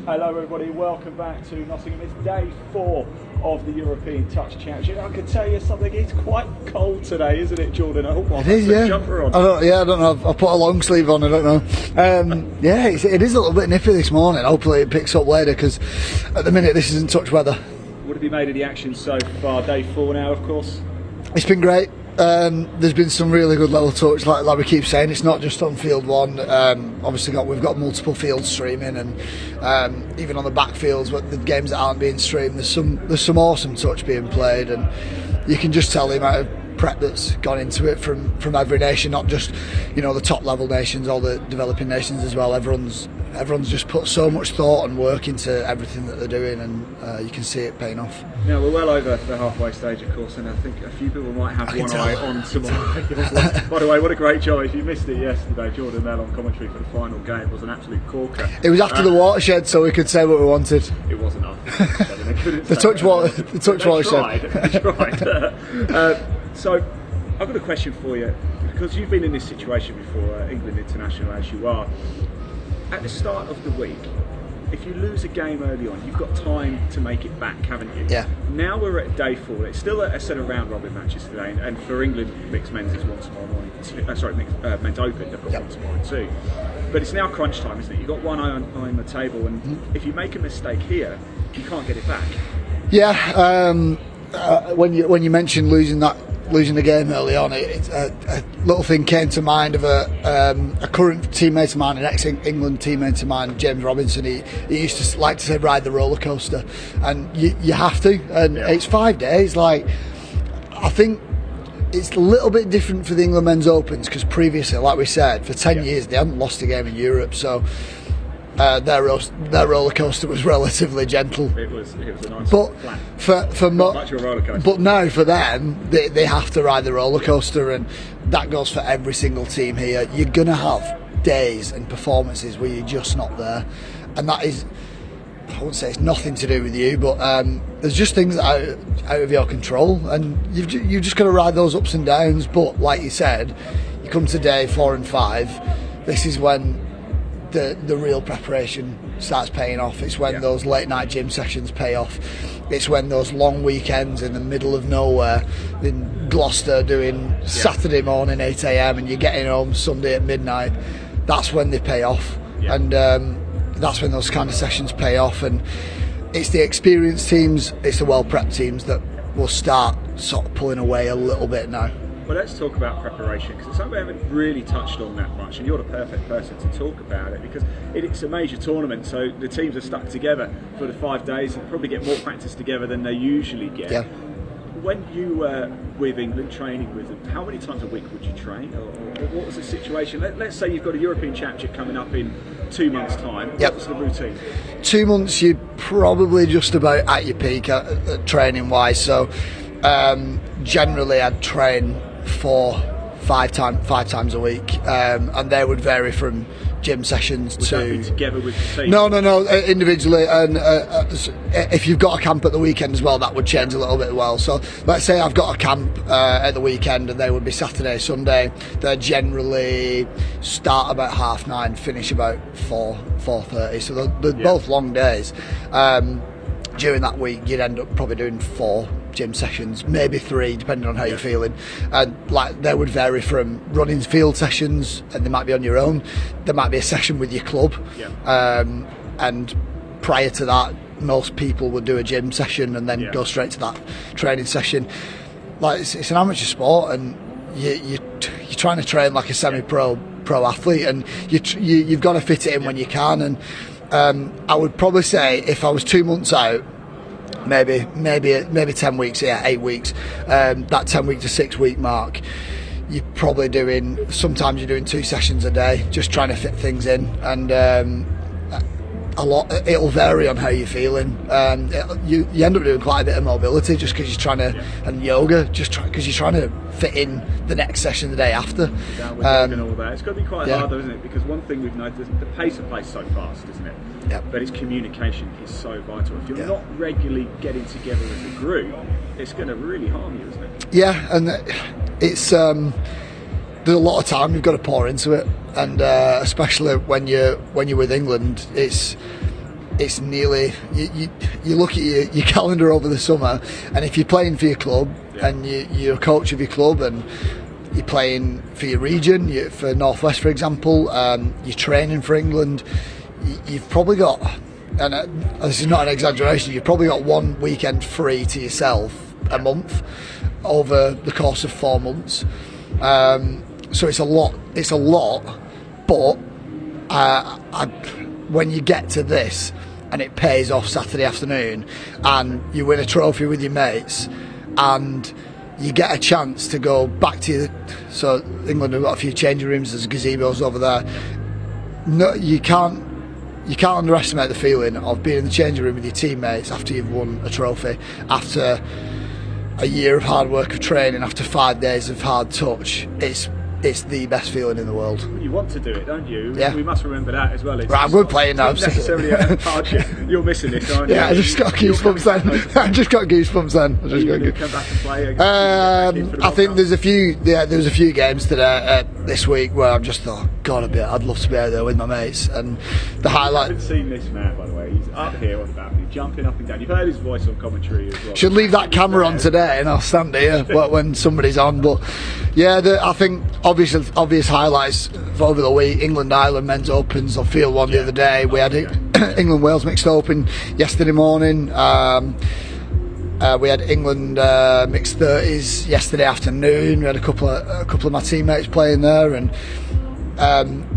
Hello everybody, welcome back to Nottingham. It's day 4 of the European Touch Championship. I can tell you something, it's quite cold today, isn't it, Jordan? I hope it is, yeah. Jumper on. I don't know, I've put a long sleeve on, I don't know. Yeah, it is a little bit nippy this morning. Hopefully it picks up later, because at the minute this isn't touch weather. What have you made of the action so far? Day 4 now, of course. It's been great. There's been some really good level touch, like we keep saying. It's not just on field 1. Obviously, we've got multiple fields streaming, and even on the back fields, but the games that aren't being streamed, there's some awesome touch being played, and you can just tell the amount of prep that's gone into it from every nation, not just the top level nations, all the developing nations as well. Everyone's just put so much thought and work into everything that they're doing, and you can see it paying off. Now we're well over the halfway stage, of course, and I think a few people might have one eye on tomorrow. By the way, what a great job! If you missed it yesterday, Jordan Mel on commentary for the final game was an absolute corker. It was after the watershed, so we could say what we wanted. It wasn't after the touch watershed. They tried. So I've got a question for you, because you've been in this situation before, England international as you are. At the start of the week, if you lose a game early on, you've got time to make it back, haven't you? Yeah. Now we're at day 4. It's still a set of round robin matches today, and for England, mixed men's is one tomorrow morning. Men's open, they've got one tomorrow too. But it's now crunch time, isn't it? You've got one eye on the table, and if you make a mistake here, you can't get it back. Yeah. When you mentioned losing the game early on, a little thing came to mind of a current teammate of mine, an ex-England teammate of mine, James Robinson. He used to like to say, ride the roller coaster, and you have to, and it's 5 days. I think it's a little bit different for the England Men's Opens, because previously, like we said, for 10 years they hadn't lost a game in Europe, so their roller coaster was relatively gentle. It was a nice flat. Much of a roller coaster. But now for them, they have to ride the roller coaster, and that goes for every single team here. You're gonna have days and performances where you're just not there, and that is, I wouldn't say it's nothing to do with you, but there's just things that are out of your control, and you've just got to ride those ups and downs. But like you said, you come to day 4 and 5. This is when the real preparation starts paying off. It's when those late night gym sessions pay off. It's when those long weekends in the middle of nowhere in Gloucester doing Saturday morning 8 a.m. and you're getting home Sunday at midnight. That's when they pay off, and that's when those kind of sessions pay off. And it's the experienced teams, it's the well prepped teams that will start sort of pulling away a little bit now. Well, let's talk about preparation, because it's something we haven't really touched on that much, and you're the perfect person to talk about it, because it's a major tournament, so the teams are stuck together for the 5 days and probably get more practice together than they usually get. Yeah. When you were with England, training with them, how many times a week would you train, or what was the situation? Let's say you've got a European Championship coming up in 2 months' time. Yep. What was the routine? 2 months, you're probably just about at your peak training-wise. So generally, I'd train 5 times a week, and they would vary from gym sessions Would that be together with the team? No, individually, and if you've got a camp at the weekend as well, that would change a little bit as well. So let's say I've got a camp at the weekend, and they would be Saturday, Sunday. They generally start about 9:30, finish about 4:30, so they're both long days. During that week, you'd end up probably doing 4 gym sessions, maybe 3, depending on how you're feeling. And they would vary from running field sessions, and they might be on your own. There might be a session with your club, and prior to that, most people would do a gym session and then go straight to that training session. It's an amateur sport, and you're trying to train like a semi-pro athlete, and you've got to fit it in when you can. And I would probably say, if I was 2 months out, maybe 10 weeks, 8 weeks, that 10-week to 6-week mark, you're probably sometimes you're doing 2 sessions a day, just trying to fit things in, and it'll vary on how you're feeling. You end up doing quite a bit of mobility just because you're trying to, and yoga, because you're trying to fit in the next session the day after. And all that. It's got to be quite hard, though, isn't it? Because one thing we've noticed, the pace of play is so fast, isn't it? Yep. But its communication is so vital. If you're not regularly getting together as a group, it's going to really harm you, isn't it? Yeah, and it's there's a lot of time you've got to pour into it, and especially when you're with England, it's it's nearly you look at your calendar over the summer, and if you're playing for your club and you're a coach of your club and you're playing for your region, for Northwest for example, you're training for England, you've probably got, and this is not an exaggeration, you've probably got one weekend free to yourself a month over the course of 4 months. So it's a lot, but when you get to this and it pays off Saturday afternoon and you win a trophy with your mates and you get a chance to go back to so England have got a few changing rooms, there's gazebos over there. No, you can't underestimate the feeling of being in the changing room with your teammates after you've won a trophy, after a year of hard work of training, after 5 days of hard touch. It's the best feeling in the world. You want to do it, don't you? Yeah. We must remember that as well. It's right, we're playing now. It's not necessarily a hardship. You're missing this, aren't you? Yeah, I just got goosebumps then. I just got goosebumps then. Are you going to come back and play? I think there was a few games today this week where I've just thought, God, I'd love to be out there with my mates. And the highlight. I haven't seen this man, by the way. He's up here on the balcony, jumping up and down. You've heard his voice on commentary as well. Should leave that camera on today, and I'll stand here when somebody's on. But yeah, I think obvious highlights over the week: England-Ireland men's opens on Field 1 the other day. We had England-Wales mixed open yesterday morning. We had England mixed 30s yesterday afternoon. We had a couple of my teammates playing there, and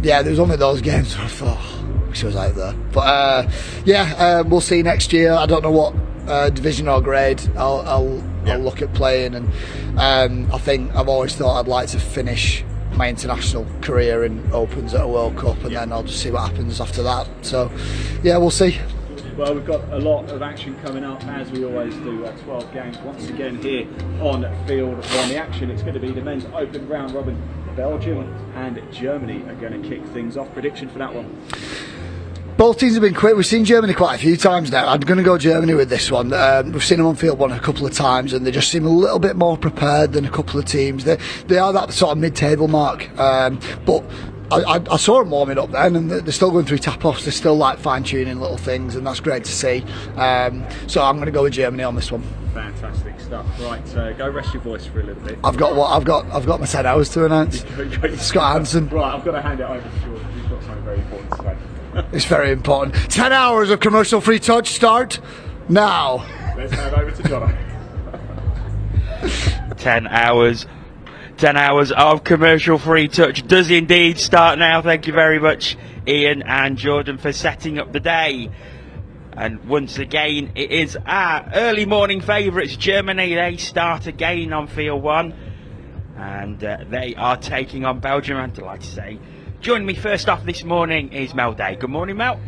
there was only those games where I thought, I wish I was out there. But we'll see next year. I don't know what division or grade I'll look at playing, and I think I've always thought I'd like to finish my international career in Opens at a World Cup, and then I'll just see what happens after that. So yeah, we'll see. Well, we've got a lot of action coming up, as we always do. 12 games once again here on Field 1. The action, it's going to be the men's open round robin. Belgium and Germany are going to kick things off. Prediction for that one? Both teams have been quick. We've seen Germany quite a few times now. I'm going to go Germany with this one. We've seen them on Field 1 a couple of times, and they just seem a little bit more prepared than a couple of teams. They are that sort of mid-table mark, but I saw them warming up then, and they're still going through tap-offs. They're still like fine-tuning little things, and that's great to see. So I'm going to go with Germany on this one. Fantastic stuff. Right, go rest your voice for a little bit. I've got my 10 hours to announce. Scott Hansen. Right, I've got to hand it over to George. He's got something very important to say. It's very important. 10 hours of commercial-free touch start now. Let's hand over to John. 10 hours of commercial-free touch does indeed start now. Thank you very much, Ian and Jordan, for setting up the day. And once again, it is our early morning favourites, Germany. They start again on Field 1, and they are taking on Belgium. I'm delighted to say, joining me first off this morning is Mel Day. Good morning, Mel.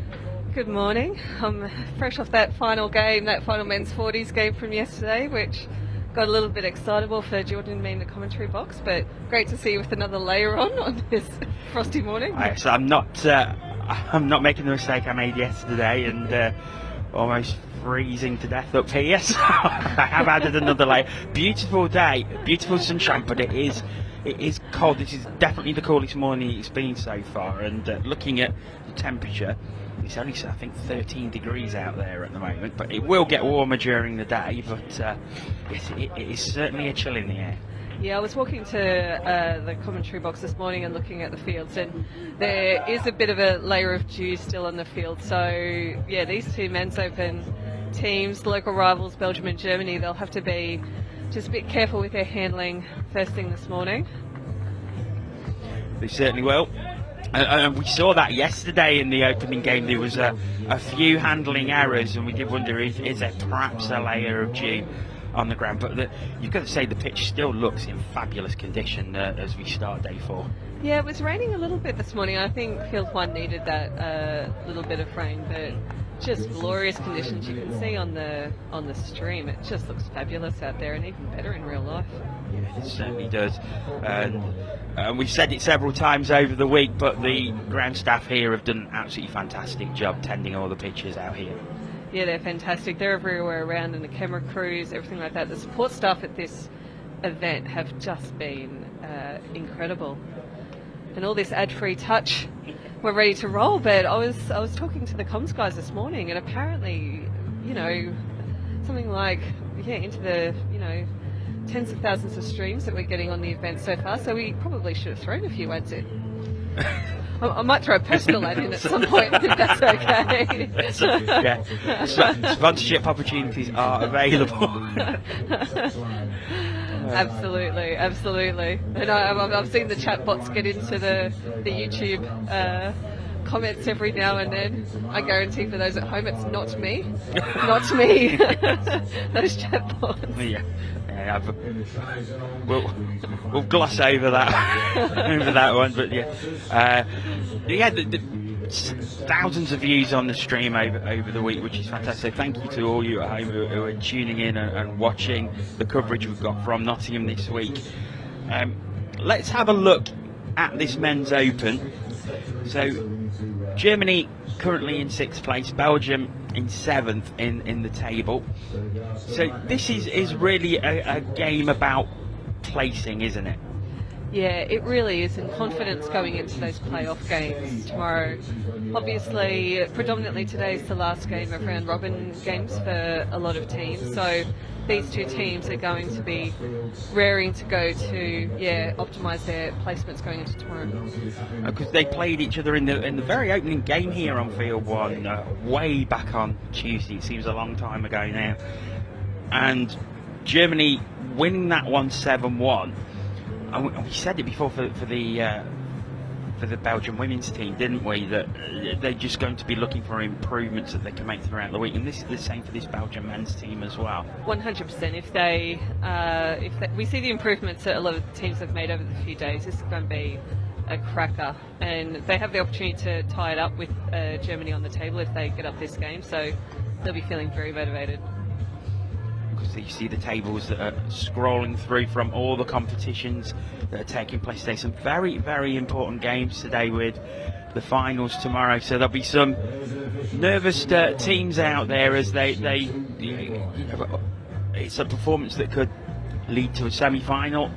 Good morning. I'm fresh off that final game, that final men's 40s game from yesterday, which got a little bit excitable for Jordan and me in the commentary box, but great to see you with another layer on this frosty morning. So I'm not making the mistake I made yesterday and almost freezing to death up here. So I have added another layer. Beautiful day, beautiful sunshine, but it is cold. This is definitely the coolest morning it's been so far, and looking at the temperature, it's only, I think, 13 degrees out there at the moment, but it will get warmer during the day. But yes, it is certainly a chill in the air. Yeah, I was walking to the commentary box this morning and looking at the fields, and there is a bit of a layer of dew still on the field. So yeah, these two men's open teams, local rivals Belgium and Germany, they'll have to be just a bit careful with their handling first thing this morning. They certainly will. We saw that yesterday in the opening game. There was a few handling errors, and we did wonder, is there perhaps a layer of dew on the ground? But you've got to say the pitch still looks in fabulous condition as we start day 4. Yeah, it was raining a little bit this morning. I think Field 1 needed that little bit of rain, but just glorious conditions. You can see on the stream, it just looks fabulous out there, and even better in real life. Yeah, it certainly does. And we've said it several times over the week, but the ground staff here have done an absolutely fantastic job tending all the pitches out here. Yeah, they're fantastic. They're everywhere around, and the camera crews, everything like that. The support staff at this event have just been incredible. And all this ad-free touch we're ready to roll. But I was talking to the comms guys this morning, and apparently, something like into the tens of thousands of streams that we're getting on the event so far. So we probably should have thrown a few ads in. I might throw a personal ad in at some point if that's okay. Sponsorship opportunities are available. Absolutely. And I've seen the chat bots get into the YouTube comments every now and then. I guarantee for those at home, it's not me. Not me. Those chat bots. Yeah, we'll gloss over that one, but thousands of views on the stream over the week, which is fantastic. Thank you to all you at home who are tuning in and watching the coverage we've got from Nottingham this week. Let's have a look at this men's open. So Germany currently in 6th place, Belgium in 7th in the table. So this is really a game about placing, isn't it? Yeah, it really is, and confidence going into those playoff games tomorrow. Obviously, predominantly today is the last game of round robin games for a lot of teams, so these two teams are going to be raring to go to optimise their placements going into tomorrow. Because they played each other in the very opening game here on Field 1 way back on Tuesday. It seems a long time ago now, and Germany winning that one 7-1. And we said it before for the Belgian women's team, didn't we? That they're just going to be looking for improvements that they can make throughout the week, and this is the same for this Belgian men's team as well. 100%. If we see the improvements that a lot of teams have made over the few days, this is going to be a cracker, and they have the opportunity to tie it up with Germany on the table if they get up this game. So they'll be feeling very motivated. Because you see the tables that are scrolling through from all the competitions that are taking place today. Some very, very important games today with the finals tomorrow. So there'll be some nervous teams out there as it's a performance that could lead to a semi-final,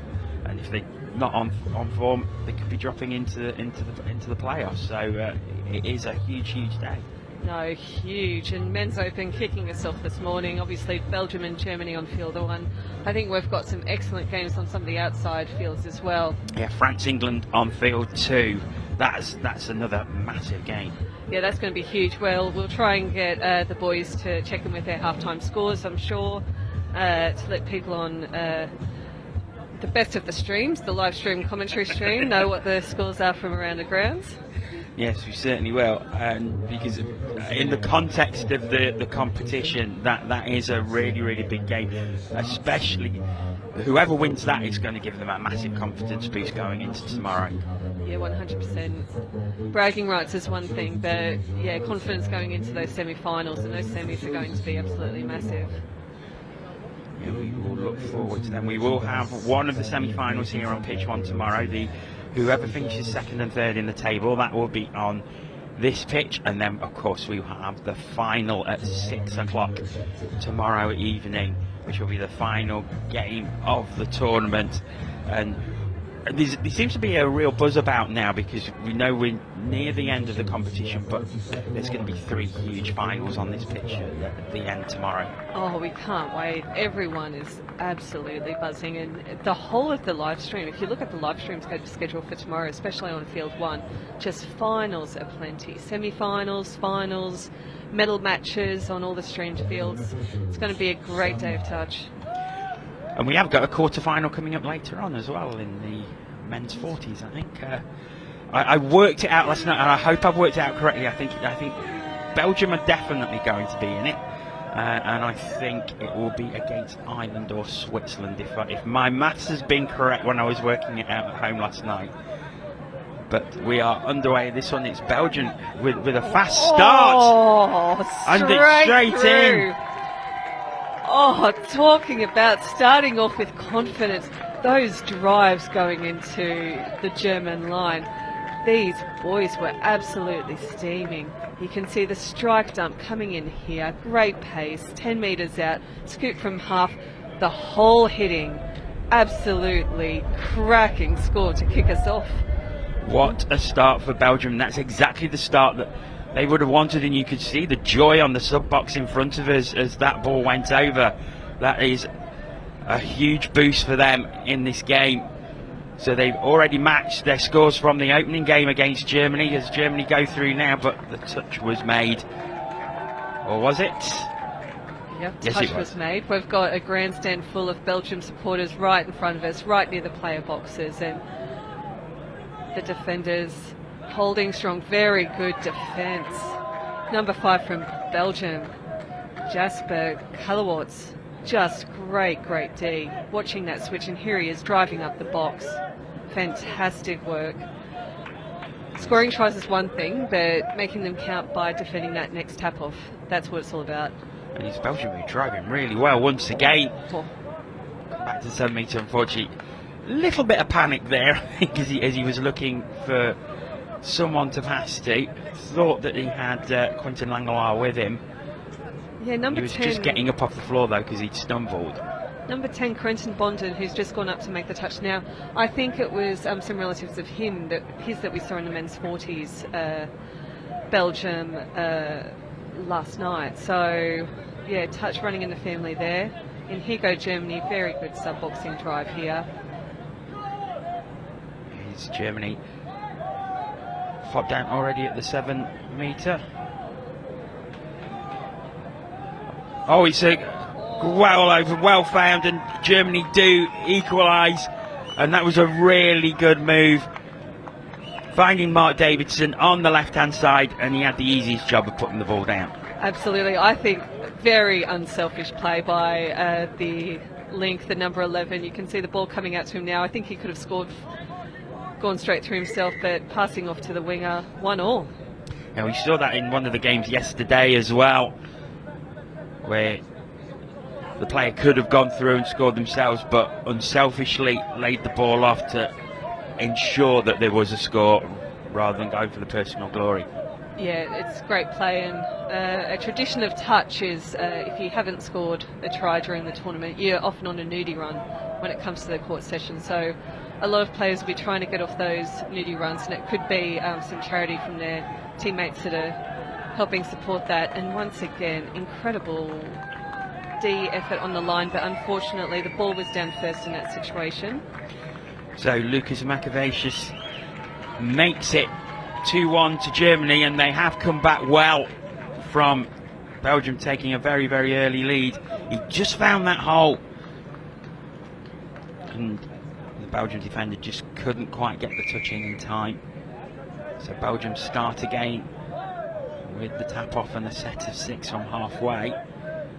and if they're not on form, they could be dropping into the playoffs. So it is a huge day. No, huge. And men's open kicking us off this morning. Obviously, Belgium and Germany on field 1. I think we've got some excellent games on some of the outside fields as well. Yeah, France-England on field 2. That's another massive game. Yeah, that's going to be huge. Well, we'll try and get the boys to check in with their halftime scores, I'm sure, to let people on the best of the streams, the live stream commentary stream, know what the scores are from around the grounds. Yes, we certainly will, because in the context of the competition, that is a really, really big game, especially whoever wins that is going to give them a massive confidence boost going into tomorrow. Yeah, 100%. Bragging rights is one thing, but yeah, confidence going into those semi-finals, and those semis are going to be absolutely massive. Yeah, we will look forward to them. We will have one of the semi-finals here on pitch 1 tomorrow. Whoever finishes 2nd and 3rd in the table, that will be on this pitch, and then of course we will have the final at 6 o'clock tomorrow evening, which will be the final game of the tournament. And there seems to be a real buzz about now, because we know we're near the end of the competition, but there's going to be 3 huge finals on this pitch at the end tomorrow. Oh, we can't wait. Everyone is absolutely buzzing, and the whole of the live stream, if you look at the live stream schedule for tomorrow, especially on field 1, just finals aplenty. Semi-finals, finals, medal matches on all the streamed fields. It's going to be a great day of touch. And we have got a quarter-final coming up later on as well in the men's 40s, I think. I worked it out last night, and I hope I've worked it out correctly. I think Belgium are definitely going to be in it, and I think it will be against Ireland or Switzerland if my maths has been correct when I was working it out at home last night. But we are underway. This one, it's Belgium with a fast start. And it's straight in. Oh, talking about starting off with confidence. Those drives going into the German line. These boys were absolutely steaming. You can see the strike dump coming in here. Great pace, 10 metres out, scoop from half. The whole hitting. Absolutely cracking score to kick us off. What a start for Belgium. That's exactly the start that they would have wanted, and you could see the joy on the sub-box in front of us as that ball went over. That is a huge boost for them in this game. So they've already matched their scores from the opening game against Germany, as Germany go through now, but the touch was made. Or was it? Yep, Yes, touch it was. was made. We've got a grandstand full of Belgium supporters right in front of us, right near the player boxes, and the defenders holding strong. Very good defence. Number 5 from Belgium, Jasper Kalawarts. Just great D. Watching that switch, and here he is driving up the box. Fantastic work. Scoring tries is one thing, but making them count by defending that next tap off, that's what it's all about. And his Belgium were driving really well once again. Oh. Back to 7 metre, unfortunately. A little bit of panic there, I think, as he was looking for someone to pass to. Thought that he had Quentin Langlois with him. Yeah, number He was 10. just getting up off the floor though, because he'd stumbled. Number 10, Quentin Bonden, who's just gone up to make the touch now. I think it was some relatives of his that we saw in the men's 40s Belgium last night. So, yeah, touch running in the family there. And here go Germany, very good sub-boxing drive here. Here's Germany. Hot down already at the 7 metre. Oh, it's a well over, well found, and Germany do equalise, and that was a really good move. Finding Mark Davidson on the left-hand side, and he had the easiest job of putting the ball down. Absolutely. I think very unselfish play by the link, the number 11. You can see the ball coming out to him now. I think he could have scored, gone straight through himself, but passing off to the winger, 1-1. And we saw that in one of the games yesterday as well, where the player could have gone through and scored themselves, but unselfishly laid the ball off to ensure that there was a score rather than go for the personal glory. Yeah, it's great play, and a tradition of touch is if you haven't scored a try during the tournament, you're often on a nudie run when it comes to the court session. So a lot of players will be trying to get off those nudie runs, and it could be some charity from their teammates that are helping support that. And once again, incredible D effort on the line, but unfortunately the ball was down first in that situation. So Lucas Makavicius makes it 2-1 to Germany, and they have come back well from Belgium taking a very early lead. He just found that hole, and the Belgian defender just couldn't quite get the touch in time. So Belgium start again with the tap off and a set of 6 from halfway.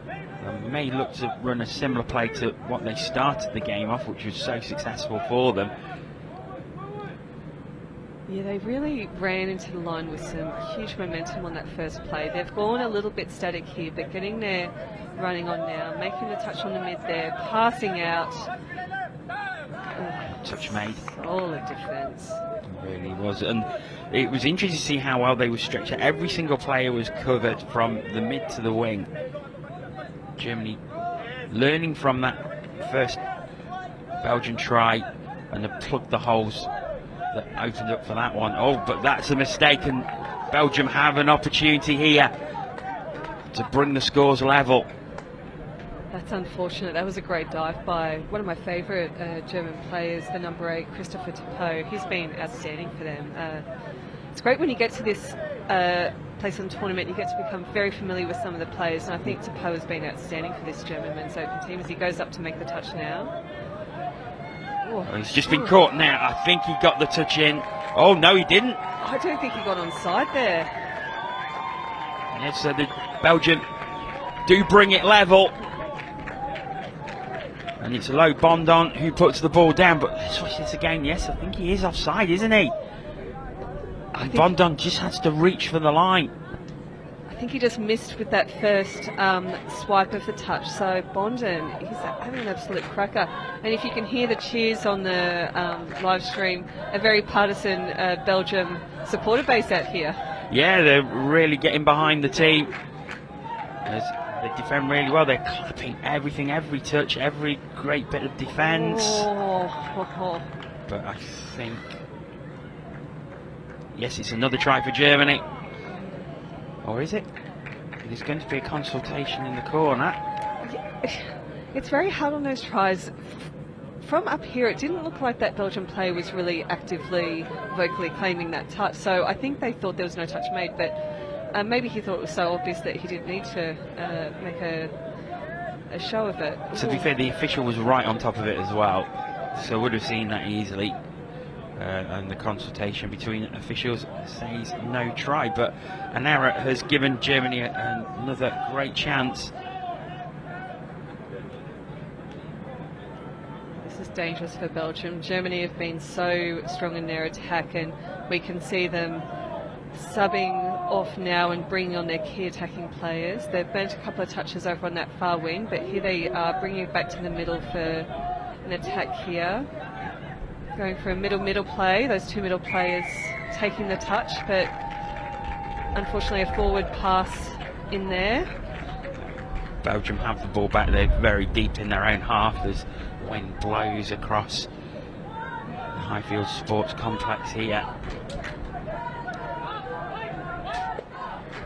They may look to run a similar play to what they started the game off, which was so successful for them. Yeah, they really ran into the line with some huge momentum on that first play. They've gone a little bit static here, but getting their running on now, making the touch on the mid there, passing out. Touch made. Solid defence. It really was, and it was interesting to see how well they were stretched. Every single player was covered from the mid to the wing. Germany learning from that first Belgian try, and they plugged the holes that opened up for that one. Oh, but that's a mistake, and Belgium have an opportunity here to bring the scores level. That's unfortunate. That was a great dive by one of my favourite German players, the number 8, Christopher Tapo. He's been outstanding for them. It's great when you get to this place in the tournament, you get to become very familiar with some of the players, and I think Tapo has been outstanding for this German men's open team as he goes up to make the touch now. Oh, he's just been caught now. I think he got the touch in. Oh, no, he didn't. I don't think he got onside there. Yes, so the Belgium do bring it level. And it's a low Bondon who puts the ball down, but let's watch this again. Yes, I think he is offside, isn't he? And Bondon just has to reach for the line. I think he just missed with that first swipe of the touch. So Bondon, he's having an absolute cracker. And if you can hear the cheers on the live stream, a very partisan Belgium supporter base out here. Yeah, they're really getting behind the team. As they defend really well. They're clapping everything, every touch, every great bit of defence. Oh. But I think Yes, it's another try for Germany. Or is it? There's going to be a consultation in the corner. It's very hard on those tries. From up here, it didn't look like that Belgian player was really actively, vocally claiming that touch. So I think they thought there was no touch made, but maybe he thought it was so obvious that he didn't need to make a show of it. To be fair, the official was right on top of it as well, so would have seen that easily. And the consultation between officials says no try, but an error has given Germany another great chance. This is dangerous for Belgium. Germany have been so strong in their attack, and we can see them subbing off now and bringing on their key attacking players. They've burnt a couple of touches over on that far wing, but here they are bringing it back to the middle for an attack here. Going for a middle play, those two middle players taking the touch, but unfortunately a forward pass in there. Belgium have the ball back. They're very deep in their own half as wind blows across the Highfields Sports Complex here.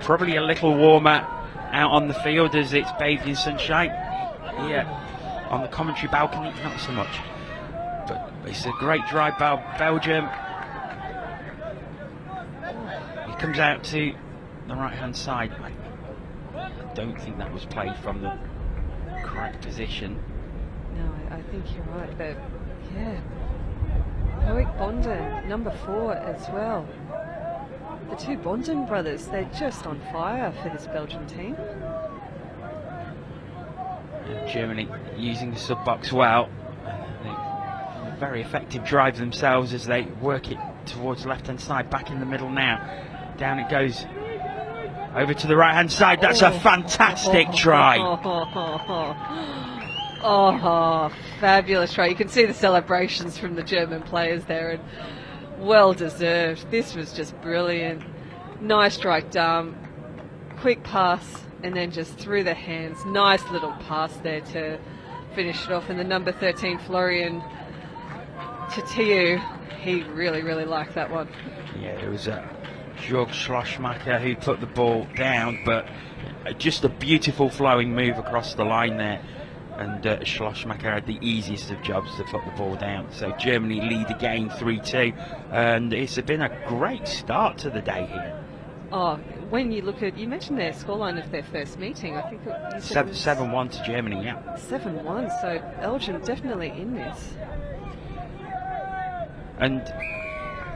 Probably a little warmer out on the field as it's bathed in sunshine. Here on the commentary balcony, not so much. But it's a great drive by Belgium. He comes out to the right hand side. I don't think that was played from the correct position. No, I think you're right, but yeah. Loic Bonden, number 4 as well. The two Bonden brothers, they're just on fire for this Belgian team. And Germany using the sub box well. A very effective drive themselves as they work it towards the left hand side, back in the middle now. Down it goes over to the right hand side. That's a fantastic try. Oh, fabulous try. You can see the celebrations from the German players there, and well deserved. This was just brilliant. Nice strike down, quick pass, and then just through the hands. Nice little pass there to finish it off. And the number 13, Florian Ttiu, he really liked that one. Yeah, it was Jörg Schlossmacher who put the ball down, but just a beautiful flowing move across the line there. And Schlossmacher had the easiest of jobs to put the ball down. So Germany lead again 3-2, and it's been a great start to the day here. Oh, when you look at, you mentioned their scoreline of their first meeting. I think it 7-1 to Germany, yeah. 7-1, so Belgium definitely in this. And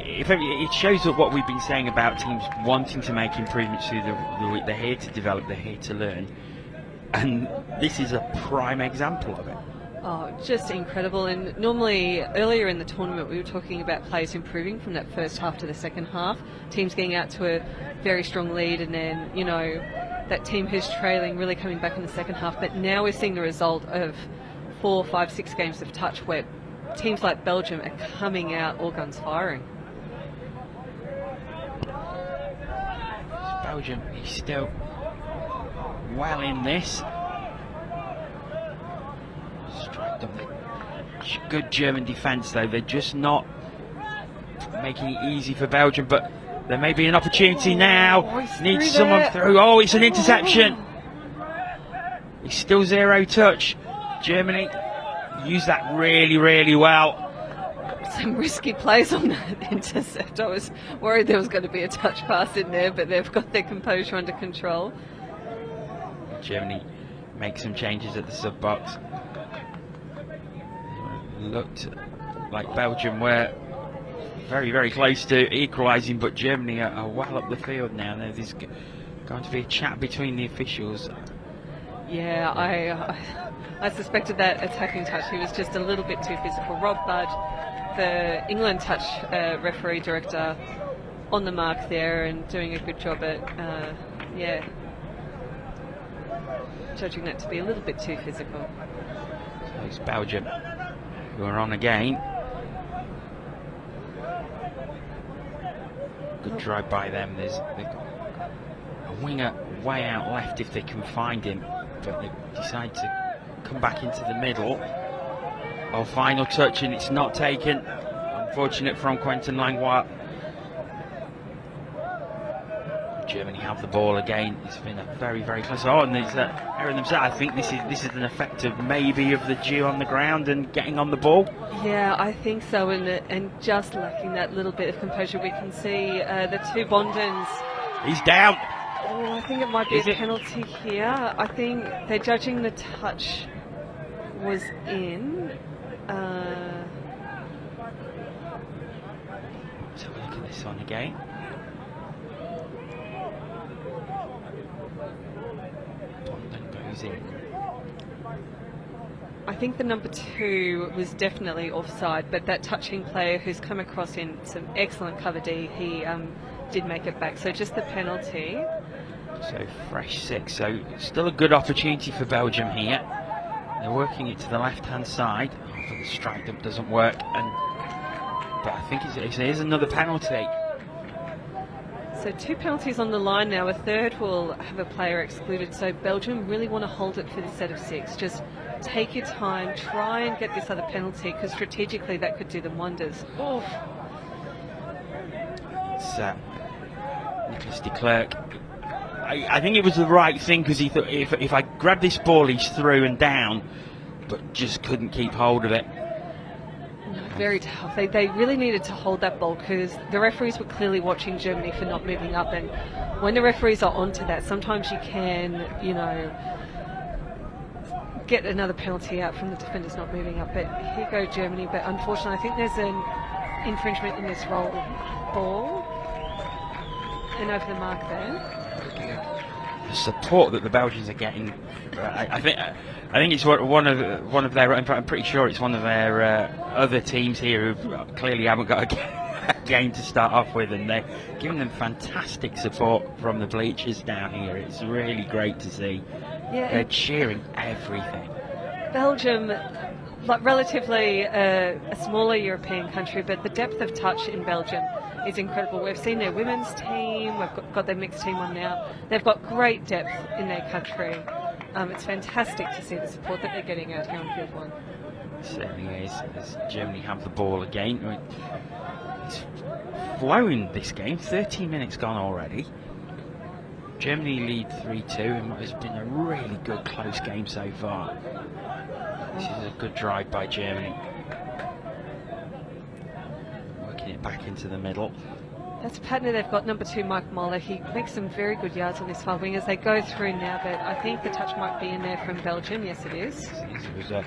it shows that what we've been saying about teams wanting to make improvements through the week. They're here to develop, they're here to learn. And this is a prime example of it. Oh, just incredible. And normally, earlier in the tournament, we were talking about players improving from that first half to the second half. Teams getting out to a very strong lead, and then, you know, that team who's trailing really coming back in the second half. But now we're seeing the result of 4, 5, 6 games of touch where teams like Belgium are coming out all guns firing. Belgium is still well in this. Strike them. Good German defence though. They're just not making it easy for Belgium, but there may be an opportunity now. Needs someone through. Oh, it's an interception. It's still 0 touch. Germany use that really well. Some risky plays on that intercept. I was worried there was going to be a touch pass in there, but they've got their composure under control. Germany make some changes at the sub box. Looked like Belgium were very close to equalising, but Germany are well up the field now. There's going to be a chat between the officials. Yeah, I suspected that attacking touch. He was just a little bit too physical. Rob Budd, the England touch referee director, on the mark there and doing a good job at judging that to be a little bit too physical. So it's Belgium who are on again. Good drive by them. They've got a winger way out left if they can find him, but they decide to come back into the middle. Oh, final touch and it's not taken. Unfortunate from Quentin Langlois. Germany have the ball again. It's been a very, very close. Oh, and there's error themselves. I think this is an effect of maybe of the dew on the ground and getting on the ball. Yeah, I think so, and just lacking that little bit of composure. We can see the two Bondens. He's down. Oh, I think it might be a penalty here. I think they're judging the touch was in. So we look at this one again. Bonden goes in. I think the number 2 was definitely offside, but that touching player who's come across in some excellent cover D, he did make it back. So just the penalty. So fresh 6. So still a good opportunity for Belgium here. They're working it to the left-hand side. Oh, but the strike doesn't work, but I think it is another penalty. So 2 penalties on the line now. A third will have a player excluded. So Belgium really want to hold it for this set of 6. Just take your time, try and get this other penalty, because strategically that could do them wonders. Oh. It's Nicholas de Klerk. I think it was the right thing, because he thought if I grab this ball, he's through and down, but just couldn't keep hold of it. No, very tough. They really needed to hold that ball, because the referees were clearly watching Germany for not moving up, and when the referees are onto that, sometimes you can, get another penalty out from the defenders not moving up. But here go Germany, but unfortunately I think there's an infringement in this roll ball, and over the mark there. The support that the Belgians are getting, I think it's one of their. In fact, I'm pretty sure it's one of their other teams here who clearly haven't got a game to start off with, and they're giving them fantastic support from the bleachers down here. It's really great to see. Yeah, they're cheering everything. Belgium, like relatively a smaller European country, but the depth of touch in Belgium is incredible. We've seen their women's team, we've got their mixed team on now. They've got great depth in their country. It's fantastic to see the support that they're getting out here on Field 1. It certainly is, as Germany have the ball again. It's flown this game, 13 minutes gone already. Germany lead 3-2, and it's been a really good close game so far. This is a good drive by Germany. Working it back into the middle. That's a partner they've got, number 2, Mike Moller. He makes some very good yards on his far wing as they go through now, but I think the touch might be in there from Belgium. Yes, it is. It was a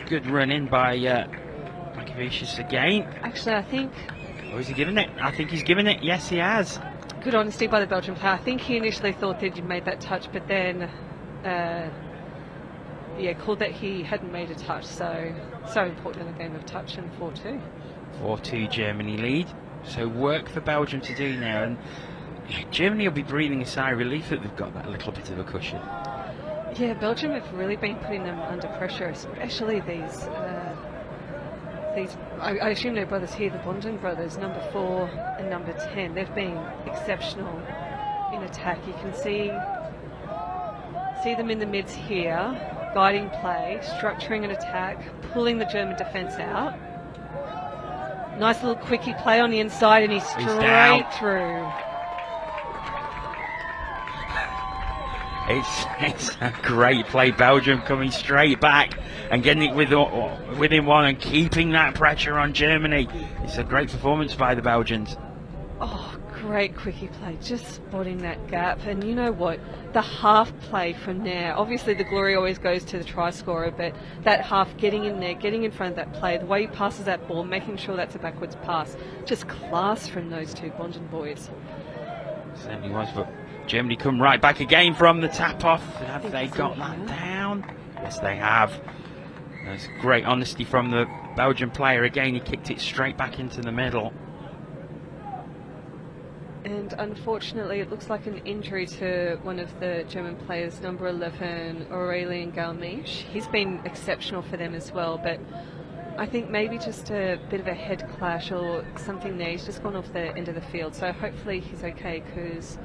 good run in by Makavicius again. Actually, I think... Oh, is he giving it? I think he's giving it. Yes, he has. Good honesty by the Belgian player. I think he initially thought that he'd made that touch, but then, called that he hadn't made a touch. So important in a game of touch, and 4-2. 4-2 Germany lead. So work for Belgium to do now, and Germany will be breathing a sigh of relief that they've got that little bit of a cushion. Yeah, Belgium have really been putting them under pressure, especially these. I assume they're brothers here, the Bonden brothers, number 4 and number 10. They've been exceptional in attack. You can see them in the mids here, guiding play, structuring an attack, pulling the German defence out. Nice little quickie play on the inside, and he's straight through. It's a great play. Belgium coming straight back and getting it within one and keeping that pressure on Germany. It's a great performance by the Belgians. Oh, great quickie play, just spotting that gap. And you know what? The half play from there, obviously the glory always goes to the try scorer, but that half, getting in there, getting in front of that play, the way he passes that ball, making sure that's a backwards pass, just class from those two Bonden boys. Certainly was, but Germany come right back again from the tap off. Have they got that down? Yes, they have. There's great honesty from the Belgian player again. He kicked it straight back into the middle. And unfortunately, it looks like an injury to one of the German players, number 11, Aurelien Garmisch. He's been exceptional for them as well, but I think maybe just a bit of a head clash or something there. He's just gone off the end of the field, so hopefully he's okay, because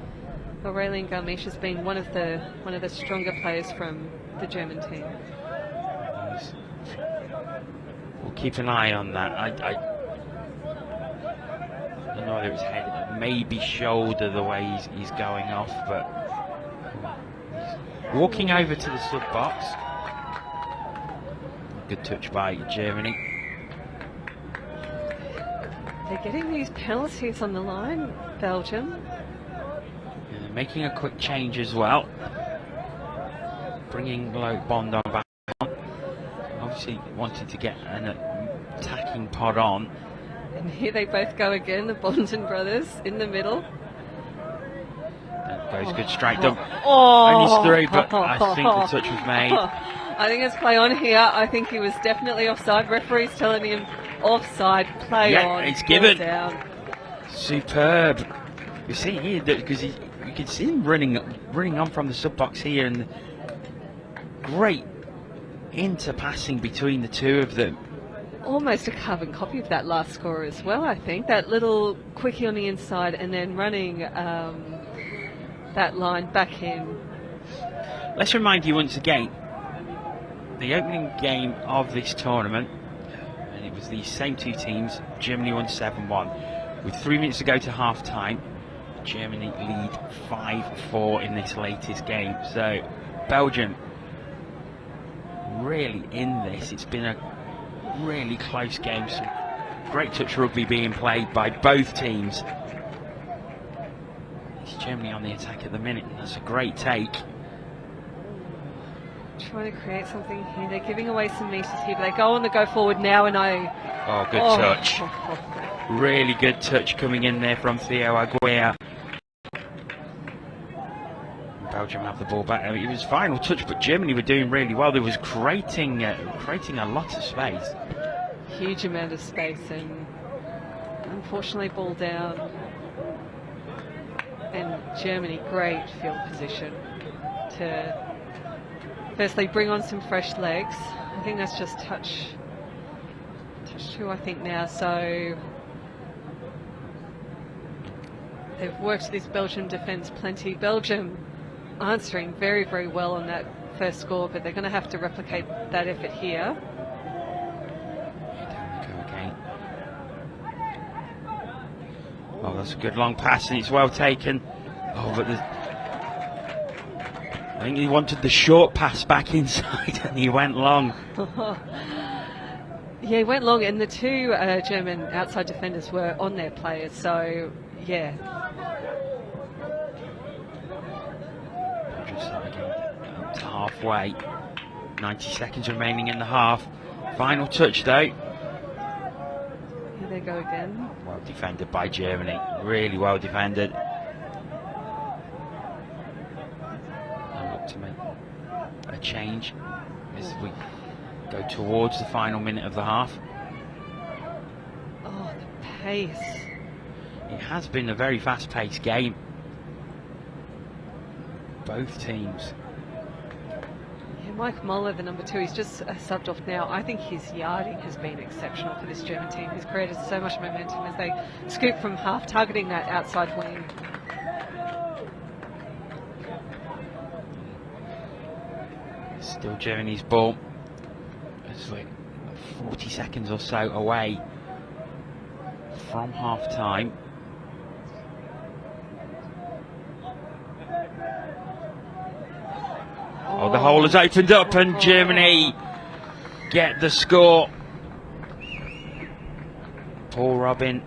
Aurelien Garmisch has been one of the stronger players from the German team. We'll keep an eye on that. don't know whether it's head, maybe shoulder, the way he's going off, but he's walking over to the sub box. Good touch by Germany. They're getting these penalties on the line, Belgium. And they're making a quick change as well. Bringing Bondon back on. Obviously wanted to get an attacking pod on. And here they both go again, the Bondon brothers in the middle. That goes good straight up. Oh. And he's through, but I think the touch was made. I think it's play on here. I think he was definitely offside. Referee's telling him offside, play on. Yeah, it's given. Down. Superb. You see here, because you can see him running on from the sub box here, and great interpassing between the two of them. Almost a carbon copy of that last score as well, I think. That little quickie on the inside and then running that line back in. Let's remind you once again, the opening game of this tournament, and it was these same two teams. Germany won 7-1. With 3 minutes to go to half time, Germany lead 5-4 in this latest game. So Belgium really in this. It's been a really close game. Some great touch rugby being played by both teams. It's Germany on the attack at the minute. That's a great take. Trying to create something here. They're giving away some meters here, but they go on the go forward now, and Oh, good touch. Really good touch coming in there from Theo Aguirre. Belgium have the ball back. I mean, it was final touch, but Germany were doing really well. They was creating a lot of space. Huge amount of space, and unfortunately ball down. And Germany, great field position to firstly bring on some fresh legs. I think that's just touch 2, I think now. So they've worked this Belgian defence plenty. Belgium answering very, very well on that first score, but they're going to have to replicate that effort here. Down we go again. Oh, that's a good long pass, and it's well taken. Oh, but I think he wanted the short pass back inside, and he went long. Yeah, he went long, and the two German outside defenders were on their players, so yeah. Up to halfway. 90 seconds remaining in the half. Final touch though. Here they go again. Well defended by Germany. Really well defended. Now look to make a change as we go towards the final minute of the half. Oh, the pace. It has been a very fast-paced game. Both teams. Yeah, Mike Muller, the number 2, he's just subbed off now. I think his yarding has been exceptional for this German team. He's created so much momentum as they scoop from half, targeting that outside wing. Still Germany's ball. It's like 40 seconds or so away from half time. Oh, the hole has opened up, and Germany get the score. Paul Robin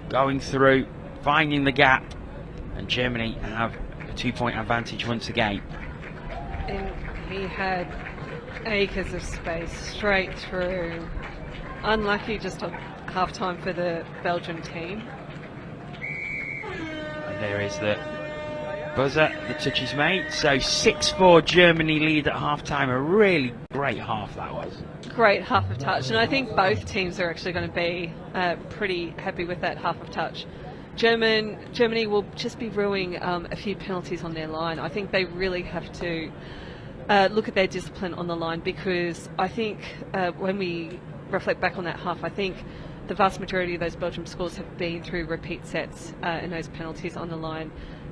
going through, finding the gap, and Germany have a 2-point advantage once again. And he had acres of space straight through. Unlucky just on half time for the Belgium team. And there is the buzzer, the touch is made. So 6-4 Germany lead at half time. A really great half that was. Great half of touch, and I think both teams are actually going to be pretty happy with that half of touch. Germany will just be ruining a few penalties on their line. I think they really have to look at their discipline on the line, because I think when we reflect back on that half, I think the vast majority of those Belgium scores have been through repeat sets and those penalties on the line.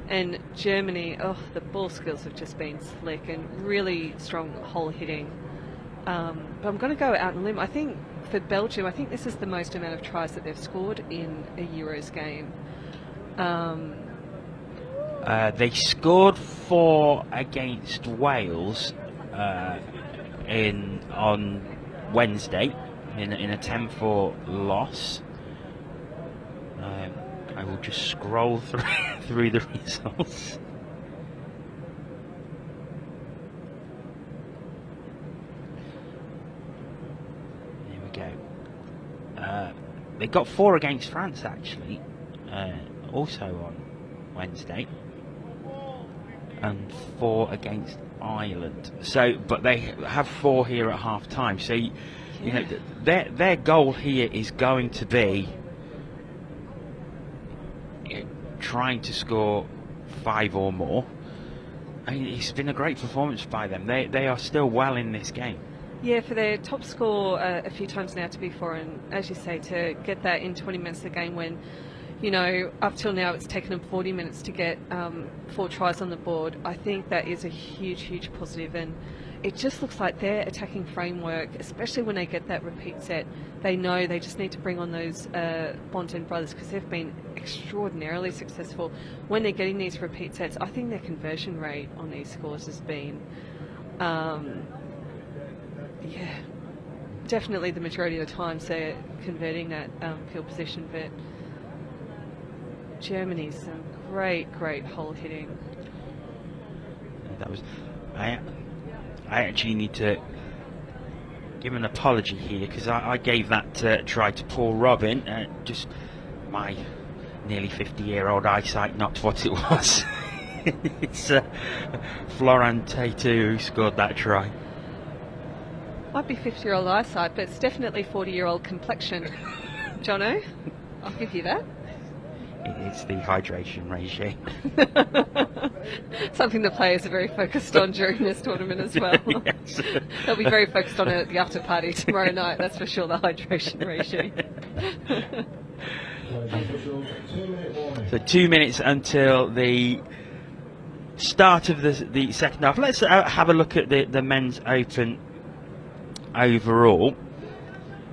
And Germany, the ball skills have just been slick and really strong hole hitting. But I'm going to go out on a limb. I think for Belgium, I think this is the most amount of tries that they've scored in a Euros game. They scored 4 against Wales on Wednesday in a 10-4 loss. I will just scroll through the results. There we go. They got 4 against France actually, also on Wednesday, and 4 against Ireland. So, but they have 4 here at half time. So, you know, their goal here is going to be trying to score 5 or more. I mean, it's been a great performance by them. They are still well in this game. Yeah, for their top score a few times now to be foreign, as you say, to get that in 20 minutes of the game when, you know, up till now it's taken them 40 minutes to get 4 tries on the board. I think that is a huge positive, and it just looks like their attacking framework, especially when they get that repeat set, they know they just need to bring on those Bonten brothers, because they've been extraordinarily successful when they're getting these repeat sets. I think their conversion rate on these scores has been, definitely the majority of the times they're converting that field position, but Germany's some great hole hitting. That was, I actually need to give an apology here, because I gave that try to Paul Robin. Just my nearly 50-year-old eyesight, not what it was. It's Florent Taitu who scored that try. Might be 50-year-old eyesight, but it's definitely 40-year-old complexion. Jono, I'll give you that. It's the hydration regime. Something the players are very focused on during this tournament as well. Yes. They'll be very focused on it at the after party tomorrow night, that's for sure, the hydration regime. So 2 minutes until the start of the second half. Let's have a look at the men's open overall,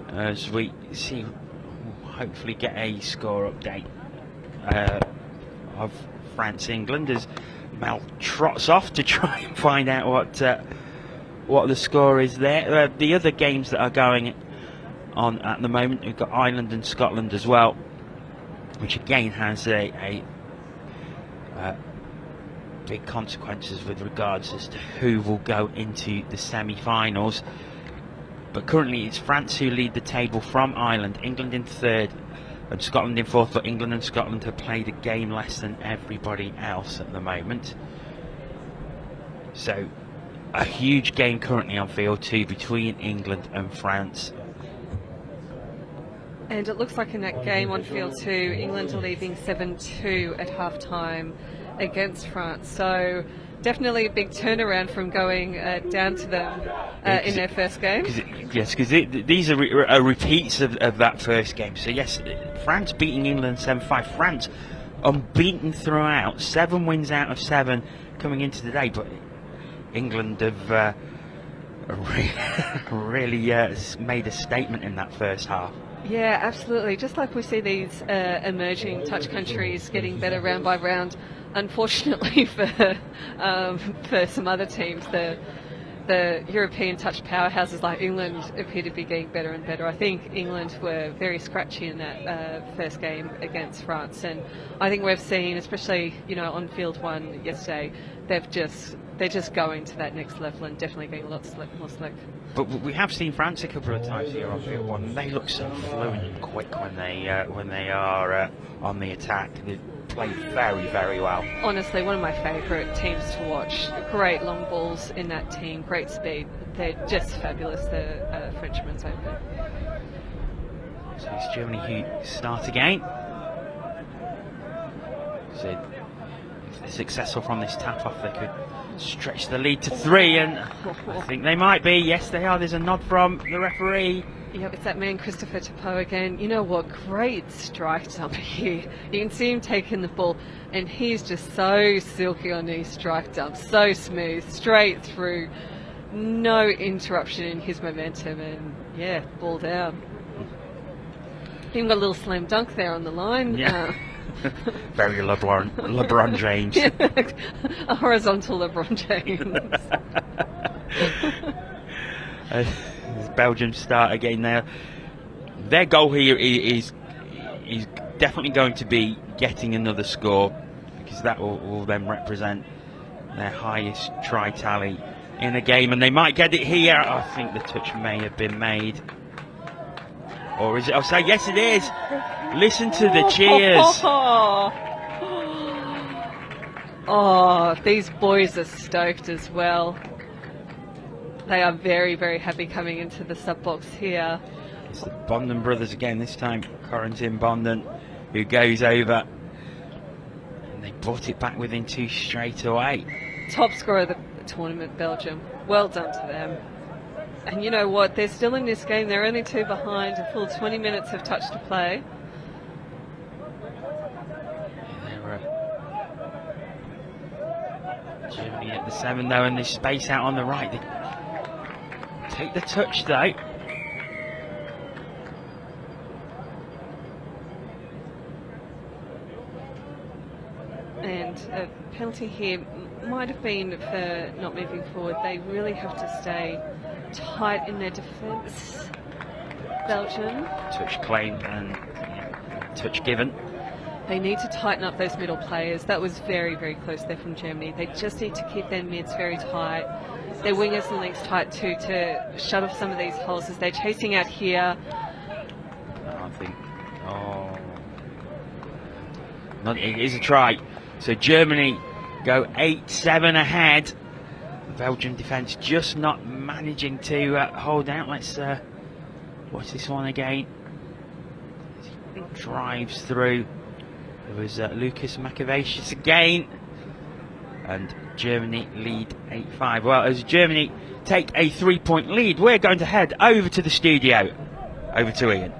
as we see, hopefully get a score update of France-England as Mel trots off to try and find out what the score is there. The other games that are going on at the moment, we've got Ireland and Scotland as well, which again has a big consequences with regards as to who will go into the semi-finals. But currently it's France who lead the table from Ireland, England in third and Scotland in fourth, but England and Scotland have played a game less than everybody else at the moment. So a huge game currently on field 2 between England and France. And it looks like in that game on field 2, England are leading 7-2 at half-time against France. So definitely a big turnaround from going down to them in their first game. Because these are repeats of that first game. So yes, France beating England 7-5. France unbeaten throughout, 7 wins out of 7 coming into the day. But England have really made a statement in that first half. Yeah, absolutely. Just like we see these emerging touch countries getting better round by round. Unfortunately for some other teams, the European touch powerhouses like England appear to be getting better and better. I think England were very scratchy in that first game against France, and I think we've seen, especially on field 1 yesterday, they're just going to that next level and definitely getting a lot more slick. But we have seen France a couple of times here on field 1. They look so fluent and quick when they are on the attack. They play very well. Honestly, one of my favourite teams to watch. Great long balls in that team, great speed. They're just fabulous, the Frenchmen's open. So it's Germany who start again. So if they're successful from this tap off, they could stretch the lead to 3, and I think they might be. Yes, they are. There's a nod from the referee. Yep, it's that man Christopher Tapo again. You know what? Great strike jump here. You can see him taking the ball, and he's just so silky on these strike dumps. So smooth, straight through. no interruption in his momentum, and yeah, ball down. Even got a little slam dunk there on the line. Yeah. Very LeBron James. A horizontal LeBron James. Belgium start again now. Their goal here is definitely going to be getting another score, because that will then represent their highest try tally in a game, and they might get it here. I think the touch may have been made. Or is it? I'll say yes, it is. Listen to the cheers. Oh, these boys are stoked as well. They are very, very happy coming into the sub box here. It's the Bonden brothers again, this time Corentin Bonden, who goes over. And they brought it back within 2 straight away. Top scorer of the tournament, Belgium. Well done to them. And you know what? They're still in this game. They're only 2 behind. A full 20 minutes of touch to play. Germany at the 7 though, and there's space out on the right. They take the touch though. And a penalty here might have been for not moving forward. They really have to stay tight in their defence, Belgium. Touch claimed and touch given. They need to tighten up those middle players. That was very, very close there from Germany. They just need to keep their mids very tight. Their wingers and links tight too, to shut off some of these holes as they're chasing out here. I think, it is a try. So Germany go 8-7 ahead. Belgian defence just not managing to hold out. Let's watch this one again. He drives through. There was Lucas Macavasius again, and Germany lead 8-5. Well, as Germany take a 3-point lead, we're going to head over to the studio. Over to Ian.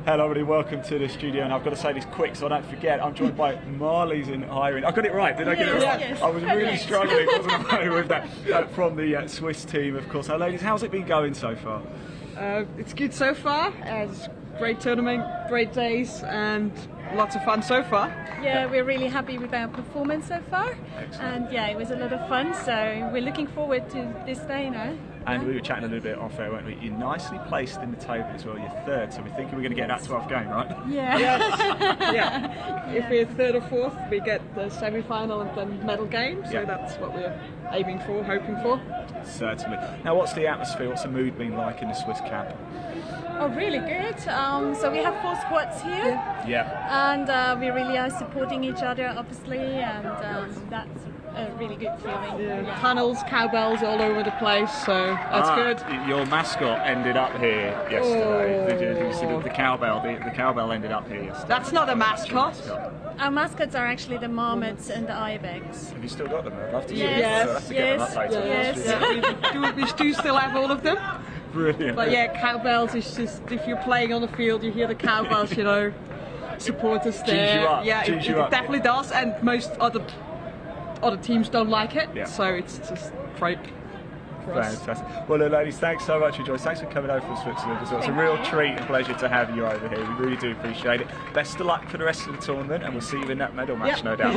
Hello everybody, welcome to the studio, and I've got to say this quick so I don't forget. I'm joined by Marlies and Irene. I got it right, did I get it right? Yes. I was really struggling, wasn't I, with that from the Swiss team, of course. So ladies, how's it been going so far? It's good so far. It's great tournament, great days, and lots of fun so far. Yeah, we're really happy with our performance so far. Excellent. And yeah, it was a lot of fun, so we're looking forward to this day now. And we were chatting a little bit off air, weren't we? You're nicely placed in the table as well. You're third, so we're thinking we're going to get that 12th game, right? Yeah. Yeah. If we're third or fourth, we get the semi-final and then medal game, so Yeah. that's what we're aiming for, hoping for. Certainly. Now, what's the atmosphere? What's the mood been like in the Swiss camp? Oh, really good. So we have 4 squads here, Yeah. and we really are supporting each other, obviously, and that's a really good feeling. Yeah. Tunnels, cowbells all over the place, so that's good. Your mascot ended up here yesterday. Did you see the cowbell? The cowbell ended up here yesterday. That's not a mascot. Our mascots are actually the marmots and the ibex. Have you still got them? I'd love to see Yes, them. I'll have to get them up later. yes. We do still have all of them. Brilliant. But yeah, cowbells is just, if you're playing on the field, you hear the cowbells, you know, supporters there. Cheers you up, Yeah, cheers it you up. definitely does, and most other teams don't like it, Yeah. so it's just great for us. Fantastic. Well, ladies, thanks so much for joining. Thanks for coming over from Switzerland as well. It's a real treat and pleasure to have you over here. We really do appreciate it. Best of luck for the rest of the tournament, and we'll see you in that medal match, no doubt.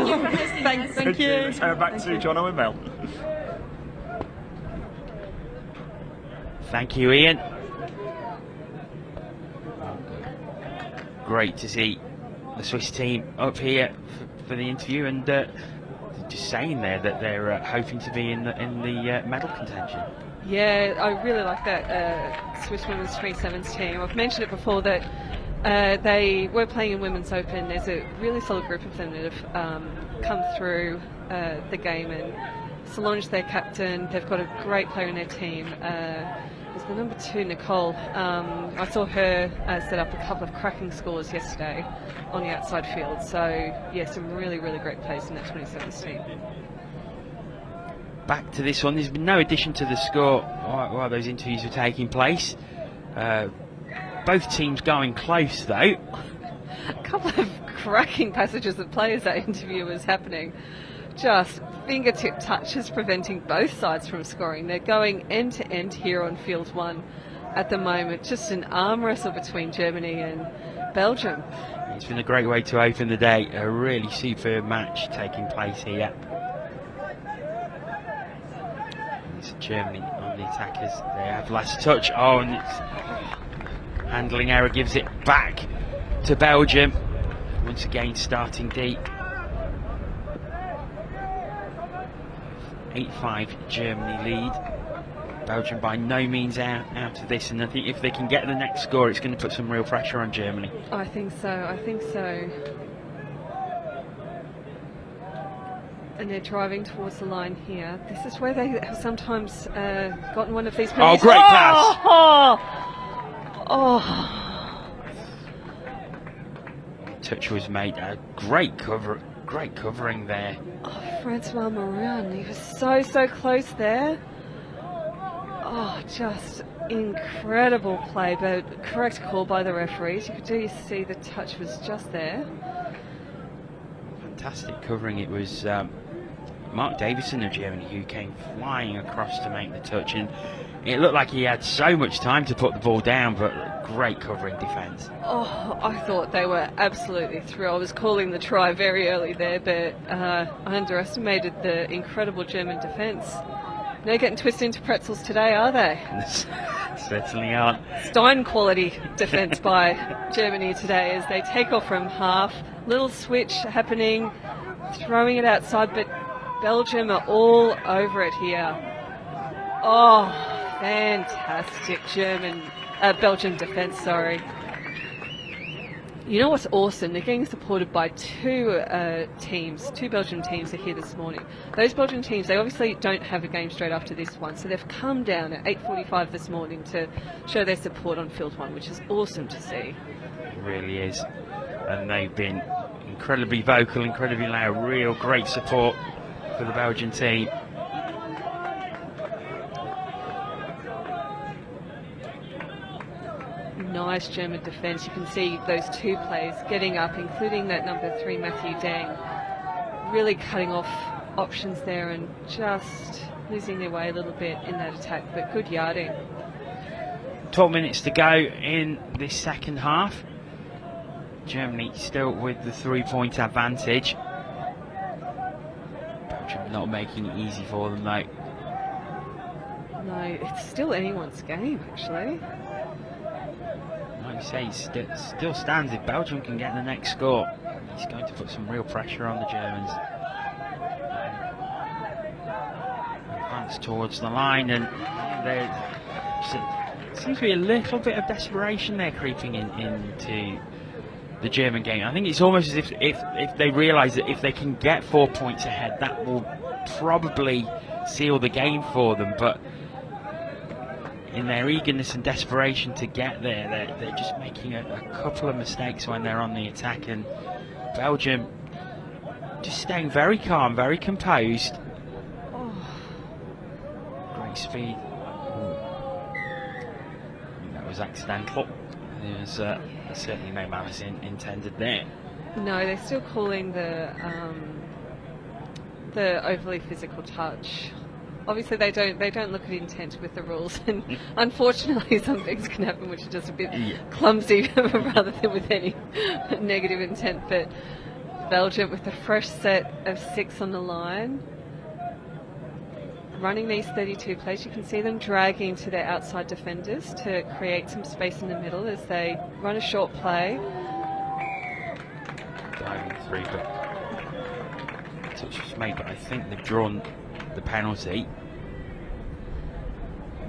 Thank you. Let's hand back to John and Mel. Thank you, Ian. Great to see the Swiss team up here for the interview, and just saying there that they're hoping to be in the medal contention. Yeah, I really like that Swiss Women's 27s team. I've mentioned it before that they were playing in Women's Open. There's a really solid group of them that have come through the game, and Solange, their captain, they've got a great player in their team. There's the number 2, Nicole. I saw her set up a couple of cracking scores yesterday on the outside field. So, yeah, some really, really great plays in that 27s team. Back to this one. There's been no addition to the score while those interviews were taking place. Both teams going close, though. A couple of cracking passages of players that interview was happening. Just fingertip touches preventing both sides from scoring. They're going end to end here on field 1 at the moment. Just an arm wrestle between Germany and Belgium. It's been a great way to open the day. A really superb match taking place here. It's Germany on the attackers. They have last touch. Oh, and it's handling error gives it back to Belgium. Once again starting deep. 8-5 Germany lead. Belgium by no means out of this, and I think if they can get the next score, it's going to put some real pressure on Germany. I think so. And they're driving towards the line here. This is where they have sometimes gotten one of these penalties. Oh, great pass! Oh. Touch was made. Great covering there. Oh, Francois Morin, he was so close there. Oh, just incredible play, but correct call by the referees. You could see the touch was just there. Fantastic covering. It was Mark Davison of Germany who came flying across to make the touch, and it looked like he had so much time to put the ball down, but great covering defence. Oh, I thought they were absolutely through. I was calling the try very early there, but I underestimated the incredible German defence. They're getting twisted into pretzels today, are they? Certainly aren't. Stein quality defence by Germany today as they take off from half. Little switch happening, throwing it outside, but Belgium are all over it here. Oh, fantastic Belgian defence, sorry. You know what's awesome? They're getting supported by two Belgian teams are here this morning. Those Belgian teams, they obviously don't have a game straight after this one, so they've come down at 8:45 this morning to show their support on field 1, which is awesome to see. It really is. And they've been incredibly vocal, incredibly loud, real great support for the Belgian team. Nice German defence. You can see those two players getting up, including that number 3, Matthew Dang, really cutting off options there and just losing their way a little bit in that attack, but good yarding. 12 minutes to go in this second half. Germany still with the 3-point advantage. Belgium not making it easy for them though. No, it's still anyone's game actually. Like you say, it still stands. If Belgium can get the next score, he's going to put some real pressure on the Germans. Advance towards the line, and there seems to be a little bit of desperation there creeping into the German game. I think it's almost as if they realise that if they can get 4 points ahead, that will probably seal the game for them, but in their eagerness and desperation to get there, they're just making a couple of mistakes when they're on the attack, and Belgium just staying very calm, very composed. Oh. Great speed. I think that was accidental. There's certainly no malice intended there. No, they're still calling the overly physical touch. Obviously, they don't look at intent with the rules, and unfortunately, some things can happen which are just a bit clumsy rather than with any negative intent. But Belgium with a fresh set of 6 on the line, running these 32 plays. You can see them dragging to their outside defenders to create some space in the middle as they run a short play. Diving through, but touch was made, but I think they've drawn the penalty.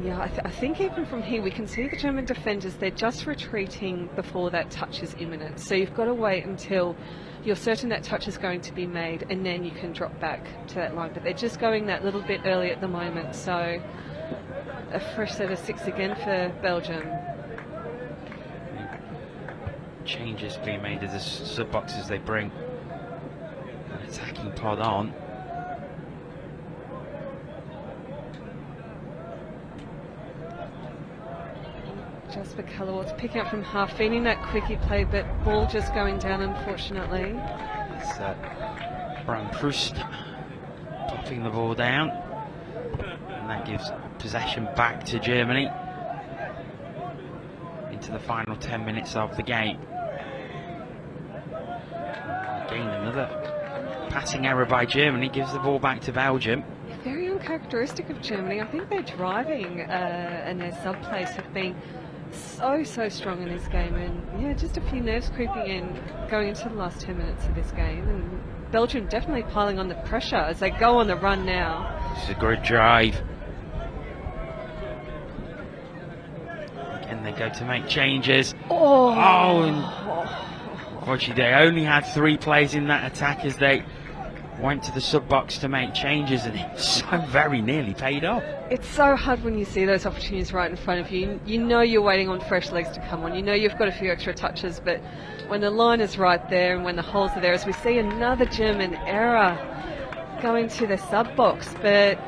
Yeah, I think even from here we can see the German defenders, they're just retreating before that touch is imminent. So you've got to wait until you're certain that touch is going to be made, and then you can drop back to that line. But they're just going that little bit early at the moment. So a fresh set of 6 again for Belgium. Changes being made as the sub-boxes they bring an attacking pod on. Jasper Callerwart's picking up from half, feeding that quickie play, but ball just going down, unfortunately. It's Bram Proust stuffing the ball down, and that gives possession back to Germany into the final 10 minutes of the game. Again, another passing error by Germany gives the ball back to Belgium. Very uncharacteristic of Germany. I think their driving and their sub plays have been so strong in this game, and yeah, just a few nerves creeping in going into the last 10 minutes of this game, and Belgium definitely piling on the pressure as they go on the run now. It's a good drive. Again, they go to make changes. And unfortunately they only had 3 players in that attack as they went to the sub box to make changes, and it so very nearly paid off. It's so hard when you see those opportunities right in front of you. You know you're waiting on fresh legs to come on. You know you've got a few extra touches, but when the line is right there and when the holes are there, as we see another German error going to the sub box, but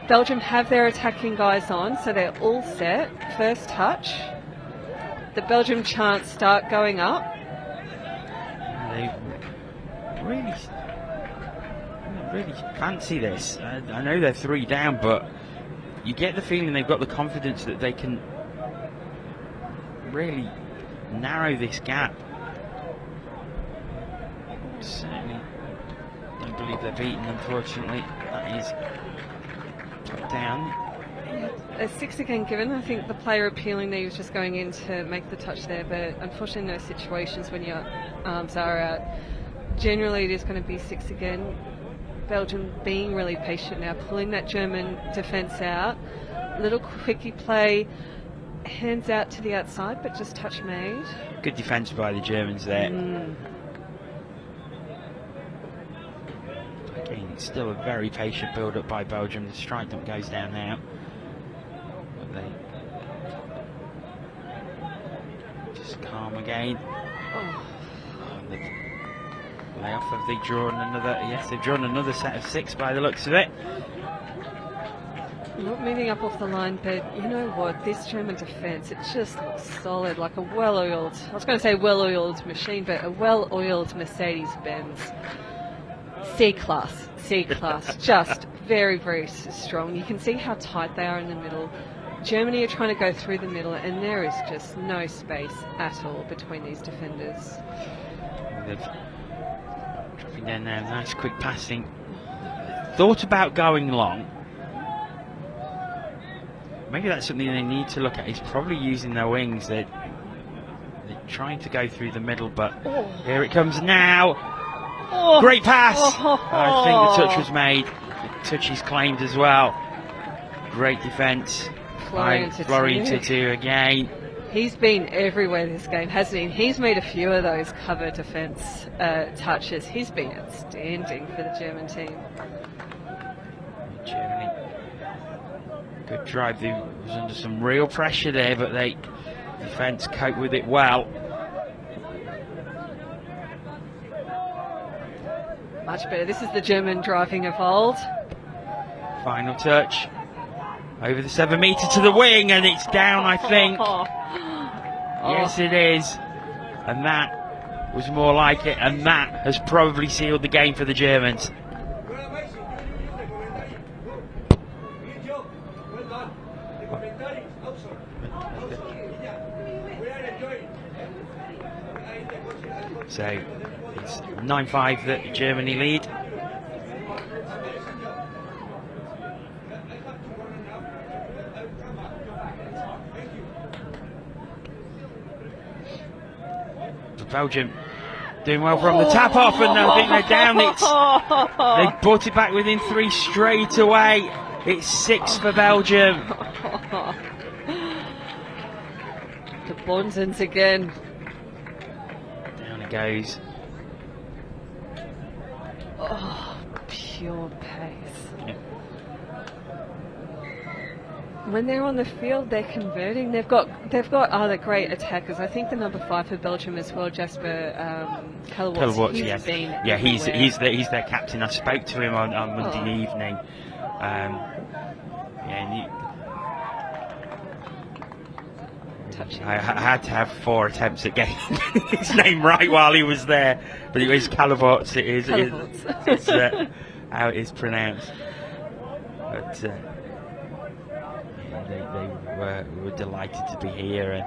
Belgium have their attacking guys on, so they're all set. First touch. The Belgium chants start going up. They really fancy this. I know they're 3 down, but you get the feeling they've got the confidence that they can really narrow this gap. Certainly don't believe they're beaten, unfortunately. That is put down. A 6 again given. I think the player appealing there was just going in to make the touch there, but unfortunately in those situations when your arms are out, generally it is going to be 6 again. Belgium being really patient now, pulling that German defence out. Little quickie play, hands out to the outside, but just touch made. Good defence by the Germans there. Again, it's still a very patient build-up by Belgium. The strike dump goes down now. But they just calm again. Layoff. Have they drawn another? Yes, they've drawn another set of 6 by the looks of it. Not moving up off the line, but you know what? This German defence, it just looks solid, like a well-oiled, I was going to say well-oiled machine, but a well-oiled Mercedes-Benz. C-class, just very strong. You can see how tight they are in the middle. Germany are trying to go through the middle, and there is just no space at all between these defenders. They've dropping down there, nice quick passing. Thought about going long. Maybe that's something they need to look at. Is probably using their wings. They're trying to go through the middle, but here it comes now. Great pass. I think the touch was made. The touch is claimed as well. Great defence by Florian Tatu again. He's been everywhere this game, hasn't he? He's made a few of those cover defence touches. He's been outstanding for the German team. Germany, good drive. They was under some real pressure there, but they defence coped with it well. Much better. This is the German driving of old. Final touch. Over the 7 metre to the wing, and it's down, I think. Yes, it is. And that was more like it, and that has probably sealed the game for the Germans. So it's 9-5 that Germany lead. Belgium doing well from the tap off, and I think they're down. They brought it back within 3 straight away. It's 6 for Belgium. The Bonsens again. Down it goes. Oh, pure pace. Yeah. When they're on the field, they're converting. They've got other great attackers. I think the number 5 for Belgium as well, Jasper Callewaerts. He's their captain. I spoke to him on Monday evening. I had to have 4 attempts at getting his name right while he was there, but it was Callewaerts. It's how it is pronounced. But they were delighted to be here. And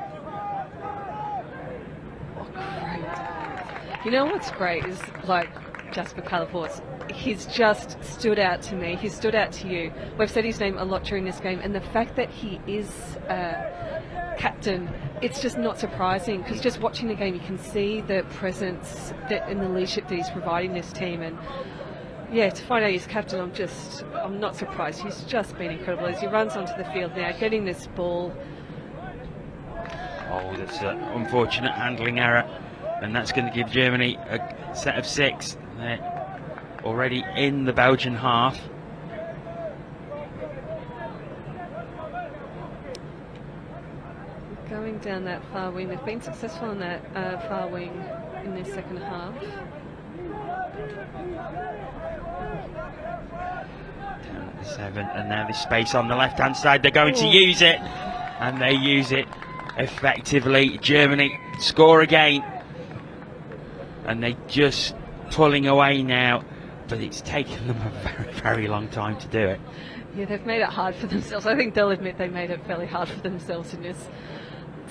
Great. You know what's great is like Jasper Calavorts. He's just stood out to me. He stood out to you. We've said his name a lot during this game, and the fact that he is captain, it's just not surprising, because just watching the game you can see the presence and the leadership that he's providing this team. And yeah, to find out he's captain, I'm not surprised. He's just been incredible as he runs onto the field now, getting this ball. oh, that's an unfortunate handling error, and that's going to give Germany a set of 6. They're already in the Belgian half. Going down that far wing, they've been successful in that far wing in their second half. Down at the 7, and now this space on the left hand side, they're going to use it, and they use it effectively. Germany score again, and they just pulling away now, but it's taken them a very, very long time to do it. Yeah, they've made it hard for themselves. I think they'll admit they made it fairly hard for themselves in this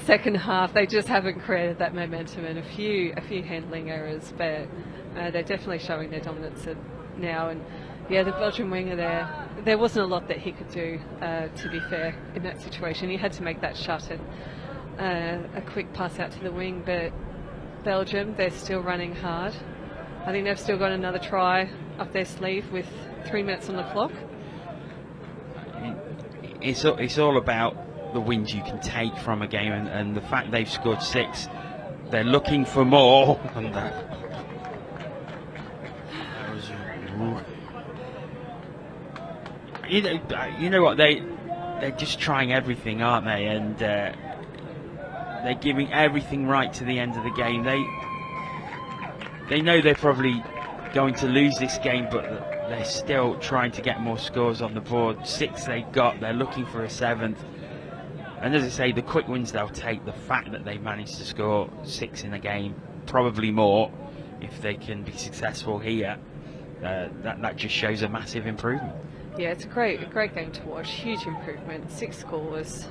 second half. They just haven't created that momentum, and a few handling errors, but they're definitely showing their dominance now. And yeah, the Belgian winger there wasn't a lot that he could do, to be fair, in that situation. He had to make that shut and a quick pass out to the wing, but Belgium, they're still running hard. I think they've still got another try up their sleeve with 3 minutes on the clock. It's all about the wins you can take from a game, and the fact they've scored 6, they're looking for more. And that was, you know what, they're just trying everything, aren't they? And they're giving everything right to the end of the game. They know they're probably going to lose this game, but they're still trying to get more scores on the board. 6 they got, they're looking for a 7th. And as I say, the quick wins they'll take, the fact that they managed to score 6 in a game, probably more if they can be successful here, that just shows a massive improvement. Yeah, it's a great game to watch. Huge improvement. 6 scores,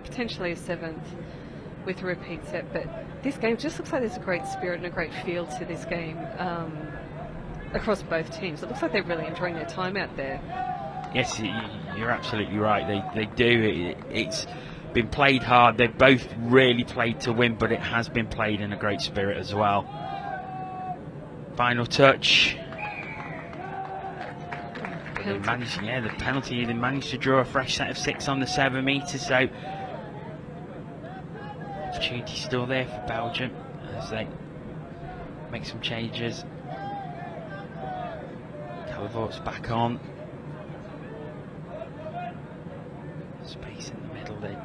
potentially a 7th with a repeat set, but this game just looks like there's a great spirit and a great feel to this game across both teams. It looks like they're really enjoying their time out there. Yes, you're absolutely right. They do. It's been played hard. They've both really played to win, but it has been played in a great spirit as well. Final touch. They managed, the penalty. They managed to draw a fresh set of 6 on the 7 metre, so opportunity still there for Belgium as they make some changes. Calavort's back on. Space in the middle. They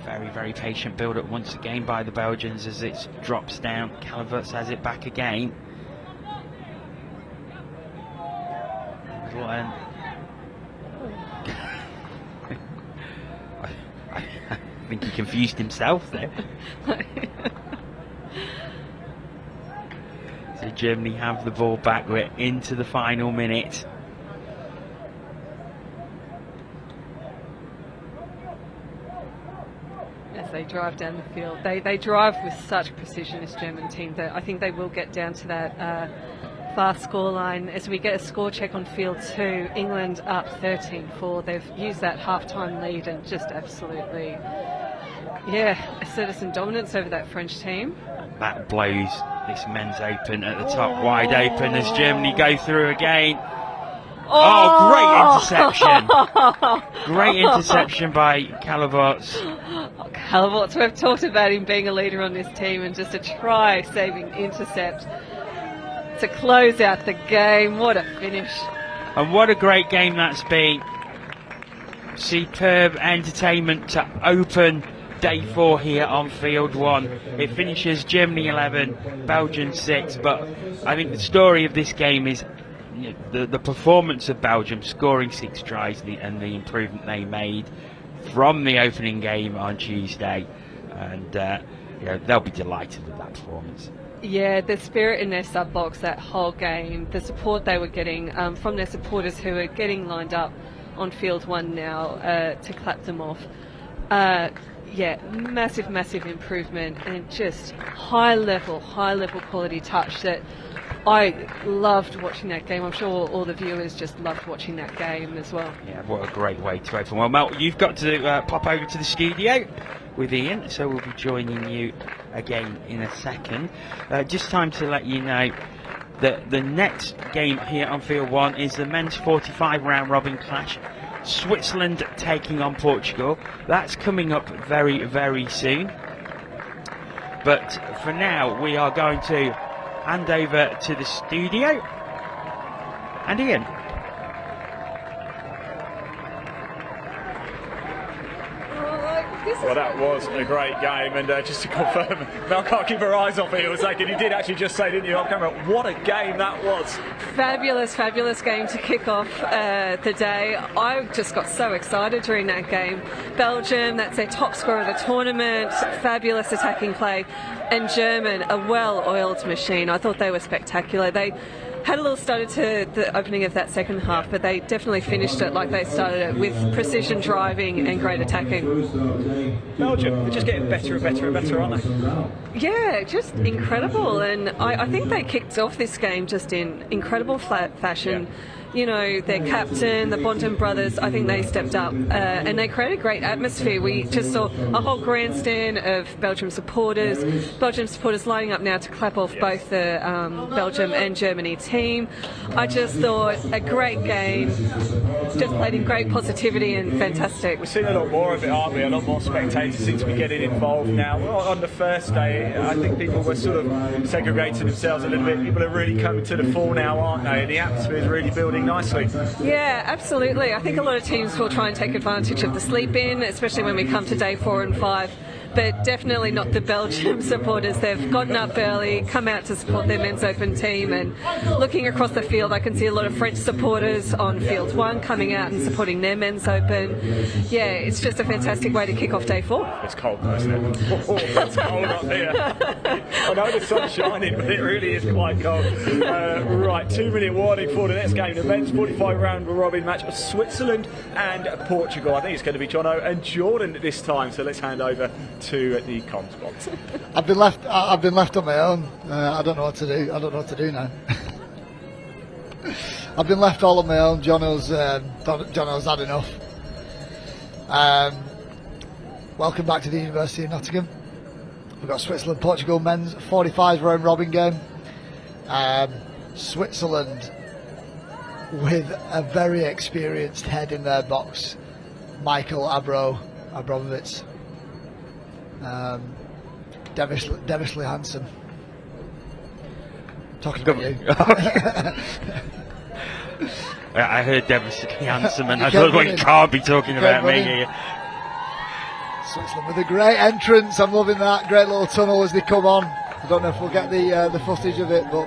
very, very patient build up once again by the Belgians as it drops down. Calavort's has it back again. And I think he confused himself there. So Germany have the ball back. We're into the final minute. As they drive down the field, they drive with such precision, this German team, that I think they will get down to that fast scoreline. As we get a score check on field 2, England up 13-4. They've used that half-time lead and just absolutely, asserted some dominance over that French team. That blows this men's open at the top wide open as Germany go through again. Oh, great interception. Great interception by Calavorts. Calavorts, we've talked about him being a leader on this team, and just a try-saving intercept to close out the game. What a finish. And what a great game that's been. Superb entertainment to open day 4 here on field 1. It finishes Germany 11, Belgium 6, but I think the story of this game is the performance of Belgium, scoring 6 tries and the improvement they made from the opening game on Tuesday, and they'll be delighted with that performance. Yeah, the spirit in their sub box that whole game, the support they were getting from their supporters who were getting lined up on field one now to clap them off. Yeah, massive improvement, and just high level quality touch that I loved watching that game. I'm sure all the viewers just loved watching that game as well. Yeah, what a great way to open. Well, Mel, you've got to pop over to the studio with Ian, so we'll be joining you again in a second. Just time to let you know that the next game here on Field 1 is the men's 45 round robin clash. Switzerland taking on Portugal. That's coming up very soon. But for now, we are going to hand over to the studio. And Ian. Well, that was a great game, and just to confirm, Mel can't keep her eyes off it. It was like, and you did actually just say, didn't you, on camera, what a game that was. Fabulous game to kick off the day. I just got so excited during that game. Belgium, that's their top scorer of the tournament, fabulous attacking play, and German, a well-oiled machine. I thought they were spectacular. They had a little stutter to the opening of that second half, but they definitely finished it like they started it, with precision driving and great attacking. Belgium, they're just getting better and better, aren't they? Yeah, just incredible. And I think they kicked off this game just in incredible fashion. Yeah. You know, their captain, the Bonton brothers, I think they stepped up and they created a great atmosphere. We just saw a whole grandstand of Belgium supporters lining up now to clap off both the Belgium and Germany team. I just thought a great game, just played in great positivity and fantastic. We've seen a lot more of it, aren't we? A lot more spectators seem to be getting involved now. Well, on the first day, I think people were sort of segregating themselves a little bit. People are really coming to the fore now, aren't they? And the atmosphere is really building nicely. Yeah, absolutely. I think a lot of teams will try and take advantage of the sleep-in, especially when we come to day 4 and 5. But definitely not the Belgium supporters. They've gotten up early, come out to support their men's open team, and looking across the field, I can see a lot of French supporters on field 1 coming out and supporting their men's open. Yeah, it's just a fantastic way to kick off day 4. It's cold though, isn't it? Oh, it's cold up here. I know the sun's shining, but it really is quite cold. Right, 2-minute warning for the next game. The men's 45 round robin match of Switzerland and Portugal. I think it's going to be Jono and Jordan this time, so let's hand over to the comms box. I've been left on my own. I don't know what to do. I don't know what to do now. I've been left all on my own. Jono's had enough. Welcome back to the University of Nottingham. We've got Switzerland, Portugal men's 45 round robin game. Switzerland with a very experienced head in their box, Michael Abramovich. Devilishly handsome. Talking about you. I heard devilishly handsome, and I thought, well, you can't be talking about me here. Switzerland with a great entrance. I'm loving that. Great little tunnel as they come on. I don't know if we'll get the footage of it, but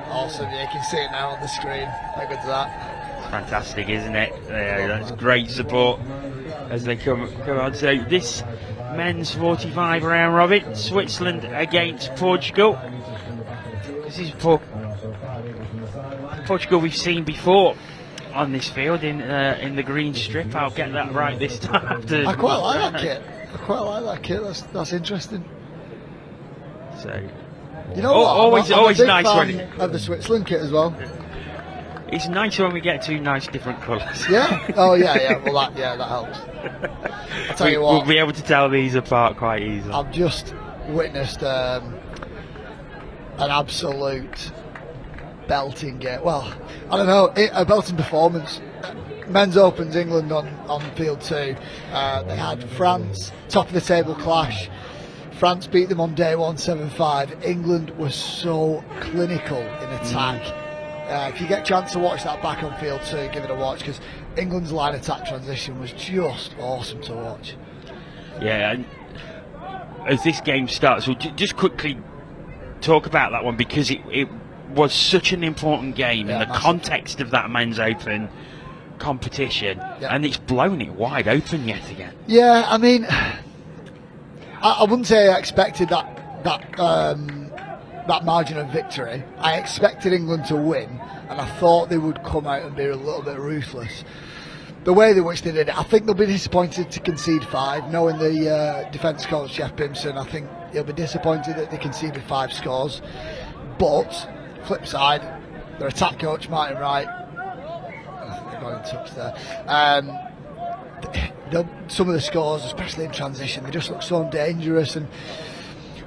awesome. Yeah, you can see it now on the screen. How good's that? Fantastic, isn't it? Yeah, that's great support as they come on. So this men's 45 round robin, Switzerland against Portugal. This is Portugal we've seen before on this field in the green strip. I'll get that right this time. I quite like that kit. That's interesting. So, you know always nice when of the Switzerland kit as well. It's nice when we get 2 nice different colours. Yeah. Oh yeah. Well, that helps. I'll tell you what. We'll be able to tell these apart quite easily. I've just witnessed an absolute belting game. Well, I don't know, a belting performance. Men's Opens England on field 2. They had France, top of the table clash. France beat them on day 1, 7-5. England was so clinical in attack. If you get a chance to watch that back on field 2, give it a watch, because England's line attack transition was just awesome to watch. Yeah, and as this game starts, we'll just quickly talk about that one, because it was such an important game in the context of that men's open competition, and it's blown it wide open yet again. Yeah, I mean, I wouldn't say I expected that margin of victory. I expected England to win. and I thought they would come out and be a little bit ruthless. The way in which they did it, I think they'll be disappointed to concede 5. Knowing the defence coach Jeff Bimson, I think he'll be disappointed that they conceded 5 scores. But flip side, their attack coach Martin Wright, they got in touch there. Some of the scores, especially in transition, they just look so dangerous. And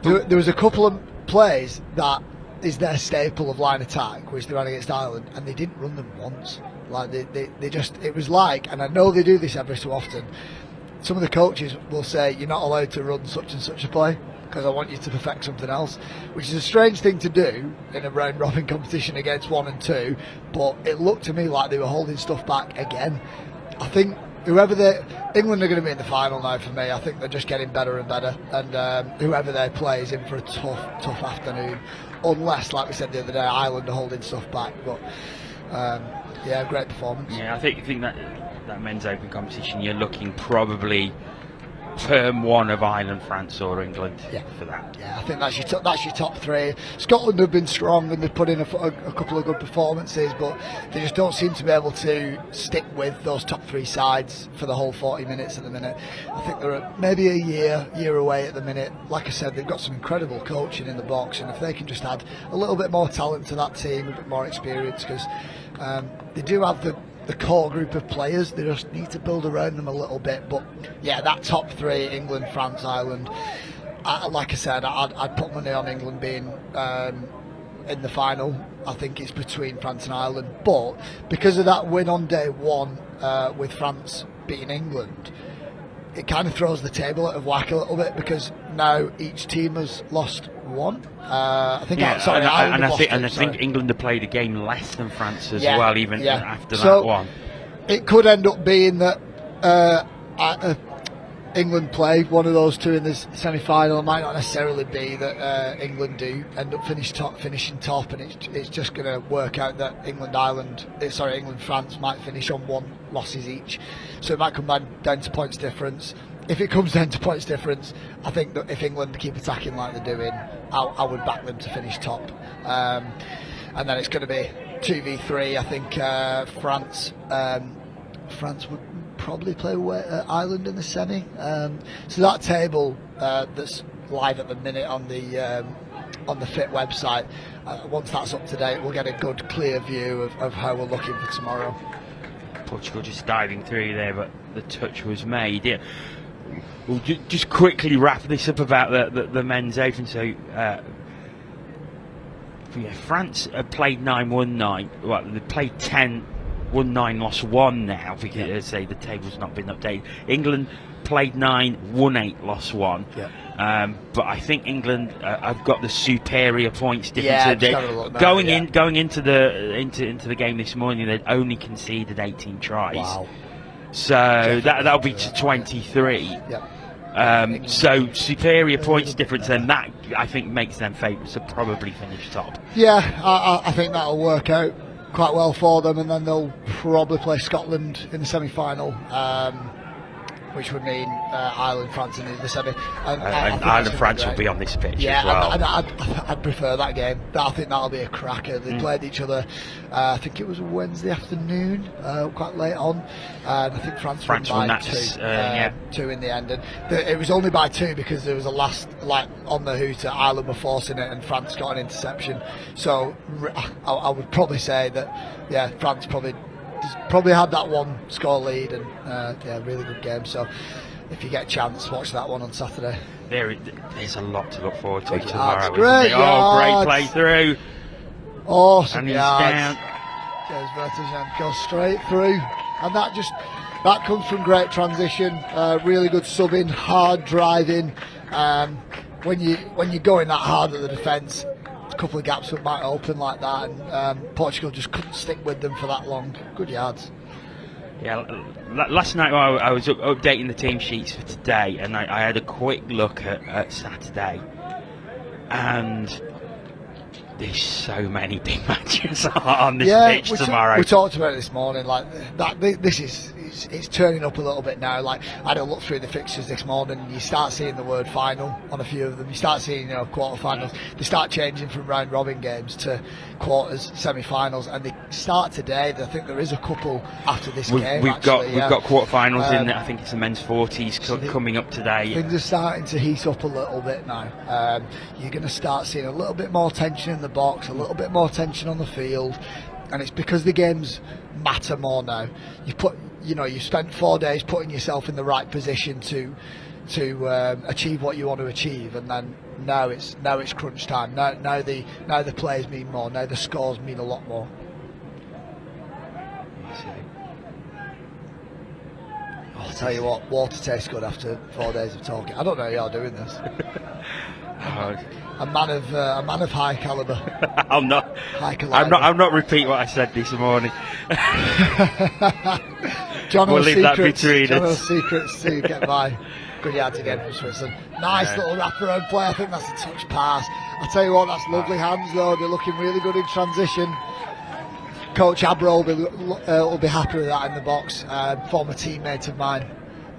there was a couple of plays that is their staple of line attack, which they ran against Ireland, and they didn't run them once. Like they just, it was like, and I know they do this every so often, some of the coaches will say, you're not allowed to run such and such a play because I want you to perfect something else, which is a strange thing to do in a round robin competition against 1 and 2, but it looked to me like they were holding stuff back again. I think England are going to be in the final now for me. I think they're just getting better and better, and whoever they play is in for a tough afternoon, unless, like we said the other day, Ireland are holding stuff back. But yeah, great performance. Yeah, I think that men's open competition, you're looking probably term 1 of Ireland, France or England for that. Yeah, I think that's your top 3. Scotland have been strong and they've put in a couple of good performances, but they just don't seem to be able to stick with those top 3 sides for the whole 40 minutes at the minute. I think they're maybe a year away at the minute. Like I said, they've got some incredible coaching in the box, and if they can just add a little bit more talent to that team, a bit more experience, because they do have the core group of players, they just need to build around them a little bit. But yeah, that top 3, England, France, Ireland, like I said, I'd put money on England being in the final. I think it's between France and Ireland, but because of that win on day 1 with France beating England, it kind of throws the table out of whack a little bit, because now each team has lost 1. I think I think England have played a game less than France as well, even after that one. It could end up being that England play one of those 2 in this semi-final. It might not necessarily be that England do end up finishing top, and it's just going to work out that England France might finish on 1 losses each. So it might come down to points difference. If it comes down to points difference, I think that if England keep attacking like they're doing, I would back them to finish top. And then it's going to be 2v3. I think France would probably play Ireland in the semi. So that table that's live at the minute on the FIT website, once that's up to date, we'll get a good clear view of how we're looking for tomorrow. Portugal just diving through there, but the touch was made. Yeah. We'll just quickly wrap this up about the men's open. So France have played 9, won 9. Well, they played 10, won 9, lost 1 now, because as I say, the table's not been updated. England played 9, won 8, lost 1. But I think England have got the superior points difference. Going into the game this morning, they'd only conceded 18 tries. Wow. So that'll be to 23. So superior points difference, and that I think makes them favourites to probably finish top. Yeah, I think that'll work out quite well for them, and then they'll probably play Scotland in the semi-final, which would mean Ireland, France in the semi. And Ireland, France will be on this pitch as well. And I'd prefer that game. I think that'll be a cracker. They played each other, I think it was Wednesday afternoon, quite late on. And I think France won by 2 in the end. And it was only by 2 because there was a last, on the hooter, Ireland were forcing it and France got an interception. So I would probably say that, France probably had that 1 score lead, and really good game. So if you get a chance, watch that one on Saturday. There's a lot to look forward to tomorrow. Great play through. Awesome, and he's down. James Vertigent goes straight through, and that comes from great transition, really good subbing, hard driving. When you're going that hard at the defence, a couple of gaps that might open like that, and Portugal just couldn't stick with them for that long. Good yards. Yeah, last night I was updating the team sheets for today, and I had a quick look at Saturday, and there's so many big matches on this pitch tomorrow. We talked about it this morning. This is it's turning up a little bit now. Like, I had a look through the fixtures this morning, and you start seeing the word final on a few of them. You start seeing, quarter-finals. They start changing from round robin games to quarters, semi-finals, and they start today. I think there is a couple after this game. We've got quarter-finals in. I think it's the men's 40s coming up today. Things are starting to heat up a little bit now. You're going to start seeing a little bit more tension in the box, a little bit more tension on the field, and it's because the games matter more now. You spent 4 days putting yourself in the right position to achieve what you want to achieve, and then now it's crunch time. Now the plays mean more. Now the scores mean a lot more. I'll tell you what, water tastes good after 4 days of talking. I don't know how you're doing this. A man of high calibre. I'm not repeating what I said this morning. We'll leave that between us. Secrets to get by. Good yards again from Switzerland. Nice little wraparound play. I think that's a touch pass. I tell you what, that's lovely hands though. They're looking really good in transition. Coach Abro will be happy with that in the box. Former teammate of mine.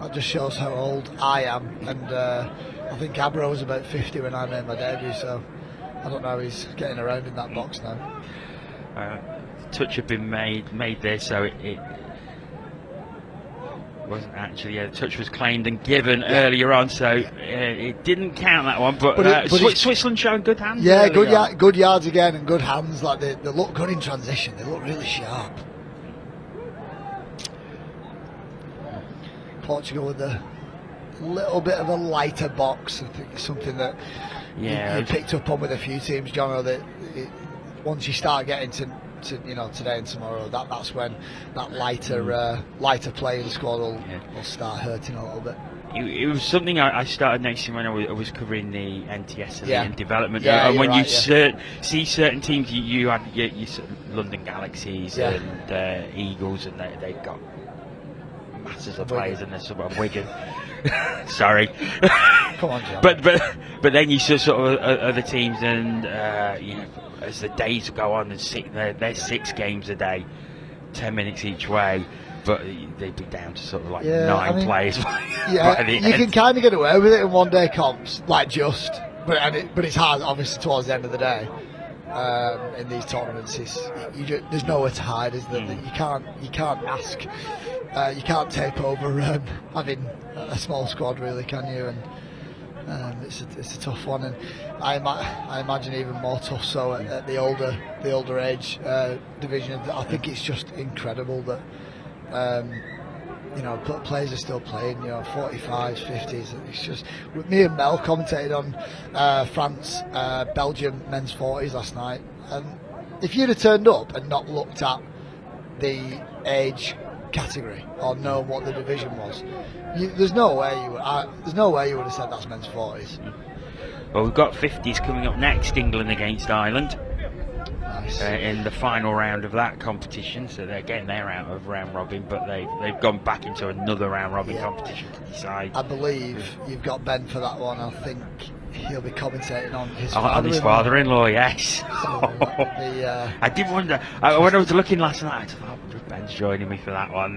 That just shows how old I am. And I think Abro was about 50 when I made my debut, so I don't know how he's getting around in that box now. Touch had been made there, so it wasn't actually. The touch was claimed and given earlier on, so it didn't count that one. But Switzerland showing good hands. Yeah, good yards again and good hands. Like they look good in transition. They look really sharp. Portugal with a little bit of a lighter box. I think it's something that you picked up on with a few teams, John. That once you start getting to today and tomorrow, that's when that lighter playing squad will start hurting a little bit. It was something I started noticing when I was covering the NTS and development. And when you see certain teams, you had your London Galaxies and Eagles, and they've got masses of players in there. Some of Wigan. Sorry. Come on, John. But then you see sort of other teams, and as the days go on, and they're 6 games a day, 10 minutes each way, but they'd be down to sort of like 9 players. You can kind of get away with it in one-day comps, but it's hard, obviously, towards the end of the day. In these tournaments, there's nowhere to hide, is there? You can't ask, you can't take over having a small squad, really, can you? And it's a tough one, and I imagine even more tough so at the older age division. I think it's just incredible that players are still playing. 45s, 50s. It's just, me and Mel commentated on France, Belgium men's 40s last night, and if you'd have turned up and not looked at the age category or known what the division was, there's no way you would have said that's men's 40s. Well, we've got 50s coming up next. England against Ireland. Nice. In the final round of that competition, so they're out of round robin, but they've gone back into another round robin competition to decide. I believe you've got Ben for that one. I think he'll be commentating on his father-in-law. Yes. So I did wonder when I was looking last night. I thought, I wonder if Ben's joining me for that one.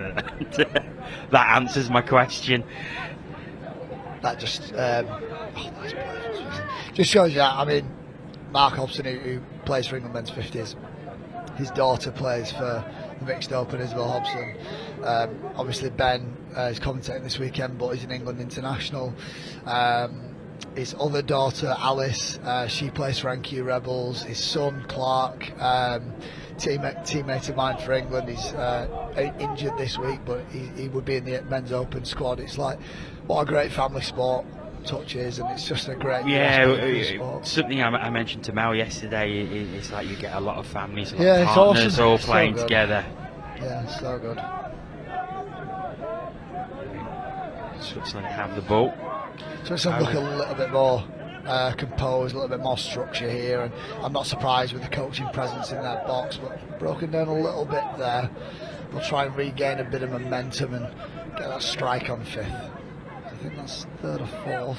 That answers my question. That just just shows you. I mean, Mark Hobson, who plays for England men's 50s, his daughter plays for the mixed open, Isabel Hobson. Obviously Ben is commentating this weekend, but he's an England international. His other daughter Alice, she plays for NQ Rebels. His son Clark, teammate of mine for England, he's injured this week, but he would be in the men's open squad. It's like, what a great family sport touches, and it's just a great sport. Something I mentioned to Mel yesterday, it's like you get a lot of families, partners awesome. all playing together. Yeah, so good. Switzerland have the ball. Switzerland look a little bit more composed, a little bit more structure here, and I'm not surprised with the coaching presence in that box, but broken down a little bit there. They'll try and regain a bit of momentum and get that strike on 5th. I think that's 3rd or 4th.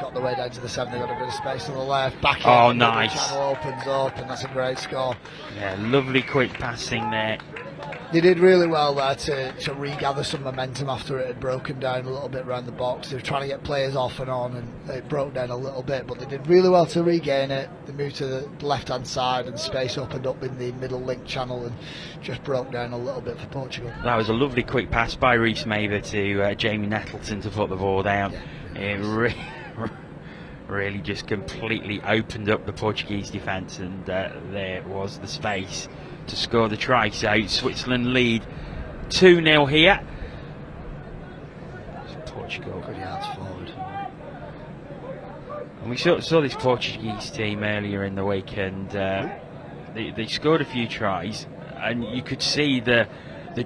Got the way down to the 7th, they've got a bit of space on the left, back in. Oh, nice. The channel opens up, and that's a great score. Yeah, lovely quick passing there. They did really well there to regather some momentum after it had broken down a little bit around the box. They were trying to get players off and on, and it broke down a little bit, but they did really well to regain it. They moved to the left-hand side, and space opened up in the middle link channel and just broke down a little bit for Portugal. That was a lovely quick pass by Reece Maver to Jamie Nettleton to put the ball down. Yeah. It really just completely opened up the Portuguese defence, and there was the space to score the try. So Switzerland lead 2-0 here. Portugal. Good yards forward. And we saw this Portuguese team earlier in the week, and they scored a few tries, and you could see the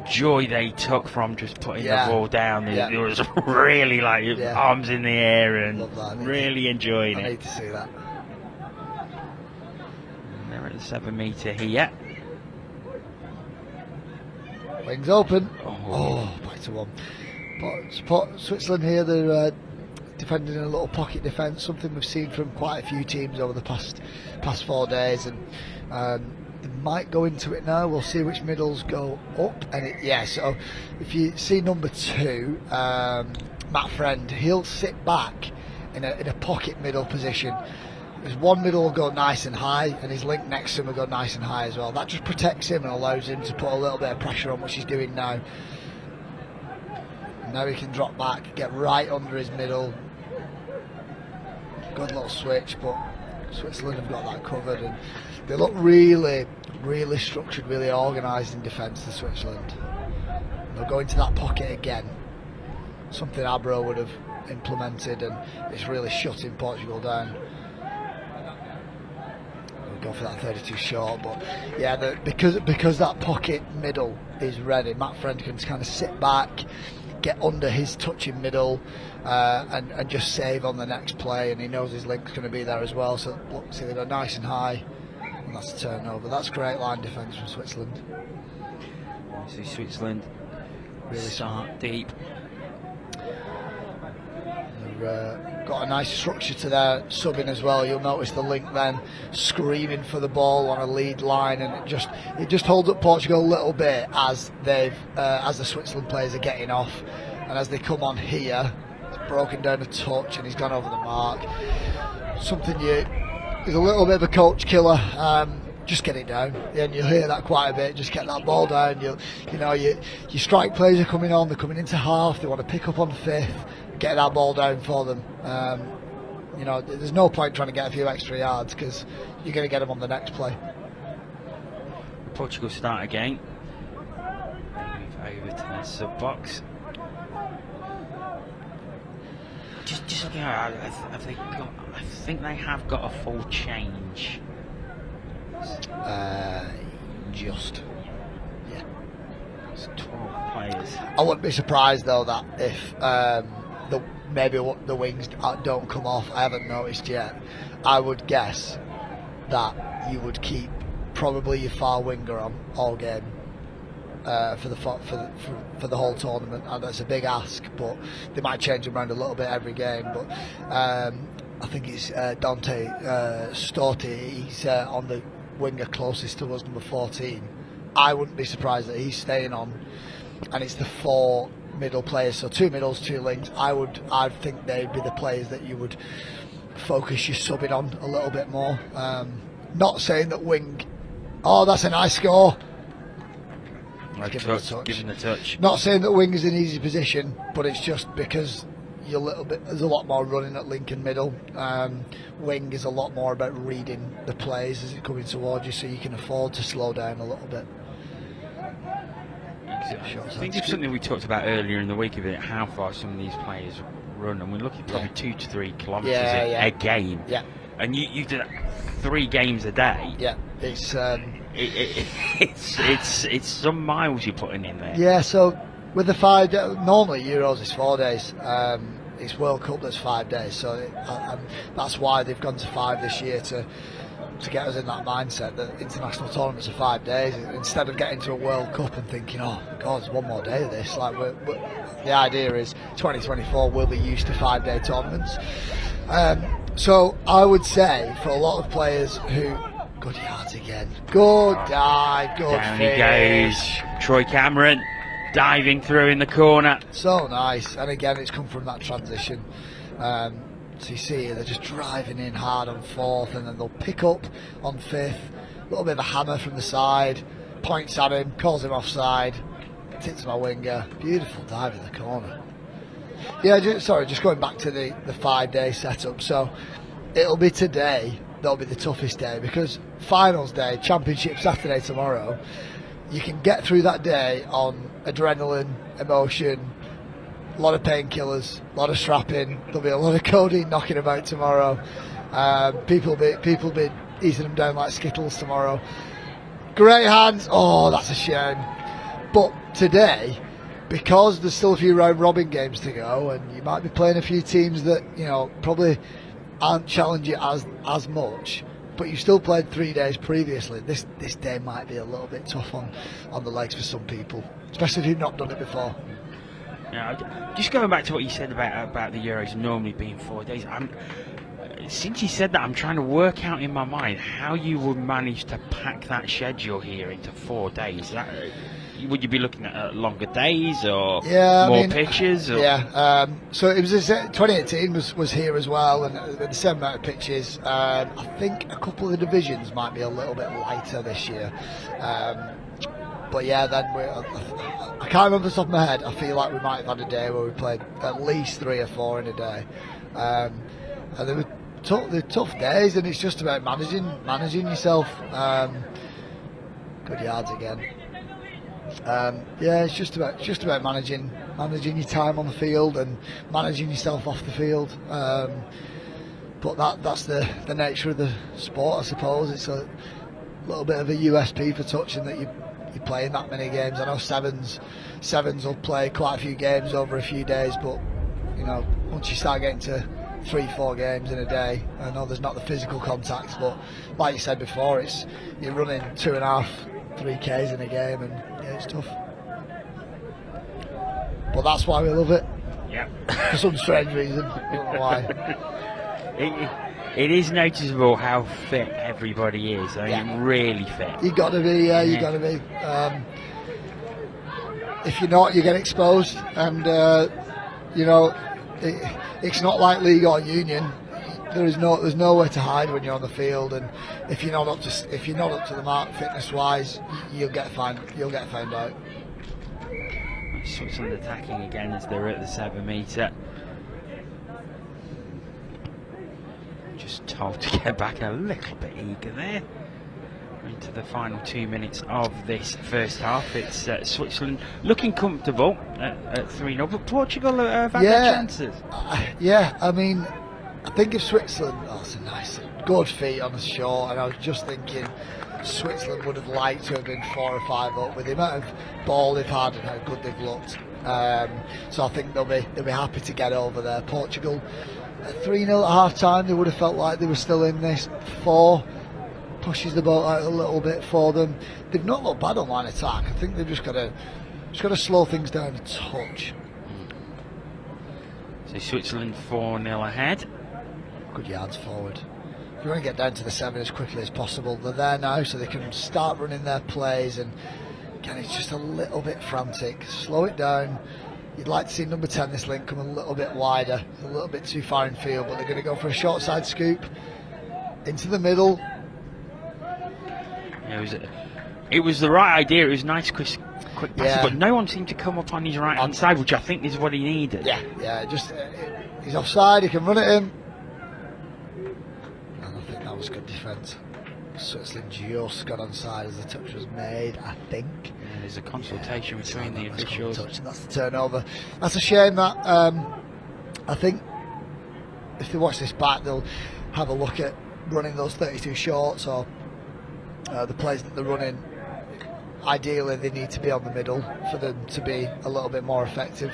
joy they took from just putting the ball down. It was really like arms in the air and really enjoying it. I need to see that. And they're at the 7 metre here. Wings open. Back to one. But Switzerland here, they're defending in a little pocket defence, something we've seen from quite a few teams over the past 4 days, and they might go into it now. We'll see which middles go up. And so if you see number 2, Matt Friend, he'll sit back in a pocket middle position. His one middle will go nice and high, and his link next to him will go nice and high as well. That just protects him and allows him to put a little bit of pressure on, which he's doing now. Now he can drop back, get right under his middle. Good little switch, but Switzerland have got that covered, and they look really, really structured, really organised in defence, the Switzerland. They'll go into that pocket again, something Abro would have implemented, and it's really shutting Portugal down. Go for that 32 short, but because that pocket middle is ready, Matt Friend can kind of sit back, get under his touching middle, and just save on the next play, and he knows his link's going to be there as well. So look, see, they go nice and high, and that's a turnover. That's great line defence from Switzerland. See Switzerland really start deep. They've got a nice structure to their subbing as well. You'll notice the link then screaming for the ball on a lead line, and it just holds up Portugal a little bit as the Switzerland players are getting off, and as they come on here, it's broken down a touch and he's gone over the mark. Something is a little bit of a coach killer. Just get it down, and you'll hear that quite a bit. Just get that ball down. Your strike players are coming on. They're coming into half. They want to pick up on fifth. Get that ball down for them. There's no point trying to get a few extra yards because you're going to get them on the next play. Portugal start again. Move over to their sub box. Just looking at it, I think they have got a full change. It's 12 players. I wouldn't be surprised though that if maybe the wings don't come off. I haven't noticed yet. I would guess that you would keep probably your far winger on all game for the whole tournament, and that's a big ask. But they might change him around a little bit every game. But I think it's Dante Storti. He's on the winger closest to us, number 14. I wouldn't be surprised that he's staying on, and it's the 4 middle players, so 2 middles, 2 links. I think they'd be the players that you would focus your subbing on a little bit more. Not saying that wing. Oh, that's a nice score. Giving the touch. Not saying that wing is an easy position, but it's just because there's a lot more running at link and middle. Wing is a lot more about reading the plays as it's coming towards you, so you can afford to slow down a little bit. I think it's something we talked about earlier in the week about how far some of these players run, and we're looking probably 2 to 3 kilometres a game. Yeah. And you do that 3 games a day. Yeah, it's it's some miles you're putting in there. Yeah, so with the 5 days, normally Euros is 4 days. It's World Cup that's 5 days, so that's why they've gone to 5 this year to get us in that mindset that international tournaments are 5 days, instead of getting to a World Cup and thinking, oh God, there's one more day of this. Like the idea is 2024 will be used to 5 day tournaments. So I would say for a lot of players who Good yards again. Good dive. Good Down finish. he goes. Troy Cameron diving through in the corner. So nice. And again, it's come from that transition. So you see here, they're just driving in hard on fourth, and then they'll pick up on fifth. A little bit of a hammer from the side. Points at him, calls him offside. Tips my winger. Beautiful dive in the corner. Yeah, just going back to the 5-day setup. So it'll be today that'll be the toughest day, because finals day, championship Saturday tomorrow, you can get through that day on adrenaline, emotion, a lot of painkillers, a lot of strapping. There'll be a lot of codeine knocking about tomorrow. People be eating them down like Skittles tomorrow. Great hands. Oh, that's a shame. But today, because there's still a few round robin games to go, and you might be playing a few teams that probably aren't challenging as much, but you still played 3 days previously. This day might be a little bit tough on the legs for some people, especially if you've not done it before. Yeah, just going back to what you said about the Euros normally being 4 days. Since you said that, I'm trying to work out in my mind how you would manage to pack that schedule here into 4 days. Would you be looking at longer days or more pitches? Or? Yeah, so it was 2018 was here as well, and the same amount of pitches. I think a couple of the divisions might be a little bit lighter this year. But yeah, then I can't remember off the top of my head. I feel like we might have had a day where we played at least 3 or 4 in a day. And they were tough days, and it's just about managing yourself. Good yards again. It's just about managing your time on the field and managing yourself off the field. But that's the nature of the sport, I suppose. It's a little bit of a USP for touching that you're playing that many games. I know sevens will play quite a few games over a few days, but once you start getting to 3-4 games in a day, I know there's not the physical contact, but like you said before, you're running 2.5-3 Ks in a game, and it's tough. But that's why we love it. Yeah. For some strange reason. I don't know why. It is noticeable how fit everybody is. I mean, really fit. You got to be. You got to be. If you're not, you get exposed, and it's not like league or union. There's nowhere to hide when you're on the field, and if you're not up to the mark fitness wise, you'll get found out. Switzerland attacking again as they're at the 7 metre. Just told to get back a little bit eager there. Into the final 2 minutes of this first half. It's Switzerland looking comfortable at 3-0, but Portugal have had their chances. I mean, I think if Switzerland, it's a nice, good feet on the short, and I was just thinking Switzerland would have liked to have been 4 or 5 up with the amount of ball they've had and how good they've looked. So I think they'll be happy to get over there. Portugal at 3-0 at half time, they would have felt like they were still in this. 4 pushes the boat out a little bit for them. They've not looked bad on line attack. I think they've just got to slow things down a touch. So Switzerland 4-0 ahead. Good yards forward. You want to get down to the 7 as quickly as possible. They're there now, so they can start running their plays, and again, it's just a little bit frantic. Slow it down. You'd like to see number 10, this link, come a little bit wider, a little bit too far in field, but they're going to go for a short side scoop into the middle. It was the right idea. It was nice, quick passes, but no one seemed to come up on his right hand side, which I think is what he needed. Just he's offside. He can run at him. And I think that was good defence. Switzerland just got onside as the touch was made, I think. There's a consultation between the officials. That's the turnover. That's a shame that I think if they watch this back, they'll have a look at running those 32 shorts, or the plays that they're running. Ideally, they need to be on the middle for them to be a little bit more effective.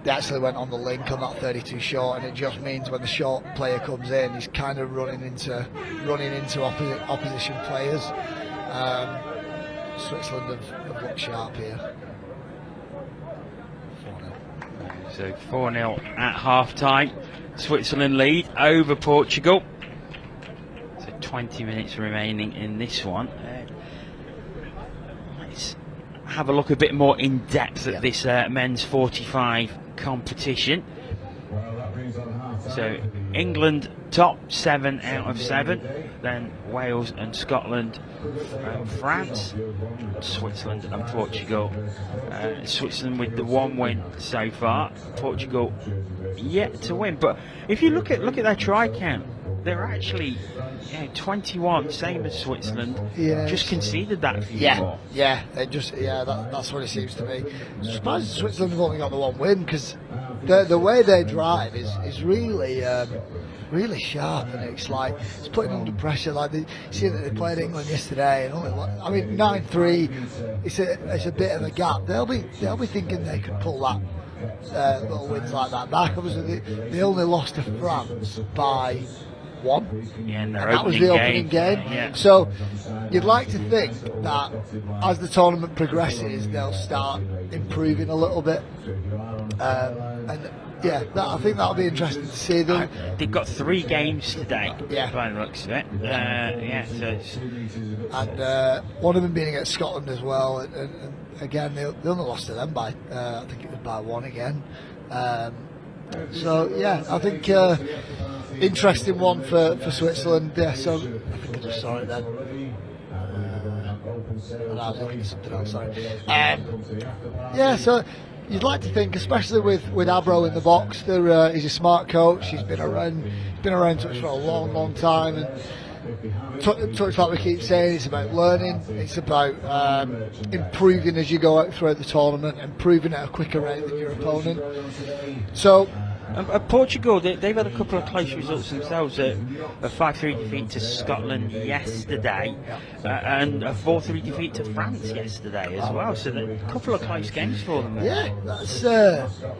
They actually went on the link on that 32 short, and it just means when the short player comes in, he's kind of running into opposition players. Switzerland have looked sharp here. 4-0. So 4-0 at half time. Switzerland lead over Portugal. So 20 minutes remaining in this one. Let's have a look a bit more in depth at this men's 45 competition. So England top 7 out of 7, then Wales and Scotland, France, Switzerland and Portugal. Switzerland with the 1 win so far, Portugal yet to win. But if you look at their try count, they're actually 21, same as Switzerland. Just conceded that few more. That's what it seems to be. I'm surprised Switzerland have only got the 1 win, because the way they drive is really really sharp, and it's like it's putting them under pressure. Like you see that they played England yesterday, and only 9-3. It's a bit of a gap. They'll be thinking they could pull that little wins like that back. Obviously, they only lost to France by 1. And that was the opening game. Yeah. So you'd like to think that as the tournament progresses, they'll start improving a little bit. I think that'll be interesting to see them. They've got 3 games today, by the looks of it. And one of them being against Scotland as well. And again, they only lost to them by, I think it was by 1 again. I think interesting one for Switzerland. Yeah, so I think I just saw it then. I was looking at something else, sorry. So you'd like to think, especially with Abro in the box, he's a smart coach. He's been around touch for a long time, and touch, like we keep saying, it's about learning. It's about improving as you go out throughout the tournament, improving at a quicker rate than your opponent. So. Portugal, they've had a couple of close results themselves. A 5-3 defeat to Scotland yesterday, and a 4-3 defeat to France yesterday as well. So a couple of close games for them. Yeah, that's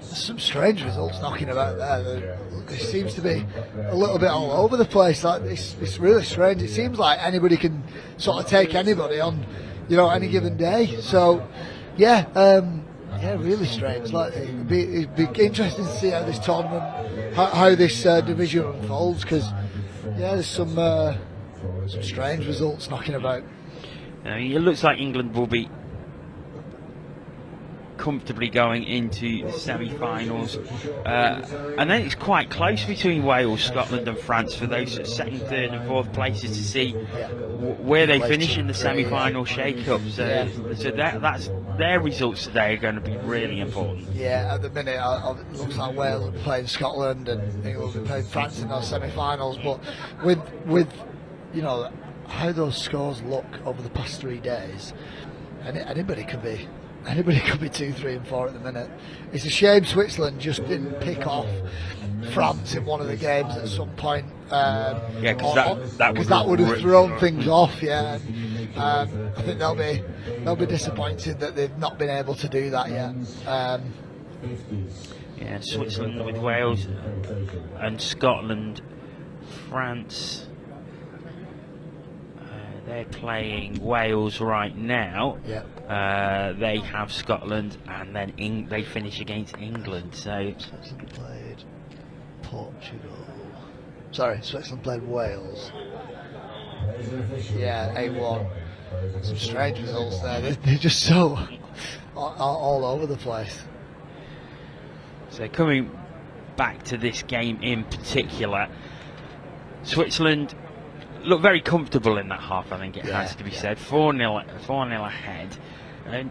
some strange results knocking about there. It seems to be a little bit all over the place. Like it's really strange. It seems like anybody can sort of take anybody on, any given day. So, really strange. Like it'd be interesting to see how this tournament, how this division unfolds, because there's some strange results knocking about. It looks like England will be comfortably going into the semi-finals, and then it's quite close between Wales, Scotland and France for those 2nd, 3rd and 4th places to see where they finish in the semi-final shake-up. So that's their results today are going to be really important. At the minute it looks like Wales will be playing Scotland and England will be playing France in those semi-finals, but with how those scores look over the past 3 days, and anybody could be 2, 3 and 4 at the minute. It's a shame Switzerland just didn't pick off France in one of the games at some point. Because that would have thrown things off. I think they'll be disappointed that they've not been able to do that yet. Switzerland with Wales and Scotland, France. They're playing Wales right now. They have Scotland, and then they finish against England. So Switzerland played Portugal. Sorry, Switzerland played Wales. 8-1. Some strange results there. They're just so all over the place. So coming back to this game in particular, Switzerland look very comfortable in that half, I think it has to be said. 4-0 ahead. And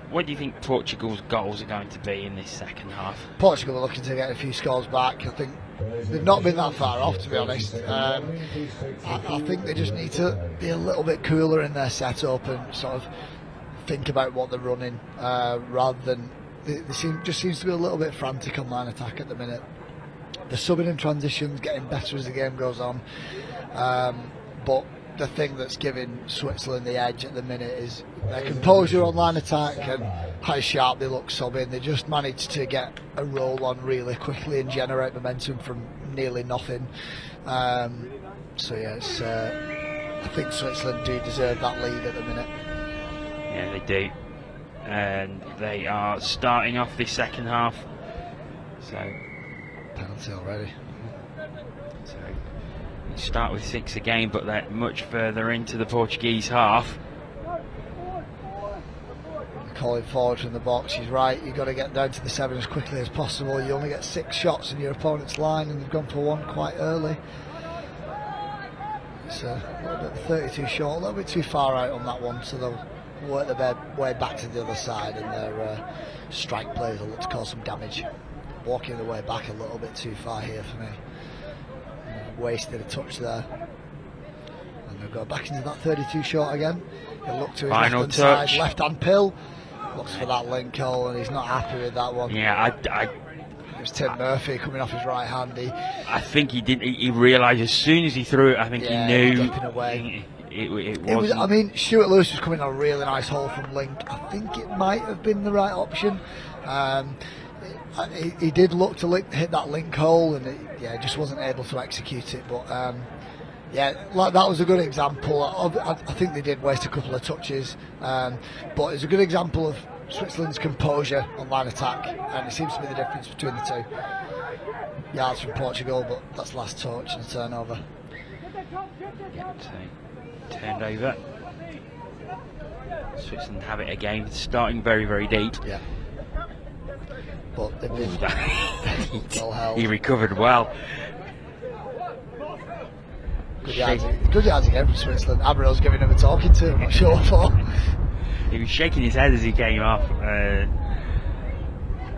what do you think Portugal's goals are going to be in this second half? Portugal are looking to get a few scores back. I think they've not been that far off, to be honest. I think they just need to be a little bit cooler in their setup and sort of think about what they're running, rather than just seems to be a little bit frantic on line attack at the minute. The subbing and transitions getting better as the game goes on. But the thing that's giving Switzerland the edge at the minute is their composure on line attack and how sharp they look subbing. They just managed to get a roll on really quickly and generate momentum from nearly nothing. I think Switzerland do deserve that lead at the minute. Yeah, they do. And they are starting off this second half. So penalty already. So start with 6 again, but they're much further into the Portuguese half. Calling forward from the box, he's right, you've got to get down to the 7 as quickly as possible. You only get 6 shots in your opponent's line, and they've gone for 1 quite early. It's a little bit 32 short, a little bit too far out on that one, so they'll work their way back to the other side, and their strike players will look to cause some damage. Walking the way back a little bit too far here for me. Wasted a touch there. And they'll go back into that 32 short again. He'll look to his Final left hand touch. side, left hand pill. Looks for that link hole, and he's not happy with that one. Yeah, It was Tim Murphy coming off his right hand. I think he did. He realised as soon as he threw it, I think he knew. Dipping away. It was, wasn't. I mean, Stuart Lewis was coming on a really nice hole from link. I think it might have been the right option. He did look to hit that link hole, and just wasn't able to execute it. But like that was a good example. I think they did waste a couple of touches, but it's a good example of Switzerland's composure on line attack, and it seems to be the difference between the two. Yards from Portugal, but that's last touch and a turnover. Turned over. Switzerland have it again, starting very, very deep. Yeah. But they've been well held. He recovered well. Good yards again from Switzerland. Abrahams giving him a talking to, I'm not sure for. He was shaking his head as he came off. I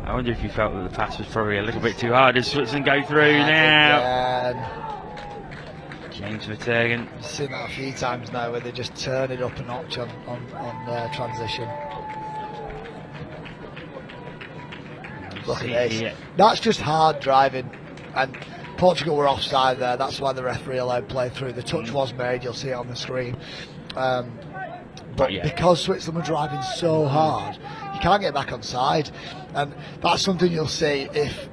wonder if he felt that the pass was probably a little bit too hard. Does Switzerland go through now? James Vertegen. I've seen that a few times now where they just turn it up a notch on transition. Look at this. Yeah. That's just hard driving, and Portugal were offside there. That's why the referee allowed play through. The touch was made. You'll see it on the screen. But because Switzerland were driving so hard, you can't get back on side, and that's something you'll see if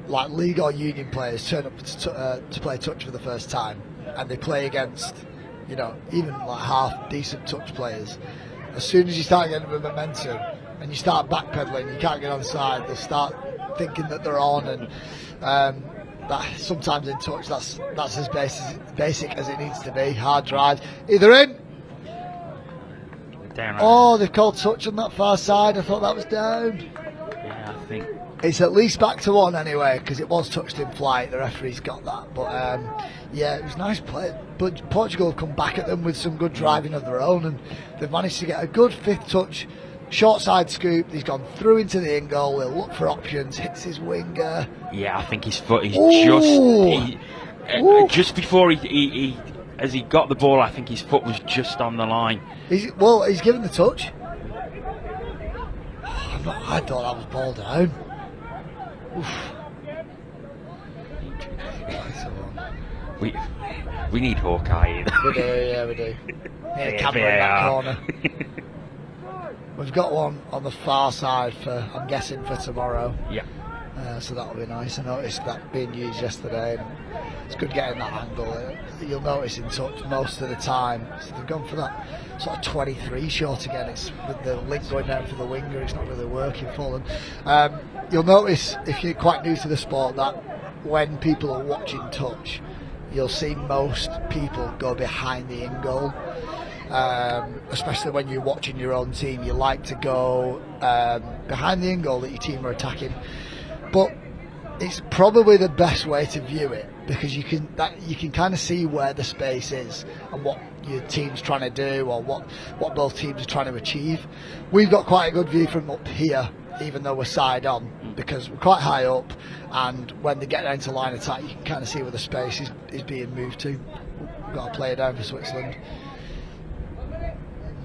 like league or union players turn up to play touch for the first time, and they play against even like half decent touch players. As soon as you start getting a momentum and you start backpedaling, you can't get on side, they'll start thinking that they're on, and that sometimes in touch that's as basic as it needs to be. Hard drive, either in. Down. Oh, they've called touch on that far side. I thought that was down. Yeah, I think it's at least back to 1 anyway, because it was touched in flight. The referee's got that, but it was nice play. But Portugal have come back at them with some good driving of their own, and they've managed to get a good 5th touch, short side scoop. He's gone through into the in goal. He'll look for options. Hits his winger. Yeah, I think his foot is Ooh. just before he as he got the ball. I think his foot was just on the line. He's given the touch. I thought that was ball down. Oof. We need Hawkeye in. We do. Need a camera in that corner. We've got one on the far side I'm guessing for tomorrow. Yeah. So that'll be nice. I noticed that being used yesterday, and it's good getting that angle. You'll notice in touch most of the time. So they've gone for that sort of 23 shot again. It's with the link going down for the winger. It's not really working for them. You'll notice, if you're quite new to the sport, that when people are watching touch, you'll see most people go behind the in goal. Especially when you're watching your own team, you like to go behind the in goal that your team are attacking. But it's probably the best way to view it, because you can kind of see where the space is and what your team's trying to do, or what both teams are trying to achieve. We've got quite a good view from up here, even though we're side on, because we're quite high up, and when they get down to line attack, you can kind of see where the space is being moved to. We've got to play it down for Switzerland.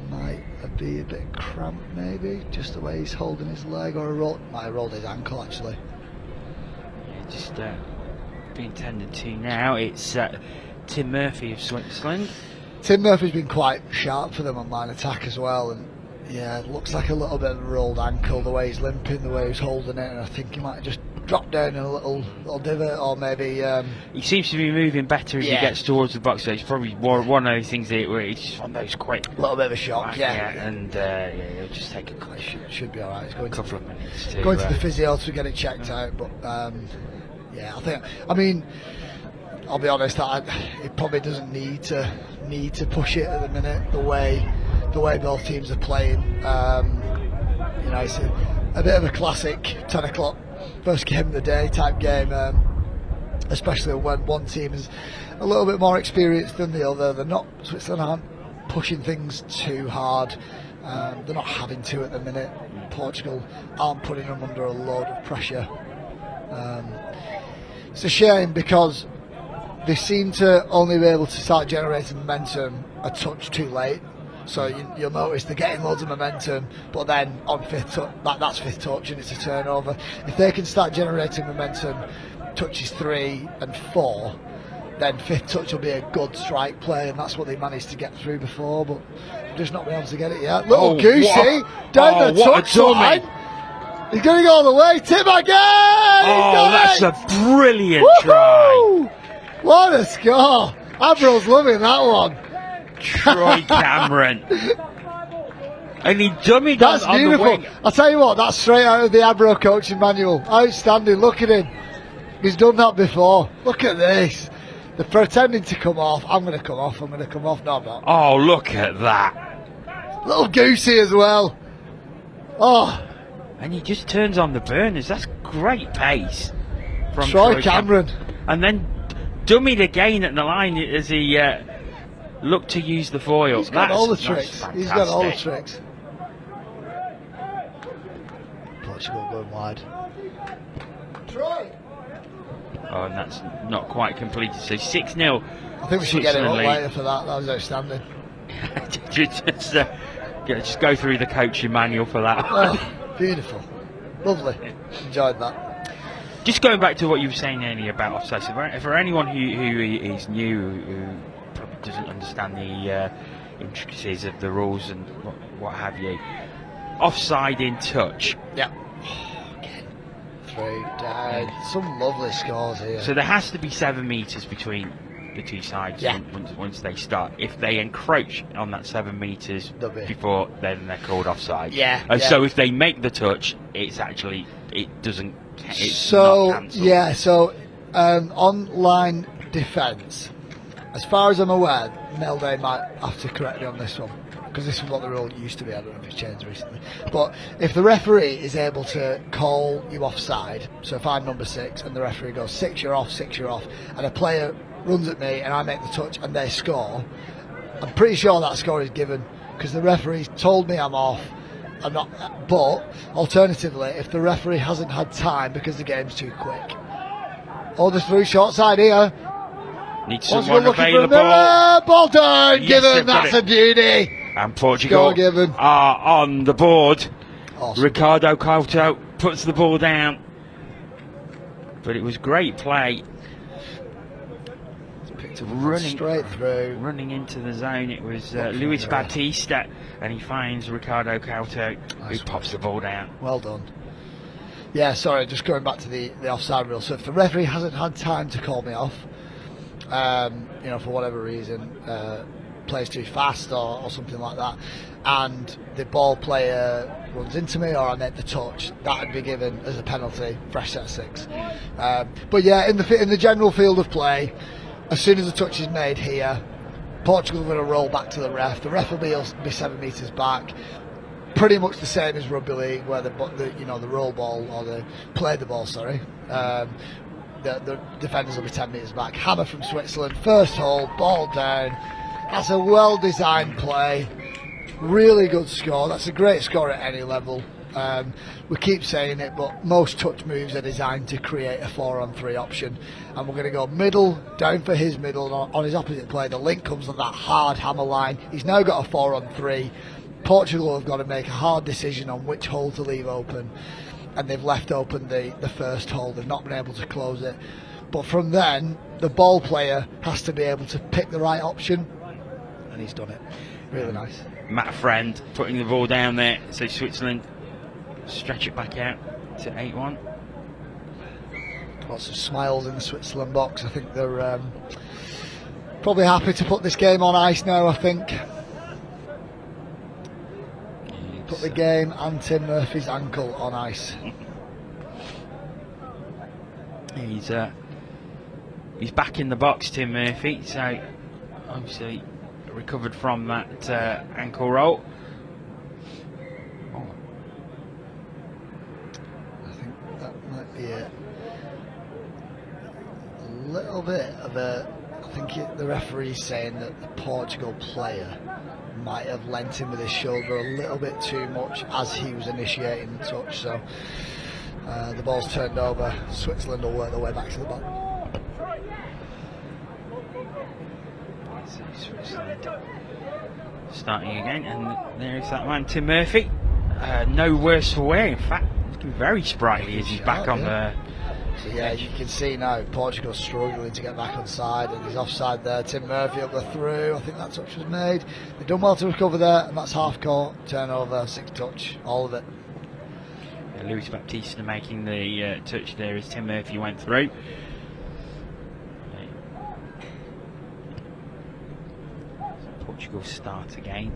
Might be a bit cramped, maybe, just the way he's holding his leg, or might have rolled his ankle actually. Just being tended to now. It's Tim Murphy of Switzerland. Tim Murphy's been quite sharp for them on line attack as well, and it looks like a little bit of a rolled ankle, the way he's limping, the way he's holding it, and I think he might have just dropped down in a little divot, or maybe he seems to be moving better as he gets towards the box, so it's probably one of those things where it's just one of those quick, a little bit of a shock, and he'll just take a couple, should be alright. He's going couple of minutes to the physio to get it checked out, but I I'll be honest, it probably doesn't need to push it at the minute. The way both teams are playing, it's a bit of a classic 10 o'clock first game of the day type game. Especially when one team is a little bit more experienced than the other. Switzerland aren't pushing things too hard. They're not having to at the minute. Portugal aren't putting them under a load of pressure. It's a shame because they seem to only be able to start generating momentum a touch too late. So you'll notice they're getting loads of momentum, but then on that's fifth touch and it's a turnover. If they can start generating momentum touches 3 and 4, then fifth touch will be a good strike play, and that's what they managed to get through before, but just not been able to get it yet. Goosey down the touch line. He's going to go all the way. Tip again. That's a brilliant try. What a score! Avril's loving that one. Troy Cameron. And he dummied That's on beautiful. the wing. I'll tell you what, that's straight out of the Avro coaching manual. Outstanding. Look at him. He's done that before. Look at this. They're pretending to come off. I'm going to come off. No, I'm not. Oh, look at that. Little Goosey as well. Oh. And he just turns on the burners. That's great pace from Troy Cameron. And then dummied again at the line as he looked to use the foil. He's got all the tricks. Portugal going wide. Troy. Oh, and that's not quite completed. So 6-0. I think we should get it up later for that. That was outstanding. just go through the coaching manual for that. Oh, beautiful. Lovely. Enjoyed that. Just going back to what you were saying earlier about offside. So for anyone who is new, who probably doesn't understand the intricacies of the rules and what have you, offside in touch. Yeah. Some lovely scores here. So there has to be 7 metres between the two sides once they start. If they encroach on that 7 metres before, then they're called offside. So if they make the touch, it's actually not cancelled. So online defence, as far as I'm aware, Melde might have to correct me on this one, because this is what the rule used to be. I don't know if it's changed recently. But if the referee is able to call you offside, so if I'm number 6 and the referee goes 6 you're off, and a player runs at me and I make the touch and they score, I'm pretty sure that score is given because the referee's told me I'm off. I'm not. But alternatively, if the referee hasn't had time because the game's too quick, the through short side here. Need someone available. Ball done. Given. That's a beauty. And Portugal are on the board. Awesome. Ricardo Couto puts the ball down. But it was great play. Running straight through. Running into the zone. It was Luis Batista. And he finds Ricardo Couto, who pops the ball down. Well done. Yeah, sorry, just going back to the offside rule. So if the referee hasn't had time to call me off, for whatever reason, plays too fast or something like that, and the ball player runs into me or I make the touch, that would be given as a penalty, fresh set 6. But yeah, in the general field of play, as soon as the touch is made here, Portugal are going to roll back to the ref. The ref will be 7 metres back. Pretty much the same as rugby league, where the roll ball or the play the ball. The defenders will be 10 metres back. Hammer from Switzerland, first hole, ball down. That's a well-designed play. Really good score. That's a great score at any level. We keep saying it, but most touch moves are designed to create a 4-on-3 option. And we're going to go middle, down for his middle. On his opposite play, the link comes on that hard hammer line. He's now got a 4-on-3. Portugal have got to make a hard decision on which hole to leave open. And they've left open the first hole. They've not been able to close it. But from then, the ball player has to be able to pick the right option. And he's done it. Really nice. Matt Friend putting the ball down there. So Switzerland stretch it back out to 8-1. Lots of smiles in the Switzerland box. I think they're probably happy to put this game on ice now, I think. Put the game and Tim Murphy's ankle on ice. He's he's back in the box, Tim Murphy. So obviously recovered from that ankle roll. I think that might be a little bit of a. I think the referee's saying that the Portugal player might have lent him with his shoulder a little bit too much as he was initiating the touch. So the ball's turned over. Switzerland will work their way back to the ball. So Switzerland starting again, and there's that man, Tim Murphy. No worse for wear, in fact, looking very sprightly as he's back on the. So yeah, you can see now Portugal struggling to get back on side, and he's offside there. Tim Murphy up the through. I think that touch was made. They've done well to recover there, and that's half court turnover, 6 touch, all of it. Yeah, Luis Baptista making the touch there as Tim Murphy went through. So Portugal start again.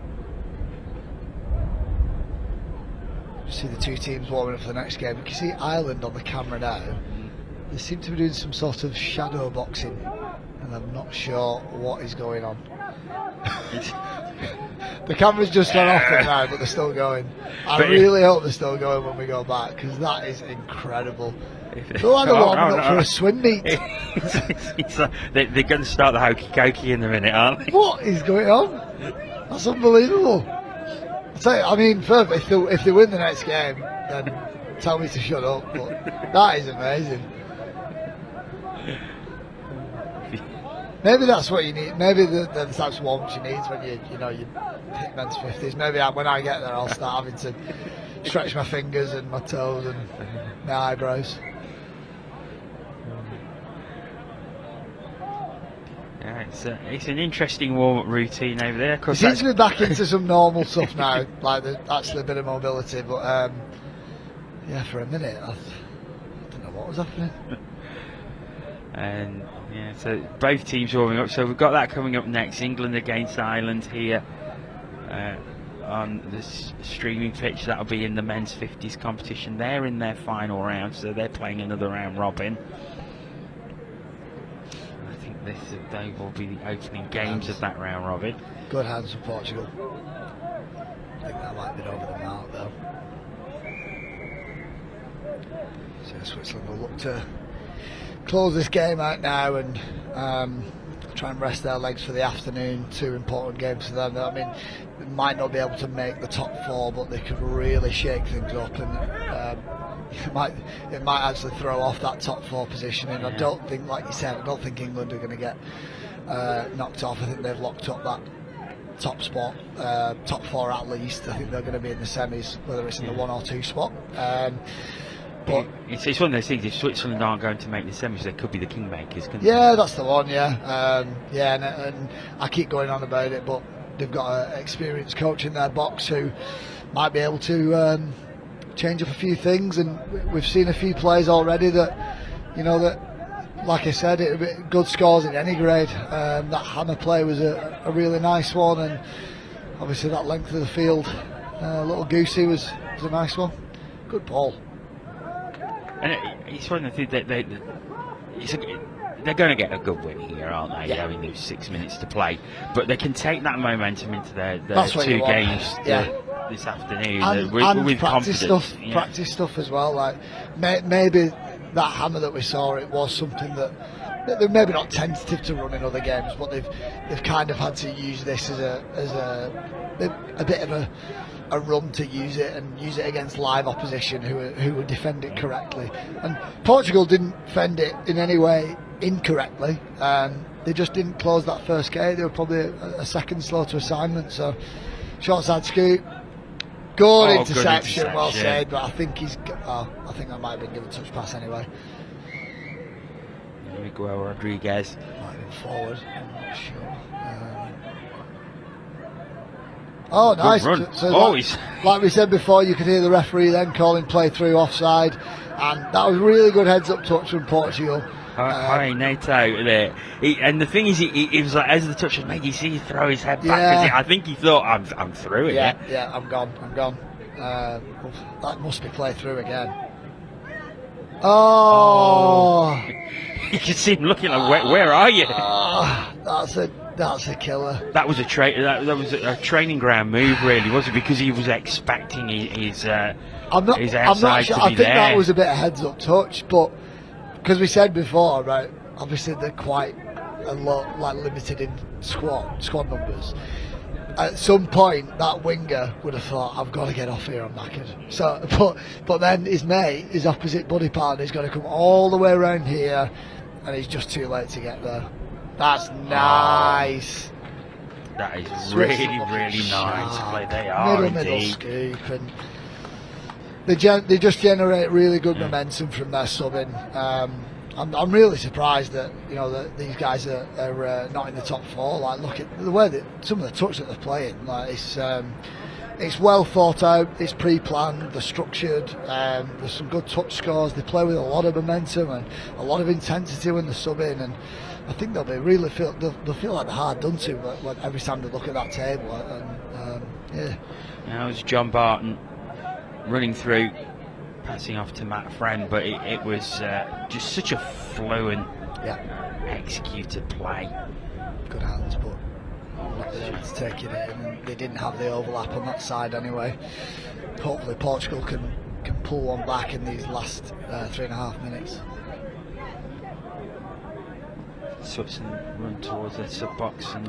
See the two teams warming up for the next game. You can see Ireland on the camera now. They seem to be doing some sort of shadow boxing, and I'm not sure what is going on. The camera's just gone off them now, but they're still going. I really hope they're still going when we go back, because that is incredible. They're like they're warming up for a swim meet. They're going to start the hokey cokey in a minute, aren't they? What is going on? That's unbelievable. I mean, if they win the next game, then tell me to shut up. But that is amazing. Maybe that's what you need. Maybe the types of warmth you need when you hit men's 50s. Maybe when I get there, I'll start having to stretch my fingers and my toes and my eyebrows. Yeah, it's an interesting warm-up routine over there. It seems to be back into some normal stuff now, like there's actually a bit of mobility. But yeah, for a minute, I don't know what was happening. And yeah, so both teams warming up. So we've got that coming up next. England against Ireland here on the streaming pitch. That'll be in the men's 50s competition. They're in their final round, so they're playing another round robin. I think they will be the opening games of that round robin. Good hands for Portugal. I think that might be over the mark though. So Switzerland will look to close this game out now and try and rest their legs for the afternoon. 2 important games for them. I mean, they might not be able to make the top 4, but they could really shake things up, and it might actually throw off that top 4 position. And I don't think, like you said, I don't think England are going to get knocked off. I think they've locked up that top spot, top 4 at least. I think they're going to be in the semis, whether it's in the 1 or 2 spot. But it's one of those things. If Switzerland aren't going to make the semis, they could be the kingmakers, couldn't yeah, they? that's the one. And I keep going on about it, but they've got an experienced coach in their box who might be able to change up a few things. And we've seen a few plays already that, like I said, it'll be good scores in any grade. That hammer play was a really nice one, and obviously that length of the field, little goosey was a nice one. Good ball. And it's one of the things that they're going to get a good win here, aren't they? Yeah. I mean, there's 6 minutes to play, but they can take that momentum into their 2 games this afternoon and with practice confidence. Stuff, practice stuff as well. Like maybe that hammer that we saw, it was something that they're maybe not tentative to run in other games, but they've kind of had to use this as a bit of a run to use it against live opposition who would defend it correctly. And Portugal didn't defend it in any way incorrectly. They just didn't close that first K. They were probably a second slow to assignment. So short side scoop, good interception, well said. But I think I think that might have been given a touch pass anyway. Miguel Rodriguez Might have been forward. I'm not sure. Oh, nice. So like we said before, you could hear the referee then calling play through offside, and that was really good heads up touch from Portugal. Hi, Nato there. And the thing is, he was like, as the touch was made, you see him throw his head back, because I think he thought, I'm through it. Yeah, I'm gone. That must be play through again. Oh. You can see him looking like, where are you? That's a killer. That was that was a training ground move, really, was it? Because he was expecting his outside I'm not sure. to I be think there. that was a bit of heads-up touch, but because we said before, right? Obviously, they're quite a lot limited in squad numbers. At some point, that winger would have thought, "I've got to get off here. I'm knackered." So, but then his mate, his opposite buddy partner, is going to come all the way around here, and he's just too late to get there. That's nice. That is really nice play. They are middle indeed. scoop, and they just generate really good momentum from their subbing. I'm really surprised that that these guys are not in the top four. Like, look at the way that some of the touch that they're playing. Like, it's well thought out. It's pre-planned. They're structured. There's some good touch scores. They play with a lot of momentum and a lot of intensity when they're subbing. And I think they'll feel like they're hard done to when every time they look at that table. And yeah. Now it's John Barton running through, passing off to Matt Friend, but it was just such a fluent, executed play. Good hands, but not able to take it in, and they didn't have the overlap on that side anyway. Hopefully Portugal can pull one back in these last 3.5 minutes. Switzerland run towards the sub box and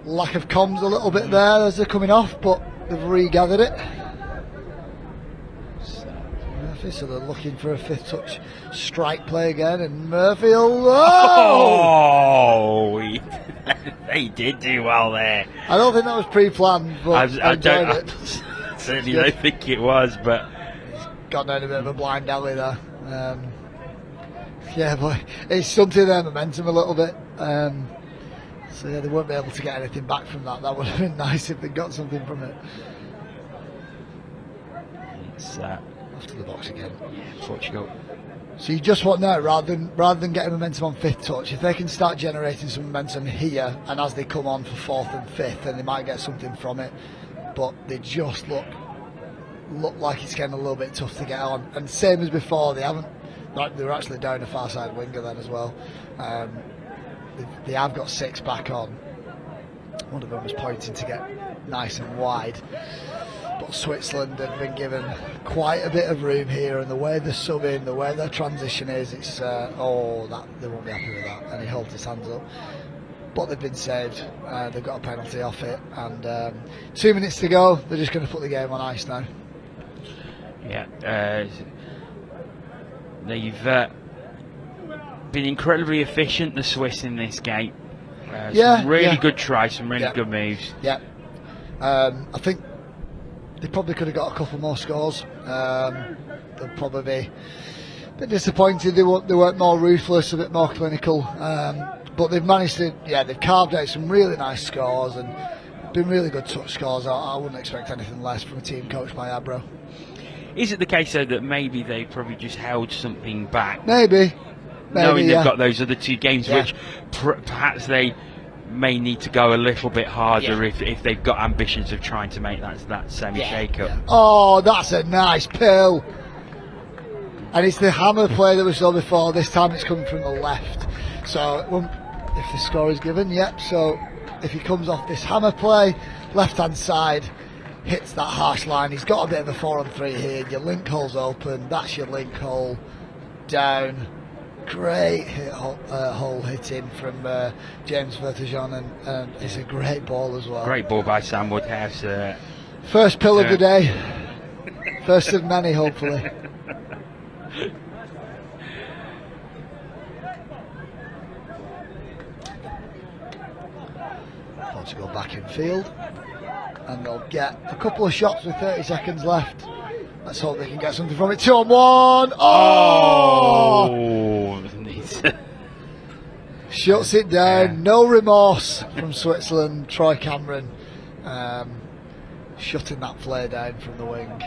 lack of comms a little bit there as they're coming off, but they've regathered it. Murphy, so they're looking for a fifth touch strike play again, and Murphy they did do well there. I don't think that was pre-planned, but I certainly don't think it was, but got down a bit of a blind alley there. But it's stunted their momentum a little bit. So they won't be able to get anything back from that. That would have been nice if they got something from it. It's off to the box again. Portugal. So you just want that rather than getting momentum on fifth touch. If they can start generating some momentum here, and as they come on for fourth and fifth, then they might get something from it. But they just look like it's getting a little bit tough to get on. And same as before, they were actually down a far side winger then as well. They have got 6 back on. One of them was pointing to get nice and wide. But Switzerland have been given quite a bit of room here, and the way they're subbing, the way their transition is, it's they won't be happy with that. And he holds his hands up. But they've been saved. They've got a penalty off it, and 2 minutes to go. They're just going to put the game on ice now. Yeah, they've been incredibly efficient, the Swiss, in this game. Some really good tries, some really good moves. Yeah, I think they probably could have got a couple more scores. They'll probably be a bit disappointed they weren't more ruthless, a bit more clinical. But they've managed to, they've carved out some really nice scores and been really good touch scores. I wouldn't expect anything less from a team coached by Abro. Is it the case, though, that maybe they probably just held something back? Maybe knowing they've got those other 2 games, which perhaps they may need to go a little bit harder if they've got ambitions of trying to make that semi-shake-up. Oh, that's a nice pill. And it's the hammer play that we saw before. This time it's coming from the left. So if the score is given, so if he comes off this hammer play, left-hand side, hits that harsh line. He's got a bit of a 4-on-3 here. Your link hole's open. That's your link hole. Down. Great hole hitting from James Vertejean, and it's a great ball as well. Great ball by Sam Woodhouse. First pill of the day. First of many, hopefully. Portugal back in field, and they'll get a couple of shots with 30 seconds left. Let's hope they can get something from it. 2-on-1. Shuts it down. No remorse from Switzerland. Troy Cameron shutting that play down from the wing.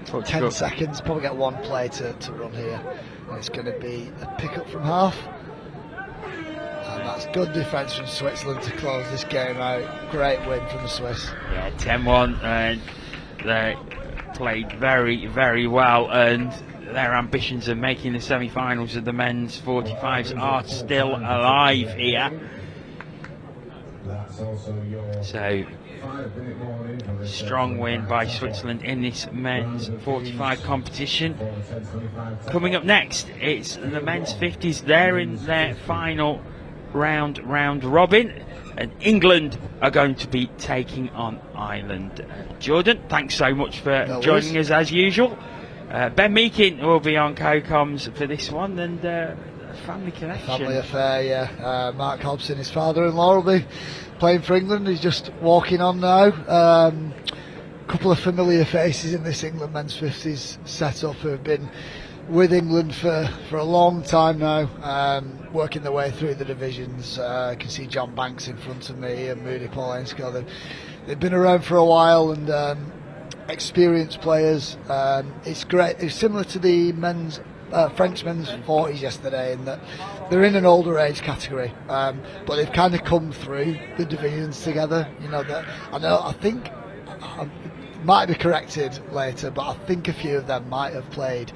10 seconds. Probably get one play to run here, and it's going to be a pick-up from half. And that's good defence from Switzerland to close this game out. Great win from the Swiss. Yeah, 10-1. played very, very well, and their ambitions of making the semi-finals of the men's 45s are still alive here. So, strong win by Switzerland in this men's 45 competition. Coming up next, it's the men's 50s. They're in their final round robin, and England are going to be taking on Ireland. Jordan, thanks so much for joining us as usual. Ben Meakin will be on co-coms for this one, and family connection. Family affair, yeah. Mark Hobson, his father-in-law, will be playing for England. He's just walking on now. Couple of familiar faces in this England men's 50s setup who have been with England for a long time now, working their way through the divisions. I can see John Banks in front of me and Moody Paulensko. They've been around for a while and experienced players. It's great. It's similar to the French men's 40s yesterday in that they're in an older age category, but they've kind of come through the divisions together. You know that I think I might be corrected later, but I think a few of them might have played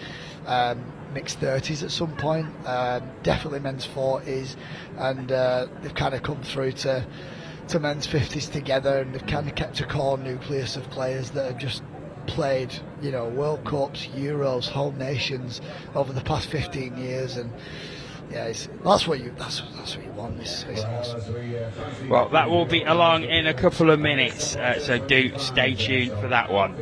mixed 30s at some point, definitely men's 40s, and they've kind of come through to men's 50s together, and they've kind of kept a core nucleus of players that have just played, you know, World Cups, Euros, home nations over the past 15 years, and yeah, that's what you want. It's awesome. Well, that will be along in a couple of minutes, so do stay tuned for that one.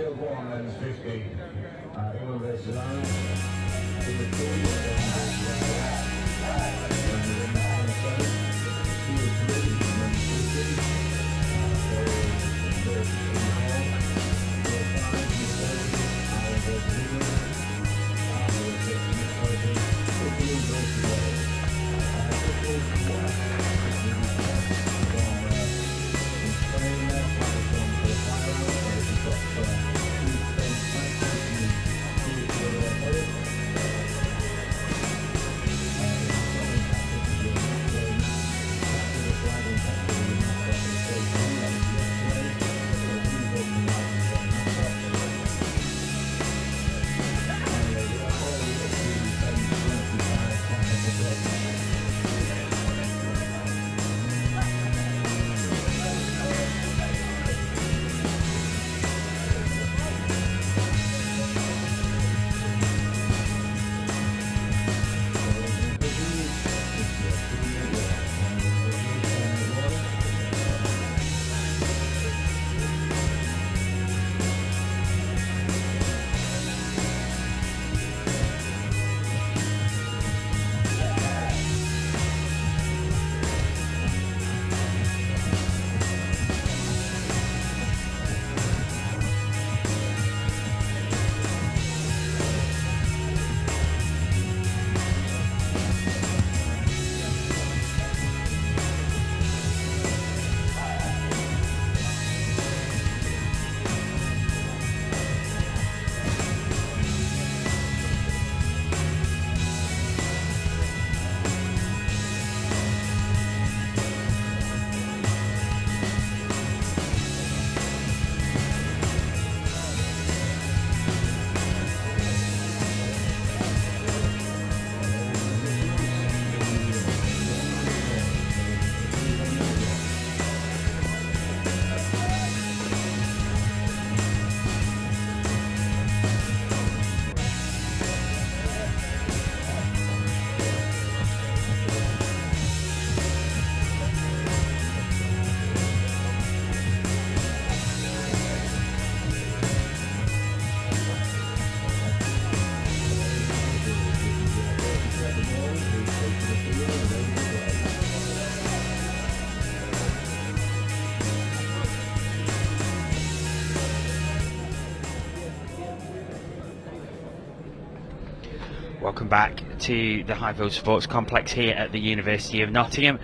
Welcome back to the Highfields Sports Complex here at the University of Nottingham.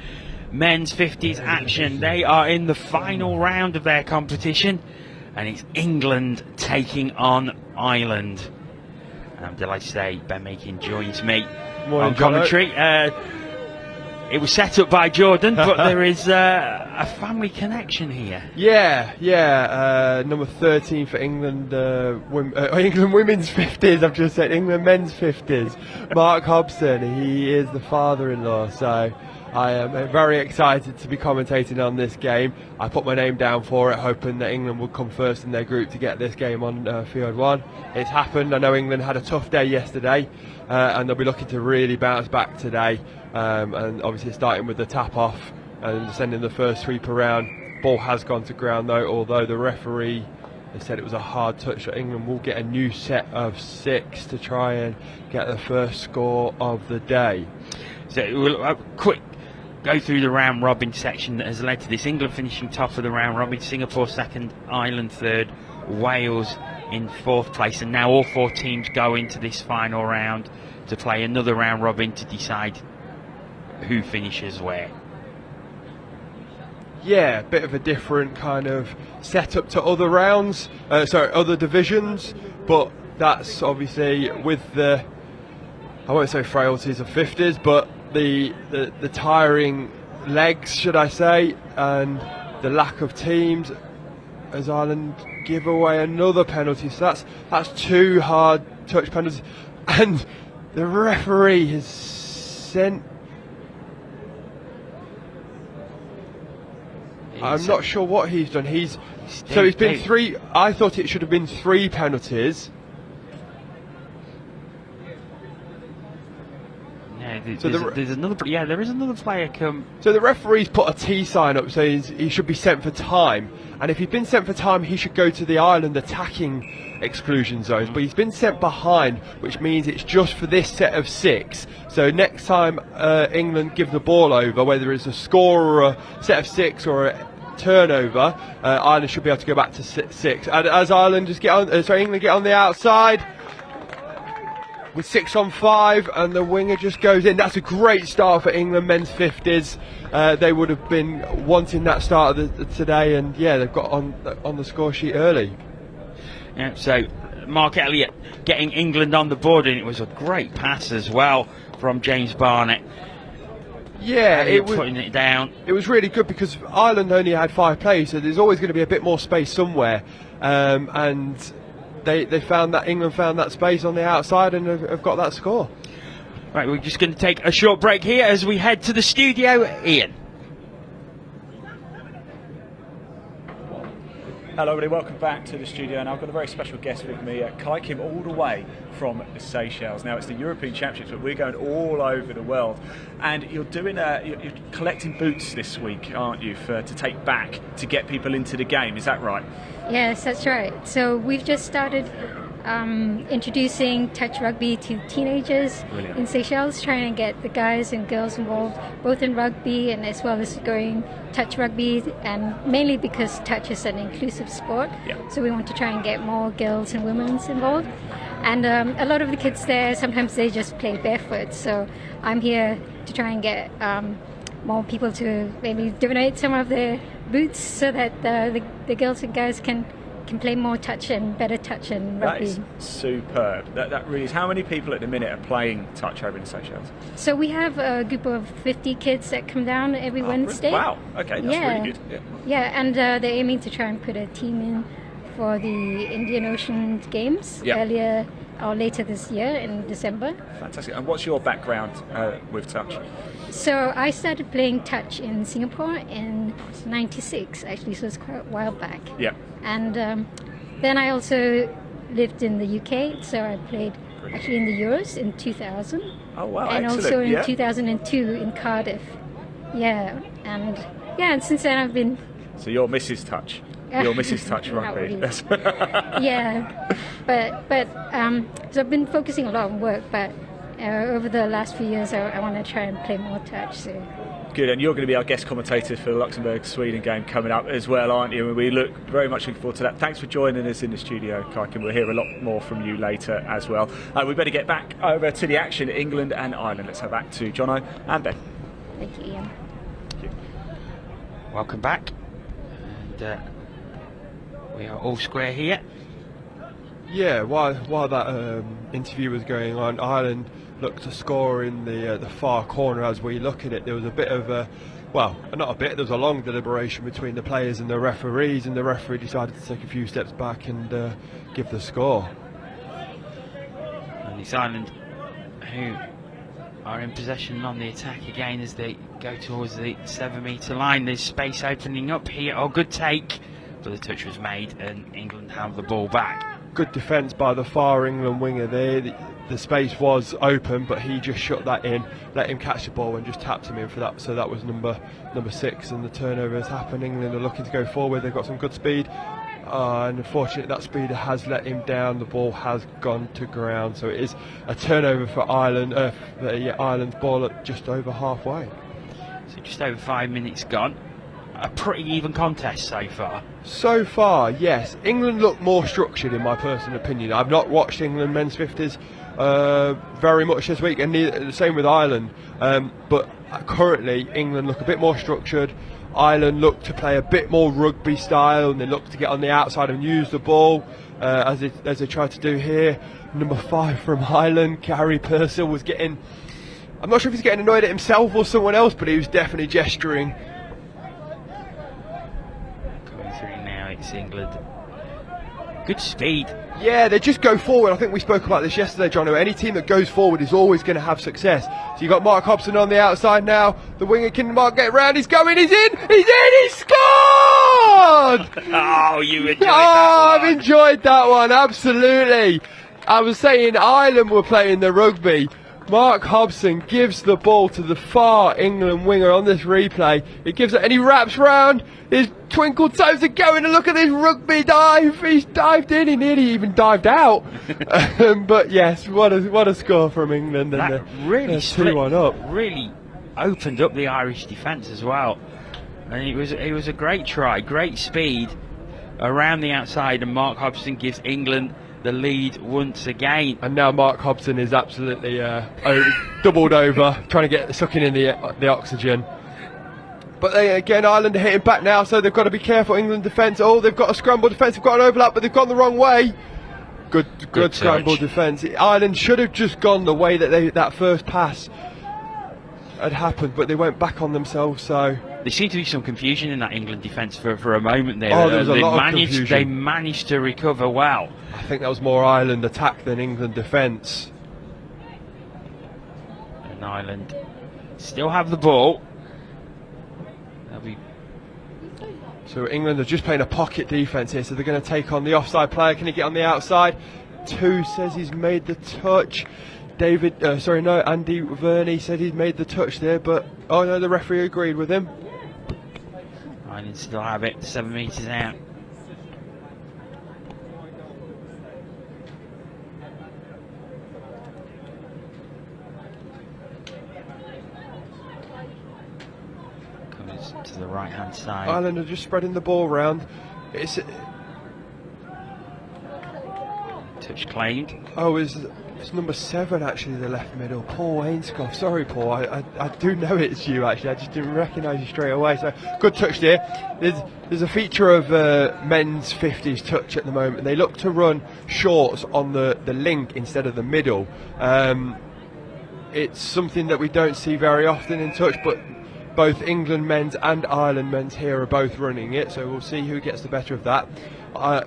Men's 50s action. They are in the final round of their competition, and it's England taking on Ireland. And I'm delighted to say Ben Meakin joins me on commentary. It was set up by Jordan, but there is a family connection here. Yeah. Number 13 for England, England women's 50s. I've just said England men's 50s. Mark Hobson, he is the father-in-law, so I am very excited to be commentating on this game. I put my name down for it, hoping that England would come first in their group to get this game on Field 1. It's happened. I know England had a tough day yesterday, and they'll be looking to really bounce back today. And obviously starting with the tap-off and sending the first sweep around. Ball has gone to ground though, although the referee has said it was a hard touch. So England will get a new set of 6 to try and get the first score of the day. So we'll quick go through the round robin section that has led to this. England finishing top of the round robin, Singapore second, Ireland third, Wales in 4th place, and now all 4 teams go into this final round to play another round robin to decide who finishes where. Yeah, a bit of a different kind of setup to other rounds, other divisions, but that's obviously with the, I won't say frailties of 50s, but the tiring legs, should I say, and the lack of teams, as Ireland give away another penalty. So that's 2 hard touch penalties, and the referee has sent. I'm not sure what he's done. He's been 3. I thought it should have been 3 penalties. Yeah, there is another player come. So the referee's put a T sign up saying he should be sent for time, and if he's been sent for time, he should go to the Ireland attacking exclusion zones. But he's been sent behind, which means it's just for this set of 6. So next time England give the ball over, whether it's a score or a set of 6 or a turnover, Ireland should be able to go back to 6. And as Ireland just England get on the outside with 6 on 5, and the winger just goes in. That's a great start for England men's 50s. They would have been wanting that start of today, and yeah, they've got on the score sheet early. Yeah, so Mark Elliott getting England on the board, and it was a great pass as well from James Barnett. Yeah, it was putting it down. It was really good because Ireland only had 5 players, so there's always going to be a bit more space somewhere, and They found that England found that space on the outside and have got that score. Right, we're just going to take a short break here as we head to the studio. Ian. Hello everybody, welcome back to the studio, and I've got a very special guest with me, Kai Kim, all the way from the Seychelles. Now it's the European Championships, but we're going all over the world, and you're doing you're collecting boots this week, aren't you, to take back to get people into the game? Is that right? Yes, that's right. So we've just started introducing touch rugby to teenagers in Seychelles, trying to get the guys and girls involved both in rugby and as well as going touch rugby, and mainly because touch is an inclusive sport, so we want to try and get more girls and women involved. And a lot of the kids there, sometimes they just play barefoot, so I'm here to try and get more people to maybe donate some of their boots so that the girls and guys can play more touch and better touch and rugby. That is superb. That really is. How many people at the minute are playing touch over in the Seychelles? So we have a group of 50 kids that come down every Wednesday. Wow, okay, that's really good. Yeah, and they're aiming to try and put a team in for the Indian Ocean Games earlier or later this year in December. Fantastic. And what's your background with touch? So I started playing touch in Singapore in '96, actually, so it's quite a while back. Yeah. And then I also lived in the UK, so I played actually in the Euros in 2000. Oh wow! And excellent. Also in 2002 in Cardiff. Yeah, and since then I've been. So you're Mrs. Touch. You're Mrs. Touch rugby. Really. Yeah, but so I've been focusing a lot on work, but over the last few years I want to try and play more touch. So. Good, and you're going to be our guest commentator for the Luxembourg-Sweden game coming up as well, aren't you? And we look very much looking forward to that. Thanks for joining us in the studio, Kai Kim. We'll hear a lot more from you later as well. We better get back over to the action, England and Ireland. Let's head back to Jono and Ben. Thank you, Ian. Thank you. Welcome back. And we are all square here. Yeah, while that interview was going on, Ireland looked to score in the far corner. As we look at it, there was a bit of a, well, not a bit, there was a long deliberation between the players and the referees, and the referee decided to take a few steps back and give the score. And it's Ireland who are in possession on the attack again as they go towards the 7-metre line. There's space opening up here. Oh, good take, but the touch was made and England have the ball back. Good defence by the far England winger there. The space was open, but he just shut that in, let him catch the ball and just tapped him in for that. So that was number 6, and the turnover has happened. England are looking to go forward. They've got some good speed, and unfortunately that speed has let him down. The ball has gone to ground, so it is a turnover for Ireland. Ireland's ball at just over halfway. So just over 5 minutes gone. A pretty even contest so far. So far, yes. England look more structured in my personal opinion. I've not watched England men's 50s very much this week, and the same with Ireland. But currently, England look a bit more structured. Ireland look to play a bit more rugby style, and they look to get on the outside and use the ball as they try to do here. Number 5 from Ireland, Gary Purcell, was getting, I'm not sure if he's getting annoyed at himself or someone else, but he was definitely gesturing. Coming through now, it's England. Good speed. Yeah, they just go forward. I think we spoke about this yesterday, Jono. Any team that goes forward is always going to have success. So you've got Mark Hobson on the outside now. The winger can Mark get round. He's going. He's in. He scored! Oh, you enjoyed that one. I've enjoyed that one, absolutely. I was saying Ireland were playing the rugby. Mark Hobson gives the ball to the far England winger on this replay. He gives it and he wraps round. His twinkle toes are going, and look at this rugby dive. He's dived in. He nearly even dived out. But yes, what a score from England. And that really 2-1 up. Really opened up the Irish defence as well. And it was a great try, great speed around the outside, and Mark Hobson gives England the lead once again. And now Mark Hobson is absolutely doubled over, trying to get sucking in the oxygen. But again, Ireland are hitting back now, so they've got to be careful. England defence. Oh, they've got a scramble defence. They've got an overlap, but they've gone the wrong way. Good scramble defence. Ireland should have just gone the way that that first pass had happened, but they went back on themselves. So there seemed to be some confusion in that England defence for a moment there. Oh, there was a lot of confusion. They managed to recover well. I think that was more Ireland attack than England defence. And Ireland still have the ball. So England are just playing a pocket defence here, so they're going to take on the offside player. Can he get on the outside? 2 says he's made the touch. Andy Verney said he's made the touch there, but oh no, the referee agreed with him. Ireland still have it, 7 metres out. Comes to the right hand side. Ireland are just spreading the ball around. Touch claimed. Oh, it's number 7 actually, the left middle, Paul Ainscough. Sorry, Paul, I do know it's you actually. I just didn't recognise you straight away. So good touch there. There's a feature of men's 50s touch at the moment. They look to run shorts on the link instead of the middle. It's something that we don't see very often in touch, but both England men's and Ireland men's here are both running it, so we'll see who gets the better of that.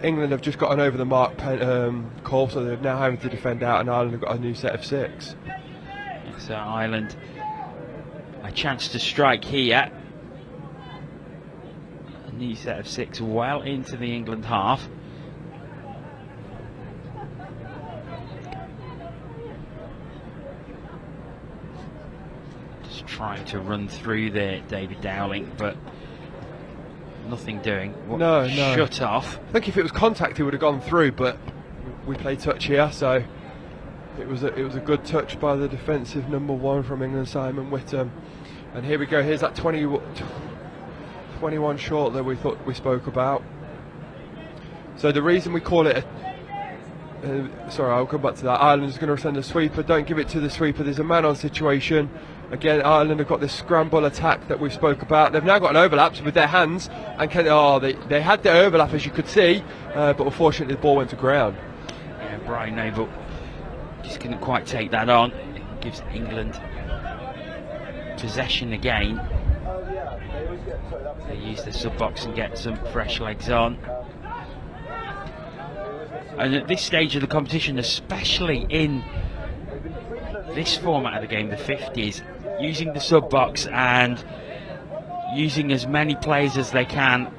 England have just got an over the mark call, so they're now having to defend out, and Ireland have got a new set of 6. So Ireland a chance to strike here. A new set of 6 well into the England half. Just trying to run through there, David Dowling, but nothing doing. No. Shut off. I think if it was contact, it would have gone through, but we play touch here, so it was a good touch by the defensive number 1 from England, Simon Whittam. And here we go. Here's that 21 short that we spoke about. So the reason we call it sorry, I'll come back to that. Ireland's going to send a sweeper. Don't give it to the sweeper. There's a man-on situation. Again, Ireland have got this scramble attack that we spoke about. They've now got an overlap with their hands, and they had the overlap, as you could see, but unfortunately the ball went to ground. Yeah, Brian Noble just couldn't quite take that on. gives England possession again. They use the sub box and get some fresh legs on. And at this stage of the competition, especially in this format of the game, the 50s, using the sub box and using as many players as they can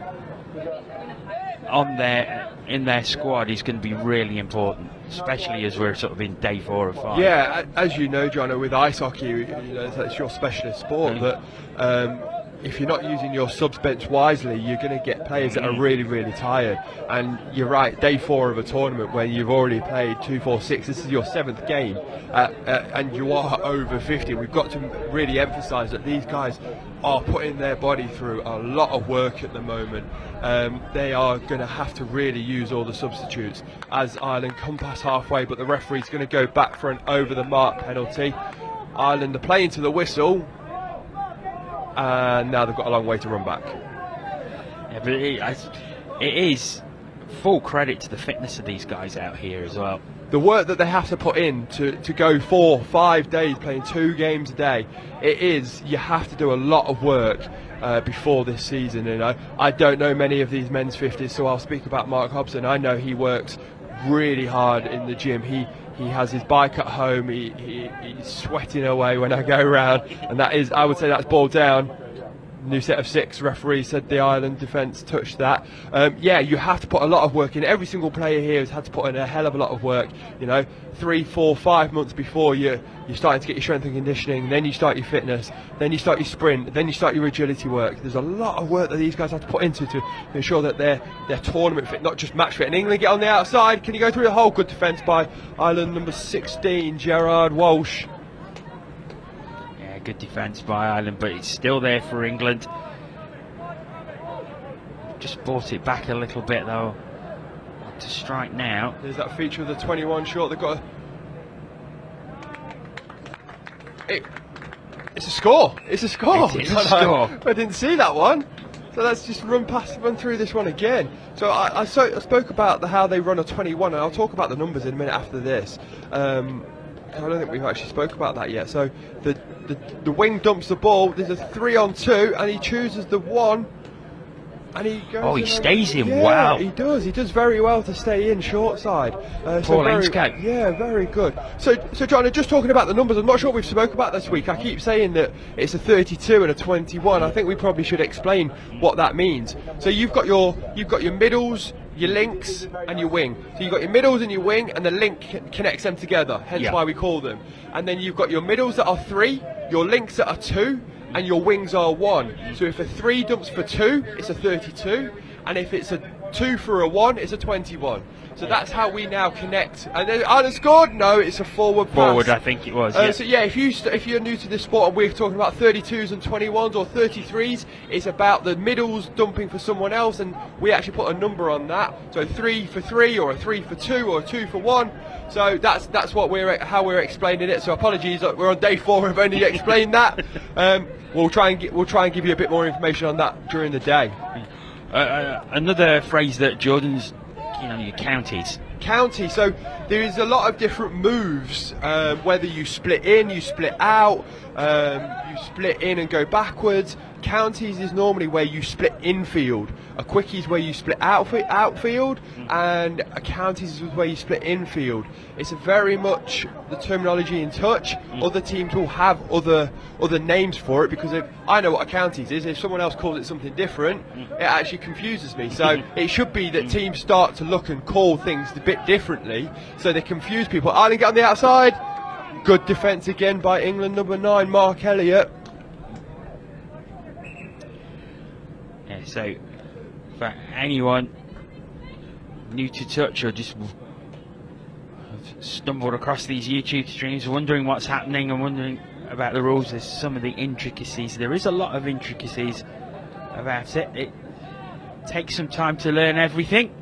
in their squad is going to be really important, especially as we're sort of in day 4 or 5. Yeah, as you know, John, with ice hockey, you know, it's your specialist sport. But if you're not using your subs bench wisely, you're going to get players that are really, really tired. And you're right, day 4 of a tournament when you've already played 2, 4, 6. This is your 7th game, and you are over 50. We've got to really emphasise that these guys are putting their body through a lot of work at the moment. They are going to have to really use all the substitutes as Ireland come past halfway, but the referee's going to go back for an over the mark penalty. Ireland are playing to the whistle, and now they've got a long way to run back. Yeah, but it is full credit to the fitness of these guys out here as well. The work that they have to put in to go 4, 5 days playing 2 games a day, you have to do a lot of work before this season. And I don't know many of these men's 50s, so I'll speak about Mark Hobson. I know he works really hard in the gym. He has his bike at home. He's sweating away when I go around, and that is, I would say, that's ball down. New set of 6, referee said the Ireland defence touched that. Yeah, you have to put a lot of work in. Every single player here has had to put in a hell of a lot of work. You know, 3, 4, 5 months before you're starting to get your strength and conditioning, then you start your fitness, then you start your sprint, then you start your agility work. There's a lot of work that these guys have to put into to ensure that they're tournament fit, not just match fit. And England get on the outside. Can you go through the hole? Good defence by Ireland number 16, Gerard Walsh. Good defence by Ireland, but it's still there for England. Just brought it back a little bit though to strike now. There's that feature of the 21 shot. They've got it's a score. It's a score. It is a score. I didn't see that one. So let's just run through this one again. So I spoke about how they run a 21, and I'll talk about the numbers in a minute after this. I don't think we've actually spoke about that yet. So the wing dumps the ball. There's a 3-on-2, and he chooses the 1, and he goes. Oh, he stays in. Yeah, wow. He does. He does very well to stay in short side. Paul Ainscough. Yeah, very good. So John, just talking about the numbers, I'm not sure we've spoke about this week. I keep saying that it's a 32 and a 21. I think we probably should explain what that means. So you've got your middles, your links and your wing. So you've got your middles and your wing, and the link connects them together, hence why we call them. And then you've got your middles that are 3, your links that are 2, and your wings are 1. So if a 3 dumps for 2, it's a 32, and if it's a 2 for a 1, it's a 21. So that's how we now connect. And then Ireland scored? No, it's a forward pass. Forward, I think it was. Yeah. So yeah, if you're new to this sport and we're talking about 32s and 21s or 33s, it's about the middles dumping for someone else, and we actually put a number on that. So 3 for 3, or a 3 for 2, or a 2 for 1. So that's how we're explaining it. So apologies, we're on day 4. We've only explained that. We'll try and give you a bit more information on that during the day. Another phrase that Jordan's, your counties. County, so there is a lot of different moves, whether you split in, you split out, you split in and go backwards. Counties is normally where you split infield. A quickie is where you split outfield, and a counties is where you split infield. It's very much the terminology in touch. Other teams will have other names for it, because if I know what a counties is, if someone else calls it something different, it actually confuses me. So it should be that teams start to look and call things a bit differently, so they confuse people. Ireland get on the outside. Good defence again by England, number 9, Mark Elliott. Yeah, so for anyone new to touch or just stumbled across these YouTube streams wondering what's happening and wondering about the rules, there's some of the intricacies. There is a lot of intricacies about it. It takes some time to learn everything.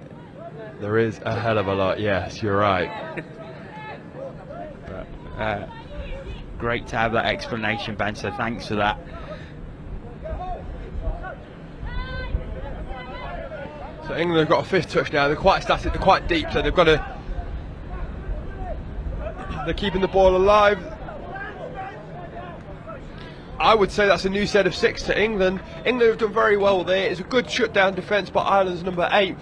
There is a hell of a lot, yes, you're right. But great to have that explanation, Ben, so thanks for that. So England have got a 5th touchdown. They're quite static, they're quite deep, so they've got to. They're keeping the ball alive. I would say that's a new set of 6 to England. England have done very well there. It's a good shutdown defence by Ireland's number 8,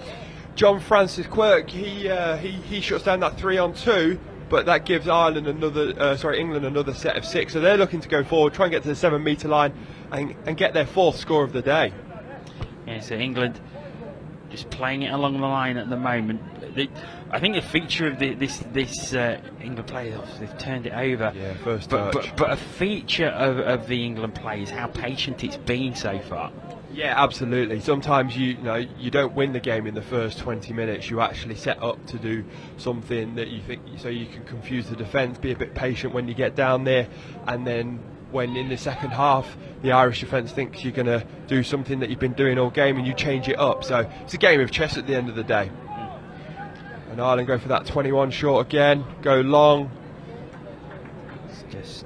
John Francis Quirk. He shuts down that 3-on-2, but that gives England another set of 6. So they're looking to go forward, try and get to the 7-metre line, and get their 4th score of the day. Yeah, so England just playing it along the line at the moment. I think the feature of this England playoffs, they've turned it over. Yeah, first touch. But a feature of the England play is how patient it's been so far. Yeah, absolutely. Sometimes you don't win the game in the first 20 minutes. You actually set up to do something that you think, so you can confuse the defence, be a bit patient when you get down there, and then when in the second half the Irish defence thinks you're going to do something that you've been doing all game and you change it up. So it's a game of chess at the end of the day. And Ireland go for that 21 short again, go long. It's just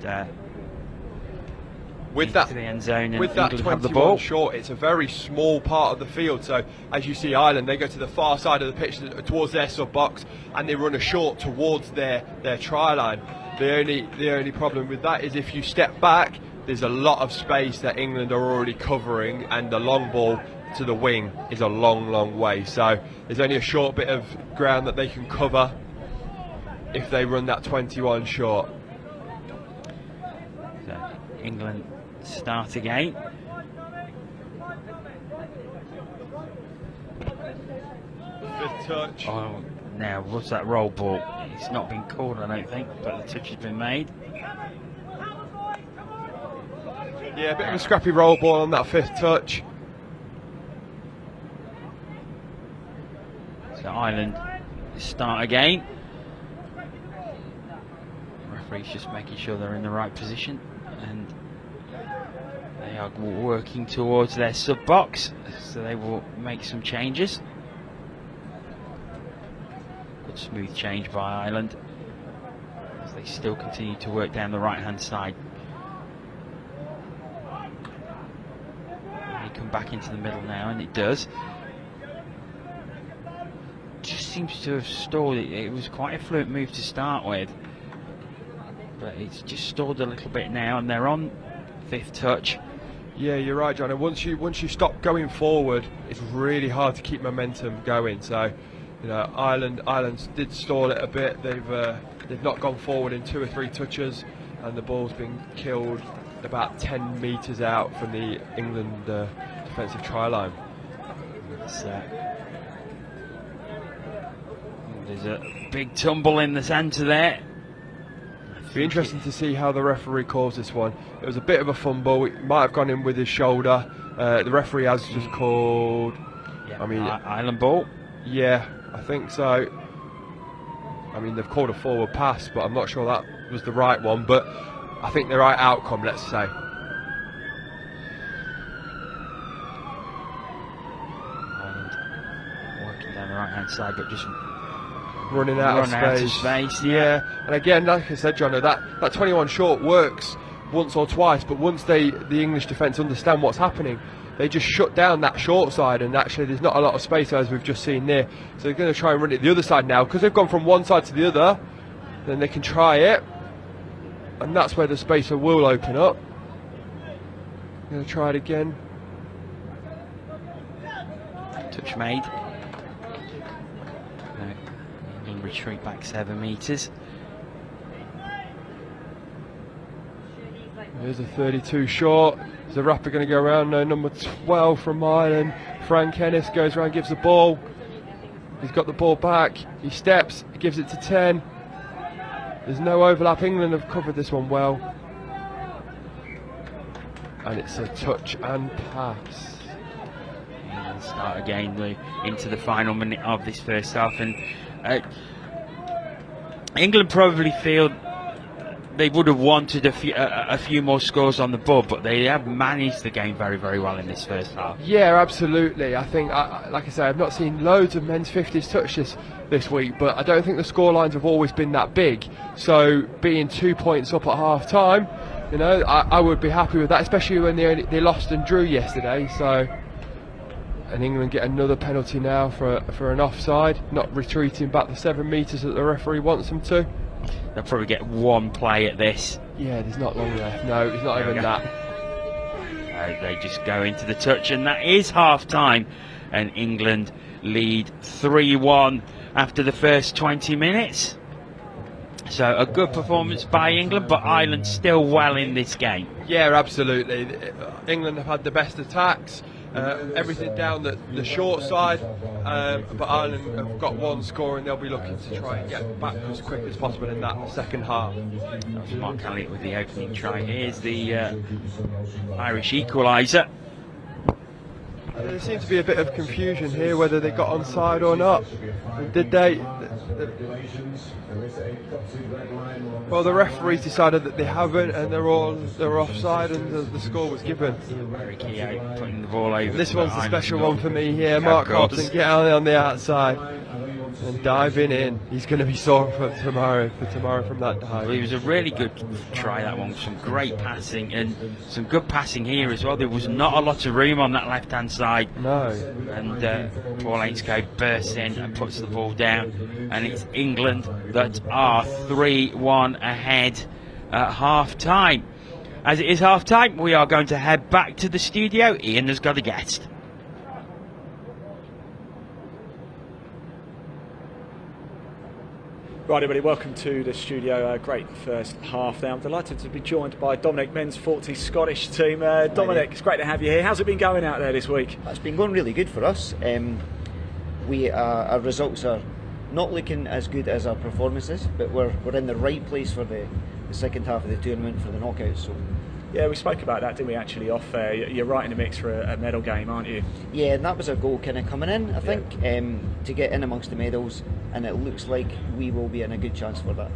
with that, to the end zone, and with that England have 21 the ball. short, it's a very small part of the field. So as you see, Ireland, they go to the far side of the pitch towards their sub box, and they run a short towards their try line. The only problem with that is if you step back, there's a lot of space that England are already covering, and the long ball to the wing is a long way. So there's only a short bit of ground that they can cover if they run that 21 short. So England start again. Fifth touch. Oh, now what's that roll ball? It's not been called, I don't think, but the touch has been made. Yeah, a bit of a scrappy roll ball on that 5th touch. So Ireland start again. Referee's just making sure they're in the right position, and they are working towards their sub box, so they will make some changes. Good smooth change by Ireland as they still continue to work down the right hand side. They come back into the middle now, and it does. Just seems to have stalled it. It was quite a fluent move to start with, but it's just stalled a little bit now, and they're on 5th touch. Yeah, you're right, John. And once you stop going forward, it's really hard to keep momentum going. So, Ireland did stall it a bit. They've not gone forward in 2 or 3 touches, and the ball's been killed about 10 metres out from the England defensive try line. There's a big tumble in the centre there. It'll be interesting to see how the referee calls this one. It was a bit of a fumble. It might have gone in with his shoulder. The referee has just called. Yeah, Ireland ball. Yeah, I think so. I mean, they've called a forward pass, but I'm not sure that was the right one. But I think the right outcome, let's say. Ireland working down the right hand side, but just running out of space. Yeah, and again, like I said, John, that 21 short works once or twice, but once the English defence understand what's happening, they just shut down that short side, and actually there's not a lot of space as we've just seen there. So they're going to try and run it the other side now, because they've gone from one side to the other. Then they can try it, and that's where the space will open up. Going to try it again. Touch made. England retreat back 7 metres. There's a 32 short. Is the rapper going to go around? No, number 12 from Ireland. Frank Ennis goes around, gives the ball. He's got the ball back. He steps, he gives it to 10. There's no overlap. England have covered this one well. And it's a touch and pass. And start again into the final minute of this first half, and England probably feel they would have wanted a few more scores on the board, but they have managed the game very, very well in this first half. Yeah, absolutely. I think, like I say, I've not seen loads of men's 50s touch this week, but I don't think the scorelines have always been that big. So being 2 points up at half time, I would be happy with that, especially when they lost and drew yesterday. So, and England get another penalty now for an offside, not retreating back the 7 metres that the referee wants them to. They'll probably get one play at this. Yeah, there's not long left. No, it's not even that. They just go into the touch, and that is half-time, and England lead 3-1 after the first 20 minutes. So a good performance by England, but Ireland still well in this game. Yeah, absolutely. England have had the best attacks, everything down the short side, but Ireland have got one score and they'll be looking to try and get back as quick as possible in that second half. That was Mark Elliott with the opening try. Here's the Irish equaliser. There seemed to be a bit of confusion here whether they got onside or not. Did they? Well, the referees decided that they haven't, and they're offside, and the score was given. Very key out, putting the ball over. This one's a special goal. one for me here. Mark Hobson, get on the outside and diving in. He's going to be sore for tomorrow from that dive. Well, it was a really good try, that one. Some great passing and some good passing here as well. There was not a lot of room on that left-hand side. No. And Paul Ainscough bursts in and puts the ball down. And it's England that are 3-1 ahead at half-time. As it is half-time, we are going to head back to the studio. Ian has got a guest. Right, everybody, welcome to the studio. Great first half there. I'm delighted to be joined by Dominic, men's 40 Scottish team. Dominic, it's great to have you here. How's it been going out there this week? It's been going really good for us. Our results are not looking as good as our performances, but we're in the right place for the second half of the tournament for the knockouts. So. Yeah, we spoke about that, didn't we, actually, off there. You're right in the mix for a medal game, aren't you? Yeah, and that was our goal kind of coming in, I think, to get in amongst the medals, and it looks like we will be in a good chance for that.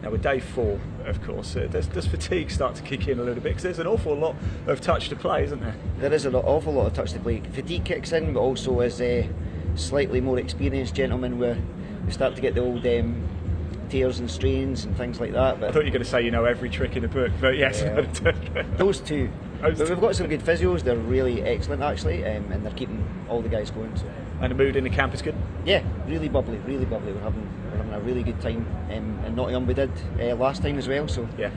Now, with day 4, of course, does fatigue start to kick in a little bit? Because there's an awful lot of touch to play, isn't there? There is awful lot of touch to play. Fatigue kicks in, but also as slightly more experienced gentlemen, we start to get the old tears and strains and things like that. But I thought you were going to say you know every trick in the book, but yes. Those two. But we've got some good physios, they're really excellent actually, and they're keeping all the guys going. So. And the mood in the camp is good? Yeah, really bubbly, really bubbly. We're having a really good time in Nottingham. We did last time as well, so yeah.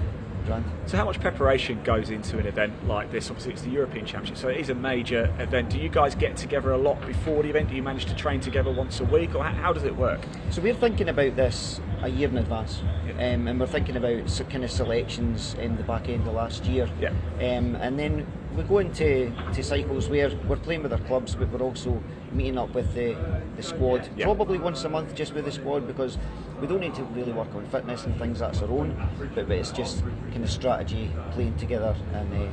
Grand. So how much preparation goes into an event like this? Obviously it's the European Championship, so it is a major event. Do you guys get together a lot before the event? Do you manage to train together once a week, or how does it work? So we're thinking about this a year in advance, and we're thinking about kind of selections in the back end of last year, and then we go into cycles where we're playing with our clubs, but we're also meeting up with the squad, probably once a month just with the squad, because we don't need to really work on fitness and things, that's our own, but it's just kind of strategy, playing together and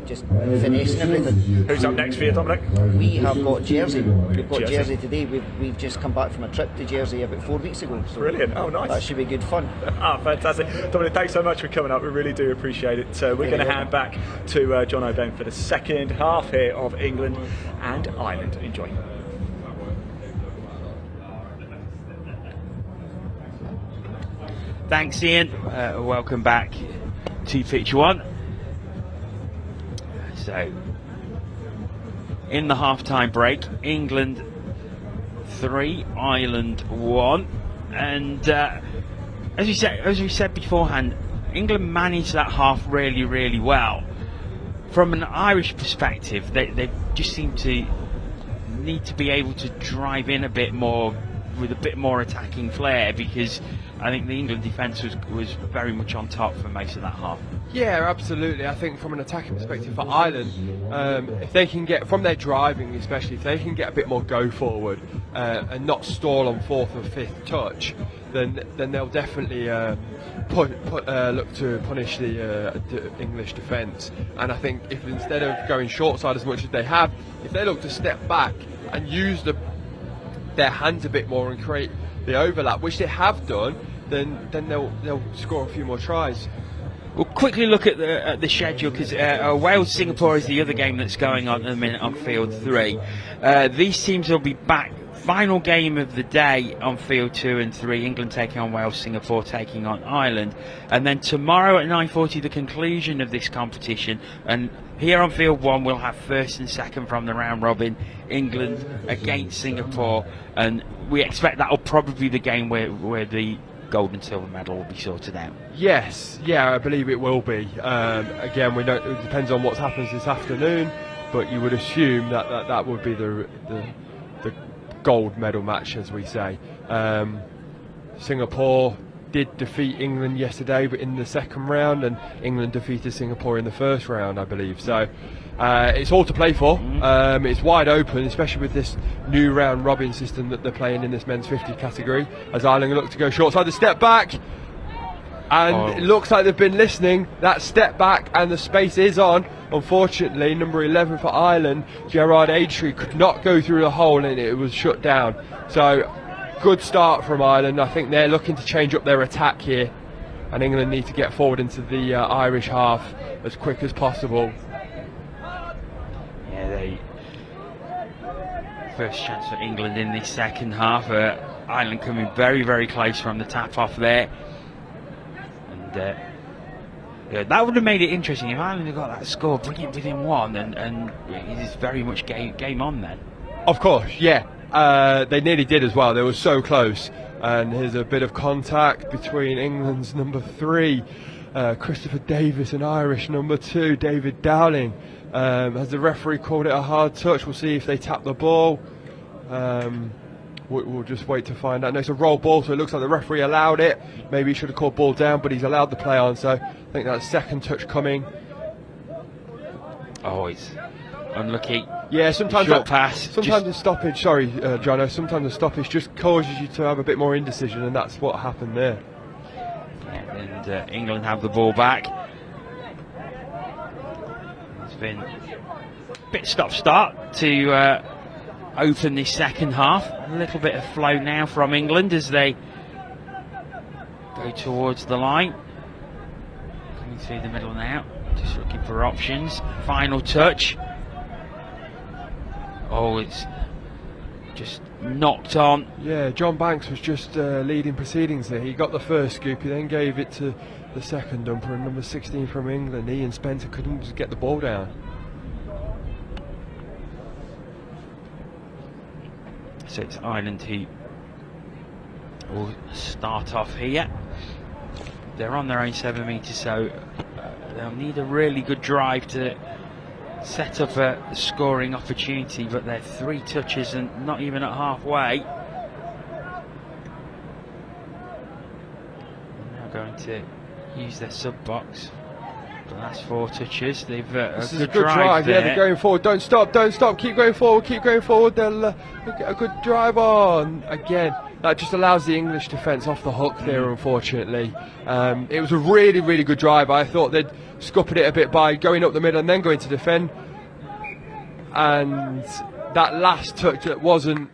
just finessing everything. Who's up next for you, Dominic? We have got Jersey. We've got Jersey today. We've just come back from a trip to Jersey about 4 weeks ago. So brilliant. Oh, nice. That should be good fun. Fantastic. Dominic, thanks so much for coming up. We really do appreciate it. We're going to hand back to John O'Ben for the second half here of England and Ireland. Enjoy. Thanks, Ian. Welcome back to Pitch 1. So, in the half-time break, England 3, Ireland 1, and as we said beforehand, England managed that half really, really well. From an Irish perspective, they just seem to need to be able to drive in a bit more with a bit more attacking flair, because I think the England defence was very much on top for most of that half. Yeah, absolutely. I think from an attacking perspective for Ireland, if they can get, from their driving especially, if they can get a bit more go forward and not stall on 4th or 5th touch, then they'll definitely look to punish the English defence. And I think if instead of going short side as much as they have, if they look to step back and use their hands a bit more and create the overlap, which they have done, then they'll score a few more tries. We'll quickly look at the schedule, because Wales-Singapore is the other game that's going on at the minute on Field 3. These teams will be back. Final game of the day on Field 2 and 3, England taking on Wales, Singapore taking on Ireland. And then tomorrow at 9:40, the conclusion of this competition. And here on Field 1, we'll have first and second from the round robin, England against Singapore. And we expect that will probably be the game where the gold and silver medal will be sorted out? Yes, yeah, I believe it will be. Again, we don't. It depends on what happens this afternoon, but you would assume that would be the gold medal match, as we say. Singapore did defeat England yesterday, but in the second round, and England defeated Singapore in the first round, I believe. So it's all to play for. It's wide open, especially with this new round robin system that they're playing in this men's 50 category. As Ireland look to go short side, the step back, and it looks like they've been listening. That step back and the space is on. Unfortunately, number 11 for Ireland, Gerard Aidtree, could not go through the hole and it was shut down. So good start from Ireland. I think they're looking to change up their attack here, and England need to get forward into the Irish half as quick as possible. Yeah, they first chance for England in this second half. Ireland coming very, very close from the tap off there, and yeah, that would have made it interesting if Ireland had got that score, bring it within one, and it is very much game on then. Of course, yeah. They nearly did as well. They were so close. And here's a bit of contact between England's number 3, Christopher Davis, and Irish number 2, David Dowling. Has the referee called it a hard touch? We'll see if they tap the ball. We'll just wait to find out. No, it's a roll ball, so it looks like the referee allowed it. Maybe he should have called ball down, but he's allowed the play on. So I think that's second touch coming. Oh, it's unlucky. Yeah, sometimes short pass. Sometimes the stoppage. Sorry, Jono. Sometimes the stoppage just causes you to have a bit more indecision, and that's what happened there. Yeah, and England have the ball back. It's been a bit stop-start to open this second half. A little bit of flow now from England as they go towards the line. Coming through the middle now, just looking for options. Final touch. Oh, it's just knocked on. Yeah, John Banks was just leading proceedings there. He got the first scoop, he then gave it to the second dumper, and number 16 from England, Ian Spencer, couldn't just get the ball down. So it's Ireland who will start off here. They're on their own 7 metres, so they'll need a really good drive to set up a scoring opportunity, but they're 3 touches and not even at halfway. They're now going to use their sub box, but that's 4 touches. They've this is a good drive there. Yeah, they're going forward. Don't stop, keep going forward. They'll get a good drive on again. That just allows the English defence off the hook there, unfortunately. It was a really, really good drive. I thought they'd scuppered it a bit by going up the middle and then going to defend. And that last touch that wasn't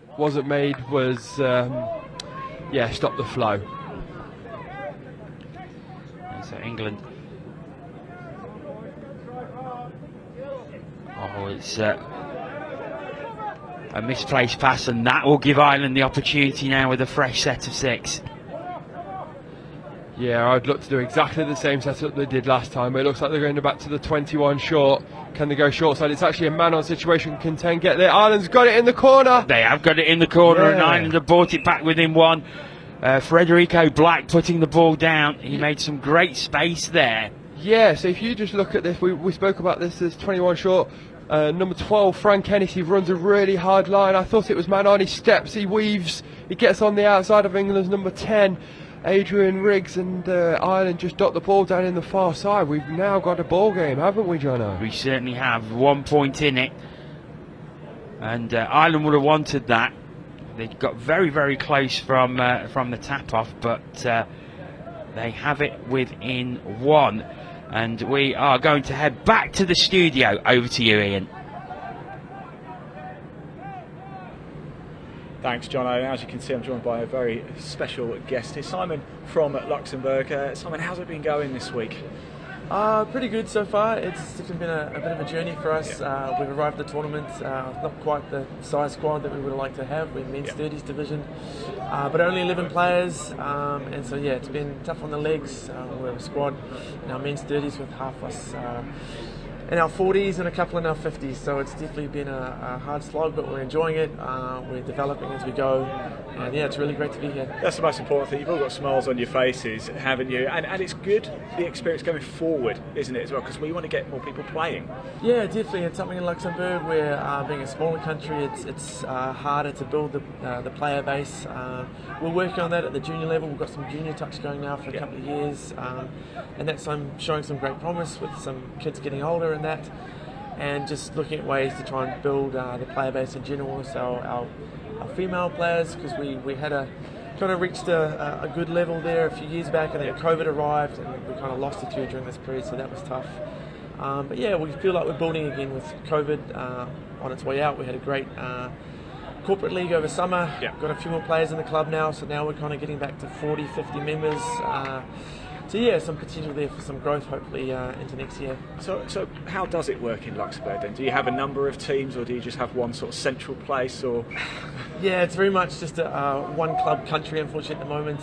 made was, stop the flow. And so England. Oh, it's a misplaced pass, and that will give Ireland the opportunity now with a fresh set of 6. Yeah, I'd look to do exactly the same setup they did last time, but it looks like they're going back to the 21 short. Can they go short side? It's actually a man-on situation. Can 10 get there? Ireland's got it in the corner. They have got it in the corner, and Ireland have brought it back within 1. Frederico Black putting the ball down. He made some great space there. Yeah, so if you just look at this, we spoke about this as 21 short. Number 12, Frank Hennessy, runs a really hard line. I thought it was man on. He steps, he weaves, he gets on the outside of England's number 10, Adrian Riggs, and Ireland just dot the ball down in the far side. We've now got a ball game, haven't we, Jono? We certainly have. 1 point in it, and Ireland would have wanted that. They got very, very close from the tap off, but they have it within 1. And we are going to head back to the studio. Over to you, Ian. Thanks, Jono. As you can see, I'm joined by a very special guest here, Simon from Luxembourg. Simon, how's it been going this week? Pretty good so far. It's been a bit of a journey for us. Yeah. We've arrived at the tournament, not quite the size squad that we would have liked to have. We're men's 30s division, but only 11 players, and so yeah, it's been tough on the legs. We're a squad in our men's 30s with half us in our 40s and a couple in our 50s, so it's definitely been a hard slog, but we're enjoying it. We're developing as we go, and yeah, it's really great to be here. That's the most important thing. You've all got smiles on your faces, haven't you? And it's good, the experience going forward, isn't it, as well? Because we want to get more people playing. Yeah, definitely. It's something in Luxembourg where, being a smaller country, it's harder to build the player base. We're working on that at the junior level. We've got some junior touch going now for a couple of years, and that's showing some great promise with some kids getting older and that, and just looking at ways to try and build the player base in general. So our female players, because we had kind of reached a good level there a few years back, and then COVID arrived and we kind of lost a few during this period, so that was tough. But yeah, we feel like we're building again with COVID on its way out. We had a great corporate league over summer. Got a few more players in the club now, so now we're kind of getting back to 40, 50 members. So yeah, some potential there for some growth hopefully into next year. So how does it work in Luxembourg then? Do you have a number of teams, or do you just have one sort of central place? Or yeah, it's very much just a one club country, unfortunately, at the moment.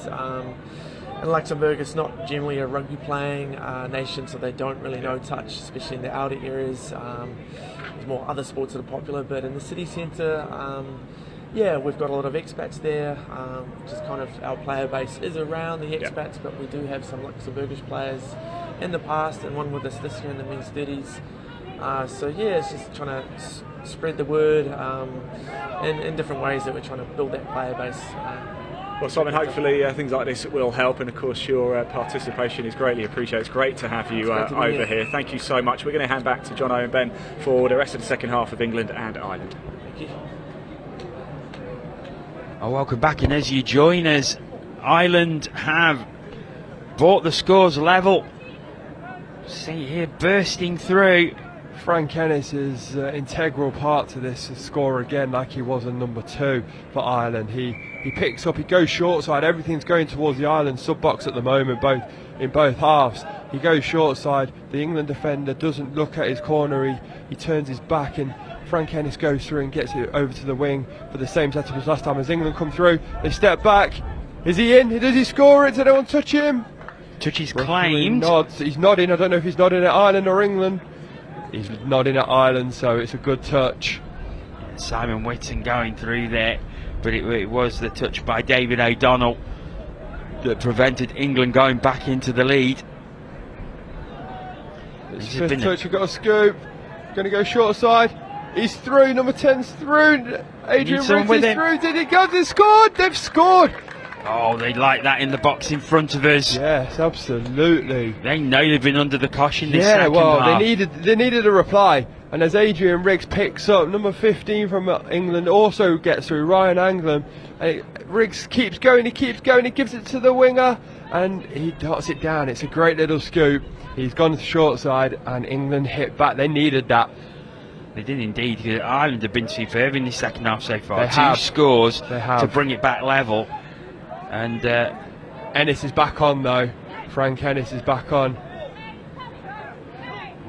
In Luxembourg, it's not generally a rugby playing nation, so they don't really know touch, especially in the outer areas. There's more other sports that are popular, but in the city centre, yeah, we've got a lot of expats there, which is kind of our player base is around the expats, but we do have some Luxembourgish players in the past, and one with us this year in the men's 30s. So yeah, it's just trying to spread the word in different ways that we're trying to build that player base. Well, Simon, hopefully things like this will help, and of course your participation is greatly appreciated. It's great to have you over here. Thank you so much. We're going to hand back to Jono and Ben for the rest of the second half of England and Ireland. Thank you. Oh, welcome back, and as you join us, Ireland have brought the scores level. See here, bursting through. Frank Ennis is an integral part to this score again, like he was in number 2 for Ireland. He picks up, he goes short side, everything's going towards the Ireland sub-box at the moment, in both halves. He goes short side, the England defender doesn't look at his corner, he turns his back, and Frank Ennis goes through and gets it over to the wing for the same setup as last time. As England come through, they step back. Is he in? Does he score it? Does anyone touch him? Touch is claimed. He's nodding. I don't know if he's nodding at Ireland or England. He's nodding at Ireland, so it's a good touch. Simon Whitten going through there, but it was the touch by David O'Donnell that prevented England going back into the lead. Fifth touch, we've got a scoop. Going to go short side. He's through, number 10's through. Adrian Riggs is through. Did he go? They scored! They've scored! Oh, they like that in the box in front of us. Yes, absolutely. They know they've been under the caution this second half. They needed a reply. And as Adrian Riggs picks up, number 15 from England also gets through, Ryan Anglin. And Riggs keeps going, he gives it to the winger, and he dots it down. It's a great little scoop. He's gone to the short side, and England hit back. They needed that. They did indeed, because Ireland have been superb in the second half so far. They Two have. scores They have. to bring it back level. And Ennis is back on though. Frank Ennis is back on.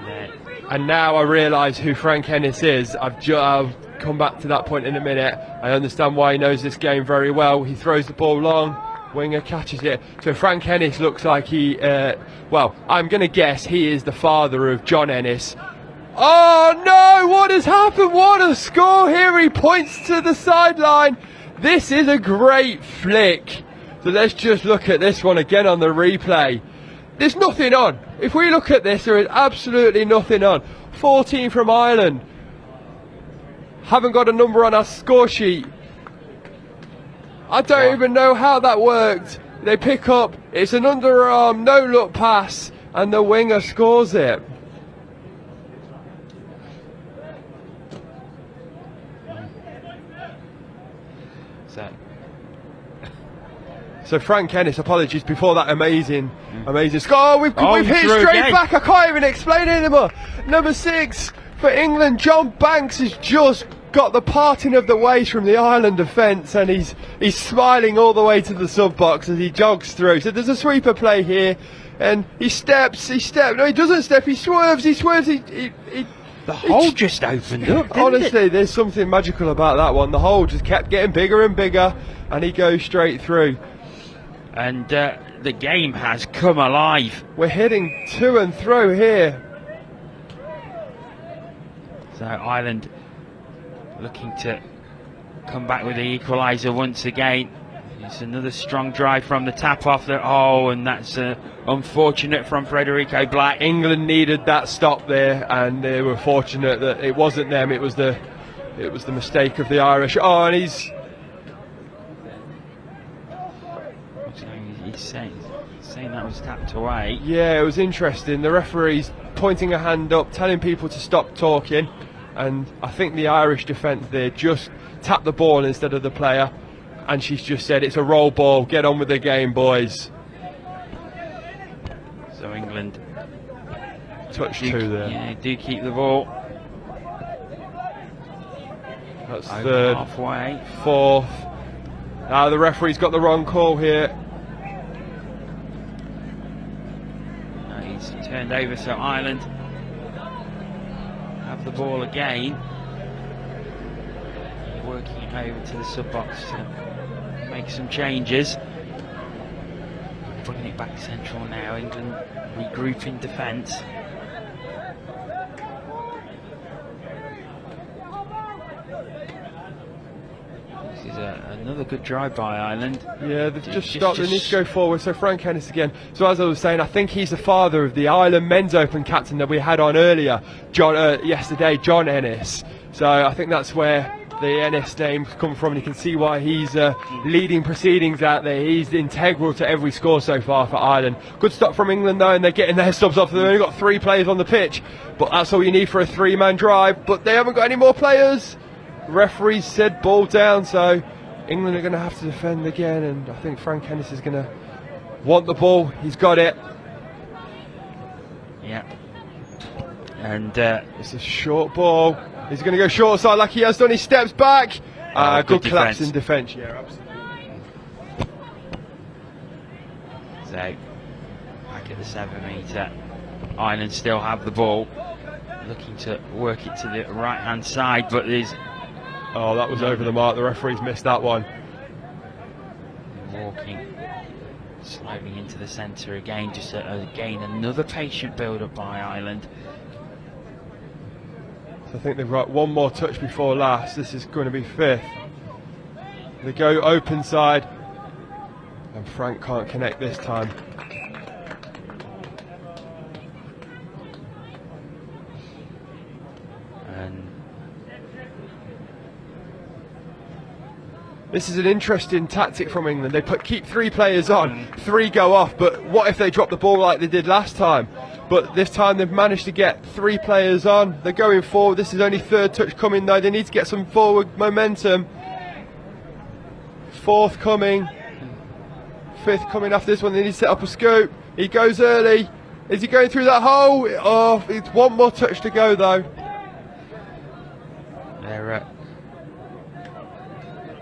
Yeah. And now I realise who Frank Ennis is. I'll come back to that point in a minute. I understand why he knows this game very well. He throws the ball long, winger catches it. So Frank Ennis looks like he, well, I'm going to guess he is the father of John Ennis. Oh no, what has happened? What a score here. He points to the sideline. This is a great flick. So let's just look at this one again on the replay. There's nothing on. If we look at this, there is absolutely nothing on. 14 from Ireland. Haven't got a number on our score sheet. I don't even know how that worked. They pick up, it's an underarm, no look pass, and the winger scores it. So Frank Ennis, apologies before that amazing score. Oh, we've hit straight back. I can't even explain it anymore. Number 6 for England, John Banks has just got the parting of the ways from the Ireland defence, and he's smiling all the way to the sub box as he jogs through. So there's a sweeper play here, and he steps. No, he doesn't step. He swerves. The hole just opened up. Honestly, there's something magical about that one. The hole just kept getting bigger and bigger, and he goes straight through. And the game has come alive. We're hitting to and through here. So Ireland looking to come back with the equaliser once again. It's another strong drive from the tap off there. Oh, and that's unfortunate from Federico Black. England needed that stop there, and they were fortunate that it wasn't them. It was the mistake of the Irish. Oh, and he's saying that was tapped away. Yeah, it was interesting. The referee's pointing a hand up, telling people to stop talking, and I think the Irish defence there just tapped the ball instead of the player, and she's just said it's a roll ball, get on with the game, boys. So England touch 2 there. Yeah, do keep the ball. That's over 3rd, halfway. 4th. The referee's got the wrong call here. He's turned over, so Ireland have the ball again. Working it over to the sub-box to make some changes. Bringing it back central now. England regrouping defence. This is another good drive by Ireland. Yeah, they've just stopped. They need to go forward. So Frank Ennis again. So as I was saying, I think he's the father of the Ireland Men's Open captain that we had on earlier, yesterday, John Ennis. So I think that's where the Ennis name come from, and you can see why he's leading proceedings out there. He's integral to every score so far for Ireland. Good stop from England though, and they're getting their subs off. They've only got 3 players on the pitch, but that's all you need for a 3-man drive. But they haven't got any more players. Referee said ball down, so England are going to have to defend again, and I think Frank Ennis is going to want the ball. He's got it. Yeah. And it's a short ball. He's going to go short side like he has done. He steps back. Good collapse in defence. Yeah, absolutely. So, back at the 7 metre. Ireland still have the ball. Looking to work it to the right hand side, but there's... Oh, that was over the mark. The referee's missed that one. Walking slowly into the centre again. Just again another patient build-up by Ireland. So I think they've got one more touch before last. This is going to be 5th. They go open side, and Frank can't connect this time. And this is an interesting tactic from England. They keep 3 players on, 3 go off, but what if they drop the ball like they did last time? But this time they've managed to get 3 players on. They're going forward. This is only 3rd touch coming though. They need to get some forward momentum. 4th coming. 5th coming after this one. They need to set up a scoop. He goes early. Is he going through that hole? Oh, it's 1 more touch to go though. They're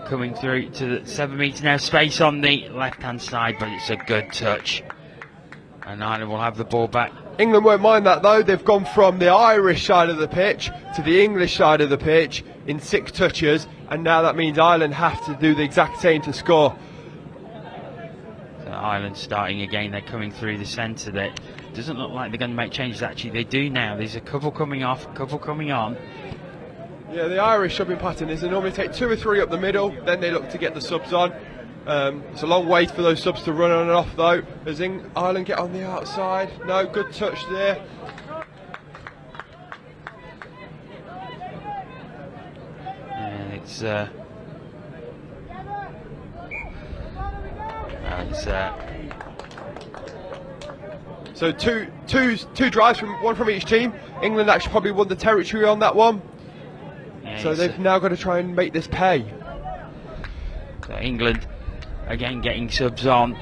coming through to the 7 metre now. Space on the left hand side, but it's a good touch. And Ireland will have the ball back. England won't mind that though. They've gone from the Irish side of the pitch to the English side of the pitch in 6 touches, and now that means Ireland have to do the exact same to score. So Ireland starting again. They're coming through the centre. That doesn't look like they're going to make changes. Actually, they do now. There's a couple coming off, a couple coming on. Yeah, the Irish subbing pattern is they normally take 2 or 3 up the middle, then they look to get the subs on. It's a long wait for those subs to run on and off though. As Ireland get on the outside. No, good touch there. And it's so two drives from one from each team. England actually probably won the territory on that one. Yeah, so they've now got to try and make this pay. So England again getting subs on.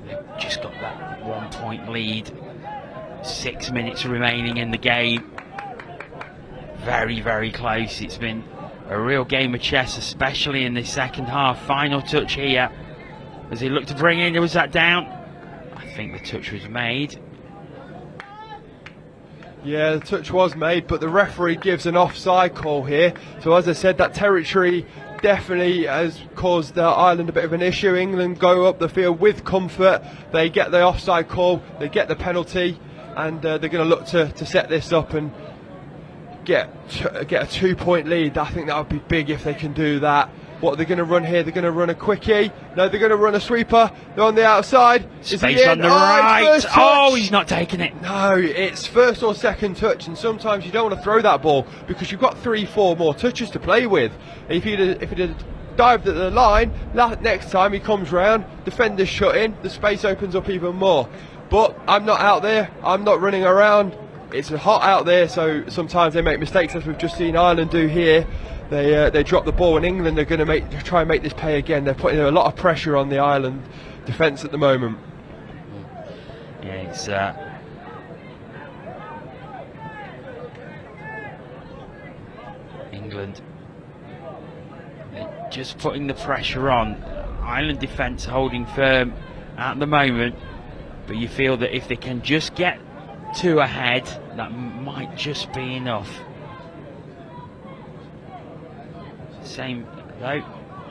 They've just got that 1 point lead. 6 minutes remaining in the game. Very, very close. It's been a real game of chess, especially in the second half. Final touch here. As he looked to bring in, was that down? I think the touch was made. Yeah, the touch was made, but the referee gives an offside call here. So as I said, that territory definitely has caused Ireland a bit of an issue. England go up the field with comfort. They get the offside call, they get the penalty, and they're going to look to set this up and get a 2-point lead. I think that would be big if they can do that. What are they going to run here? They're going to run a quickie. No, they're going to run a sweeper. They're on the outside. Space on the right. Oh, he's not taking it. No, it's first or second touch, and sometimes you don't want to throw that ball because you've got 3-4 more touches to play with. If he'd have dived at the line, next time he comes round, defenders shut in, the space opens up even more. But I'm not out there. I'm not running around. It's hot out there, so sometimes they make mistakes, as we've just seen Ireland do here. They drop the ball, and England are going to try and make this pay again. They're putting a lot of pressure on the Ireland defence at the moment. Yeah, it's England just putting the pressure on. Ireland defence holding firm at the moment, but you feel that if they can just get 2 ahead, that might just be enough. Same though,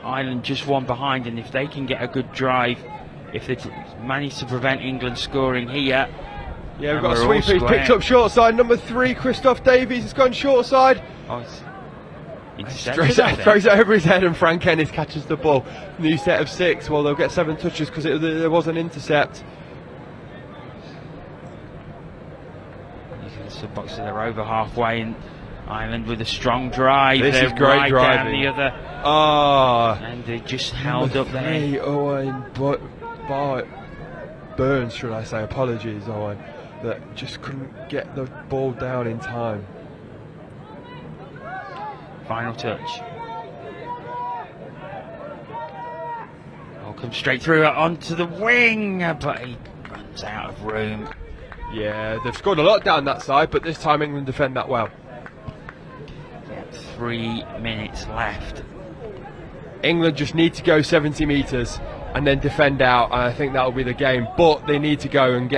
Ireland just 1 behind, and if they can get a good drive, if they manage to prevent England scoring here. Yeah, we've got a sweeper. He's picked up short side. Number 3, Christoph Davies, has gone short side. Oh, it's throws it over his head, and Frank Ennis catches the ball. New set of 6. Well, they'll get 7 touches because there was an intercept. Box, they're over halfway, and Ireland with a strong drive. This is great right driving. Down the other. And they just held up there. Owen Burns, should I say? Apologies, Owen. That just couldn't get the ball down in time. Final touch. Oh, comes straight through onto the wing, but he runs out of room. Yeah, they've scored a lot down that side, but this time England defend that well. 3 minutes left. England just need to go 70 metres and then defend out, and I think that will be the game. But they need to go and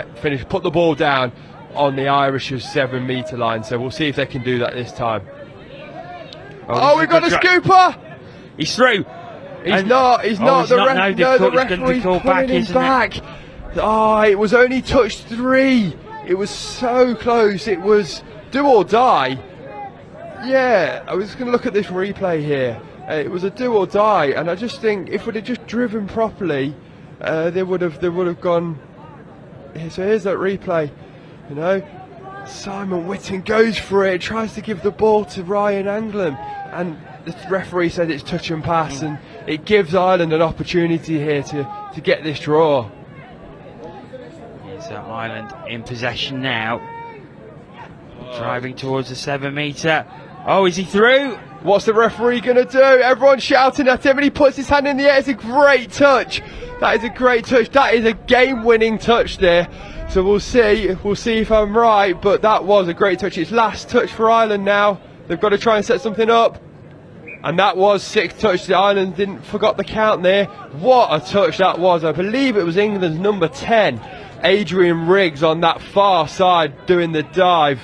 put the ball down on the Irish's 7-metre line. So we'll see if they can do that this time. Oh, we've got a scooper! He's through. He's not. The referee's pulling him back. Oh, it was only touch 3. It was so close. It was do or die. Yeah, I was going to look at this replay here. It was a do or die, and I just think if we'd have just driven properly, they would have gone. So here's that replay. You know, Simon Whitten goes for it, tries to give the ball to Ryan Anglin, and the referee said it's touch and pass, and it gives Ireland an opportunity here to get this draw. So Ireland in possession now, driving towards the 7-metre. Oh, is he through? What's the referee going to do? Everyone's shouting at him, and he puts his hand in the air. It's a great touch. That is a great touch. That is a game-winning touch there. So we'll see if I'm right, but that was a great touch. It's last touch for Ireland now. They've got to try and set something up. And that was 6th touch. Ireland forgot the count there. What a touch that was. I believe it was England's number 10. Adrian Riggs on that far side doing the dive.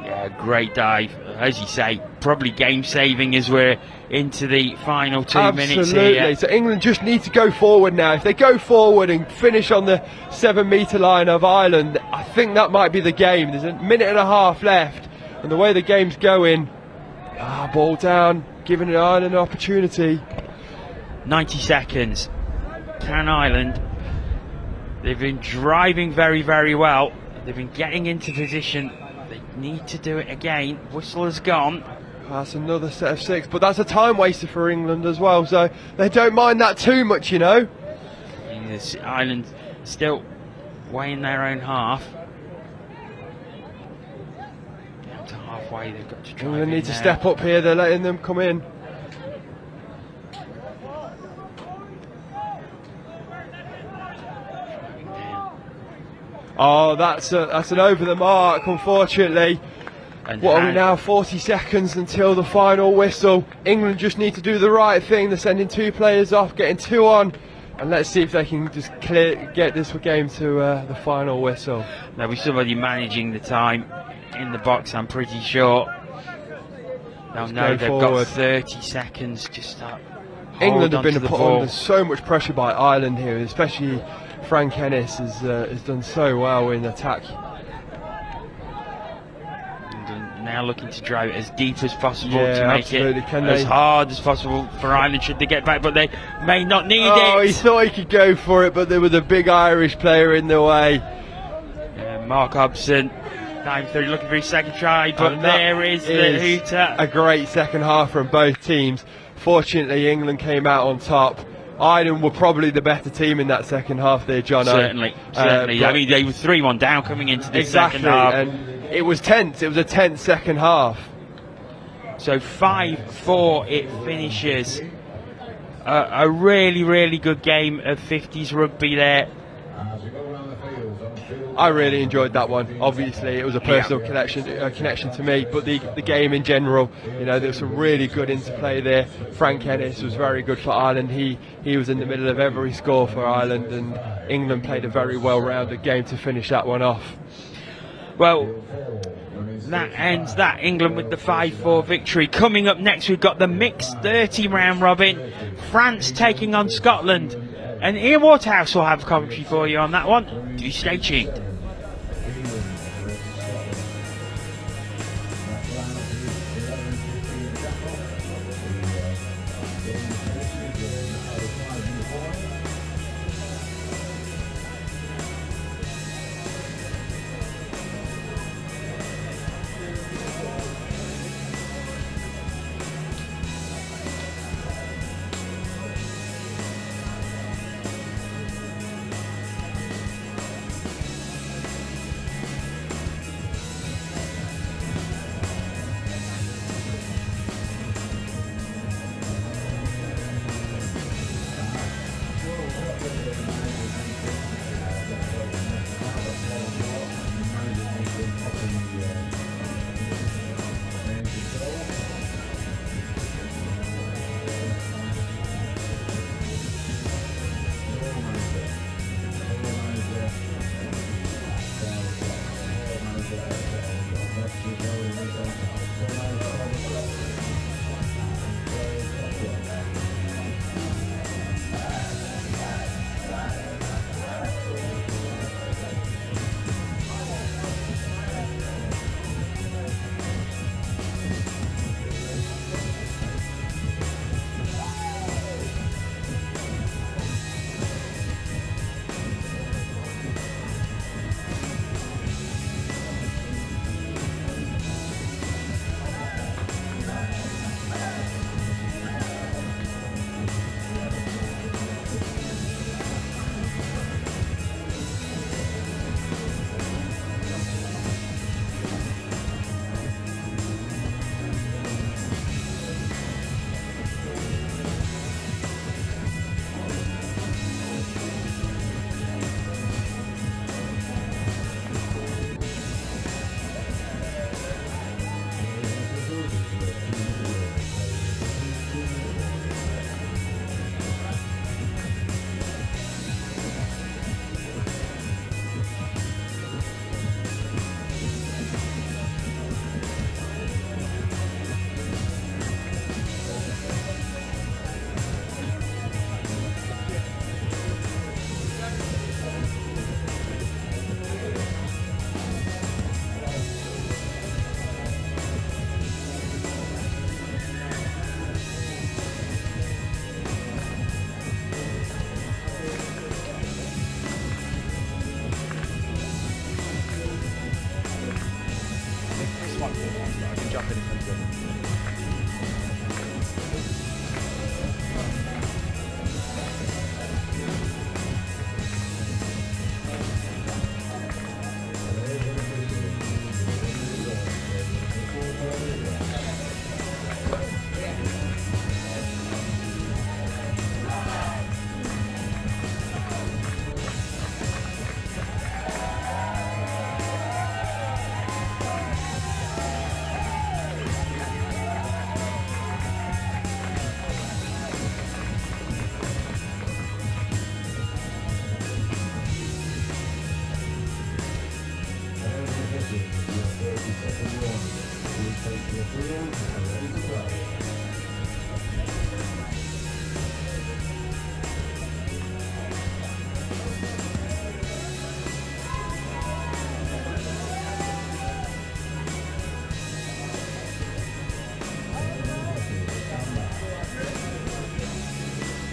Yeah, great dive. As you say, probably game saving as we're into the final 2 minutes here. Absolutely. So England just need to go forward now. If they go forward and finish on the 7-metre line of Ireland, I think that might be the game. There's a minute and a half left, and the way the game's going, ball down, giving Ireland an opportunity. 90 seconds. Can Ireland? They've been driving very, very well. They've been getting into position. They need to do it again. Whistle has gone. That's another set of 6, but that's a time waster for England as well, so they don't mind that too much, you know. Ireland still way in their own half. Down to halfway, they've got to drive. They need to step up here, they're letting them come in. Oh, that's an over the mark, unfortunately. And what are we now? 40 seconds until the final whistle. England just need to do the right thing. They're sending 2 players off, getting 2 on, and let's see if they can just get this game to the final whistle. There'll be somebody managing the time in the box, I'm pretty sure. They'll know they've got 30 seconds to start. England have been put under so much pressure by Ireland here, especially Frank Ennis has done so well in attack. now looking to drive it as deep as possible Yeah, to make absolutely. it Can as they- hard as possible for Ireland should they get back, but they may not need Oh, it. he thought he could go for it, but there was a big Irish player in the way. Mark Hobson, 9-3, looking for his second try, but And that there is the hooter. A great second half from both teams. Fortunately, England came out on top. Ireland were probably the better team in that second half there, John. Certainly. I mean, they were 3-1 down coming into the exactly, second half. and it was tense. It was a tense second half. So 5-4 it finishes. A really, really good game of 50s rugby there. I really enjoyed that one. Obviously, it was a personal connection to me, but the game in general, you know, there was some really good interplay there. Frank Ennis was very good for Ireland. He was in the middle of every score for Ireland, and England played a very well-rounded game to finish that one off. Well, that ends that. England with the 5-4 victory. Coming up next, we've got the mixed 30 round robin. France taking on Scotland. And Ian Waterhouse will have commentary for you on that one. Do stay tuned.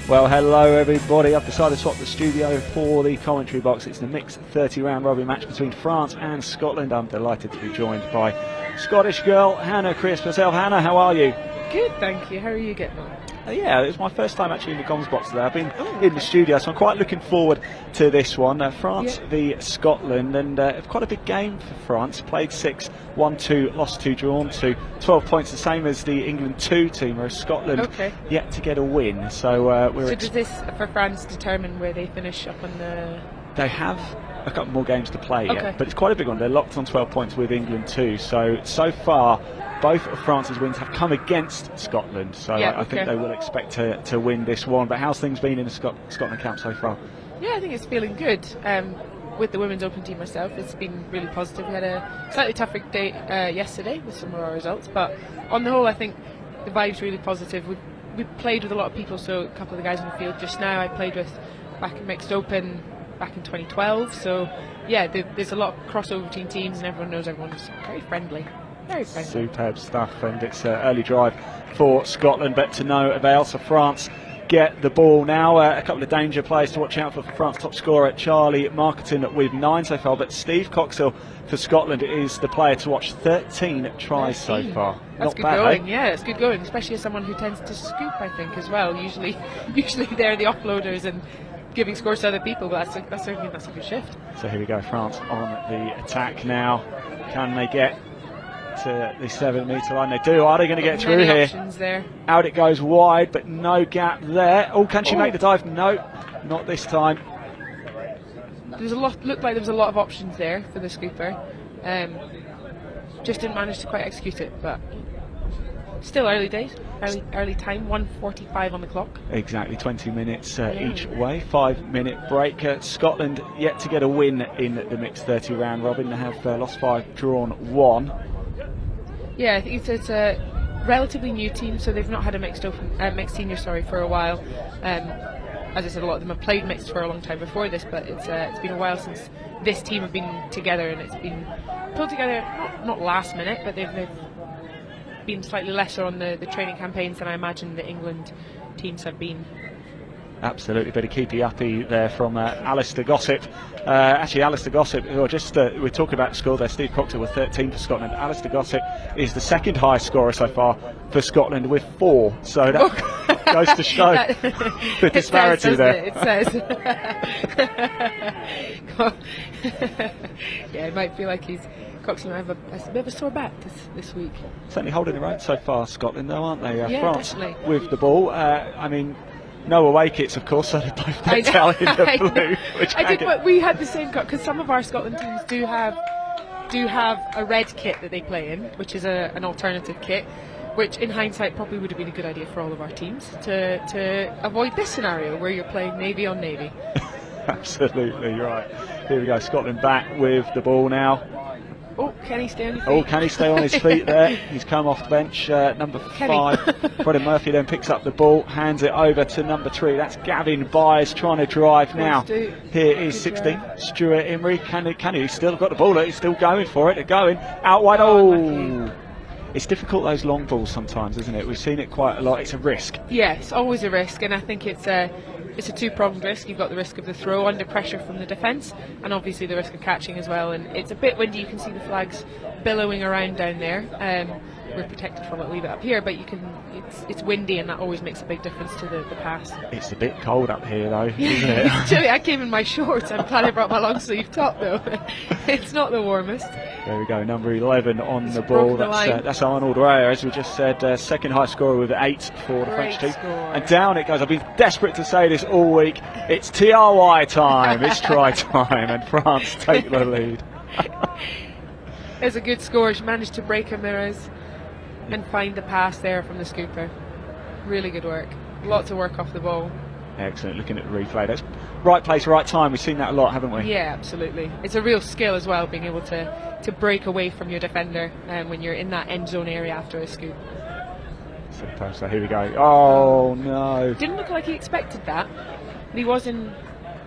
Well, hello everybody. I've decided to swap the studio for the commentary box. It's the mixed 30 round robin match between France and Scotland. I'm delighted to be joined by Scottish girl Hannah Crisp herself. Hannah, how are you? Good, thank you. How are you getting on? Yeah, it's my first time actually in the comms box today. I've been in the studio, so I'm quite looking forward to this one. France v Scotland, and quite a big game for France. Played 6, won 2, lost 2, drawn 2. 12 points, the same as the England 2 team, whereas Scotland yet to get a win. So does this, for France, determine where they finish up on the... They have a couple more games to play yet, but it's quite a big one. They're locked on 12 points with England too. So far, both of France's wins have come against Scotland. So I think they will expect to win this one. But how's things been in the Scotland camp so far? Yeah, I think it's feeling good. With the Women's Open team myself, it's been really positive. We had a slightly tougher day yesterday with some of our results, but on the whole, I think the vibe's really positive. We played with a lot of people, so a couple of the guys in the field just now I played with back in Mixed Open back in 2012. So yeah, there's a lot of crossover between teams, and everyone knows everyone's very friendly. Very friendly. Superb stuff, and it's an early drive for Scotland, but to no avail. So France get the ball now. A couple of danger plays to watch out for France. Top scorer Charlie Marketing with 9 so far, but Steve Coxill for Scotland is the player to watch. 13 tries so far. That's not good bad, going. eh? Yeah, it's good going, especially as someone who tends to scoop, I think, as well. Usually they're the offloaders and giving scores to other people, but that's a good shift. So here we go, France on the attack now. Can they get to the 7 metre line? They do. Are they going to get through here? There. Out it goes wide, but no gap there. Oh, can she make the dive? No, not this time. Looked like there was a lot of options there for the scooper. Just didn't manage to quite execute it, but still early days, early time. 1:45 on the clock. Exactly, 20 minutes each way. 5-minute break. Scotland yet to get a win in the mixed 30 round robin. They have lost 5, drawn 1. Yeah, I think it's a relatively new team, so they've not had a mixed senior for a while. As I said, a lot of them have played mixed for a long time before this, but it's been a while since this team have been together, and it's been pulled together not last minute, but they've been slightly lesser on the training campaigns than I imagine the England teams have been. Absolutely, bit of keepy-uppy there from Alistair Gossip. Actually, Alistair Gossip, we're talking about the score there. Steve Coxill with 13 for Scotland. Alistair Gossip is the second highest scorer so far for Scotland with 4. So that goes to show the disparity there. It says. Yeah, it might feel like Coxill might have a bit of a sore back this week. Certainly holding their own so far, Scotland, though, aren't they? France definitely. with the ball. I mean, no away kits, of course, so they both decked out in the blue. But we had the same because some of our Scotland teams do have a red kit that they play in, which is an alternative kit, which in hindsight probably would have been a good idea for all of our teams to avoid this scenario where you're playing navy on navy. Absolutely right. Here we go, Scotland back with the ball now. Oh, can he stay on his feet? Oh, can he stay on his feet there? He's come off the bench. Number 5, Freddie Murphy then picks up the ball, hands it over to number 3. That's Gavin Byers trying to drive now. Here is 16, Stuart Imrie. Can he still got the ball? He's still going for it. They're going out wide. Oh! It's difficult, those long balls sometimes, isn't it? We've seen it quite a lot. It's a risk. Yeah, it's always a risk, and I think it's a two-pronged risk. You've got the risk of the throw under pressure from the defence, and obviously the risk of catching as well. And it's a bit windy. You can see the flags billowing around down there. We're protected from it, leave it up here, but it's windy, and that always makes a big difference to the pass. It's a bit cold up here, though, isn't it? Actually, I came in my shorts. I'm glad I brought my long sleeve top, though. It's not the warmest. There we go, number 11 on the ball. That's Arnold Raya, as we just said, second high scorer with 8 for the French team. And down it goes. I've been desperate to say this all week. It's TRY time. It's try time, and France take the lead. It's a good score. She managed to break Ramirez and find the pass there from the scooper. Really good work. Lots of work off the ball. Excellent. Looking at the replay, that's right place, right time. We've seen that a lot, haven't we? Yeah, absolutely. It's a real skill as well, being able to break away from your defender when you're in that end zone area after a scoop. So here we go. Oh no! Didn't look like he expected that. He was in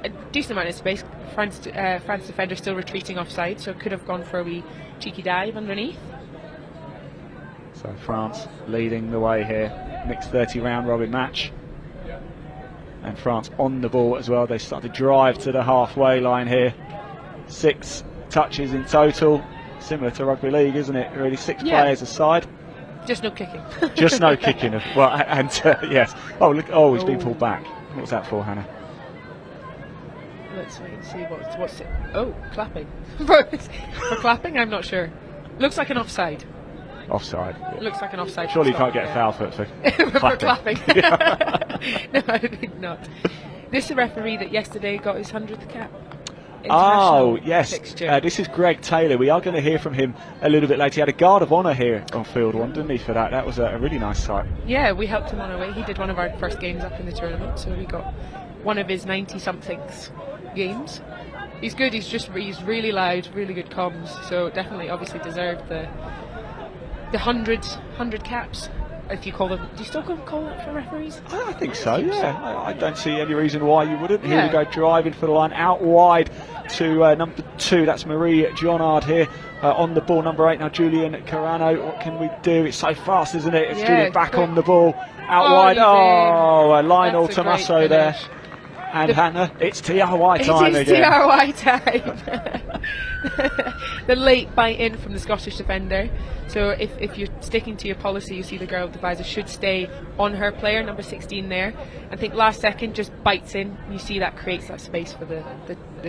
a decent amount of space. France defender still retreating offside, so could have gone for a wee cheeky dive underneath. So France leading the way here. Mixed 30 round robin match. And France on the ball as well. They start to drive to the halfway line here. 6 touches in total. Similar to rugby league, isn't it? Really, 6 players aside. Just no kicking. Just no kicking. Yes. Oh, look. Oh, he's been pulled back. What was that for, Hannah? Let's wait and see what's it. Oh, clapping. For clapping, I'm not sure. Looks like an offside. Offside. Looks like an offside. Surely you can't get a foul for clapping. No, I think not. This is the referee that yesterday got his 100th cap. Oh, yes. Fixture. This is Greg Taylor. We are going to hear from him a little bit later. He had a guard of honour here on field 1, didn't he, for that? That was a really nice sight. Yeah, we helped him on our way. He did one of our first games up in the tournament, so we got one of his 90-somethings games. He's good. He's really loud, really good comms. So definitely, obviously deserved the 100 caps. If you call them, do you still call that for referees? I think so. Yeah, I don't see any reason why you wouldn't. Here we go, driving for the line, out wide to number 2. That's Marie Jonard here on the ball. Number 8 now, Julian Carano. What can we do? It's so fast, isn't it? It's Julian back on the ball, out wide. Lionel Tommaso there. And Hannah, it's TRY time again. It is TRY time. The late bite in from the Scottish defender. So if you're sticking to your policy, you see the girl with the visor should stay on her player, number 16 there. I think last second just bites in. You see that creates that space for the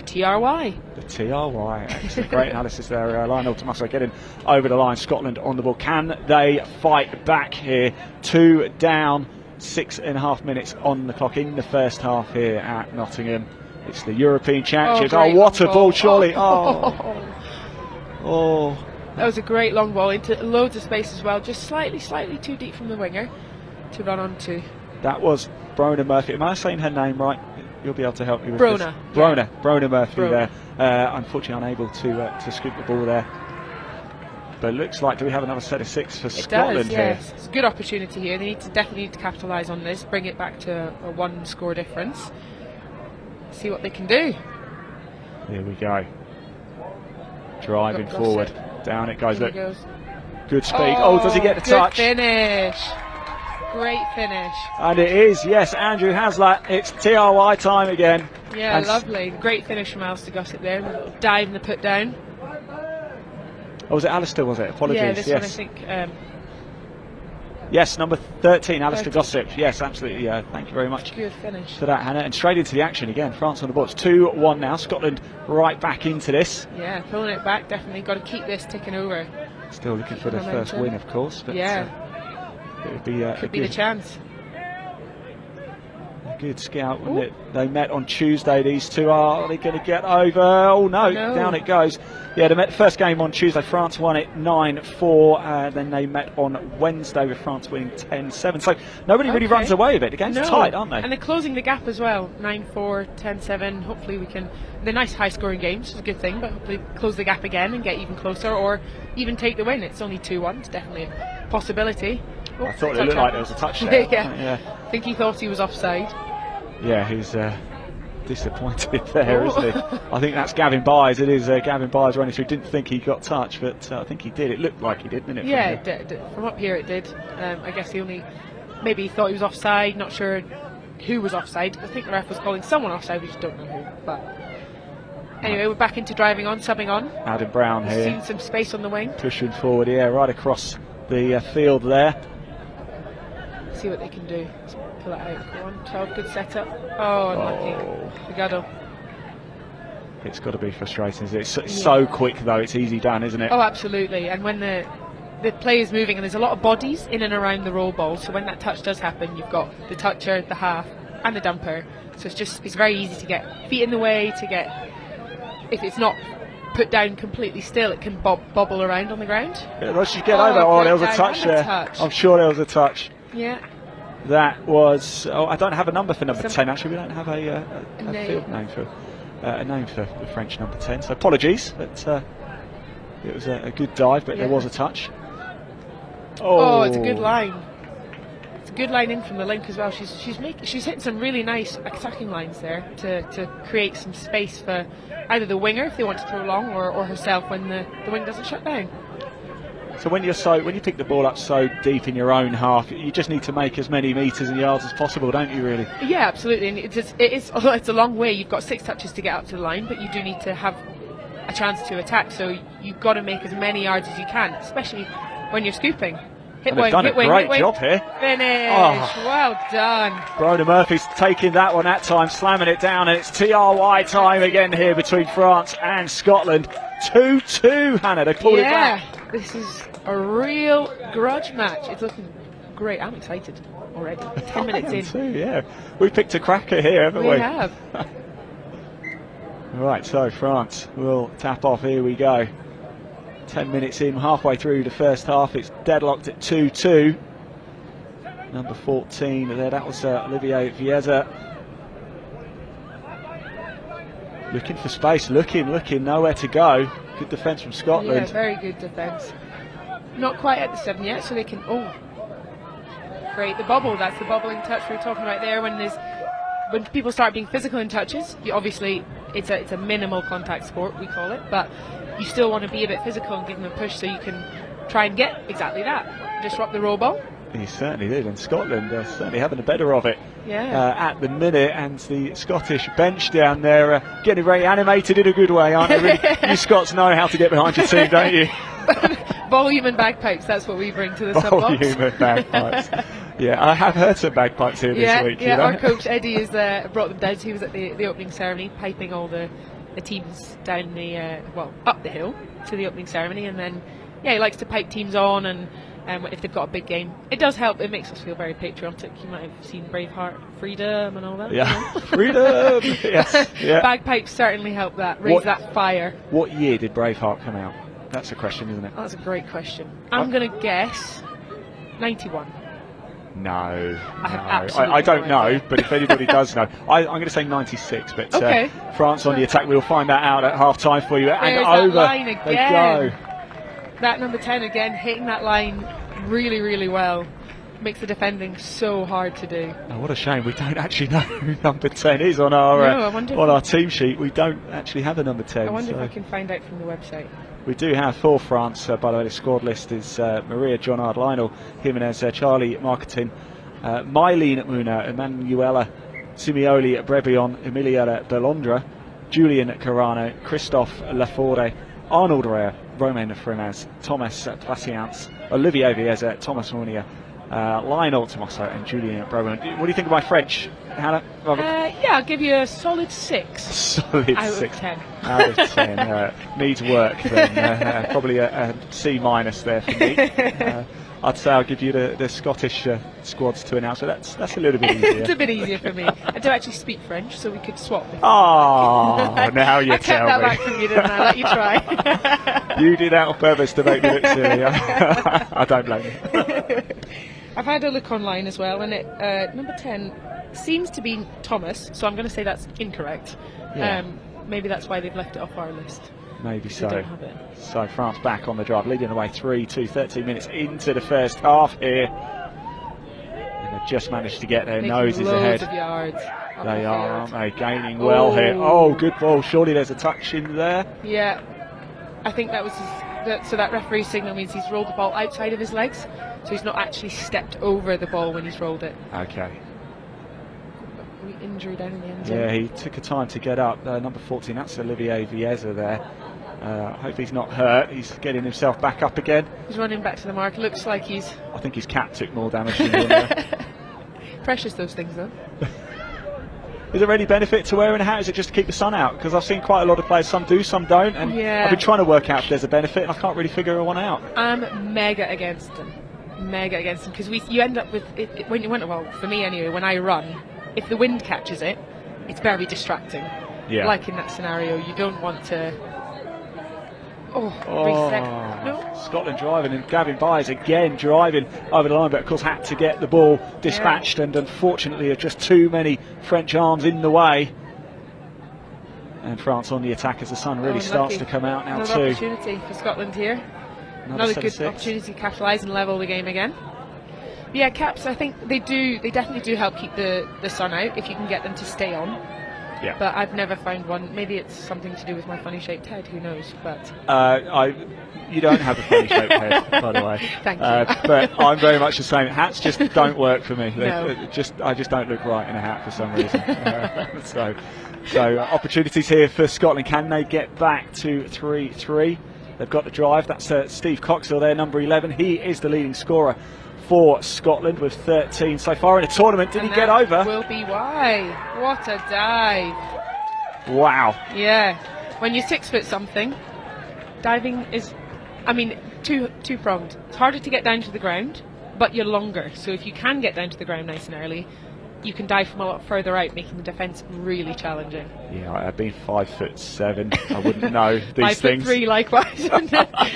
TRY. The TRY. Excellent. Great analysis there. Lionel Tommaso getting over the line. Scotland on the ball. Can they fight back here? 2 down. 6.5 minutes on the clock in the first half here at Nottingham. It's the European Championships. Oh, what a ball, surely. Oh. That was a great long ball into loads of space as well. Just slightly too deep from the winger to run onto. That was Brona Murphy. Am I saying her name right? You'll be able to help me with Brona. this. Brona Murphy there. Unfortunately unable to scoop the ball there. But it looks like, do we have another set of 6 for Scotland here? Yes. It's a good opportunity here. They definitely need to capitalise on this, bring it back to a 1 score difference. See what they can do. Here we go. Driving forward. Down it goes. Look. Good speed. Oh, does he get the touch? Good finish. Great finish. And it is, yes, Andrew Haslat. It's TRY time again. Yeah, lovely. Great finish from Alistair Gossett there. A little dive in the put down. Oh, was it Alistair, was it? Apologies. Yeah, this yes. one I think. Yes, number 13, Alistair Gossip. Yes, absolutely. Thank you very much. Good finish. For that, Hannah. And straight into the action again. France on the ball. It's 2-1 now. Scotland right back into this. Yeah, pulling it back. Definitely got to keep this ticking over. Still looking for their first win, of course. But, yeah. It would be could be the chance. A good scout, wouldn't it? They met on Tuesday, these two. Are they going to get over? Oh, no. Down it goes. Yeah, they met first game on Tuesday. France won it 9-4. Then they met on Wednesday with France winning 10-7. So nobody really runs away with it. The game's tight, aren't they? And they're closing the gap as well. 9-4, 10-7. Hopefully we can... They're nice high-scoring games, which is a good thing, but hopefully close the gap again and get even closer, or even take the win. It's only 2-1. It's definitely a possibility. I thought it looked like there was a touch there. yeah. I think he thought he was offside. Yeah, he's disappointed there, isn't he? I think that's Gavin Byers. It is Gavin Byers running through. Didn't think he got touched, but I think he did. It looked like he did, didn't it? Yeah, it did. From up here it did. I guess maybe he thought he was offside, not sure who was offside. I think the ref was calling someone offside, we just don't know who. But anyway, we're back into driving on, subbing on. Adam Brown here. Seen some space on the wing. Pushing forward, right across the field there. See what they can do. Let's pull it out. Go on, 12, good setup. Oh, unlucky. The Guddle. It's got to be frustrating, isn't it? It's so quick, though. It's easy done, isn't it? Oh, absolutely. And when the play is moving, and there's a lot of bodies in and around the roll ball, so when that touch does happen, you've got the toucher, the half, and the dumper. So it's very easy to get feet in the way, if it's not put down completely still, it can bobble around on the ground. Yeah, once you get over, there was a touch there. I'm sure there was a touch. Yeah. That was. Oh, I don't have a number for number 10. Actually, we don't have a field name for the French number 10. So apologies, but it was a good dive, but there was a touch. Oh, it's a good line. It's a good line in from the link as well. She's hitting some really nice attacking lines there to create some space for either the winger if they want to throw long, or herself when the wing doesn't shut down. So when you pick the ball up so deep in your own half, you just need to make as many metres and yards as possible, don't you? Really? Yeah, absolutely. And it's a long way. You've got 6 touches to get up to the line, but you do need to have a chance to attack. So you've got to make as many yards as you can, especially when you're scooping. They've done a great job here. Finish. Oh. Well done. Broder Murphy's taking that one that time, slamming it down, and it's TRY time again here between France and Scotland. 2-2, Hannah. They pulled it back. This is a real grudge match. It's looking great. I'm excited already. 10 minutes in. Too, yeah. We picked a cracker here, haven't we? We have. Right, so France will tap off. Here we go. 10 minutes in, halfway through the first half. It's deadlocked at 2-2. Number 14 there, that was Olivier Vieza. Looking for space, looking, nowhere to go. Good defence from Scotland. Yeah, very good defence. Not quite at the 7 yet, so they can. Oh, great! The bubble. That's the bubbling touch we were talking about there. When people start being physical in touches, obviously it's a minimal contact sport, we call it, but you still want to be a bit physical and give them a push so you can try and get exactly that. Disrupt the roll ball. He certainly did, and Scotland certainly having the better of it at the minute. And the Scottish bench down there getting very animated in a good way, aren't they? Really? You Scots know how to get behind your team, don't you? Volume and bagpipes, that's what we bring to the sub-box. Volume and bagpipes. Yeah, I have heard some bagpipes here this week. Yeah, you know? Our coach Eddie has brought them down. He was at the opening ceremony, piping all the teams down up the hill to the opening ceremony, and then he likes to pipe teams on, and if they've got a big game, it does help. It makes us feel very patriotic. You might have seen Braveheart, freedom, and all that. Yeah, freedom. Yes, yeah. Bagpipes certainly help that raise that fire. What year did Braveheart come out? That's a question, isn't it? That's a great question. I'm going to guess 91. No, I don't know, but if anybody does know, I'm going to say 96. But okay. France on the attack. We'll find that out at half time for you. There's and that over line they again. go. That number 10 again, hitting that line really, really well. Makes the defending so hard to do. Oh, what a shame we don't actually know who number 10 is on our team sheet. We don't actually have a number 10. I wonder if I can find out from the website. We do have for France, by the way, the squad list is Maria Jonard, Lionel Jimenez, Charlie Marketing, Mylene Muna, Emanuela Simioli, Brebion, Emilia Belondra, Julian Carano, Christophe Laforde, Arnold Rea, Romain Fremez, Thomas Placiance, Olivier Vieza, Thomas Mounier, Lionel Tomaso and Julian Broman. What do you think of my French, Hannah? I'll give you a solid 6. Solid out 6. Of 10. Out of 10. Needs work then. Probably a C- there for me. I'd say I'll give you the Scottish squads to announce, so that's a little bit easier. It's a bit easier for me. I don't actually speak French, so we could swap. Oh, now you tell me. I kept that back from you, didn't I? Let you try. You did that on purpose to make me look silly. I don't blame you. I've had a look online as well, and number 10 seems to be Thomas, so I'm going to say that's incorrect. Yeah. Maybe that's why they've left it off our list. Maybe so. They don't have it. So France back on the drive, leading away 3-2, 13 minutes into the first half here. And they've just managed to get their noses ahead. Of yards they are, aren't they? Gaining well here. Oh, good ball. Surely there's a touch in there. Yeah. I think that was so that referee signal means he's rolled the ball outside of his legs, so he's not actually stepped over the ball when he's rolled it. Okay. Injury down in the end zone. Yeah, he took a time to get up. Number 14, that's Olivier Vieza there. Hope he's not hurt. He's getting himself back up again. He's running back to the mark. Looks like he's... I think his cap took more damage than him. Precious, those things, though. Is there any benefit to wearing a hat? Is it just to keep the sun out? Because I've seen quite a lot of players, some do, some don't, and I've been trying to work out if there's a benefit, and I can't really figure one out. I'm mega against them. Because you end up with it, when you went, well, for me anyway, when I run, if the wind catches it, it's very distracting. Yeah. Like in that scenario, you don't want to reset. No. Scotland driving, and Gavin Byers again driving over the line, but of course had to get the ball dispatched, and unfortunately there are just too many French arms in the way. And France on the attack as the sun really starts to come out now. Another opportunity for Scotland here. Another good opportunity to capitalise and level the game again. Yeah, caps, I think they definitely do help keep the sun out if you can get them to stay on. Yeah. but I've never found one. Maybe it's something to do with my funny shaped head, who knows, but You don't have a funny shaped head, by the way. Thank you. But I'm very much the same. Hats just don't work for me. No. I just don't look right in a hat for some reason. So opportunities here for Scotland. Can they get back to 3-3? They've got the drive. That's Steve Coxhill there, number 11. He is the leading scorer for Scotland with 13 so far in the tournament. Did he get over? Will be why. What a dive. Wow. Yeah. When you're 6 foot something, diving is, two-pronged. It's harder to get down to the ground, but you're longer. So if you can get down to the ground nice and early, you can dive from a lot further out, making the defence really challenging. Yeah, I've been 5'7". I wouldn't know these things. 5'3", likewise.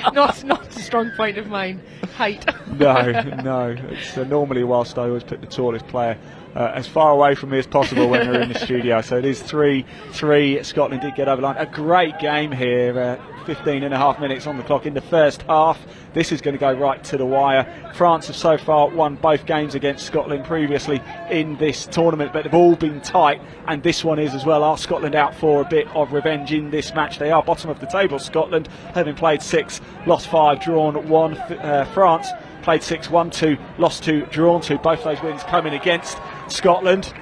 not a strong point of mine. Height. No. It's normally, whilst I always put the tallest player as far away from me as possible when they're in the studio. So it is 3-3. Scotland did get over the line. A great game here. 15 and a half minutes on the clock in the first half. This is going to go right to the wire. France have so far won both games against Scotland previously in this tournament, but they've all been tight, and this one is as well. Are Scotland out for a bit of revenge in this match? They are bottom of the table. Scotland, having played 6, lost 5, drawn 1. France played 6, won 2, lost 2, drawn 2. Both those wins coming against Scotland.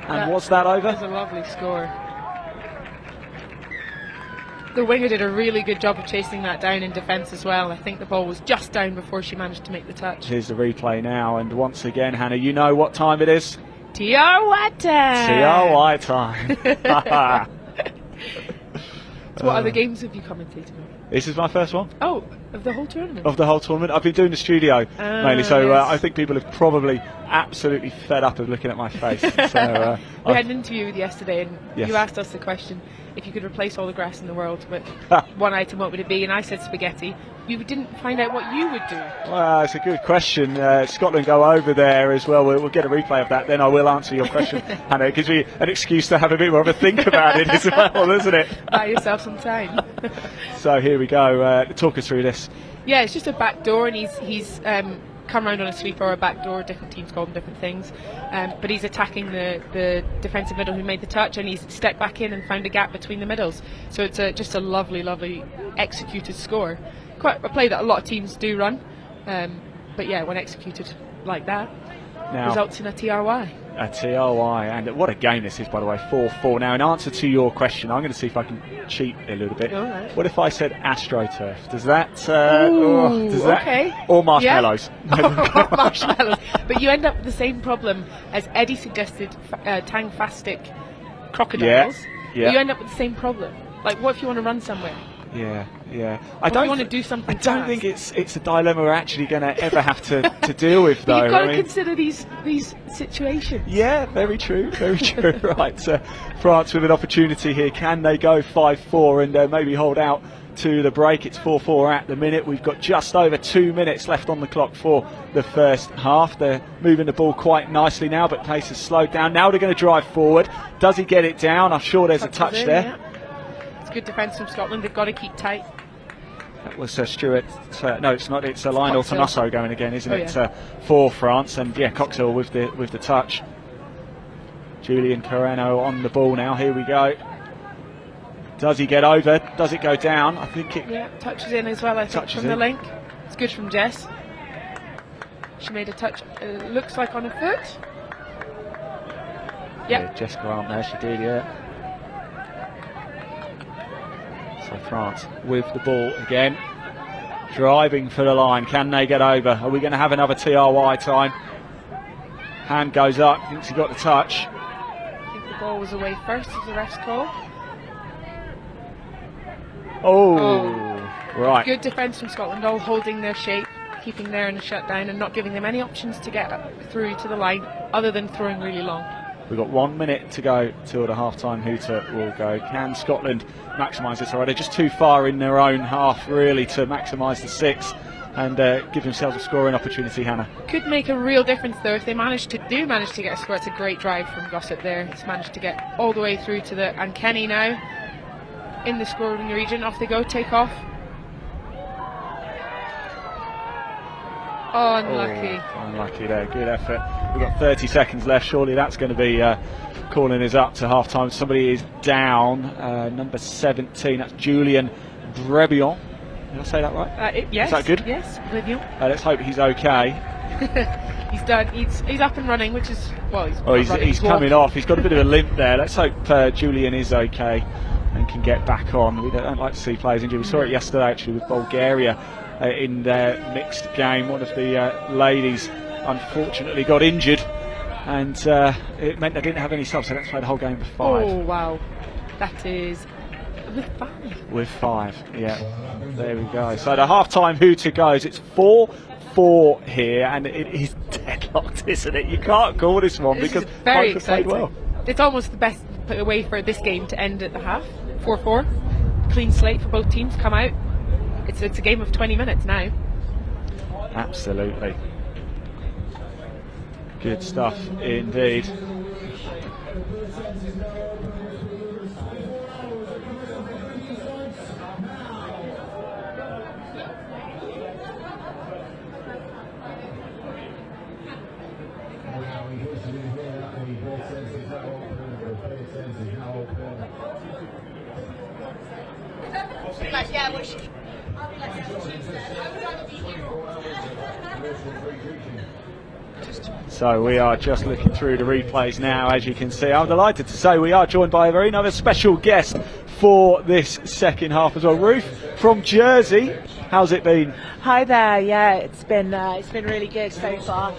And was that over? That was a lovely score. The winger did a really good job of chasing that down in defence as well. I think the ball was just down before she managed to make the touch. Here's the replay now, and once again, Hannah, you know what time it is? TRY time! TRY time. So what other games have you commentated on? This is my first one. Oh, of the whole tournament? Of the whole tournament. I've been doing the studio mainly, so yes. I think people have probably absolutely fed up of looking at my face. So, we had an interview with you yesterday, and yes. you asked us the question, if you could replace all the grass in the world with one item, what would it be? And I said spaghetti. We didn't find out what you would do. Well, it's a good question. Scotland go over there as well. We'll get a replay of that, then I will answer your question. And it gives me an excuse to have a bit more of a think about it as well, doesn't it? Buy yourself some time. So here we go. Talk us through this. Yeah, it's just a back door, and he's come round on a sweeper or a back door. Different teams call them different things. But he's attacking the defensive middle who made the touch, and he's stepped back in and found a gap between the middles. So it's just a lovely, lovely executed score. Quite a play that a lot of teams do run. But yeah, when executed like that, results in a TRY. A TRY, and what a game this is, by the way. 4-4. Now, in answer to your question, I'm going to see if I can cheat a little bit. All right. What if I said AstroTurf? Does that? Okay. Or marshmallows? Yeah. Marshmallows. But you end up with the same problem as Eddie suggested. Tang-fastic crocodiles. Yeah. You end up with the same problem. Like, what if you want to run somewhere? Yeah. I don't want to do something. I don't think it's a dilemma we're actually going to ever have to deal with, though. But you've got to consider these situations. Yeah, very true. Right, France with an opportunity here. Can they go 5-4 and maybe hold out to the break? It's 4-4 at the minute. We've got just over 2 minutes left on the clock for the first half. They're moving the ball quite nicely now, but pace has slowed down. Now they're going to drive forward. Does he get it down? I'm sure there's a touch there. Yeah. It's good defence from Scotland. They've got to keep tight. That was Stuart. No, it's not. It's Lionel Tomasso going again, isn't it? Yeah. For France, and yeah, Coxhill with the touch. Julian Carreno on the ball now. Here we go. Does he get over? Does it go down? I think it. Yeah, touches in as well. I think from the link. It's good from Jess. She made a touch. Looks like on a foot. Yep. Yeah, Jess Grant there. She did. Yeah. So France with the ball again, driving for the line. Can they get over? Are we going to have another TRY time? Hand goes up, thinks he got the touch. I think the ball was away first as the ref's call. Oh, right. Good defence from Scotland, all holding their shape, keeping there in a shutdown and not giving them any options to get through to the line other than throwing really long. We've got 1 minute to go till the half-time hooter will go. Can Scotland maximise this? All right, they're just too far in their own half, really, to maximise the 6 and give themselves a scoring opportunity, Hannah. Could make a real difference, though, if they manage to get a score. It's a great drive from Gossett there. He's managed to get all the way through to the... And Kenny now in the scoring region. Off they go, take off. Oh, unlucky. Oh, unlucky there. Good effort. We've got 30 seconds left. Surely that's going to be calling us up to half time. Somebody is down. Number 17. That's Julian Brebion. Did I say that right? Yes. Is that good? Yes, Brebion. Let's hope he's okay. He's done. He's up and running, which is he's coming off. He's got a bit of a limp there. Let's hope Julian is okay and can get back on. We don't like to see players injured. We saw it yesterday actually with Bulgaria in their mixed game. One of the ladies unfortunately got injured, and it meant they didn't have any subs, so let's play the whole game with 5. Oh wow, that is with 5. With 5, yeah. There we go. So the half-time hooter goes. It's 4-4 here, and it is deadlocked, isn't it? You can't call this one because very both have played exciting. well. It's almost the best way for this game to end at the half. 4-4, clean slate for both teams. Come out. It's a game of 20 minutes now. Absolutely. Good stuff indeed. So we are just looking through the replays now. As you can see, I'm delighted to say we are joined by a very another special guest for this second half as well. Ruth from Jersey, how's it been? Hi there. Yeah, it's been really good so far.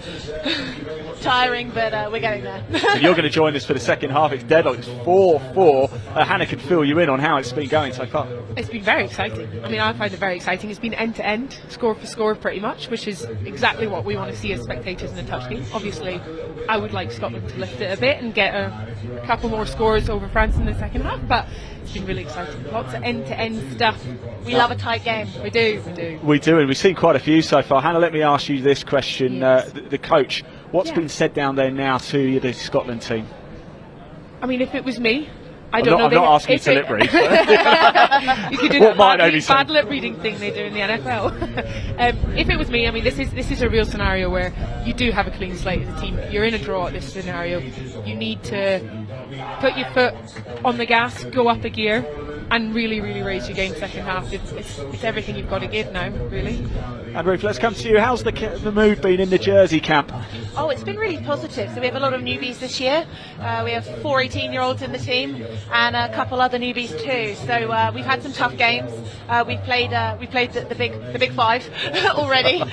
Tiring, but we're getting there. So you're going to join us for the second half. It's deadlocked. It's 4-4. Hannah could fill you in on how it's been going so far. It's been very exciting. I mean, I find it very exciting. It's been end to end, score for score, pretty much, which is exactly what we want to see as spectators in a touch game. Obviously, I would like Scotland to lift it a bit and get a couple more scores over France in the second half, but it's been really exciting. Lots of end to end stuff. We love a tight game. We do. We do, and we've seen quite a few so far. Hannah, let me ask you this question. Yes. The coach, what's been said down there now to the Scotland team? I mean, if it was me, I don't know. I'm not asking you to lip read. You could do What might that they be saying? bad lip reading thing they do in the NFL. If it was me, I mean, this is a real scenario where you do have a clean slate as a team. You're in a draw at this scenario. You need to put your foot on the gas, go up a gear, and really, really raise your game second half. It's everything you've got to give now, really. And Ruth, let's come to you. How's the mood been in the Jersey camp? Oh, it's been really positive. So we have a lot of newbies this year. We have 4 18-year-olds in the team and a couple other newbies too. So we've had some tough games. We've played the big 5 already,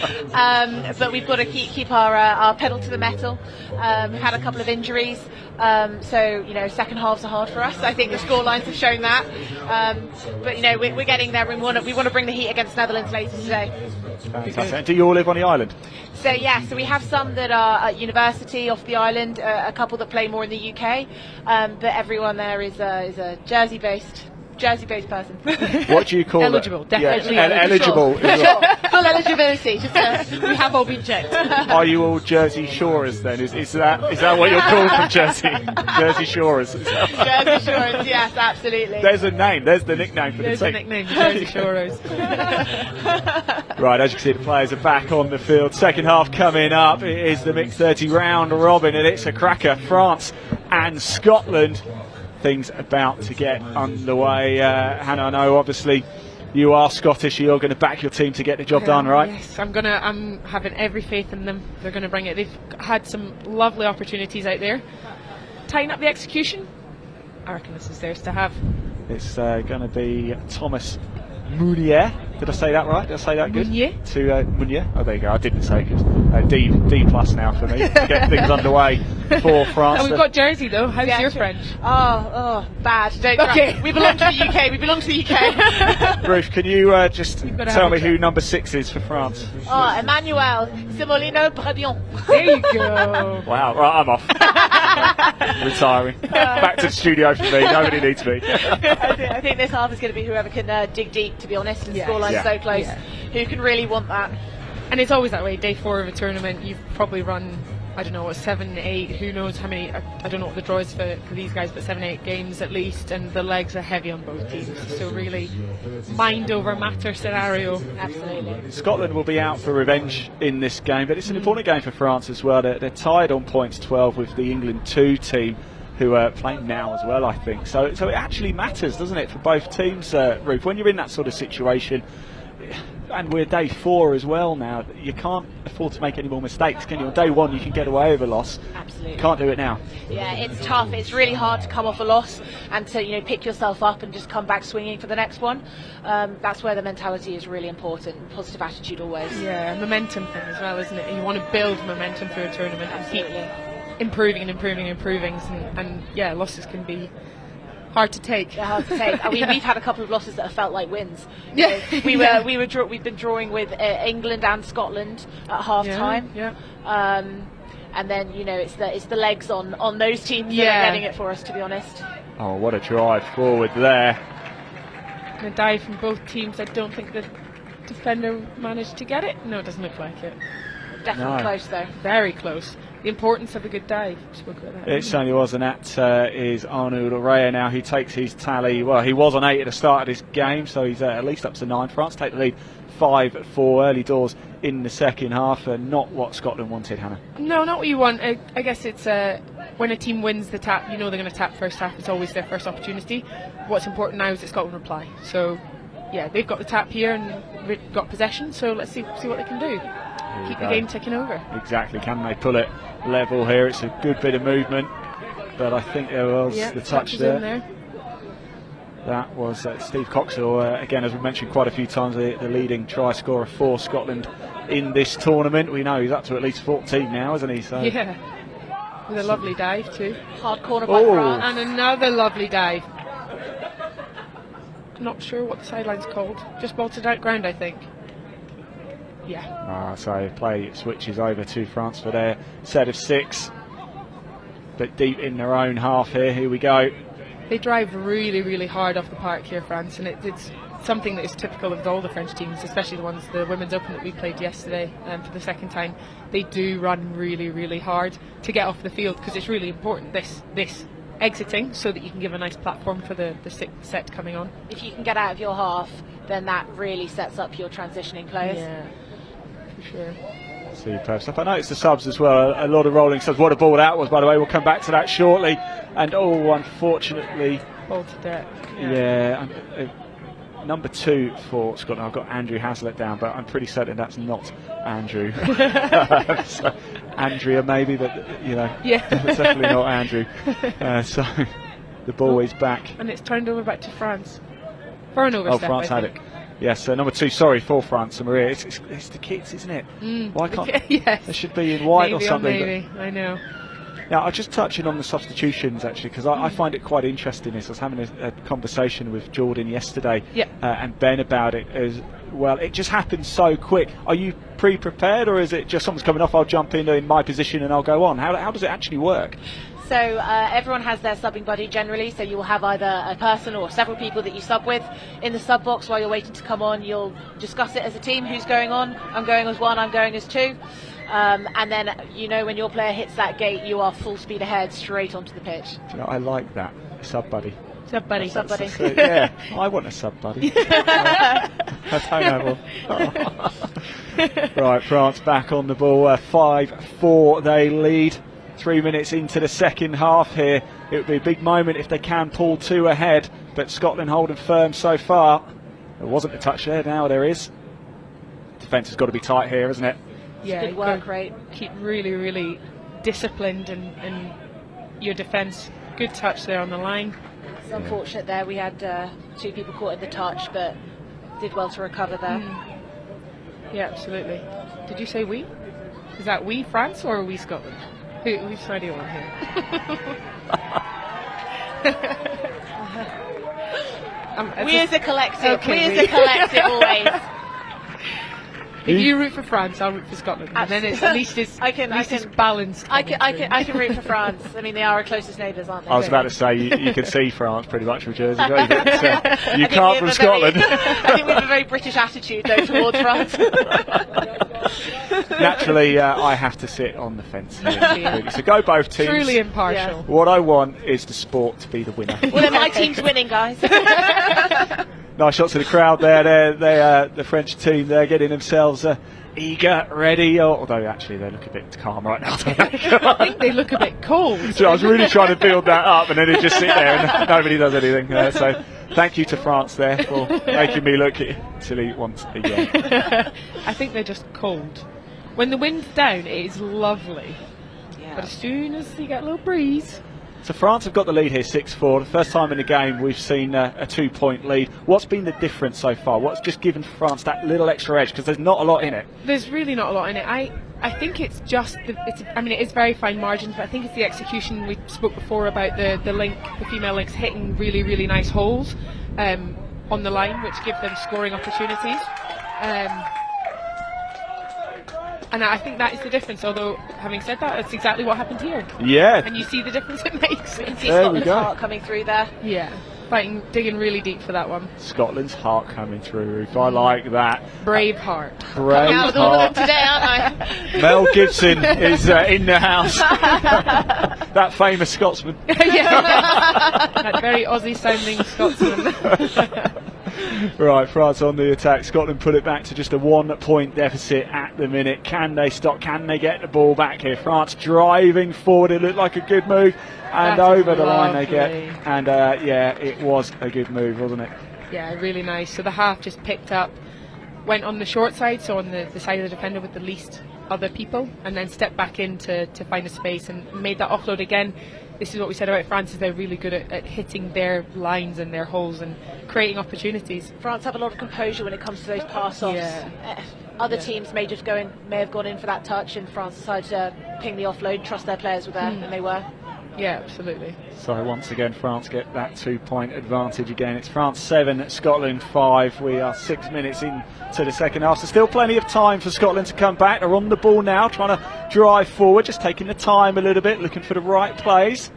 but we've got to keep our pedal to the metal. We've had a couple of injuries, so second halves are hard for us. I think the score lines have shown that. But we're getting there. We want to bring the heat against Netherlands later today. Fantastic. Do you all live on the island? So so we have some that are at university off the island, a couple that play more in the UK, but everyone there is a Jersey-based person. What do you call eligible? it? Definitely eligible. Full eligibility. We have all been checked. Are you all Jersey Shorers then? Is that what you're called from Jersey? Jersey Shorers. Jersey Shorers, yes, absolutely. There's a name. There's the nickname for There's the a team. nickname, Jersey Shorers. Right, as you can see, the players are back on the field. Second half coming up. It is the mixed 30 round robin, and it's a cracker. France and Scotland. Things about to get underway. Hannah, I know obviously you are Scottish. You're going to back your team to get the job done, right? Yes, I'm having every faith in them. They're going to bring it. They've had some lovely opportunities out there. Tighten up the execution. I reckon this is theirs to have. It's going to be Thomas Mounier. Did I say that right? Did I say that good? Mounier. To Mounier. Oh, there you go. I didn't say it. D plus now for me. Get things underway for France. And we've got Jersey though. How's your French? Oh, bad. Don't Okay. We belong to the UK. Ruth, can you just tell me who number 6 is for France? Oh, Emmanuel Simolino Bradion. There you go. Wow, right, I'm off. Retiring. Back to the studio for me. Nobody needs me. I think this half is going to be whoever can dig deep, to be honest, and scoreline so close. Who can really want that? And it's always that way. Day 4 of a tournament, you've probably run I don't know what, 7, 8, who knows how many, I don't know what the draw is for these guys, but 7, 8 games at least, and the legs are heavy on both teams. So really, mind over matter scenario. Absolutely. Scotland will be out for revenge in this game, but it's an important game for France as well. They're tied on points 12 with the England 2 team, who are playing now as well, I think. So it actually matters, doesn't it, for both teams, Ruth? When you're in that sort of situation, and we're day 4 as well now, you can't afford to make any more mistakes, can you? On day 1 you can get away with a loss. Absolutely. Can't do it now. Yeah, it's tough. It's really hard to come off a loss and to pick yourself up and just come back swinging for the next one. That's where the mentality is really important. Positive attitude always. Yeah, momentum thing as well, isn't it? You want to build momentum through a tournament and keep improving and improving and improving, and yeah, losses can be hard to take. They're hard to take. I mean, we've had a couple of losses that have felt like wins. Yeah, we've been drawing with England and Scotland at half time. Yeah. And then it's the legs on those teams that are getting it for us, to be honest. Oh, what a drive forward there! And a dive from both teams. I don't think the defender managed to get it. No, it doesn't look like it. Definitely close though. Very close. The importance of a good dive. Spoke about that. It certainly was, and that is Arnaud Rea now, who takes his tally. Well, he was on 8 at the start of this game, so he's at least up to 9. France take the lead 5-4 early doors in the second half, and not what Scotland wanted, Hannah. No, not what you want. I guess it's when a team wins the tap, they're going to tap first half. It's always their first opportunity. What's important now is that Scotland reply. So, yeah, they've got the tap here and we've got possession, so let's see what they can do. Keep the game ticking over. Exactly. Can they pull it level here? It's a good bit of movement, but I think there was the touch there. That was Steve Coxall, again, as we mentioned quite a few times, the leading try scorer for Scotland in this tournament. We know he's up to at least 14 now, isn't he? So yeah, with a lovely dive too. Hard corner by France. And another lovely dive. Not sure what the sideline's called. Just bolted out ground, I think. Yeah. So play switches over to France for their set of 6. But deep in their own half here. Here we go. They drive really, really hard off the park here, France, and it's something that is typical of all the French teams, especially the Women's Open that we played yesterday for the second time. They do run really, really hard to get off the field, because it's really important, this exiting, so that you can give a nice platform for the sixth set coming on. If you can get out of your half, then that really sets up your transitioning players. Yeah, for sure. Superb stuff. I noticed the subs as well, a lot of rolling subs. What a ball that was, by the way. We'll come back to that shortly. And unfortunately, ball to deck. Yeah, number 2 for Scotland. I've got Andrew Hazlitt down, but I'm pretty certain that's not Andrew. So, Andrea maybe, but definitely not Andrew. So the ball is back, and it's turned over back to France for an overstep. France had it. Yes, number 2, sorry, for France, and Maria. It's the kids, isn't it? Why can't yes. They should be in white maybe or something. Maybe, I know. Now, I'll just touch in on the substitutions, actually, because I find it quite interesting. I was having a conversation with Jordan yesterday and Ben about it as well. It just happens so quick. Are you pre-prepared, or is it just someone's coming off, I'll jump in my position and I'll go on? How does it actually work? So everyone has their subbing buddy generally, so you will have either a person or several people that you sub with. In the sub box while you're waiting to come on, you'll discuss it as a team, who's going on. I'm going as 1, I'm going as 2. And then, when your player hits that gate, you are full speed ahead straight onto the pitch. I like that, sub buddy. Sub buddy. Sub buddy. Yeah, I want a sub buddy. I don't know. Right, France back on the ball, 5-4 they lead. 3 minutes into the second half here. It would be a big moment if they can pull 2 ahead, but Scotland holding firm so far. There wasn't a touch there, now there is. Defence has got to be tight here, isn't it? Yeah, good work rate. Keep really, really disciplined in your defence. Good touch there on the line. It's unfortunate there. We had 2 people caught in the touch, but did well to recover there. Yeah, absolutely. Did you say we? Is that we France or we Scotland? Whose side are you on here? We as a collective. Okay, we as a collective always. If you root for France, I'll root for Scotland. And then it's, at least it's balanced. I can root for France. I mean, they are our closest neighbours, aren't they? I was about to say, you can see France pretty much from Jersey, don't you? But, you can't from Scotland. I think we have a very British attitude, though, towards France. Naturally, I have to sit on the fence here. Really. So go both teams. Truly impartial. What I want is the sport to be the winner. Well, then my team's winning, guys. Nice shots of the crowd there. The French team, they're getting themselves eager, ready. Although actually they look a bit calm right now. I think they look a bit cold. So I was really trying to build that up, and then they just sit there and nobody does anything. So thank you to France there for making me look silly once again. I think they're just cold. When the wind's down, it is lovely. But as soon as you get a little breeze. So France have got the lead here, 6-4. The first time in the game we've seen a 2-point lead. What's been the difference so far? What's just given France that little extra edge? Because there's not a lot in it. There's really not a lot in it. I think it's just it is very fine margins, but I think it's the execution. We spoke before about the female links hitting really, really nice holes on the line, which give them scoring opportunities. And I think that is the difference, although having said that, that's exactly what happened here. Yeah. And you see the difference it makes. You can see Scotland's heart coming through there. Yeah. Digging really deep for that one. Scotland's heart coming through, Ruth. I like that. Brave heart. Brave out with all of them today, aren't I? Mel Gibson is in the house. That famous Scotsman. That very Aussie-sounding Scotsman. Right, France on the attack. Scotland put it back to just a 1-point deficit at the minute. Can they stop? Can they get the ball back here? France driving forward. It looked like a good move, and over the line they get. And it was a good move, wasn't it? Yeah, really nice. So the half just picked up, went on the short side, so on the side of the defender with the least other people, and then stepped back in to find a space and made that offload again. This is what we said about France, is they're really good at hitting their lines and their holes and creating opportunities. France have a lot of composure when it comes to those pass-offs. Yeah. Other teams may have gone in for that touch, and France decided to ping the offload, trust their players were there, and they were. Yeah, absolutely. So once again, France get that 2-point advantage again. It's France 7, Scotland 5. We are 6 minutes into the second half, so still plenty of time for Scotland to come back. They're on the ball now, trying to drive forward, just taking the time a little bit, looking for the right plays.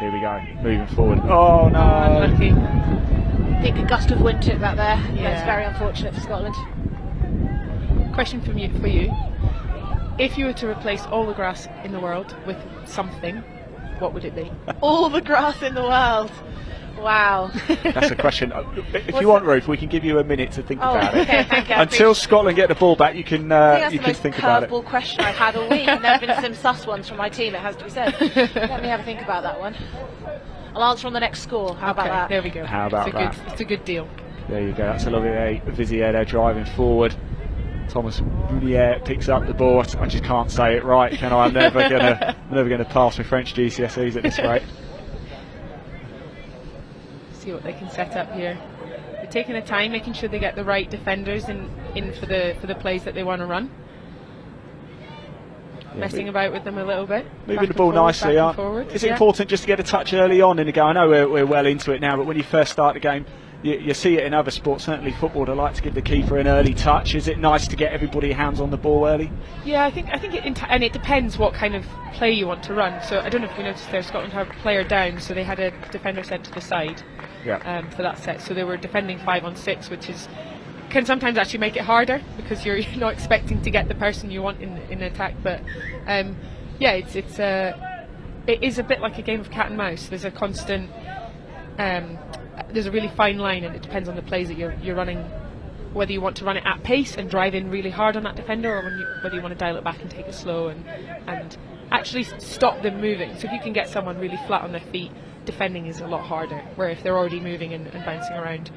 Here we go, moving forward. Oh no! Unlucky. I think a gust of wind took that there. Yeah. That's very unfortunate for Scotland. Question for you. If you were to replace all the grass in the world with something, what would it be? All the grass in the world. Wow. That's a question. If you want, Ruth, we can give you a minute to think about it. Okay, thank you. Until Scotland get the ball back, you can think about it. That's the most curveball question I've had all week. There have been some sus ones from my team, it has to be said. Let me have a think about that one. I'll answer on the next score. How about that? There we go. How about that? It's a good deal. There you go. That's a lovely Vizier there driving forward. Thomas Brunier picks up the ball. I just can't say it right, can I? I'm never gonna pass my French GCSEs at this rate. See what they can set up here. They're taking the time, making sure they get the right defenders in for the plays that they want to run. Messing about with them a little bit. Moving the ball nicely. Is it important just to get a touch early on in the game? I know we're well into it now, but when you first start the game, you see it in other sports, certainly football, they like to give the keeper an early touch. Is it nice to get everybody hands on the ball early? Yeah, I think it depends what kind of play you want to run. So I don't know if you noticed there, Scotland had a player down, so they had a defender sent to the side for that set. So they were defending 5-on-6, which can sometimes actually make it harder because you're not expecting to get the person you want in attack. But it is a bit like a game of cat and mouse. There's a constant. There's a really fine line, and it depends on the plays that you're running, whether you want to run it at pace and drive in really hard on that defender, or whether you want to dial it back and take it slow and actually stop them moving. So if you can get someone really flat on their feet, defending is a lot harder, where if they're already moving and bouncing around,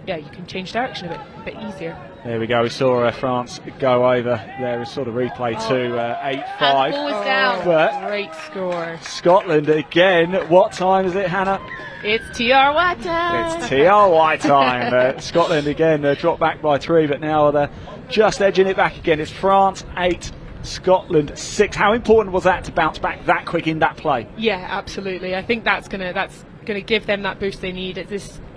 you can change direction a bit easier. There we go. We saw France go over there. A sort of replay to 8-5. And the ball is down. But great score. Scotland again. What time is it, Hannah? It's TRY time. It's TRY time. Scotland again dropped back by 3, but now they're just edging it back again. It's France 8, Scotland 6. How important was that to bounce back that quick in that play? Yeah, absolutely. I think that's gonna give them that boost they need.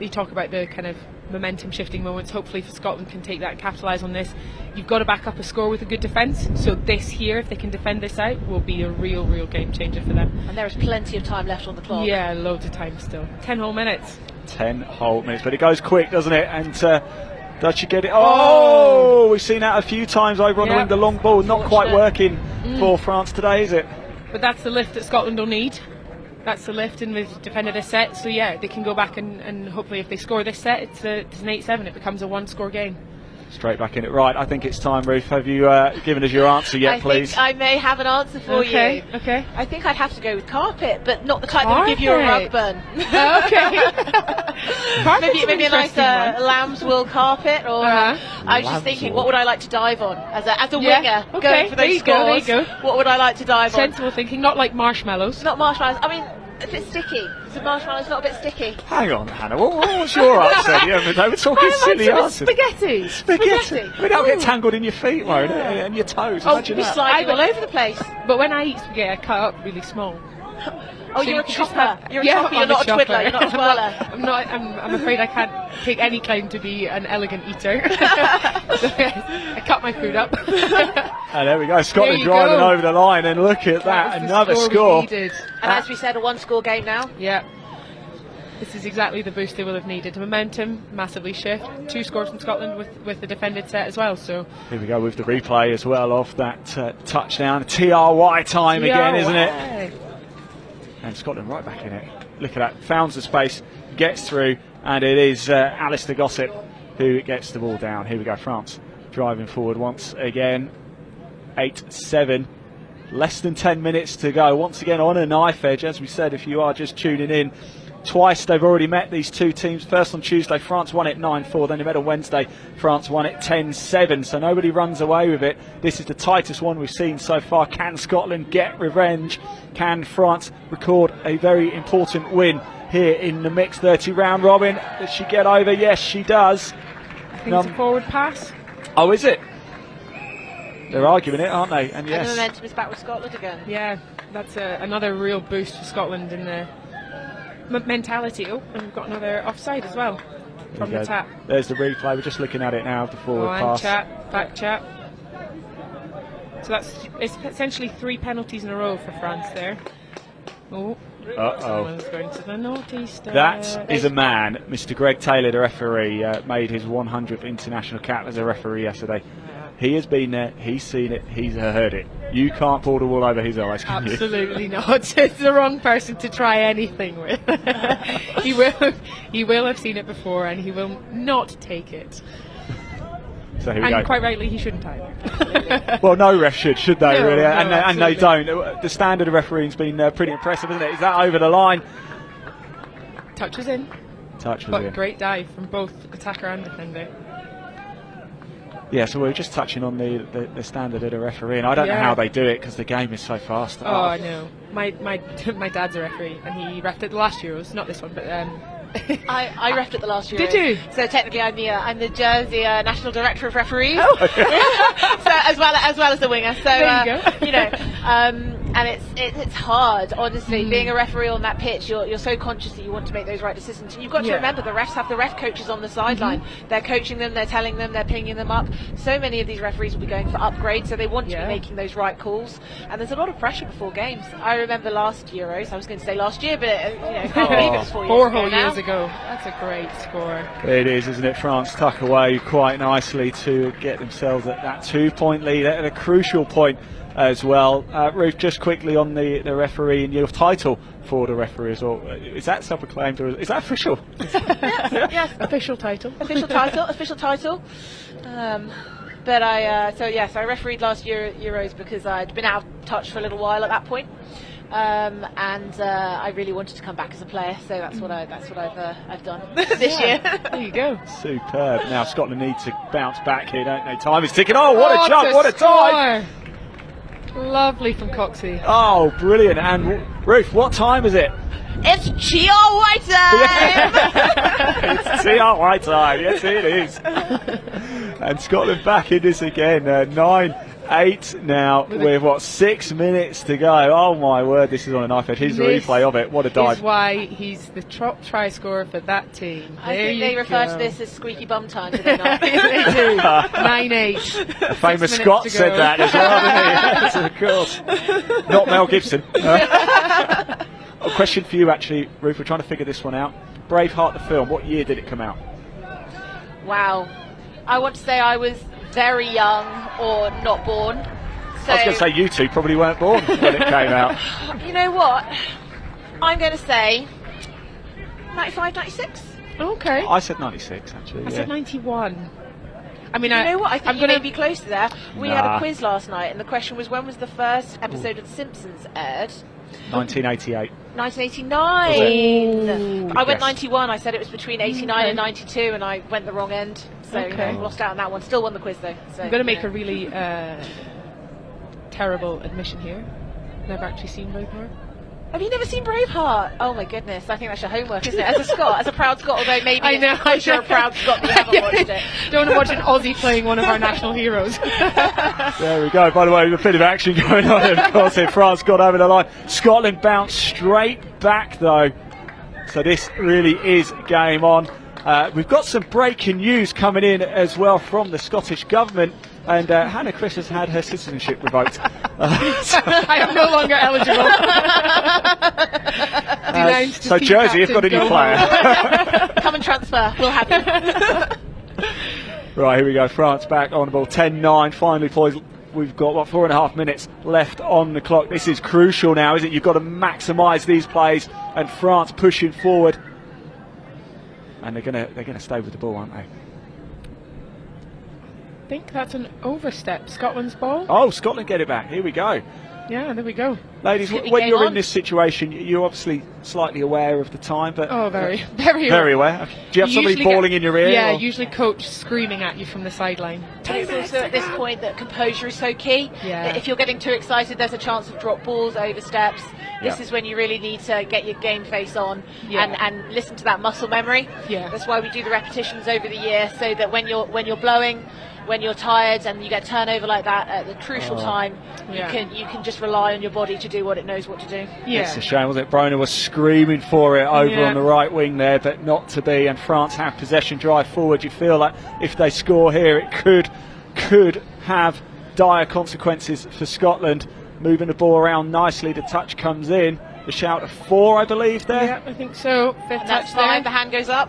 You talk about the kind of momentum shifting moments. Hopefully for Scotland can take that and capitalise on this. You've got to back up a score with a good defence, so this here, if they can defend this out, will be a real game changer for them. And there is plenty of time left on the clock. Yeah, loads of time still. 10 whole minutes. 10 whole minutes, but it goes quick, doesn't it? And does she get it? Oh, we've seen that a few times over on the wing. The long ball not quite working for France today, is it? But that's the lift that Scotland will need. That's the lift, and they've defended this set, so yeah, they can go back and hopefully if they score this set, it's an 8-7. It becomes a 1-score game. Straight back in it. Right, I think it's time, Ruth. Have you given us your answer yet, please? I think I may have an answer for you. Okay. I think I'd have to go with carpet, but not the type that would give you a rug burn. maybe a nice lamb's wool carpet, or I was just thinking, what would I like to dive on as a winger? Going for those scores. There you go. What would I like to dive on? Sensible thinking, not like marshmallows. Not marshmallows. I mean, a bit sticky. Is the marshmallows not a bit sticky? Hang on, Hannah. What's your answer? We're talking silly answers. Spaghetti. We don't get tangled in your feet, won't it? And your toes. Imagine you'd be sliding all over the place. But when I eat spaghetti, I cut up really small. Oh, so you're a chopper. You're a chopper. You're not a twiddler. You're not a twirler. I'm afraid I can't take any claim to be an elegant eater. So I cut my food up. And there we go. Scotland driving over the line, and look at that. Another score. And as we said, a 1-score game now. Yeah. This is exactly the boost they will have needed. Momentum massively shift. 2 scores from Scotland with the defended set as well. So here we go with the replay as well of that touchdown. TRY time again, isn't it? And Scotland right back in it. Look at that. Founds the space, gets through, and it is Alistair Gossip who gets the ball down. Here we go. France driving forward once again. 8-7. Less than 10 minutes to go. Once again on a knife edge. As we said, if you are just tuning in, twice they've already met, these two teams. First on Tuesday, France won it 9-4. Then they met on Wednesday, France won it 10-7. So nobody runs away with it. This is the tightest one we've seen so far. Can Scotland get revenge? Can France record a very important win here in the mixed 30 round robin? Does she get over? Yes, she does. I think it's a forward pass. Oh, is it? They're arguing it, aren't they? And yes. And the momentum is back with Scotland again. Yeah, that's another real boost for Scotland in the mentality. Oh, and we've got another offside as well from the tap. There's the replay. We're just looking at it now. The forward pass. Back chat. So it's essentially 3 penalties in a row for France there. Oh. Someone's going to the naughty stuff. That is a man. Mr. Greg Taylor, the referee, made his 100th international cap as a referee yesterday. He has been there, he's seen it, he's heard it. You can't pull the wool over his eyes, can you? Absolutely not. It's the wrong person to try anything with. He will have seen it before, and he will not take it. So here we go. And quite rightly, he shouldn't either. Well, no ref should they, No, really? no, and they don't. The standard of refereeing's been pretty impressive, isn't it? Is that over the line? Touch was in. But great dive from both attacker and defender. Yeah, so we were just touching on the standard of the referee, and I don't know how they do it because the game is so fast. Oh, I know. My dad's a referee, and he refed at the last Euros, not this one, but I refed at the last Euros. Did you? So technically, I'm the Jersey national director of referees. Oh. So as well as the winger. So there you go. And it's hard, honestly. Being a referee on that pitch, you're so conscious that you want to make those right decisions. You've got to remember the refs have the ref coaches on the sideline. They're coaching them, they're telling them, they're pinging them up. So many of these referees will be going for upgrades, so they want to be making those right calls. And there's a lot of pressure before games. I remember last Euros. I was going to say last year, but can't believe it was 4 years Four ago whole now. years ago. That's a great score. It is, isn't it? France tuck away quite nicely to get themselves at that 2-point lead at a crucial point as well. Ruth, just quickly on the referee and your title for the referee as well. Is that self-proclaimed or is that official? Yes. Official title. Official title. But I refereed last year at Euros because I'd been out of touch for a little while at that point. And I really wanted to come back as a player, so that's what I've done this year. There you go. Superb. Now Scotland need to bounce back here, don't they? Time is ticking. Oh, what a jump! What a time! Lovely from Coxey. Oh, brilliant! And Ruth, what time is it? It's TRY time. It's TRY time. Yes, it is. And Scotland back in this again. 9-8 now with 6 minutes to go. Oh my word, this is on a knife edge. Here's the replay of it. What a dive. Is why he's the top try scorer for that team. I think they refer to this as squeaky bum time, do they not? They do. 9-8. The famous Scott said that as well, didn't he? Yes, of course. Not Mel Gibson. A question for you, actually, Ruth. We're trying to figure this one out. Braveheart, the film. What year did it come out? Wow. I want to say I was very young or not born. So, I was going to say you two probably weren't born when it came out. You know what? I'm going to say 95, 96. Okay. I said 96, actually. I said 91. I mean, you know what? I think I'm you gonna may be close to that. We had Nah. a quiz last night, and the question was, when was the first episode of The Simpsons aired? 1988. 1989. I went Yes. 91. I said it was between 89 and 92, and I went the wrong end. So Okay. lost out on that one. Still won the quiz though. So, I'm going to make a really terrible admission here. Never actually seen Braveheart. Have you never seen Braveheart? Oh my goodness, I think that's your homework, isn't it? As a Scot, as a proud Scot, although maybe I know. because you're a proud Scot, you haven't watched it. Don't want to watch an Aussie playing one of our national heroes. There we go. By the way, a bit of action going on. Of course, here France got over the line. Scotland bounced straight back, though. So this really is game on. We've got some breaking news coming in as well from the Scottish government. And Hannah Chris has had her citizenship revoked. I am no longer eligible. So Jersey have got a new player. Come and transfer, we'll have you. Right, here we go. France back on the ball. 10-9. Finally, boys, we've got, 4.5 minutes left on the clock. This is crucial now, isn't it? You've got to maximise these plays. And France pushing forward. And they're gonna stay with the ball, aren't they? I think that's an overstep. Scotland's ball. Oh, Scotland get it back. Here we go. Yeah, there we go. Ladies, when you're in this situation, you're obviously slightly aware of the time, but very aware. Do you have somebody Usually bawling in your ear? Yeah, or? usually coach screaming at you from the sideline. And it's also at this point that composure is so key. Yeah. If you're getting too excited, there's a chance of drop balls, oversteps. This is when you really need to get your game face on and listen to that muscle memory. Yeah. That's why we do the repetitions over the year, so that when you're blowing, when you're tired and you get turnover like that at the crucial time, you can just rely on your body to do what it knows what to do. Yeah. It's a shame, wasn't it? Broner was screaming for it over on the right wing there, but not to be. And France have possession, drive forward. You feel like if they score here, it could have dire consequences for Scotland. Moving the ball around nicely, the touch comes in. The shout of 4, I believe, there. Yeah, I think so. Fifth And that's touch there. fine, the hand goes up.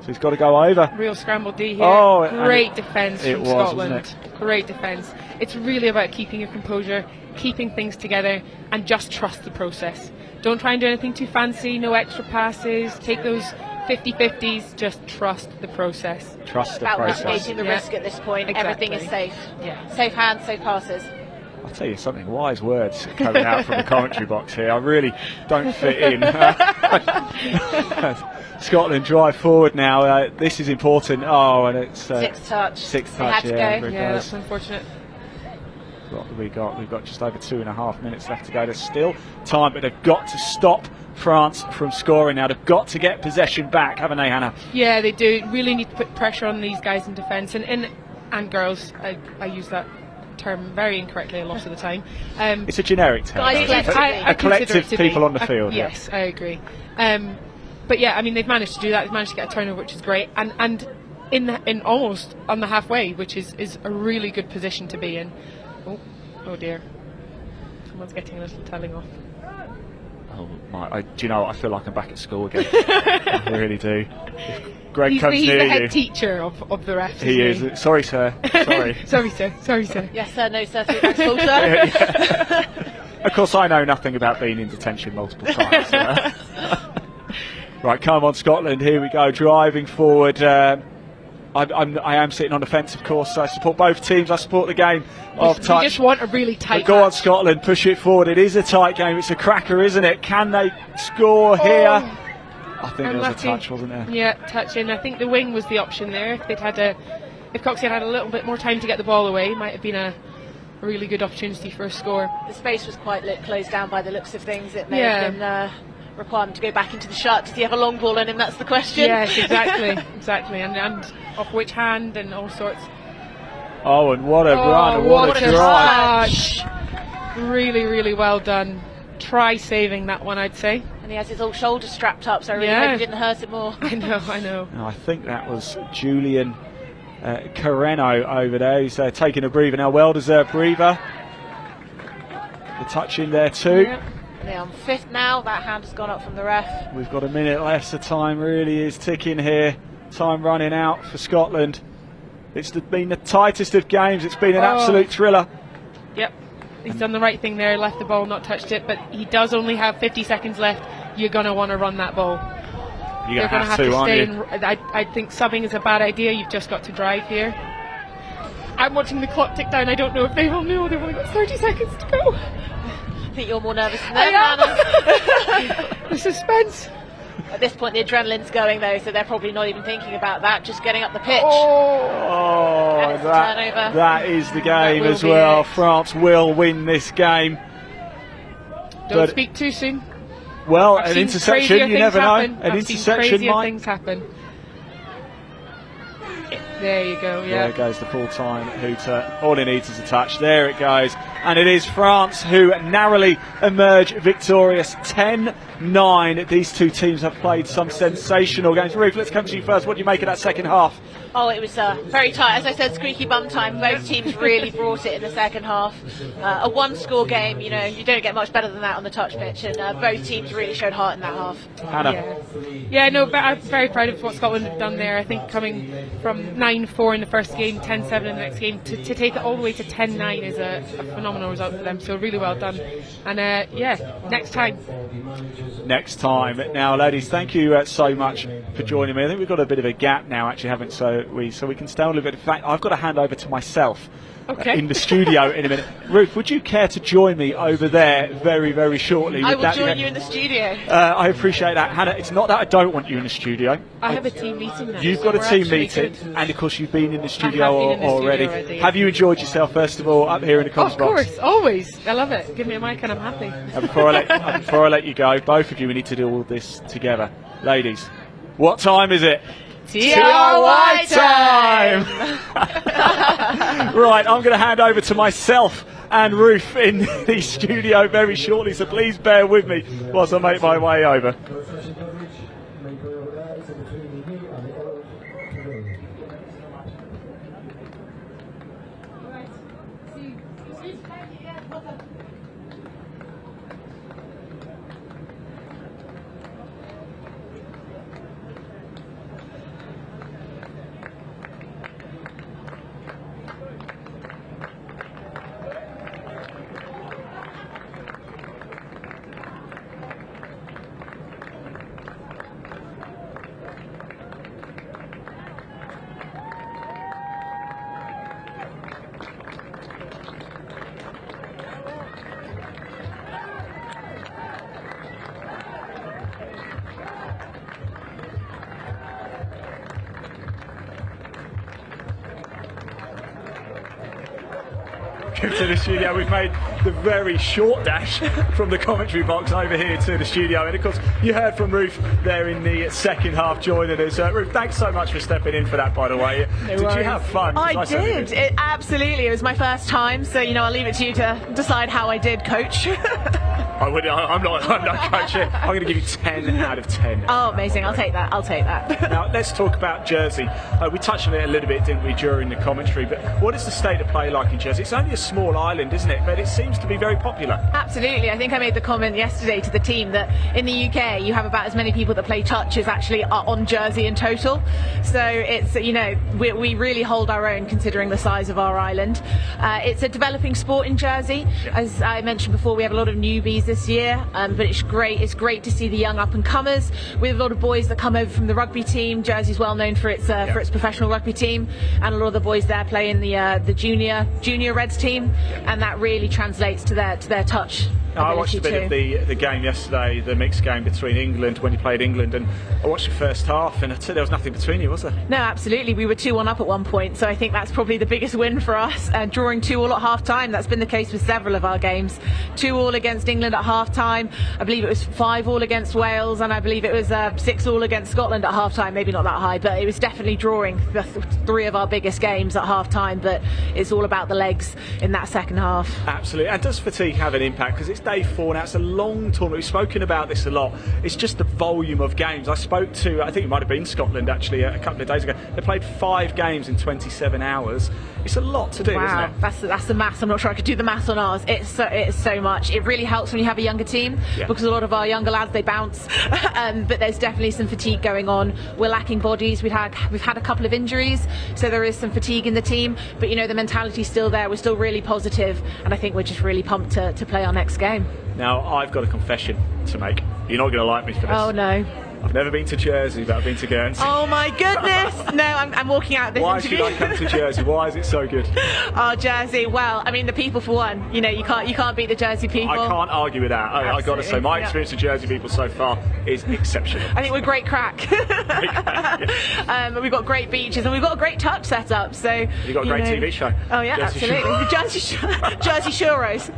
So he's got to go over. Real scramble D here. Oh, great defence from was, Scotland. wasn't it? Great defence. It's really about keeping your composure, keeping things together, and just trust the process. Don't try and do anything too fancy, no extra passes. Take those 50-50s, just trust the process. Trust the About process. mitigating the risk at this point. Exactly. Everything is safe. Yeah. Safe hands, safe passes. I'll tell you something, wise words coming out from the commentary box here. I really don't fit in. Scotland drive forward now. This is important. Oh, and it's Sixth touch. Sixth They touch, had to yeah. go. Yeah, that's unfortunate. What have we got? We've got just over 2.5 minutes left to go. There's still time, but they've got to stop France from scoring now. They've got to get possession back, haven't they, Hannah? Yeah, they do. Really need to put pressure on these guys in defence and girls. I use that term very incorrectly a lot of the time. It's a generic term. Guys, a collective people on the field. Yes, I agree. But yeah, I mean, they've managed to do that. They've managed to get a turnover, which is great, and in almost on the halfway, which is a really good position to be in. Oh dear, someone's getting a little telling off. Oh my! Do you know? I feel like I'm back at school again. I really do. If Greg He's comes the near head you. teacher of the refs. He isn't is. Sorry, sir. Sorry. Sorry, sir. Sorry, sir. Yes, sir, no, sir, through school, sir. Of course, I know nothing about being in detention multiple times. Right, come on, Scotland. Here we go, driving forward. I am sitting on the fence, of course. So I support both teams. I support the game of touch. You just want a really tight. But go on, match. Scotland. Push it forward. It is a tight game. It's a cracker, isn't it? Can they score here? I think there was a touch, wasn't there? Yeah, touch in. I think the wing was the option there. If Coxie had a little bit more time to get the ball away, might have been a really good opportunity for a score. The space was quite closed down by the looks of things. It may have been require him to go back into the shot. Does he have a long ball on him? That's the question. Yes, exactly. And off which hand and all sorts. Oh, and what a run! What a drive! Touch. Really, really well done. Try saving that one, I'd say. And he has his old shoulder strapped up, so I really hope he didn't hurt it more. I know. No, I think that was Julian Carreno over there. He's taking a breather now, well-deserved breather. The touch in there too. Yeah. They're on 5th now. That hand has gone up from the ref. We've got a minute left. The time really is ticking here. Time running out for Scotland. It's been the tightest of games. It's been an absolute thriller. Yep. He's done the right thing there, left the ball, not touched it, but he does only have 50 seconds left. You're going to want to run that ball. You're going to have to, stay aren't you? I think subbing is a bad idea. You've just got to drive here. I'm watching the clock tick down. I don't know if they all know. They've only got 30 seconds to go. I think you're more nervous than them, Anna. The suspense. At this point, the adrenaline's going, though, so they're probably not even thinking about that, just getting up the pitch. Turnover. That is the game as well. France will win this game. Don't speak too soon. Well, I've an seen interception, you never know. Happen. An I've interception seen might. things happen. There you go, yeah. There goes the full-time hooter. All he needs is a touch. There it goes. And it is France who narrowly emerge victorious. 10-9. These two teams have played some sensational games. Ruth, let's come to you first. What do you make of that second half? Oh, it was very tight. As I said, squeaky bum time. Both teams really brought it in the second half. A one-score game, you know, you don't get much better than that on the touch pitch, and both teams really showed heart in that half. Hannah. Yeah, no, but I'm very proud of what Scotland have done there. I think coming from 9-4 in the first game, 10-7 in the next game, to take it all the way to 10-9 is a phenomenal result for them. So really well done. And yeah, next time. Next time. Now, ladies, thank you so much for joining me. I think we've got a bit of a gap now, actually, haven't we? So we can stay on a little bit. In fact, I've got to hand over to myself in the studio in a minute. Ruth, would you care to join me over there very, very shortly? I will join you in the studio. I appreciate that. Hannah, it's not that I don't want you in the studio. I have a team meeting now. You've got a team meeting, and of course you've been in the studio already. Have you enjoyed yourself, first of all, up here in the comms box? Of course, always. I love it. Give me a mic and I'm happy. And before I let you go, both of you, we need to do all this together. Ladies, what time is it? TRY time! Right, I'm going to hand over to myself and Ruth in the studio very shortly, so please bear with me whilst I make my way over. To the studio, we've made the very short dash from the commentary box over here to the studio, and of course you heard from Ruth there in the second half joining us. Ruth, thanks so much for stepping in for that, by the way. Did you have fun? I did. Absolutely. It was my first time, so I'll leave it to you to decide how I did, coach. I'm not coaching. I'm going to give you 10 out of 10. Oh, amazing. I'll take that. Now, let's talk about Jersey. We touched on it a little bit, didn't we, during the commentary, but what is the state of play like in Jersey? It's only a small island, isn't it? But it seems to be very popular. Absolutely. I think I made the comment yesterday to the team that in the UK you have about as many people that play touch as actually are on Jersey in total. So it's, we really hold our own considering the size of our island. It's a developing sport in Jersey. As I mentioned before, we have a lot of newbies this year, but it's great to see the young up and comers. We have a lot of boys that come over from the rugby team. Jersey's well known for its professional rugby team, and a lot of the boys there play in the junior Reds team, and that really translates to their touch. I watched a bit of the game yesterday, the mixed game between England, when you played England, and I watched the first half, and there was nothing between you, was there? No, absolutely. We were 2-1 up at one point, so I think that's probably the biggest win for us. Drawing 2-2 at half time, that's been the case with several of our games. 2-2 against England at half time. I believe it was 5-5 against Wales, and I believe it was 6-6 against Scotland at half time. Maybe not that high, but it was definitely drawing the three of our biggest games at half time. But it's all about the legs in that second half. Absolutely. And does fatigue have an impact? Because day 4 now. It's a long tournament. We've spoken about this a lot. It's just the volume of games. I spoke to, I think it might have been Scotland actually a couple of days ago. They played 5 games in 27 hours. It's a lot to do, isn't Wow, it? that's the maths. I'm not sure I could do the maths on ours. It is so much. It really helps when you have a younger team, because a lot of our younger lads, they bounce. But there's definitely some fatigue going on. We're lacking bodies. We've had a couple of injuries, so there is some fatigue in the team. But you know, the mentality's still there. We're still really positive, and I think we're just really pumped to play our next game. Now, I've got a confession to make. You're not going to like me for this. Oh no. I've never been to Jersey, but I've been to Guernsey. Oh my goodness! No, I'm walking out of this interview. Why should I come to Jersey? Why is it so good? Oh, Jersey. Well, I mean, the people for one. You know, you can't beat the Jersey people. I can't argue with that. I got to say, my experience of Jersey people so far is exceptional. I think we're great crack. We've got great beaches and we've got a great touch set up. So you've got a great TV show. Oh yeah, Jersey absolutely. Jersey Shoros.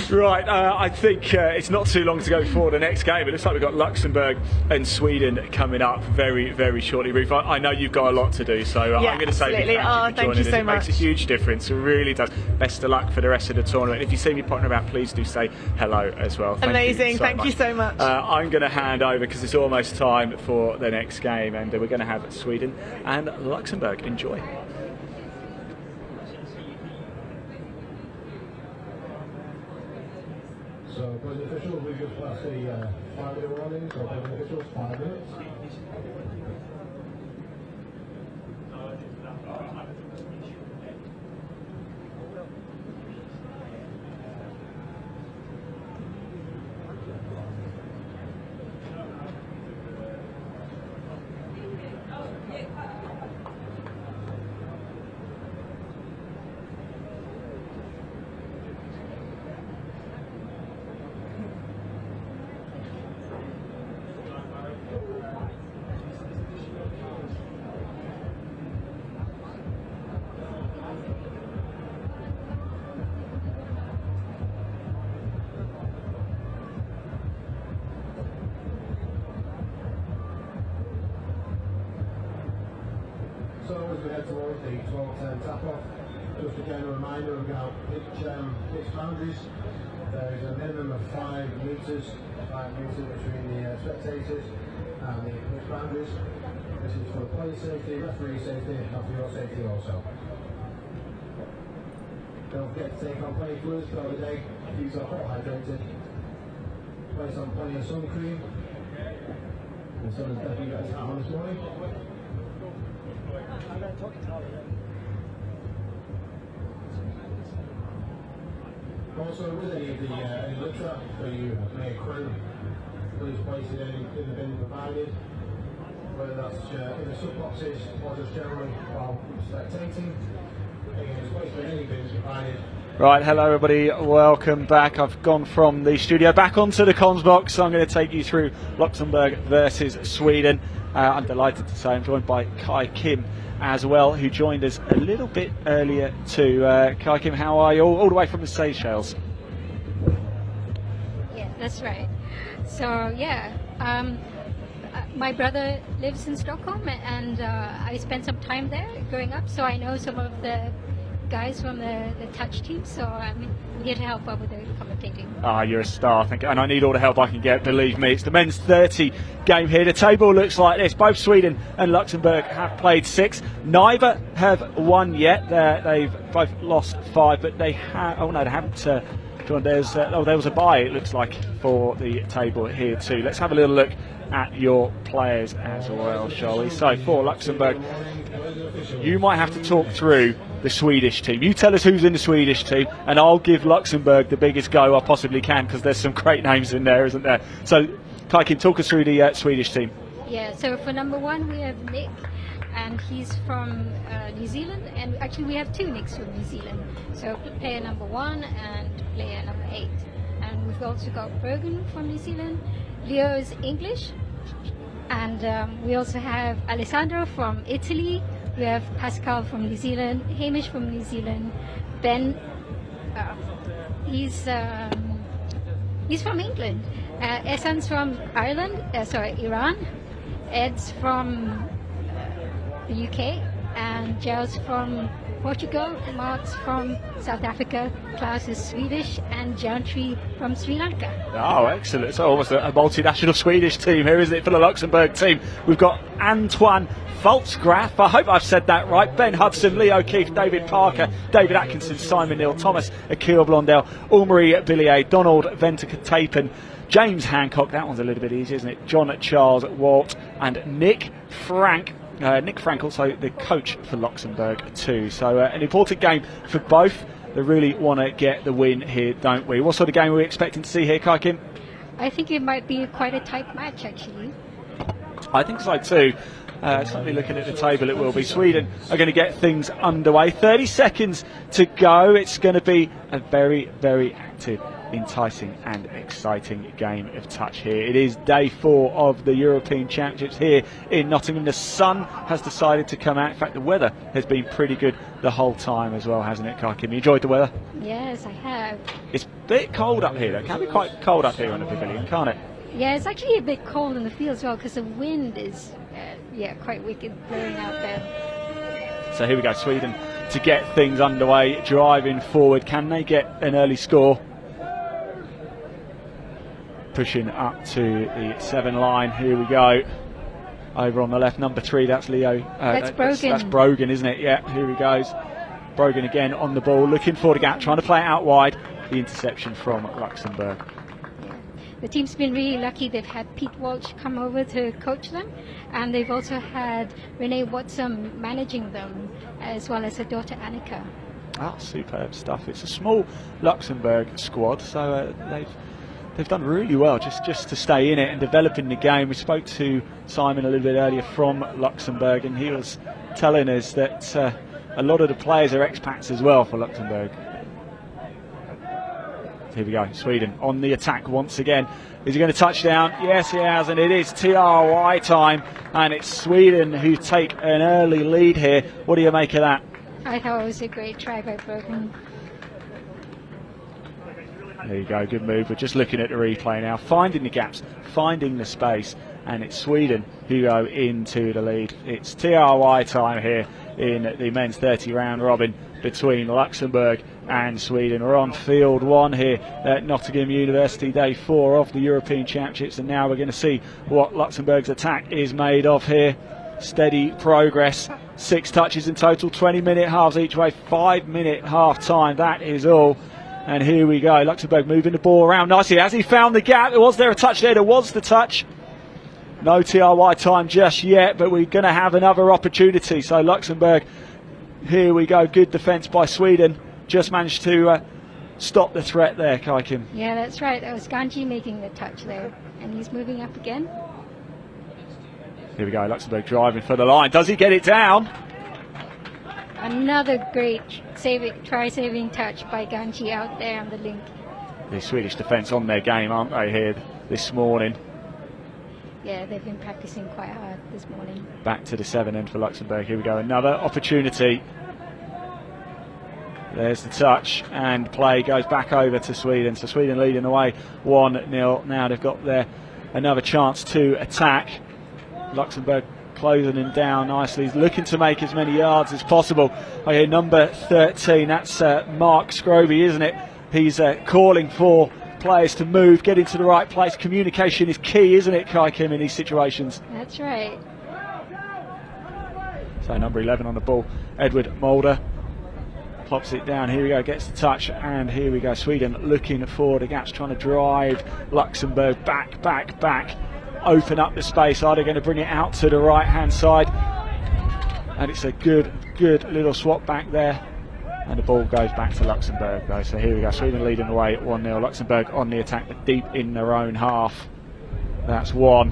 Right, I think it's not too long to go before the next game. It looks like we've got Luxembourg and Sweden coming up very, very shortly. Ruth, I know you've got a lot to do, so I'm going to say thank you for joining us. It makes a huge difference. It really does. Best of luck for the rest of the tournament. If you see me popping about, please do say hello as well. Amazing. Thank you so much. I'm going to hand over because it's almost time for the next game, and we're going to have Sweden and Luxembourg. Enjoy. So, present officials, we've just passed the 5-minute warning, so present officials, 5 minutes. So as we head towards the 12-10 tap-off, just again a reminder, we're going to pitch boundaries. There's a minimum of 5 metres between the spectators and the pitch boundaries. This is for player safety, referee safety, and for your safety also. Don't forget to take on plenty of fluids throughout the day. Keep yourself hot hydrated. Place on plenty of sun cream. The sun has definitely got its hat on this morning. Also, with any of the litter that you may accrue, please place it in the bin provided, whether that's in the sub boxes or just generally while spectating. Again, it's placed in any bins provided. Right, hello everybody, welcome back. I've gone from the studio back onto the comms box, so I'm going to take you through Luxembourg versus Sweden. I'm delighted to say I'm joined by Kai Kim as well, who joined us a little bit earlier too. Kai Kim, how are you? All the way from the Seychelles. Yeah, that's right. So yeah, my brother lives in Stockholm, and I spent some time there growing up, so I know some of the guys from the touch team, so I'm here to help out with the commentating. Ah, you're a star, and I need all the help I can get, believe me. It's the men's 30 game here. The table looks like this. Both Sweden and Luxembourg have played 6. Neither have won yet. They've both lost 5, but they have. Oh no, they haven't. There was a bye, it looks like, for the table here too. Let's have a little look at your players as well, shall we? So for Luxembourg, you might have to talk through the Swedish team. You tell us who's in the Swedish team, and I'll give Luxembourg the biggest go I possibly can, because there's some great names in there, isn't there? So, Kai, can talk us through the Swedish team. Yeah, so for number 1 we have Nick, and he's from New Zealand, and actually we have 2 Nicks from New Zealand. So player number 1 and player number 8. And we've also got Bergen from New Zealand. Leo is English, and we also have Alessandro from Italy. We have Pascal from New Zealand, Hamish from New Zealand, Ben, he's from England, Ehsan's from Iran, Ed's from the UK, and Giles from Portugal, Mark's from South Africa, Klaus is Swedish, and Jantri from Sri Lanka. Oh, excellent. It's almost a multinational Swedish team here, isn't it, for the Luxembourg team? We've got Antoine Volksgraf, I hope I've said that right, Ben Hudson, Lee O'Keefe, David Parker, David Atkinson, Simon Neal, Thomas Akil Blondell, Ulmari Billier, Donald Ventukatapen, James Hancock, that one's a little bit easy, isn't it? John Charles Walt, and Nick Frank. Nick Frank, also the coach for Luxembourg too. So an important game for both. They really want to get the win here, don't we? What sort of game are we expecting to see here, Kai Kim? I think it might be quite a tight match, actually. I think so too. Certainly looking at the table, it will be. Sweden are going to get things underway. 30 seconds to go. It's going to be a very, very active, enticing and exciting game of touch here. It is day 4 of the European Championships here in Nottingham. The sun has decided to come out. In fact, the weather has been pretty good the whole time as well, hasn't it, Kai Kim? You enjoyed the weather? Yes, I have. It's a bit cold up here, though. It can be quite cold up here on the pavilion, can't it? Yeah, it's actually a bit cold in the field as well because the wind is, quite wicked blowing out there. So here we go, Sweden to get things underway, driving forward. Can they get an early score? Pushing up to the 7 line. Here we go. Over on the left, number 3. That's Leo. That's Brogan. That's Brogan, isn't it? Yeah. Here he goes. Brogan again on the ball, looking for the gap, trying to play it out wide. The interception from Luxembourg. Yeah. The team's been really lucky. They've had Pete Walsh come over to coach them, and they've also had Renee Watson managing them, as well as her daughter Annika. Ah, superb stuff. It's a small Luxembourg squad, so they've done really well just to stay in it and developing the game. We spoke to Simon a little bit earlier from Luxembourg, and he was telling us that a lot of the players are expats as well for Luxembourg. Here we go, Sweden on the attack once again. Is he going to touch down? Yes, he has, and it is TRY time, and it's Sweden who take an early lead here. What do you make of that? I thought it was a great try by Brogan. There you go, good move. We're just looking at the replay now, finding the gaps, finding the space, and it's Sweden who go into the lead. It's TRY time here in the men's 30 round robin between Luxembourg and Sweden. We're on field 1 here at Nottingham University, day 4 of the European Championships, and now we're going to see what Luxembourg's attack is made of here. Steady progress, 6 touches in total, 20-minute halves each way, 5-minute half time, that is all. And here we go, Luxembourg moving the ball around nicely. Has he found the gap? Was there a touch there? There was the touch. No TRY time just yet, but we're going to have another opportunity. So Luxembourg, here we go, good defence by Sweden. Just managed to stop the threat there, Kai Kim. Yeah, that's right. That was Ganji making the touch there, and he's moving up again. Here we go, Luxembourg driving for the line. Does he get it down? Another great try-saving touch by Ganji out there on the link. The Swedish defence on their game, aren't they, here this morning? Yeah, they've been practicing quite hard this morning. Back to the 7 end for Luxembourg. Here we go, another opportunity. There's the touch, and play goes back over to Sweden. So Sweden leading away 1-0. Now they've got another chance to attack. Luxembourg closing him down nicely. He's looking to make as many yards as possible. I hear number 13, that's Mark Scroby, isn't it? He's calling for players to move, get into the right place. Communication is key, isn't it, Kai Kim, in these situations? That's right. So number 11 on the ball, Edward Mulder. Plops it down, here we go, gets the touch, and here we go, Sweden looking for the gaps, trying to drive Luxembourg back. Open up the space. Are they going to bring it out to the right hand side? And it's a good little swap back there, and the ball goes back to Luxembourg though. So here we go, Sweden leading the way at 1-0. Luxembourg on the attack, but deep in their own half. That's 1.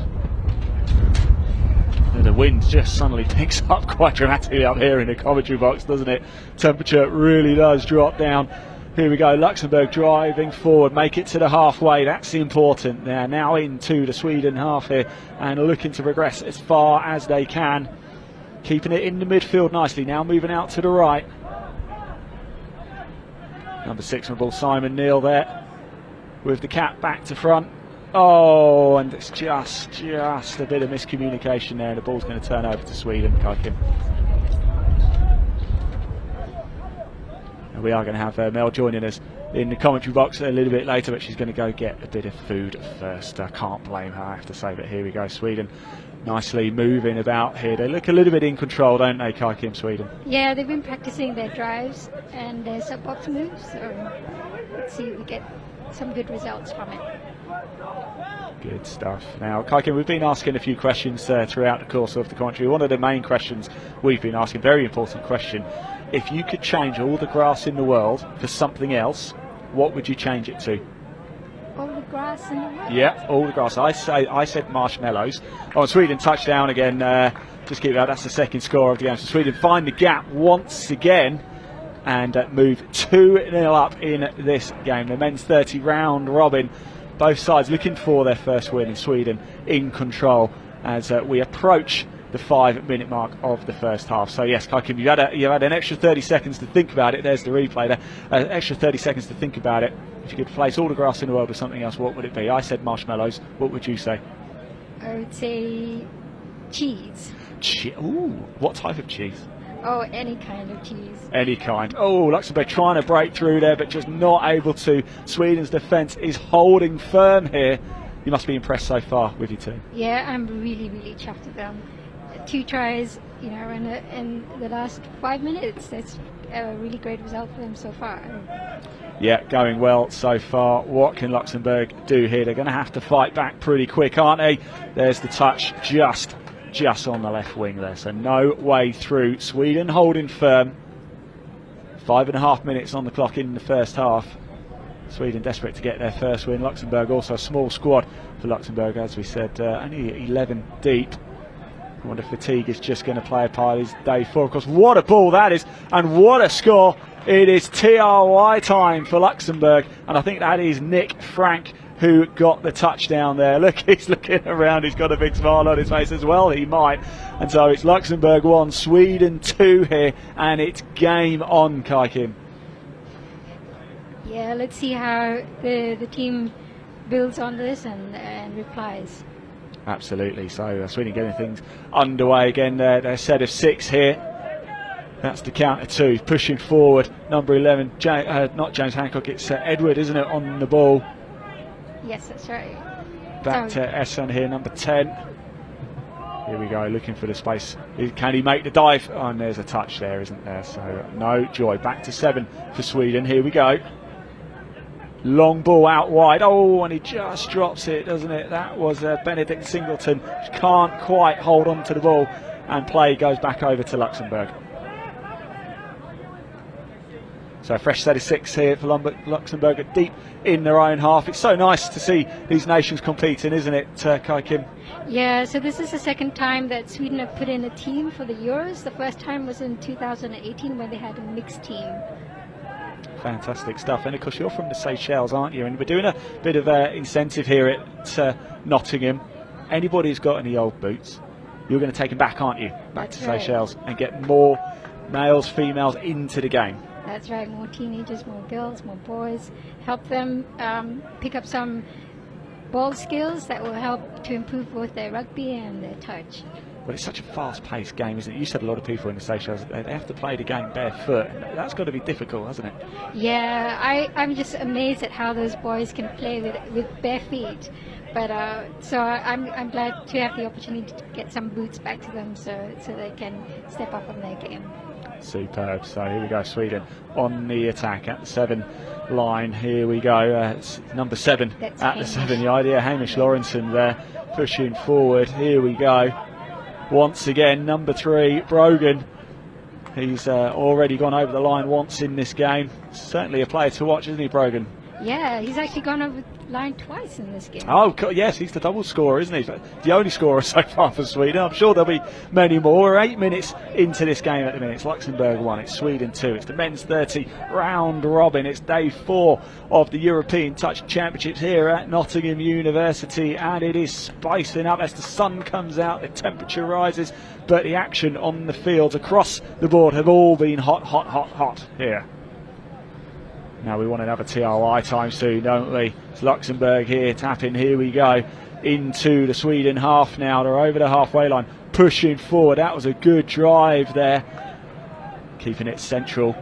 And the wind just suddenly picks up quite dramatically up here in the commentary box, doesn't it? Temperature really does drop down. Here we go, Luxembourg driving forward, make it to the halfway, that's important. They're now into the Sweden half here and looking to progress as far as they can. Keeping it in the midfield nicely, now moving out to the right. Number 6 on the ball, Simon Neal there, with the cap back to front. Oh, and it's just a bit of miscommunication there, and the ball's going to turn over to Sweden, Kai Kim. And we are going to have Mel joining us in the commentary box a little bit later, but she's going to go get a bit of food first. I can't blame her, I have to say, but here we go. Sweden nicely moving about here. They look a little bit in control, don't they, Kai Kim, Sweden? Yeah, they've been practicing their drives and their sub-box moves, so let's see if we get some good results from it. Good stuff. Now, Kai Kim, we've been asking a few questions throughout the course of the commentary. One of the main questions we've been asking, very important question, if you could change all the grass in the world for something else, what would you change it to? All the grass in the world? Yeah, all the grass. I said marshmallows. Oh, Sweden touchdown again. Just keep that. That's the second score of the game. So Sweden find the gap once again and move 2-0 up in this game. The men's 30 round robin. Both sides looking for their first win, and Sweden in control as we approach the 5-minute mark of the first half. So yes, Kai Kim, you had an extra 30 seconds to think about it. There's the replay there. Extra 30 seconds to think about it. If you could replace all the grass in the world with something else, what would it be? I said marshmallows. What would you say? I would say cheese. Ooh, what type of cheese? Oh, any kind of cheese. Any kind. Oh, Luxembourg trying to break through there, but just not able to. Sweden's defence is holding firm here. You must be impressed so far with your team. Yeah, I'm really, really chuffed with them. 2 tries, in the last 5 minutes. That's a really great result for them so far. Yeah, going well so far. What can Luxembourg do here? They're going to have to fight back pretty quick, aren't they? There's the touch just on the left wing there, so no way through. Sweden holding firm. 5.5 minutes on the clock in the first half. Sweden desperate to get their first win. Luxembourg also a small squad for Luxembourg, as we said, only 11 deep. I wonder if fatigue is just going to play a part. It's day 4, of course. What a ball that is, and what a score. It is TRY time for Luxembourg, and I think that is Nick Frank who got the touchdown there. Look, he's looking around, he's got a big smile on his face as well, he might. And so it's Luxembourg 1, Sweden 2 here, and it's game on, Kai Kim. Yeah, let's see how the team builds on this and replies. Absolutely, so Sweden getting things underway again. Their set of 6 here. That's the count of 2, pushing forward. Number 11, not James Hancock, it's Edward, isn't it, on the ball. Yes, that's right. Back to Essen here, number 10. Here we go, looking for the space. Can he make the dive? Oh, and there's a touch there, isn't there? So no joy. Back to 7 for Sweden. Here we go. Long ball out wide. Oh, and he just drops it, doesn't it? That was Benedict Singleton. Can't quite hold on to the ball, and play goes back over to Luxembourg. So a fresh set of 6 here for Luxembourg, deep in their own half. It's so nice to see these nations competing, isn't it, Kai Kim? Yeah, so this is the second time that Sweden have put in a team for the Euros. The first time was in 2018 when they had a mixed team. Fantastic stuff. And of course you're from the Seychelles, aren't you? And we're doing a bit of incentive here at Nottingham. Anybody who's got any old boots, you're going to take them back, aren't you? Back to Seychelles and get more males, females into the game. That's right, more teenagers, more girls, more boys. Help them pick up some ball skills that will help to improve both their rugby and their touch. Well, it's such a fast-paced game, isn't it? You said a lot of people in the Seychelles, they have to play the game barefoot. And that's got to be difficult, hasn't it? Yeah, I'm just amazed at how those boys can play with bare feet. But so I'm glad to have the opportunity to get some boots back to them so they can step up on their game. Superb. So here we go, Sweden on the attack at the 7 line. Here we go, number 7 That's at Hamish. the 7 yard. Yeah, Hamish Lawrenson there pushing forward. Here we go. Once again, number 3, Brogan. He's already gone over the line once in this game. Certainly a player to watch, isn't he, Brogan? Yeah, he's actually gone over the line twice in this game. Oh, yes, he's the double scorer, isn't he? The only scorer so far for Sweden. I'm sure there'll be many more. We're 8 minutes into this game at the minute. It's Luxembourg 1, it's Sweden 2. It's the men's 30 round robin. It's day 4 of the European Touch Championships here at Nottingham University, and it is spicing up as the sun comes out, the temperature rises, but the action on the fields across the board have all been hot, hot, hot, hot here. Now we want another TRY time soon, don't we? It's Luxembourg here, tapping, here we go, into the Sweden half now. They're over the halfway line, pushing forward. That was a good drive there, keeping it central.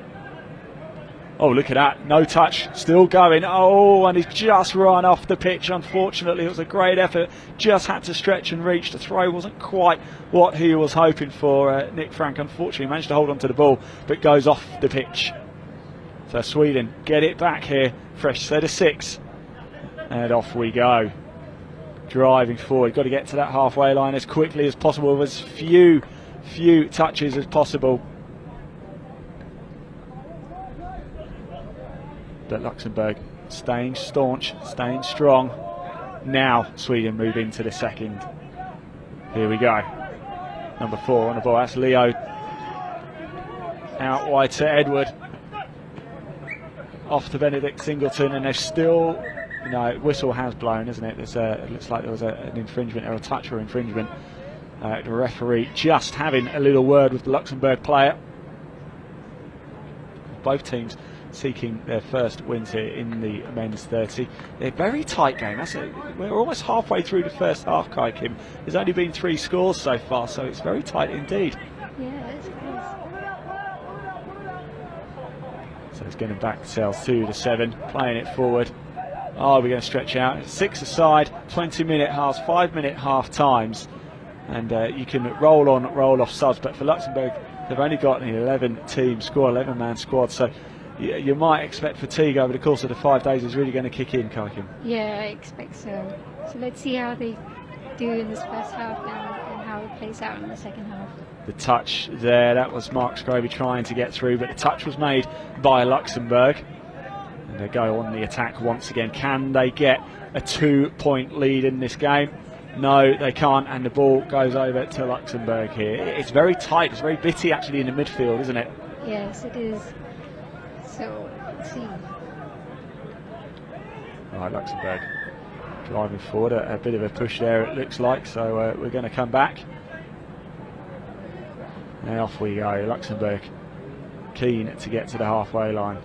Oh, look at that. No touch. Still going. Oh, and he's just run off the pitch. Unfortunately, it was a great effort. Just had to stretch and reach. The throw wasn't quite what he was hoping for. Nick Frank, unfortunately, managed to hold on to the ball, but goes off the pitch. So Sweden get it back here. Fresh set of 6. And off we go. Driving forward. Got to get to that halfway line as quickly as possible with as few touches as possible. But Luxembourg staying staunch, staying strong. Now Sweden move into the second. Here we go. Number 4 on the ball. That's Leo. Out wide to Edward. Off to Benedict Singleton, and they've still, whistle has blown, isn't it? It looks like there was an infringement or a touch or infringement. The referee just having a little word with the Luxembourg player. Both teams seeking their first wins here in the men's 30. They're very tight game. We're almost halfway through the first half, Kai Kim. There's only been 3 scores so far, so it's very tight indeed. Yeah, it's close. So it's getting back to Sales 2-7, playing it forward. Oh, we're going to stretch out. 6 aside, 20-minute halves, 5-minute half times. And you can roll on, roll off subs, but for Luxembourg, they've only got an 11-team squad, 11-man squad, so you might expect fatigue over the course of the 5 days is really going to kick in, Kai Kim. Yeah, I expect so. So let's see how they do in this first half and how it plays out in the second half. The touch there, that was Mark Scroby trying to get through, but the touch was made by Luxembourg. And they go on the attack once again. Can they get a 2-point lead in this game? No, they can't, and the ball goes over to Luxembourg here. It's very tight, it's very bitty actually in the midfield, isn't it? Yes, it is. So, let's see. Right, Luxembourg driving forward, a bit of a push there it looks like, so we're going to come back. And off we go. Luxembourg keen to get to the halfway line.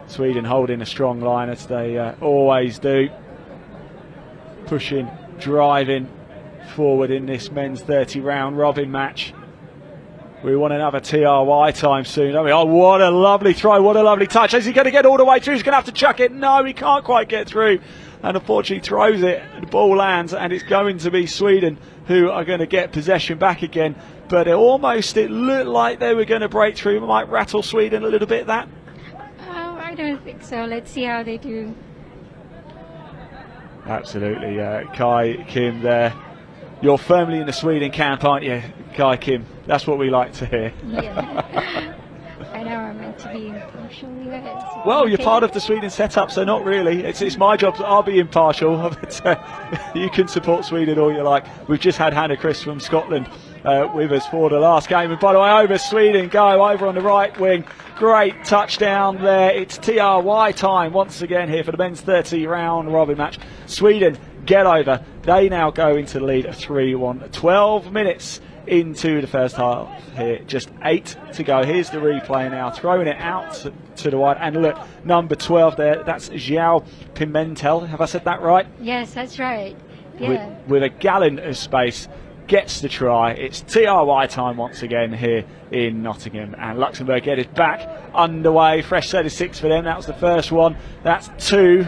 Sweden holding a strong line as they always do. Pushing, driving forward in this men's 30 round robin match. We want another TRY time soon, don't we? Oh, what a lovely throw, what a lovely touch. Is he going to get all the way through? He's going to have to chuck it. No, he can't quite get through. And unfortunately throws it, the ball lands, and it's going to be Sweden who are going to get possession back again. But it looked like they were going to break through. It might rattle Sweden a little bit, that. Oh, I don't think so. Let's see how they do. Absolutely, Kai Kim there. You're firmly in the Sweden camp, aren't you, Kai Kim? That's what we like to hear. Yeah. I know I'm meant to be impartial. Yeah, well, you're part of the Sweden setup, so not really. It's my job. I'll be impartial. But, you can support Sweden all you like. We've just had Hannah Chris from Scotland with us for the last game. And by the way, over Sweden go over on the right wing. Great touchdown there. It's TRY time once again here for the men's 30 round robin match. Sweden get over. They now go into the lead of 3-1. 12 minutes into the first half here, just 8 to go. Here's the replay now, throwing it out to the wide, and look, number 12 there, that's João Pimentel. Have I said that right? Yes, that's right. Yeah. With a gallon of space, gets the try. It's TRY time once again here in Nottingham, and Luxembourg get it back underway. Fresh set of 6 for them. That was the first one. That's 2.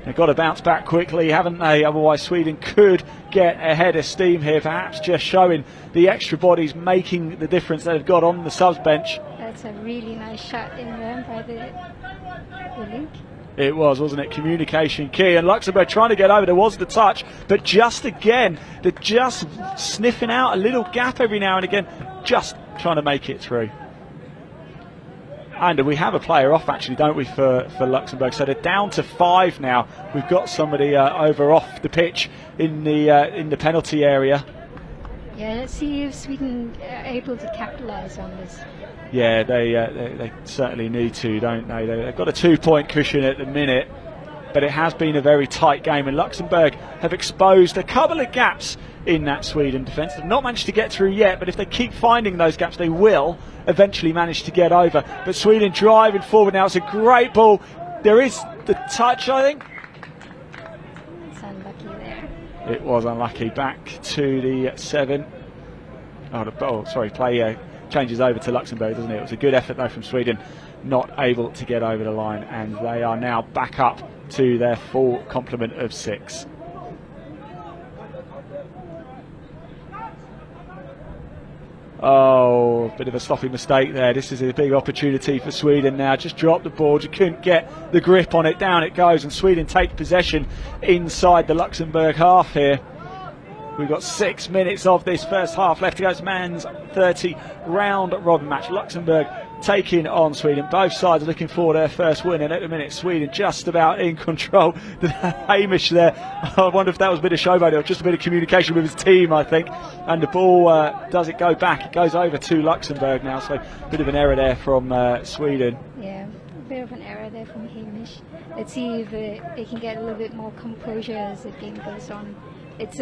They've got to bounce back quickly, haven't they? Otherwise Sweden could get ahead of steam here, perhaps just showing the extra bodies making the difference that they've got on the subs bench. That's a really nice shot in there by the link. It was, wasn't it? Communication key, and Luxembourg trying to get over. There was the touch, but just again, they're just sniffing out a little gap every now and again, just trying to make it through. And we have a player off, actually, don't we, for Luxembourg? So they're down to 5 now. We've got somebody over off the pitch in the penalty area. Yeah, let's see if Sweden are able to capitalise on this. Yeah, they certainly need to, don't they? They've got a 2-point cushion at the minute, but it has been a very tight game, and Luxembourg have exposed a couple of gaps in that Sweden defence. They've not managed to get through yet, but if they keep finding those gaps, they will eventually manage to get over. But Sweden driving forward now. It's a great ball. There is the touch, I think. It's unlucky there. It was unlucky. Back to the 7. Play changes over to Luxembourg, doesn't it? It was a good effort though from Sweden. not able to get over the line, and they are now back up to their full complement of 6. Oh, bit of a sloppy mistake there. This is a big opportunity for Sweden now. Just dropped the ball, just couldn't get the grip on it. Down it goes, and Sweden take possession inside the Luxembourg half here. We've got 6 minutes of this first half left to go. It's men's 30 round robin match. Luxembourg taking on Sweden. Both sides are looking for their first win, and at the minute Sweden just about in control. Hamish there, I wonder if that was a bit of showboating or just a bit of communication with his team, I think. And the ball, does it go back? It goes over to Luxembourg now, so a bit of an error there from Sweden. Yeah, a bit of an error there from Hamish. Let's see if they can get a little bit more composure as the game goes on. It's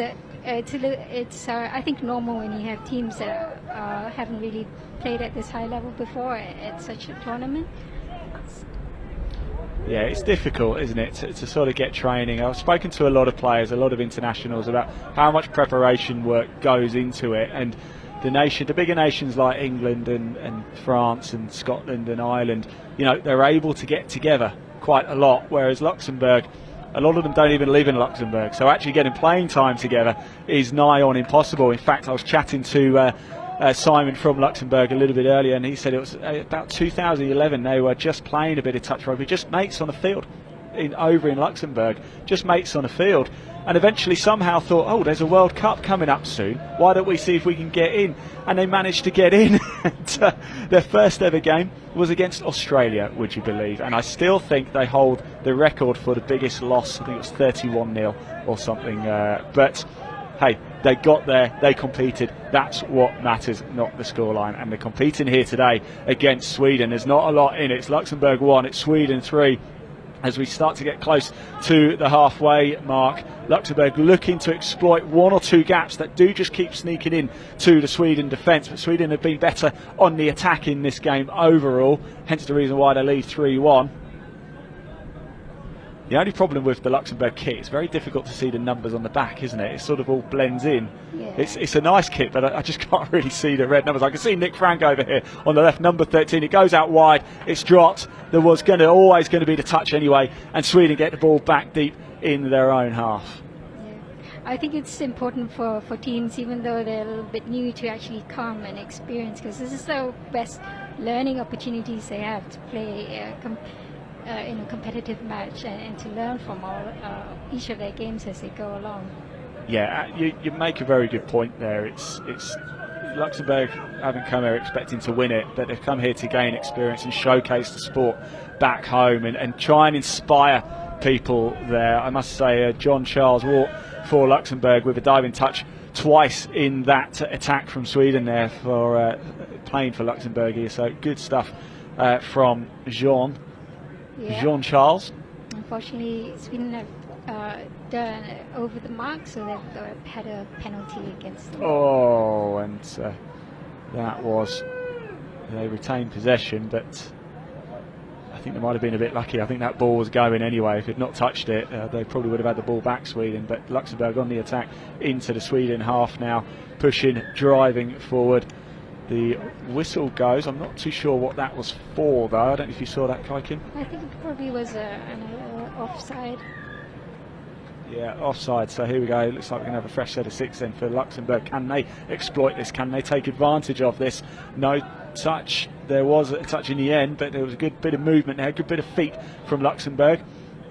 I think normal when you have teams that haven't really played at this high level before at such a tournament. Yeah, it's difficult, isn't it, to sort of get training. I've spoken to a lot of players, a lot of internationals, about how much preparation work goes into it, and the bigger nations like England and France and Scotland and Ireland, they're able to get together quite a lot, whereas Luxembourg, a lot of them don't even live in Luxembourg, so actually getting playing time together is nigh on impossible. In fact, I was chatting to Simon from Luxembourg a little bit earlier, and he said it was about 2011 they were just playing a bit of touch rugby, just mates on the field over in Luxembourg, just mates on the field, and eventually somehow thought, oh, there's a World Cup coming up soon, why don't we see if we can get in? And they managed to get in. Their first ever game was against Australia, would you believe? And I still think they hold the record for the biggest loss. I think it was 31-0 or something, but hey, they got there, they competed. That's what matters, not the scoreline. And they're competing here today against Sweden. There's not a lot in it. It's Luxembourg 1, it's Sweden 3. As we start to get close to the halfway mark, Luxembourg looking to exploit one or two gaps that do just keep sneaking in to the Sweden defence. But Sweden have been better on the attack in this game overall, hence the reason why they lead 3-1. The only problem with the Luxembourg kit, it's very difficult to see the numbers on the back, isn't it? It sort of all blends in. Yeah. It's a nice kit, but I just can't really see the red numbers. I can see Nick Frank over here on the left, number 13. It goes out wide, it's dropped. There was always going to be the touch anyway, and Sweden get the ball back deep in their own half. Yeah. I think it's important for teams, even though they're a little bit new, to actually come and experience, because this is the best learning opportunities they have to play in a competitive match and to learn from each of their games as they go along. Yeah, you make a very good point there. It's Luxembourg haven't come here expecting to win it, but they've come here to gain experience and showcase the sport back home and try and inspire people there. I must say, John Charles Wart for Luxembourg with a diving touch twice in that attack from Sweden there for playing for Luxembourg here. So good stuff from Jean. Yeah. Jean-Charles. Unfortunately, Sweden have done over the mark, so they've had a penalty against them. Oh, and that was, they retained possession, but I think they might have been a bit lucky. I think that ball was going anyway. If they'd not touched it, they probably would have had the ball back, Sweden. But Luxembourg on the attack into the Sweden half now, pushing, driving forward. The whistle goes. I'm not too sure what that was for, though. I don't know if you saw that, Kaikin. I think it probably was an offside. Yeah, offside. So here we go. It looks like we're going to have a fresh set of 6 then for Luxembourg. Can they exploit this? Can they take advantage of this? No touch. There was a touch in the end, but there was a good bit of movement there, a good bit of feet from Luxembourg.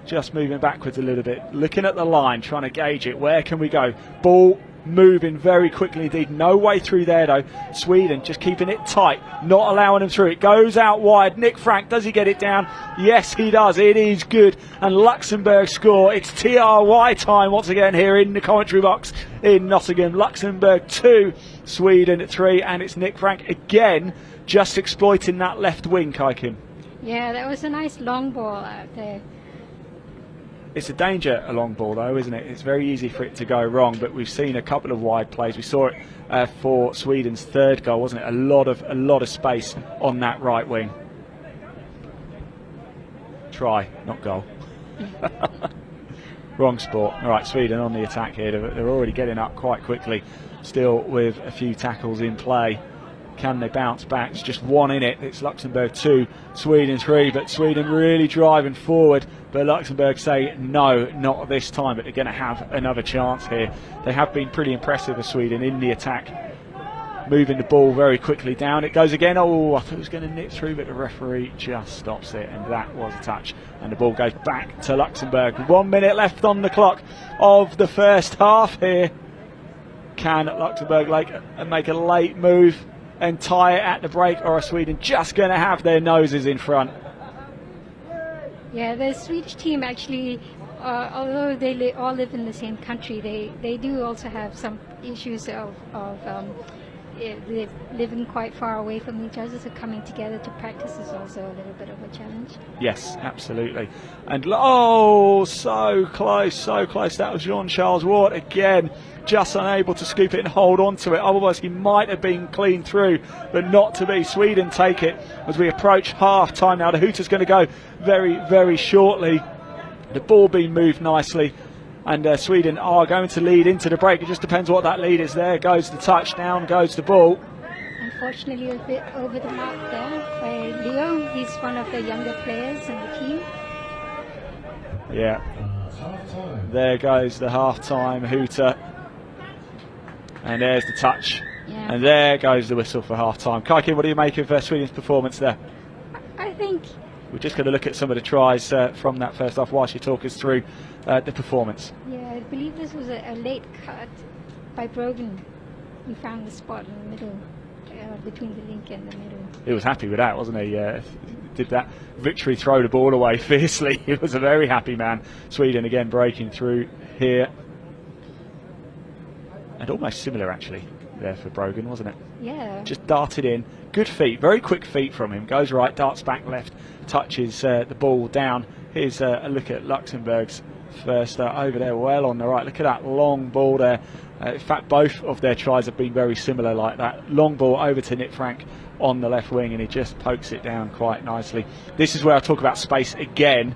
Just moving backwards a little bit. Looking at the line, trying to gauge it. Where can we go? Ball moving very quickly indeed. No way through there though. Sweden just keeping it tight, not allowing them through. It goes out wide. Nick Frank, does he get it down? Yes, he does. It is good. And Luxembourg score. It's TRY time once again here in the commentary box in Nottingham. Luxembourg 2, Sweden 3, and it's Nick Frank again just exploiting that left wing, Kaikin. Yeah, that was a nice long ball out there. It's a danger, a long ball though, isn't it? It's very easy for it to go wrong, but we've seen a couple of wide plays. We saw it for Sweden's third goal, wasn't it? A lot of space on that right wing. Try, not goal. Wrong sport. All right, Sweden on the attack here. They're already getting up quite quickly, still with a few tackles in play. Can they bounce back? It's just 1 in it. It's Luxembourg 2, Sweden 3, but Sweden really driving forward. But Luxembourg say no, not this time, but they're going to have another chance here. They have been pretty impressive as Sweden in the attack, moving the ball very quickly down. It goes again. Oh, I thought it was going to nip through, but the referee just stops it, and that was a touch. And the ball goes back to Luxembourg. 1 minute left on the clock of the first half here. Can Luxembourg make a late move and tie it at the break, or are Sweden just going to have their noses in front? Yeah, the Swedish team actually, although they all live in the same country, they do also have some issues of living quite far away from each other, so coming together to practice is also a little bit of a challenge. Yes, Absolutely. And oh, so close, so close. That was Jean-Charles Ward again, just unable to scoop it and hold on to it. Otherwise he might have been clean through, but not to be. Sweden take it as we approach half time now. The hooter's going to go very, very shortly. The ball being moved nicely, and Sweden are going to lead into the break. It just depends what that lead is. There goes the touchdown, goes the ball. Unfortunately, a bit over the mark there by Leo. He's one of the younger players in the team. Yeah. There goes the half-time hooter. And there's the touch. Yeah. And there goes the whistle for half-time. Kaikin, what do you make of Sweden's performance there? I think... We're just going to look at some of the tries from that first half whilst you talk us through the performance. Yeah, I believe this was a late cut by Brogan. He found the spot in the middle, between the link and the middle. He was happy with that, wasn't he? Did that victory throw the ball away fiercely. He was a very happy man. Sweden again breaking through here. And almost similar actually there for Brogan, wasn't it? Yeah. Just darted in. Good feet, very quick feet from him. Goes right, darts back left, touches the ball down. Here's a look at Luxembourg's first over there, well on the right. Look at that long ball there. In fact, both of their tries have been very similar like that. Long ball over to Nick Frank on the left wing, and he just pokes it down quite nicely. This is where I talk about space again.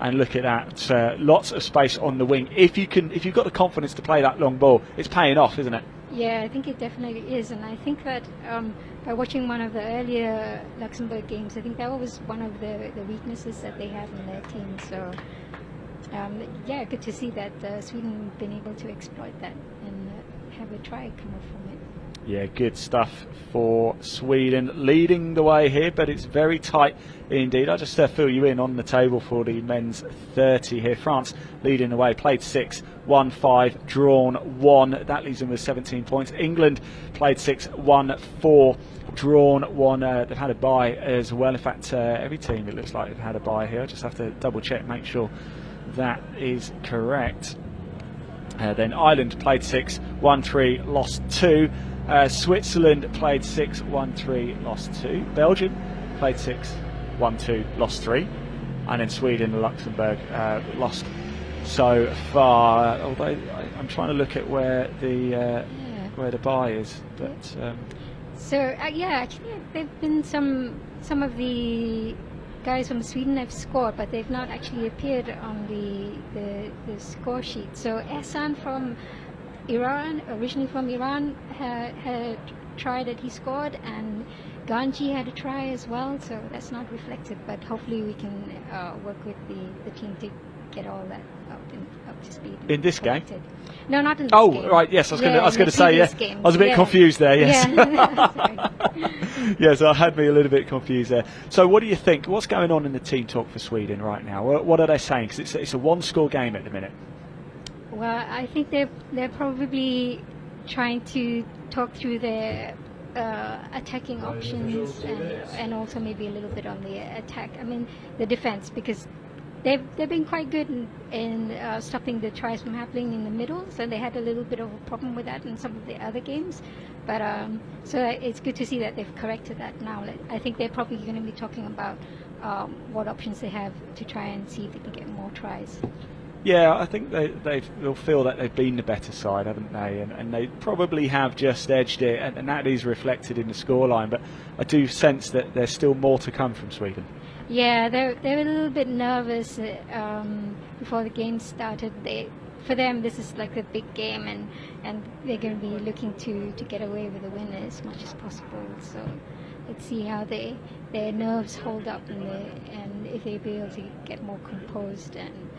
And look at that, lots of space on the wing. If you've got the confidence to play that long ball, it's paying off, isn't it? Yeah, I think it definitely is, and I think that by watching one of the earlier Luxembourg games, I think that was one of the weaknesses that they have in their team. So, yeah, good to see that Sweden been able to exploit that and have a try come off from it. Yeah, good stuff for Sweden, leading the way here, but it's very tight indeed. I'll just fill you in on the table for the men's 30 here. France leading the way, played 6, won 5, drawn 1. That leaves them with 17 points. England played 6, won 4, drawn 1. They've had a bye as well. In fact, every team it looks like they've had a bye here. I just have to double check, make sure that is correct. Then Ireland played 6, won 3, lost 2. Switzerland played 6, won 3, lost 2. Belgium played 6, won 2, lost 3. And then Sweden and Luxembourg lost so far. Although I'm trying to look at where the bye is. But yeah, actually, there've been some of the guys from Sweden have scored, but they've not actually appeared on the score sheet. So Ehsan from Iran, originally from Iran, had a try that he scored, and Ganji had a try as well, so that's not reflected, but hopefully we can work with the team to get all that up to speed. In this game? No, not in this game. Oh, right, yes, I was going to say, yeah. Games. I was a bit confused there, yes. Yeah. Yes, I had me a little bit confused there. So what do you think? What's going on in the team talk for Sweden right now? What are they saying? Because it's a one-score game at the minute. Well, I think they're probably trying to talk through their attacking options and also maybe a little bit on the attack. I mean, the defense, because they've been quite good in stopping the tries from happening in the middle. So they had a little bit of a problem with that in some of the other games. But so it's good to see that they've corrected that now. I think they're probably going to be talking about what options they have to try and see if they can get more tries. Yeah, I think they'll feel that they've been the better side, haven't they? And they probably have just edged it, and that is reflected in the scoreline. But I do sense that there's still more to come from Sweden. Yeah, they're a little bit nervous before the game started. for them, this is like a big game, and they're going to be looking to get away with a win as much as possible. So let's see how their nerves hold up, and if they be able to get more composed and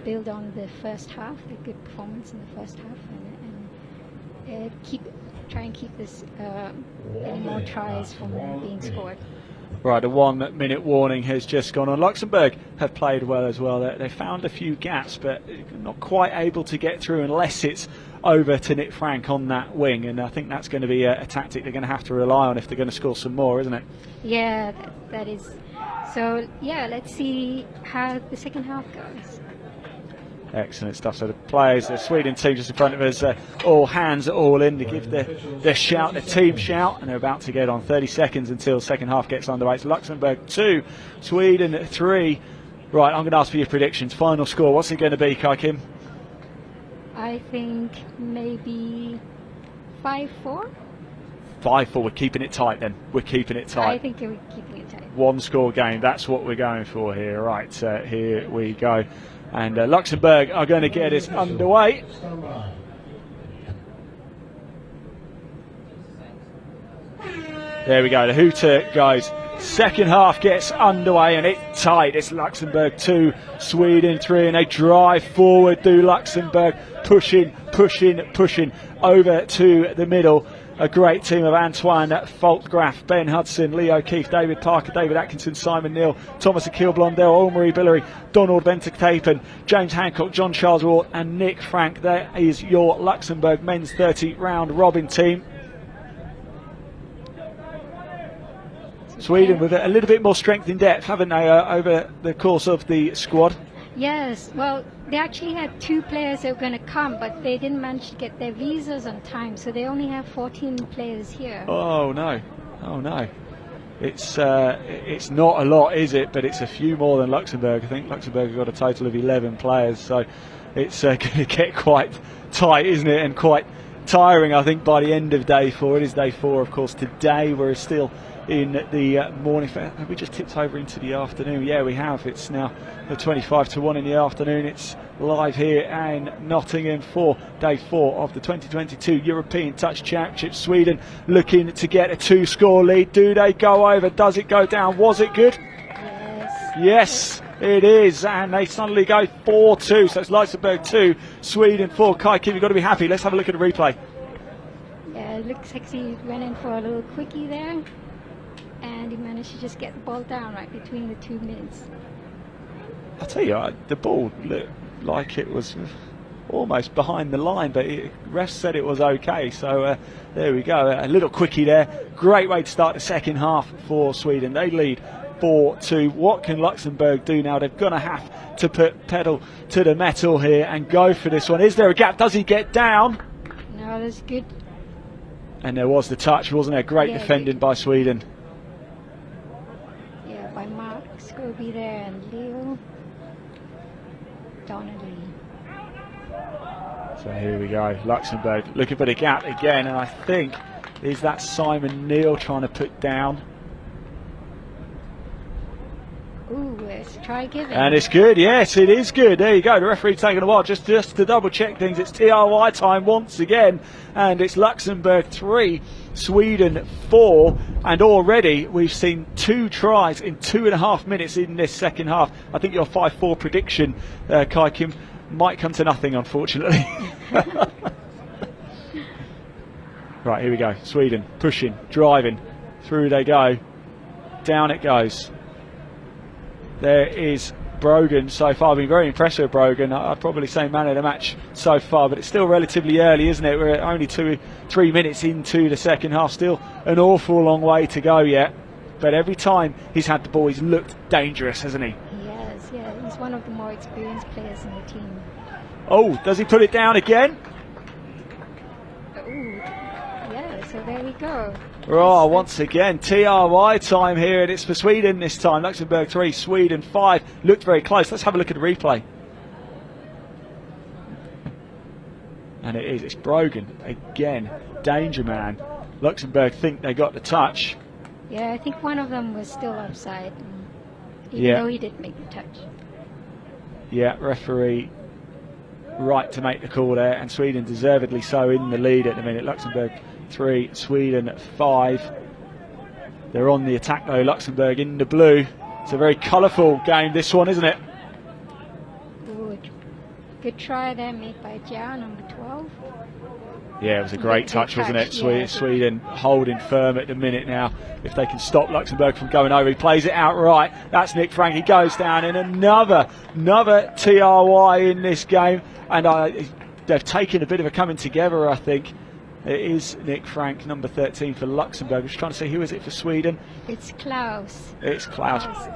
build on the first half, the good performance in the first half, and try and keep this any more tries from being scored. Right, a 1 minute warning has just gone on. Luxembourg have played well as well. They found a few gaps, but not quite able to get through unless it's over to Nick Frank on that wing, and I think that's going to be a tactic they're going to have to rely on if they're going to score some more, isn't it? Yeah, that is. So yeah, let's see how the second half goes. Excellent stuff. So the players, the Sweden team just in front of us, all hands all in to give the shout, the team shout, and they're about to get on. 30 seconds until second half gets underway. It's Luxembourg 2, Sweden 3. Right, I'm going to ask for your predictions. Final score, what's it going to be, Kai Kim? I think maybe 5-4. 5-4. We're keeping it tight then. We're keeping it tight. I think we're keeping it tight. One score game. That's what we're going for here. Right, here we go. And Luxembourg are going to get us underway. There we go. The hooter goes. Second half gets underway and it's tight. It's Luxembourg 2, Sweden 3, and they drive forward. Do Luxembourg pushing over to the middle. A great team of Antoine Falkgraf, Ben Hudson, Lee O'Keefe, David Parker, David Atkinson, Simon Neal, Thomas Akil Blondell, Ulmarie Billery, Donald Venter-Tapen, James Hancock, John Charles Ward and Nick Frank. There is your Luxembourg men's 30 round robin team. Sweden with a little bit more strength in depth, haven't they, over the course of the squad? Yes, well, they actually had 2 players that were going to come, but they didn't manage to get their visas on time, so they only have 14 players here. Oh no, oh no. It's not a lot, is it? But it's a few more than Luxembourg. I think Luxembourg have got a total of 11 players, so it's going to get quite tight, isn't it? And quite tiring, I think, by the end of day 4. It is day 4, of course. Today we're still in the morning. Have we just tipped over into the afternoon? Yeah, we have. It's now 25-1 in the afternoon. It's live here in Nottingham for day 4 of the 2022 European Touch Championship. Sweden looking to get a 2-score lead. Do they go over? Does it go down? Was it good? Yes, it is. And they suddenly go 4-2. So it's Luxembourg 2, Sweden 4. Kai Kim, you've got to be happy. Let's have a look at the replay. Yeah, it looks like he went in for a little quickie there, and he managed to just get the ball down right between the 2 mids. I'll tell you, the ball looked like it was almost behind the line, but refs said it was okay, so there we go. A little quickie there. Great way to start the second half for Sweden. They lead 4-2. What can Luxembourg do now? They're going to have to put pedal to the metal here and go for this one. Is there a gap? Does he get down? No, that's good. And there was the touch, wasn't there? Great defending by Sweden. Yeah, by Mark Scobie there and Leo Donnelly. So here we go. Luxembourg looking for the gap again, and I think is that Simon Neal trying to put down. Ooh, let's try giving. And it's good, yes, it is good. There you go. The referee taking a while just to double check things. It's TRY time once again, and it's Luxembourg 3, Sweden 4, and already we've seen 2 tries in 2.5 minutes in this second half. I think your 5-4 prediction, Kai Kim, might come to nothing, unfortunately. Right, here we go. Sweden pushing, driving, through they go, down it goes. There is Brogan so far. I've been very impressed with Brogan. I'd probably say man of the match so far, but it's still relatively early, isn't it? We're only 2-3 minutes into the second half. Still an awful long way to go yet. But every time he's had the ball, he's looked dangerous, hasn't he? Yes, yeah. He's one of the more experienced players in the team. Oh, does he put it down again? Ooh, yeah, so there we go. Oh, once again, TRY time here, and it's for Sweden this time. Luxembourg 3, Sweden 5. Looked very close. Let's have a look at the replay. And it is. It's Brogan again. Danger man. Luxembourg think they got the touch. Yeah, I think one of them was still offside, even though he did make the touch. Yeah, referee right to make the call there, and Sweden deservedly so in the lead at the minute. Luxembourg 3, Sweden 5. They're on the attack though, Luxembourg in the blue. It's a very colourful game, this one, isn't it? Good try there made by Jia, number 12. Yeah, it was a great touch, wasn't it? Sweden holding firm at the minute now. If they can stop Luxembourg from going over, he plays it out right. That's Nick Frank. He goes down in another TRY in this game. And they've taken a bit of a coming together, I think. It is Nick Frank, number 13 for Luxembourg. I'm just trying to see who is it for Sweden. It's Klaus. It's Klaus.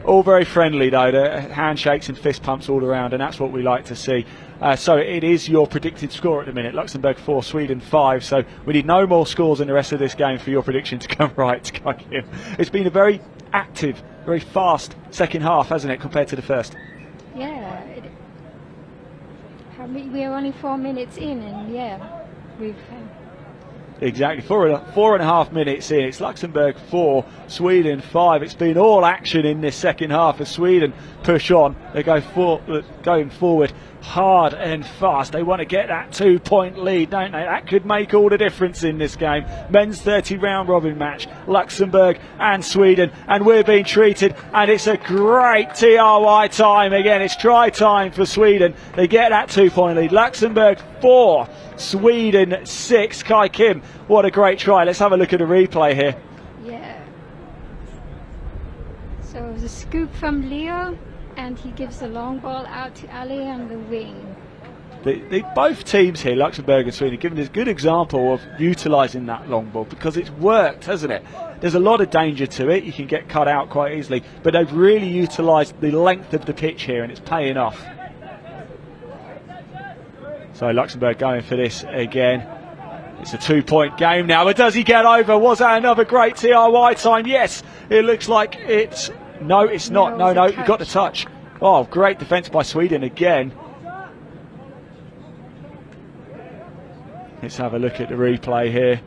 All very friendly though, the handshakes and fist pumps all around, and that's what we like to see. So it is your predicted score at the minute. Luxembourg 4, Sweden 5. So we need no more scores in the rest of this game for your prediction to come right. It's been a very active, very fast second half, hasn't it, compared to the first? Yeah. We're only 4 minutes in, and yeah, we've... Exactly, 4.5 minutes in. It's Luxembourg 4, Sweden 5. It's been all action in this second half as Sweden push on. They go going forward hard and fast. They want to get that 2-point lead, don't they? That could make all the difference in this game. Men's 30 round robin match, Luxembourg and Sweden, and we're being treated, and it's a great TRY time again. It's try time for Sweden. They get that 2-point lead. Luxembourg 4, Sweden 6. Kai Kim, what a great try. Let's have a look at the replay here. Yeah. So it was a scoop from Leo, and he gives the long ball out to Ali on the wing. Both teams here, Luxembourg and Sweden, given this good example of utilising that long ball, because it's worked, hasn't it? There's a lot of danger to it. You can get cut out quite easily, but they've really utilised the length of the pitch here, and it's paying off. So Luxembourg going for this again. It's a 2-point game now, but does he get over? Was that another great TRY time? Yes, it looks like it's... No, it's not. No, he got the touch. Oh, great defence by Sweden again. Let's have a look at the replay here.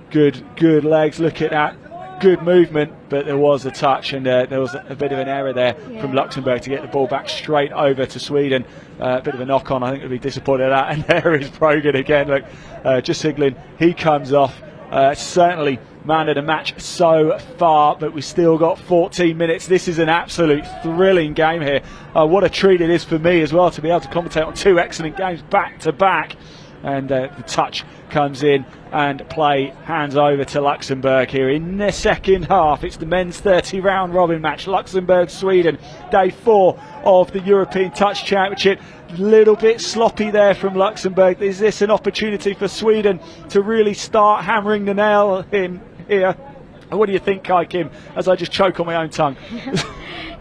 Good legs, look at that. Good movement, but there was a touch, and there was a bit of an error there from Luxembourg to get the ball back straight over to Sweden. A bit of a knock on, I think they'll be disappointed at that. And there is Brogan again. Look, just signaling he comes off. Certainly man of the match so far, but we've still got 14 minutes. This is an absolute thrilling game here. What a treat it is for me as well to be able to commentate on 2 excellent games back to back. And the touch comes in, and play hands over to Luxembourg here in the second half. It's the men's 30 round robin match, Luxembourg Sweden, day 4 of the European Touch Championship. Little bit sloppy there from Luxembourg. Is this an opportunity for Sweden to really start hammering the nail in here? What do you think, Kai Kim, as I just choke on my own tongue?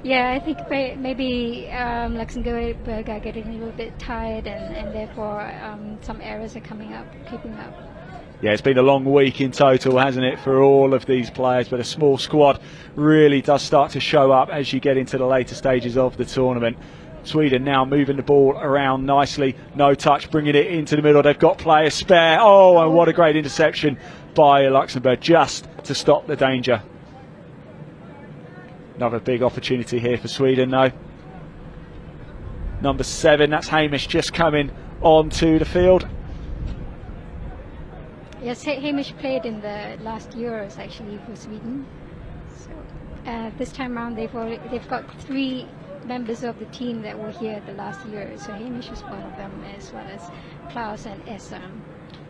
Yeah, I think maybe Luxembourg are getting a little bit tired, and therefore some errors are creeping up. Yeah, it's been a long week in total, hasn't it, for all of these players, but a small squad really does start to show up as you get into the later stages of the tournament. Sweden now moving the ball around nicely, no touch, bringing it into the middle. They've got players spare. Oh, and what a great interception by Luxembourg just to stop the danger. Another big opportunity here for Sweden though. Number 7, that's Hamish, just coming onto the field. Yes, Hamish played in the last Euros actually for Sweden. So this time around they've got 3 members of the team that were here at the last Euro. So Hamish was one of them, as well as Klaus and Essam.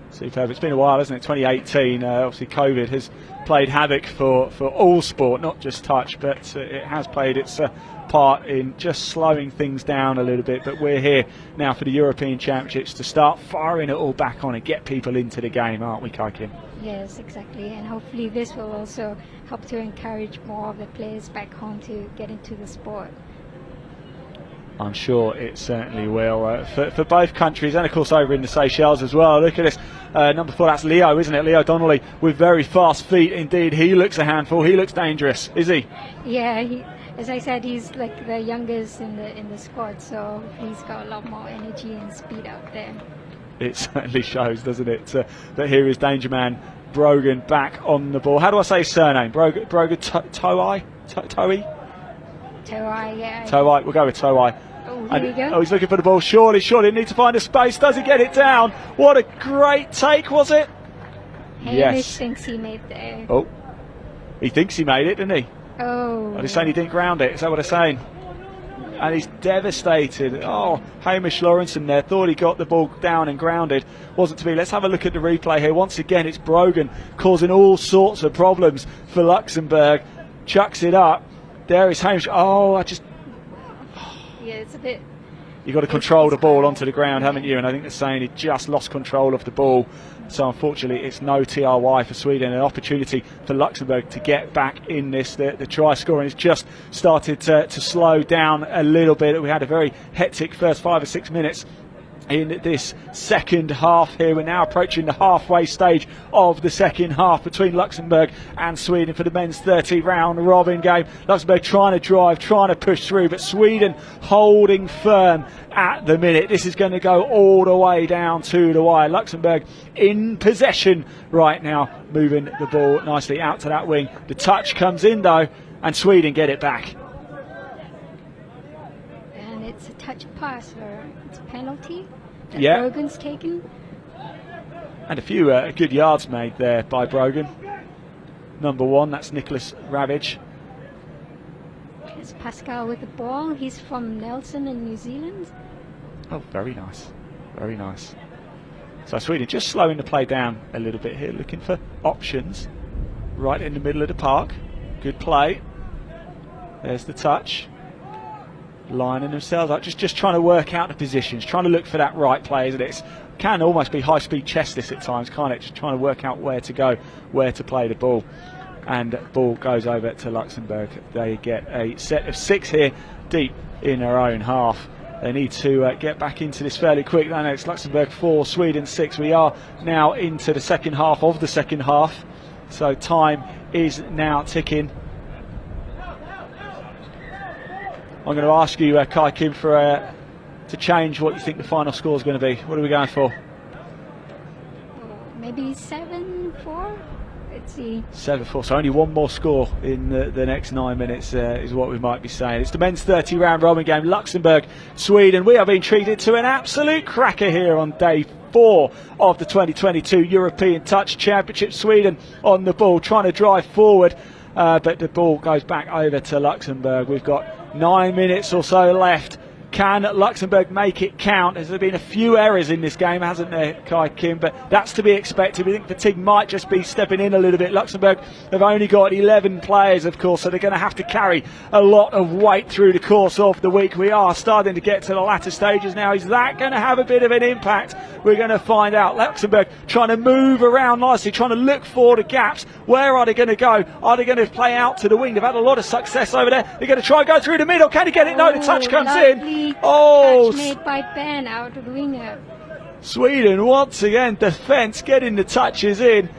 Superb. It's been a while, hasn't it? 2018, obviously COVID has played havoc for all sport, not just touch, but it has played its part in just slowing things down a little bit. But we're here now for the European Championships to start firing it all back on and get people into the game, aren't we, Kai Kim? Yes, exactly. And hopefully this will also help to encourage more of the players back home to get into the sport. I'm sure it certainly will for both countries, and of course over in the Seychelles as well. Look at this, number 4, that's Leo, isn't it? Leo Donnelly with very fast feet indeed. He looks a handful, he looks dangerous, is he? Yeah, as I said, he's like the youngest in the squad, so he's got a lot more energy and speed out there. It certainly shows, doesn't it? But here is Danger Man Brogan back on the ball. How do I say his surname? Brogan Toei? Toei, yeah. Toei, we'll go with Toei. there you go. Oh, he's looking for the ball. Surely needs to find a space. Does he get it down? What a great take, was it? Hamish thinks he made there. Oh, he thinks he made it, didn't he? Oh. Are they saying he didn't ground it? Is that what they're saying? And he's devastated. Oh, Hamish Lawrenson there thought he got the ball down and grounded. Wasn't to be. Let's have a look at the replay here. Once again, it's Brogan causing all sorts of problems for Luxembourg. Chucks it up. There is Hamish. Oh, Yeah, it's a bit. You've got to control the ball onto the ground, haven't you? And I think they're saying he just lost control of the ball. So unfortunately, it's no TRY for Sweden. An opportunity for Luxembourg to get back in this. The try scoring has just started to slow down a little bit. We had a very hectic first 5 or 6 minutes in this second half here. We're now approaching the halfway stage of the second half between Luxembourg and Sweden for the men's 30 round robin game. Luxembourg trying to drive, trying to push through, but Sweden holding firm at the minute. This is going to go all the way down to the wire. Luxembourg in possession right now, moving the ball nicely out to that wing. The touch comes in though, and Sweden get it back. And it's a touch pass, or it's a penalty. Yeah. Brogan's taken. And a few good yards made there by Brogan. Number 1, that's Nicholas Ravage. Here's Pascal with the ball. He's from Nelson in New Zealand. Oh, very nice. Very nice. So Sweden just slowing the play down a little bit here, looking for options. Right in the middle of the park. Good play. There's the touch. Lining themselves up, just trying to work out the positions, trying to look for that right play, isn't it? It can almost be high-speed chess this at times, can't it? Just trying to work out where to go, where to play the ball. And ball goes over to Luxembourg. They get a set of 6 here, deep in their own half. They need to get back into this fairly quick. No, it's Luxembourg 4, Sweden 6. We are now into the second half of the second half. So time is now ticking. I'm going to ask you, Kai Kim, to change what you think the final score is going to be. What are we going for? Maybe 7-4. Let's see. 7-4. So only one more score in the next 9 minutes is what we might be saying. It's the men's 30 round robin game. Luxembourg, Sweden. We are being treated to an absolute cracker here on day 4 of the 2022 European Touch Championship. Sweden on the ball, trying to drive forward, but the ball goes back over to Luxembourg. We've got 9 minutes or so left. Can Luxembourg make it count? There's been a few errors in this game, hasn't there, Kai Kim? But that's to be expected. We think fatigue might just be stepping in a little bit. Luxembourg have only got 11 players, of course, so they're going to have to carry a lot of weight through the course of the week. We are starting to get to the latter stages now. Is that going to have a bit of an impact? We're going to find out. Luxembourg trying to move around nicely, trying to look for the gaps. Where are they going to go? Are they going to play out to the wing? They've had a lot of success over there. They're going to try and go through the middle. Can he get it? No, the touch comes in. Oh, touch made by Ben out of the winger. Sweden once again, defence getting the touches in.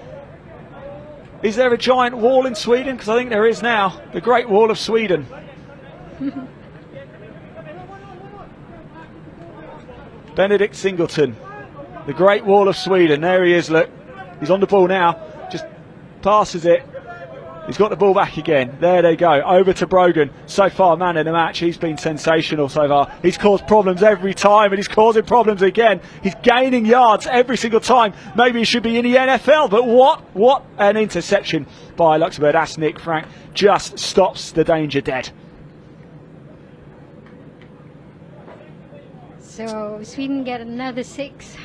Is there a giant wall in Sweden? Because I think there is now. The Great Wall of Sweden. Benedict Singleton, the Great Wall of Sweden. There he is, look. He's on the ball now. Just passes it. He's got the ball back again. There they go. Over to Brogan. So far, man of the match. He's been sensational so far. He's caused problems every time, and he's causing problems again. He's gaining yards every single time. Maybe he should be in the NFL, but what an interception by Luxembourg. That's Nick Frank. Just stops the danger dead. So Sweden get another 6.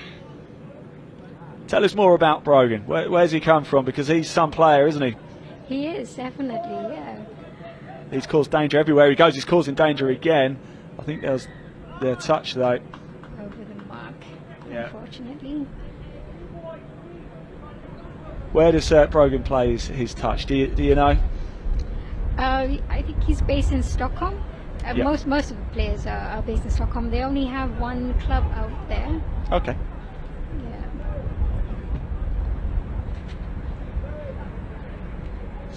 Tell us more about Brogan. Where's he come from? Because he's some player, isn't he? He is, definitely, yeah. He's caused danger everywhere he goes. He's causing danger again. I think there was the touch, though. Over the mark, yeah. Unfortunately. Where does Brogan play his touch? Do you know? I think he's based in Stockholm. Yeah. Most of the players are based in Stockholm. They only have one club out there. Okay.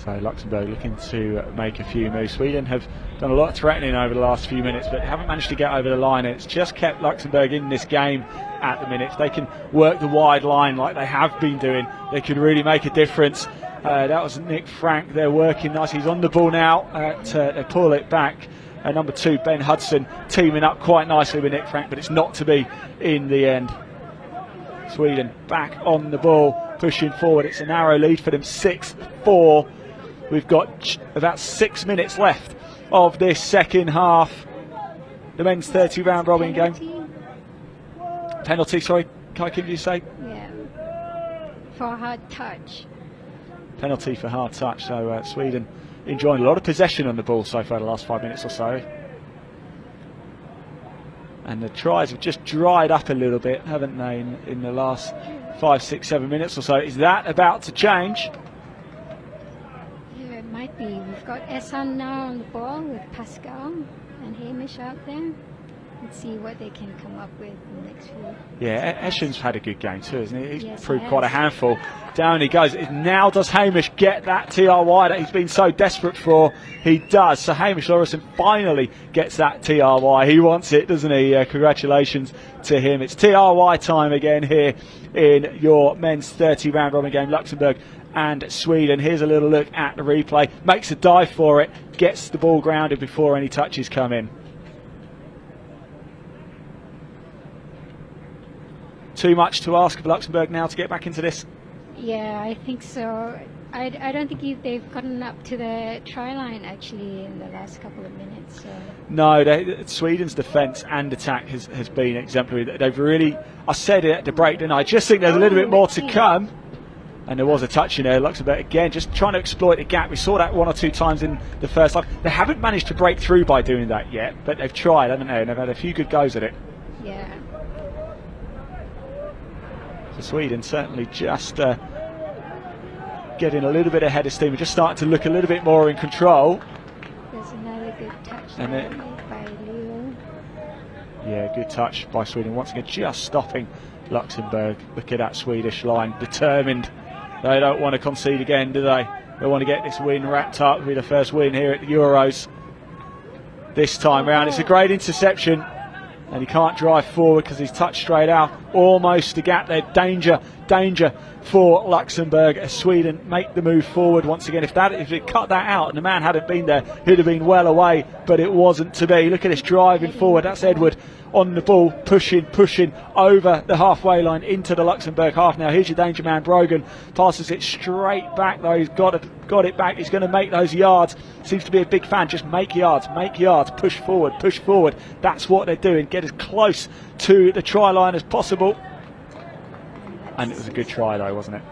So Luxembourg looking to make a few moves. Sweden have done a lot of threatening over the last few minutes, but haven't managed to get over the line. It's just kept Luxembourg in this game at the minute. If they can work the wide line like they have been doing, they could really make a difference. That was Nick Frank. They're working nice. He's on the ball now to pull it back. and number 2 Ben Hudson teaming up quite nicely with Nick Frank, but it's not to be in the end. Sweden back on the ball, pushing forward. It's a narrow lead for them, 6-4. We've got about 6 minutes left of this second half. The men's 30 round robin game. Penalty, sorry. Kai, can you say? Yeah. For a hard touch. Penalty for hard touch. So Sweden enjoying a lot of possession on the ball so far the last 5 minutes or so. And the tries have just dried up a little bit, haven't they, in the last 5, 6, 7 minutes or so. Is that about to change? Yeah, it might be. We've got Ehsan now on the ball with Pascal and Hamish out there. Let's see what they can come up with in the next few. Yeah, Eshan's had a good game too, isn't he? He's Yes, proved he quite a has. handful. Down he goes. Now does Hamish get that TRY that he's been so desperate for? He does. So Hamish Lawrenson finally gets that TRY. He wants it, doesn't he? Congratulations to him. It's TRY time again here in your men's 30 round robin game, Luxembourg and Sweden. Here's a little look at the replay. Makes a dive for it, gets the ball grounded before any touches come in. Too much to ask of Luxembourg now to get back into this? Yeah, I think so. I don't think they've gotten up to the try line actually in the last couple of minutes. So. No, Sweden's defence and attack has been exemplary. They've really, I said it at the break, didn't I? I just think there's a little bit more to come. And there was a touch in there. Luxembourg again just trying to exploit the gap. We saw that 1 or 2 times in the first half. They haven't managed to break through by doing that yet, but they've tried, haven't they? And they've had a few good goes at it. Yeah. So Sweden certainly just getting a little bit ahead of steam. We're just starting to look a little bit more in control. There's another good touch And there made by Leo. Yeah, good touch by Sweden. Once again, just stopping Luxembourg. Look at that Swedish line, determined. They don't want to concede again, do they? They want to get this win wrapped up. It'll be the first win here at the Euros this time round. It's a great interception. And he can't drive forward because he's touched straight out. Almost a gap there. Danger for Luxembourg as Sweden make the move forward once again. If it cut that out and the man hadn't been there, he'd have been well away, but it wasn't to be. Look at this driving forward. That's Edward on the ball, pushing over the halfway line into the Luxembourg half. Now here's your danger man, Brogan. Passes it straight back though. He's got it back. He's going to make those yards. Seems to be a big fan. Just make yards, push forward. That's what they're doing. Get as close to the try line as possible. And it was a good try though, wasn't it?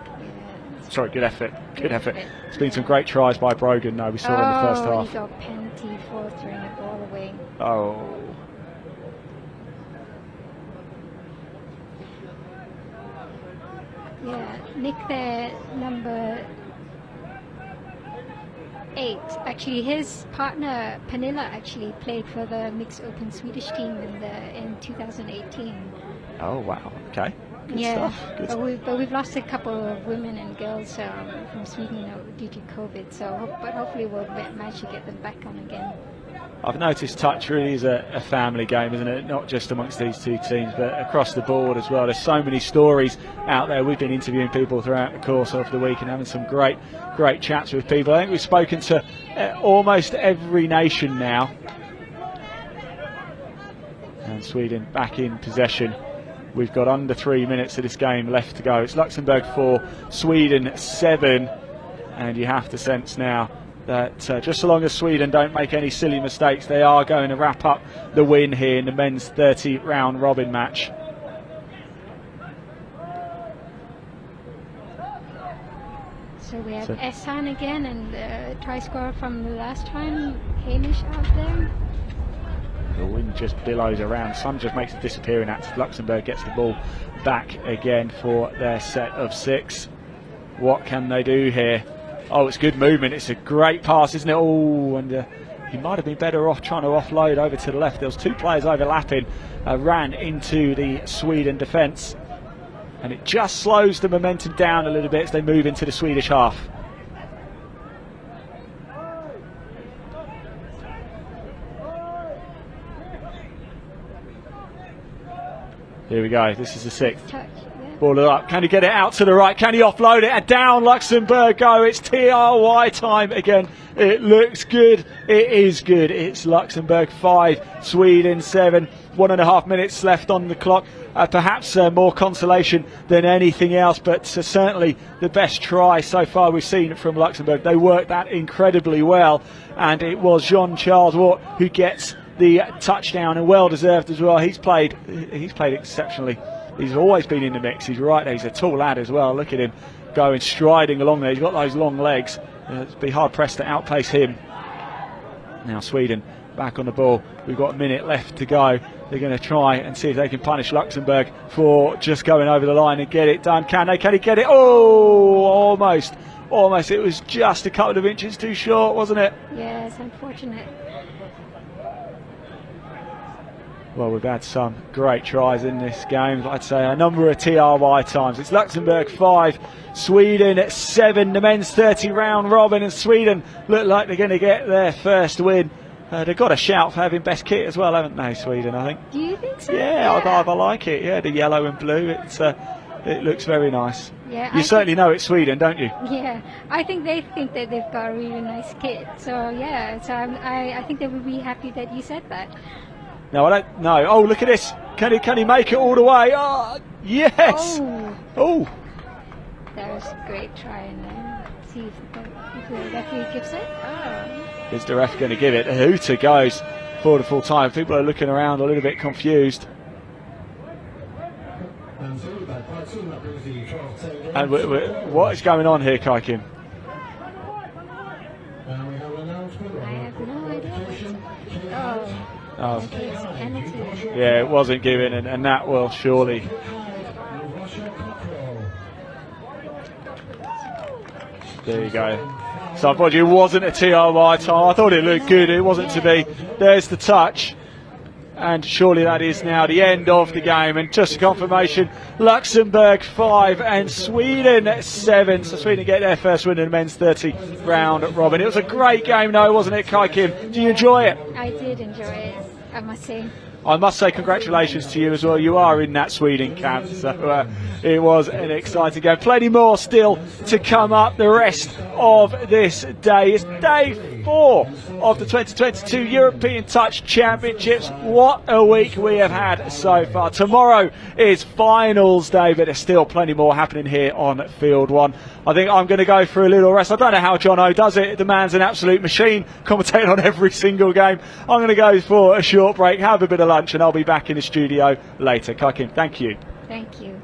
Sorry, good effort. It's been some great tries by Brogan though, we saw in the first half. He got penalty for throwing the ball away. Oh. Yeah, Nick there, number 8. Actually, his partner Pernilla actually played for the mixed open Swedish team in 2018. Oh wow, okay. Good Yeah, stuff. but we've lost a couple of women and girls from Sweden due to COVID. But hopefully we'll manage to get them back on again. I've noticed touch really is a family game, isn't it? Not just amongst these two teams, but across the board as well. There's so many stories out there. We've been interviewing people throughout the course of the week and having some great chats with people. I think we've spoken to almost every nation now. And Sweden back in possession. We've got under 3 minutes of this game left to go. It's Luxembourg 4, Sweden 7. And you have to sense now that just so long as Sweden don't make any silly mistakes, they are going to wrap up the win here in the men's 30 round robin match. So we have Ehsan again and the try scorer from the last time, Hamish out there. The wind just billows around. Sun just makes a disappearing act. Luxembourg gets the ball back again for their set of 6. What can they do here? Oh, it's good movement. It's a great pass, isn't it? Oh, and he might have been better off trying to offload over to the left. There was 2 players overlapping, ran into the Sweden defence. And it just slows the momentum down a little bit as they move into the Swedish half. Here we go. This is the 6th. Ball it up. Can he get it out to the right? Can he offload it? And down Luxembourg go. It's TRY time again. It looks good. It is good. It's Luxembourg 5, Sweden 7. 1.5 minutes left on the clock. Perhaps more consolation than anything else, but certainly the best try so far we've seen from Luxembourg. They worked that incredibly well, and it was Jean-Charles Watt who gets the touchdown, and well deserved as well. He's played exceptionally. He's always been in the mix. He's right there. He's a tall lad as well. Look at him going, striding along there. He's got those long legs. It'd be hard pressed to outpace him. Now Sweden back on the ball. We've got a minute left to go. They're going to try and see if they can punish Luxembourg for just going over the line and get it done. Can they? Can he get it? Oh, almost. Almost. It was just a couple of inches too short, wasn't it? Yeah, it's unfortunate. Well, we've had some great tries in this game. I'd say a number of TRY times. It's Luxembourg 5, Sweden 7. The men's 30 round robin, and Sweden look like they're going to get their first win. They've got a shout for having best kit as well, haven't they, Sweden, I think? Do you think so? Yeah, I like it. Yeah, the yellow and blue. It looks very nice. Yeah, you certainly know it's Sweden, don't you? Yeah, I think they think that they've got a really nice kit. So yeah, so I think they would be happy that you said that. No, I don't know. Oh, look at this. Can he make it all the way? Oh, yes. Oh. That was a great try in there. See if the referee gives it. Is the ref going to give it? A hooter goes for the full time. People are looking around a little bit confused. And what is going on here, Kai Kim? I have no idea. Oh. Okay, it's a penalty. Yeah, it wasn't given, and that will surely. There you go. So unfortunately it wasn't a TRY time. I thought it looked good. It wasn't to be. There's the touch. And surely that is now the end of the game. And just a confirmation, Luxembourg 5 and Sweden 7. So Sweden get their first win in the men's 30 round robin. It was a great game though, wasn't it, Kai Kim? Do you enjoy it? I did enjoy it, I must say. I must say congratulations to you as well. You are in that Sweden camp, so it was an exciting game. Plenty more still to come up the rest of this day. It's day 4 of the 2022 European Touch Championships. What a week we have had so far. Tomorrow is finals day, but there's still plenty more happening here on Field 1. I think I'm going to go for a little rest. I don't know how John O does it. The man's an absolute machine, commentating on every single game. I'm going to go for a short break, have a bit of lunch, and I'll be back in the studio later. Kai Kim, thank you. Thank you.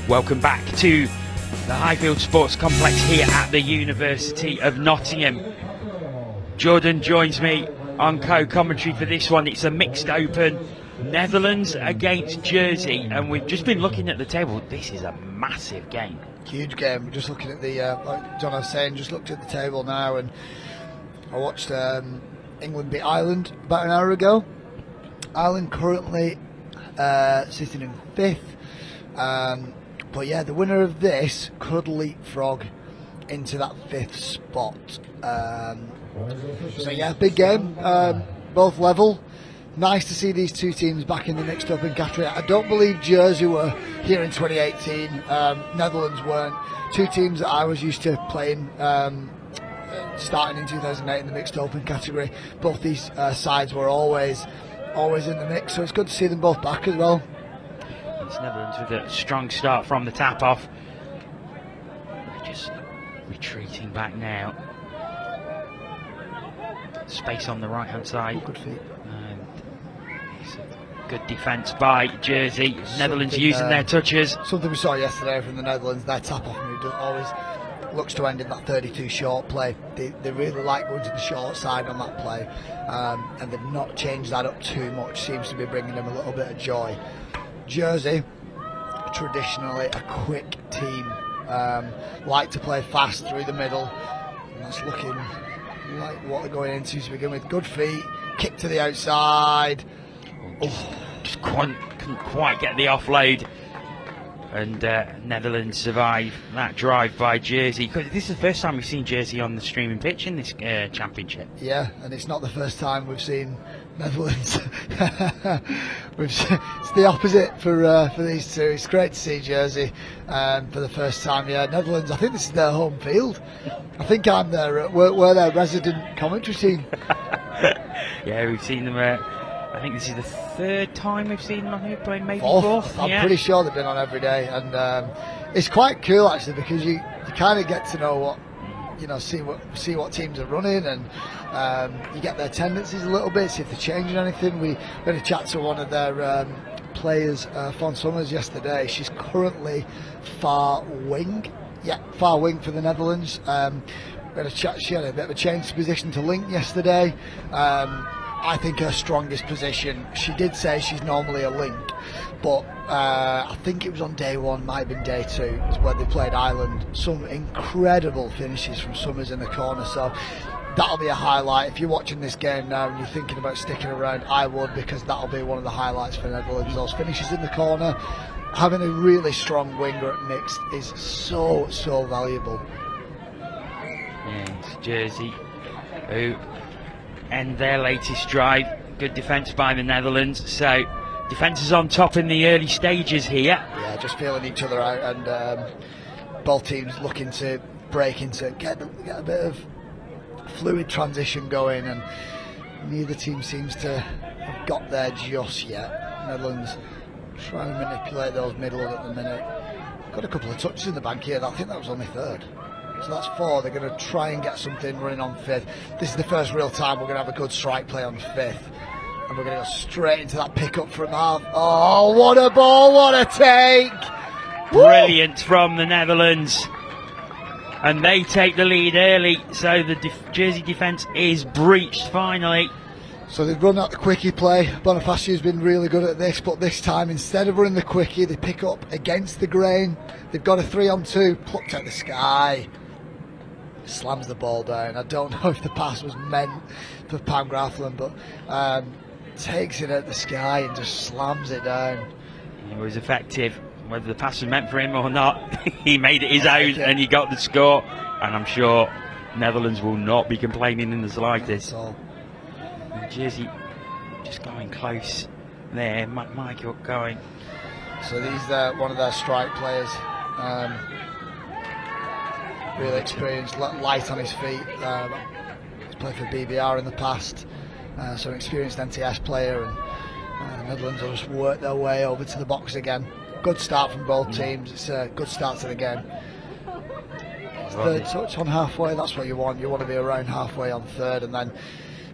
Welcome back to the Highfields Sports Complex here at the University of Nottingham. Jordan joins me on co-commentary for this one. It's a mixed open, Netherlands against Jersey, and we've just been looking at the table. This is a massive game. Huge game. We're just looking at the, like John was saying, just looked at the table now, and I watched England beat Ireland about an hour ago. Ireland currently sitting in 5th. But yeah, the winner of this could leapfrog into that 5th spot. So yeah, big game, both level. Nice to see these two teams back in the mixed open category. I don't believe Jersey were here in 2018. Netherlands weren't. Two teams that I was used to playing starting in 2008 in the mixed open category. Both these sides were always in the mix, so it's good to see them both back as well. It's Netherlands with a strong start from the tap off. They're just retreating back now. Space on the right hand side. Good feet. Good defence by Jersey. Netherlands using their touches. Something we saw yesterday from the Netherlands, their tap off move always looks to end in that 32 short play. They really like going to the short side on that play, and they've not changed that up too much. Seems to be bringing them a little bit of joy. Jersey, traditionally a quick team, like to play fast through the middle, and that's looking like what they're going into to begin with. Good feet, kick to the outside. Just couldn't quite get the offload, and Netherlands survive that drive by Jersey. This is the first time we've seen Jersey on the streaming pitch in this championship. Yeah, and it's not the first time we've seen Netherlands. It's the opposite for these two. It's great to see Jersey for the first time. Yeah, Netherlands, I think this is their home field. I think we're their resident commentary team. Yeah, we've seen them. I think this is the 3rd time we've seen them on here playing, maybe 4th. I'm pretty sure they've been on every day, and it's quite cool actually, because you kind of get to know what, see what teams are running, and you get their tendencies a little bit, see if they're changing anything. We had a chat to one of their players, Fawn Summers, yesterday. She's currently far wing for the Netherlands. We had a chat. She had a bit of a change of position to link yesterday. I think her strongest position, she did say she's normally a link, but I think it was on day 1, might have been day 2, where they played Ireland. Some incredible finishes from Summers in the corner, so that'll be a highlight. If you're watching this game now and you're thinking about sticking around, I would, because that'll be one of the highlights for Netherlands. Those finishes in the corner, having a really strong winger at mixed is so valuable. Yeah, it's Jersey who end their latest drive. Good defence by the Netherlands, so defence is on top in the early stages here. Yeah, just feeling each other out, and both teams looking to break into, get a bit of fluid transition going, and neither team seems to have got there just yet. Netherlands trying to manipulate those middle at the minute. Got a couple of touches in the bank here. I think that was only 3rd. So that's 4. They're going to try and get something running on 5th. This is the first real time we're going to have a good strike play on 5th. And we're going to go straight into that pick-up from half. Oh, what a ball, what a take! Brilliant from the Netherlands. And they take the lead early, so the Jersey defence is breached finally. So they've run out the quickie play. Bonifacio's been really good at this, but this time, instead of running the quickie, they pick up against the grain. They've got a 3-on-2, plucked at the sky. Slams the ball down. I don't know if the pass was meant for Pam Grafflin, but takes it at the sky and just slams it down. It was effective. Whether the pass was meant for him or not, he made it his own and he got the score. And I'm sure Netherlands will not be complaining in the slightest. Jersey just going close there. Michael going. So these one of their strike players. Really experienced, light on his feet. He's played for BBR in the past, so an experienced NTS player, and the Netherlands will just work their way over to the box again. Good start from both teams. It's a good start to the game. 3rd touch on halfway, that's what you want. You want to be around halfway on 3rd, and then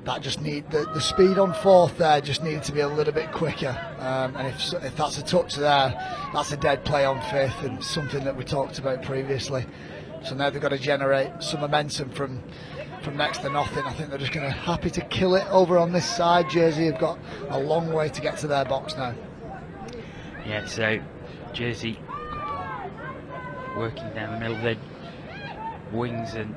that just need the speed on fourth there just needed to be a little bit quicker, and if that's a touch there, that's a dead play on fifth, and something that we talked about previously. So now they've got to generate some momentum from next to nothing. I think they're just going to happy to kill it over on this side. Jersey have got a long way to get to their box now. Yeah, so Jersey working down the middle, the wings and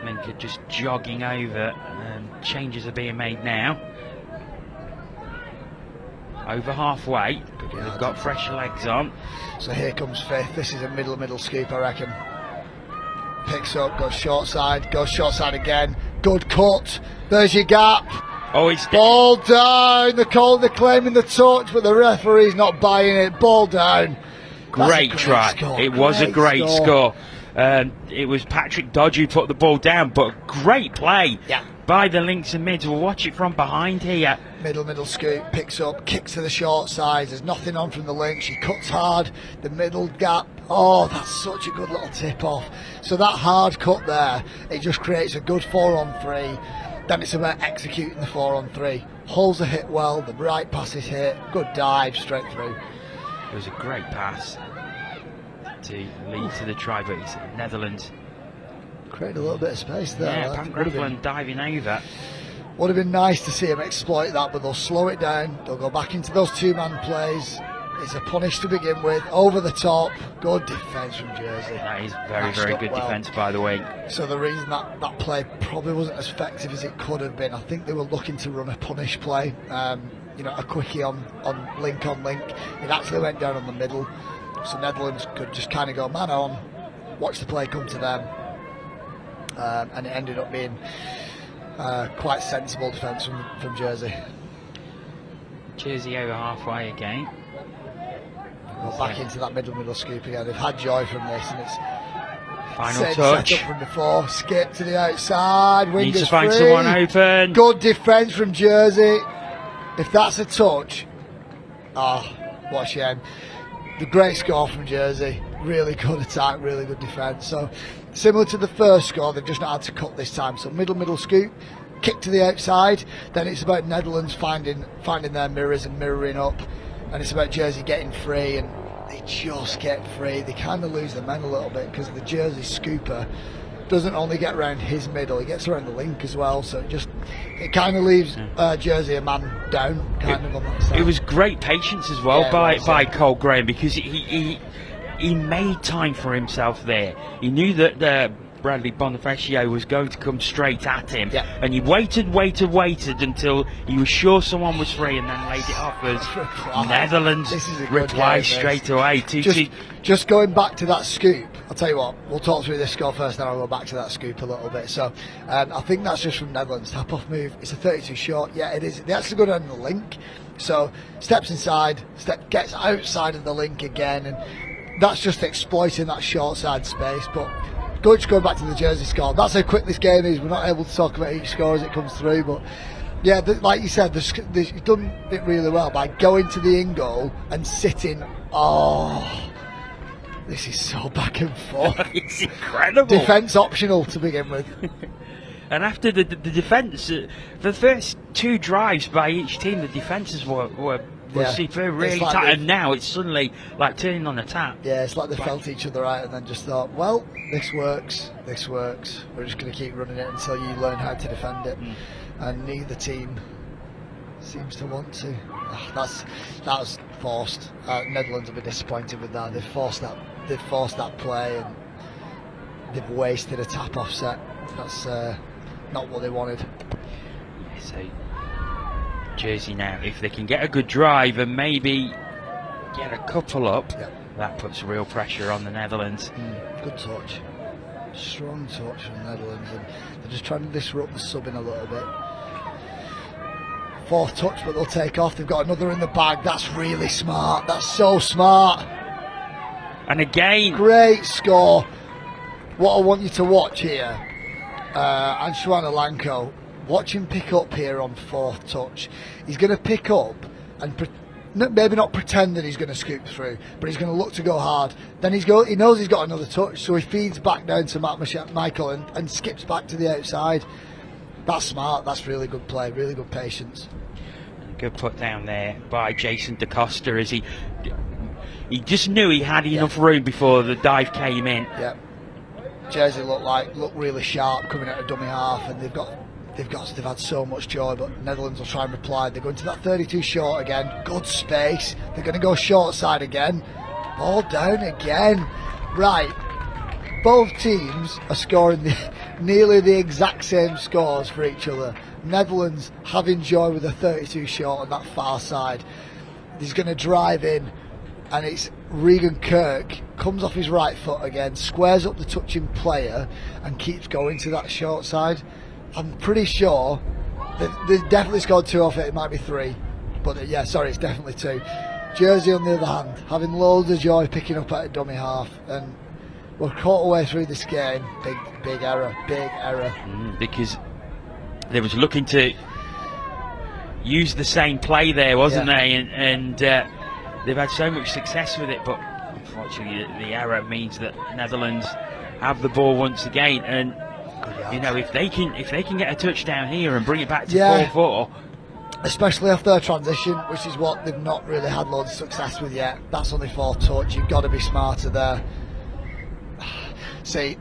Lincoln just jogging over, and changes are being made now. Over halfway, they've got fresh legs on. So here comes fifth. This is a middle scoop, I reckon. Picks up, goes short side again. Good cut. There's your gap. Oh, it's ball down. They're claiming the touch, but the referee's not buying it. Ball down. Great try. Score. It was a great score. It was Patrick Dodge who put the ball down, but great play by the links and mids. We'll watch it from behind here. Middle scoop, picks up, kicks to the short side. There's nothing on from the link. She cuts hard. The middle gap. Oh, that's such a good little tip off. So that hard cut there, it just creates a good 4-on-3. Then it's about executing the 4-on-3. Holes are hit well. The right pass is hit. Good dive straight through. It was a great pass to lead to the try, but it's Netherlands. Created a little bit of space there. Yeah, Pam Graveland diving over. Would have been nice to see him exploit that, but they'll slow it down. They'll go back into those two-man plays. It's a punish to begin with. Over the top. Good defence from Jersey. That is very good defence, by the way. So the reason that play probably wasn't as effective as it could have been, I think they were looking to run a punish play. A quickie on link. It actually went down on the middle. So Netherlands could just kind of go man on, watch the play come to them, and it ended up being quite sensible defence from Jersey. Jersey over halfway again. Well, back into that middle scoop again. They've had joy from this, and it's final touch. Set up from before. Skip to the outside. Wingers Needs to find free. someone open. Good defence from Jersey. If that's a touch, what a shame. The great score from Jersey. Really good attack, really good defence. So similar to the first score, they've just not had to cut this time. So middle scoop, kick to the outside. Then it's about Netherlands finding their mirrors and mirroring up. And it's about Jersey getting free, and they just get free. They kind of lose the men a little bit because the Jersey scooper doesn't only get around his middle, he gets around the link as well. So it kind of leaves Jersey a man down, on that side. It was great patience as well by Cole Graham, because he made time for himself there. He knew that Bradley Bonifacio was going to come straight at him, and he waited until he was sure someone was free, and then laid it off as Netherlands reply straight away. Just going back to that scoop, I'll tell you what, we'll talk through this score first, then I'll go back to that scoop a little bit. So I think that's just from Netherlands. Tap off move, it's a 32 short. Yeah, it is. They actually go down the link, so steps inside, gets outside of the link again, and that's just exploiting that short side space. But just going back to the Jersey score, that's how quick this game is. We're not able to talk about each score as it comes through, but yeah, like you said, he's done it really well by going to the in goal and sitting. Oh, this is so back and forth. It's incredible. Defence optional to begin with. And after the defence, the first two drives by each team, the defences were superb, really like tight, and now it's suddenly like turning on the tap. Yeah, it's like they felt each other out and then just thought, well, this works. We're just going to keep running it until you learn how to defend it. And neither team seems to want to. That was forced. Netherlands will be disappointed with that. They've forced that play, and they've wasted a tap offset. That's not what they wanted. So Jersey now, if they can get a good drive and maybe get a couple up, that puts real pressure on the Netherlands. Good touch, strong touch from the Netherlands, and they're just trying to disrupt the subbing a little bit. Fourth touch, but they'll take off. They've got another in the bag. That's really smart. That's so smart. And again, great score. What I want you to watch here, Anshuana Lanko, watch him pick up here on fourth touch. He's going to pick up and maybe not pretend that he's going to scoop through, but he's going to look to go hard. Then he knows he's got another touch, so he feeds back down to Michael and skips back to the outside. That's smart. That's really good play. Really good patience. Good put down there by Jason DaCosta as he just knew he had enough room before the dive came in. Yeah. Jersey look really sharp coming out of dummy half, and they've had so much joy, but Netherlands will try and reply. They're going to that 32 short again. Good space. They're going to go short side again. Ball down again. Right. Both teams are scoring nearly the exact same scores for each other. Netherlands having joy with a 32 short on that far side. He's going to drive in, and it's Regan Kirk comes off his right foot again, squares up the touching player, and keeps going to that short side. I'm pretty sure they definitely scored 2 off it. It might be 3, but yeah, sorry, it's definitely 2. Jersey, on the other hand, having loads of joy picking up at a dummy half, and we're caught away through this game. Big error. Because they was looking to use the same play there, wasn't they? And they've had so much success with it, but unfortunately the error means that Netherlands have the ball once again. And you know, if they can get a touchdown here and bring it back to 4-4. Especially off their transition, which is what they've not really had loads of success with yet. That's only 4 touch. You've got to be smarter there. See,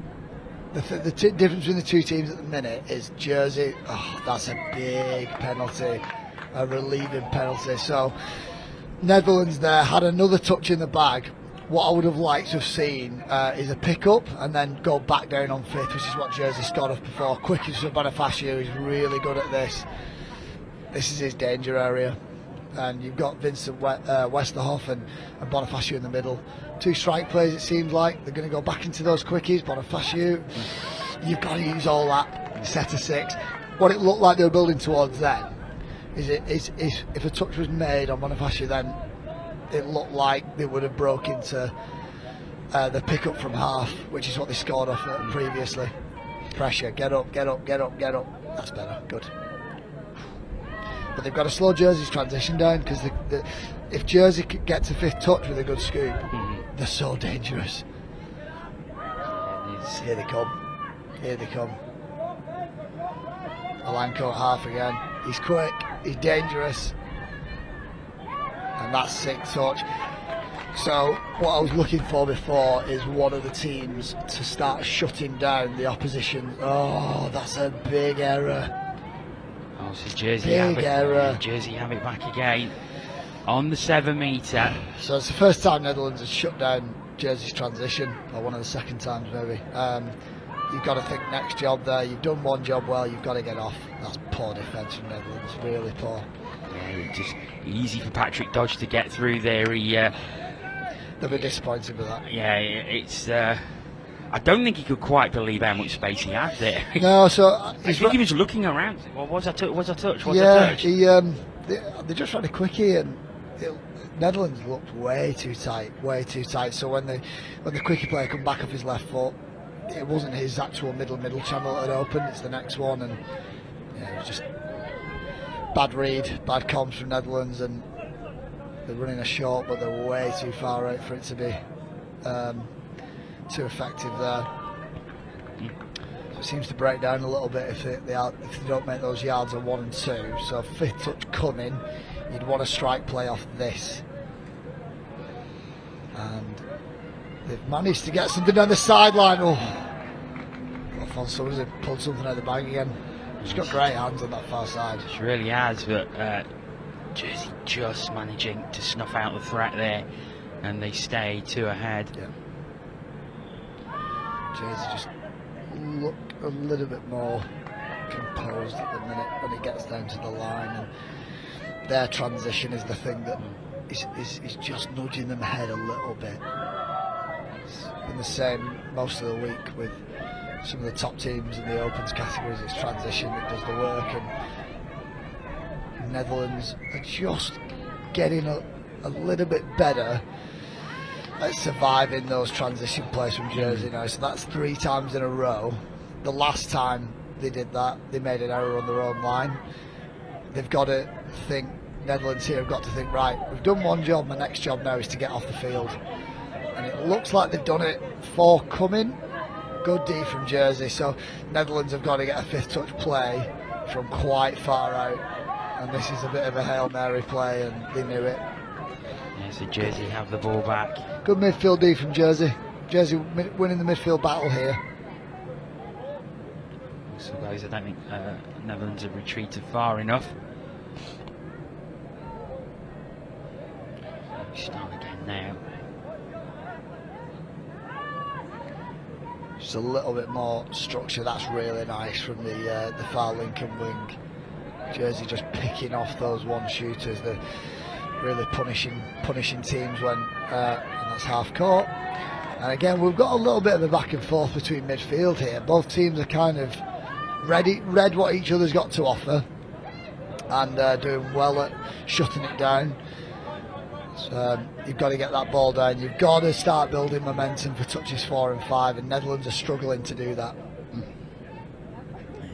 the difference between the two teams at the minute is Jersey. Oh, that's a big penalty, a relieving penalty. So Netherlands there had another touch in the bag. What I would have liked to have seen is a pick-up and then go back down on fifth, which is what Jersey scored off before. Quickest for Bonifacio, who's really good at this. This is his danger area. And you've got Vincent Westerhoff and Bonifacio in the middle. 2 strike plays, it seems like. They're going to go back into those quickies. Bonifacio, you've got to use all that. Set of 6. What it looked like they were building towards then is if a touch was made on Bonifacio, then it looked like they would have broke into the pick-up from half, which is what they scored off previously. Pressure, get up. That's better, good. But they've got to slow Jersey's transition down, because if Jersey could get to 5th touch with a good scoop, they're so dangerous. Here they come. Alanko at half again. He's quick, he's dangerous. And that's 6th touch. So what I was looking for before is one of the teams to start shutting down the opposition. Oh, that's a big error. Oh, so Jersey have it back again on the 7 metre. So it's the first time Netherlands has shut down Jersey's transition, or one of the second times maybe. You've got to think next job there. You've done one job well, you've got to get off. That's poor defence from Netherlands, really poor. Yeah, just easy for Patrick Dodge to get through there. They'll be disappointed with that. Yeah, it's. I don't think he could quite believe how much space he had there. No, so I think he was looking around. Well, was a touch? They just ran a quickie, and Netherlands looked way too tight. So when the quickie player come back off his left foot, it wasn't his actual middle channel that had opened. It's the next one, and it was just bad read, bad comms from Netherlands, and they're running a short, but they're way too far out for it to be too effective there. So it seems to break down a little bit if they don't make those yards on 1 and 2. So 5th touch coming, you'd want a strike play off this, and they've managed to get something down the sideline. Alfonso has pulled something out of the bag again. He's got great hands on that far side. He really has, but Jersey just managing to snuff out the threat there, and they stay 2 ahead. Yeah. Jersey just look a little bit more composed at the minute when it gets down to the line, and their transition is the thing that is just nudging them ahead a little bit. It's been the same most of the week with some of the top teams in the opens categories. It's transition that does the work, and Netherlands are just getting a little bit better at surviving those transition plays from Jersey now. So that's 3 times in a row. The last time they did that, they made an error on their own line. They've got to think, Netherlands here have got to think, right, we've done one job, my next job now is to get off the field. And it looks like they've done it. 4 coming. Good D from Jersey. So Netherlands have got to get a 5th touch play from quite far out, and this is a bit of a Hail Mary play, and they knew it. Yeah, so Jersey have the ball back. Good midfield D from Jersey. Jersey winning the midfield battle here. So guys, I don't think Netherlands have retreated far enough. Start again now. Just a little bit more structure. That's really nice from the far Lincoln wing. Jersey just picking off those one shooters. They're really punishing teams when and that's half court. And again, we've got a little bit of a back and forth between midfield here. Both teams are kind of read what each other's got to offer, and doing well at shutting it down. So you've got to get that ball down. You've got to start building momentum for touches 4 and 5, and Netherlands are struggling to do that.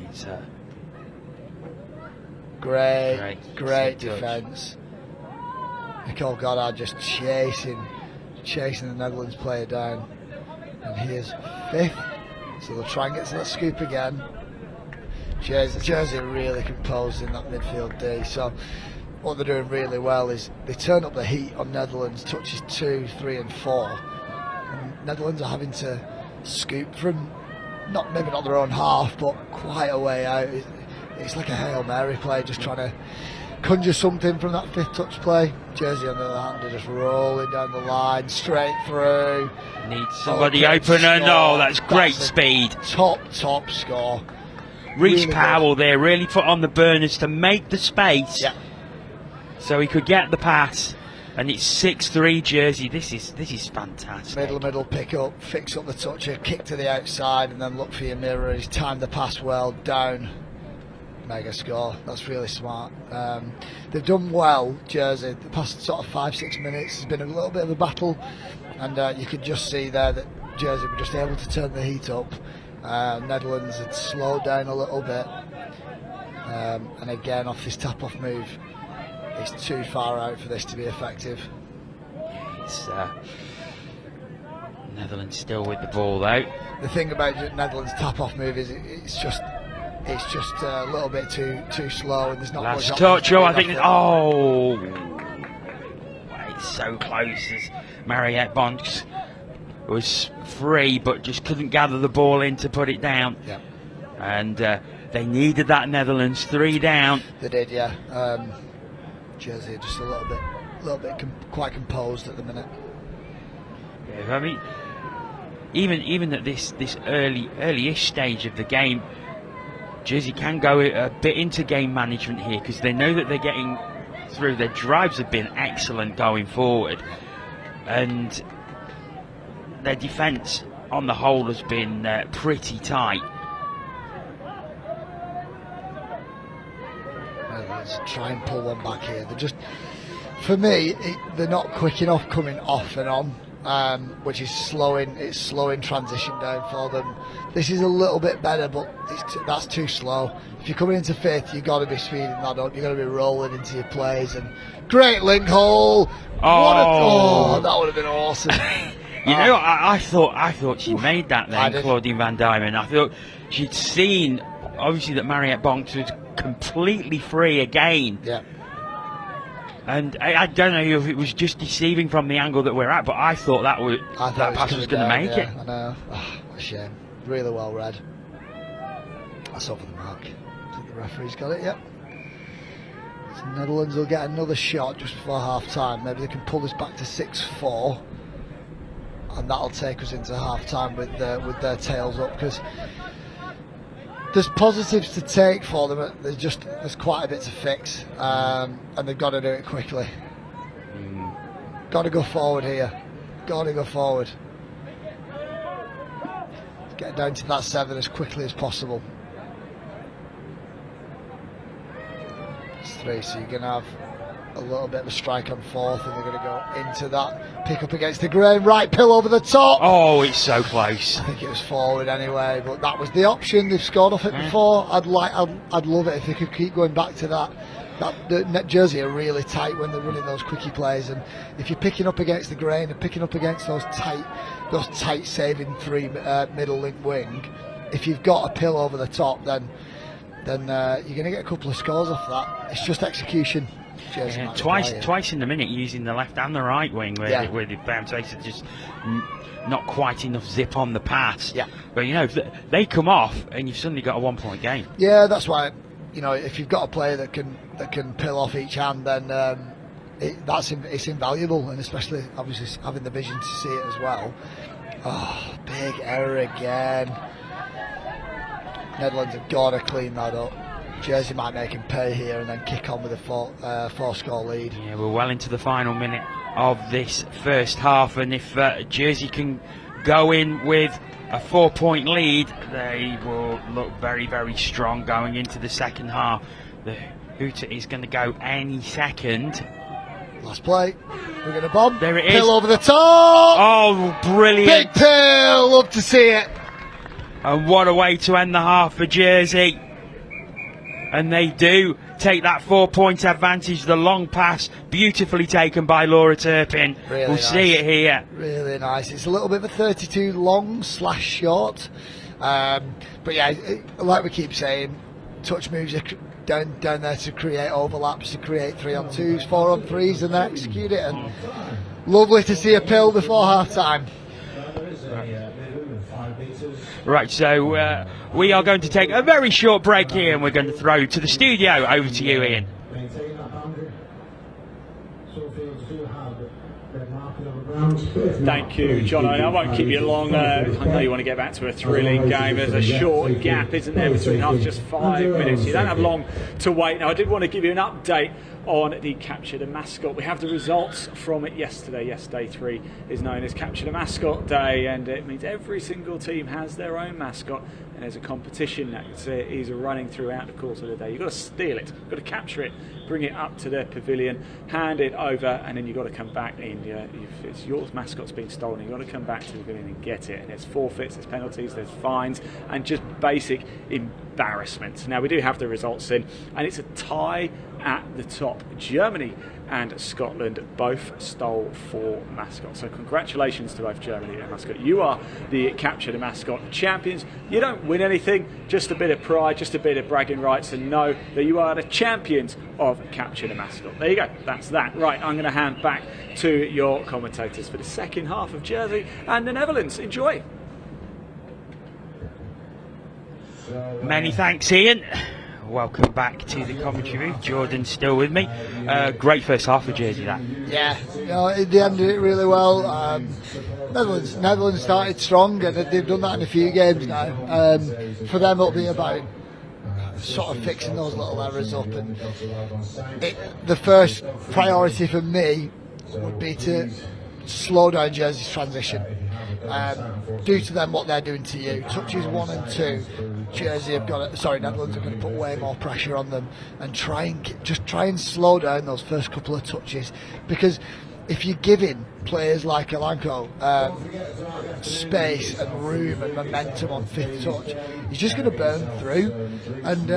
It's great defence. Nicole Goddard just chasing the Netherlands player down, and here's 5th, so they'll try and get to that scoop again. Jersey are really composed in that midfield D, so what they're doing really well is they turn up the heat on Netherlands touches 2, 3 and 4, and Netherlands are having to scoop from maybe not their own half, but quite a way out. It's like a Hail Mary play, just trying to conjure something from that 5th touch play. Jersey on the other hand are just rolling down the line, straight through. Needs somebody open, and that's great speed. Top score. Reece really Powell there really put on the burners to make the space, so he could get the pass, and it's 6-3 Jersey. This is fantastic. Middle pick up, fix up the toucher, kick to the outside, and then look for your mirror. He's timed the pass well down. Mega score. That's really smart. They've done well, Jersey. The past sort of 5-6 minutes has been a little bit of a battle, and you could just see there that Jersey were just able to turn the heat up. Netherlands had slowed down a little bit, and again off this tap-off move, it's too far out for this to be effective. It's Netherlands still with the ball though. The thing about Netherlands tap-off move is it's just a little bit too slow, and there's not much. Last touch. I think. It's so close as Mariette Bonks was free, but just couldn't gather the ball in to put it down. Yeah. And they needed that Netherlands 3 down. They did, yeah. Jersey are just a little bit quite composed at the minute. Yeah, I mean, even at this early-ish stage of the game, Jersey can go a bit into game management here, because they know that they're getting through. Their drives have been excellent going forward, and their defence on the whole has been pretty tight. Let's try and pull one back here. They're just, for me, they're not quick enough coming off and on, which is slowing transition down for them. This is a little bit better, but that's too slow. If you're coming into 5th, you've got to be speeding that up. You've got to be rolling into your plays. And great link hole. That would have been awesome. You know, I thought she made that then, Claudine Van Diemen. I thought she'd seen, obviously, that Mariette Bonks was completely free again. Yeah. And I don't know if it was just deceiving from the angle that we're at, but I thought that pass was going to make it. I know. What a shame. Really well read. That's over the mark. I think the referee's got it, yep. So Netherlands will get another shot just before half time. Maybe they can pull this back to 6-4. And that'll take us into half time with their tails up, because there's positives to take for them. There's quite a bit to fix, and they've got to do it quickly. Got to go forward here. Got to go forward. Get down to that 7 as quickly as possible. It's 3, so you're going to have a little bit of a strike on 4th, and they're going to go into that pick up against the grain. Right pill over the top. Oh, it's so close. I think it was forward anyway, but that was the option. They've scored off it before. I'd love it if they could keep going back to that. The Jersey are really tight when they're running those quickie plays, and if you're picking up against the grain and picking up against those tight saving 3 middle link wing, if you've got a pill over the top, then then you're going to get a couple of scores off that. It's just execution. Jersey Twice in the minute using the left and the right wing where the bounce race is just not quite enough zip on the pass. Yeah. But if they come off and you've suddenly got a 1 point game. Yeah, that's why if you've got a player that can peel off each hand, then it's invaluable, and especially obviously having the vision to see it as well. Oh, big error again. Netherlands have got to clean that up. Jersey might make him pay here and then kick on with a four-score lead. Yeah, we're well into the final minute of this first half, and if Jersey can go in with a 4-point lead, they will look very, very strong going into the second half. The hooter is going to go any second. Last play. We're going to bomb. There it is. Pill over the top. Oh, brilliant. Big pill. Love to see it. And what a way to end the half for Jersey. And they do take that 4-point advantage. The long pass, beautifully taken by Laura Turpin. Really we'll nice. see it here. Really nice. It's a little bit of a 32 long/short. But yeah, like we keep saying, touch moves are down there to create overlaps, to create 3-on-2s, 4-on-3s, and then execute it. And lovely to see a pill before half time. Right, so we are going to take a very short break here, and we're going to throw to the studio. Over to you, Ian. Thank you, John. I won't keep you long. I know you want to get back to a thrilling game. There's a short gap, isn't there, between halves, just 5 minutes. You don't have long to wait. Now, I did want to give you an update on the Capture the Mascot. We have the results from it yesterday. Yes, day 3 is known as Capture the Mascot Day, and it means every single team has their own mascot, and there's a competition that is running throughout the course of the day. You've got to steal it, you've got to capture it, bring it up to the pavilion, hand it over, and then you've got to come back in. If it's your mascot's been stolen, you've got to come back to the pavilion and get it. And there's forfeits, there's penalties, there's fines, and just basic embarrassment. Now, we do have the results in, and it's a tie at the top. Germany and Scotland both stole 4 mascots. So congratulations to both Germany and Mascot. You are the Capture the Mascot champions. You don't win anything, just a bit of pride, just a bit of bragging rights, and know that you are the champions of Capture the Mascot. There you go, that's that. Right, I'm going to hand back to your commentators for the second half of Jersey and the Netherlands. Enjoy. Many thanks, Ian. Welcome back to the commentary booth. Jordan's still with me. Great first half for Jersey, that. Yeah, they ended it really well. Netherlands started strong, and they've done that in a few games now. For them, it'll be about sort of fixing those little errors up. And the first priority for me would be to slow down Jersey's transition. Due to them what they're doing to you, touches 1 and 2, Netherlands are going to put way more pressure on them and try and slow down those first couple of touches, because if you're giving players like Alanko space and room and momentum on 5th touch, he's just going to burn through, and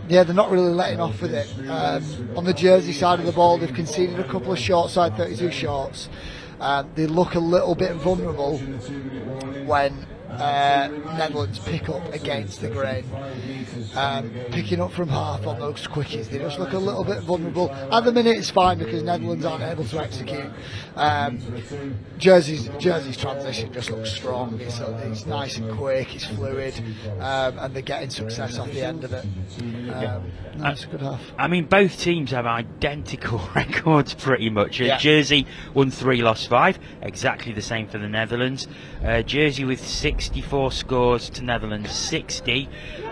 they're not really letting off with it. On the Jersey side of the ball, they've conceded a couple of short side 32 shorts. They look a little bit vulnerable when Netherlands pick up against the grain. Picking up from half on those quickies, they just look a little bit vulnerable. At the minute it's fine because Netherlands aren't able to execute. Jersey's transition just looks strong. It's nice and quick, it's fluid, and they're getting success off the end of it. It's a good half. I mean, both teams have identical records pretty much. Yeah. Jersey won 3, lost 5. Exactly the same for the Netherlands. Jersey with 64 scores to Netherlands 60.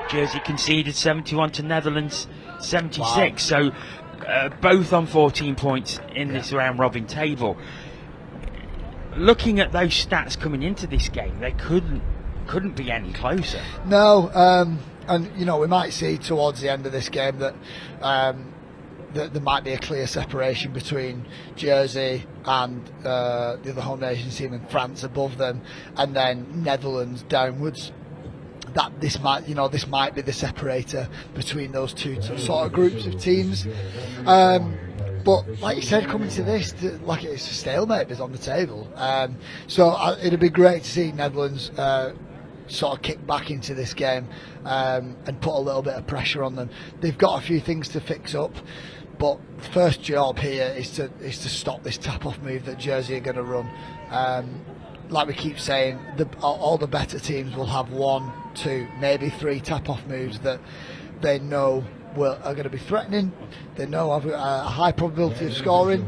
Jersey conceded 71 to Netherlands 76. Wow. So both on 14 points in this round robin table. Looking at those stats coming into this game, they couldn't be any closer. No, and we might see towards the end of this game that there might be a clear separation between Jersey and the other home nations team, and France above them, and then Netherlands downwards. That this might be the separator between those two sort of groups of teams. But like you said, coming to this, like it's a stalemate is on the table. So it'd be great to see Netherlands sort of kick back into this game and put a little bit of pressure on them. They've got a few things to fix up, but the first job here is to stop this tap-off move that Jersey are going to run. Like we keep saying, all the better teams will have 1, 2, maybe 3 tap-off moves that they know are going to be threatening. They know have a high probability of scoring.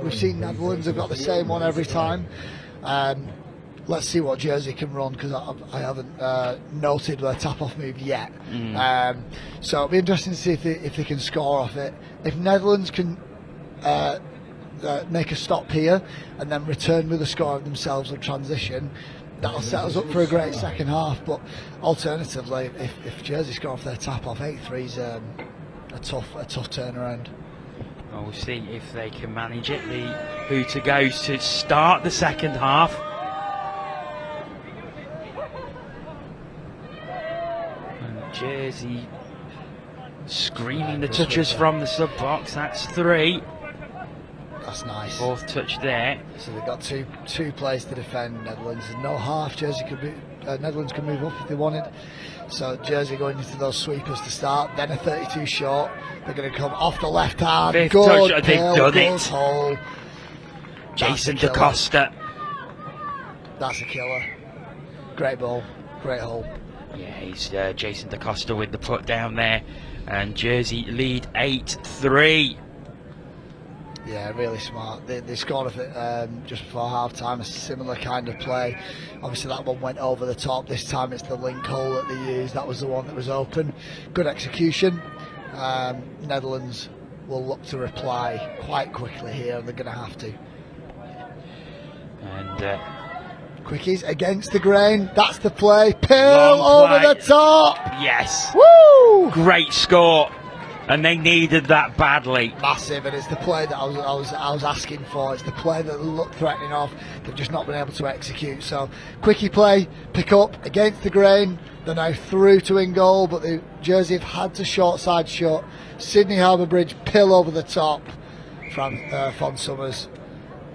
We've seen Netherlands have got the same one every time. Let's see what Jersey can run, because I haven't noted a tap-off move yet. So it'll be interesting to see if they can score off it. If Netherlands can make a stop here and then return with a score of themselves on transition, that'll set us up for a great second half. But alternatively, if Jersey score off their tap-off, 8-3's a tough turnaround. Well, we'll see if they can manage it. The hooter goes to start the second half. Jersey screaming the touches from the sub box. That's 3. That's nice. 4th touch there. So they've got two players to defend. Netherlands. There's no half. Netherlands can move up if they wanted. So Jersey going into those sweepers to start. Then a 32 short. They're going to come off the left hand. 5th good touch. They've done it. Hole. Jason Da Costa. That's a killer. Great ball. Great hole. Yeah, he's Jason Da Costa with the put down there, and Jersey lead 8-3. Yeah, really smart. They scored off it just before half time, a similar kind of play. Obviously that one went over the top. This time it's the link hole that they used. That was the one that was open. Good execution. Netherlands will look to reply quite quickly here, and they're going to have to. And Quickies against the grain. That's the play. Pill over the top. Yes. Woo! Great score. And they needed that badly. Massive, and it's the play that I was asking for. It's the play that looked threatening off. They've just not been able to execute. So quickie play, pick up against the grain. They're now through to in goal, but the Jersey have had to short side shut. Sydney Harbour Bridge, pill over the top from Fon Summers.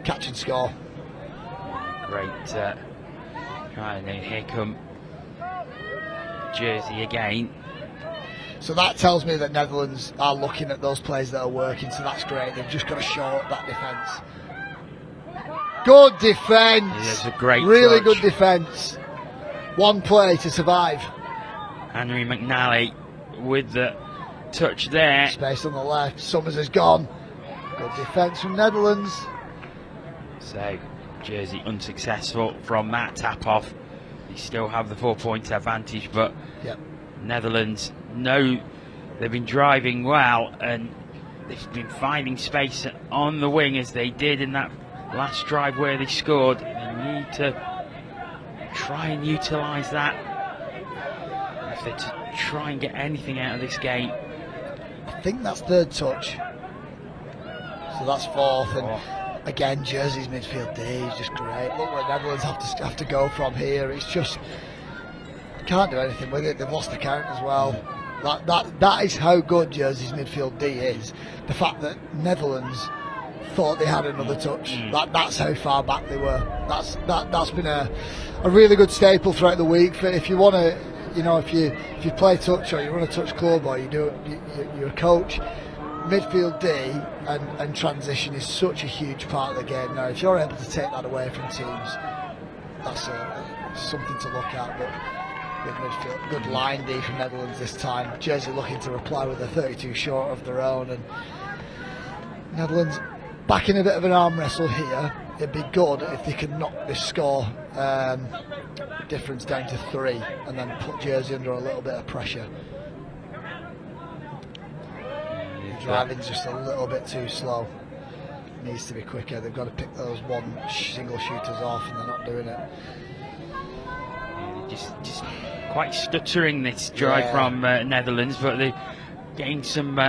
Catch and score. Great. And then here come Jersey again. So that tells me that Netherlands are looking at those plays that are working, so that's great. They've just got to shore up that defence. Good defence. It's a great really touch. Good defence. One play to survive. Henry McNally with the touch there. Space on the left. Summers has gone. Good defence from Netherlands. So Jersey unsuccessful from that tap off. They still have the 4 point advantage, but Netherlands know they've been driving well, and they've been finding space on the wing as they did in that last drive where they scored. They need to try and utilise that if they're to try and get anything out of this game. I think that's third touch, so that's fourth. And again, Jersey's midfield D is just great. Look where Netherlands have to go from here. It's just can't do anything with it. They've lost the count as well. That is how good Jersey's midfield D is. The fact that Netherlands thought they had another touch. That's how far back they were. That's been a really good staple throughout the week. For if you want to, if you play touch or you run a touch club or you're a coach, midfield D and transition is such a huge part of the game now. If you're able to take that away from teams, that's something to look at. But good midfield, good line D from Netherlands this time. Jersey looking to reply with a 32 short of their own, and Netherlands back in a bit of an arm wrestle here. It'd be good if they could knock this score difference down to 3 and then put Jersey under a little bit of pressure. Driving's just a little bit too slow. Needs to be quicker. They've got to pick those single shooters off, and they're not doing it. Just quite stuttering this drive from Netherlands, but they're getting some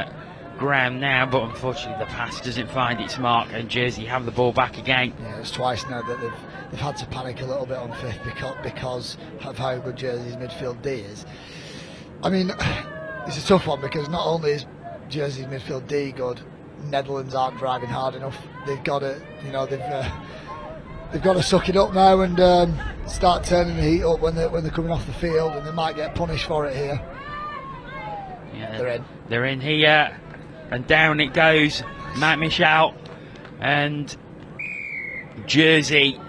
ground now, but unfortunately the pass doesn't find its mark, and Jersey have the ball back again. Yeah, it's twice now that they've had to panic a little bit on fifth because of how good Jersey's midfield D is. I mean, it's a tough one because not only is Jersey's midfield D good, Netherlands aren't driving hard enough. They've got to, they've got to suck it up now and start turning the heat up when they're coming off the field, and they might get punished for it here. Yeah, they're in here, and down it goes. Matt Michel and Jersey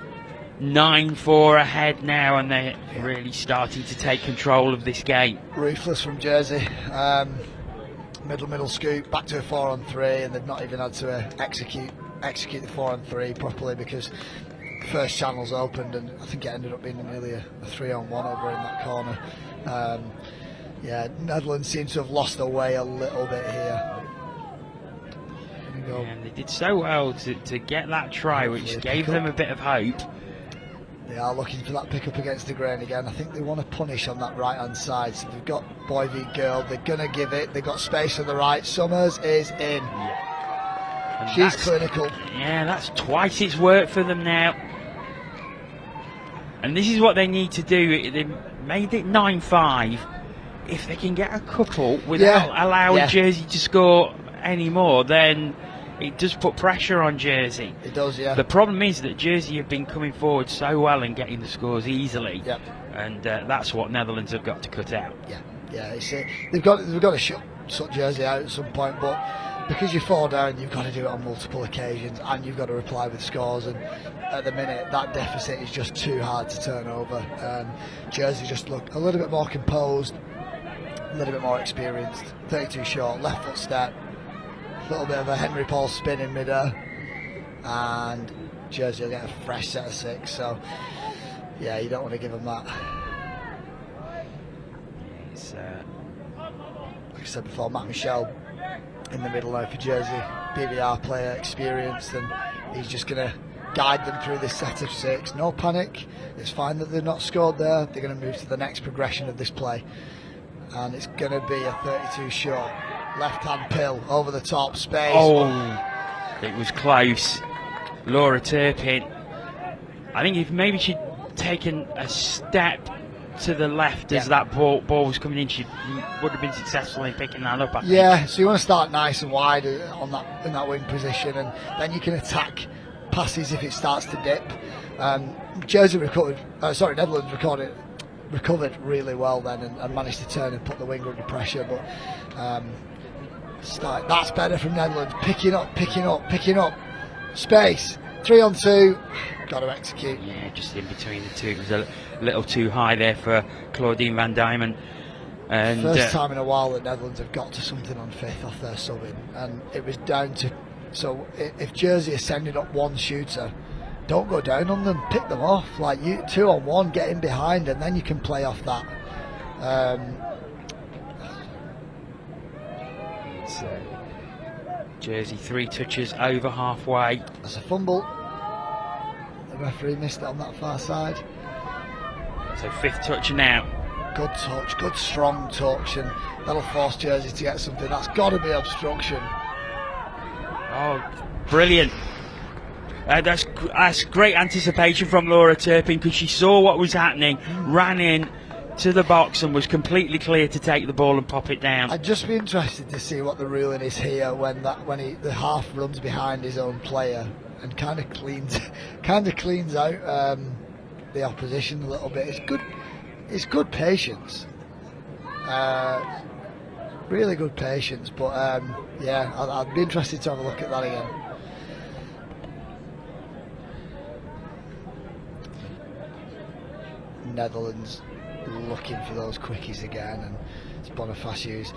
9-4 ahead now, and they're really starting to take control of this game. Ruthless from Jersey. Middle scoop, back to a 4-on-3, and they've not even had to execute the 4-on-3 properly because the first channel's opened, and I think it ended up being nearly a 3-on-1 over in that corner. Netherlands seem to have lost their way a little bit here. And they did so well to get that try, which gave them a bit of hope. They are looking for that pick up against the grain again. I think they want to punish on that right hand side. So they've got boy v girl. They're going to give it. They've got space on the right. Summers is in. She's clinical. Yeah, that's twice its work for them now. And this is what they need to do. They made it 9-5. If they can get a couple without allowing Jersey to score any more, then it does put pressure on Jersey. It does, yeah. The problem is that Jersey have been coming forward so well and getting the scores easily, and that's what Netherlands have got to cut out. They've got to shut Jersey out at some point, but because you're 4 down, you've got to do it on multiple occasions, and you've got to reply with scores. And at the minute, that deficit is just too hard to turn over. Jersey just look a little bit more composed, a little bit more experienced. 32 short, left foot step. A little bit of a Henry Paul spin in midair, and Jersey will get a fresh set of 6. So, yeah, you don't want to give them that. Like I said before, Matt Michel in the middle now for Jersey, BBR player, experienced, and he's just going to guide them through this set of 6. No panic. It's fine that they're not scored there. They're going to move to the next progression of this play, and it's going to be a 32 short. Left hand pill over the top, space. Oh, it was close. Laura Turpin, I think if maybe she'd taken a step to the left as that ball was coming in, she would have been successful in picking that up, I think. So you want to start nice and wide on that in that wing position, and then you can attack passes if it starts to dip. Netherlands recovered really well then, and managed to turn and put the wing under pressure, but that's better from Netherlands. Picking up. Space. 3-on-2. Got to execute. Yeah, just in between the two. It was a little too high there for Claudine Van Diemen. And first time in a while that Netherlands have got to something on 5th off their subbing, and it was down to. So if Jersey are sending up one shooter, don't go down on them. Pick them off. Like 2-on-1, get in behind, and then you can play off that. Jersey 3 touches over halfway. That's a fumble. The referee missed it on that far side. So 5th touch now. Good touch, good strong touch, and that'll force Jersey to get something. That's got to be obstruction. Oh, brilliant. That's great anticipation from Laura Turpin, because she saw what was happening, ran in to the box and was completely clear to take the ball and pop it down. I'd just be interested to see what the ruling is here when the half runs behind his own player and kind of cleans out the opposition a little bit. It's good patience, really good patience. But I'd be interested to have a look at that again. Netherlands looking for those quickies again, and it's Bonifacius.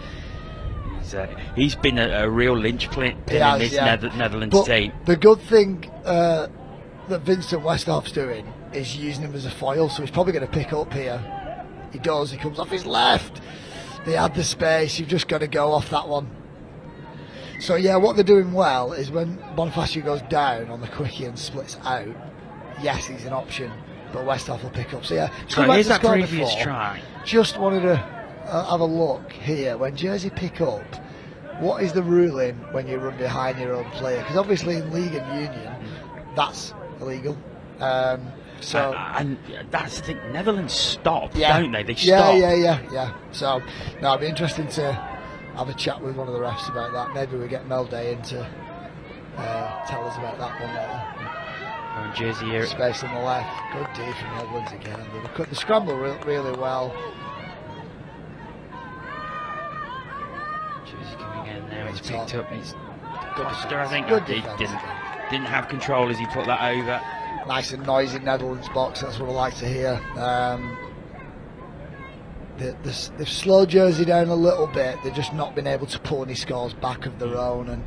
He's been a real linchpin in this Netherlands team. The good thing that Vincent Westhoff's doing is using him as a foil, so he's probably going to pick up here. He does, he comes off his left. They had the space, you've just got to go off that one. So what they're doing well is when Bonifacius goes down on the quickie and splits out, yes, he's an option, but Westhoff will pick up. So here's that previous try. Just wanted to have a look here. When Jersey pick up, what is the ruling when you run behind your own player? Because obviously in League and Union, that's illegal. And that's the thing. Netherlands stop, don't they? They stop. Yeah. So it'd be interesting to have a chat with one of the refs about that. Maybe we get Mel Day in to tell us about that one later. on Jersey here. Space on the left. Good D from Netherlands again. They cut the scramble really well. Jersey coming in now. It's picked up. It's Good Costa, I think. Good He defense. didn't have control as he put that over. Nice and noisy Netherlands box. That's what I like to hear. They've slowed Jersey down a little bit. They've just not been able to pull any scores back of their own. And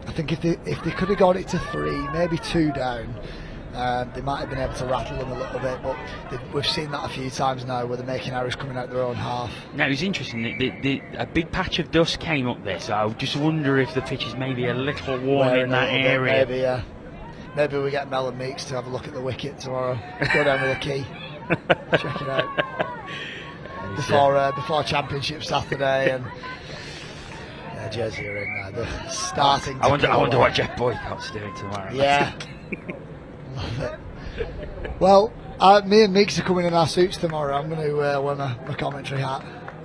I think if they could have got it to 3, maybe 2 down, they might have been able to rattle them a little bit. But we've seen that a few times now, where they're making errors coming out their own half. Now, it was interesting that a big patch of dust came up there, so I just wonder if the pitch is maybe a little warm in that area. Maybe, yeah. Maybe we get Mel and Meeks to have a look at the wicket tomorrow. Go down with a key, check it out before Championship Saturday. And Jersey are in now. They're starting. I wonder what Jeff Boycott's doing tomorrow. Yeah, love it. Well, me and Meeks are coming in our suits tomorrow. I'm going to wear my commentary hat.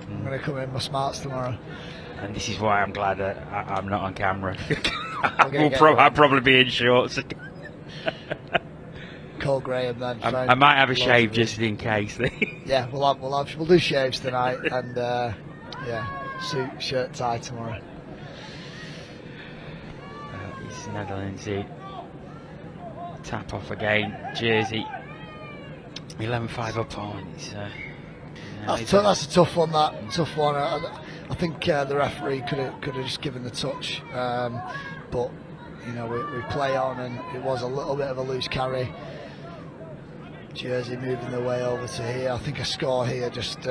I'm going to come in my smarts tomorrow. And this is why I'm glad that I'm not on camera. I'll probably be in shorts. Call Graham then. I might have a shave just in case. Yeah, we'll do shaves tonight, and suit, shirt, tie tomorrow. It's Netherlands. Tap off again. Jersey 11-5 up on. That's a tough one. Tough one. I think the referee could have just given the touch, but we play on, and it was a little bit of a loose carry. Jersey moving their way over to here. I think a score here just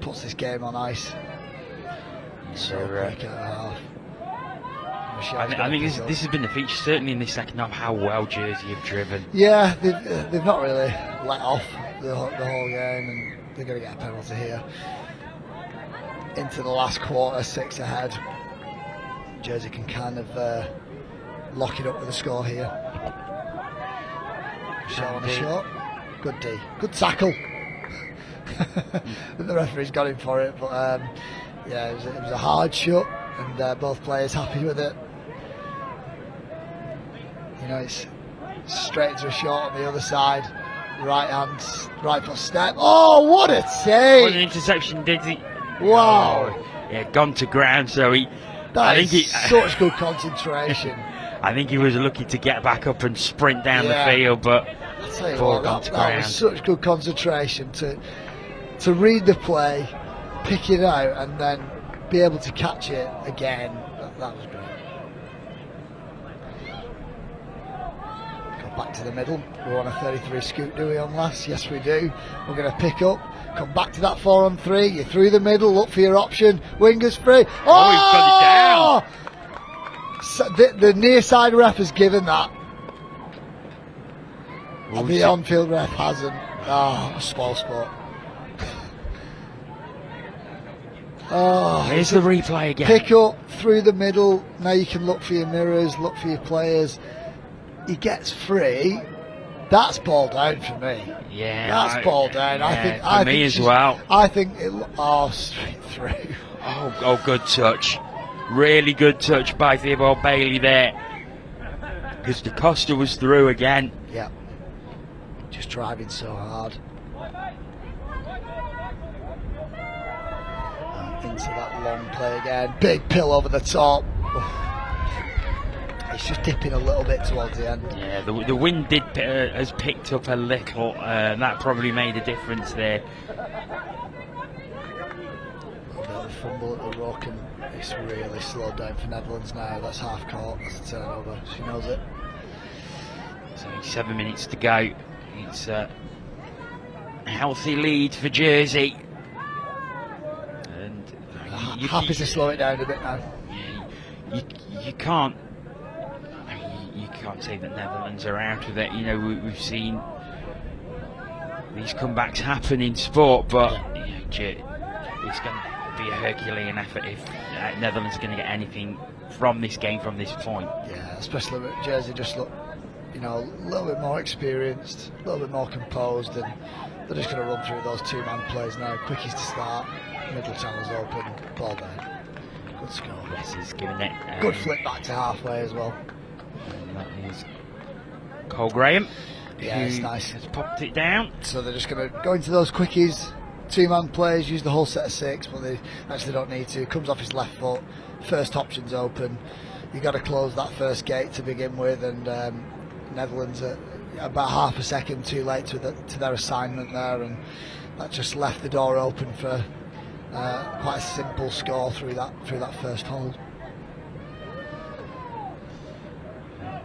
puts this game on ice. So quick at half. I think this has been the feature, certainly in this second half, how well Jersey have driven. Yeah, they've not really let off the whole game, and they're going to get a penalty here. Into the last quarter, 6 ahead. Jersey can kind of lock it up with a score here. Shot on a shot. Good D. Good tackle. The referee's got him for it, but it was a hard shot, and both players happy with it. It's straight into a shot on the other side. Right foot step. Oh, what a save! What an interception, did he? Wow. Oh, yeah, gone to ground, so such good concentration. I think he was lucky to get back up and sprint down the field, but ball gone to ground. That was such good concentration to read the play, pick it out, and then be able to catch it again. That was great. Go back to the middle. We're on a 33 scoop, do we, on last? Yes, we do. We're going to pick up. Come back to that 4-on-3. You're through the middle. Look for your option. Wingers free. Oh, he's got it down. So the near side ref has given that. The on-field ref hasn't. Small spot. Here's the replay again. Pick up through the middle. Now you can look for your mirrors, look for your players. He gets free. That's ball down for me. Yeah, that's ball down. Yeah, I think me as well. I think straight through. Oh, good touch. Really good touch by Theobald Bailey there. Because Da Costa was through again. Yeah. Just driving so hard. Into that long play again. Big pill over the top. It's just dipping a little bit towards the end. Yeah, the wind has picked up a little. That probably made a difference there. A bit of a fumble at the rock, and it's really slowed down for Netherlands now. That's half court. That's a turnover. She knows it. So 7 minutes to go. It's a healthy lead for Jersey. And happy to slow it down a bit now. You can't. You can't say that Netherlands are out of it. We've seen these comebacks happen in sport, but it's going to be a Herculean effort if Netherlands are going to get anything from this game from this point. Yeah, especially with Jersey just look, a little bit more experienced, a little bit more composed, and they're just going to run through those two-man plays now. Quickies to start, middle channels open, ball down. Good score. Yes, he's giving it. Good flip back to halfway as well. That is Cole Graham. Yeah, it's nice. Has popped it down. So they're just going to go into those quickies, 2-man plays, use the whole set of 6, but they actually don't need to. Comes off his left foot, first option's open. You've got to close that first gate to begin with, and Netherlands are about half a second too late to their assignment there, and that just left the door open for quite a simple score through that first hold.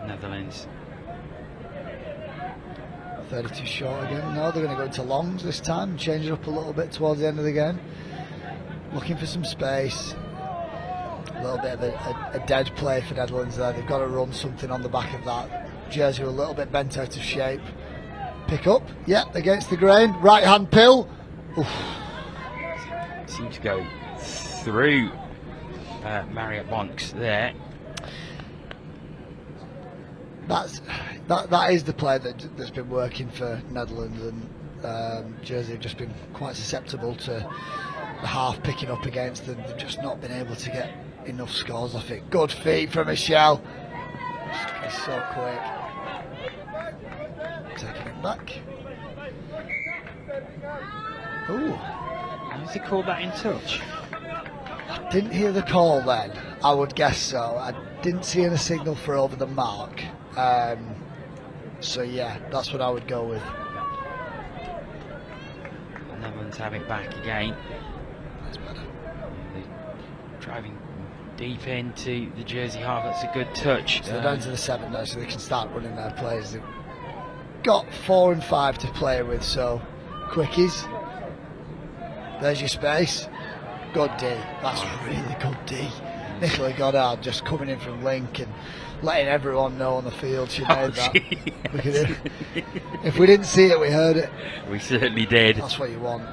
Netherlands 32 short again. No, they're going to go into longs this time and change it up a little bit towards the end of the game. Looking for some space. A little bit of a dead play for Netherlands there. They've got to run something on the back of that. Jersey are a little bit bent out of shape. Pick up. Yeah, against the grain. Right hand pill. Oof. Seems to go through Marriott Bonks there. That is the play that's been working for Netherlands, and Jersey have just been quite susceptible to the half picking up against them. They've just not been able to get enough scores off it. Good feet from Michelle. He's so quick. Taking it back. Ooh. Has he called that in touch? I didn't hear the call then. I would guess so. I didn't see any signal for over the mark. So yeah, that's what I would go with. The Netherlands have it back again. That's better. They're driving deep into the Jersey half. That's a good touch. So they're down to the 7 now, so they can start running their plays. They've got 4 and 5 to play with, so quickies. There's your space. Good D. That's really good D. Nicola Goddard just coming in from Link and letting everyone know on the field she made that. Look at it. If we didn't see it, we heard it. We certainly did. That's what you want.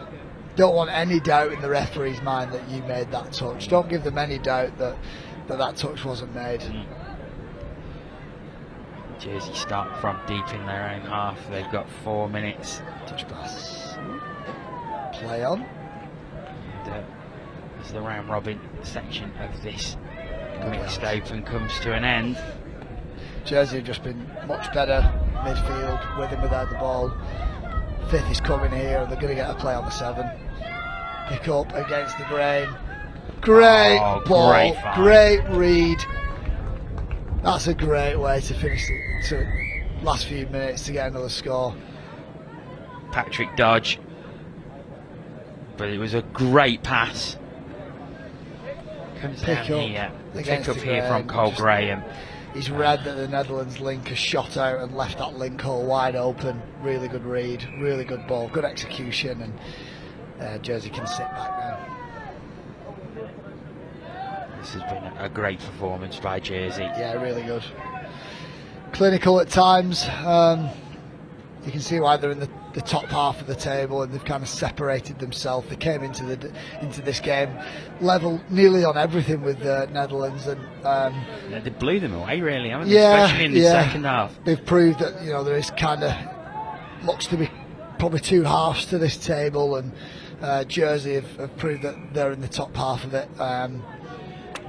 Don't want any doubt in the referee's mind that you made that touch. Don't give them any doubt that touch wasn't made. Jersey start from deep in their own half. They've got 4 minutes. Touch pass. Play on. And, as the round robin section of this mixed open comes to an end. Jersey have just been much better midfield, with and without the ball. 5th is coming here, and they're going to get a play on the 7. Pick up against the grain. Great ball, great read. That's a great way to finish the last few minutes to get another score. Patrick Dodge, but it was a great pass. Comes Pick down up here. against Pick up the here from grain. Cole Graham. He's read that the Netherlands link has shot out and left that link hole wide open. Really good read, really good ball, good execution, and Jersey can sit back now. This has been a great performance by Jersey. Yeah, really good. Clinical at times. You can see why they're in the top half of the table, and they've kind of separated themselves. They came into this game level nearly on everything with the Netherlands, and they blew them away, really, haven't they? Yeah, especially in the second half. They've proved that there is kind of looks to be probably 2 halves to this table, and Jersey have proved that they're in the top half of it.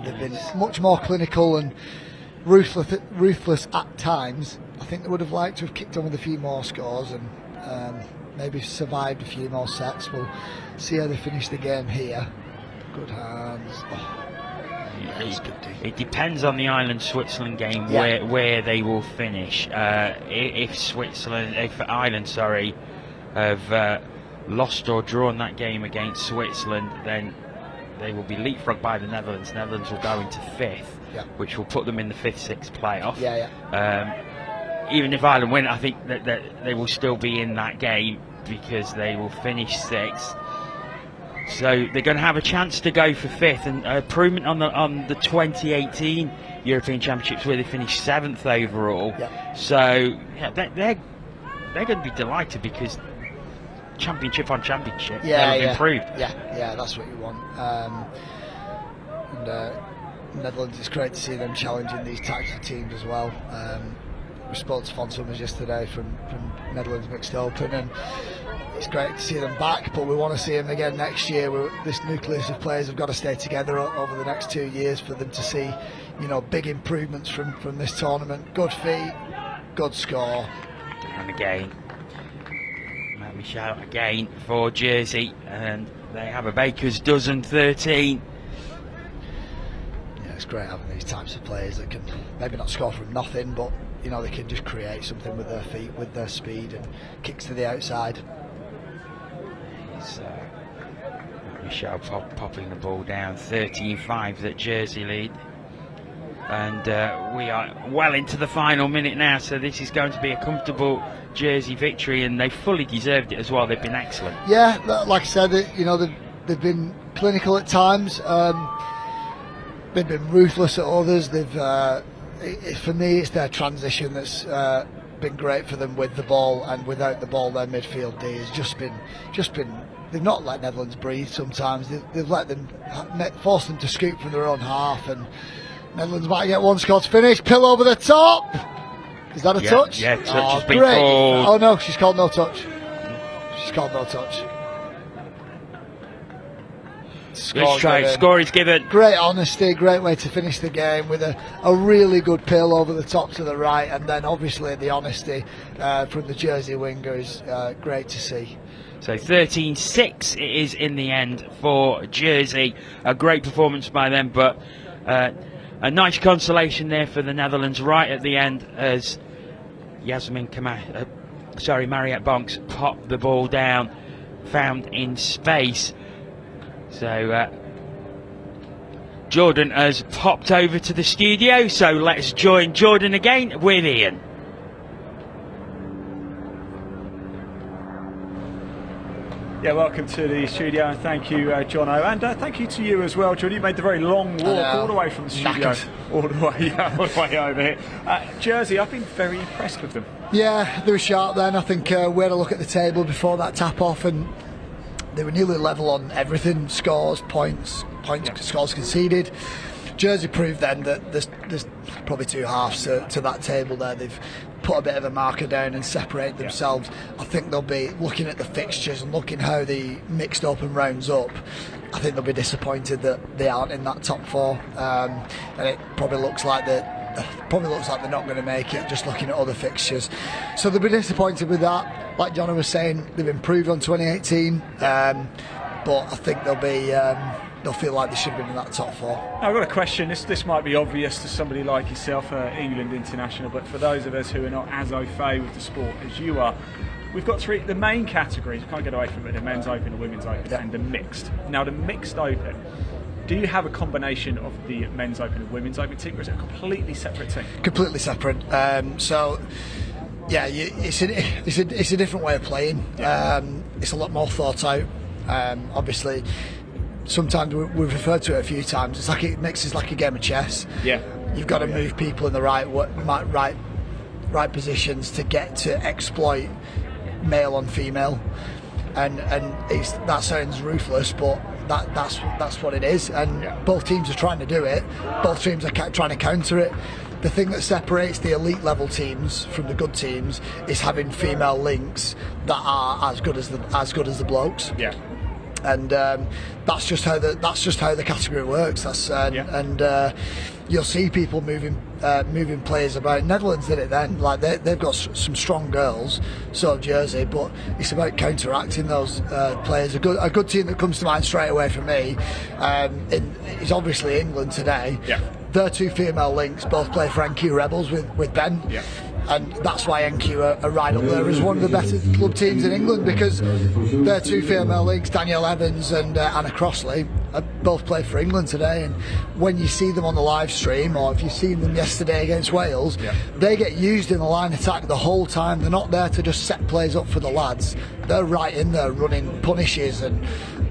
They've been much more clinical and ruthless at times. I think they would have liked to have kicked on with a few more scores and maybe survived a few more sets. We'll see how they finish the game here. Good hands. It depends on the Ireland-Switzerland game where they will finish. If Ireland have lost or drawn that game against Switzerland, then they will be leapfrogged by the Netherlands. Netherlands will go into 5th, which will put them in the 5th-6th playoff. Even if Ireland win, I think that they will still be in that game because they will finish 6th. So they're going to have a chance to go for 5th, and improvement on the 2018 European Championships where they finished 7th overall. So they're going to be delighted because championship on championship, they'll have improved. Yeah, that's what you want. Netherlands, it's great to see them challenging these types of teams as well. We spoke to Fon Summers yesterday from Netherlands Mixed Open, and it's great to see them back, but we want to see them again next year. This nucleus of players have got to stay together over the next 2 years for them to see big improvements from this tournament. Good feet, good score. And again, Michelle again for Jersey, and they have a baker's dozen, 13. Yeah, it's great having these types of players that can maybe not score from nothing, but you know, they can just create something with their feet, with their speed and kicks to the outside. It's Michelle popping the ball down, 13-5 that Jersey lead. And we are well into the final minute now, so this is going to be a comfortable Jersey victory, and they fully deserved it as well. They've been excellent. Yeah, like I said, you know, they've been clinical at times. They've been ruthless at others. For me, it's their transition that's been great for them with the ball, and without the ball, their midfield D has just been. They've not let Netherlands breathe. Sometimes they've let them force them to scoop from their own half, and Netherlands might get one score to finish. Pill over the top. Is that a touch? Yeah, touch has been great. called. Oh no, she's called no touch. She's called no touch. Let's try. Score is given. Great honesty, great way to finish the game with a really good pill over the top to the right, and then obviously the honesty from the Jersey winger is great to see. So 13-6 it is in the end for Jersey. A great performance by them, but a nice consolation there for the Netherlands right at the end as Mariette Bonks popped the ball down, found in space. So Jordan has popped over to the studio, so let's join Jordan again with Ian. Yeah, welcome to the studio, and thank you, Jono, and thank you to you as well, Jordan. You made the very long walk all the way from the studio, all the way over here. Jersey, I've been very impressed with them. Yeah, they were sharp then. I think we had a look at the table before that tap-off, and they were nearly level on everything: scores, points, scores conceded. Jersey proved then that there's probably two halves to that table there. They've put a bit of a marker down and separate themselves. I think they'll be looking at the fixtures and looking how the mixed open rounds up. I think they'll be disappointed that they aren't in that top four, and it probably looks like they're not going to make it, just looking at other fixtures. So they'll be disappointed with that. Like Johnny was saying, they've improved on 2018, but I think they'll feel like they should have been in that top four. Now, I've got a question. This might be obvious to somebody like yourself, England international, but for those of us who are not as au fait with the sport as you are, we've got the main categories. We can't get away from it: the men's open, the women's open, and the mixed. Now, the mixed open, do you have a combination of the men's open and women's open team, or is it a completely separate team? Completely separate. So, yeah, it's a different way of playing. It's a lot more thought out. Obviously, sometimes we've referred to it a few times. It's like it mixes like a game of chess. Yeah, you've got to move people in the right positions to get to exploit male on female, and that sounds ruthless, but that's what it is. And both teams are trying to do it. Both teams are trying to counter it. The thing that separates the elite level teams from the good teams is having female links that are as good as the blokes. Yeah. And that's just how the category works. And you'll see people moving players about. Netherlands did it then. Like they've got some strong girls, so have Jersey, but it's about counteracting those players. A good team that comes to mind straight away for me is obviously England today. Yeah. Their two female links both play for NQ Rebels with Ben. Yeah. And that's why NQ are right up there as one of the better club teams in England, because their two female links, Danielle Evans and Anna Crossley, both play for England today. And when you see them on the live stream, or if you've seen them yesterday against Wales, they get used in the line attack the whole time. They're not there to just set plays up for the lads. They're right in there running punishes and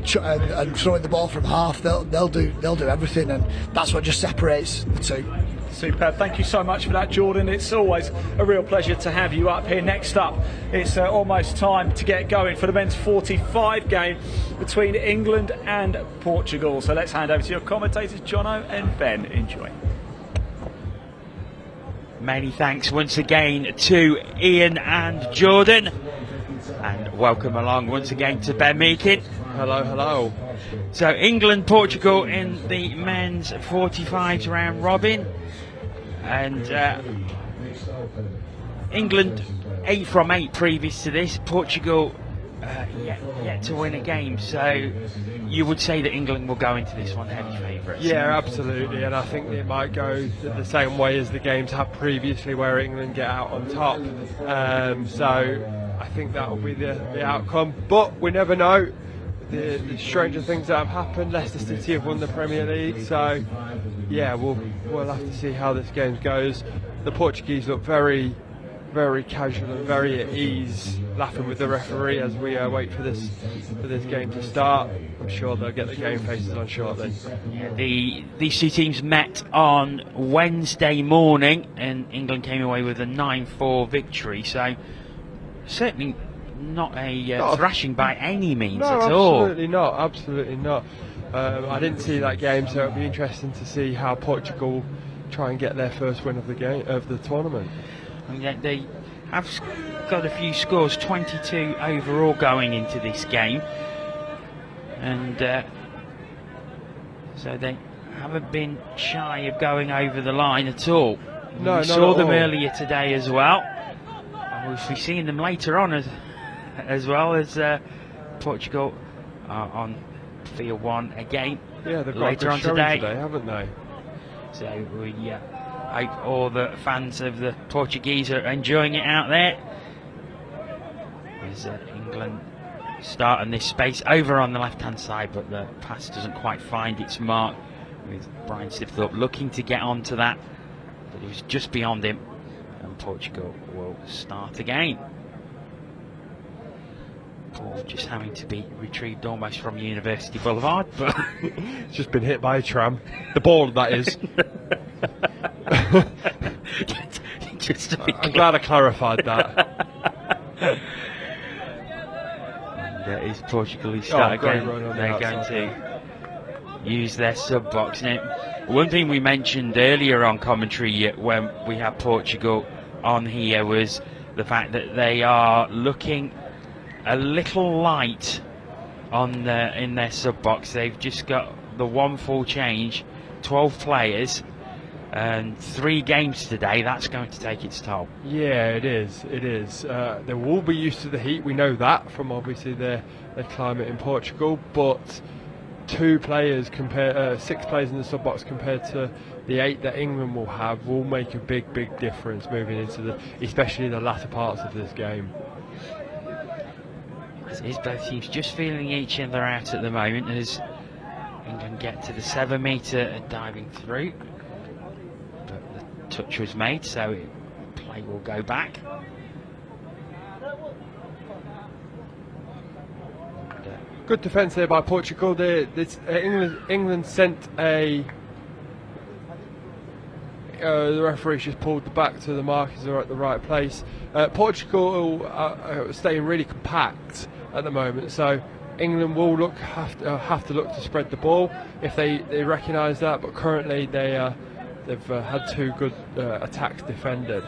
throwing the ball from half. They'll do everything, and that's what just separates the two. Superb. Thank you so much for that, Jordan. It's always a real pleasure to have you up here. Next up, it's almost time to get going for the men's 45 game between England and Portugal. So let's hand over to your commentators, Jono and Ben. Enjoy. Many thanks once again to Ian and Jordan, and welcome along once again to Ben Meakin. Hello. So England-Portugal in the men's 45s round robin, and England 8 from 8 previous to this. Portugal yet to win a game. So you would say that England will go into this one heavy favourites. Yeah, absolutely, and I think it might go the same way as the games have previously, where England get out on top. So I think that will be the outcome. But we never know. The stranger things that have happened. Leicester City have won the Premier League, so yeah, we'll have to see how this game goes. The Portuguese look very, very casual and very at ease, laughing with the referee as we wait for this game to start. I'm sure they'll get the game faces on shortly. Yeah, these two teams met on Wednesday morning, and England came away with a 9-4 victory. So certainly not a thrashing by any means at all. Absolutely not. I didn't see that game, so it'll be interesting to see how Portugal try and get their first win of the tournament. And yet they have got a few scores, 22 overall going into this game, and so they haven't been shy of going over the line at all. No, we saw them earlier today as well, and we'll be seeing them later on as well as Portugal on field 1 again. Yeah, they've got later a on good today, haven't they? So we hope all the fans of the Portuguese are enjoying it out there. As England start in this space over on the left-hand side, but the pass doesn't quite find its mark, with Brian Stithorpe looking to get onto that, but he was just beyond him, and Portugal will start again. Ball just having to be retrieved almost from University Boulevard, but it's just been hit by a tram. The ball, that is. I'm glad I clarified that. And is Portugal who start again. They're going outside. to use their sub box. Now, one thing we mentioned earlier on commentary when we had Portugal on here was the fact that they are looking a little light on in their sub box. They've just got the one full change, 12 players, and 3 games today. That's going to take its toll. Yeah, it is. They will be used to the heat. We know that from obviously their climate in Portugal. But 6 players in the sub box compared to the 8 that England will have will make a big difference moving into especially the latter parts of this game. As it is, both teams just feeling each other out at the moment as England get to the 7 metre diving through. But the touch was made, so play will go back. Good defence there by Portugal. England sent a. The referee's just pulled the back to the markers are at the right place. Portugal are staying really compact at the moment, so England will have to look to spread the ball if they recognise that. But currently they've had 2 good attacks defended.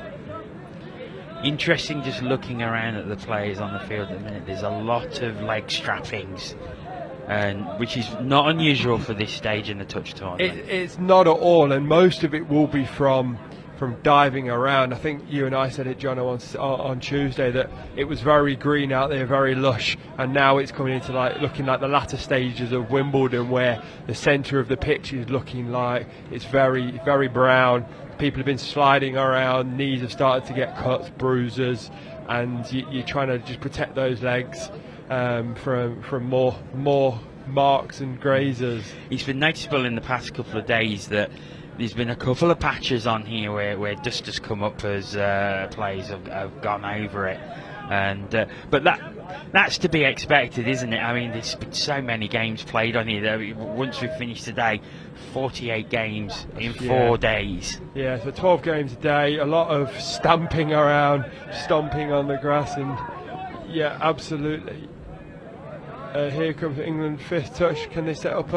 Interesting just looking around at the players on the field at the minute. There's a lot of leg strappings, and which is not unusual for this stage in the touch tournament. It's not at all, and most of it will be from diving around. I think you and I said it, John, on Tuesday, that it was very green out there, very lush, and now it's coming into looking like the latter stages of Wimbledon, where the centre of the pitch is looking like it's very, very brown. People have been sliding around, knees have started to get cuts, bruises, and you're trying to just protect those legs from more marks and grazers. It's been noticeable in the past couple of days that there's been a couple of patches on here where dust has come up as players have gone over it, and but that's to be expected, isn't it? I mean, there's been so many games played on here. Once we finish today, 48 games in 4 days. Yeah, so 12 games a day, a lot of stamping around, stomping on the grass, and yeah, absolutely. Here comes England, 5th touch. Can they set up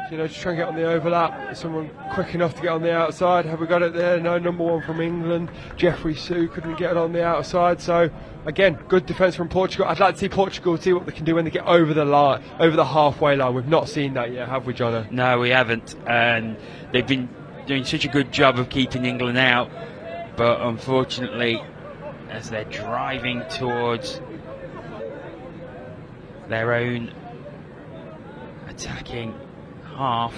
just try and get on the overlap? Is someone quick enough to get on the outside? Have we got it there? No, number 1 from England. Jeffrey Sue couldn't get it on the outside. So again, good defence from Portugal. I'd like to see Portugal see what they can do when they get over the line, over the halfway line. We've not seen that yet, have we, Jono? No, we haven't. And they've been doing such a good job of keeping England out, but unfortunately as they're driving towards their own attacking half.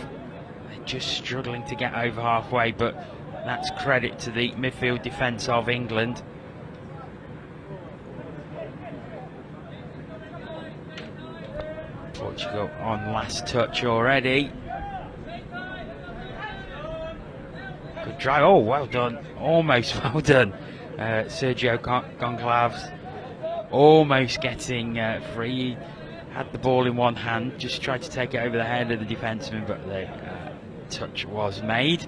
They're just struggling to get over halfway, but that's credit to the midfield defence of England. Portugal on last touch already. Good drive. Oh, well done. Almost well done. Sergio Goncalves almost getting free. He had the ball in one hand, just tried to take it over the head of the defenseman, but the touch was made.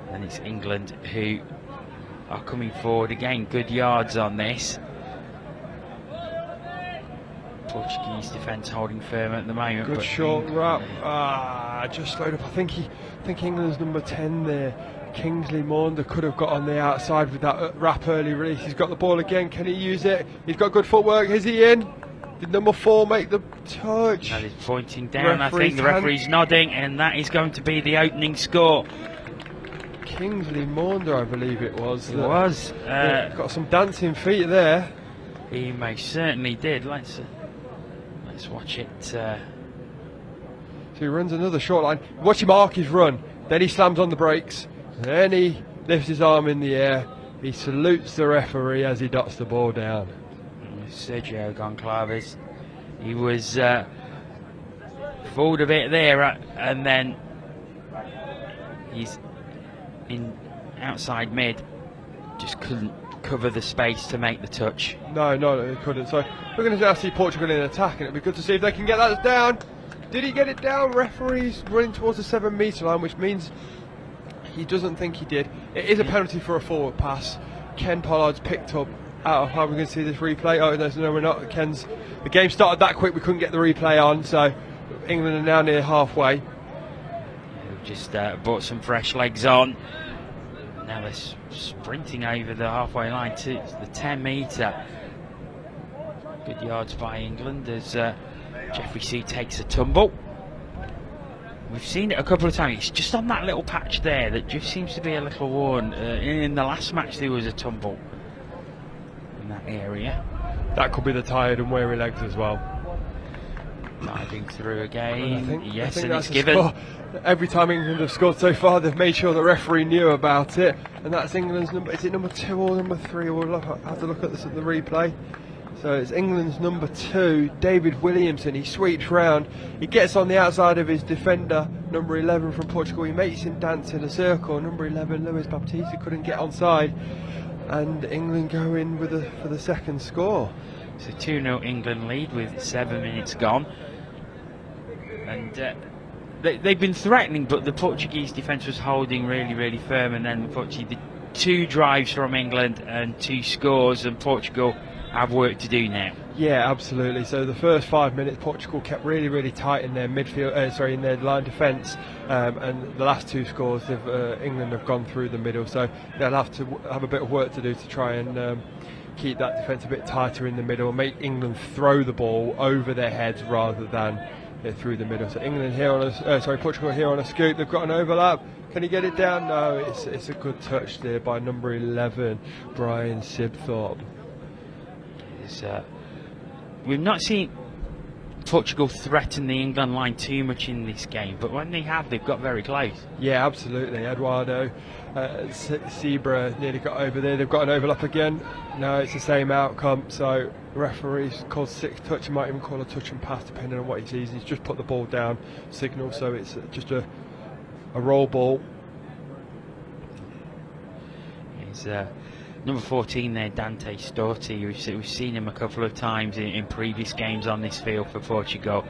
And it's England who are coming forward again. Good yards on this. Portuguese defence holding firm at the moment. Good short wrap. Just slowed up. I think England's number 10 there, Kingsley Maunder, could have got on the outside with that wrap early release. He's got the ball again. Can he use it? He's got good footwork. Is he in? Did number 4 make the touch? That is pointing down. I think the referee's nodding, and that is going to be the opening score. Kingsley Maunder, I believe it was. It was. Got some dancing feet there. He most certainly did. Let's watch it. So he runs another short line. Watch him arc his run. Then he slams on the brakes. Then he lifts his arm in the air. He salutes the referee as he dots the ball down. Sergio Goncalves. He was fooled a bit there, and then he's in outside mid. Just couldn't cover the space to make the touch. No, he couldn't. So we're going to now see Portugal in attack, and it'll be good to see if they can get that down. Did he get it down? Referee's running towards the 7 metre line, which means he doesn't think he did. It is a penalty for a forward pass. Ken Pollard's picked up out of how we're going to see this replay. Oh no, we're not. The game started that quick, we couldn't get the replay on, so England are now near halfway. We've just brought some fresh legs on. Now they're sprinting over the halfway line to the 10 metre. Good yards by England as Jeffrey C takes a tumble. We've seen it a couple of times. It's just on that little patch there that just seems to be a little worn. In the last match there was a tumble in that area. That could be the tired and weary legs as well. Diving through again. I think and that's it's given. Score. Every time England have scored so far, they've made sure the referee knew about it, and that's England's number. Is it number 2 or number 3? We'll have to look at this at the replay. So it's England's number 2, David Williamson. He sweeps round. He gets on the outside of his defender, number 11 from Portugal. He makes him dance in a circle. Number 11, Luis Baptista, couldn't get onside, and England go in for the second score. It's a 2-0 England lead with 7 minutes gone. And they've been threatening, but the Portuguese defence was holding really firm, and then unfortunately the 2 drives from England and 2 scores, and Portugal have work to do now. Yeah, absolutely. So the first 5 minutes Portugal kept really tight in their midfield, in their line defence, and the last 2 scores England have gone through the middle, so they'll have to have a bit of work to do to try and keep that defence a bit tighter in the middle and make England throw the ball over their heads rather than through the middle. So England here on Portugal here on a scoop. They've got an overlap. Can he get it down? No, it's a good touch there by number 11, Brian Sibthorpe. We've not seen Portugal threaten the England line too much in this game, but when they have, they've got very close. Yeah, absolutely. Eduardo Zebra nearly got over there. They've got an overlap again. No, it's the same outcome. So referee's called 6 touch. He might even call a touch and pass depending on what he sees. He's just put the ball down signal, so it's just a roll ball. It's number 14 there, Dante Storti. We've seen him a couple of times in previous games on this field for Portugal,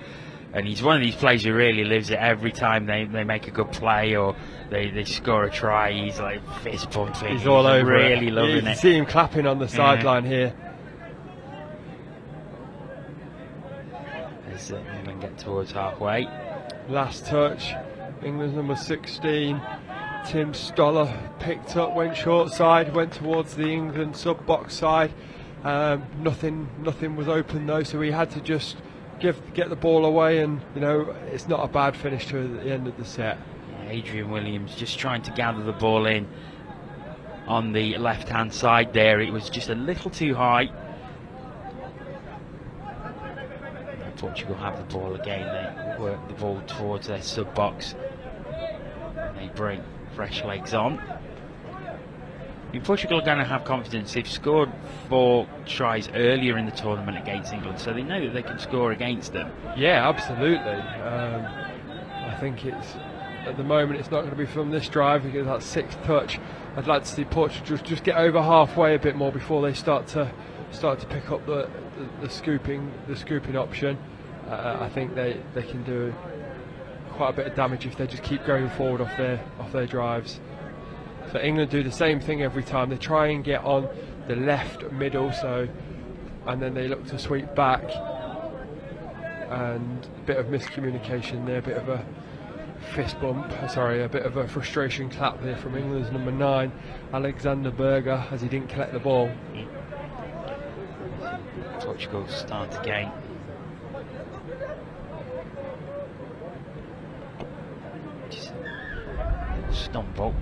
and he's one of these players who really lives it. Every time they make a good play or they score a try, he's like fist pumping. He's all over really it. loving you can it. See him clapping on the sideline here. As England get towards halfway. Last touch, England's number 16, Tim Stoller, picked up, went short side, went towards the England sub-box side. Nothing was open though, so he had to just get the ball away, and it's not a bad finish to the end of the set. Adrian Williams just trying to gather the ball in. on the left-hand side there. It was just a little too high. Portugal have the ball again. They work the ball towards their sub-box. They bring fresh legs on. Portugal are going to have confidence. They've scored 4 tries earlier in the tournament against England, so they know that they can score against them. Yeah, absolutely. I think it's, at the moment, it's not going to be from this drive because that 6th touch. I'd like to see Portugal just get over halfway a bit more before they start to pick up the scooping option. I think they can do quite a bit of damage if they just keep going forward off their drives. So England do the same thing every time. They try and get on the left middle, and then they look to sweep back. And a bit of miscommunication there, a bit of a fist bump, a bit of a frustration clap there from England's number 9, Alexander Berger, as he didn't collect the ball. Portugal start again. Stumble.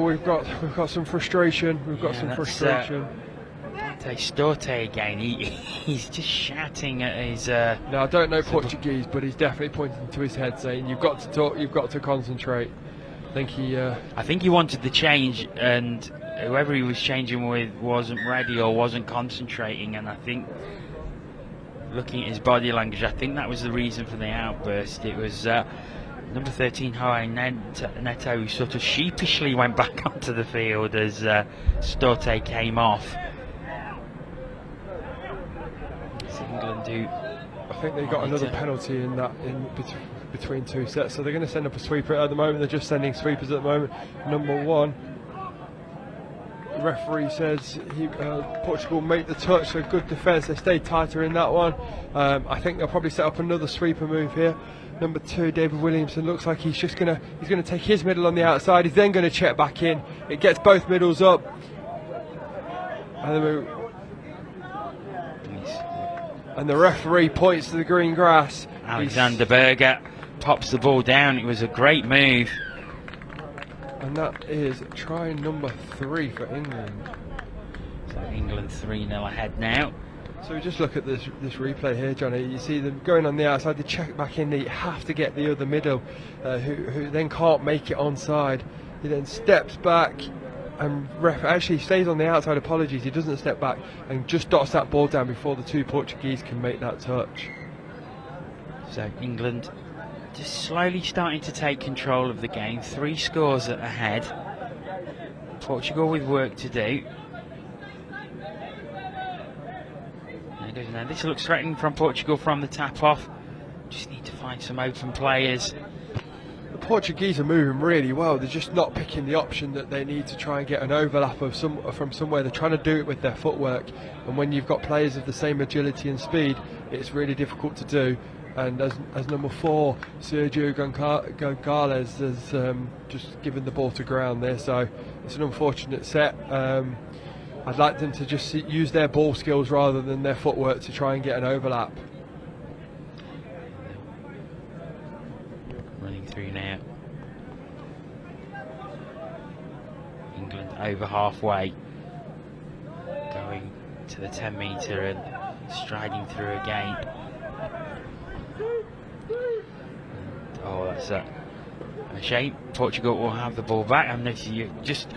We've got some frustration. Dante Storte again. He's just shouting at his. No, I don't know Portuguese, but he's definitely pointing to his head, saying, "You've got to talk. You've got to concentrate." I think he wanted the change, and whoever he was changing with wasn't ready or wasn't concentrating. And I think, looking at his body language, I think that was the reason for the outburst. It was number 13, Joao Neto, who sort of sheepishly went back onto the field as Storte came off. England I think they got another penalty in between 2 sets, so they're going to send up a sweeper at the moment. They're just sending sweepers at the moment. Number 1, the referee says Portugal make the touch, so good defence. They stayed tighter in that one. I think they'll probably set up another sweeper move here. Number 2, David Williamson, looks like he's going to take his middle on the outside. He's then going to check back in. It gets both middles up, and the referee points to the green grass. Alexander Berger pops the ball down. It was a great move. And that is try number 3 for England. So England 3-0 ahead now. So we just look at this replay here, Johnny. You see them going on the outside. They check back in. They have to get the other middle, who then can't make it onside. He then steps back, and actually stays on the outside. Apologies, he doesn't step back and just dots that ball down before the 2 Portuguese can make that touch. So England just slowly starting to take control of the game. 3 scores ahead. Portugal with work to do. Now this looks threatening from Portugal from the tap off. Just need to find some open players. The Portuguese are moving really well. They're just not picking the option that they need to try and get an overlap from somewhere. They're trying to do it with their footwork, and when you've got players of the same agility and speed, it's really difficult to do. And as number 4, Sergio Gonzalez has just given the ball to ground there, so it's an unfortunate set. I'd like them to just use their ball skills rather than their footwork to try and get an overlap. Running through now. England over halfway. Going to the 10 metre and striding through again. Oh, that's a shame. Portugal will have the ball back. I'm noticing you just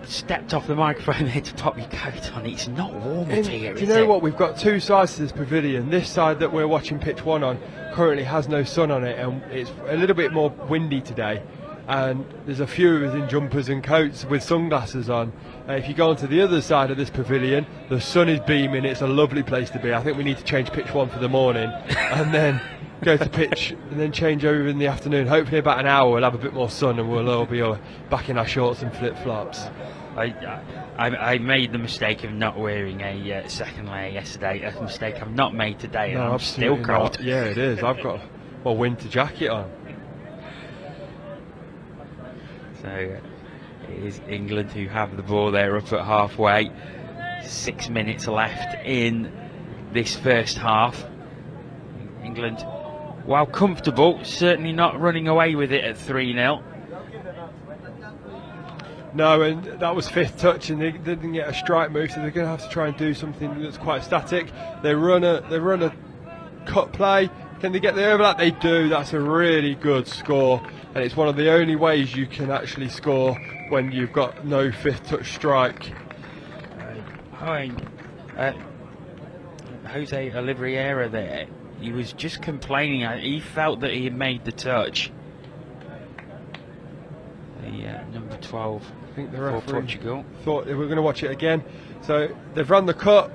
stepped off the microphone there to pop your coat on. It's not warm up here, do you know what? We've got 2 sides to this pavilion. This side that we're watching pitch 1 on currently has no sun on it, and it's a little bit more windy today. And there's a few of us in jumpers and coats with sunglasses on. If you go onto the other side of this pavilion, the sun is beaming. It's a lovely place to be. I think we need to change pitch 1 for the morning, and then go to pitch, and then change over in the afternoon. Hopefully about an hour we'll have a bit more sun, and we'll all be back in our shorts and flip-flops. I made the mistake of not wearing a second layer yesterday. A mistake I've not made today, and I'm still cold. Not. Yeah, it is. I've got my winter jacket on. So it is England who have the ball there up at halfway. 6 minutes left in this first half. England, while comfortable, certainly not running away with it at 3-0. No, and that was fifth touch, and they didn't get a strike move, so they're going to have to try and do something that's quite static. They run a cut play. Can they get the overlap? They do. That's a really good score, and it's one of the only ways you can actually score when you've got no fifth touch strike. Jose Oliveira there, he was just complaining. He felt that he had made the touch. The number 12 I think the for referee Portugal thought they were going to watch it again. So they've run the cut.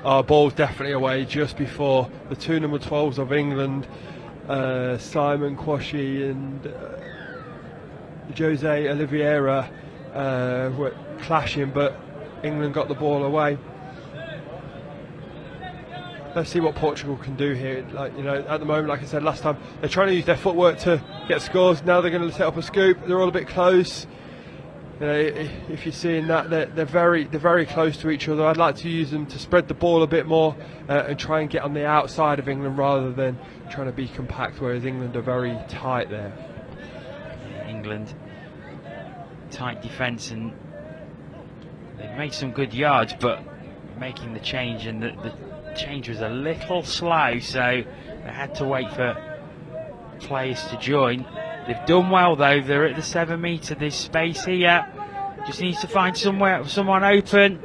Our ball's definitely away just before the two number 12s of England, Simon Quashie and Jose Oliveira were clashing, but England got the ball away. Let's see what Portugal can do here. Like, you know, at the moment, like I said last time, they're trying to use their footwork to get scores. Now they're going to set up a scoop. They're all a bit close. You know, if you're seeing that, they're very close to each other. I'd like to use them to spread the ball a bit more and try and get on the outside of England rather than trying to be compact, whereas England are very tight there. England, tight defence, and they've made some good yards, but making the change, and the change was a little slow, so they had to wait for players to join. They've done well though. They're at the 7 metre. There's space here. Just needs to find someone open.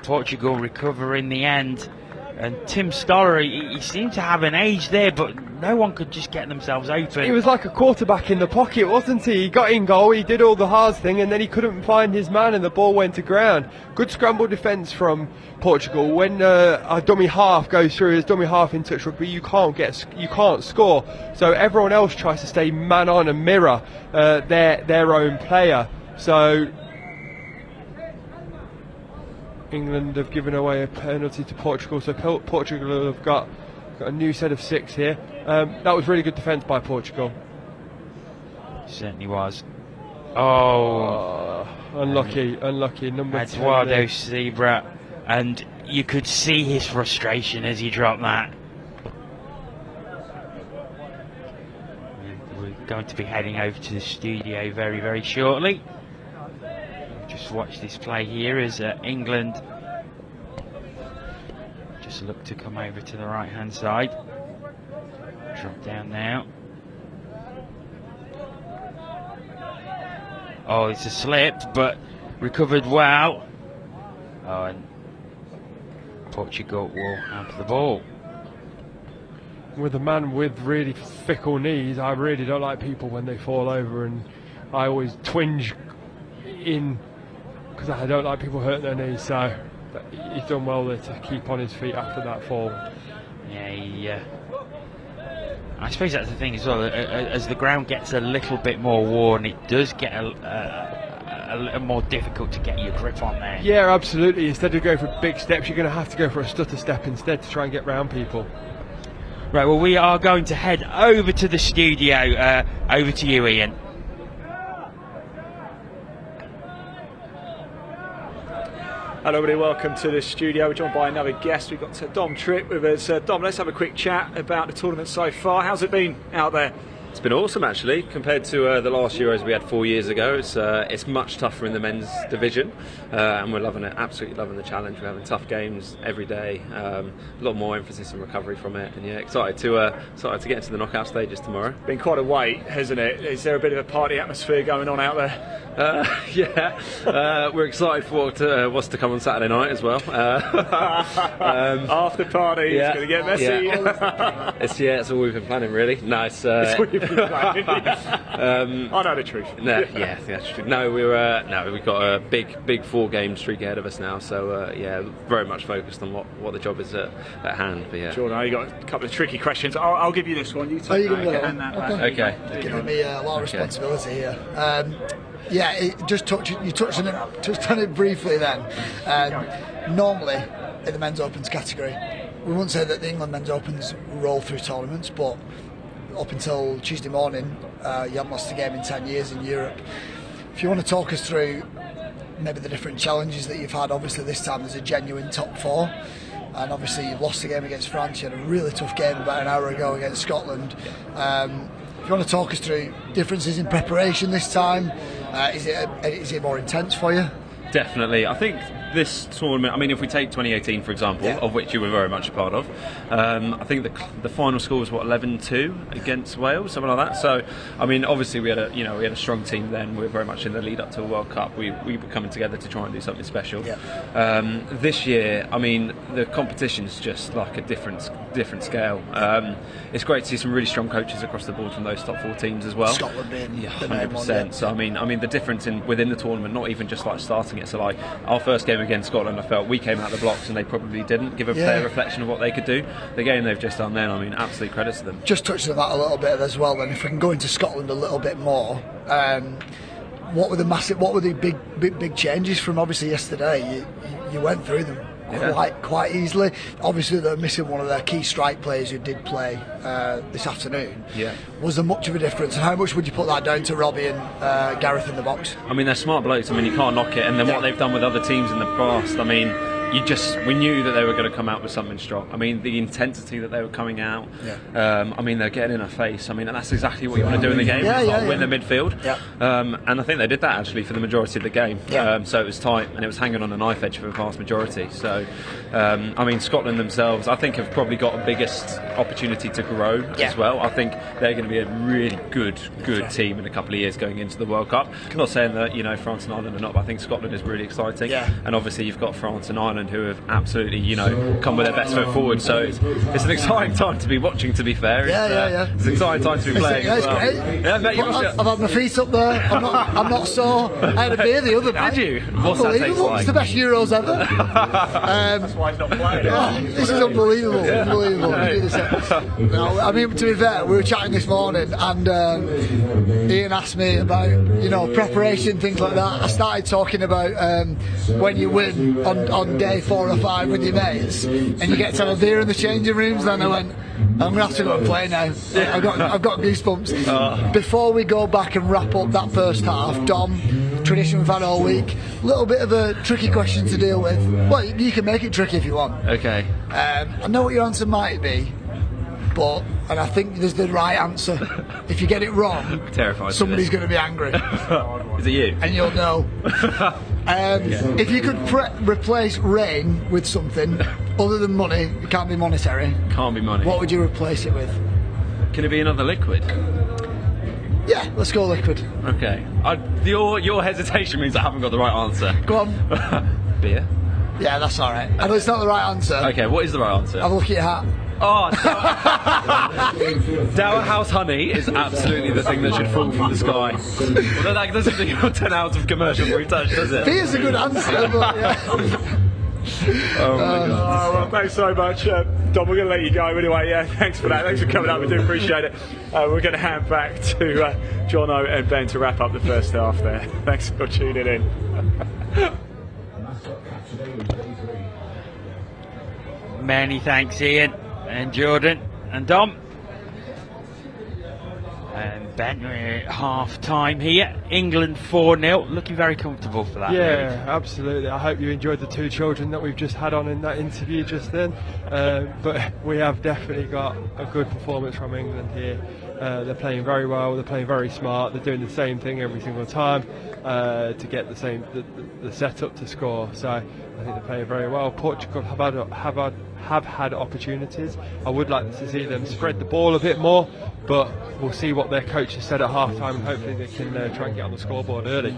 Portugal recover in the end, and Tim Scholar, he seemed to have an age there, but no one could just get themselves open. He was like a quarterback in the pocket, wasn't he? He got in goal, he did all the hard thing, and then he couldn't find his man, and the ball went to ground. Good scramble defence from Portugal. When a dummy half goes through his dummy half in touch rugby, you can't score. So everyone else tries to stay man on and mirror their own player. So England have given away a penalty to Portugal, so Portugal have got a new set of 6 here. That was really good defence by Portugal. Certainly was. Oh, unlucky. Number Eduardo Zebra, and you could see his frustration as he dropped that. We're going to be heading over to the studio very, very shortly. Just watch this play here as England just look to come over to the right hand side. Drop down now. Oh, it's a slip, but recovered well. Oh, and Portugal will have the ball. With a man with really fickle knees, I really don't like people when they fall over, and I always twinge in because I don't like people hurting their knees, so he's done well there to keep on his feet after that fall. Yeah, I suppose that's the thing as well, as the ground gets a little bit more worn, it does get a little more difficult to get your grip on there. Yeah, absolutely. Instead of going for big steps, you're going to have to go for a stutter step instead to try and get round people. Right, well, we are going to head over to the studio. Over to you, Ian. Hello everybody, welcome to the studio. We're joined by another guest. We've got Dom Tripp with us. Dom, let's have a quick chat about the tournament so far. How's it been out there? It's been awesome actually, compared to the last Euros we had 4 years ago. It's much tougher in the men's division, and we're loving it, absolutely loving the challenge. We're having tough games every day, a lot more emphasis and recovery from it, and yeah, excited to get into the knockout stages tomorrow. Been quite a wait, hasn't it? Is there a bit of a party atmosphere going on out there? We're excited for what's to come on Saturday night as well. After party, it's going to get messy. It's all we've been planning really. No, it's what you've been planning. I know the truth. Yeah, that's true. No, we've got a big 4-game streak ahead of us now. So very much focused on what the job is at hand. But yeah, Jordan, you got a couple of tricky questions. I'll give you this one. You take that. Okay. Giving me a lot of responsibility here. You touched on it briefly then. Normally, in the men's opens category, we wouldn't say that the England men's opens roll through tournaments, but up until Tuesday morning, you haven't lost a game in 10 years in Europe. If you want to talk us through maybe the different challenges that you've had, obviously this time there's a genuine top 4, and obviously you've lost a game against France. You had a really tough game about an hour ago against Scotland. If you want to talk us through differences in preparation this time, is it more intense for you? Definitely. I think this tournament, I mean, if we take 2018 for example, of which you were very much a part of, I think the final score was 11-2 against Wales, something like that. So I mean, obviously we had a strong team then. We were very much in the lead up to the World Cup. We were coming together to try and do something special. This year, I mean, the competition's just like a different scale. It's great to see some really strong coaches across the board from those top 4 teams as well. Scotland being 100%. So I mean the difference within the tournament, not even just like starting it. So like our first game against Scotland, I felt we came out the blocks and they probably didn't give a fair reflection of what they could do. The game they've just done then, I mean, absolute credit to them. Just touching on that a little bit as well. Then, if we can go into Scotland a little bit more, what were the big changes from obviously yesterday? You went through them quite easily. Obviously, they're missing one of their key strike players who did play this afternoon. Was there much of a difference, and how much would you put that down to Robbie and Gareth in the box? I mean, they're smart blokes. I mean, you can't knock it. And then what they've done with other teams in the past, I mean, we knew that they were going to come out with something strong. I mean, the intensity that they were coming out. I mean, they're getting in our face. I mean, and that's exactly what you want to do in the game. Win the midfield. And I think they did that actually for the majority of the game. So it was tight and it was hanging on a knife edge for the vast majority. So, I mean, Scotland themselves, I think, have probably got the biggest opportunity to grow as well. I think they're going to be a really good team in a couple of years going into the World Cup. I'm not saying that France and Ireland are not, but I think Scotland is really exciting. And obviously, you've got France and Ireland who have absolutely, come with their best foot forward. So it's an exciting time to be watching. To be fair, it's an exciting time to be playing. It's great. I've had my feet up there. I'm not sore. I had a beer the other night. Did you? What's that taste like? It's the best Euros ever. That's why he's not playing. This is unbelievable. Unbelievable. No, I mean, to be fair, we were chatting this morning, and Ian asked me about preparation, things like that. I started talking about when you win on day 4 or 5 with your mates, and you get to have a beer in the changing rooms. Then I went, I'm going to have to go and play now. I've got goosebumps. Before we go back and wrap up that first half, Dom, tradition we've had all week, a little bit of a tricky question to deal with. Well, you can make it tricky if you want. Okay. I know what your answer might be, and I think there's the right answer. If you get it wrong, somebody's going to be angry. Is it you? And you'll know. If you could replace rain with something other than money, it can't be monetary. Can't be money. What would you replace it with? Can it be another liquid? Yeah, let's go liquid. Okay. Your hesitation means I haven't got the right answer. Go on. Beer? Yeah, that's alright. I know it's not the right answer. Okay, what is the right answer? Have a look at your hat. Oh, Dower House honey is absolutely the thing that should fall from the sky. Although that doesn't give you 10 hours of commercial free touch, does it? Beer's a good answer, but yeah. Oh my God. Well, thanks so much, Dom. We're going to let you go anyway. Thanks for that. Thanks for coming up. We do appreciate it. We're going to hand back to Jono and Ben to wrap up the first half there. Thanks for tuning in. Many thanks, Ian and Jordan and Dom. And Ben, we're at half time here. England 4-0, looking very comfortable for that. Yeah, absolutely. I hope you enjoyed the 2 children that we've just had on in that interview just then. But we have definitely got a good performance from England here. They're playing very well, they're playing very smart, they're doing the same thing every single time to get the setup to score. So I think they're playing very well. Portugal have had opportunities. I would like to see them spread the ball a bit more, but we'll see what their coach has said at half time, and hopefully they can try and get on the scoreboard early.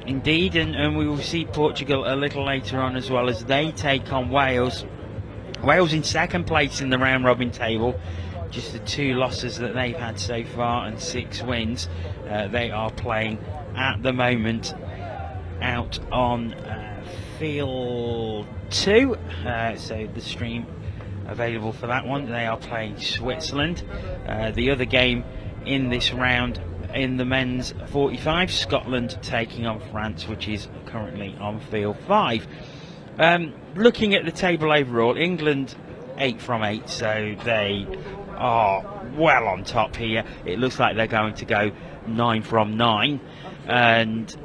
Indeed, and we will see Portugal a little later on as well, as they take on Wales. Wales in second place in the round robin table. Just the 2 losses that they've had so far and 6 wins. They are playing at the moment out on field 2, so the stream available for that one. They are playing Switzerland. The other game in this round in the men's 45, Scotland taking on France, which is currently on field 5. Looking at the table overall, England 8 from 8, so they are well on top here. It looks like they're going to go 9 from 9, and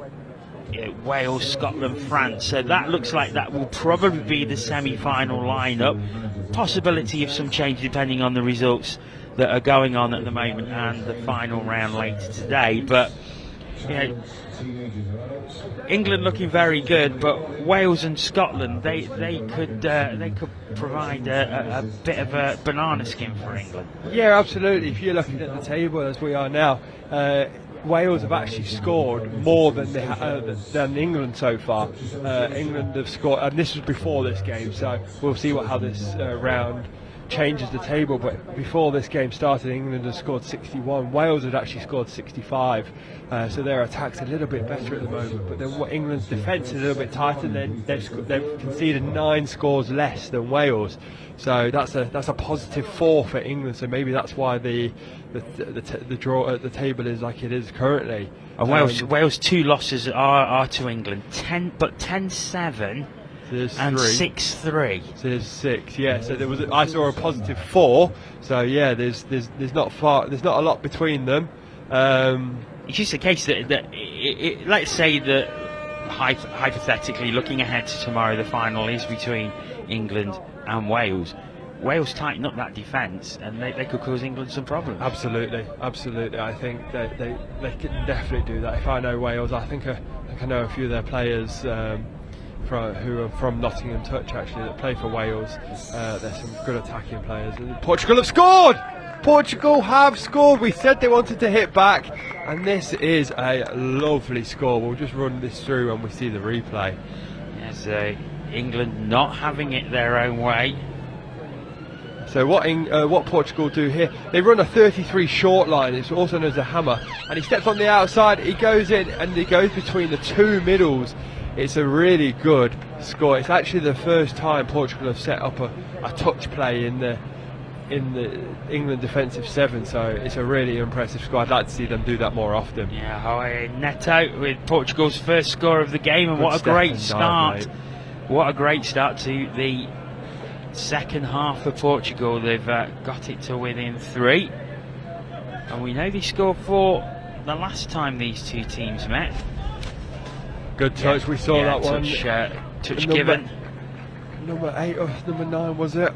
Wales, Scotland, France. So that looks like that will probably be the semi-final lineup. Possibility of some change depending on the results that are going on at the moment, and the final round later today. But you know, England looking very good, but Wales and Scotland, they could provide a bit of a banana skin for England. Yeah, absolutely. If you're looking at the table as we are now, Wales have actually scored more than England so far. England have scored, and this was before this game, so we'll see how this round changes the table. But before this game started, England had scored 61. Wales had actually scored 65. So their attack's a little bit better at the moment. But then England's defence is a little bit tighter. They've conceded 9 scores less than Wales. So that's a positive 4 for England. So maybe that's why the draw at the table is like it is currently. And Wales 2 losses are to England. 10-7. And 6-3. So there's 6, yeah. So I saw a positive 4. So yeah, there's not a lot between them. It's just a case that let's say that hypothetically, looking ahead to tomorrow, the final is between England and Wales. Wales tighten up that defence, and they could cause England some problems. Absolutely. I think they can definitely do that. If I know Wales, I think I know a few of their players. Who are from Nottingham Touch actually that play for Wales. There's some good attacking players. And Portugal have scored! Portugal have scored! We said they wanted to hit back, and this is a lovely score. We'll just run this through when we see the replay. Yes, England not having it their own way. So what Portugal do here, they run a 33 short line, it's also known as a hammer, and he steps on the outside, he goes in, and he goes between the 2 middles. It's a really good score. It's actually the first time Portugal have set up a touch play in the England defensive 7, so it's a really impressive score. I'd like to see them do that more often. Yeah, Neto with Portugal's first score of the game, and what a great start. What a great start to the second half for Portugal. They've got it to within 3, and we know they scored 4 the last time these two teams met. Good touch, we saw that one. Touch given. Number 8 or number 9 was it?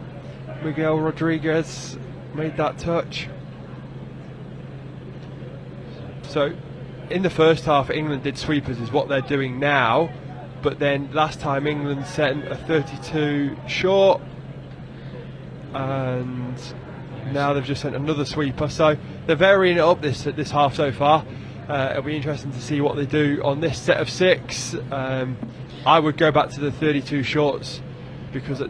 Miguel Rodriguez made that touch. So in the first half, England did sweepers, is what they're doing now. But then last time England sent a 32 short, and now they've just sent another sweeper. So they're varying it up this half so far. It'll be interesting to see what they do on this set of 6. I would go back to the 32 shorts because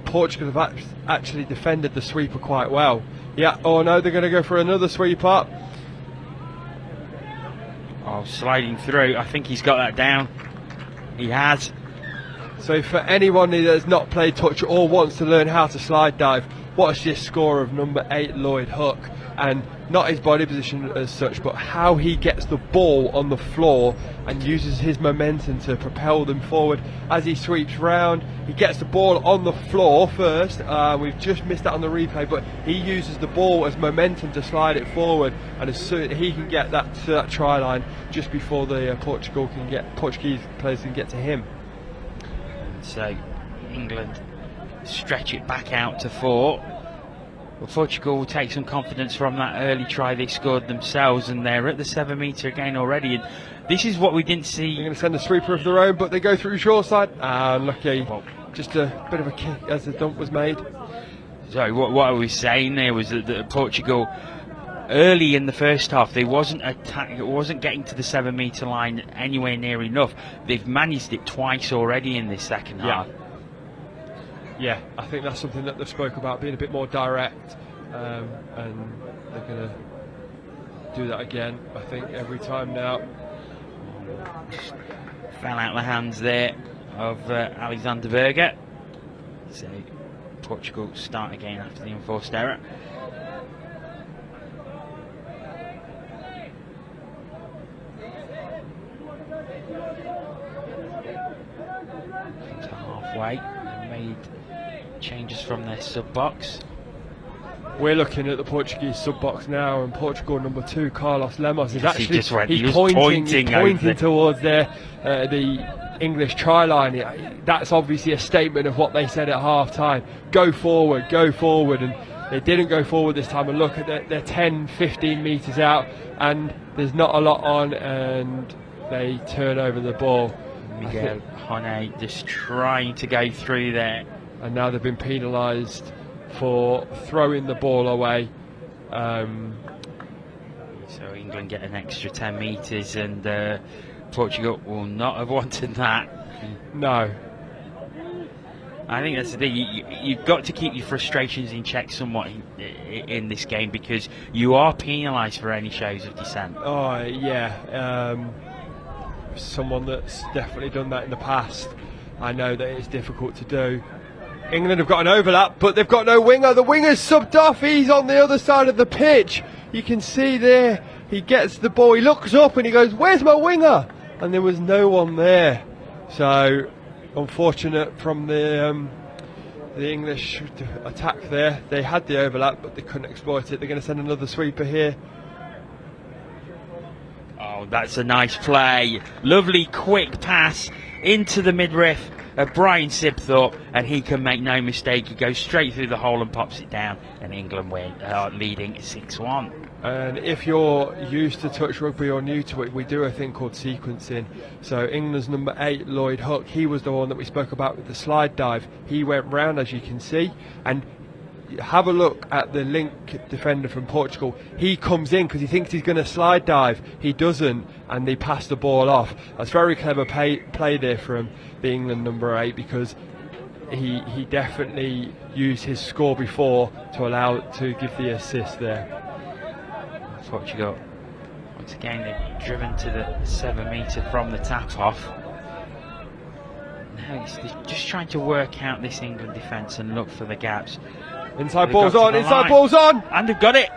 Portugal have actually defended the sweeper quite well. Yeah, oh no, they're going to go for another sweeper. Oh, sliding through. I think he's got that down. He has. So for anyone that has not played touch or wants to learn how to slide dive, watch this score of number 8 Lloyd Hook, and not his body position as such, but how he gets the ball on the floor and uses his momentum to propel them forward as he sweeps round. He gets the ball on the floor first. We've just missed that on the replay, but he uses the ball as momentum to slide it forward, and as soon he can get that to that try line just before the Portuguese players can get to him. So England stretch it back out to 4. Well, Portugal will take some confidence from that early try they scored themselves, and they're at the 7 metre again already. And this is what we didn't see. They're going to send a sweeper of their own, but they go through short side. Lucky. Just a bit of a kick as the dump was made. Sorry, what I was saying there was that Portugal, early in the first half, they wasn't getting to the 7 metre line anywhere near enough. They've managed it twice already in this second half. Yeah, I think that's something that they've spoke about, being a bit more direct, and they're going to do that again, I think, every time now. Fell out the hands there of Alexander Berger. So Portugal start again after the enforced error. To halfway, they made changes from their sub box. We're looking at the Portuguese sub box now, and Portugal number 2, Carlos Lemos, is actually he's pointing towards the English try line. That's obviously a statement of what they said at half time. Go forward, and They didn't go forward this time, and look at they're 10, 15 metres out, and there's not a lot on, and they turn over the ball. Miguel Hone just trying to go through there. And now they've been penalised for throwing the ball away. So England get an extra 10 metres, and Portugal will not have wanted that. No. I think that's the thing. You've got to keep your frustrations in check somewhat in this game, because you are penalised for any shows of dissent. Oh, yeah. Someone that's definitely done that in the past. I know that it's difficult to do. England have got an overlap, but they've got no winger. The winger's subbed off. He's on the other side of the pitch. You can see there, he gets the ball. He looks up and he goes, "Where's my winger?" And there was no one there. So unfortunate from the English attack there. They had the overlap, but they couldn't exploit it. They're going to send another sweeper here. Oh, that's a nice play. Lovely quick pass into the midriff of Brian Sibthorpe, and he can make no mistake. He goes straight through the hole and pops it down, and England win, leading 6-1. And if you're used to touch rugby or new to it, we do a thing called sequencing. So England's number 8, Lloyd Hook, he was the one that we spoke about with the slide dive. He went round, as you can see, and have a look at the link defender from Portugal. He comes in because he thinks he's going to slide dive. He doesn't, and they pass the ball off. That's very clever play there from the England number 8, because he definitely used his score before to give the assist there. Portugal, once again, they've driven to the 7 metre from the tap off. Now it's just trying to work out this England defence and look for the gaps. Inside ball's on, inside ball's on! And they've got it!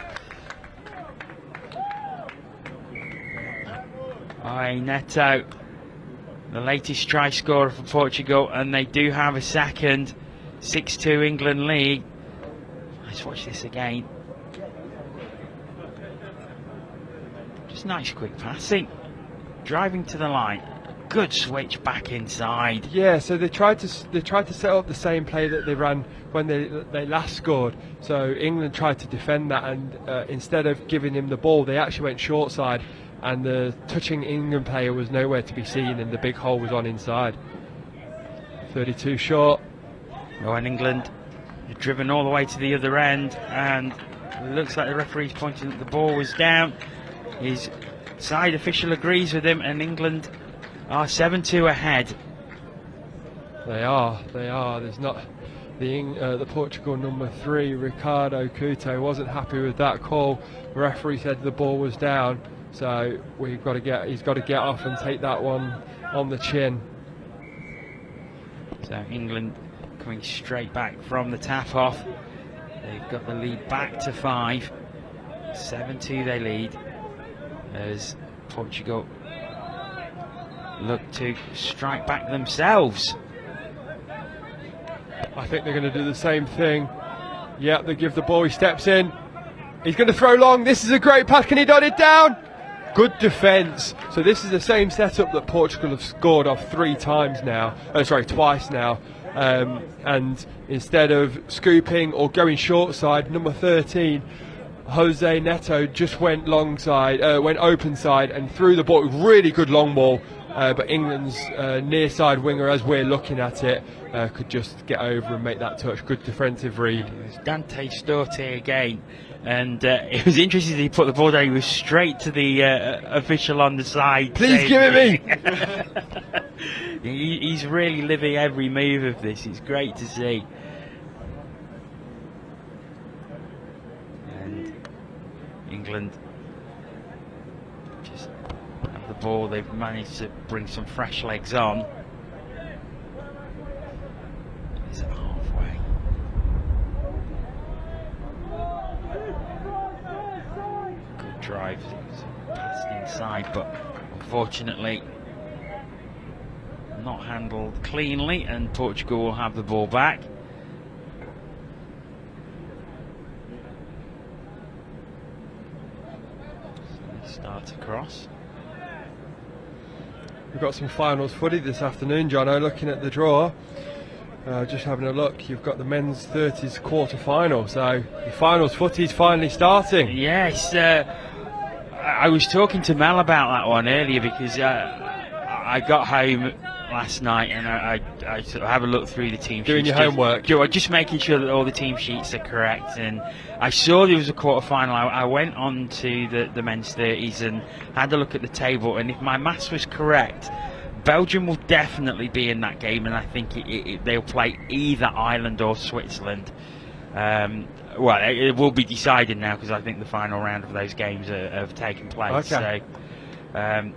Neto, the latest try scorer for Portugal, and they do have a second. 6-2 England lead. Let's watch this again. Just nice quick passing. Driving to the line. Good switch back inside. Yeah, so they tried to set up the same play that they ran when they last scored. So England tried to defend that, and instead of giving him the ball, they actually went short side, and the touching England player was nowhere to be seen, and the big hole was on inside. 32 short. Oh, and England are driven all the way to the other end, and it looks like the referee's pointing that the ball was down. His side official agrees with him, and England are 7-2 ahead. They are. There's not the Portugal number 3, Ricardo Couto, wasn't happy with that call. The referee said the ball was down, so he's got to get off and take that one on the chin. So England coming straight back from the tap off. They've got the lead back to 5. 7-2 they lead, as Portugal look to strike back themselves. I think they're going to do the same thing. Yeah, they give the ball, he steps in. He's going to throw long. This is a great pass. Can he dot it down? Good defence. So this is the same setup that Portugal have scored off twice now. And instead of scooping or going short side, number 13, Jose Neto, just went went open side and threw the ball. Really good long ball. But England's near side winger, as we're looking at it, could just get over and make that touch. Good defensive read. It was Dante Storte again, and it was interesting that he put the ball down. He was straight to the official on the side. Please give it me! He's really living every move of this. It's great to see. And England just have the ball. They've managed to bring some fresh legs on. It's halfway. Good drive. Passed inside, but unfortunately not handled cleanly, and Portugal will have the ball back. So start across. We've got some finals footy this afternoon, Jono, looking at the draw. Just having a look, you've got the men's 30s quarter-final, so the finals footy's finally starting. Yes, I was talking to Mel about that one earlier because I got home last night and I sort of have a look through the team sheets. Doing your homework. Just making sure that all the team sheets are correct, and I saw there was a quarter-final. I went on to the men's 30s and had a look at the table, and if my maths was correct, Belgium will definitely be in that game, and I think they'll play either Ireland or Switzerland. Well, it will be decided now because I think the final round of those games have taken place. Okay. So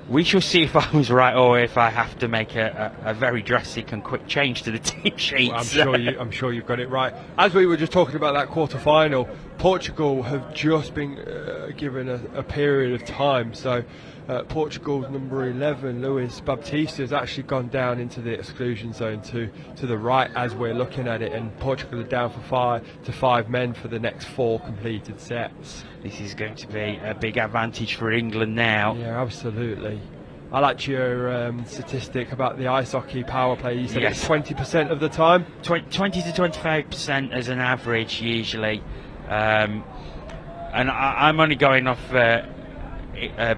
we shall see if I was right or if I have to make a very drastic and quick change to the team sheets. Well, I'm sure you've got it right. As we were just talking about that quarter-final, Portugal have just been given a period of time. So Portugal's number 11, Luis Baptista, has actually gone down into the exclusion zone to the right as we're looking at it, and Portugal are down for 5 men for the next 4 completed sets. This is going to be a big advantage for England now. Yeah, absolutely. I liked your statistic about the ice hockey power play. You said Yes. it's 20% of the time? 20 to 25% as an average usually. And I'm only going off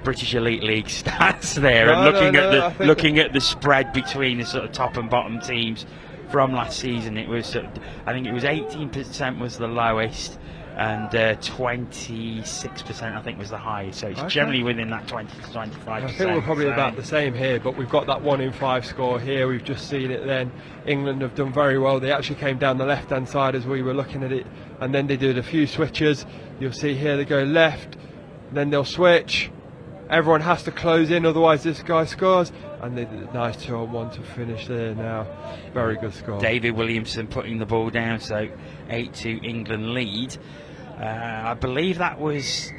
British Elite League stats there, and looking at the spread between the sort of top and bottom teams from last season. It was I think it was 18% was the lowest, and 26% I think was the highest. So it's generally within that 20 to 25%. I think we're probably about the same here, but we've got that 1 in 5 score here. We've just seen it then. England have done very well. They actually came down the left-hand side as we were looking at it, and then they did a few switches. You'll see here they go left, then they'll switch. Everyone has to close in, otherwise this guy scores. And they did a nice 2-on-1 to finish there now. Very good score. David Williamson putting the ball down, so 8-2 England lead. I believe that was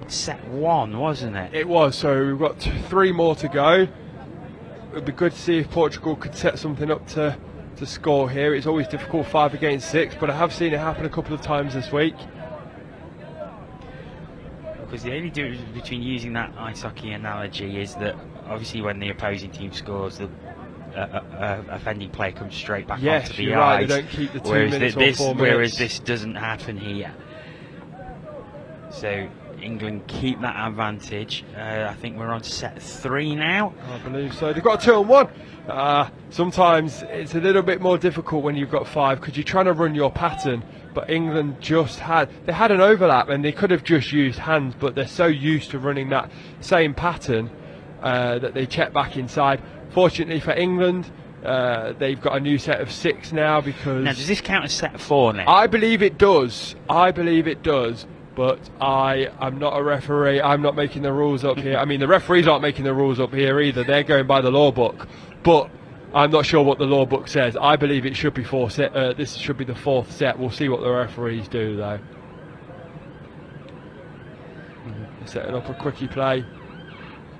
set 1, wasn't it? It was, so we've got 3 more to go. It would be good to see if Portugal could set something up to score here. It's always difficult 5 against 6, but I have seen it happen a couple of times this week. Because the only difference between using that ice hockey analogy is that obviously when the opposing team scores, the offending play comes straight back onto the you're ice. right, they don't keep the 2 minutes or 4 minutes. Whereas this doesn't happen here. So England keep that advantage. I think we're on set 3 now. I believe so. They've got a 2-on-1. Sometimes it's a little bit more difficult when you've got 5 because you're trying to run your pattern. But England they had an overlap and they could have just used hands, but they're so used to running that same pattern that they check back inside. Fortunately for England, they've got a new set of 6 now because... Now, does this count as set 4 now? I believe it does. But I'm not a referee. I'm not making the rules up here. I mean, the referees aren't making the rules up here either. They're going by the law book. But I'm not sure what the law book says. I believe it should be 4 set. This should be the 4th set. We'll see what the referees do, though. Setting up a quickie play.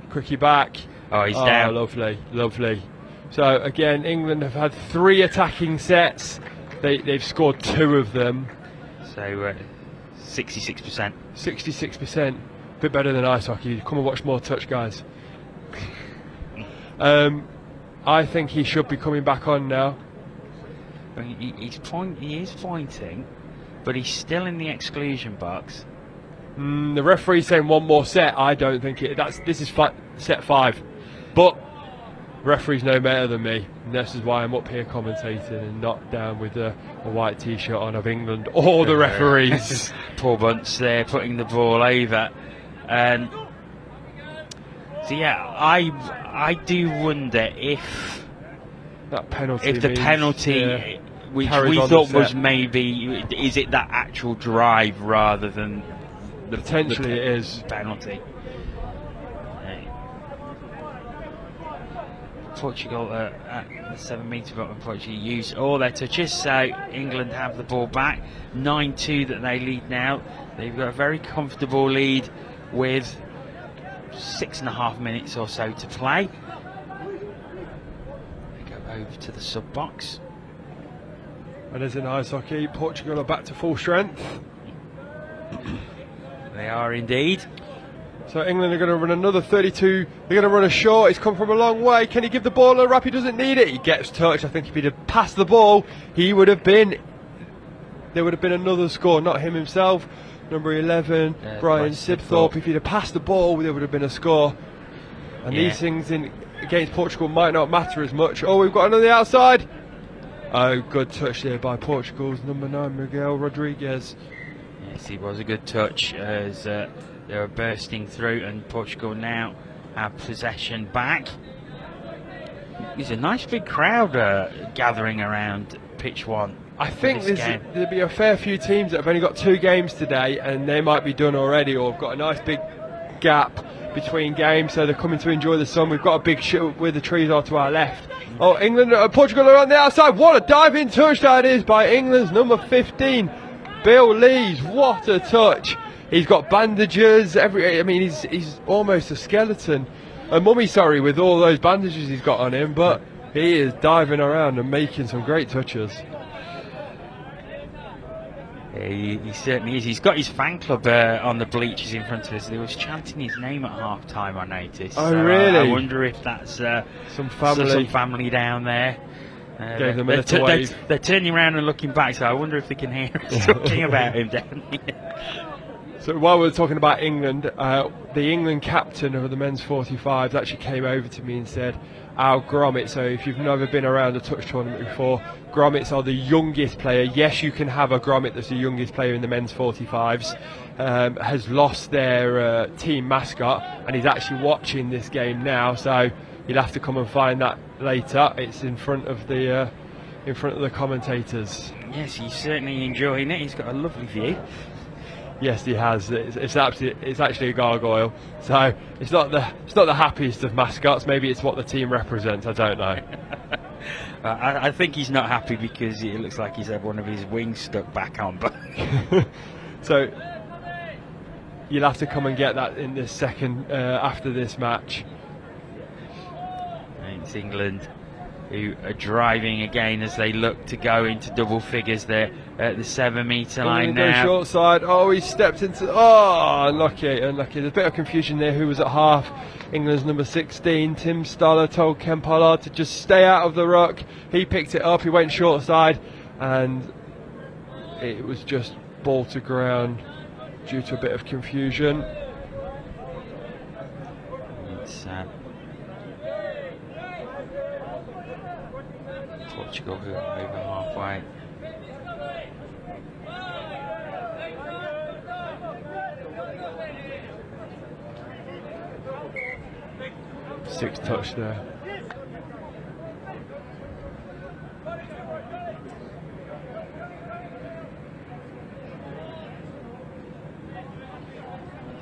Quickie back. Oh, he's down. Lovely. So, again, England have had 3 attacking sets. They've scored 2 of them. So, 66%. 66%. Bit better than ice hockey. Come and watch more touch, guys. I think he should be coming back on now. He is pointing, but he's still in the exclusion box. The referee's saying 1 more set. I don't think this is set 5. But referees know better than me. And this is why I'm up here commentating and not down with a white t-shirt on of England or the referees. Poor Bunce there putting the ball over. So yeah, I do wonder if that penalty, the penalty, which we thought was maybe, is it that actual drive rather than potentially it is penalty. Portugal at the 7-metre mark, unfortunately used all their touches, so England have the ball back. 9-2 that they lead now. They've got a very comfortable lead with 6.5 minutes or so to play. They go over to the sub box. And as in ice hockey, Portugal are back to full strength. They are indeed. So England are going to run another 32. They're going to run a short. He's come from a long way. Can he give the ball a wrap? He doesn't need it. He gets touched. I think if he'd have passed the ball, there would have been another score. Not him himself. Number 11, Brian Sibthorpe. If he'd have passed the ball, there would have been a score. And these things against Portugal might not matter as much. Oh, we've got another outside. Oh, good touch there by Portugal's number 9, Miguel Rodriguez. Yes, it was a good touch as they were bursting through, and Portugal now have possession back. There's a nice big crowd gathering around pitch 1. I think there'll be a fair few teams that have only got 2 games today, and they might be done already, or have got a nice big gap between games, so they're coming to enjoy the sun. We've got a big shoot where the trees are to our left. Oh, England, Portugal are on the outside. What a diving touch that is by England's number 15, Bill Lees. What a touch! He's got bandages. He's almost a skeleton. A mummy, sorry, with all those bandages he's got on him, but he is diving around and making some great touches. He certainly is. He's got his fan club on the bleachers in front of us. They was chanting his name at half time, I noticed. Oh, so, really? I wonder if that's some family down there. Gave them a little wave. They're turning around and looking back, so I wonder if they can hear us talking about him down here. So while we're talking about England, the England captain of the men's 45s actually came over to me and said, our grommets, so if you've never been around a touch tournament before, grommets are the youngest player. Yes, you can have a grommet that's the youngest player in the men's 45s, has lost their team mascot, and he's actually watching this game now, so you'll have to come and find that later. It's in front of the commentators. Yes, he's certainly enjoying it. He's got a lovely view. Yes, he has. It's actually a gargoyle. So it's not the happiest of mascots. Maybe it's what the team represents. I don't know. I think he's not happy because it looks like he's had one of his wings stuck back on. But so you'll have to come and get that in this second after this match. It's England who are driving again as they look to go into double figures there at the 7 metre line now. Short side. Oh, he stepped into. Oh, unlucky. There's a bit of confusion there. Who was at half? England's number 16, Tim Stoller, told Ken Pollard to just stay out of the ruck. He picked it up. He went short side, and it was just ball to ground due to a bit of confusion. It's Portugal who are over halfway. Six touch there.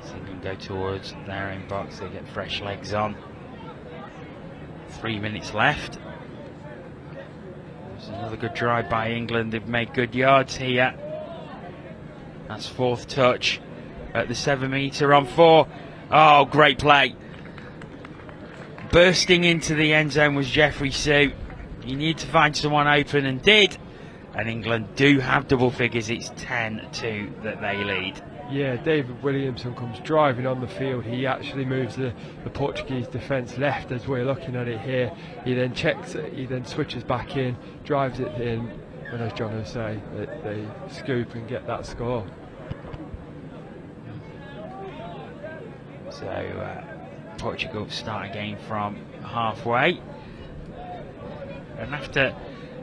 So they can go towards their own box. They get fresh legs on. 3 minutes left. There's another good drive by England. They've made good yards here. That's 4th touch at the 7 metre on 4. Oh, great play. Bursting into the end zone was Jeffrey Sue. You need to find someone open, and did. And England do have double figures. It's 10-2 that they lead. Yeah, David Williamson comes driving on the field. He actually moves the Portuguese defence left as we're looking at it here. He then checks it, he then switches back in, drives it in, and as John will say, they scoop and get that score. So Portugal start again from halfway. And after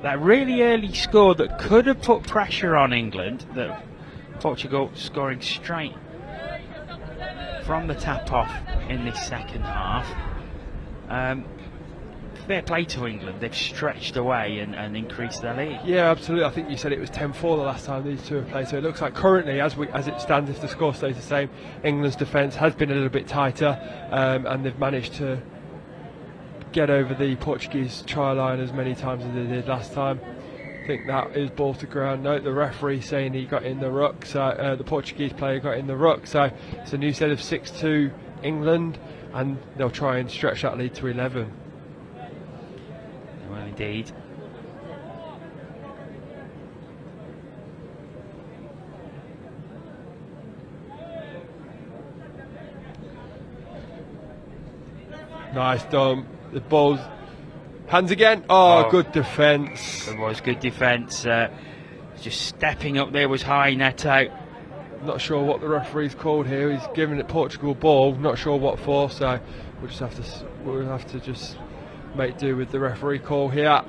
that really early score that could have put pressure on England, that Portugal scoring straight from the tap off in this second half. Fair play to England. They've stretched away and increased their lead. Yeah, absolutely. I think you said it was 10-4 the last time these two have played. So it looks like currently, as it stands, if the score stays the same, England's defence has been a little bit tighter, and they've managed to get over the Portuguese try line as many times as they did last time. I think that is ball to ground. Note the referee saying he got in the ruck, so the Portuguese player got in the ruck, so it's a new set of 6-2 England, and they'll try and stretch that lead to 11. Well, indeed. Nice dump. The ball's hands again. Oh, good defence. It was good defence. Just stepping up there was high Neto. Not sure what the referee's called here. He's giving it Portugal ball. Not sure what for. So we'll have to just make do with the referee call here.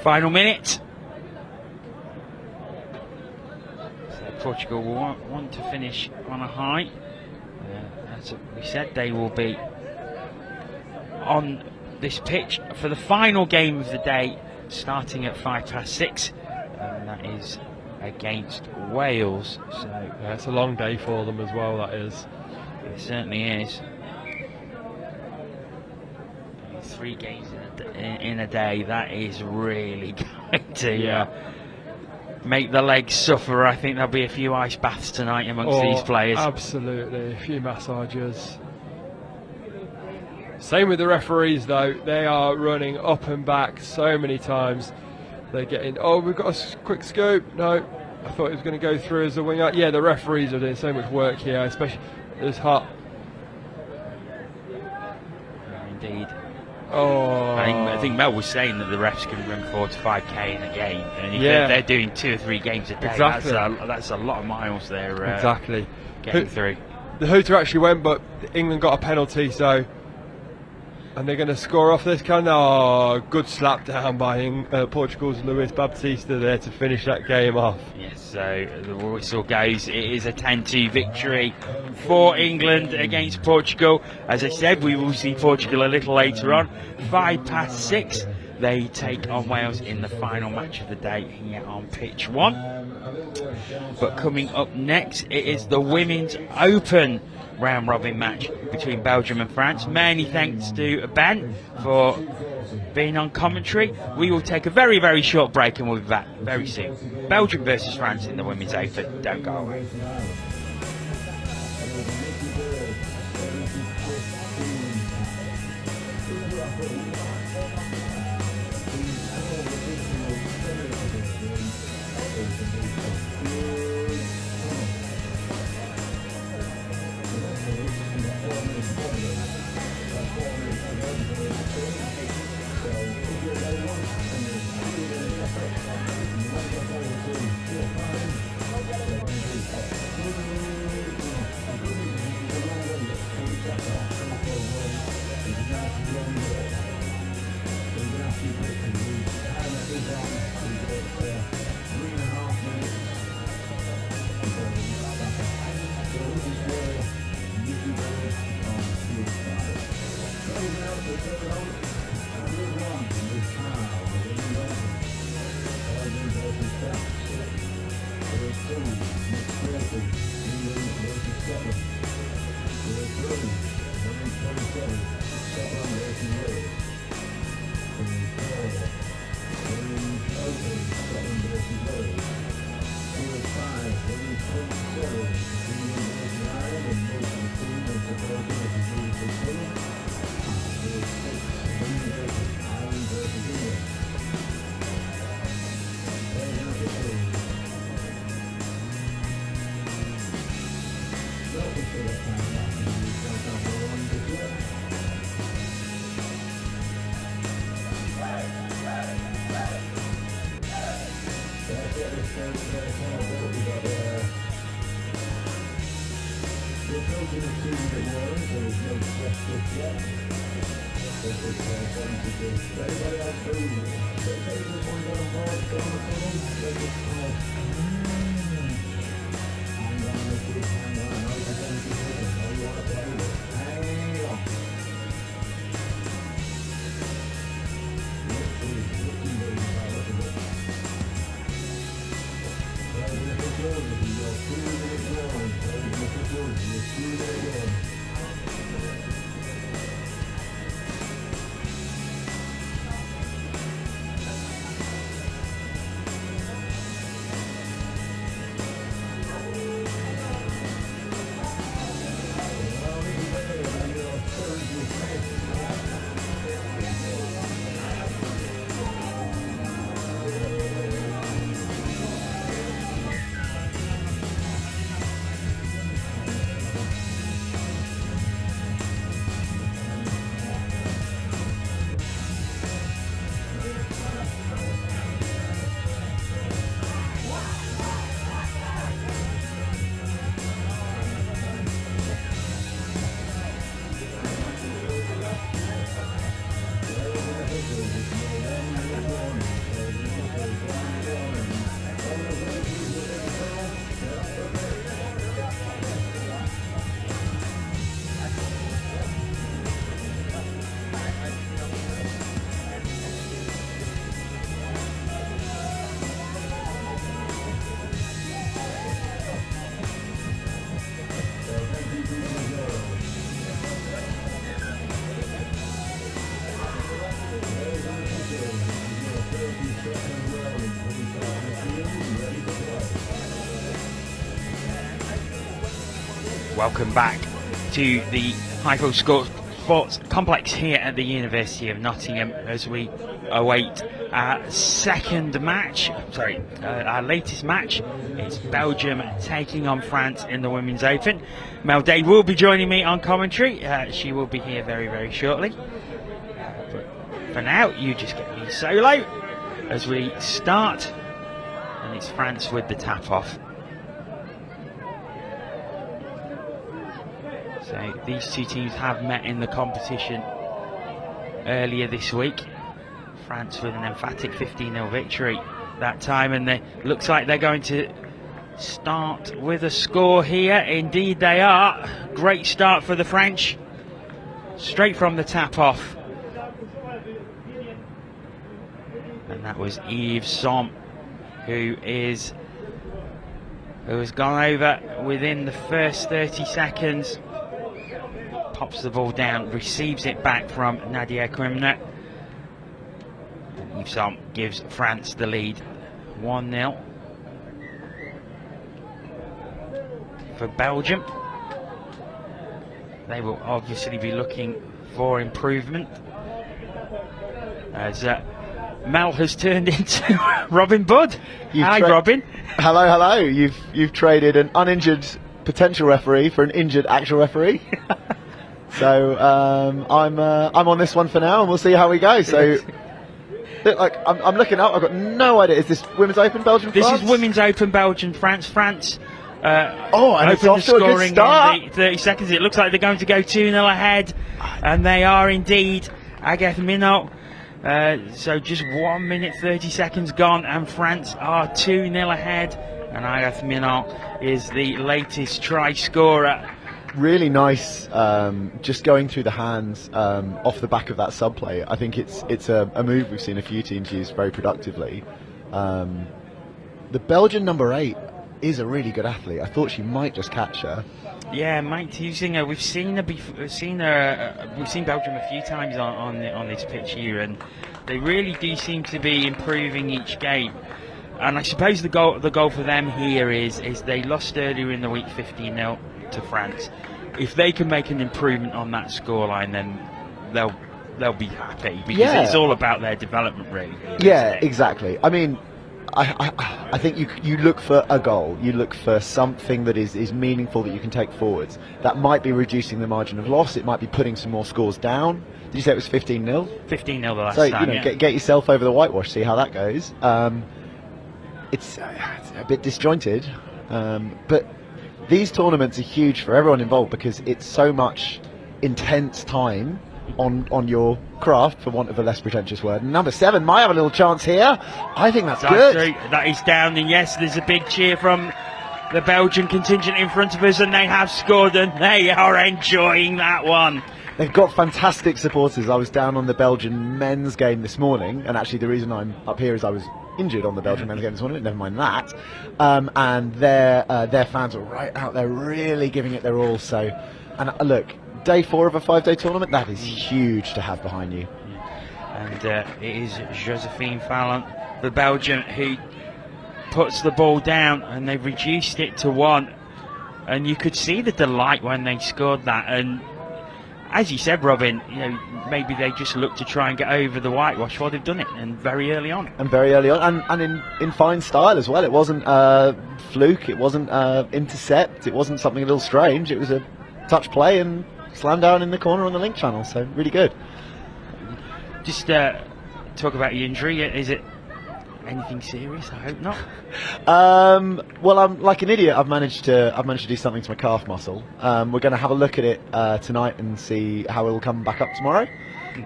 Final minute. So Portugal will want to finish on a high. As we said, they will be on this pitch for the final game of the day, starting at 6:05, and that is against Wales. So yeah, it's a long day for them as well. That is. It certainly is. 3 games in a day. That is really going to make the legs suffer. I think there'll be a few ice baths tonight amongst these players. Absolutely, a few massages. Same with the referees though. They are running up and back so many times. They're getting, we've got a quick scoop. No, I thought it was going to go through as a winger. Yeah, the referees are doing so much work here, especially it's hot. Indeed. Oh, I think Mel was saying that the refs can run 4 to 5k in a game, and if they're doing 2 or 3 games a day, exactly. that's a lot of miles there. Exactly. Getting through. The hooter actually went, but England got a penalty, so. And they're going to score off this kind. Oh, good slap down by Portugal's Luis Baptista there to finish that game off. Yes, so the whistle goes. It is a 10-2 victory for England against Portugal. As I said, we will see Portugal a little later on. 6:05, they take on Wales in the final match of the day here on pitch 1. But coming up next, it is the Women's Open round robin match between Belgium and France. Many thanks to Ben for being on commentary. We will take a very, very short break and we'll be back very soon. Belgium versus France in the Women's Open. Don't go away. Welcome back to the Highfields Sports Complex here at the University of Nottingham as we await our our latest match. It's Belgium taking on France in the Women's Open. Mel Day will be joining me on commentary. She will be here very, very shortly. But for now, you just get me solo as we start, and it's France with the tap-off. So these two teams have met in the competition earlier this week. France with an emphatic 15-0 victory that time, and it looks like they're going to start with a score here. Indeed they are. Great start for the French. Straight from the tap-off. And that was Yves Som, who has gone over within the first 30 seconds. Pops the ball down, receives it back from Nadia Quimner. And Yves Som gives France the lead, 1-0 for Belgium. They will obviously be looking for improvement as Mel has turned into Robin Budd. Hi, Robin. Hello. You've traded an uninjured potential referee for an injured actual referee. So I'm on this one for now, and we'll see how we go. So, look, like I'm looking up. I've got no idea. Is this Women's Open Belgium? This France? is Women's Open Belgium France. France. And opened it's off the to a good scoring start. in the 30 seconds. It looks like they're going to go 2-0 ahead, and they are indeed. Agathe Minot. So just 1 minute 30 seconds gone, and France are 2-0 ahead. And Agathe Minot is the latest try scorer. Really nice, just going through the hands off the back of that sub play. I think it's a move we've seen a few teams use very productively. The Belgian number 8 is a really good athlete. I thought she might just catch her. Yeah, Mike Husinger. We've seen her. We've seen Belgium a few times on this pitch here, and they really do seem to be improving each game. And I suppose the goal for them here is they lost earlier in the week 15-0 to France. If they can make an improvement on that scoreline, then they'll be happy, because it's all about their development, really. Yeah, exactly. I mean, I think you look for a goal. You look for something that is meaningful that you can take forwards. That might be reducing the margin of loss. It might be putting some more scores down. Did you say it was 15-0? 15-0 the last so, time. So get yourself over the whitewash. See how that goes. It's a bit disjointed, but these tournaments are huge for everyone involved, because it's so much intense time on your craft, for want of a less pretentious word. Number 7 might have a little chance here. I think that's good. That is down, and yes, there's a big cheer from the Belgian contingent in front of us, and they have scored, and they are enjoying that one. They've got fantastic supporters. I was down on the Belgian men's game this morning, and actually the reason I'm up here is I was injured on the Belgian men's game this morning, never mind that. And their fans are right out there really giving it their all. So, and look, day 4 of a 5-day tournament, that is huge to have behind you. And it is Josephine Fallon, the Belgian, who puts the ball down, and they've reduced it to 1. And you could see the delight when they scored that. And as you said, Robin, maybe they just look to try and get over the whitewash. Well, they've done it, and very early on. And in fine style as well. It wasn't fluke, it wasn't intercept, it wasn't something a little strange. It was a touch play and slam down in the corner on the link channel. So really good. Just talk about your injury. Is it anything serious? I hope not. Well, I'm like an idiot. I've managed to do something to my calf muscle. We're going to have a look at it tonight and see how it will come back up tomorrow.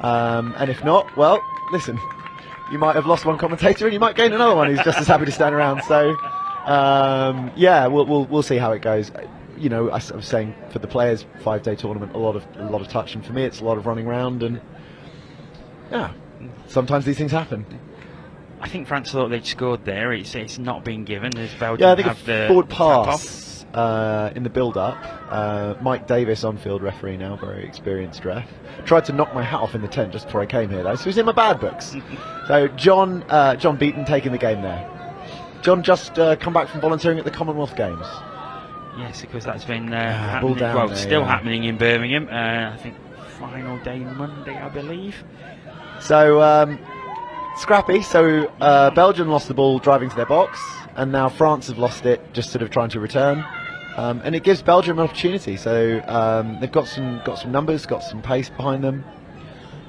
And if not, well, listen, you might have lost one commentator and you might gain another one who's just as happy to stand around. So yeah, we'll see how it goes. I was saying, for the players, 5-day tournament, a lot of touch, and for me it's a lot of running around, and yeah, sometimes these things happen. I think France thought they'd scored there. It's not been given. As Belgium I think have the forward pass in the build-up. Mike Davis, on-field referee now, very experienced ref. Tried to knock my hat off in the tent just before I came here, though, so he's in my bad books. So John Beaton taking the game there. John just come back from volunteering at the Commonwealth Games. Yes, because that's been ball happening, down well, there, still yeah. happening in Birmingham. I think final day Monday, I believe. So scrappy. So Belgium lost the ball driving to their box, and now France have lost it just sort of trying to return. And it gives Belgium an opportunity. So they've got some numbers, got some pace behind them.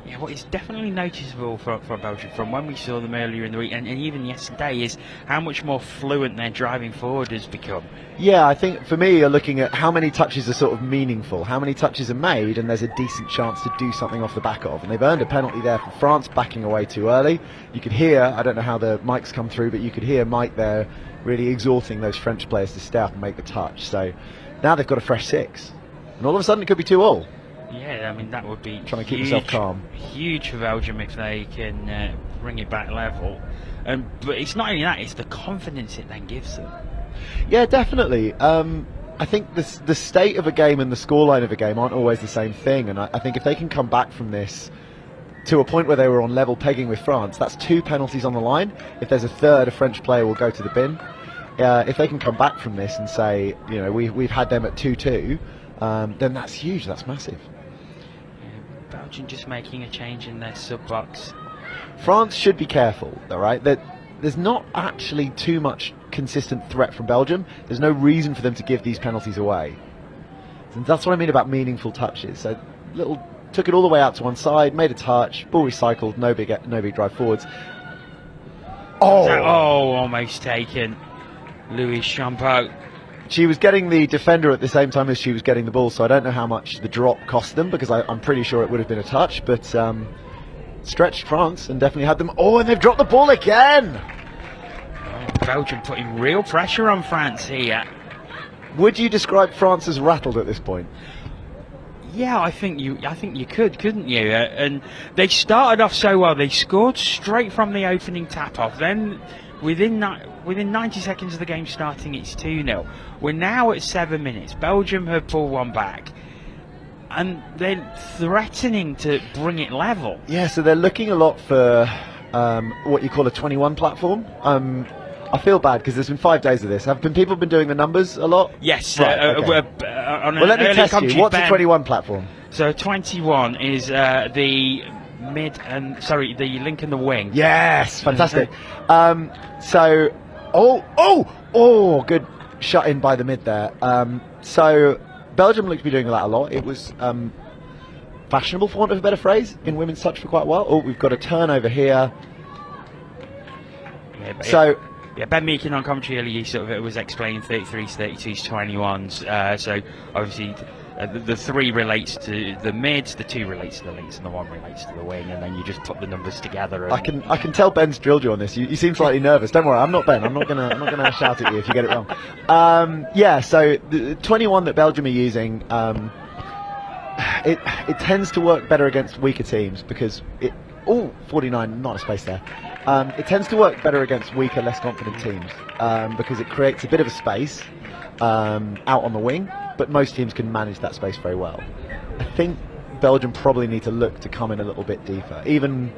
Yeah, what is definitely noticeable for Belgium from when we saw them earlier in the week and even yesterday is how much more fluent their driving forward has become. Yeah, I think for me, you're looking at how many touches are sort of meaningful, how many touches are made, and there's a decent chance to do something off the back of. And they've earned a penalty there for France backing away too early. You could hear, I don't know how the mics come through, but you could hear Mike there really exhorting those French players to stay up and make the touch. So now they've got a fresh 6. And all of a sudden it could be 2-2. Yeah, I mean, that would be trying to keep yourself calm. Huge for Belgium if they can bring it back level. But it's not only that, it's the confidence it then gives them. Yeah, definitely. I think the state of a game and the scoreline of a game aren't always the same thing. And I think if they can come back from this to a point where they were on level pegging with France, that's 2 penalties on the line. If there's a third, a French player will go to the bin. If they can come back from this and say, you know, we've had them at 2-2, then that's huge, that's massive. Belgium just making a change in their sub-box. France should be careful, though, right? There's not actually too much consistent threat from Belgium. There's no reason for them to give these penalties away. And that's what I mean about meaningful touches. So took it all the way out to one side, made a touch, ball recycled, no big drive forwards. Oh, almost taken. Louis Champeau. She was getting the defender at the same time as she was getting the ball, so I don't know how much the drop cost them, because I'm pretty sure it would have been a touch, but stretched France and definitely had them. Oh, and they've dropped the ball again! Belgium putting real pressure on France here. Would you describe France as rattled at this point? Yeah, I think you could, couldn't you? And they started off so well. They scored straight from the opening tap-off. Then within 90 seconds of the game starting, it's 2-0. We're now at 7 minutes. Belgium have pulled one back, and they're threatening to bring it level. Yeah, so they're looking a lot for what you call a 21 platform. I feel bad because there's been 5 days of this. Have people been doing the numbers a lot? Yes. Right, okay. Let me test you. What's a 21 platform? So 21 is the the link in the wing. Yes, fantastic. Good shut in by the mid there. So Belgium looked to be doing that a lot. It was fashionable, for want of a better phrase, in women's touch for quite a while. Oh, we've got a turnover here. Yeah, Ben Meakin on commentary earlier sort of was explaining 33s, 32s, 21s. So obviously the 3 relates to the mids, the 2 relates to the links, and the 1 relates to the wing, and then you just put the numbers together. And I can tell Ben's drilled you on this. You seem slightly nervous. Don't worry, I'm not Ben. I'm not gonna shout at you if you get it wrong. So the 21 that Belgium are using, it tends to work better against weaker teams because 49, not a space there. It tends to work better against weaker, less confident teams because it creates a bit of a space out on the wing, but most teams can manage that space very well. I think Belgium probably need to look to come in a little bit deeper. Even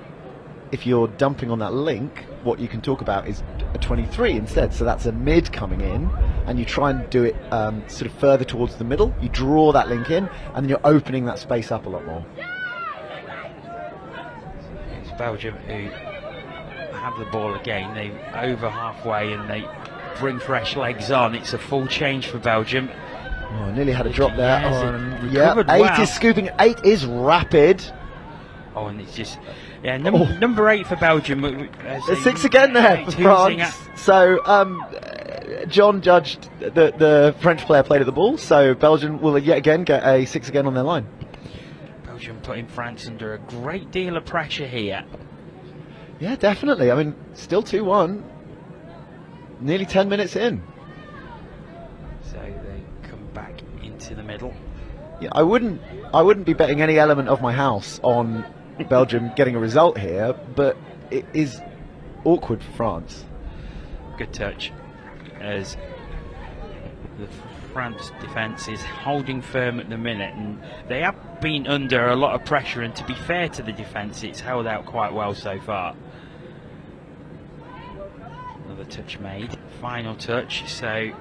if you're dumping on that link, what you can talk about is a 23 instead. So that's a mid coming in, and you try and do it sort of further towards the middle. You draw that link in, and then you're opening that space up a lot more. It's Belgium who have the ball again. They're over halfway and they bring fresh legs on. It's a full change for Belgium. Oh, nearly had a drop there. Yes, 8 is scooping. 8 is rapid. Oh, and it's just number 8 for Belgium. 6 again there for France. So John judged the French player played at the ball. So Belgium will yet again get a 6 again on their line. Belgium putting France under a great deal of pressure here. Yeah, definitely. I mean, still 2-1. Nearly 10 minutes in. So they come back into the middle. Yeah, I wouldn't be betting any element of my house on Belgium getting a result here, but it is awkward for France. Good touch as the France defence is holding firm at the minute, and they have been under a lot of pressure, and to be fair to the defence, it's held out quite well so far. Another touch made, final touch, so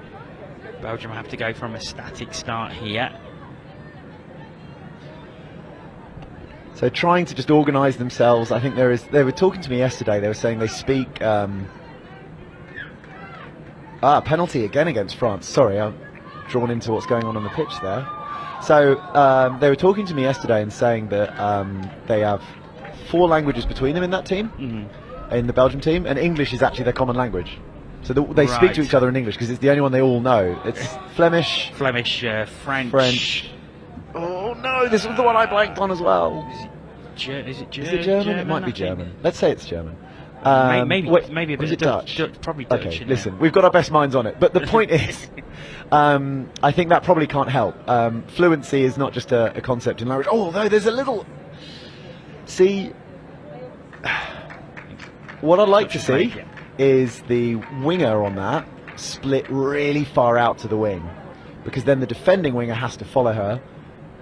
Belgium have to go from a static start here. So trying to just organise themselves. I think they were talking to me yesterday. They were saying they speak. Penalty again against France. Sorry, I'm drawn into what's going on the pitch there. So they were talking to me yesterday and saying that they have 4 languages between them in that team, in the Belgium team, and English is actually their common language. So they speak to each other in English because it's the only one they all know. It's Flemish, French. Oh no, this was the one I blanked on as well. Is it German? It might be German. Let's say it's German. Maybe a bit of Dutch. Probably Dutch. Okay, listen, we've got our best minds on it. But the point is, I think that probably can't help. Fluency is not just a concept in language. Although there's a little... See, what I'd like to see is the winger on that split really far out to the wing. Because then the defending winger has to follow her,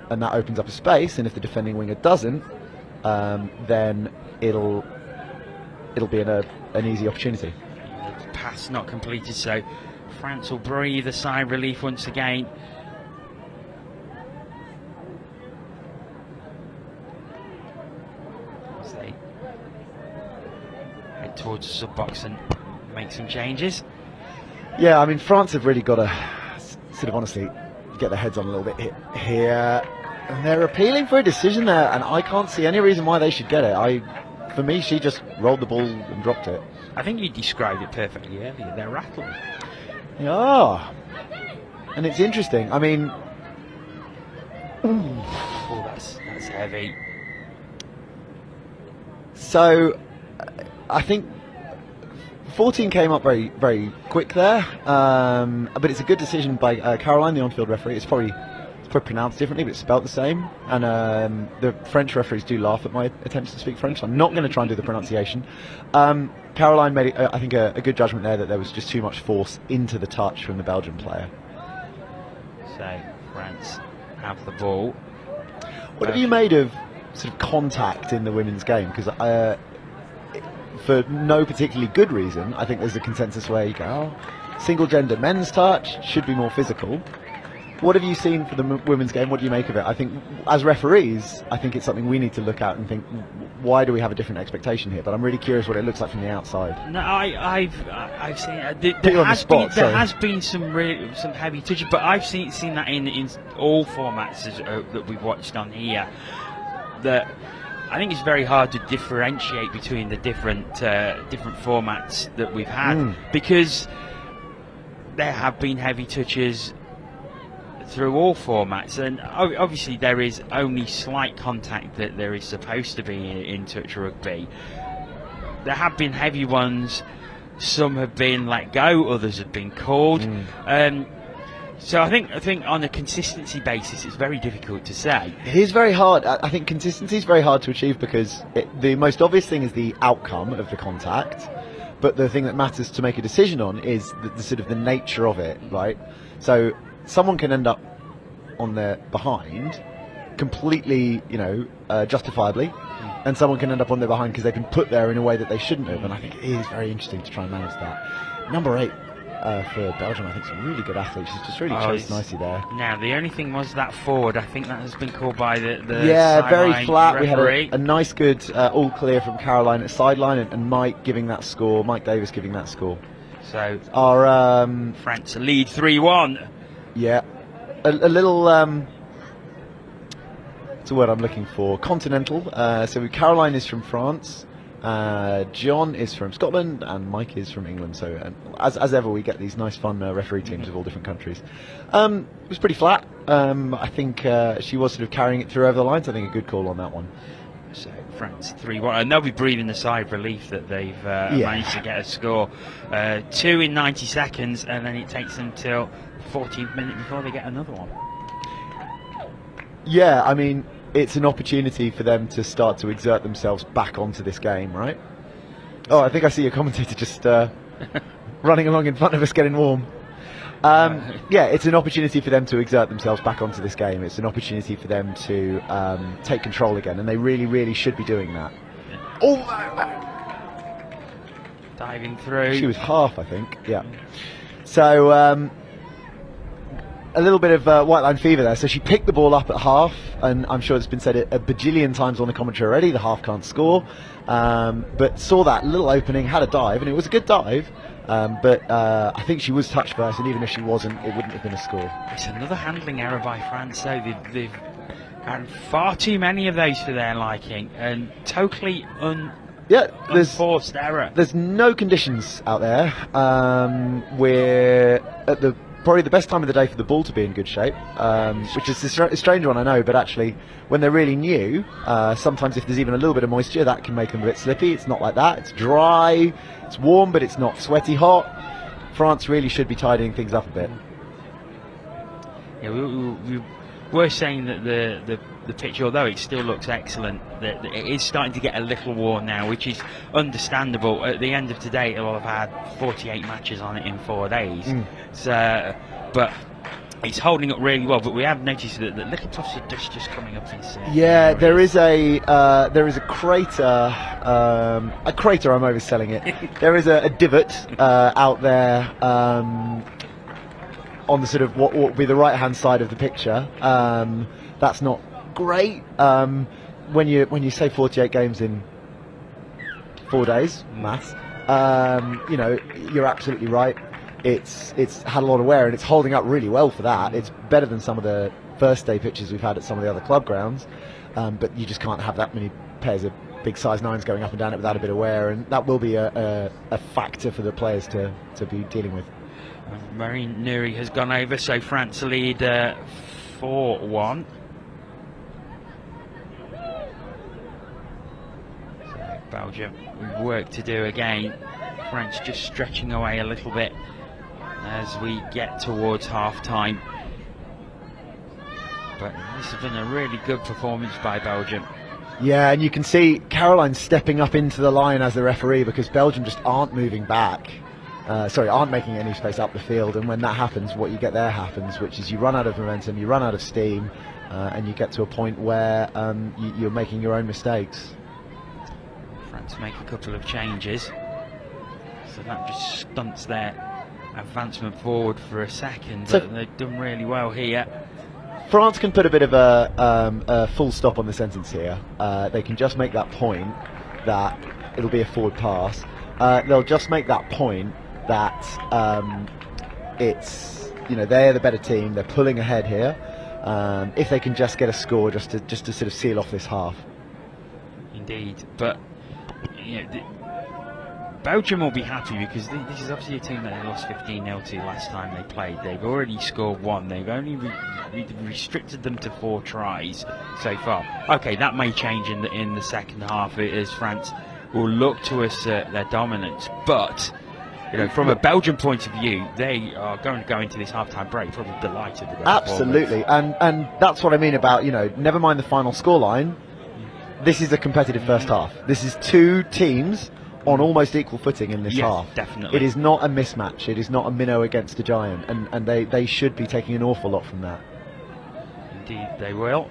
and that opens up a space, and if the defending winger doesn't, then it'll be an easy opportunity. Pass not completed, so France will breathe a sigh of relief once again. As they head towards the sub-box and make some changes. Yeah, I mean, France have really got to sort of honestly get their heads on a little bit here. And they're appealing for a decision there, and I can't see any reason why they should get it. For me, she just rolled the ball and dropped it. I think you described it perfectly earlier. They're rattled. Yeah. And it's interesting. I mean... Oh, that's heavy. So, I think 14 came up very, very quick there. But it's a good decision by Caroline, the on-field referee. It's probably pronounced differently, but it's spelled the same. And the French referees do laugh at my attempts to speak French. So I'm not going to try and do the pronunciation. Caroline made, I think, a good judgment there that there was just too much force into the touch from the Belgian player. So France have the ball. What have you made of sort of contact in the women's game? Because for no particularly good reason, I think there's a consensus where you go, single gender men's touch should be more physical. What have you seen for the women's game? What do you make of it? I think, as referees, I think it's something we need to look at and think, why do we have a different expectation here? But I'm really curious what it looks like from the outside. No, I've seen there has been some heavy touches, but I've seen that in all formats that we've watched on here. That I think it's very hard to differentiate between the different formats that we've had because there have been heavy touches through all formats, and obviously there is only slight contact that there is supposed to be in touch rugby. There have been heavy ones, some have been let go, others have been called. So I think on a consistency basis it's very difficult to say. It is very hard. I think consistency is very hard to achieve because the most obvious thing is the outcome of the contact, but the thing that matters to make a decision on is the sort of the nature of it, right? So someone can end up on their behind completely, justifiably, and someone can end up on their behind because they've been put there in a way that they shouldn't have, and I think it is very interesting to try and manage that. Number 8 for Belgium, I think, is a really good athlete. She's just really chose nicely there. Now, the only thing was that forward. I think that has been called by the very flat. Referee. We had a nice, good all clear from Caroline at sideline, and Mike giving that score. Mike Davis giving that score. So our France lead 3-1. Yeah, a little. What's the word I'm looking for? Continental. So Caroline is from France. John is from Scotland and Mike is from England. So as ever, we get these nice fun referee teams of all different countries. It was pretty flat. I think she was sort of carrying it through over the lines. I think a good call on that one. So France 3-1, and they'll be breathing a sigh of relief that they've managed to get a score. 2 in 90 seconds, and then it takes them till 14th minute before they get another one. Yeah, I mean, it's an opportunity for them to start to exert themselves back onto this game, right? Oh, I think I see your commentator just running along in front of us getting warm. Yeah, it's an opportunity for them to exert themselves back onto this game. It's an opportunity for them to take control again, and they really, really should be doing that. Oh! Diving through. She was half, I think, yeah. So, a little bit of white line fever there. So she picked the ball up at half, and I'm sure it's been said a bajillion times on the commentary already, the half can't score, but saw that little opening, had a dive, and it was a good dive. But I think she was touched first, and even if she wasn't, it wouldn't have been a score. It's another handling error by France, though. They've had far too many of those for their liking, and totally unforced error. There's no conditions out there. We're at probably the best time of the day for the ball to be in good shape, which is a strange one, I know, but actually when they're really new, sometimes if there's even a little bit of moisture, that can make them a bit slippy. It's not like that. It's dry, it's warm, but it's not sweaty hot. France really should be tidying things up a bit. Yeah, we were saying that the pitch, although it still looks excellent, that it is starting to get a little worn now, which is understandable. At the end of today, it will have had 48 matches on it in 4 days. So, but it's holding up really well. But we have noticed that little puffs of dust just coming up in Yeah, there is a crater. A crater. I'm overselling it. There is a divot out there. On the sort of what would be the right-hand side of the picture. That's not great. When you say 48 games in 4 days, maths, you're absolutely right. It's had a lot of wear, and it's holding up really well for that. It's better than some of the first day pitches we've had at some of the other club grounds, but you just can't have that many pairs of big size 9s going up and down it without a bit of wear, and that will be a factor for the players to be dealing with. Marine Nuri has gone over, so France lead 4-1. So Belgium, work to do again. France just stretching away a little bit as we get towards half time. But this has been a really good performance by Belgium. Yeah, and you can see Caroline stepping up into the line as the referee, because Belgium just aren't moving back. Aren't making any space up the field, and when that happens, what you get there happens, which is you run out of momentum, you run out of steam, and you get to a point where you're making your own mistakes. France make a couple of changes, so that just stunts their advancement forward for a second, but they've done really well here. France can put a bit of a full stop on the sentence here. They can just make that point that it'll be a forward pass. They'll just make that point that it's, they're the better team, they're pulling ahead here. If they can just get a score just to sort of seal off this half. Indeed, but Belgium will be happy, because this is obviously a team that they lost 15-0 to last time they played. They've already scored 1. They've only restricted them to 4 tries so far. Okay, that may change in the second half as France will look to assert their dominance, but from a Belgian point of view, they are going to go into this half-time break probably delighted with their absolutely, and that's what I mean about never mind the final scoreline. This is a competitive first half. This is 2 teams on almost equal footing in this half. Definitely. It is not a mismatch. It is not a minnow against a giant, and they should be taking an awful lot from that. Indeed, they will.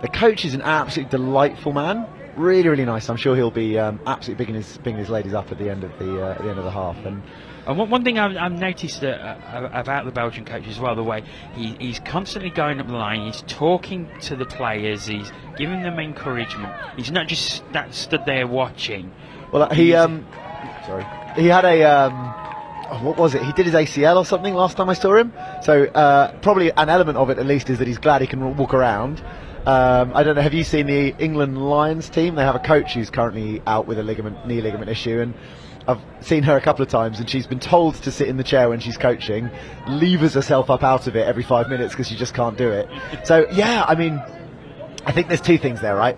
The coach is an absolutely delightful man. Really, really nice. I'm sure he'll be absolutely bigging his ladies up at the end of the half. And one thing I've noticed about the Belgian coach as well, the way he's constantly going up the line, he's talking to the players, he's giving them encouragement. He's not just stood there watching. Well, he had a what was it? He did his ACL or something last time I saw him. So probably an element of it, at least, is that he's glad he can walk around. I don't know, have you seen the England Lions team? They have a coach who's currently out with a knee ligament issue, and I've seen her a couple of times, and she's been told to sit in the chair when she's coaching, levers herself up out of it every 5 minutes because she just can't do it. So yeah, I mean, I think there's 2 things there, right?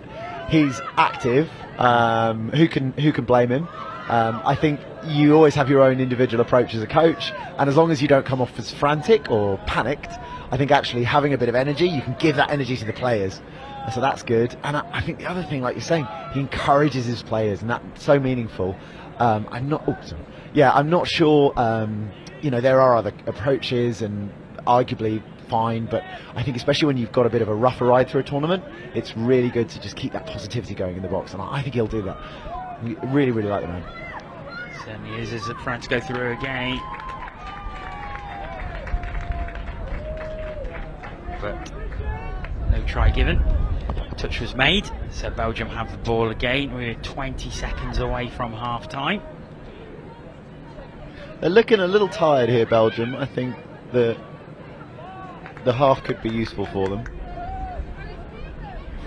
He's active. Who can blame him? I think you always have your own individual approach as a coach, and as long as you don't come off as frantic or panicked, I think actually having a bit of energy, you can give that energy to the players, and so that's good. And I think the other thing, like you're saying, he encourages his players, and that's so meaningful. I'm not sure. There are other approaches, and arguably fine, but I think especially when you've got a bit of a rougher ride through a tournament, it's really good to just keep that positivity going in the box, and I think he'll do that. Really, really like the man. Certainly is, as France go through again. but no try given. Touch was made, so Belgium have the ball again. We're 20 seconds away from half time. They're looking a little tired here, Belgium. I think the half could be useful for them.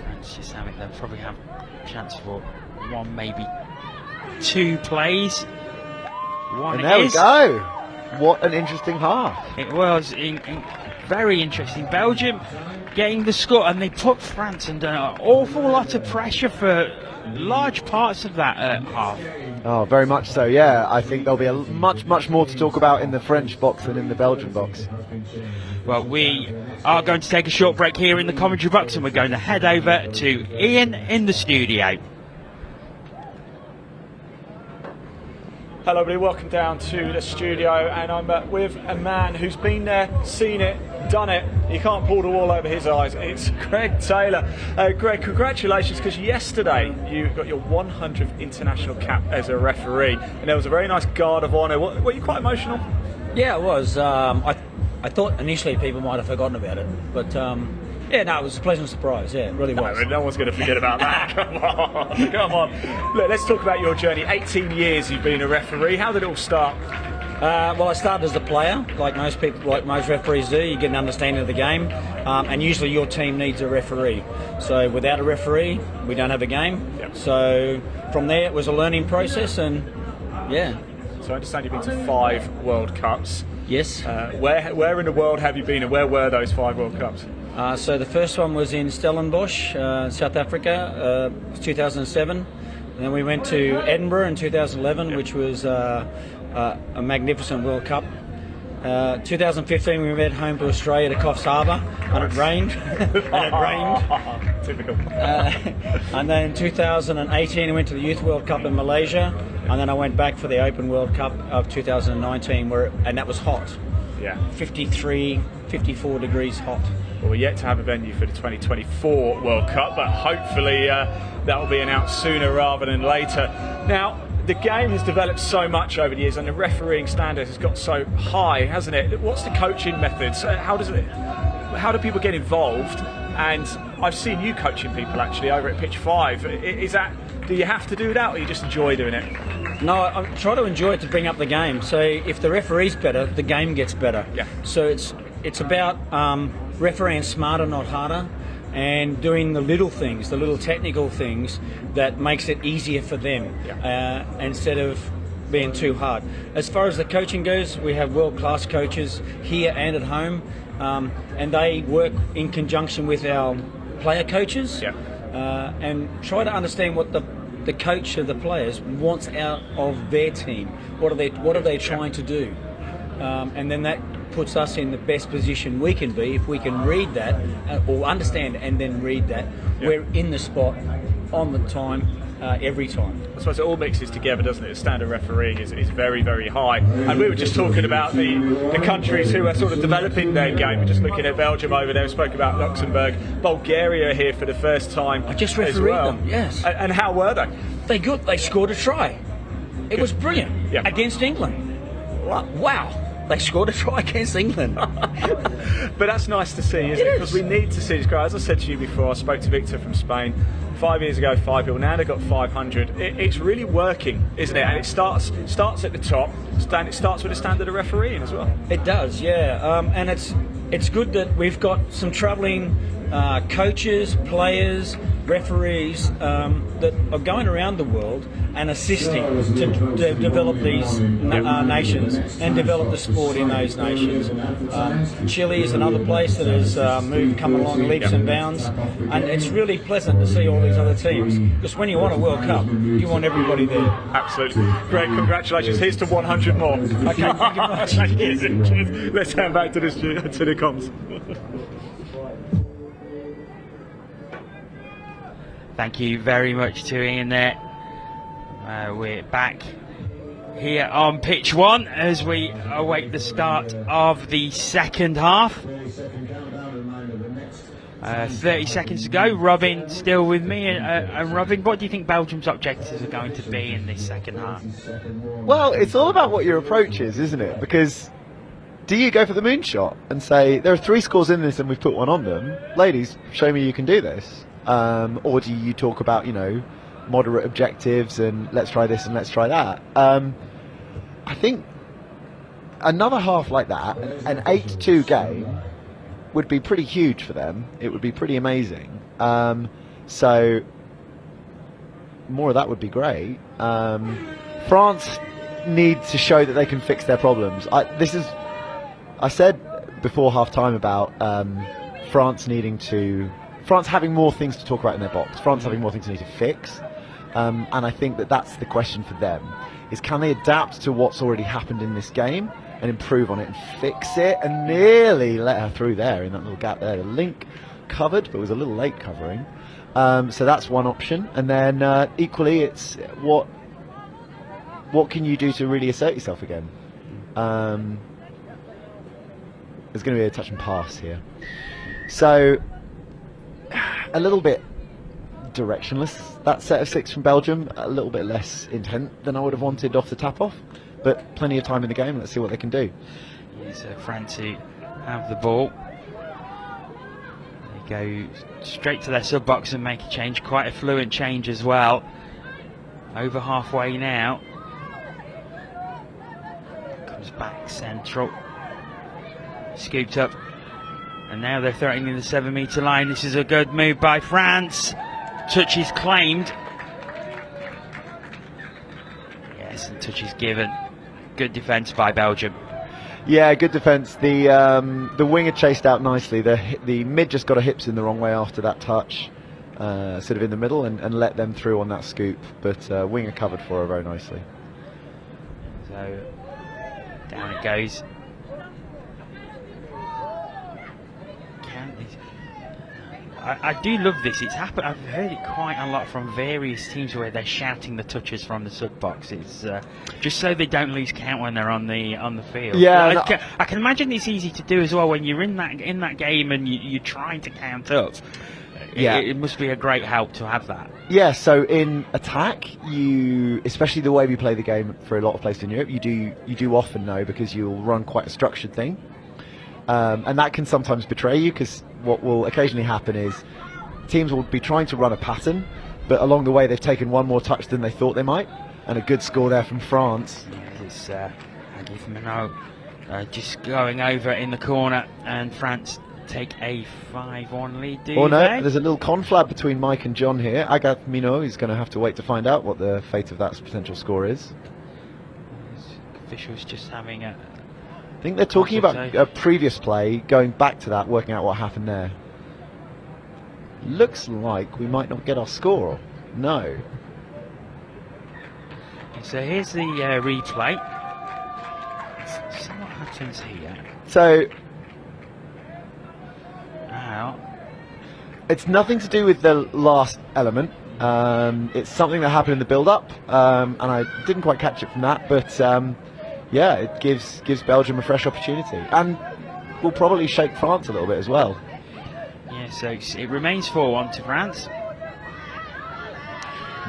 France just have it. They'll probably have a chance for one, maybe two plays. One And there we is. go. What an interesting half. It was very interesting. Belgium getting the score, and they put France under an awful lot of pressure for large parts of that half. Oh, very much so, yeah. I think there'll be much more to talk about in the French box than in the Belgian box. Well, we are going to take a short break here in the commentary box, and we're going to head over to Ian in the studio. Hello everybody, welcome down to the studio, and I'm with a man who's been there, seen it, done it. You can't pull the wool over his eyes. It's Greg Taylor. Greg, congratulations, because yesterday you got your 100th international cap as a referee, and there was a very nice guard of honour. Were you quite emotional? Yeah, it was. I thought initially people might have forgotten about it, but yeah, no, it was a pleasant surprise. Yeah, it really was. No one's going to forget about that. Come on. Look, let's talk about your journey. 18 years you've been a referee. How did it all start? Well, I started as a player, like most people, like most referees do. You get an understanding of the game, and usually your team needs a referee. So without a referee, we don't have a game. Yep. So from there, it was a learning process, and yeah. So I understand you've been to 5 World Cups. Yes. Where in the world have you been, and where were those 5 World Cups? So the first one was in Stellenbosch, South Africa, 2007. And then we went to Edinburgh in 2011, which was a magnificent World Cup. 2015 we went home to Australia to Coffs Harbour, and it rained. Typical. And then in 2018 I went to the Youth World Cup in Malaysia, and then I went back for the Open World Cup of 2019, and that was hot. Yeah. 54 degrees hot. Well, we're yet to have a venue for the 2024 World Cup, but hopefully that will be announced sooner rather than later. Now, the game has developed so much over the years, and the refereeing standard has got so high, hasn't it? What's the coaching methods? How do people get involved? And I've seen you coaching people actually over at Pitch 5. Do you have to do that, or you just enjoy doing it? No, I try to enjoy it to bring up the game. So if the referee's better, the game gets better. Yeah. So it's about refereeing smarter, not harder, and doing the little things, the little technical things that makes it easier for them, instead of being too hard. As far as the coaching goes, we have world-class coaches here and at home, and they work in conjunction with our player coaches, and try to understand what the coach of the players wants out of their team. What are they trying to do? And then that puts us in the best position we can be if we can read that or understand and then read that. We're in the spot on the time every time. I suppose it all mixes together, doesn't it? The standard refereeing is very, very high. And we were just talking about the countries who are sort of developing their game. We're just looking at Belgium over there. We spoke about Luxembourg. Bulgaria here for the first time. I just refereed them, yes. And how were they? They good. They scored a try. It was brilliant against England. Wow. They scored a try against England. But that's nice to see, isn't it? Because we need to see this grow. As I said to you before, I spoke to Victor from Spain 5 years ago, 5 people. Now they've got 500. It's really working, isn't it? And it starts at the top. It starts with the standard of refereeing as well. It does, yeah. And it's good that we've got some travelling coaches, players, referees that are going around the world and assisting to develop these nations and develop the sport in those nations. Chile is another place that has come along leaps and bounds, and it's really pleasant to see all these other teams, because when you want a World Cup, you want everybody there. Absolutely. Great, congratulations. Here's to 100 more. Okay, thank you much. Cheers. Let's hand back to the comms. Thank you very much to Ian there. We're back here on pitch 1 as we await the start of the second half. 30 seconds to go. Robin still with me. And Robin, what do you think Belgium's objectives are going to be in this second half? Well, it's all about what your approach is, isn't it? Because do you go for the moonshot and say, there are 3 scores in this and we've put 1 on them? Ladies, show me you can do this. Or do you talk about, moderate objectives and let's try this and let's try that? I think another half like that, an 8-2 game, would be pretty huge for them. It would be pretty amazing. So more of that would be great. France need to show that they can fix their problems. I said before half time about France having more things to talk about in their box, France having more things they need to fix, and I think that's the question for them, is can they adapt to what's already happened in this game and improve on it and fix it, and nearly let her through there in that little gap there. The link covered, but was a little late covering. So that's one option, and then equally it's what can you do to really assert yourself again. There's going to be a touch and pass here, so a little bit directionless, that set of 6 from Belgium, a little bit less intent than I would have wanted off the tap off, but plenty of time in the game. Let's see what they can do. Here's France who have the ball. They go straight to their sub box and make a change, quite a fluent change as well. Over halfway now. Comes back central. Scooped up. And now they're threatening the 7-metre line. This is a good move by France. Touch is claimed. Yes, and touch is given. Good defence by Belgium. Yeah, good defence. The winger chased out nicely. The mid just got her hips in the wrong way after that touch, sort of in the middle, and let them through on that scoop. But winger covered for her very nicely. So down it goes. I do love this. It's happened. I've heard it quite a lot from various teams where they're shouting the touches from the sub box. It's just so they don't lose count when they're on the field. Yeah, I can imagine it's easy to do as well when you're in that game and you're trying to count up. Yeah, it must be a great help to have that. Yeah. So in attack, especially the way we play the game for a lot of places in Europe, you do often know, because you'll run quite a structured thing, and that can sometimes betray you, because what will occasionally happen is teams will be trying to run a pattern, but along the way they've taken one more touch than they thought they might, and a good score there from France. It's Agif Minot just going over in the corner, and France take a 5-1 lead. There's a little conflab between Mike and John here. Agathe Minot is going to have to wait to find out what the fate of that potential score is. Officials just having a... I think they're talking about a previous play, going back to that, working out what happened there. Looks like we might not get our score. No. So here's the replay. Let's see what happens here. So now, it's nothing to do with the last element. It's something that happened in the build-up, and I didn't quite catch it from that, but yeah, it gives Belgium a fresh opportunity, and will probably shake France a little bit as well. Yeah, so it remains 4-1 to France.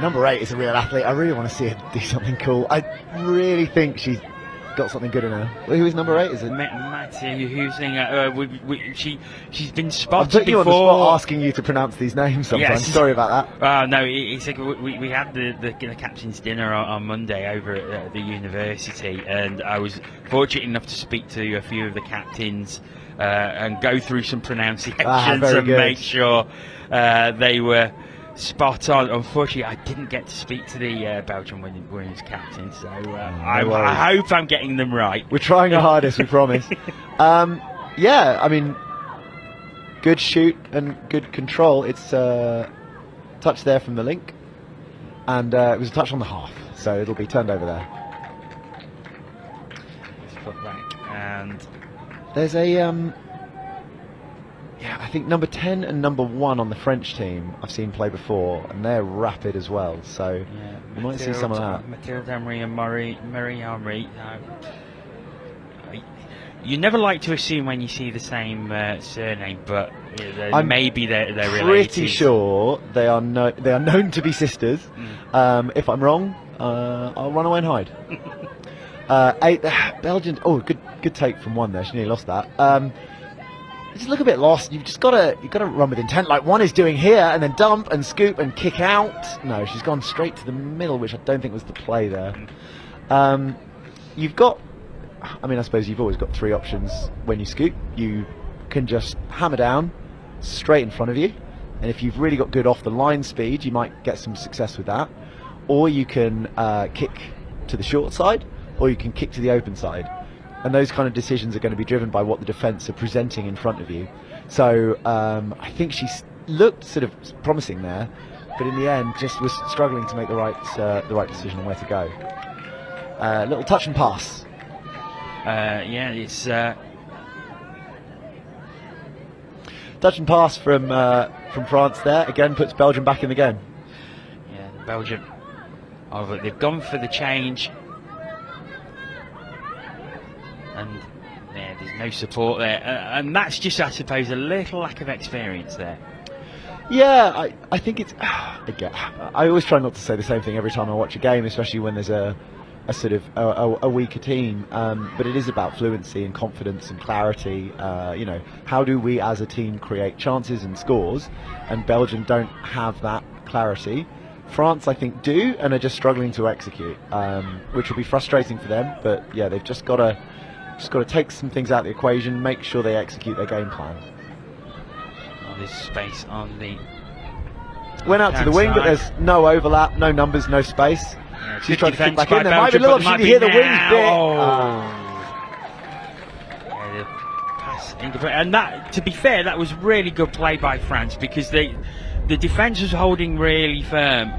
Number 8 is a real athlete. I really want to see her do something cool. I really think she's got something good in her. Who is number 8? Is it Matthew Husing? She's been spotted before. I've put you on the spot asking you to pronounce these names sometimes. Yes. Sorry about that. No, it's like we had the captain's dinner on Monday over at the university, and I was fortunate enough to speak to a few of the captains and go through some pronunciations and make sure they were spot on. Unfortunately, I didn't get to speak to the Belgian women's captain, so I hope I'm getting them right. We're trying our hardest, we promise. Yeah, I mean, good shoot and good control. It's touch there from the link, and it was a touch on the half, so it'll be turned over there. Let's put back, and there's a yeah, I think number 10 and number 1 on the French team I've seen play before, and they're rapid as well, so yeah, we might see some of that. Mathilde Emery and Marie Henry. You never like to assume when you see the same surname, but maybe they're related. Pretty sure they are known to be sisters. If I'm wrong, I'll run away and hide. Belgium. Oh, good take from one there. She nearly lost that. Just look a bit lost. You've got to run with intent, like one is doing here, and then dump and scoop and kick out. No, she's gone straight to the middle, which I don't think was the play there. You've got. I mean, I suppose you've always got three options when you scoop. You can just hammer down straight in front of you, and if you've really got good off the line speed, you might get some success with that. Or you can kick to the short side, or you can kick to the open side. And those kind of decisions are going to be driven by what the defence are presenting in front of you. So I think she looked sort of promising there, but in the end just was struggling to make the right decision on where to go. Little touch and pass. Yeah, it's touch and pass from France there. Again, puts Belgium back in the game. Yeah, Belgium. They've gone for the change, and yeah, there's no support there, and that's just, I suppose, a little lack of experience there. Yeah, I think it's. Again, I always try not to say the same thing every time I watch a game, especially when there's a sort of a weaker team, but it is about fluency and confidence and clarity. You know, how do we as a team create chances and scores? And Belgium don't have that clarity. France, I think, do, and are just struggling to execute, which will be frustrating for them. But yeah, they've just got to take some things out of the equation, make sure they execute their game plan. Oh, there's space on the. Went out to the wing, but there's no overlap, no numbers, no space. Yeah, she's trying to kick back in. There Belgium, might be a little option to hear the wings bit. Yeah, the pass and that, to be fair, that was really good play by France, because the defence was holding really firm,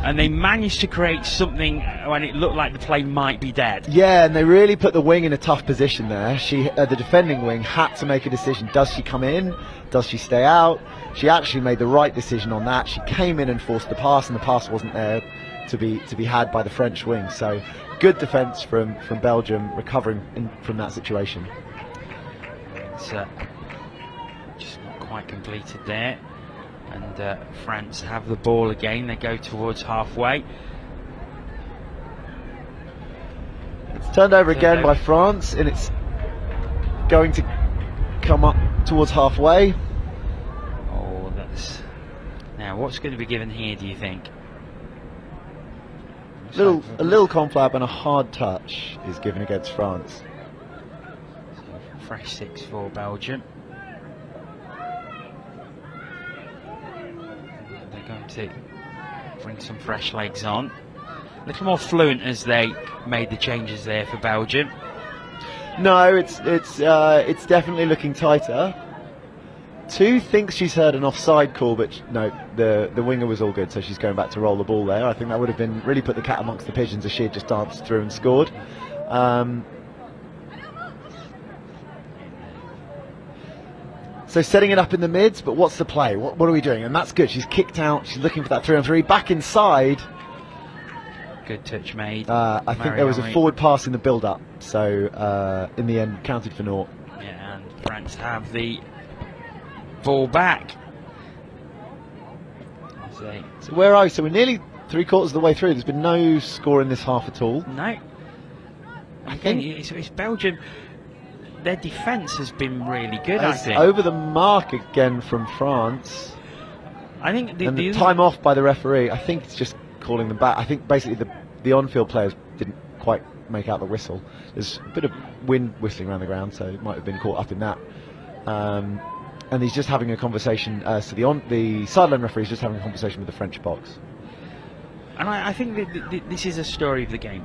and they managed to create something when it looked like the play might be dead. Yeah, and they really put the wing in a tough position there. The defending wing had to make a decision. Does she come in? Does she stay out? She actually made the right decision on that. She came in and forced the pass, and the pass wasn't there to be had by the French wing. So good defence from Belgium, recovering from that situation. It's just not quite completed there, and France have the ball again. They go towards halfway. It's turned over again by France, and it's going to come up towards halfway. Oh, that's now what's going to be given here, do you think? A little conflab and a hard touch is given against France. So fresh 6 for Belgium. They're going to bring some fresh legs on. A little more fluent as they made the changes there for Belgium. No, it's definitely looking tighter. Tu thinks she's heard an offside call, but no, the winger was all good, so she's going back to roll the ball there. I think that would have been really put the cat amongst the pigeons if she had just danced through and scored. So setting it up in the mids, but what's the play? What are we doing? And that's good. She's kicked out. She's looking for that 3-on-3. Back inside. Good touch made. I think there was a forward pass in the build-up, so in the end counted for naught. Yeah, and France have the ball back. So where are we? So we're nearly 3/4 of the way through. There's been no score in this half at all. No. I think it's Belgium. Their defence has been really good, I think. Over the mark again from France. I think the time off by the referee, I think it's just calling them back. I think basically the on-field players didn't quite make out the whistle. There's a bit of wind whistling around the ground, so it might have been caught up in that. And he's just having a conversation. So the sideline referee is just having a conversation with the French box. And I think that this is a story of the game.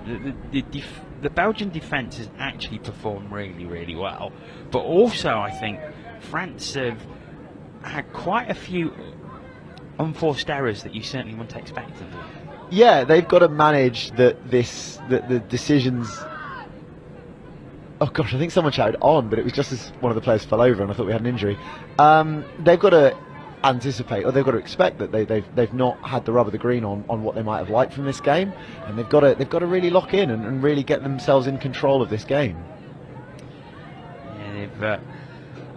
The Belgian defence has actually performed really, really well. But also, I think France have had quite a few unforced errors that you certainly wouldn't expect of them. Yeah, they've got to manage the decisions. Oh gosh, I think someone shouted on, but it was just as one of the players fell over and I thought we had an injury. They've got to anticipate, or they've got to expect that they've not had the rub of the green on what they might have liked from this game, and they've got to really lock in and really get themselves in control of this game. Yeah,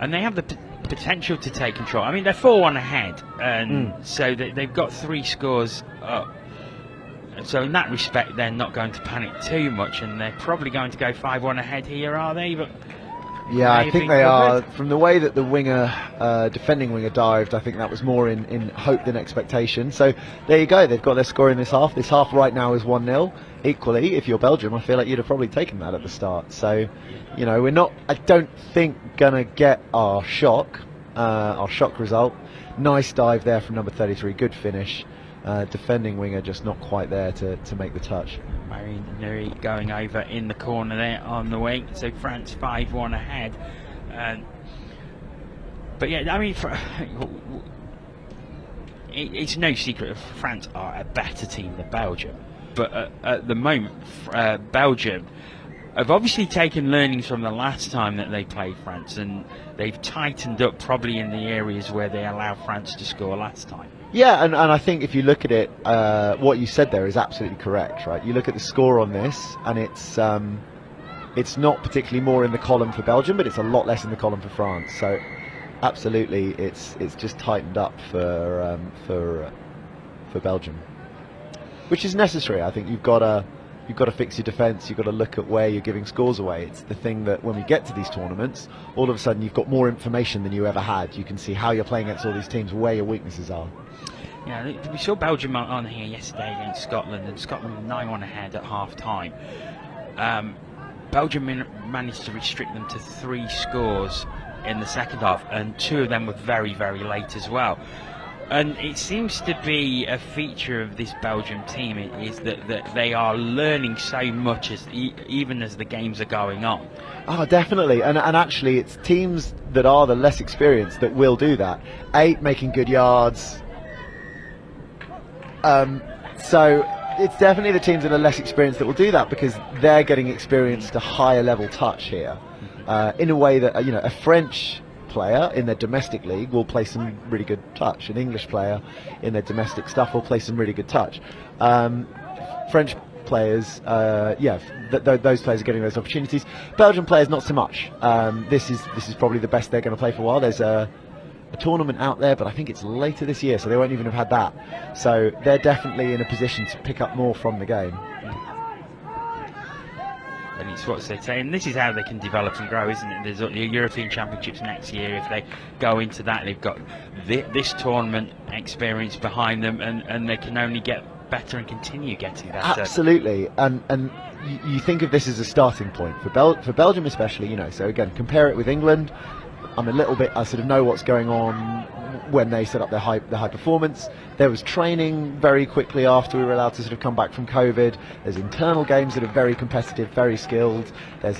and they have the potential to take control. I mean, they're 4-1 ahead, and so they've got 3 scores up. So in that respect, they're not going to panic too much, and they're probably going to go 5-1 ahead here, are they? But yeah, I think they are. From the way that the winger, defending winger, dived, I think that was more in hope than expectation. So there you go. They've got their score in this half. This half right now is 1-0. Equally, if you're Belgium, I feel like you'd have probably taken that at the start. So, you know, we're not, I don't think, gonna get our shock result. Nice dive there from number 33. Good finish. Defending winger just not quite there to make the touch. Marie going over in the corner there on the wing, so France 5-1 ahead. But yeah, I mean, it's no secret France are a better team than Belgium. But at the moment, Belgium have obviously taken learnings from the last time that they played France, and they've tightened up probably in the areas where they allowed France to score last time. Yeah, and I think if you look at it, what you said there is absolutely correct, right? You look at the score on this, and it's not particularly more in the column for Belgium, but it's a lot less in the column for France. So, absolutely, it's just tightened up for Belgium, which is necessary. I think you've got to fix your defence. You've got to look at where you're giving scores away. It's the thing that when we get to these tournaments, all of a sudden you've got more information than you ever had. You can see how you're playing against all these teams, where your weaknesses are. Yeah, we saw Belgium on here yesterday against Scotland, and Scotland 9-1 ahead at half time. Belgium managed to restrict them to 3 scores in the second half, and 2 of them were very, very late as well. And it seems to be a feature of this Belgium team is that they are learning so much even as the games are going on. Oh, definitely. And actually, it's teams that are the less experienced that will do that. 8 making good yards. So it's definitely the teams that are less experienced that will do that, because they're getting experience to higher level touch here, in a way that a French player in their domestic league will play some really good touch. An English player in their domestic stuff will play some really good touch. French players, those players are getting those opportunities. Belgian players, not so much. This is probably the best they're going to play for a while. There's a tournament out there, but I think it's later this year, so they won't even have had that. So they're definitely in a position to pick up more from the game. And it's what they say, and this is how they can develop and grow, isn't it? There's the European Championships next year. If they go into that, they've got this tournament experience behind them, and they can only get better and continue getting better. Absolutely, and you think of this as a starting point for Belgium, especially. So again, compare it with England. I sort of know what's going on when they set up the high performance. There was training very quickly after we were allowed to sort of come back from COVID. There's internal games that are very competitive, very skilled. There's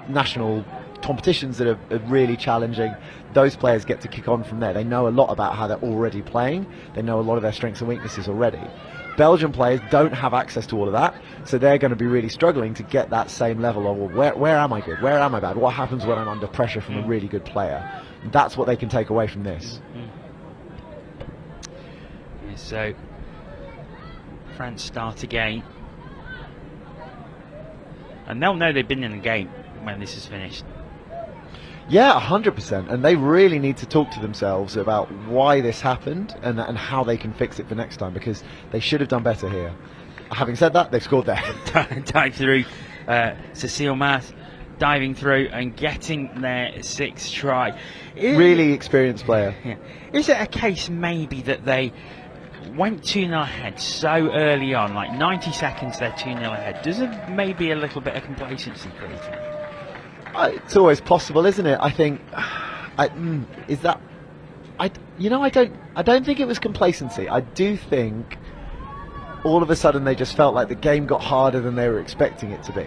national competitions that are really challenging. Those players get to kick on from there. They know a lot about how they're already playing. They know a lot of their strengths and weaknesses already. Belgian players don't have access to all of that, so they're going to be really struggling to get that same level of, well, where am I good, where am I bad, what happens when I'm under pressure from a really good player. That's what they can take away from this. Yeah, so France start again, and they'll know they've been in the game when this is finished. Yeah, 100%, and they really need to talk to themselves about why this happened and how they can fix it for next time, because they should have done better here. Having said that, they've scored there. Dive through, Cecile Mass diving through and getting their 6th try. Really experienced player. Yeah. Is it a case maybe that they went 2-0 ahead so early on, like 90 seconds they're 2-0 ahead? Does it maybe a little bit of complacency creep in? It's always possible, isn't it? I think, I don't think it was complacency. I do think all of a sudden they just felt like the game got harder than they were expecting it to be.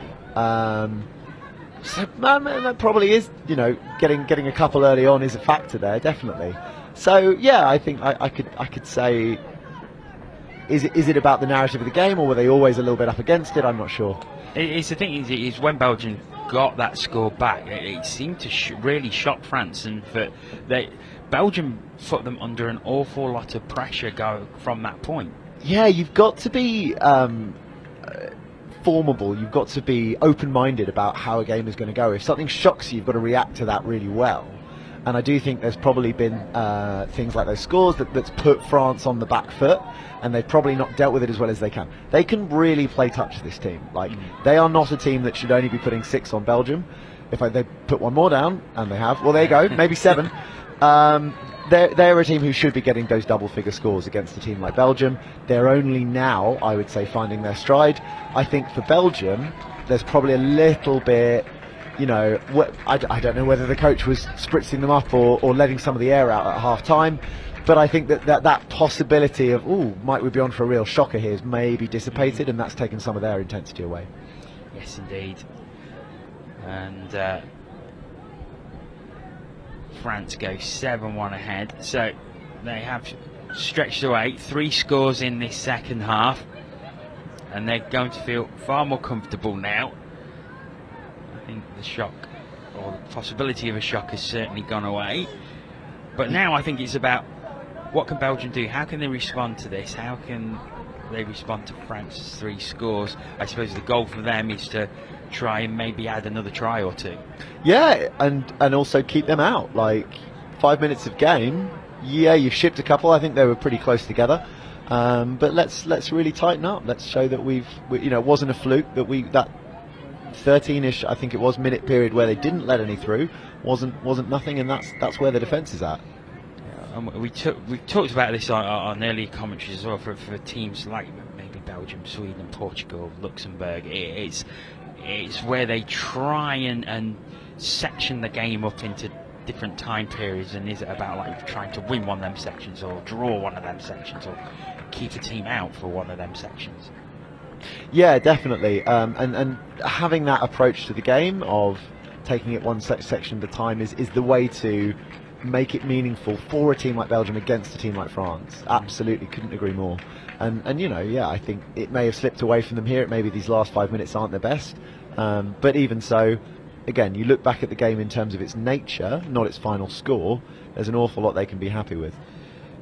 So that probably is, getting a couple early on is a factor there, definitely. So yeah, I think I could say, is it about the narrative of the game, or were they always a little bit up against it? I'm not sure. It's the thing is when Belgium got that score back, it seemed to really shock France, and Belgium put them under an awful lot of pressure from that point. Yeah, you've got to be formable. You've got to be open-minded about how a game is going to go. If something shocks you, you've got to react to that really well. And I do think there's probably been things like those scores that's put France on the back foot, and they've probably not dealt with it as well as they can. They can really play touch, this team. Like, they are not a team that should only be putting 6 on Belgium. If they put one more down, and they have, well, there you go, maybe 7. They're a team who should be getting those double-figure scores against a team like Belgium. They're only now, I would say, finding their stride. I think for Belgium, there's probably a little bit, I don't know whether the coach was spritzing them up or letting some of the air out at half-time, but I think that possibility of, might we be on for a real shocker here, is maybe dissipated, and that's taken some of their intensity away. Yes, indeed. And France go 7-1 ahead, so they have stretched away 3 scores in this second half, and they're going to feel far more comfortable now. I think the shock, or the possibility of a shock, has certainly gone away, but now I think it's about what can Belgium do, how can they respond to this, how can they respond to France's 3 scores. I suppose the goal for them is to try and maybe add another try or 2. Yeah, and also keep them out. Like, 5 minutes of game, yeah, you've shipped a couple. I think they were pretty close together, but let's really tighten up. Let's show that it wasn't a fluke, that 13ish, I think it was, minute period where they didn't let any through wasn't nothing, and that's where the defence is at. We've talked about this on earlier commentaries as well, for teams like maybe Belgium, Sweden, Portugal, Luxembourg. It's where they try and section the game up into different time periods, and is it about like trying to win one of them sections or draw one of them sections or keep a team out for one of them sections? Yeah, definitely, and having that approach to the game of taking it one section at a time is the way to make it meaningful for a team like Belgium against a team like France. Absolutely, couldn't agree more. And I think it may have slipped away from them here. It maybe these last 5 minutes aren't their best, but even so, again, you look back at the game in terms of its nature, not its final score, there's an awful lot they can be happy with.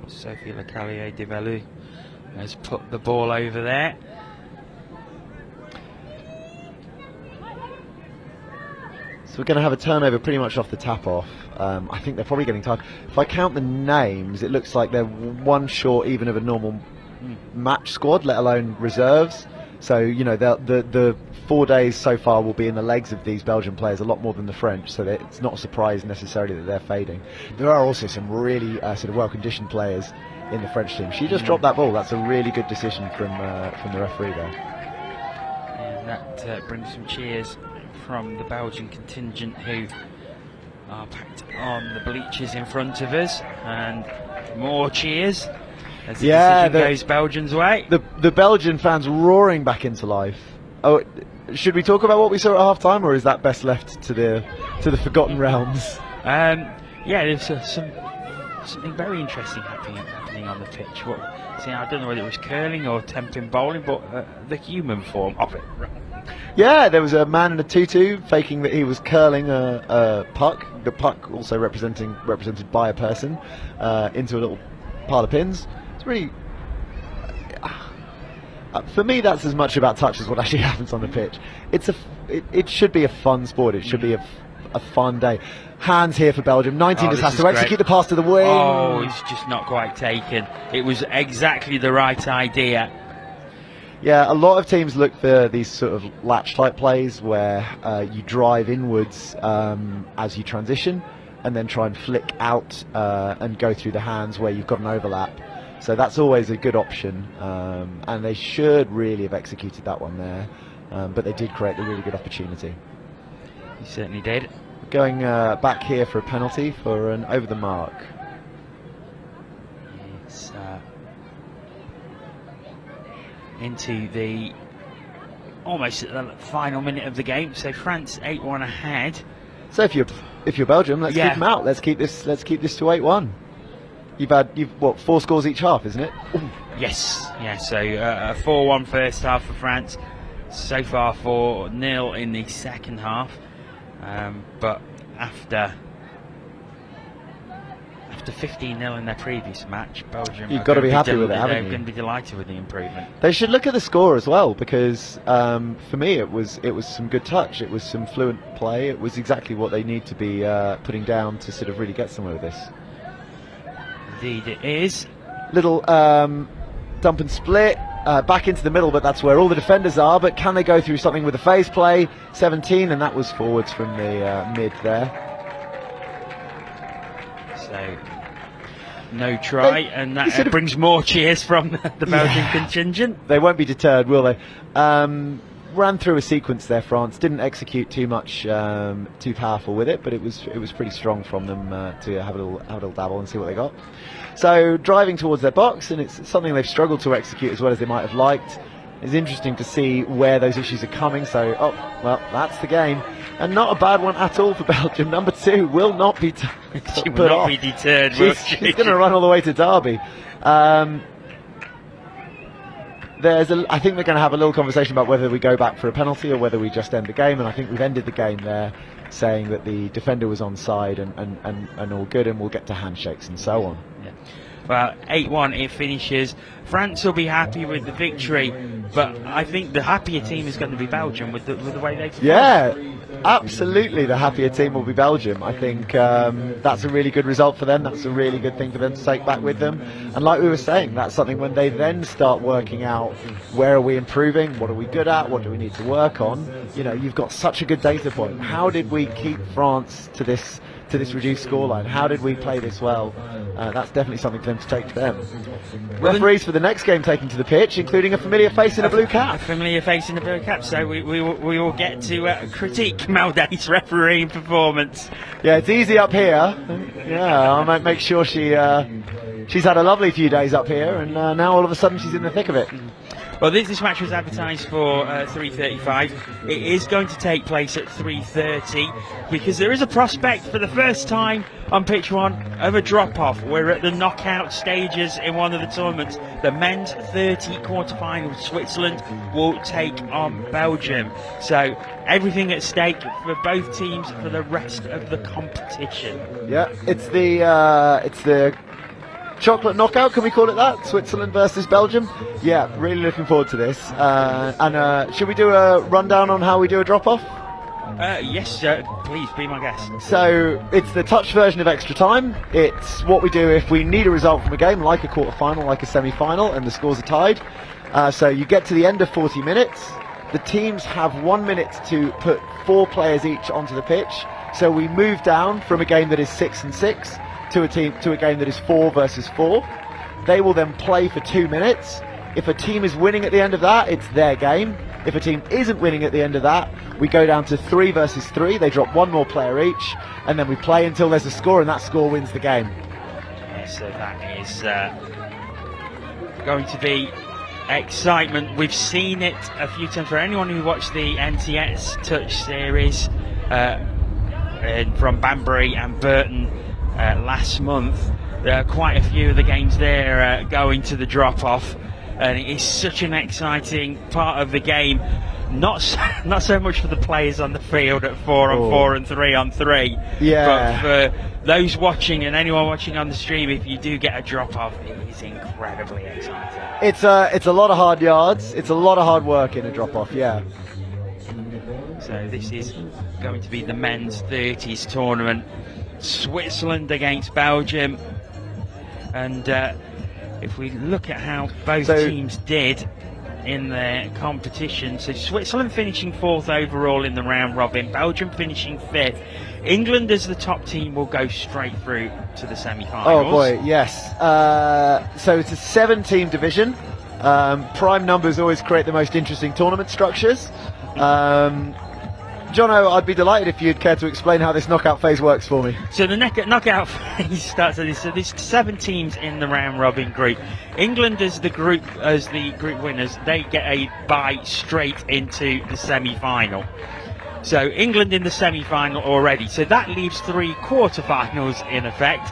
Sophie Lecalier-Devalu has put the ball over there. So we're going to have a turnover pretty much off the tap-off. I think they're probably getting tired. If I count the names, it looks like they're one short even of a normal match squad, let alone reserves. So, the 4 days so far will be in the legs of these Belgian players, a lot more than the French, so it's not a surprise necessarily that they're fading. There are also some really sort of well-conditioned players in the French team. She just dropped that ball. That's a really good decision from the referee there. And that brings some cheers from the Belgian contingent, who are packed on the bleachers in front of us, and more cheers as the decision goes Belgium's way. The Belgian fans roaring back into life. Oh, should we talk about what we saw at half time, or is that best left to the forgotten realms? There's something very interesting happening on the pitch. I don't know whether it was curling or temping bowling, but the human form of it. Yeah, there was a man in a tutu faking that he was curling a puck. The puck also represented by a person into a little pile of pins. It's really, for me, that's as much about touch as what actually happens on the pitch. It should be a fun sport. It should be a fun day. Hands here for Belgium. 19 just has to execute the pass to the wing. Oh, it's just not quite taken. It was exactly the right idea. Yeah, a lot of teams look for these sort of latch type plays where you drive inwards as you transition, and then try and flick out and go through the hands where you've got an overlap. So that's always a good option, and they should really have executed that one there, but they did create a really good opportunity. He certainly did. Going back here for a penalty for an over the mark. It's into the almost at the final minute of the game. So France 8-1 ahead. So if you're Belgium, let's keep them out. Let's keep this to 8-1. You've what, 4 scores each half, isn't it? Ooh. Yes. Yeah. So a 4-1 first half for France. So far 4-0 in the second half. But after after 15-0 in their previous match, Belgium. You've got to be happy with it, haven't They're you? going to be delighted with the improvement. They should look at the score as well, because for me it was some good touch. It was some fluent play. It was exactly what they need to be putting down to sort of really get somewhere with this. Indeed, it is. Little dump and split. Back into the middle, but that's where all the defenders are. But can they go through something with a phase play? 17, and that was forwards from the mid there. So, no try, and that brings more cheers from the Belgian contingent. They won't be deterred, will they? Ran through a sequence there, France. Didn't execute too much, too powerful with it, but it was pretty strong from them to have a little dabble and see what they got. So driving towards their box, and it's something they've struggled to execute as well as they might have liked. It's interesting to see where those issues are coming. So, oh, well, that's the game. And not a bad one at all for Belgium. Number 2 will not be She will not be deterred. She's going to run all the way to Derby. I think they're going to have a little conversation about whether we go back for a penalty or whether we just end the game. And I think we've ended the game there, saying that the defender was onside and all good, and we'll get to handshakes and so on. Yeah. Well, 8-1 it finishes. France will be happy with the victory, but I think the happier team is going to be Belgium with the way they perform. Yeah, absolutely. The happier team will be Belgium. I think that's a really good result for them. That's a really good thing for them to take back with them. And like we were saying, that's something when they then start working out where are we improving, what are we good at, what do we need to work on. You know, you've got such a good data point. How did we keep France to this reduced scoreline? How did we play this well? That's definitely something for them to take to them. Referees for the next game taking to the pitch, including a familiar face in a blue cap. A familiar face in a blue cap, so we will get to critique Malday's refereeing performance. Yeah, it's easy up here. Yeah, I might make sure she's had a lovely few days up here, and now all of a sudden she's in the thick of it. Well, this match was advertised for 3:35. It is going to take place at 3:30 because there is a prospect for the first time on pitch one of a drop-off. We're at the knockout stages in one of the tournaments. The men's 30 quarter-final. Switzerland will take on Belgium. So everything at stake for both teams for the rest of the competition. Yeah, it's the chocolate knockout, can we call it that? Switzerland versus Belgium. Yeah, really looking forward to this. And should we do a rundown on how we do a drop-off? Yes, please be my guest. So it's the touch version of extra time. It's what we do if we need a result from a game, like a quarter-final, like a semi-final, and the scores are tied. So you get to the end of 40 minutes. The teams have 1 minute to put 4 players each onto the pitch. So we move down from a game that is 6-6 to a game that is 4 versus 4. They will then play for 2 minutes. If a team is winning at the end of that, it's their game. If a team isn't winning at the end of that, we go down to 3 versus 3. They drop 1 more player each, and then we play until there's a score, and that score wins the game. Yeah, so that is going to be excitement. We've seen it a few times. For anyone who watched the NTS Touch series from Banbury and Burton last month, quite a few of the games there going to the drop-off, and it is such an exciting part of the game. Not so much for the players on the field at 4-on-4 and 3-on-3, but for those watching and anyone watching on the stream, if you do get a drop-off, it is incredibly exciting. It's a lot of hard yards. It's a lot of hard work in a drop-off. Yeah. So this is going to be the men's 30s tournament. Switzerland against Belgium, and if we look at how both teams did in their competition, so Switzerland finishing 4th overall in the round robin, Belgium finishing 5th. England as the top team will go straight through to the semi-finals. Oh boy, yes. So it's a 7-team division. Prime numbers always create the most interesting tournament structures. Jono, I'd be delighted if you'd care to explain how this knockout phase works for me. So the knockout phase starts at this. So there's 7 teams in the round robin group. England as the group winners, they get a bye straight into the semi-final. So England in the semi-final already. So that leaves 3 quarter-finals in effect.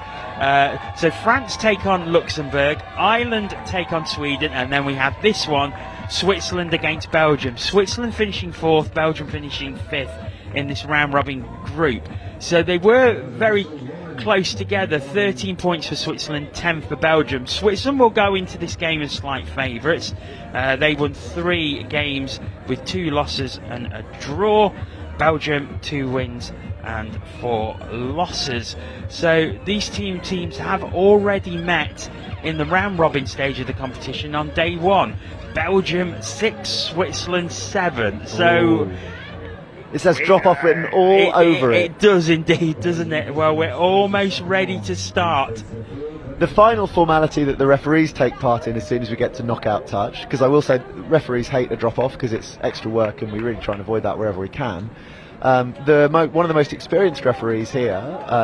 So France take on Luxembourg, Ireland take on Sweden, and then we have this one, Switzerland against Belgium. Switzerland finishing 4th, Belgium finishing 5th in this round robin group. So they were very close together. 13 points for Switzerland, 10 for Belgium. Switzerland will go into this game as slight favourites. They won 3 games with 2 losses and a draw. Belgium 2 wins and 4 losses. So these teams have already met in the round robin stage of the competition on day 1. Belgium 6, Switzerland 7. So it says drop off written all over it. It does indeed, doesn't it? Well, we're almost ready to start. The final formality that the referees take part in as soon as we get to knockout touch, because I will say referees hate a drop off because it's extra work and we really try and avoid that wherever we can. One of the most experienced referees here,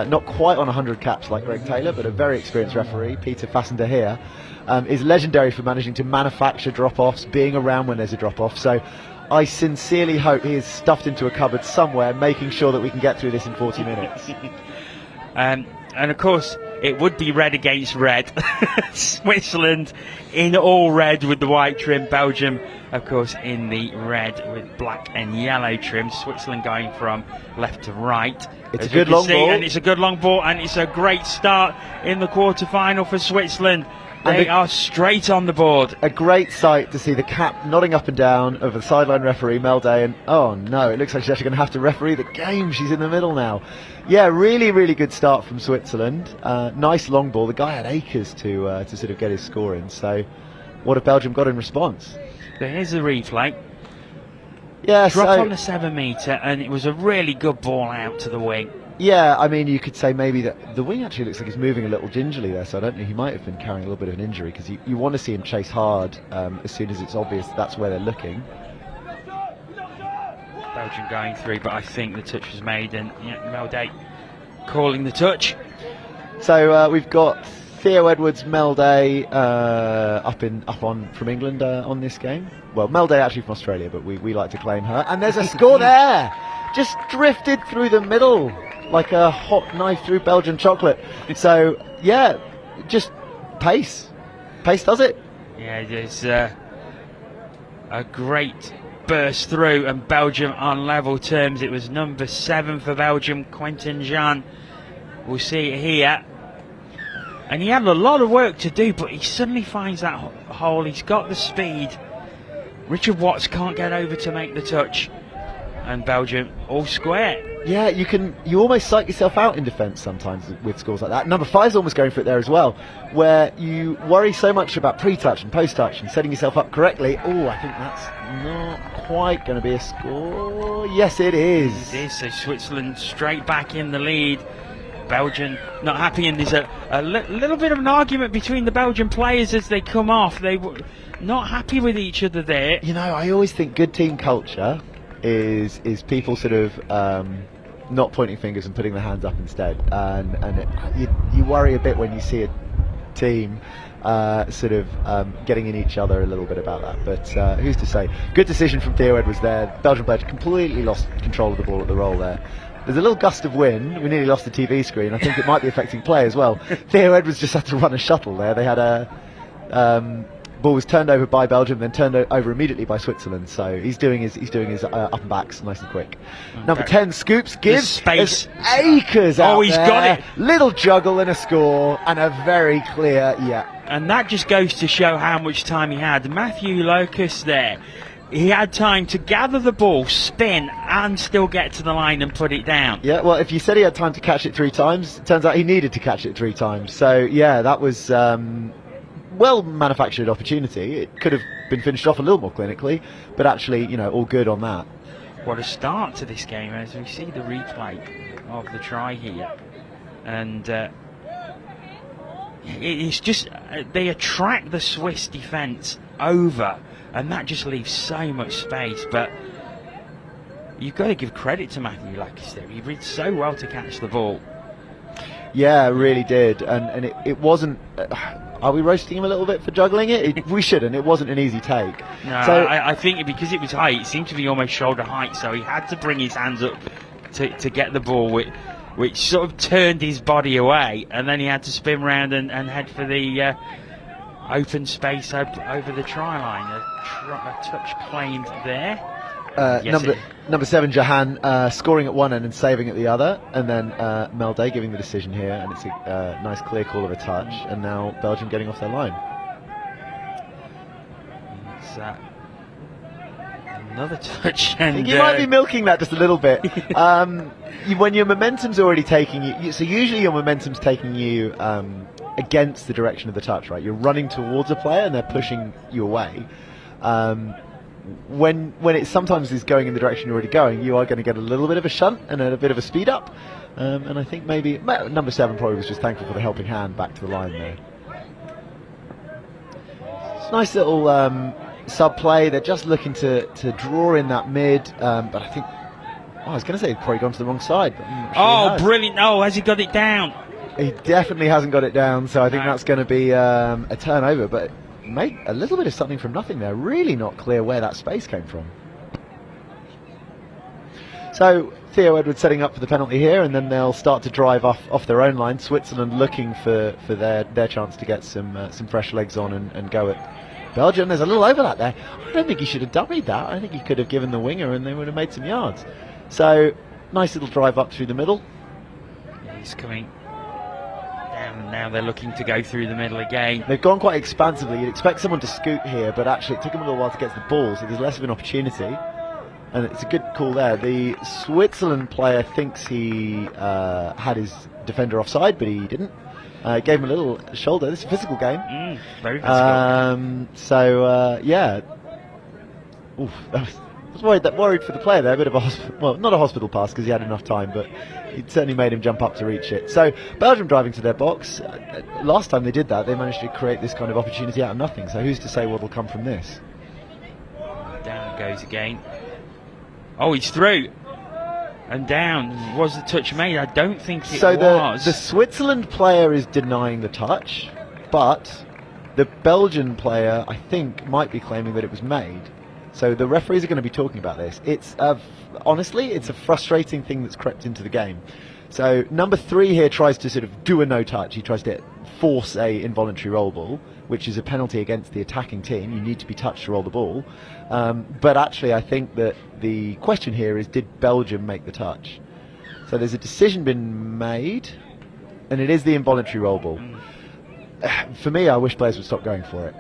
not quite on 100 caps like Greg Taylor, but a very experienced referee, Peter Fassender here, is legendary for managing to manufacture drop-offs, being around when there's a drop-off. So I sincerely hope he is stuffed into a cupboard somewhere, making sure that we can get through this in 40 minutes. And of course, it would be red against red. Switzerland in all red with the white trim. Belgium, of course, in the red with black and yellow trim. Switzerland going from left to right. It's a good long ball. And it's a good long ball, and it's a great start in the quarter-final for Switzerland. They are straight on the board. A great sight to see the cap nodding up and down of the sideline referee, Mel Day, and oh no, it looks like she's actually going to have to referee the game. She's in the middle now. Yeah, really, really good start from Switzerland. Nice long ball. The guy had acres to sort of get his score in. So what have Belgium got in response? Here's the replay. Yeah, Drop on the 7 metre, and it was a really good ball out to the wing. Yeah, I mean, you could say maybe that the wing actually looks like he's moving a little gingerly there, so I don't know, he might have been carrying a little bit of an injury, because you want to see him chase hard as soon as it's obvious that's where they're looking. Belgium going through, but I think the touch was made, and Mel Day calling the touch. So we've got Theo Edwards, Mel Day up on from England on this game. Well, Mel Day actually from Australia, but we like to claim her. And there's a score there! Just drifted through the middle like a hot knife through Belgian chocolate. So, yeah, just pace. Pace does it. Yeah, there's a great burst through, and Belgium on level terms. It was number 7 for Belgium, Quentin Jean. We'll see it here. And he had a lot of work to do, but he suddenly finds that hole. He's got the speed. Richard Watts can't get over to make the touch. And Belgium all square. Yeah, you almost psych yourself out in defence sometimes with scores like that. Number 5's almost going for it there as well, where you worry so much about pre-touch and post-touch and setting yourself up correctly. Oh, I think that's not quite going to be a score. Yes, it is. It is. So Switzerland straight back in the lead. Belgium not happy, and there's a little bit of an argument between the Belgian players as they come off. They were not happy with each other there. You know, I always think good team culture is people sort of not pointing fingers and putting their hands up instead, you worry a bit when you see a team sort of getting in each other a little bit about that, but who's to say. Good decision from Theo Edwards there. Belgian player completely lost control of the ball at the roll there. There's a little gust of wind. We nearly lost the TV screen. I think it might be affecting play as well. Theo Edwards just had to run a shuttle there. They had a ball was turned over by Belgium, then turned over immediately by Switzerland. So he's doing his up and backs nice and quick. Okay. Number 10, Scoops gives space. Acres out he's there. Got it. Little juggle and a score, and a very clear And that just goes to show how much time he had. Matthew Locust there. He had time to gather the ball, spin, and still get to the line and put it down. Yeah, well, if you said he had time to catch it 3 times, it turns out he needed to catch it 3 times. So, yeah, that was well-manufactured opportunity. It could have been finished off a little more clinically, but actually, all good on that. What a start to this game as we see the replay of the try here. And it's just, they attract the Swiss defence over, and that just leaves so much space. But you've got to give credit to Matthew Lacus there. He read so well to catch the ball. Yeah, really did. And it wasn't... are we roasting him a little bit for juggling it? We shouldn't. It wasn't an easy take. No, so, I think because it was high, it seemed to be almost shoulder height, so he had to bring his hands up to get the ball, which sort of turned his body away, and then he had to spin round and head for the open space over the try line. A touch claimed there, Number 7, Jahan, scoring at one end and saving at the other, and then Melde giving the decision here, and it's a nice clear call of a touch, and now Belgium getting off their line. It's another touch, and you might be milking that just a little bit. When your momentum's already taking you, so usually your momentum's taking you against the direction of the touch, right? You're running towards a player and they're pushing you away. When it sometimes is going in the direction you're already going, you are going to get a little bit of a shunt and a bit of a speed up. And I think maybe number 7 probably was just thankful for the helping hand back to the line there. It's a nice little sub play. They're just looking to draw in that mid, but I think I was going to say he'd probably gone to the wrong side. But I'm not sure he has. Brilliant! Oh, has he got it down? He definitely hasn't got it down, so I think that's going to be a turnover. But made a little bit of something from nothing there. Really not clear where that space came from. So Theo Edwards setting up for the penalty here, and then they'll start to drive off their own line. Switzerland looking for their chance to get some fresh legs on and go at Belgium. There's a little overlap there. I don't think he should have dummied that. I think he could have given the winger and they would have made some yards. So nice little drive up through the middle. He's coming down now. They're looking to go through the middle again. They've gone quite expansively. You'd expect someone to scoot here, but actually it took him a little while to get to the ball, so there's less of an opportunity. And it's a good call there. The Switzerland player thinks he had his defender offside, but he didn't. Gave him a little shoulder. This is a physical game. Very physical. Yeah. Oof, I was worried for the player there. A bit of not a hospital pass because he had enough time, but it certainly made him jump up to reach it. So Belgium driving to their box. Last time they did that, they managed to create this kind of opportunity out of nothing. So who's to say what will come from this? Down it goes again. Oh, he's through and down. Was the touch made? I don't think it was. So the Switzerland player is denying the touch, but the Belgian player, I think, might be claiming that it was made. So the referees are going to be talking about this. It's honestly, it's a frustrating thing that's crept into the game. So number 3 here tries to sort of do a no touch. He tries to force a involuntary roll ball, which is a penalty against the attacking team. You need to be touched to roll the ball. But actually, I think that the question here is, did Belgium make the touch? So there's a decision been made, and it is the involuntary roll ball. For me, I wish players would stop going for it.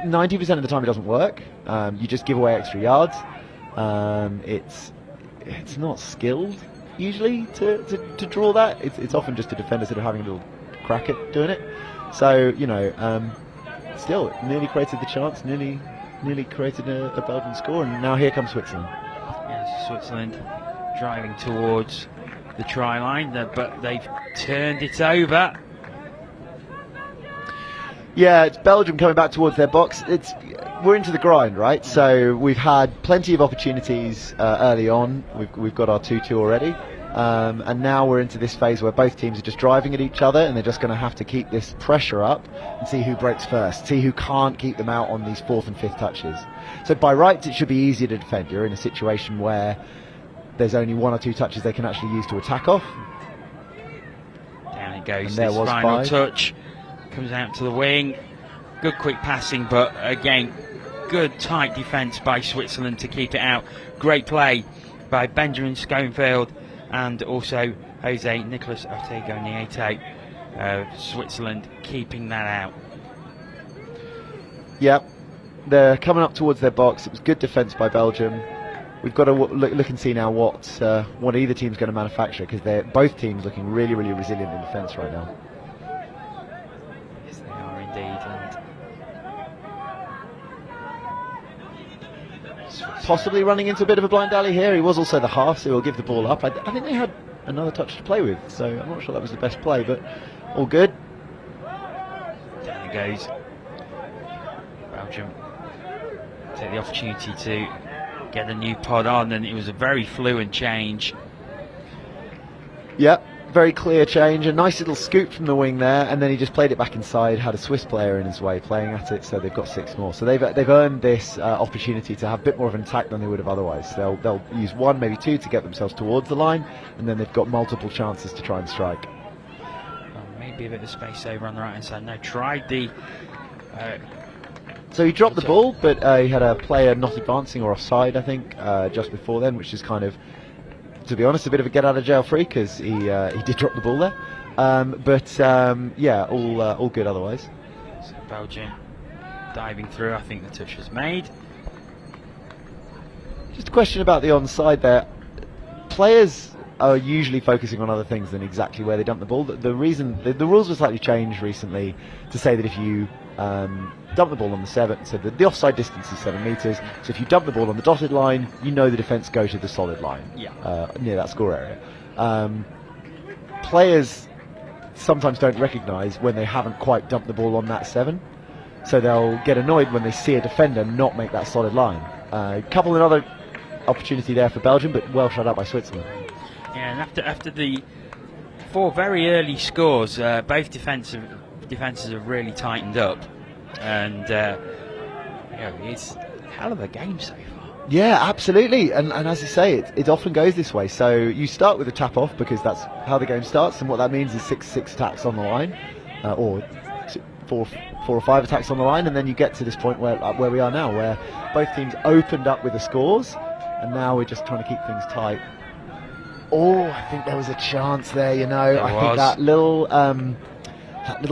90% of the time it doesn't work. You just give away extra yards. It's not skilled usually to draw that. It's often just a defender sort of having a little crack at doing it. So still it nearly created the chance, nearly created a Belgian score, and now here comes Switzerland. Yes, Switzerland driving towards the try line, but they've turned it over. Yeah, it's Belgium coming back towards their box. We're into the grind, right? So we've had plenty of opportunities early on. We've got our 2-2 already, and now we're into this phase where both teams are just driving at each other, and they're just going to have to keep this pressure up and see who breaks first, see who can't keep them out on these 4th and 5th touches. So by rights, it should be easier to defend. You're in a situation where there's only 1 or 2 touches they can actually use to attack off. Down it goes. And there this was final 5. touch. Comes out to the wing. Good quick passing, but again, good tight defence by Switzerland to keep it out. Great play by Benjamin Schoenfeld and also Jose Nicolas Ortega Nieto. Switzerland keeping that out. Yep, they're coming up towards their box. It was good defence by Belgium. We've got to look and see now what either team's going to manufacture, because they're both teams looking really, really resilient in defence right now. Yes, they are indeed. Possibly running into a bit of a blind alley here. He was also the half, so he'll give the ball up. I think they had another touch to play with, so I'm not sure that was the best play, but all good. Down it goes. Belgium take the opportunity to get a new pod on, and it was a very fluent change. Yep, very clear change. A nice little scoop from the wing there, and then he just played it back inside, had a Swiss player in his way playing at it, so they've got 6 more. So they've earned this opportunity to have a bit more of an attack than they would have otherwise. They'll use 1, maybe 2 to get themselves towards the line, and then they've got multiple chances to try and strike. Maybe a bit of space over on the right hand side. No, tried the So he dropped the ball, but he had a player not advancing or offside, I think, just before then, which is kind of, to be honest, a bit of a get out of jail free because he did drop the ball there. Yeah, all good otherwise. So Belgium diving through. I think the touch was made. Just a question about the onside there. Players are usually focusing on other things than exactly where they dump the ball. The reason the rules were slightly changed recently to say that if you dump the ball on the 7, so the offside distance is 7 metres, so if you dump the ball on the dotted line, you know the defence go to the solid line, near that score area. Players sometimes don't recognise when they haven't quite dumped the ball on that 7, so they'll get annoyed when they see a defender not make that solid line. A couple of other opportunity there for Belgium, but well shut out by Switzerland. Yeah, and after the 4 very early scores, both defences have really tightened up, and it's a hell of a game so far. Yeah, absolutely, and as you say, it often goes this way. So you start with a tap off because that's how the game starts, and what that means is 6 attacks on the line, or 4 or 5 attacks on the line, and then you get to this point where we are now, where both teams opened up with the scores, and now we're just trying to keep things tight. Oh, I think there was a chance there, you know. I think that little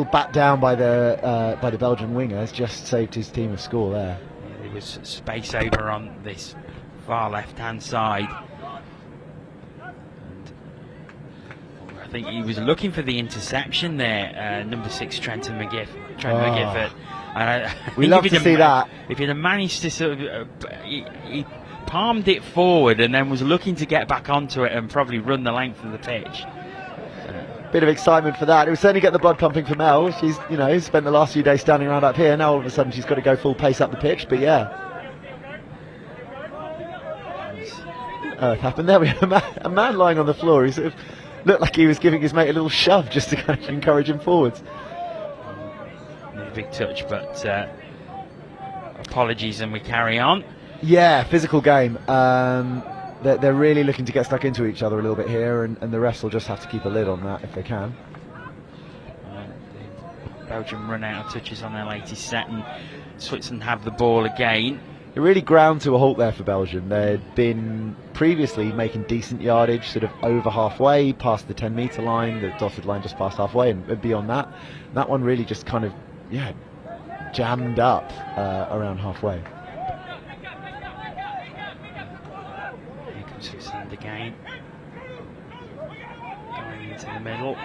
bat down by the Belgian winger has just saved his team a score there. There was space over on this far left-hand side. And I think he was looking for the interception there, number 6, Trent McGifford. We love to see that. If he'd have managed to sort of... he palmed it forward and then was looking to get back onto it and probably run the length of the pitch. Bit of excitement for that. It would certainly get the blood pumping for Mel. She's, spent the last few days standing around up here. Now all of a sudden she's got to go full pace up the pitch. But yeah, it happened there. We had a man lying on the floor. He sort of looked like he was giving his mate a little shove just to kind of encourage him forwards. A big touch, but apologies, and we carry on. Yeah, physical game. They're really looking to get stuck into each other a little bit here, and the refs will just have to keep a lid on that if they can. Belgium run out of touches on their latest set, and Switzerland have the ball again. It really ground to a halt there for Belgium. They'd been previously making decent yardage, sort of over halfway, past the 10-metre line, the dotted line just past halfway, and beyond that. That one really just kind of, jammed up around halfway. Switzerland again, going into the middle,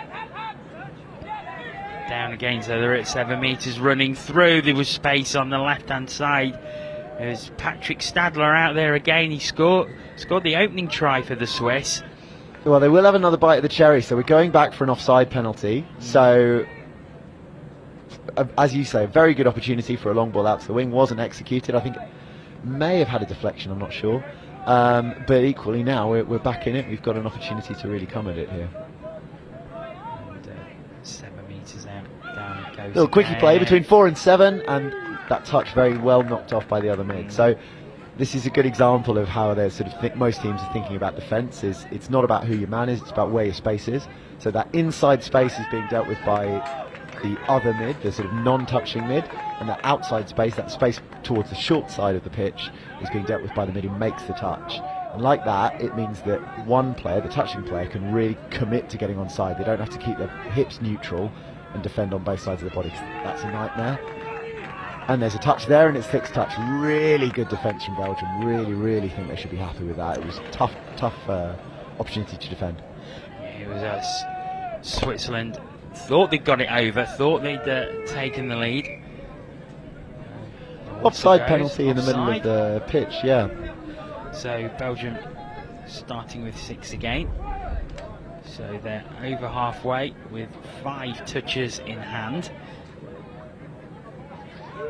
down again, so they're at 7 metres, running through. There was space on the left hand side. There's Patrick Stadler out there again. He scored the opening try for the Swiss. Well, they will have another bite of the cherry, so we're going back for an offside penalty. So as you say, a very good opportunity for a long ball out to the wing. Wasn't executed. I think may have had a deflection, I'm not sure. But equally now we're back in it. We've got an opportunity to really come at it here. And 7 metres out, down it goes. Little quickie play between 4 and 7, and that touch very well knocked off by the other mid. So this is a good example of how they're sort of most teams are thinking about defence. It's not about who your man is, it's about where your space is. So that inside space is being dealt with by the other mid, the sort of non-touching mid, and that outside space, that space towards the short side of the pitch, is being dealt with by the mid who makes the touch. And like that, it means that one player, the touching player, can really commit to getting onside. They don't have to keep their hips neutral and defend on both sides of the body. That's a nightmare. And there's a touch there, and it's fixed touch. Really good defence from Belgium. Really think they should be happy with that. It was a tough opportunity to defend. It was Switzerland thought they'd got it over, thought they'd taken the lead. Offside penalty in the middle of the pitch, yeah. So Belgium starting with 6 again. So they're over halfway with 5 touches in hand.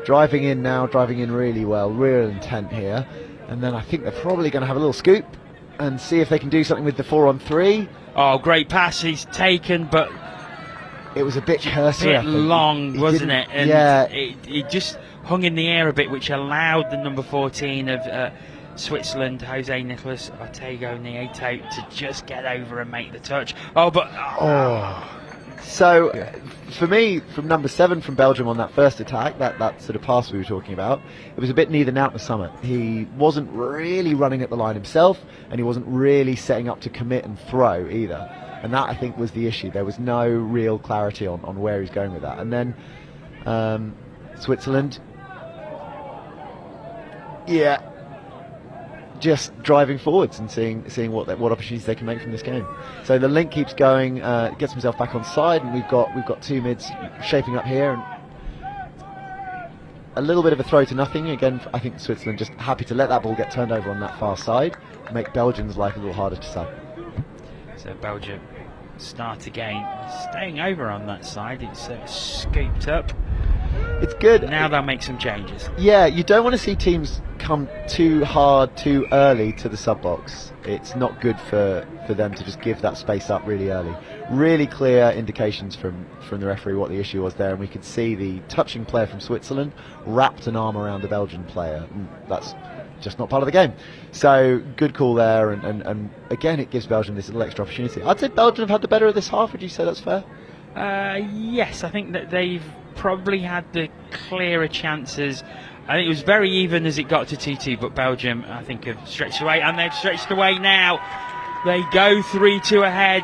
Driving in now, driving in really well, real intent here. And then I think they're probably going to have a little scoop and see if they can do something with the 4-on-3. Oh, great pass he's taken, but it was a bit cursory. A bit long, wasn't it? And yeah. It just hung in the air a bit, which allowed the number 14 of Switzerland, Jose Nicolas Ortego Nieto, to just get over and make the touch. So, for me, from number 7 from Belgium on that first attack, that sort of pass we were talking about, it was a bit neither now nor Summit. He wasn't really running at the line himself, and he wasn't really setting up to commit and throw either. And that, I think, was the issue. There was no real clarity on where he's going with that. And then Switzerland, yeah, just driving forwards and seeing what opportunities they can make from this game. So the link keeps going, gets himself back on side, and we've got 2 mids shaping up here, and a little bit of a throw to nothing again. I think Switzerland just happy to let that ball get turned over on that far side, make Belgium's life a little harder to save. So Belgium start again, staying over on that side. It's scooped up. It's good. Now they'll make some changes. Yeah, you don't want to see teams come too hard too early to the sub box. It's not good for them to just give that space up really early. Really clear indications from the referee what the issue was there, and we could see the touching player from Switzerland wrapped an arm around the Belgian player. That's just not part of the game. So good call there, and again it gives Belgium this little extra opportunity. I'd say Belgium have had the better of this half. Would you say that's fair? Yes, I think that they've probably had the clearer chances. I think it was very even as it got to 2-2, but Belgium, I think, have stretched away, and they've stretched away now. They go 3-2 ahead.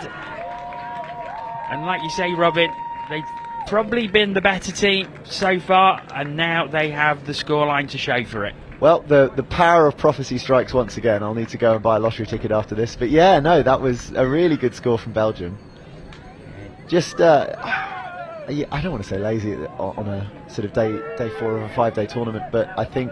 And like you say, Robin, they've probably been the better team so far, and now they have the scoreline to show for it. Well, the power of prophecy strikes once again. I'll need to go and buy a lottery ticket after this. But yeah, no, that was a really good score from Belgium. Just, I don't want to say lazy on a sort of day 4 of a 5-day tournament, but I think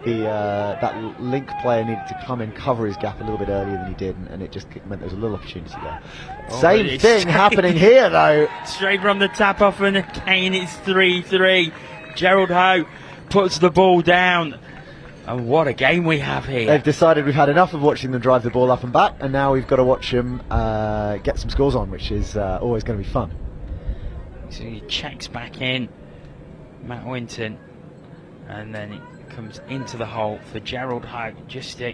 that link player needed to come in, cover his gap a little bit earlier than he did, and it just meant there was a little opportunity there. Same thing happening here, though. Straight from the tap off, and again it's 3-3. Gerald Ho puts the ball down. And what a game we have here. They've decided we've had enough of watching them drive the ball up and back, and now we've got to watch them get some scores on, which is always going to be fun. So he checks back in, Matt Winton, and then it comes into the hole for Gerald Ho just to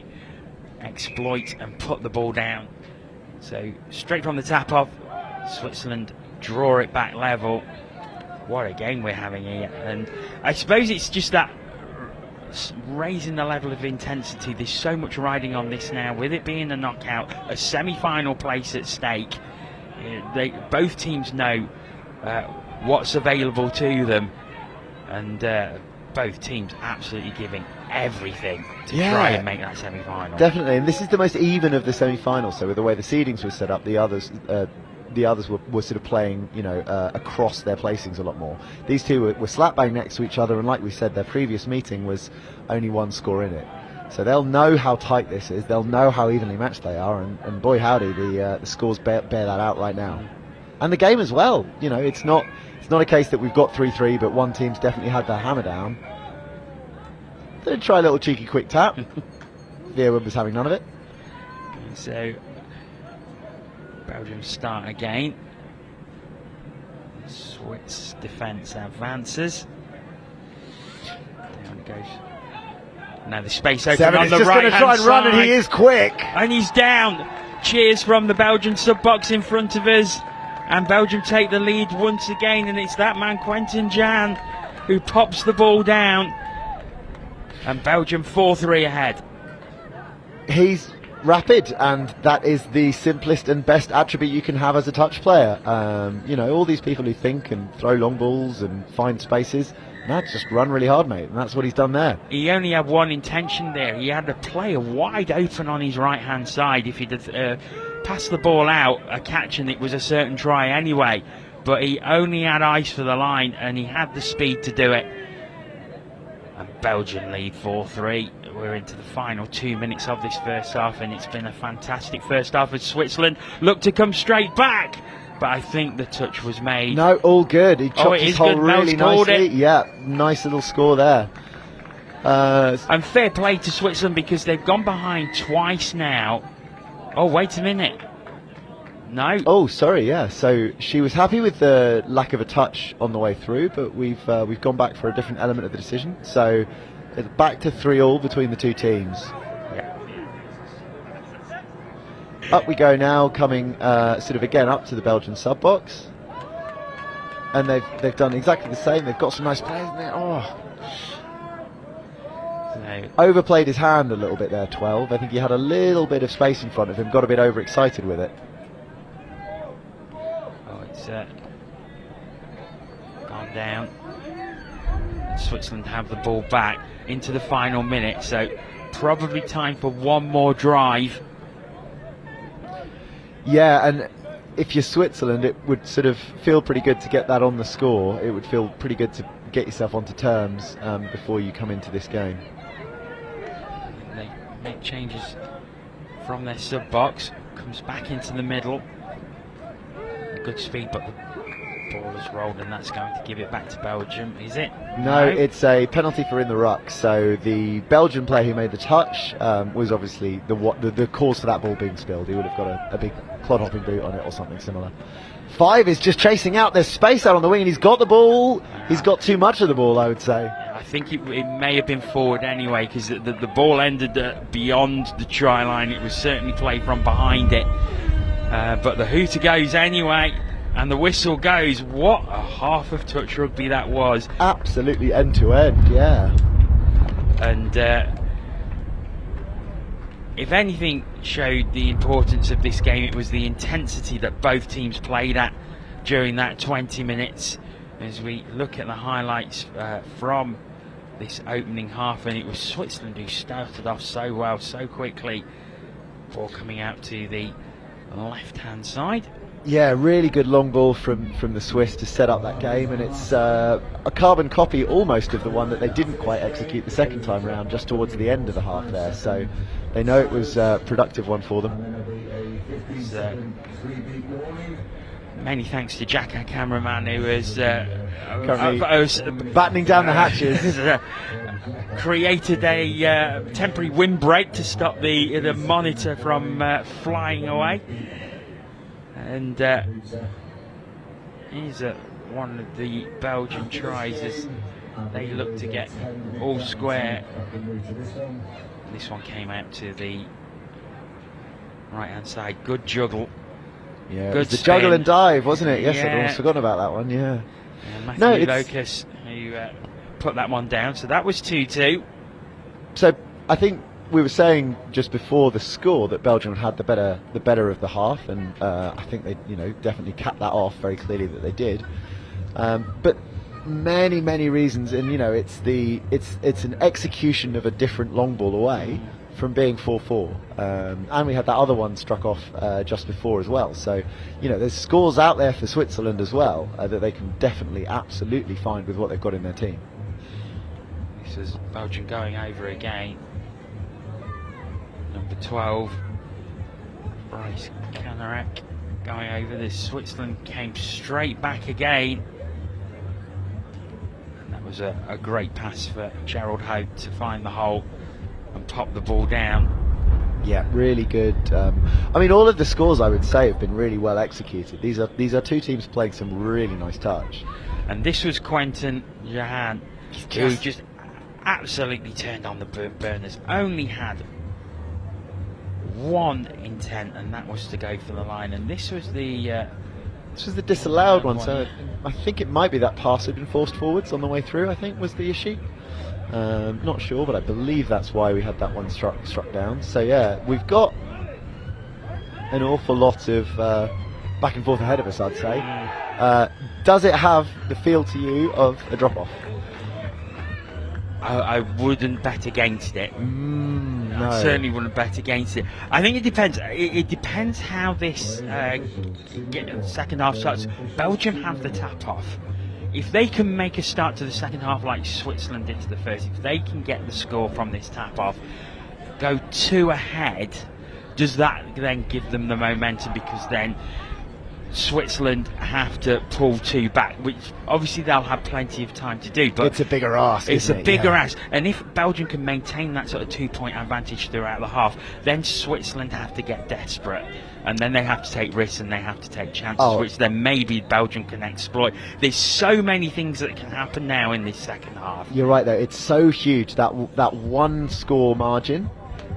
exploit and put the ball down. So straight from the tap off, Switzerland draw it back level. What a game we're having here. And I suppose it's just that raising the level of intensity. There's so much riding on this now, with it being a knockout, a semi-final place at stake. Both teams know what's available to them, and both teams absolutely giving everything to try and make that semi-final. Definitely, and this is the most even of the semi-finals. So with the way the seedings were set up, the others were sort of playing, across their placings a lot more. These two were slap bang next to each other, and like we said, their previous meeting was only one score in it. So they'll know how tight this is. They'll know how evenly matched they are, and boy howdy, the scores bear that out right now. And the game as well. It's not a case that we've got 3-3, but one team's definitely had their hammer down. They'll try a little cheeky quick tap. Veerwood was having none of it. So Belgium start again. Swiss defence advances. Down it goes. Now the space open on the right hand side. He's just going to try and run, and he is quick. And he's down. Cheers from the Belgian sub-box in front of us. And Belgium take the lead once again, and it's that man, Quentin Jan, who pops the ball down. And Belgium 4-3 ahead. He's rapid, and that is the simplest and best attribute you can have as a touch player. All these people who think and throw long balls and find spaces, just run really hard, mate, and that's what he's done there. He only had one intention there. He had a player wide open on his right hand side. If he'd passed the ball out, a catch, and it was a certain try anyway, but he only had eyes for the line, and he had the speed to do it. And Belgium lead 4-3. We're into the final 2 minutes of this first half, and it's been a fantastic first half as Switzerland look to come straight back, but I think the touch was made. No, all good. He chopped his hole really nicely. Yeah, nice little score there. And fair play to Switzerland, because they've gone behind twice now. Oh, wait a minute. No. Oh, sorry, yeah. So she was happy with the lack of a touch on the way through, but we've gone back for a different element of the decision. So it's back to 3-3 between the two teams. Yeah. Up we go now, coming sort of again up to the Belgian sub-box. and they've done exactly the same. They've got some nice players in there. Overplayed his hand a little bit there, 12. I think he had a little bit of space in front of him, got a bit overexcited with it. Oh, it's gone down. Switzerland have the ball back into the final minute, so probably time for one more drive. Yeah, and if you're Switzerland, it would sort of feel pretty good to get that on the score. It would feel pretty good to get yourself onto terms before you come into this game. They make changes from their sub box, comes back into the middle. Good speed, but the ball is rolled, and that's going to give it back to Belgium, is it? No, it's a penalty for in the ruck. So the Belgian player who made the touch was obviously the cause for that ball being spilled. He would have got a big clod-hopping boot on it or something similar. 5 is just chasing out. There's space out on the wing, and he's got the ball. He's got too much of the ball, I would say. I think it may have been forward anyway, because the ball ended beyond the try line. It was certainly played from behind it. But the hooter goes anyway, and the whistle goes. What a half of touch rugby that was. Absolutely end to end, yeah. And if anything showed the importance of this game, it was the intensity that both teams played at during that 20 minutes. As we look at the highlights from this opening half, and it was Switzerland who started off so well, so quickly. Ball coming out to the left-hand side. Yeah, really good long ball from the Swiss to set up that game, and it's a carbon copy almost of the one that they didn't quite execute the second time round, just towards the end of the half there. So they know it was a productive one for them. Many thanks to Jack, our cameraman, who was battening down the hatches. Created a temporary windbreak to stop the monitor from flying away. And here's one of the Belgian tries as they look to get all square. This one came out to the right hand side. Good juggle. Yeah, good it was the spin. juggle and dive, wasn't it? Yes, Yeah. I'd almost forgotten about that one. Yeah. Matthew Locus who put that one down. So that was 2-2. So I think we were saying just before the score that Belgium had the better of the half, and I think they definitely capped that off very clearly that they did. But many reasons, and it's an execution of a different long ball away from being 4-4, and we had that other one struck off just before as well. So there's scores out there for Switzerland as well that they can definitely absolutely find with what they've got in their team. This is Belgium going over again. Number 12, Bryce Kanarak going over this. Switzerland came straight back again. And that was a great pass for Gerald Hope to find the hole and pop the ball down. Yeah, really good. I mean, all of the scores, I would say, have been really well executed. These are two teams playing some really nice touch. And this was Quentin Jahan, who just absolutely turned on the burners. Only had one intent, and that was to go for the line. And this was the disallowed one. So I think it might be that pass had been forced forwards on the way through, I think was the issue. Not sure, but I believe that's why we had that one struck down. So yeah, we've got an awful lot of back and forth ahead of us, I'd say. Does it have the feel to you of a drop-off? I wouldn't bet against it. No. I certainly wouldn't bet against it. I think it depends. It depends how this second half starts. Belgium have the tap off. If they can make a start to the second half like Switzerland did to the first, if they can get the score from this tap off, go 2 ahead, does that then give them the momentum? Because then Switzerland have to pull 2 back, which obviously they'll have plenty of time to do. But it's a bigger ask. It's a bigger ask, and if Belgium can maintain that sort of 2-point advantage throughout the half, then Switzerland have to get desperate, and then they have to take risks and they have to take chances, which then maybe Belgium can exploit. There's so many things that can happen now in this second half. You're right, though. It's so huge that one score margin.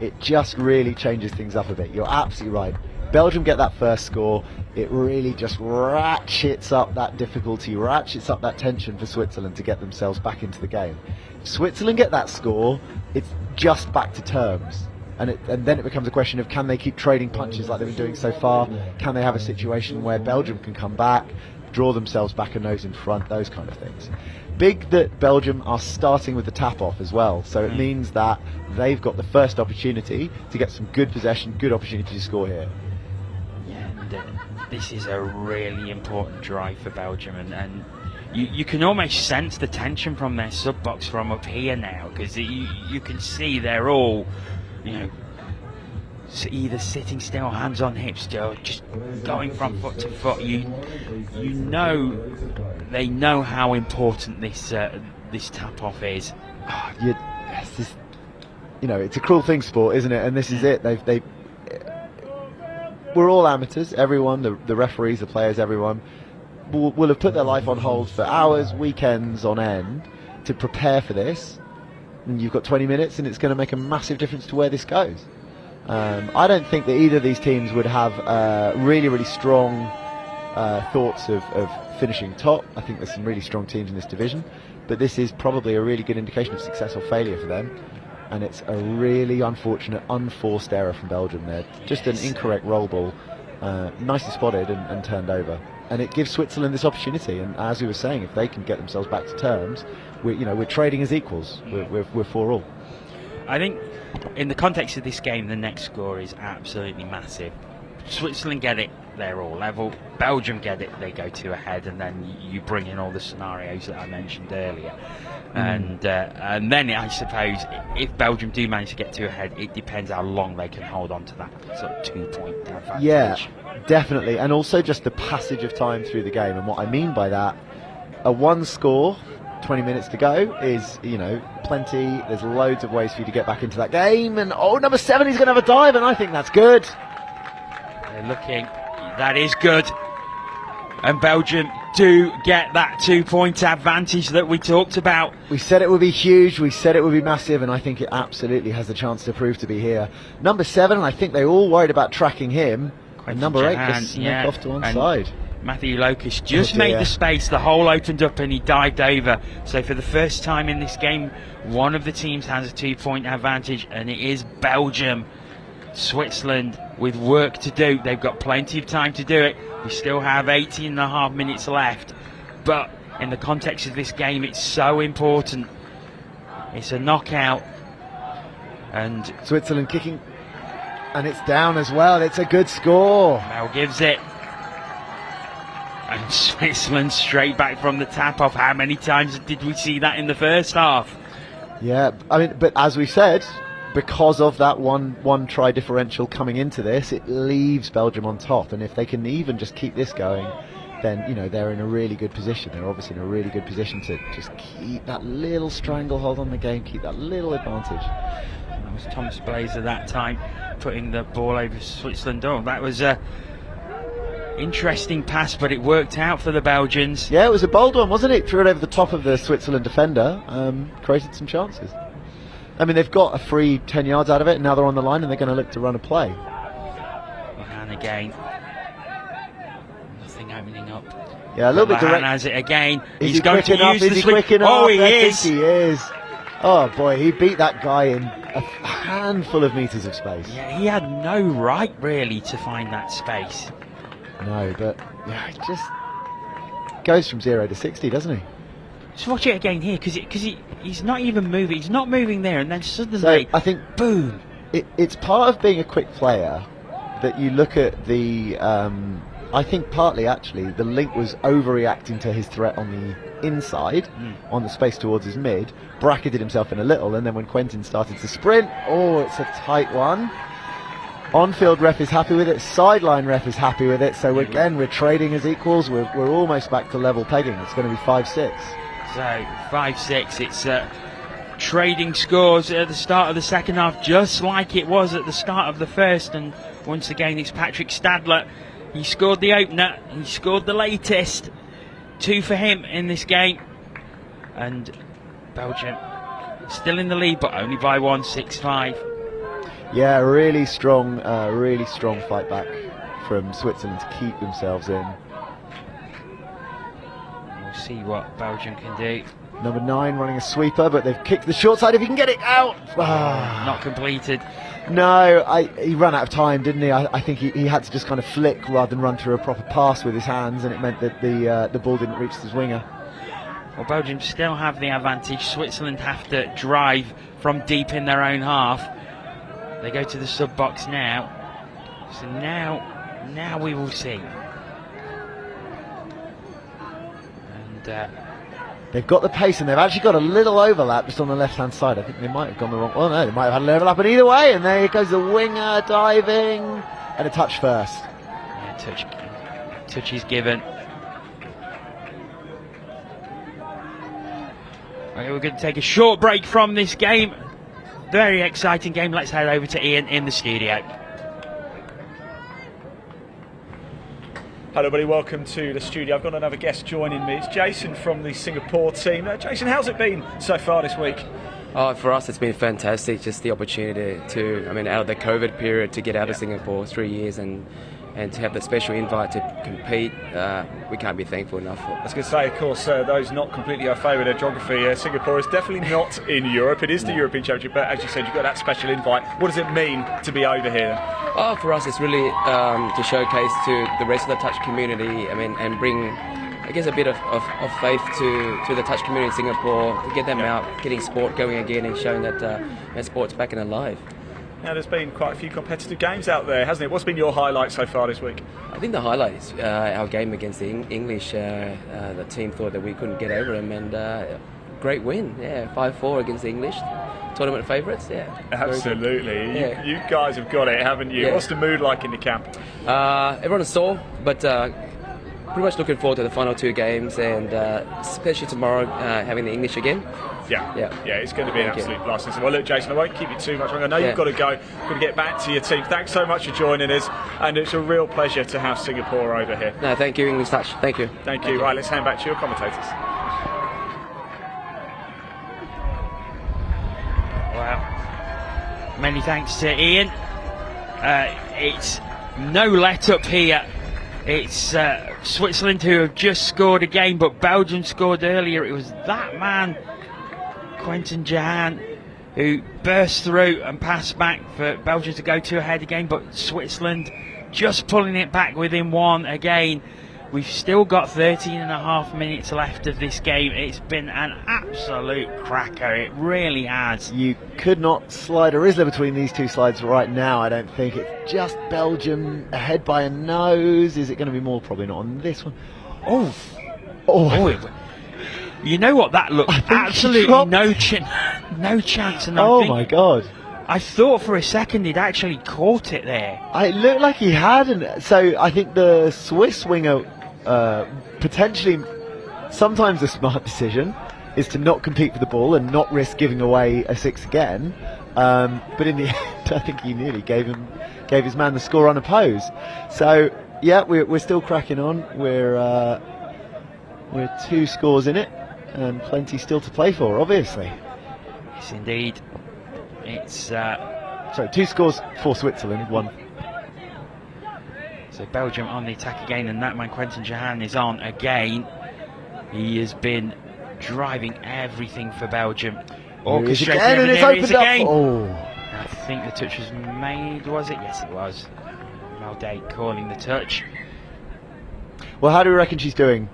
It just really changes things up a bit. You're absolutely right. Belgium get that first score, it really just ratchets up that difficulty, ratchets up that tension for Switzerland to get themselves back into the game. If Switzerland get that score, it's just back to terms. And then it becomes a question of, can they keep trading punches like they've been doing so far? Can they have a situation where Belgium can come back, draw themselves back a nose in front, those kind of things. Big that Belgium are starting with the tap-off as well, so it means that they've got the first opportunity to get some good possession, good opportunity to score here. Yeah, and this is a really important drive for Belgium, and you can almost sense the tension from their sub-box from up here now, because you can see they're all, either sitting still, hands on hips, still just going from foot to foot. They know how important this tap off is. It's a cruel thing, sport, isn't it? And this is it. We're all amateurs. Everyone, the referees, the players, everyone will have put their life on hold for hours, weekends on end to prepare for this. And you've got 20 minutes, and it's going to make a massive difference to where this goes. I don't think that either of these teams would have really, really strong thoughts of finishing top. I think there's some really strong teams in this division, but this is probably a really good indication of success or failure for them. And it's a really unfortunate, unforced error from Belgium there. Just an incorrect roll ball, nicely spotted and turned over. And it gives Switzerland this opportunity. And as we were saying, if they can get themselves back to terms, we're trading as equals. We're 4-all. I think in the context of this game, the next score is absolutely massive. Switzerland get it, they're all level. Belgium get it, they go 2 ahead, and then you bring in all the scenarios that I mentioned earlier. And then I suppose if Belgium do manage to get 2 ahead, it depends how long they can hold on to that sort of 2-point advantage. Yeah, definitely. And also just the passage of time through the game. And what I mean by that, a 1 score, 20 minutes to go is, plenty. There's loads of ways for you to get back into that game. And number 7, he's going to have a dive, and I think that's good. They're looking. That is good. And Belgium do get that 2-point advantage that we talked about. We said it would be huge, we said it would be massive, and I think it absolutely has the chance to prove to be here. Number 7, I think they're all worried about tracking him. And number 8 just snuck off to one side. Matthew Locust just made the space, the hole opened up and he dived over. So for the first time in this game, one of the teams has a 2-point advantage, and it is Belgium. Switzerland with work to do. They've got plenty of time to do it. We still have 18.5 minutes left, but in the context of this game, it's so important. It's a knockout, and Switzerland kicking, and it's down as well. It's a good score. Mel gives it, and Switzerland straight back from the tap off. How many times did we see that in the first half? Yeah, I mean, but as we said, because of that one try differential coming into this, it leaves Belgium on top. And if they can even just keep this going, then they're in a really good position. They're obviously in a really good position to just keep that little stranglehold on the game, keep that little advantage. That was Thomas Blazer that time putting the ball over Switzerland. That was a interesting pass, but it worked out for the Belgians. Yeah, it was a bold one, wasn't it? Threw it over the top of the Switzerland defender, created some chances. I mean, they've got a free 10 yards out of it, and now they're on the line and they're going to look to run a play. And again, nothing opening up. Yeah, a little bit direct. Has it again. He's going to use the swing. Oh, he is. I think he is. Oh boy, he beat that guy in a handful of meters of space. Yeah, he had no right really to find that space. No, but yeah, it just goes from 0 to 60, doesn't he? Just watch it again here, because he's not even moving. He's not moving there, and then suddenly, I think, boom. It's part of being a quick player that you look at the. I think partly actually the Link was overreacting to his threat on the inside, on the space towards his mid, bracketed himself in a little, and then when Quentin started to sprint, it's a tight one. On-field ref is happy with it, sideline ref is happy with it, so we're trading as equals. We're almost back to level pegging. It's going to be 5-6. So 5-6, it's trading scores at the start of the second half, just like it was at the start of the first. And once again, it's Patrick Stadler. He scored the opener, he scored the latest. 2 for him in this game. And Belgium still in the lead, but only by 1, 6-5. Yeah, really strong fight back from Switzerland to keep themselves in. We'll see what Belgium can do. Number 9 running a sweeper, but they've kicked the short side if he can get it out. Not completed. No, he ran out of time, didn't he? I think he had to just kind of flick rather than run through a proper pass with his hands, and it meant that the ball didn't reach his winger. Well, Belgium still have the advantage. Switzerland have to drive from deep in their own half. They go to the sub box now. So now we will see. And they've got the pace, and they've actually got a little overlap just on the left-hand side. I think they might have gone the wrong... Oh, no, they might have had an overlap, but either way, and there goes the winger diving, and a touch first. Yeah, touch is given. Okay, we're going to take a short break from this game. Very exciting game. Let's head over to Ian in the studio. Hello everybody, welcome to the studio. I've got another guest joining me. It's Jason from the Singapore team. Jason, how's it been so far this week? For us it's been fantastic, just the opportunity to, out of the COVID period, to get out of Singapore 3 years and to have the special invite to compete. We can't be thankful enough for. I was going to say, of course, those not completely au fait with their geography, Singapore is definitely not in Europe. It is the European Championship, but as you said, you've got that special invite. What does it mean to be over here? For us, it's really to showcase to the rest of the touch community, and bring, I guess, a bit of faith to the touch community in Singapore, to get them out, getting sport going again, and showing that sport's back and alive. Now, there's been quite a few competitive games out there, hasn't it? What's been your highlight so far this week? I think the highlight is our game against the English. The team thought that we couldn't get over them, and great win. 5-4 against the English. Tournament favourites, Absolutely. Yeah. You guys have got it, haven't you? Yeah. What's the mood like in the camp? Everyone is sore, but pretty much looking forward to the final 2 games, and especially tomorrow, having the English again. Yeah, it's going to be an absolute blast. Well, look, Jason, I won't keep you too much longer. I know you've got to go. You've got to get back to your team. Thanks so much for joining us, and it's a real pleasure to have Singapore over here. No, thank you, English Touch. Thank you. Thank you. Right, let's hand back to your commentators. Wow. Many thanks to Ian. It's no let up here. It's Switzerland who have just scored again, but Belgium scored earlier. It was that man, Quentin Jahan, who burst through and passed back for Belgium to go 2 ahead again, but Switzerland just pulling it back within 1 again. We've still got 13.5 minutes left of this game. It's been an absolute cracker. It really has. You could not slide a Rizzler between these 2 slides right now, I don't think. It's just Belgium ahead by a nose. Is it going to be more? Probably not on this one. Oh. You know what? That looked absolutely no chance. And my God. I thought for a second he'd actually caught it there. It looked like he hadn't. So I think the Swiss winger, potentially, sometimes the smart decision is to not compete for the ball and not risk giving away a 6 again. But in the end, I think he nearly gave his man the score unopposed. So yeah, we're still cracking on. We're 2 scores in it, and plenty still to play for, obviously. Yes, indeed. It's 2 scores for Switzerland, 1. So Belgium on the attack again, and that man Quentin Jahan is on again. He has been driving everything for Belgium. Orchestrating and it's opened up. I think the touch was made, was it? Yes, it was. Malday calling the touch. Well, how do we reckon she's doing?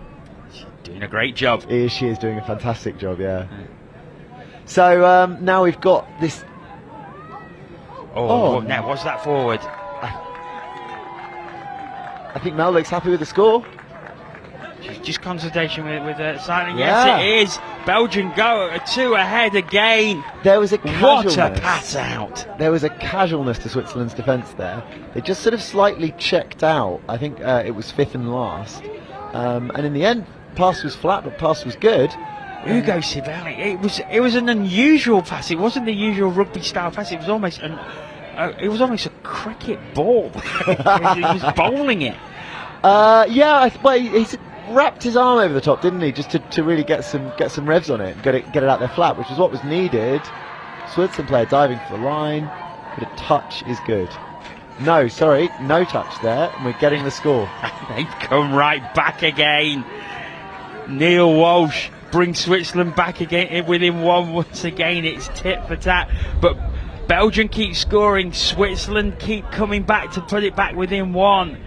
She's doing a great job. She is doing a fantastic job, yeah. So now we've got this. Now what's that forward? I think Mel looks happy with the score. Just consultation with signing. Yes, it is. Belgium go 2 ahead again. There was a casualness. What a pass out. There was a casualness to Switzerland's defence there. They just sort of slightly checked out. I think it was 5th and last. And in the end, pass was flat, but pass was good. Hugo Sibeli. It was an unusual pass. It wasn't the usual rugby style pass. It was almost a cricket ball. He was bowling it. He's wrapped his arm over the top, didn't he? Just to really get some revs on it, and get it out there flat, which is what was needed. Switzerland player diving for the line, but a touch is good. No, sorry, no touch there, and we're getting the score. They've come right back again. Neil Walsh brings Switzerland back again within one once again. It's tit for tat, but Belgium keep scoring. Switzerland keep coming back to put it back within one.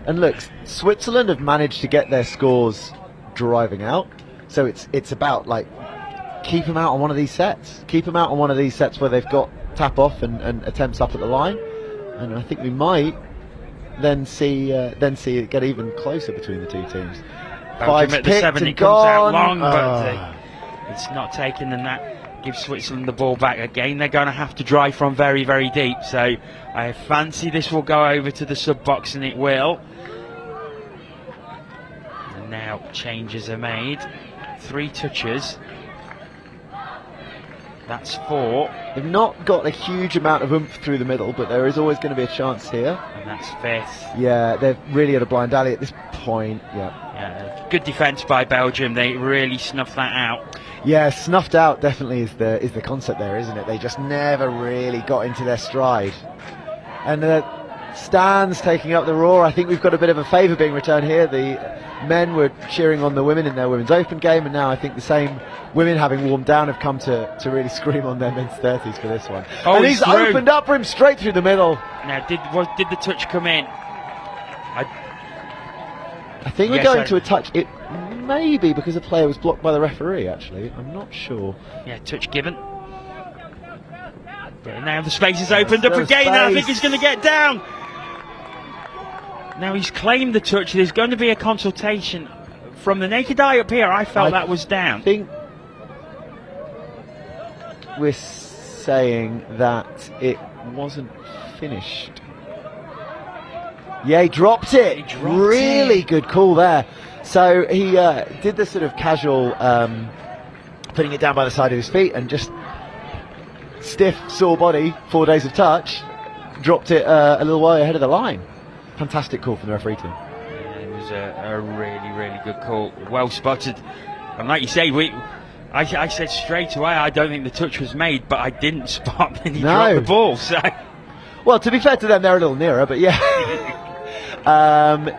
And look, Switzerland have managed to get their scores driving out, so it's about like keep them out on one of these sets. Keep them out on one of these sets where they've got tap off and attempts up at the line, and I think we might then see it get even closer between the two teams. Belgium at the 7, it comes out long, but it's not taken, and that gives Switzerland the ball back again. They're going to have to drive from very, very deep, so I fancy this will go over to the sub box, and it will. And now changes are made. 3 touches. That's 4. They've not got a huge amount of oomph through the middle, but there is always going to be a chance here. And that's 5th. Yeah, they're really at a blind alley at this point. Yeah. Good defence by Belgium. They really snuffed that out. Yeah, snuffed out definitely is the concept there, isn't it? They just never really got into their stride. And Stan's taking up the roar. I think we've got a bit of a favour being returned here. The men were cheering on the women in their women's open game, and now I think the same women, having warmed down, have come to really scream on their men's 30s for this one. Oh, and he's opened up for him straight through the middle. Now, did the touch come in? I think we're going to a touch. It may be because the player was blocked by the referee, actually. I'm not sure. Yeah, touch given. But now the space is opened up again, and I think he's going to get down. Now he's claimed the touch. There's going to be a consultation. From the naked eye up here, I felt that was down. I think we're saying that it wasn't finished. Yeah, he dropped it. Really good call there. So he did the sort of casual putting it down by the side of his feet, and just stiff, sore body, 4 days of touch, dropped it a little way ahead of the line. Fantastic call from the referee team. Yeah, it was a really, really good call. Well spotted. And like you say, I said straight away, I don't think the touch was made, but I didn't spot that he dropped the ball. So, well, to be fair to them, they're a little nearer, but yeah.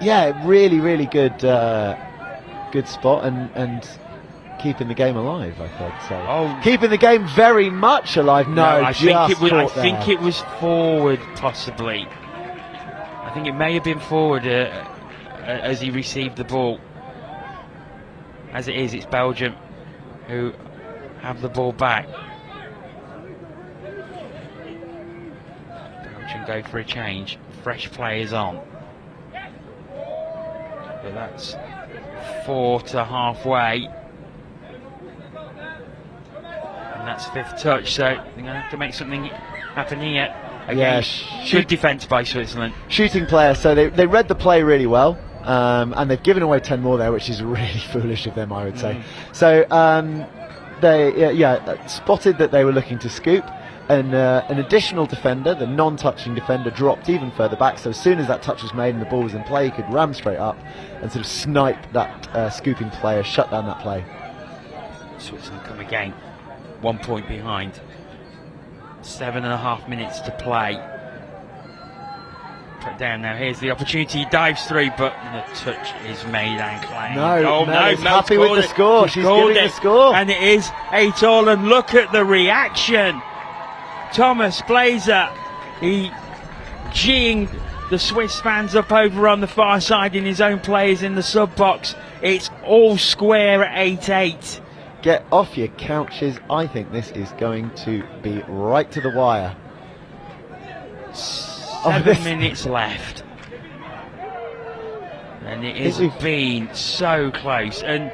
Yeah, really, really good spot, and keeping the game alive, I thought. So keeping the game very much alive. No, I think it was forward, possibly. I think it may have been forward as he received the ball. As it is, it's Belgium who have the ball back. Belgium go for a change. Fresh players on. But that's 4 to halfway. And that's 5th touch, so they're going to have to make something happen here. Again, good defence by Switzerland. Shooting player, so they read the play really well, and they've given away 10 more there, which is really foolish of them, I would say. So they spotted that they were looking to scoop, and an additional defender, the non-touching defender, dropped even further back, so as soon as that touch was made and the ball was in play, he could ram straight up and sort of snipe that scooping player, shut down that play. Switzerland come again, 1 point behind. 7.5 minutes to play. Put down now. Here's the opportunity. He dives through, but the touch is made and claimed. No, Mel's happy with the score. She's giving the score, and it is 8-all. And look at the reaction. Thomas Blazer, he geeing the Swiss fans up over on the far side in his own players in the sub box. It's all square at 8-8. Get off your couches. I think this is going to be right to the wire. 7 minutes left. And it has been so close. And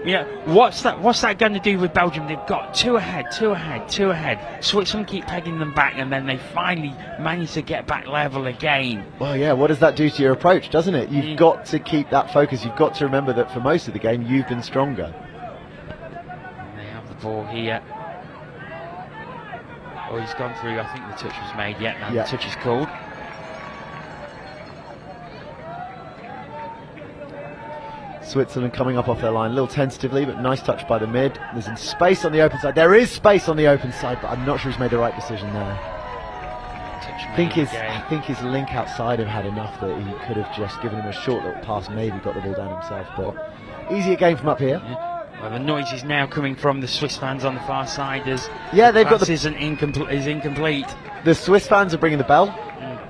you know, what's that going to do with Belgium? They've got 2 ahead. Switzerland keep pegging them back, and then they finally manage to get back level again. Well, yeah, what does that do to your approach, doesn't it? You've got to keep that focus. You've got to remember that for most of the game, you've been stronger. Ball here. Oh, he's gone through. I think the touch was made yet. Now the touch is called. Switzerland coming up off their line a little tentatively, but nice touch by the mid. There's space on the open side. There is space on the open side, but I'm not sure he's made the right decision there. touch. I think his link outside him had enough that he could have just given him a short little pass, maybe got the ball down himself. But easier game from up here. Yeah. Well, the noise is now coming from the Swiss fans on the far side as they've got is incomplete. The Swiss fans are bringing the bell.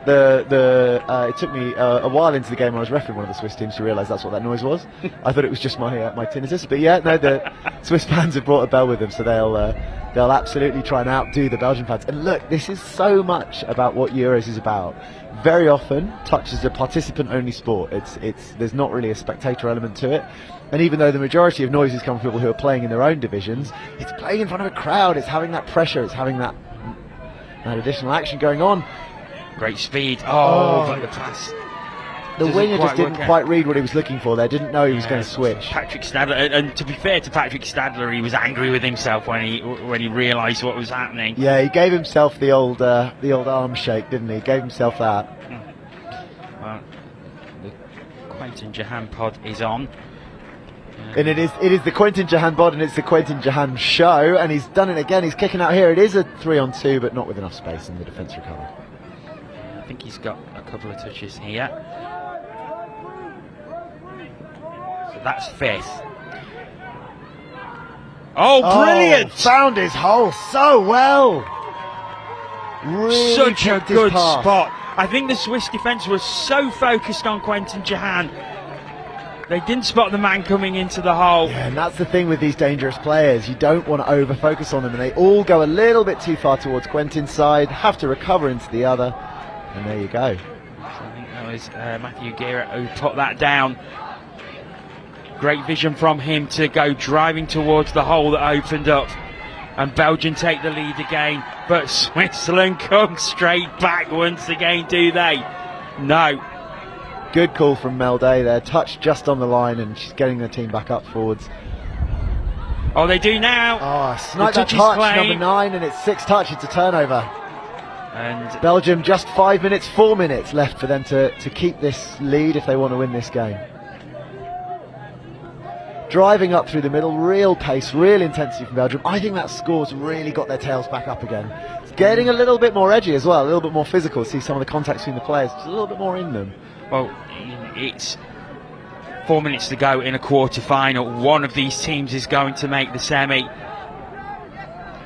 It took me a while into the game when I was refereeing one of the Swiss teams to realise that's what that noise was. I thought it was just my tinnitus, but the Swiss fans have brought a bell with them, so they'll absolutely try and outdo the Belgian fans. And look, this is so much about what Euros is about. Very often, touch is a participant-only sport. There's not really a spectator element to it. And even though the majority of noises come from people who are playing in their own divisions, it's playing in front of a crowd. It's having that pressure. It's having that additional action going on. Great speed. But the pass. The winger just didn't quite read what he was looking for there. Didn't know he was going to switch. Patrick Stadler, and to be fair to Patrick Stadler, he was angry with himself when he realised what was happening. Yeah, he gave himself the old arm shake, didn't he? He gave himself that. Well, the Quentin Jahan pod is on. And it is the Quentin Jahan bod, and it's the Quentin Jahan show, and he's done it again. He's kicking out here. It is a 3-on-2, but not with enough space, and the defence recovered. I think he's got a couple of touches here. So that's fifth. Oh, brilliant! Found his hole so well. Really Such a good pass. spot. I think the Swiss defence was so focused on Quentin Jahan, they didn't spot the man coming into the hole. Yeah, and that's the thing with these dangerous players. You don't want to over-focus on them, and they all go a little bit too far towards Quentin's side, have to recover into the other, and there you go. So I think that was Matthew Guerra who put that down. Great vision from him to go driving towards the hole that opened up. And Belgium take the lead again, but Switzerland come straight back once again, do they? No. Good call from Mel Day there, touch just on the line, and she's getting the team back up forwards. Oh, they do now. Oh, snipe that touch, number 9, and it's 6 touch, it's a turnover. And Belgium just 4 minutes left for them to keep this lead if they want to win this game. Driving up through the middle, real pace, real intensity from Belgium. I think that score's really got their tails back up again. It's getting a little bit more edgy as well, a little bit more physical. See some of the contacts between the players, just a little bit more in them. Well, it's 4 minutes to go in a quarter-final. One of these teams is going to make the semi.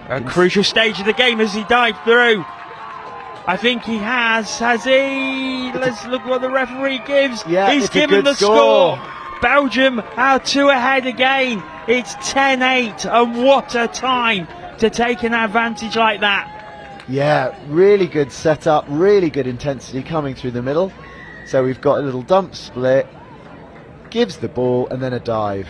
A crucial stage of the game as he dived through. I think he has he? Let's look what the referee gives. Yeah, he's given the score. Belgium are 2 ahead again. It's 10-8, and what a time to take an advantage like that. Yeah, really good setup, really good intensity coming through the middle. So we've got a little dump split, gives the ball, and then a dive.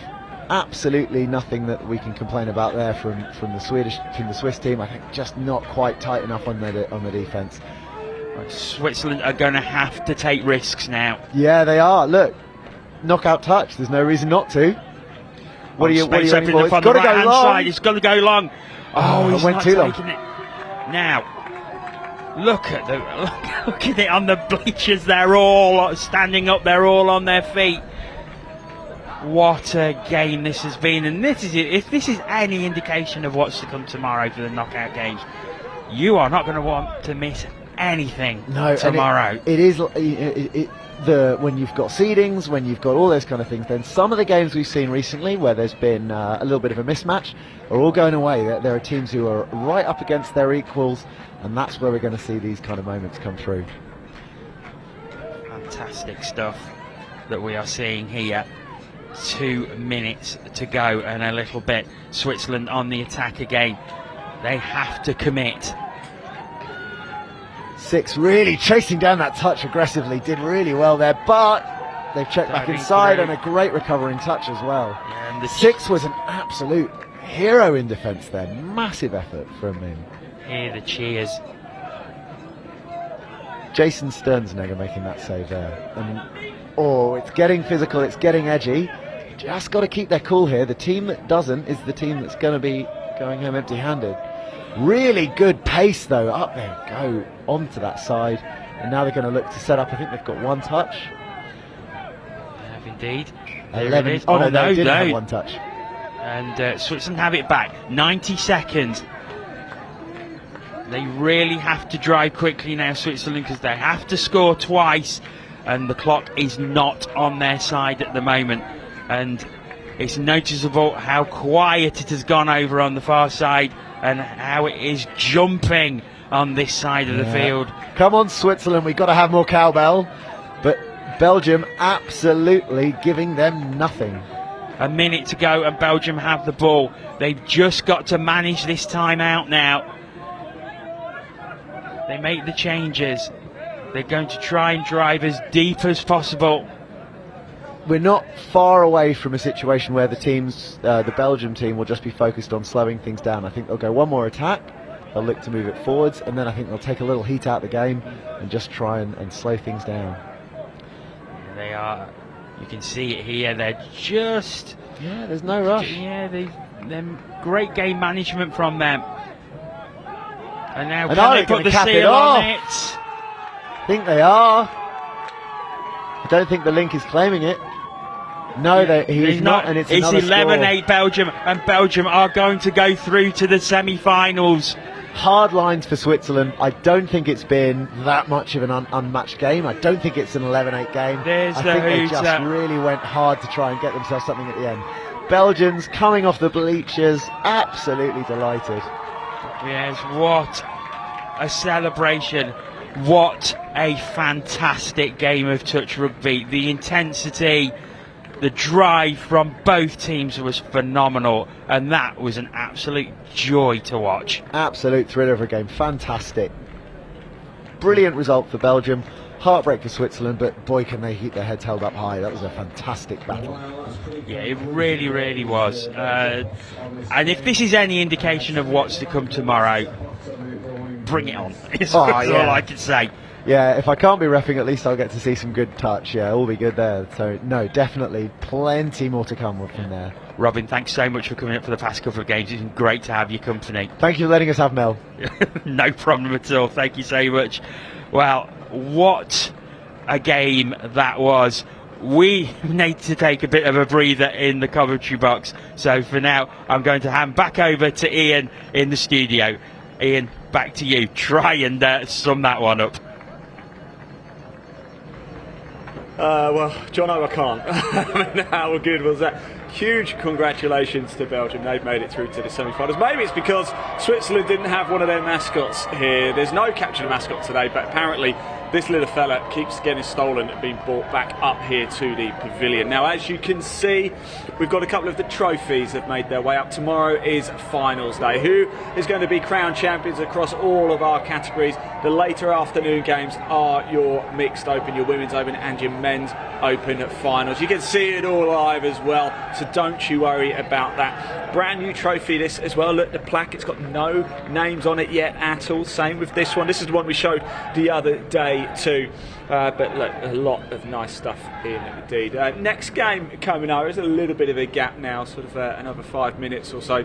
Absolutely nothing that we can complain about there from the Swiss team. I think just not quite tight enough on the defence. Switzerland are going to have to take risks now. Yeah, they are. Look, knockout touch. There's no reason not to. What are you aiming for? It's got to go long. Side. It's got to go long. Oh, he's went not too taking long. It. Now, look at it on the bleachers. They're all standing up. They're all on their feet. What a game this has been, and this is it. If this is any indication of what's to come tomorrow for the knockout games, you are not going to want to miss anything tomorrow. It is when you've got seedings, when you've got all those kind of things, then some of the games we've seen recently where there's been a little bit of a mismatch are all going away. There are teams who are right up against their equals, and that's where we're going to see these kind of moments come through. Fantastic stuff that we are seeing here. 2 minutes to go and a little bit. Switzerland on the attack again. They have to commit. 6 really chasing down that touch aggressively, did really well there, but they've checked back inside and a great recovering touch as well. Yeah, and the 6 was an absolute hero in defence there, massive effort from him. Hear the cheers. Jason Sternsenegger making that save there. And it's getting physical, it's getting edgy. Just got to keep their cool here. The team that doesn't is the team that's going to be going home empty-handed. Really good pace though, up there, go onto that side, and now they're going to look to set up. I think they've got 1 touch. They have indeed. 11. It is. Oh no, they didn't have 1 touch. And Switzerland have it back. 90 seconds. They really have to drive quickly now, Switzerland, because they have to score twice, and the clock is not on their side at the moment. And it's noticeable how quiet it has gone over on the far side and how it is jumping on this side of the field. Come on, Switzerland, we've got to have more cowbell. But Belgium absolutely giving them nothing. A minute to go and Belgium have the ball. They've just got to manage this time out now. They make the changes. They're going to try and drive as deep as possible. We're not far away from a situation where the Belgium team will just be focused on slowing things down. I think they'll go one more attack, they'll look to move it forwards, and then I think they'll take a little heat out of the game and just try and slow things down. They are, you can see it here, they're just... Yeah, there's no rush. Yeah, they're great game management from them. And now And can they put the seal on it? I think they are. I don't think the link is claiming it. No, he's not, and it's another 11-8 Belgium, and Belgium are going to go through to the semi-finals. Hard lines for Switzerland. I don't think it's been that much of an unmatched game. I don't think it's an 11-8 game. There's I the think they hooter. just really went hard to try and get themselves something at the end. Belgians coming off the bleachers, absolutely delighted. Yes, what a celebration. What a fantastic game of touch rugby. The intensity, the drive from both teams was phenomenal, and that was an absolute joy to watch. Absolute thriller of a game, fantastic. Brilliant result for Belgium, heartbreak for Switzerland, but boy can they keep their heads held up high. That was a fantastic battle. Yeah, it really, really was. And if this is any indication of what's to come tomorrow, bring it on. That's all I can say. Yeah, if I can't be reffing, at least I'll get to see some good touch. Yeah, all be good there. So, no, definitely plenty more to come from there. Robin, thanks so much for coming up for the past couple of games. It's been great to have your company. Thank you for letting us have Mel. No problem at all. Thank you so much. Well, what a game that was. We need to take a bit of a breather in the commentary box. So for now, I'm going to hand back over to Ian in the studio. Ian, back to you. Try and sum that one up. Well, John, I can't. I mean, how good was that? Huge congratulations to Belgium. They've made it through to the semi-finals. Maybe it's because Switzerland didn't have one of their mascots here. There's no captured mascot today, but apparently this little fella keeps getting stolen and being brought back up here to the pavilion. Now, as you can see, we've got a couple of the trophies that made their way up. Tomorrow is finals day. Who is going to be crowned champions across all of our categories? The later afternoon games are your mixed open, your women's open and your men's open finals. You can see it all live as well, so don't you worry about that. Brand new trophy this as well. Look, the plaque, it's got no names on it yet at all. Same with this one. This is the one we showed the other day too. But look, a lot of nice stuff in indeed. Next game coming up, there's a little bit of a gap now, sort of another 5 minutes or so.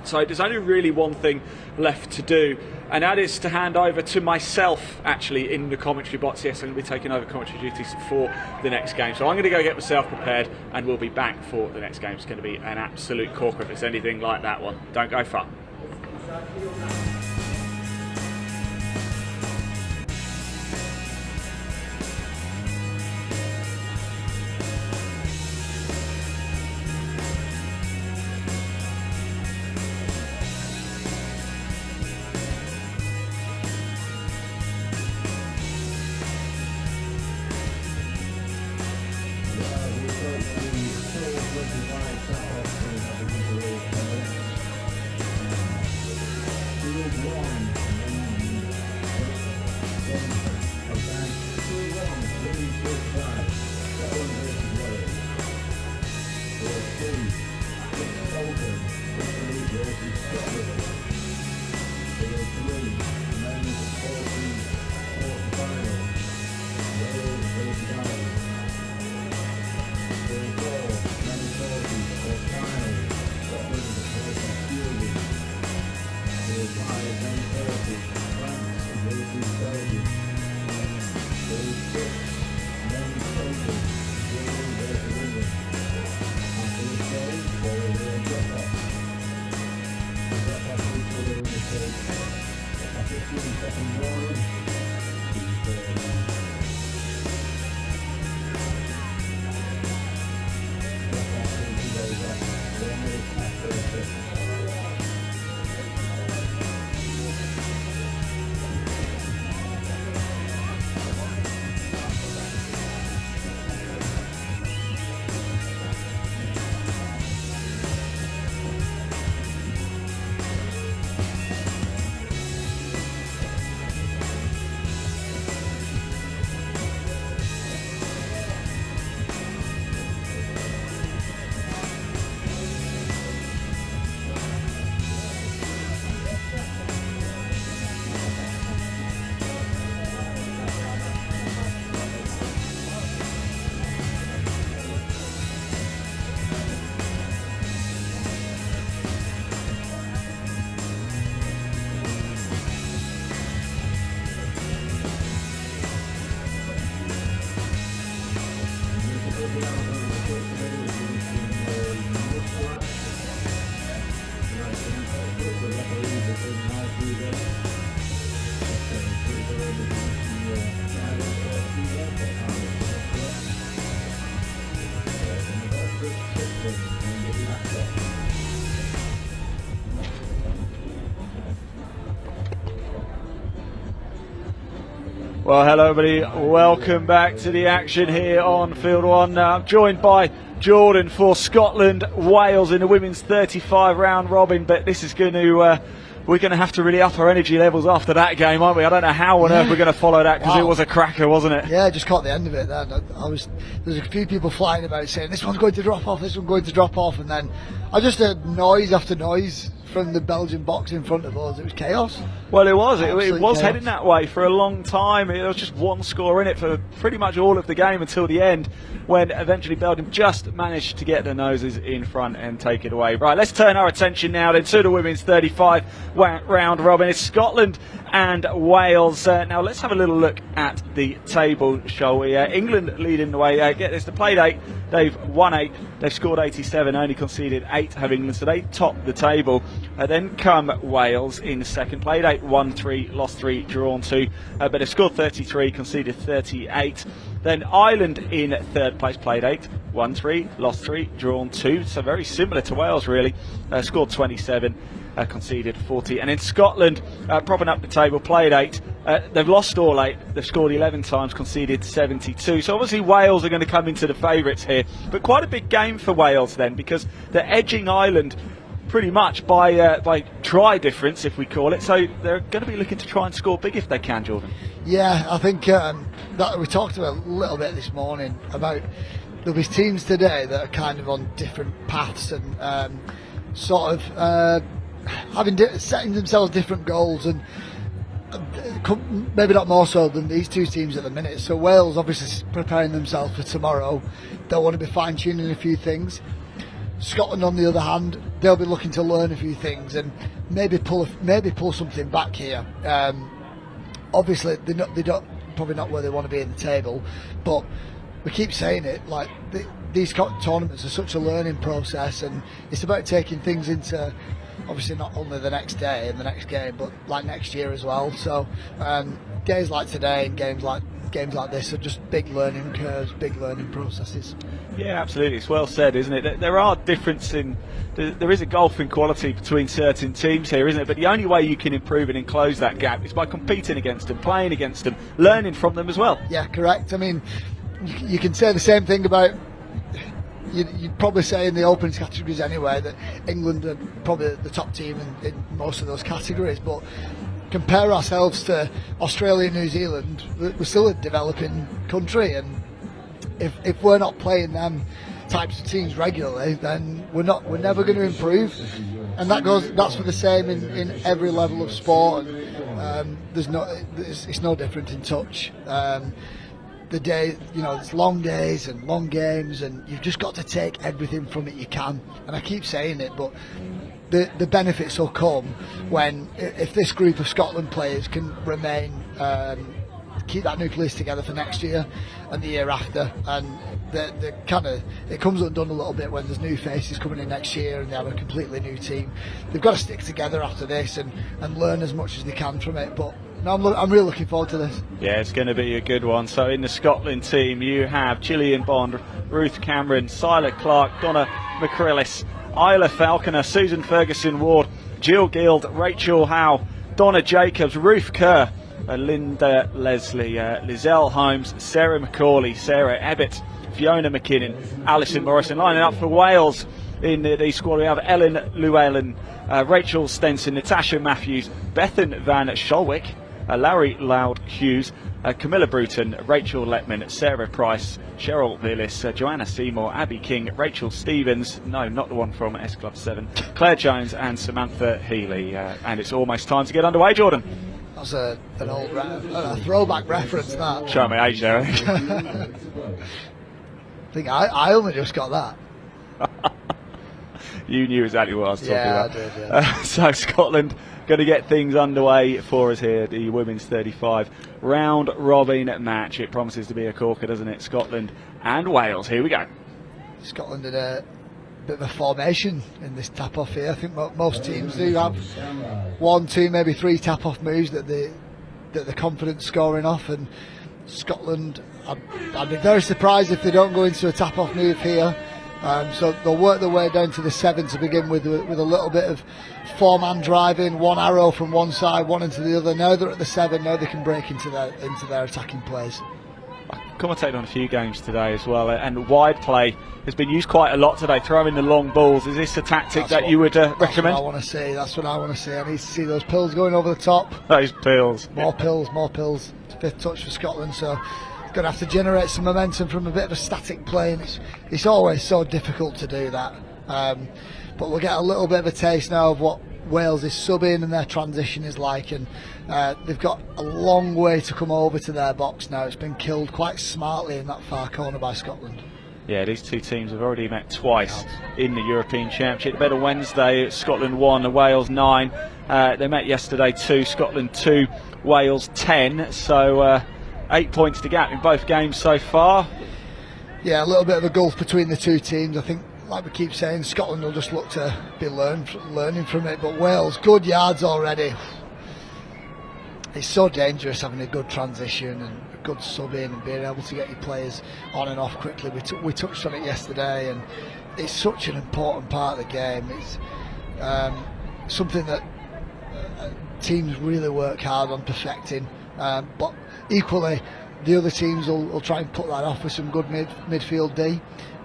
So there's only really one thing left to do, and that is to hand over to myself actually in the commentary box. Yes, I'm going to be taking over commentary duties for the next game. So I'm going to go get myself prepared and we'll be back for the next game. It's going to be an absolute corker if it's anything like that one. Don't go far. Five, Well, hello everybody, welcome back to the action here on Field 1. Now I'm joined by Jordan for Scotland, Wales in the women's 35 round robin, but this is going to, we're going to have to really up our energy levels after that game, aren't we? I don't know how on earth we're going to follow that, because it was a cracker, wasn't it? Yeah, I just caught the end of it then. There's a few people flying about saying this one's going to drop off, this one's going to drop off, and then I just heard noise after noise from the Belgian box in front of us. It was chaos. Well, it was. It was chaos. Heading that way for a long time. There was just one score in it for pretty much all of the game until the end, when eventually Belgium just managed to get their noses in front and take it away. Right, let's turn our attention now then to the women's 35 round robin. It's Scotland and Wales. Now let's have a little look at the table, shall we? England leading the way. Get this, they played 8, they've won 8, they've scored 87, only conceded 8 have England, so they top the table. Then come Wales in second, played 8, won 3, lost 3, drawn 2, but they've scored 33, conceded 38. Then Ireland in third place, played 8, won 3, lost 3, drawn 2, so very similar to Wales really. Scored 27, conceded 40. And in Scotland, propping up the table, played 8, they've lost all 8, they've scored 11 times, conceded 72. So obviously Wales are going to come into the favourites here, but quite a big game for Wales then, because they're edging Ireland pretty much by try difference, if we call it, so they're going to be looking to try and score big if they can, Jordan. Yeah, I think that we talked about a little bit this morning about there'll be teams today that are kind of on different paths and sort of setting themselves different goals, and maybe not more so than these two teams at the minute. So Wales obviously preparing themselves for tomorrow. They'll want to be fine-tuning a few things. Scotland, on the other hand, they'll be looking to learn a few things and maybe pull something back here. Obviously, they don't probably not where they want to be in the table, but we keep saying it, like these tournaments are such a learning process, and it's about taking things into obviously not only the next day and the next game, but like next year as well. So games like today and games like this are just big learning curves, big learning processes. Yeah, absolutely. It's well said, isn't it? There are there is a gulf in quality between certain teams here, isn't it? But the only way you can improve it and close that gap is by competing against them, playing against them, learning from them as well. Yeah, correct. I mean, you can say the same thing about, you'd probably say in the opens categories anyway, that England are probably the top team in most of those categories, but compare ourselves to Australia and New Zealand, we're still a developing country, and if we're not playing them types of teams regularly, then we're never going to improve, and that's for the same in every level of sport. It's no different in touch. The day, it's long days and long games, and you've just got to take everything from it you can. And I keep saying it, but the benefits will come if this group of Scotland players can remain keep that nucleus together for next year and the year after. And the kind of, it comes undone a little bit when there's new faces coming in next year and they have a completely new team. They've got to stick together after this and learn as much as they can from it. But no, I'm really looking forward to this. Yeah, it's going to be a good one. So in the Scotland team, you have Gillian Bond, Ruth Cameron, Sila Clark, Donna McCrillis, Isla Falconer, Susan Ferguson Ward, Jill Guild, Rachel Howe, Donna Jacobs, Ruth Kerr, Linda Leslie, Lizelle Holmes, Sarah McCauley, Sarah Ebbett, Fiona McKinnon, Alison Morrison. Lining up for Wales in the squad, we have Ellen Llewellyn, Rachel Stenson, Natasha Matthews, Bethan Van Scholwick, Larry Loud Hughes, Camilla Bruton, Rachel Letman, Sarah Price, Cheryl Willis, Joanna Seymour, Abby King, Rachel Stevens, no, not the one from S Club 7, Claire Jones and Samantha Healy. And it's almost time to get underway, Jordan. That's an old a throwback reference, that. Show me age there, I think. I think I only just got that. You knew exactly what I was talking about. I did, yeah. So Scotland going to get things underway for us here, the women's 35 round robin match. It promises to be a corker, doesn't it? Scotland and Wales. Here we go. Scotland did a bit of a formation in this tap-off here. I think most teams do have 1, 2, maybe 3 tap-off moves that they're confident scoring off, and Scotland, I'd be very surprised if they don't go into a tap-off move here. So they'll work their way down to the 7 to begin with a little bit of 4-man driving, 1 arrow from one side, 1 into the other. Now they're at the 7, now they can break into their attacking plays. I commentated on a few games today as well, and wide play has been used quite a lot today, throwing the long balls. Is this a tactic that you would recommend? That's what I want to see. That's what I want to see. I need to see those pills going over the top. Those pills. More pills. It's 5th touch for Scotland, so going to have to generate some momentum from a bit of a static play, and it's always so difficult to do that. But we'll get a little bit of a taste now of what Wales is subbing and their transition is like, and they've got a long way to come over to their box now. It's been killed quite smartly in that far corner by Scotland. Yeah, these two teams have already met twice in the European Championship. They met on Wednesday, Scotland 1, Wales 9. They met yesterday 2, Scotland 2, Wales 10. So 8 points to gap in both games so far. Yeah, a little bit of a gulf between the two teams. I think, like we keep saying, Scotland will just look to be learning from it, but Wales, good yards already. It's so dangerous having a good transition and a good sub-in and being able to get your players on and off quickly. We touched on it yesterday, and it's such an important part of the game. It's something that teams really work hard on perfecting, but equally the other teams will try and put that off with some good midfield D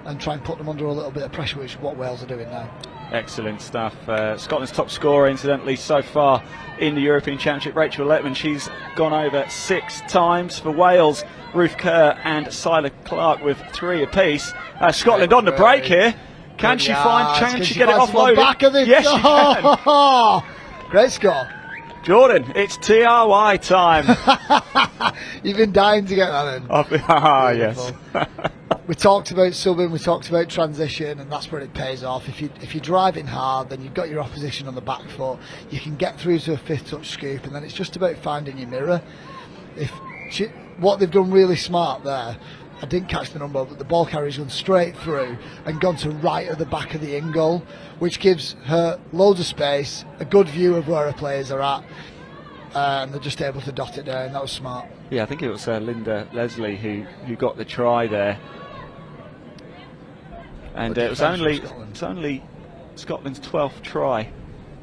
and try and put them under a little bit of pressure, which is what Wales are doing now. Excellent stuff. Scotland's top scorer, incidentally, so far in the European Championship, Rachel Letman. She's gone over 6 times. For Wales, Ruth Kerr and Sila Clark with 3 apiece. Scotland on the break here. Can she get it offloaded? Back of it? Yes, she can. Great score. Jordan, it's TRY time. You've been dying to get that in. Yes. We talked about subbing, we talked about transition, and that's where it pays off. If you're driving hard, then you've got your opposition on the back foot. You can get through to a 5th touch scoop, and then it's just about finding your mirror. What they've done really smart there, I didn't catch the number, but the ball carrier's gone straight through and gone to right at the back of the in goal, which gives her loads of space, a good view of where her players are at, and they're just able to dot it down. That was smart. Yeah, I think it was Linda Leslie who got the try there. And it was only Scotland's 12th try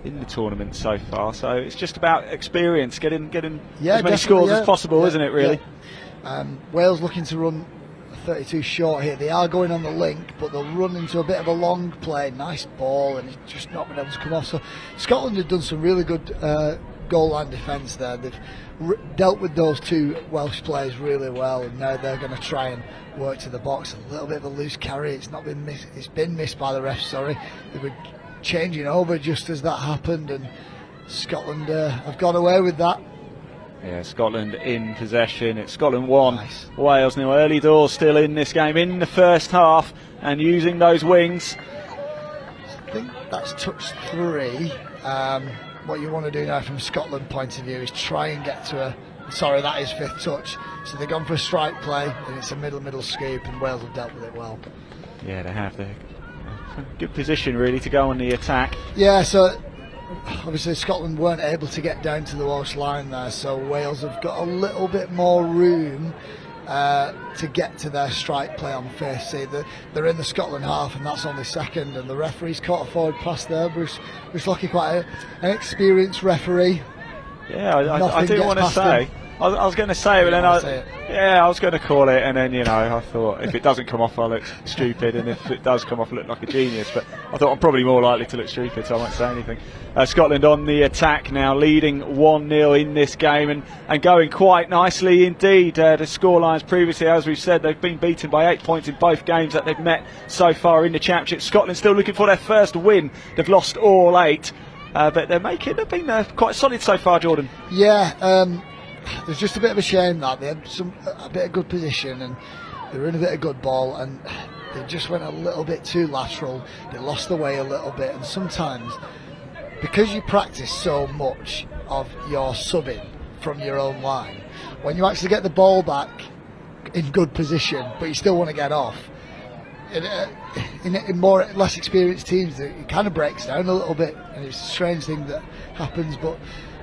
in the tournament so far. So it's just about experience, getting as many scores as possible, isn't it, really? Yeah. Wales looking to run 32 short here. They are going on the link, but they'll run into a bit of a long play. Nice ball, and it's just not been able to come off. So Scotland have done some really good goal line defence there. They've dealt with those 2 Welsh players really well, and now they're going to try and work to the box. A little bit of a loose carry. It's not been missed. It's been missed by the refs. Sorry, they were changing over just as that happened, and Scotland have gone away with that. Yeah, Scotland in possession. It's Scotland 1, Wales now. Early doors still in this game in the first half, and using those wings. I think that's touch 3. What you want to do now from Scotland point of view is try and get to Sorry, that is fifth touch. So they've gone for a strike play, and it's a middle scoop, and Wales have dealt with it well. Yeah, they have. They're good position really to go on the attack. Yeah, so obviously Scotland weren't able to get down to the Welsh line there, so Wales have got a little bit more room to get to their strike play on fifth. See, they're in the Scotland half, and that's only second, and the referee's caught a forward pass there. Bruce Lockie, quite an experienced referee. Yeah, I do want to say. I was going to say, but then I was going to call it, and then I thought if it doesn't come off, I look stupid, and if it does come off, I look like a genius. But I thought I'm probably more likely to look stupid, so I won't say anything. Scotland on the attack now, leading 1-0 in this game, and going quite nicely indeed. The scorelines previously, as we've said, they've been beaten by 8 points in both games that they've met so far in the Championship. Scotland still looking for their first win. They've lost all 8, but they've been quite solid so far, Jordan. Yeah. There's just a bit of a shame that they had a bit of good position, and they were in a bit of good ball, and they just went a little bit too lateral. They lost the way a little bit, and sometimes because you practice so much of your subbing from your own line, when you actually get the ball back in good position, but you still want to get off, in more less experienced teams, it kind of breaks down a little bit, and it's a strange thing that happens, but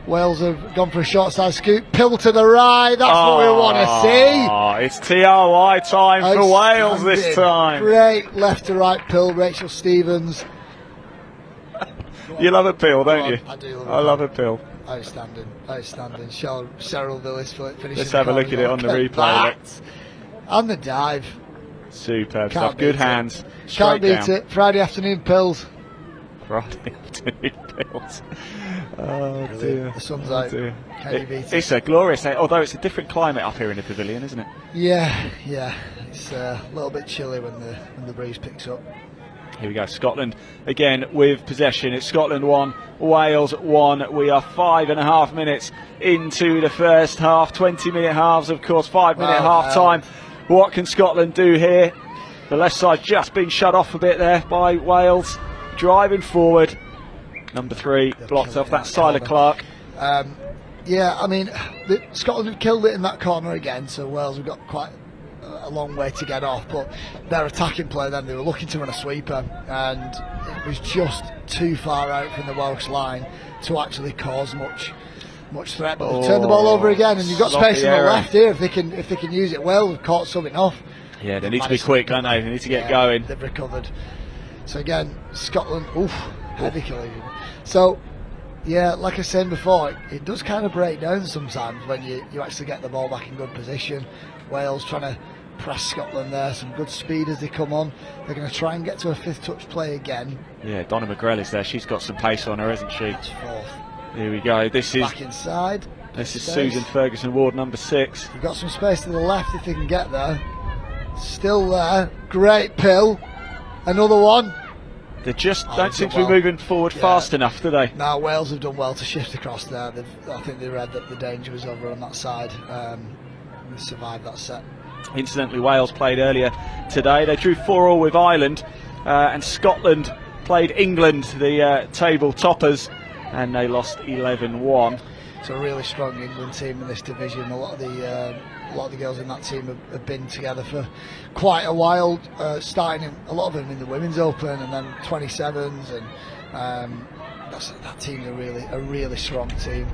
Wales have gone for a short side scoop. Pill to the right, that's what we want to see. It's TRY time for Wales this time. Great left to right pill, Rachel Stevens. You love a pill, don't you? I do love a pill. Outstanding. Cheryl Villis finishing. Let's have a look at it on the replay. And the dive. Superb stuff. Good hands. Can't beat it. Friday afternoon pills. Friday afternoon pills. Oh dear. The sun's out. Can you beat it? It's a glorious day, although it's a different climate up here in the pavilion, isn't it? Yeah. It's a little bit chilly when the breeze picks up. Here we go, Scotland again with possession. It's Scotland 1, Wales 1. We are 5.5 minutes into the first half. 20-minute halves, of course, 5-minute half time. What can Scotland do here? The left side just been shut off a bit there by Wales. Driving forward. Number 3 blocked off that side of Clark. Yeah, I mean, Scotland have killed it in that corner again, so Wales have got quite a long way to get off, but their attacking play then, they were looking to run a sweeper, and it was just too far out from the Welsh line to actually cause much threat. But they've turned the ball over again, and you've got space on the left here if they can use it well. They've caught something off. Yeah, they need to be quick, don't they? They need to get going. They've recovered. So again, Scotland, heavy collision. So, yeah, like I was saying before, it does kind of break down sometimes when you actually get the ball back in good position. Wales trying to press Scotland there, some good speed as they come on. They're going to try and get to a fifth touch play again. Yeah, Donna McGrell is there. She's got some pace on her, hasn't she? That's fourth. Here we go. This is back inside. This is Susan Ferguson Ward, number 6. You've got some space to the left if they can get there. Still there. Great pill. Another one. They just don't seem to be moving forward fast enough, do they? Now Wales have done well to shift across there. I think they read that the danger was over on that side. They survived that set. Incidentally, Wales played earlier today. They drew 4-4 with Ireland, and Scotland played England, the table toppers, and they lost 11-1. It's a really strong England team in this division. A lot of the girls in that team have been together for quite a while, starting a lot of them in the Women's Open and then 27s, and that team's a really strong team.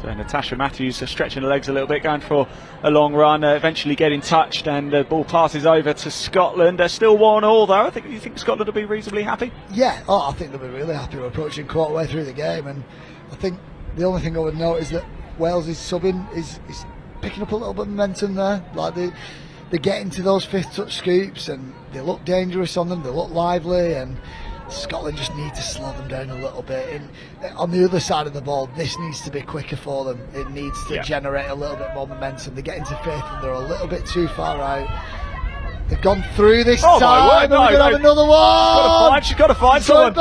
So Natasha Matthews stretching her legs a little bit, going for a long run, eventually getting touched, and the ball passes over to Scotland. They're still 1-1 though. You think Scotland will be reasonably happy? Yeah, I think they'll be really happy. We're approaching quarter way through the game, and I think the only thing I would note is that Wales' subbing is picking up a little bit of momentum there. Like they get into those fifth touch scoops, and they look dangerous on them. They look lively, and Scotland just need to slow them down a little bit. And on the other side of the ball, this needs to be quicker for them. It needs to generate a little bit more momentum. They get into fifth, and they're a little bit too far out. They've gone through this time. My word, we're going to have another one. She's got to find someone.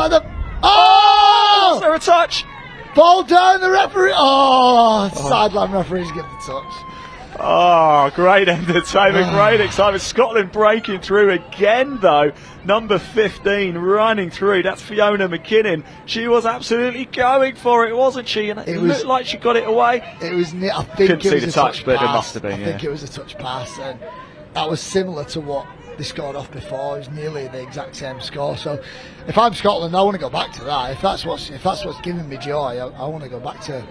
Oh! Is there a touch? Ball down, the referee. Sideline referee's given the touch. Oh, great entertainment, great excitement. Scotland breaking through again, though. Number 15 running through. That's Fiona McKinnon. She was absolutely going for it, wasn't she? And it looked like she got it away. It was. I think Couldn't it see was the a touch, but pass. it must have been. I think it was a touch pass, and that was similar to what they scored off before. It was nearly the exact same score. So, if I'm Scotland, I want to go back to that. If that's what's giving me joy, I want to go back to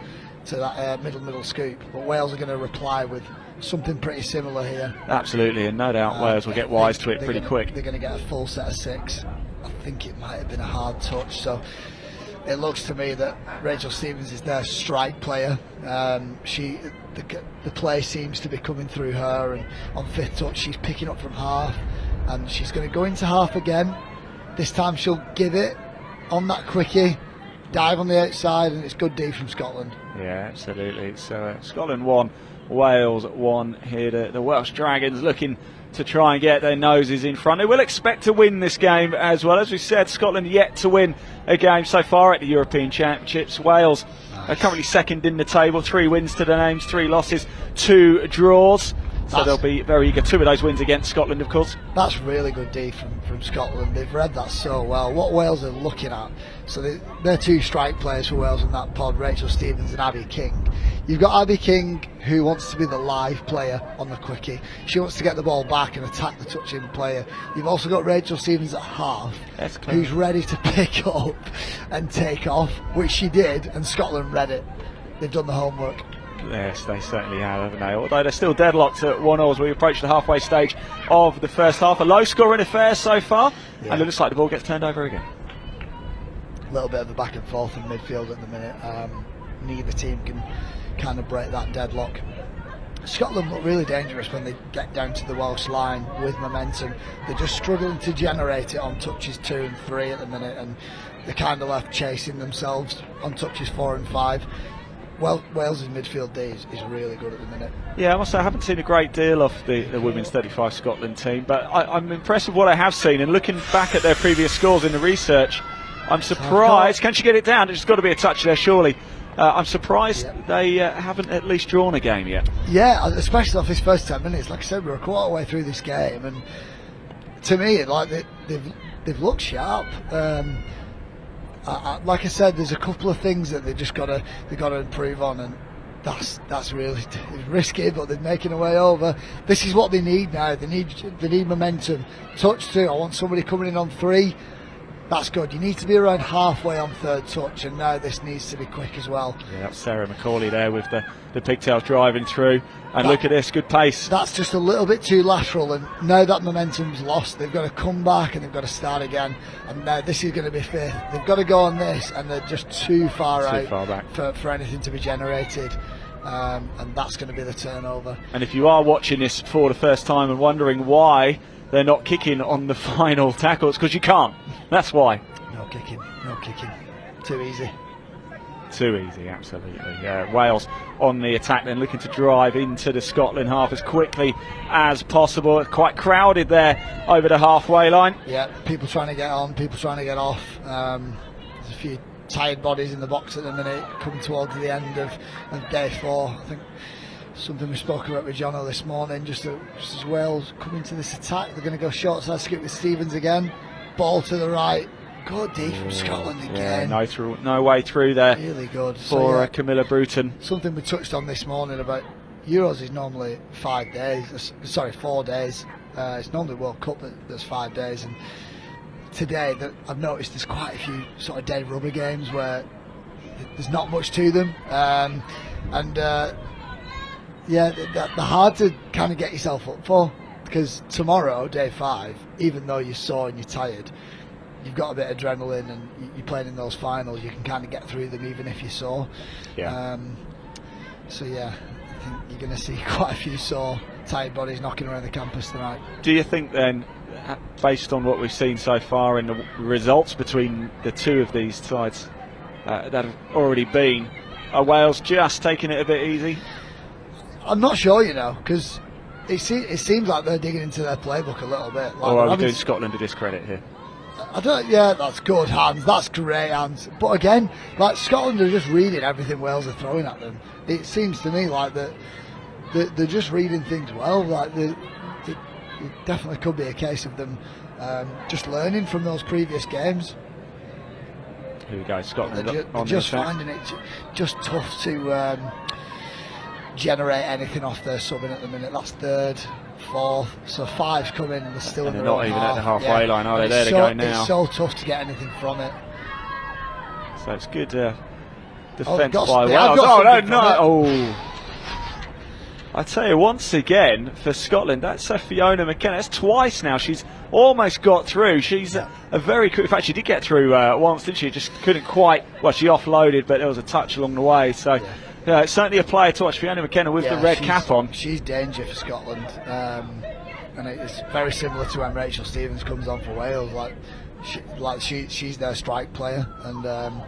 that middle scoop. But Wales are going to reply with something pretty similar here. Absolutely, and no doubt Wales will get wise to it pretty quick. They're going to get a full set of 6. I think it might have been a hard touch. So it looks to me that Rachel Stevens is their strike player. The play seems to be coming through her, and on 5th touch she's picking up from half, and she's going to go into half again. This time she'll give it on that quickie, dive on the outside, and it's good D from Scotland. Yeah, absolutely. So Scotland 1, Wales 1 here. The Welsh Dragons looking to try and get their noses in front. They will expect to win this game as well. As we said, Scotland yet to win a game so far at the European Championships. Wales are currently 2nd in the table, 3 wins to their names, 3 losses, 2 draws. So they'll be very eager. 2 of those wins against Scotland, of course. That's really good D from Scotland. They've read that so well. What Wales are looking at, so they're 2 strike players for Wales in that pod, Rachel Stevens and Abby King. You've got Abby King, who wants to be the live player on the quickie. She wants to get the ball back and attack the touching player. You've also got Rachel Stevens at half, who's ready to pick up and take off, which she did, and Scotland read it. They've done the homework. Yes, they certainly have, haven't they? Although they're still deadlocked at 1-1 as we approach the halfway stage of the first half. A low-scoring affair so far, and it looks like the ball gets turned over again. A little bit of a back and forth in midfield at the minute. Neither team can kind of break that deadlock. Scotland look really dangerous when they get down to the Welsh line with momentum. They're just struggling to generate it on touches 2 and 3 at the minute, and they're kind of left chasing themselves on touches 4 and 5. Well, Wales' midfield D is really good at the minute. Yeah, I must say I haven't seen a great deal of the women's 35 Scotland team, but I'm impressed with what I have seen, and looking back at their previous scores in the research, I'm surprised. Can she get it down? It's got to be a touch there, surely. I'm surprised they haven't at least drawn a game yet. Yeah, especially off his first 10 minutes. Like I said, we're a quarter way through this game, and to me, like they've looked sharp. Like I said, there's a couple of things that they've got to improve on, and that's really risky, but they're making a way over. This is what they need now. They need momentum. Touch 2. I want somebody coming in on 3. That's good. You need to be around halfway on 3rd touch, and now this needs to be quick as well. Yeah, that's Sarah McCauley there with the pigtails driving through, and look at this, good pace. That's just a little bit too lateral, and now that momentum's lost, they've got to come back and they've got to start again, and now this is going to be 5th. They've got to go on this, and they're just too far back for anything to be generated. And that's going to be the turnover. And if you are watching this for the first time and wondering why they're not kicking on the final tackle, it's because you can't. That's why. No kicking. Too easy. Too easy, absolutely. Wales on the attack then, looking to drive into the Scotland half as quickly as possible. Quite crowded there over the halfway line. Yeah, people trying to get on, people trying to get off. There's a few tired bodies in the box at the minute, coming towards the end of day 4. I think something we spoke about with Jono this morning, just as Wales come into this attack, they're going to go short side skip with Stevens again, ball to the right, good D from Scotland again. Yeah, no way through there. Really good for Camilla Bruton. Something we touched on this morning about Euros is normally 4 days. It's normally World Cup that's 5 days, and today that I've noticed there's quite a few sort of dead rubber games where there's not much to them, they're hard to kind of get yourself up for, because tomorrow, day 5, even though you're sore and you're tired, you've got a bit of adrenaline and you're playing in those finals, you can kind of get through them even if you're sore. I think you're going to see quite a few sore, tired bodies knocking around the campus tonight. Do you think then, based on what we've seen so far in the results between the two of these sides that have already been, are Wales just taking it a bit easy? I'm not sure, because it seems like they're digging into their playbook a little bit. Or are we doing Scotland a discredit here? That's good, Hans. That's great, Hans. But again, like Scotland are just reading everything Wales are throwing at them. It seems to me like that they're just reading things well. Like it definitely could be a case of them just learning from those previous games. Here we go, Scotland. They're just finding it just tough to generate anything off their subbing at the minute. That's third, fourth, so 5's coming and they're still in they're their not own even half. at the halfway line, are they? There they go now. It's so tough to get anything from it. So it's good defence got by something. Wales. I've got Oh, no, something no. from it. Oh. I tell you, once again, for Scotland, that's Fiona McKenna. That's twice now. She's almost got through. She's a very quick... In fact, she did get through once, didn't she? Just couldn't quite... Well, she offloaded, but there was a touch along the way. So, it's certainly a player to watch. Fiona McKenna with the red cap on. She's danger for Scotland. And it's very similar to when Rachel Stevens comes on for Wales. She's their strike player. And...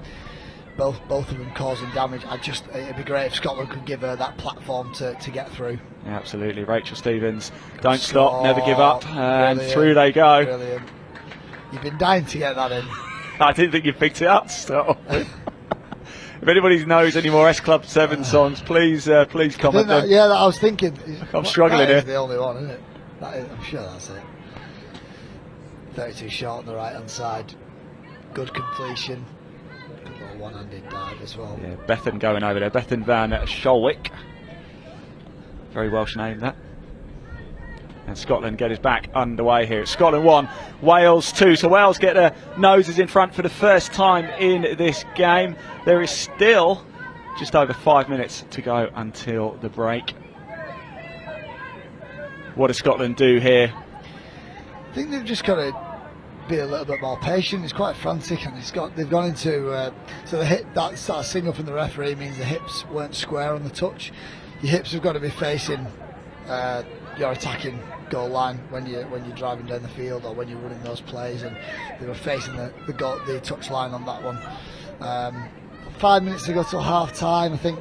Both of them causing damage. It'd be great if Scotland could give her that platform to get through. Yeah, absolutely. Rachel Stevens, don't stop, never give up, and through they go. Brilliant. You've been dying to get that in. I didn't think you picked it up. Stop. If anybody knows any more S Club 7 songs, please comment them. I was thinking. I'm struggling here. That is the only one, isn't it? I'm sure that's it. 32 short on the right hand side. Good completion. One-handed dive as well. Yeah, Bethan going over there. Bethan van Scholwick. Very Welsh name, that. And Scotland get us back underway here. It's Scotland 1, Wales 2. So Wales get their noses in front for the first time in this game. There is still just over 5 minutes to go until the break. What does Scotland do here? I think they've just got to be a little bit more patient. It's quite frantic, and they've gone into so the hip, that sort of signal from the referee means the hips weren't square on the touch. Your hips have got to be facing your attacking goal line when you're driving down the field or when you're running those plays, and they were facing the touch line on that one. 5 minutes to go till half time. I think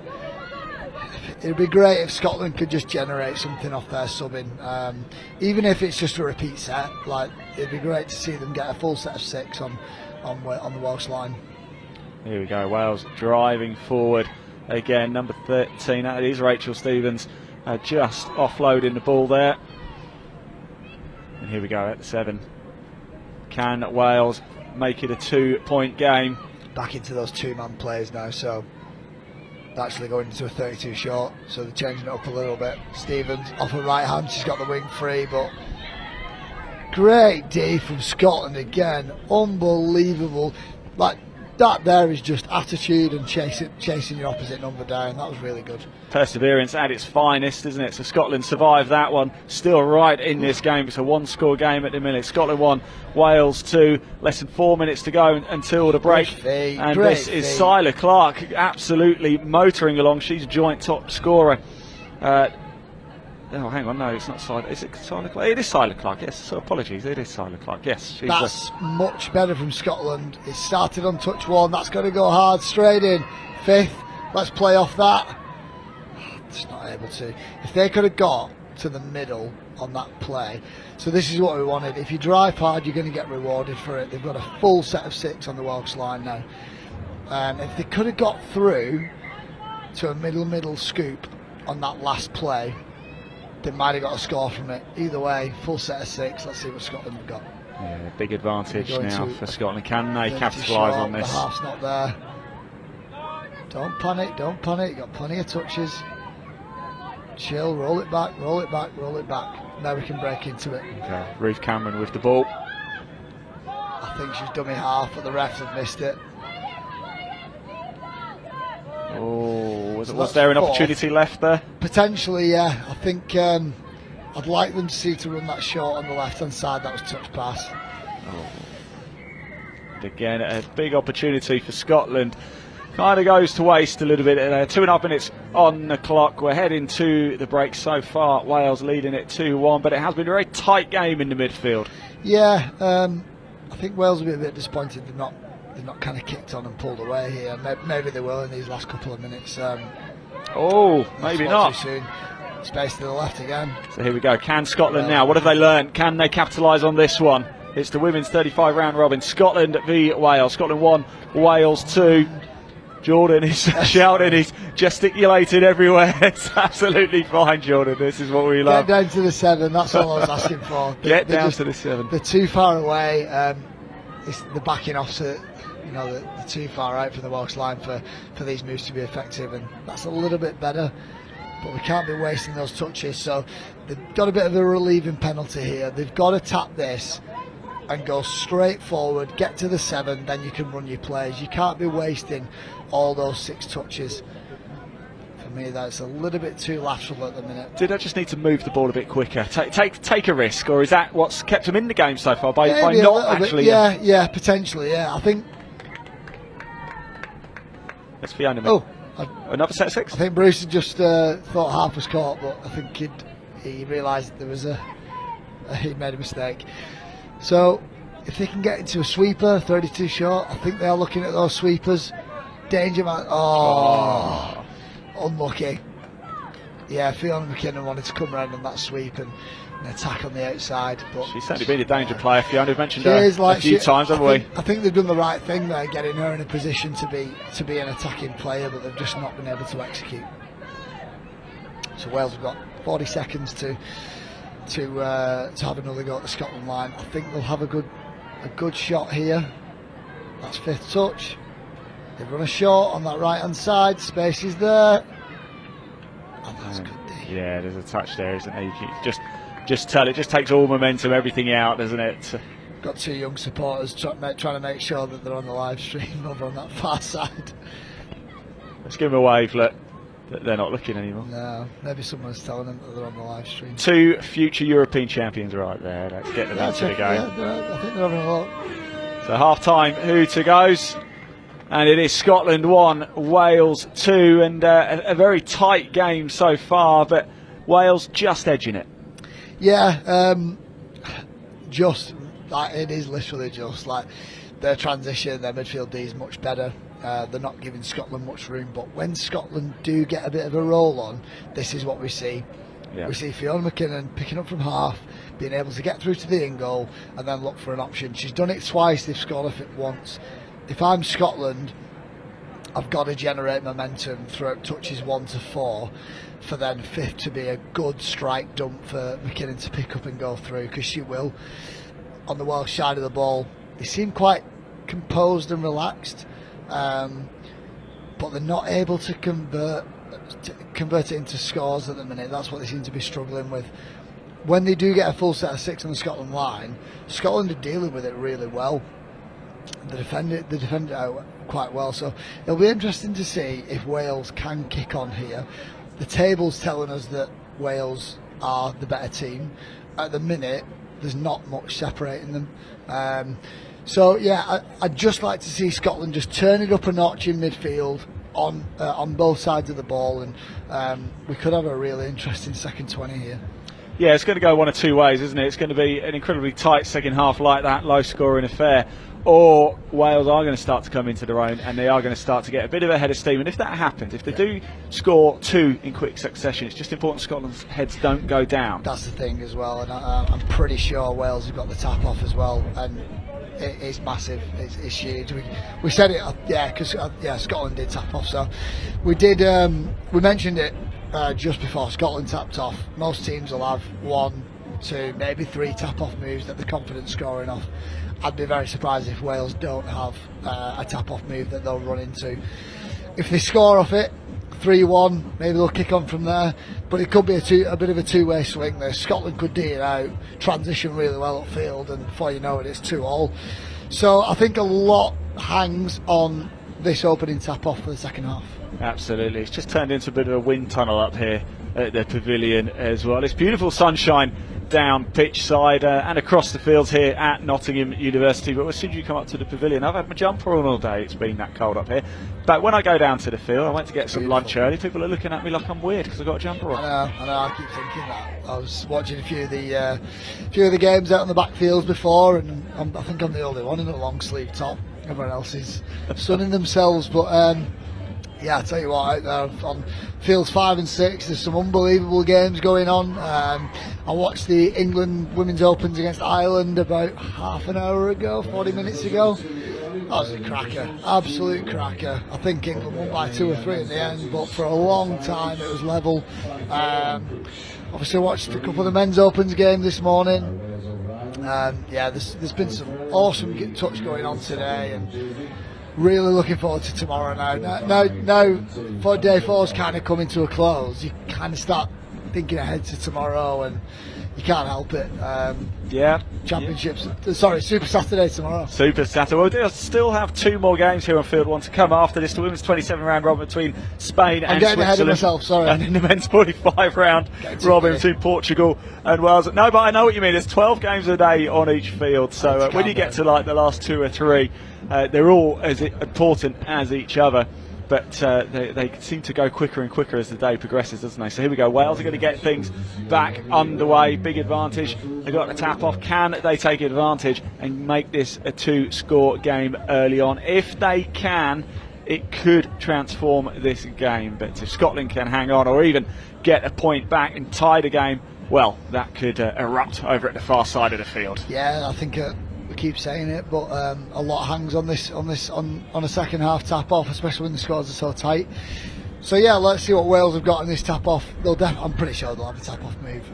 it'd be great if Scotland could just generate something off their subbing, even if it's just a repeat set. Like, it'd be great to see them get a full set of 6 on the Welsh line. Here we go, Wales driving forward again. Number 13, that is Rachel Stevens, just offloading the ball there. And here we go at 7. Can Wales make it a 2-point game? Back into those 2-man plays now, so actually going into a 32 short, so they're changing it up a little bit. Stevens off her right hand, she's got the wing free, but great D from Scotland again, unbelievable. Like, that there is just attitude and chasing your opposite number down. That was really good. Perseverance at its finest, isn't it? So Scotland survived that one, still right in this game. It's a 1-score game at the minute. Scotland 1, Wales 2. Less than 4 minutes to go until the break. And this is Siler Clark absolutely motoring along. She's joint top scorer. Oh, hang on, no, it's not Siler. Is it Siler Clark? It is Siler Clark, yes. So apologies, it is Siler Clark, yes. That's much better from Scotland. It started on touch 1. That's going to go hard, straight in. 5th, let's play off that. It's not able to. If they could have got to the middle on that play. So this is what we wanted. If you drive hard, you're going to get rewarded for it. They've got a full set of 6 on the Welsh line now. If they could have got through to a middle scoop on that last play, they might have got a score from it. Either way, full set of 6. Let's see what Scotland have got. Yeah, big advantage now for Scotland. Can they capitalise on this? The half's not there. Don't panic, don't panic. You've got plenty of touches. Chill, roll it back, roll it back, roll it back. Now we can break into it. Okay, Ruth Cameron with the ball. I think she's dummy half, but the refs have missed it. Oh, was there an opportunity left there? Potentially, yeah. I think I'd like them to see to run that short on the left-hand side. That was touch pass. Oh. And again, a big opportunity for Scotland. Kind of goes to waste a little bit. 2.5 minutes on the clock. We're heading to the break so far. Wales leading it 2-1, but it has been a very tight game in the midfield. Yeah, I think Wales will be a bit disappointed they've not kind of kicked on and pulled away here. Maybe they will in these last couple of minutes. Maybe not. Too soon. Space to the left again. So here we go. Can Scotland now? What have they learned? Can they capitalise on this one? It's the women's 35 round robin. Scotland v Wales. Scotland 1, Wales 2. Jordan is shouting, he's gesticulating everywhere. It's absolutely fine, Jordan. This is what we love. Get down to the 7, that's all I was asking for. Get down to the 7. They're too far away. They're backing off to, they're too far out from the Welsh line for these moves to be effective, and that's a little bit better. But we can't be wasting those touches, so they've got a bit of a relieving penalty here. They've got to tap this and go straight forward, get to the 7, then you can run your plays. You can't be wasting all those 6 touches. For me, that's a little bit too lateral at the minute. Did I just need to move the ball a bit quicker? Take a risk, or is that what's kept them in the game so far by not actually? Yeah, potentially. Yeah, I think. That's Fiona. Oh, another set of 6. I think Bruce had just thought half was caught, but I think he realised there was he'd made a mistake. So if they can get into a sweeper, 32 short, I think they are looking at those sweepers. Danger man. Oh. Unlucky. Yeah, Fiona McKinnon wanted to come around on that sweep and attack on the outside. But she's certainly been a danger player. Fiona, we've mentioned her a few times, haven't we? I think they've done the right thing there, getting her in a position to be an attacking player, but they've just not been able to execute. So Wales have got 40 seconds to have another go at the Scotland line. I think they'll have a good shot here. That's 5th touch. They've run a short on that right hand side. Space is there. And that's good. Yeah, there's a touch there, isn't there? You can just tell it just takes all momentum, everything out, doesn't it? Got 2 young supporters trying to make sure that they're on the live stream over on that far side. Let's give them a wave. Look, they're not looking anymore. No, maybe someone's telling them that they're on the live stream. 2 future European champions right there. Let's get them into the game. Yeah, I think they're having a look. So half time, who to goes? And it is Scotland 1, Wales 2, and a very tight game so far, but Wales just edging it. Yeah, it is literally just like their transition, their midfield D is much better. They're not giving Scotland much room, but when Scotland do get a bit of a roll on, this is what we see. Yeah. We see Fiona McKinnon picking up from half, being able to get through to the in goal, and then look for an option. She's done it twice, they've scored off it once. If I'm Scotland, I've got to generate momentum throughout touches 1 to 4 for then 5th to be a good strike dump for McKinnon to pick up and go through, because she will. On the Welsh side of the ball, they seem quite composed and relaxed, but they're not able to convert it into scores at the minute. That's what they seem to be struggling with. When they do get a full set of 6 on the Scotland line, Scotland are dealing with it really well. They defend it out quite well, so it'll be interesting to see if Wales can kick on here. The table's telling us that Wales are the better team. At the minute, there's not much separating them. So yeah, I'd just like to see Scotland just turn it up a notch in midfield on both sides of the ball, and we could have a really interesting second 20 here. Yeah, it's going to go one of 2 ways, isn't it? It's going to be an incredibly tight second half like that, low-scoring affair, or Wales are going to start to come into their own and they are going to start to get a bit of a head of steam. And if that happens, if they do score 2 in quick succession, it's just important Scotland's heads don't go down. That's the thing as well, and I'm pretty sure Wales have got the tap off as well, and it's massive, it's huge. We said it, because Scotland did tap off, so we mentioned it just before Scotland tapped off. Most teams will have 1, 2, maybe 3 tap off moves that they're confident scoring off. I'd be very surprised if Wales don't have a tap off move that they'll run into. If they score off it 3-1, maybe they'll kick on from there, but it could be a bit of a 2-way swing there. Scotland could dig it out, transition really well upfield, and before you know it, it's 2-all. So I think a lot hangs on this opening tap off for the second half. Absolutely, it's just turned into a bit of a wind tunnel up here at the pavilion as well. It's beautiful sunshine down pitch side and across the fields here at Nottingham University, but as soon as you come up to the pavilion, I've had my jumper on all day, it's been that cold up here, but when I go down to the field, I went to get some lunch early, people are looking at me like I'm weird because I've got a jumper on. I know, I keep thinking that. I was watching a few of the games out on the backfields before, and I think I'm the only one in a long sleeve top. Everyone else is sunning themselves, but yeah, I tell you what, out there on fields 5 and 6, there's some unbelievable games going on. I watched the England Women's Opens against Ireland about half an hour ago, 40 minutes ago. That was a cracker, absolute cracker. I think England won by 2 or 3 at the end, but for a long time it was level. Obviously watched a couple of the men's opens games this morning. Yeah, there's been some awesome touch going on today, and really looking forward to tomorrow now. For day 4's kind of coming to a close, you kind of start thinking ahead to tomorrow, and you can't help it. Championships, sorry, Super Saturday tomorrow. Super Saturday. Well, they'll still have 2 more games here on Field 1 to come after this. The women's 27 round robin between Spain and getting Switzerland. ahead of myself, sorry. And in the men's 45 round robin between Portugal and Wales. No, but I know what you mean. There's 12 games a day on each field. So when you get to like the last 2 or 3, they're all as important as each other. But they seem to go quicker and quicker as the day progresses, doesn't they? So here we go. Wales are going to get things back underway. Big advantage. They got the tap off. Can they take advantage and make this a 2-score game early on? If they can, it could transform this game. But if Scotland can hang on or even get a point back and tie the game, well, that could erupt over at the far side of the field. Yeah, I think we keep saying it, but a lot hangs on a second half tap off, especially when the scores are so tight. So yeah, let's see what Wales have got in this tap off. I'm pretty sure they'll have a tap off move.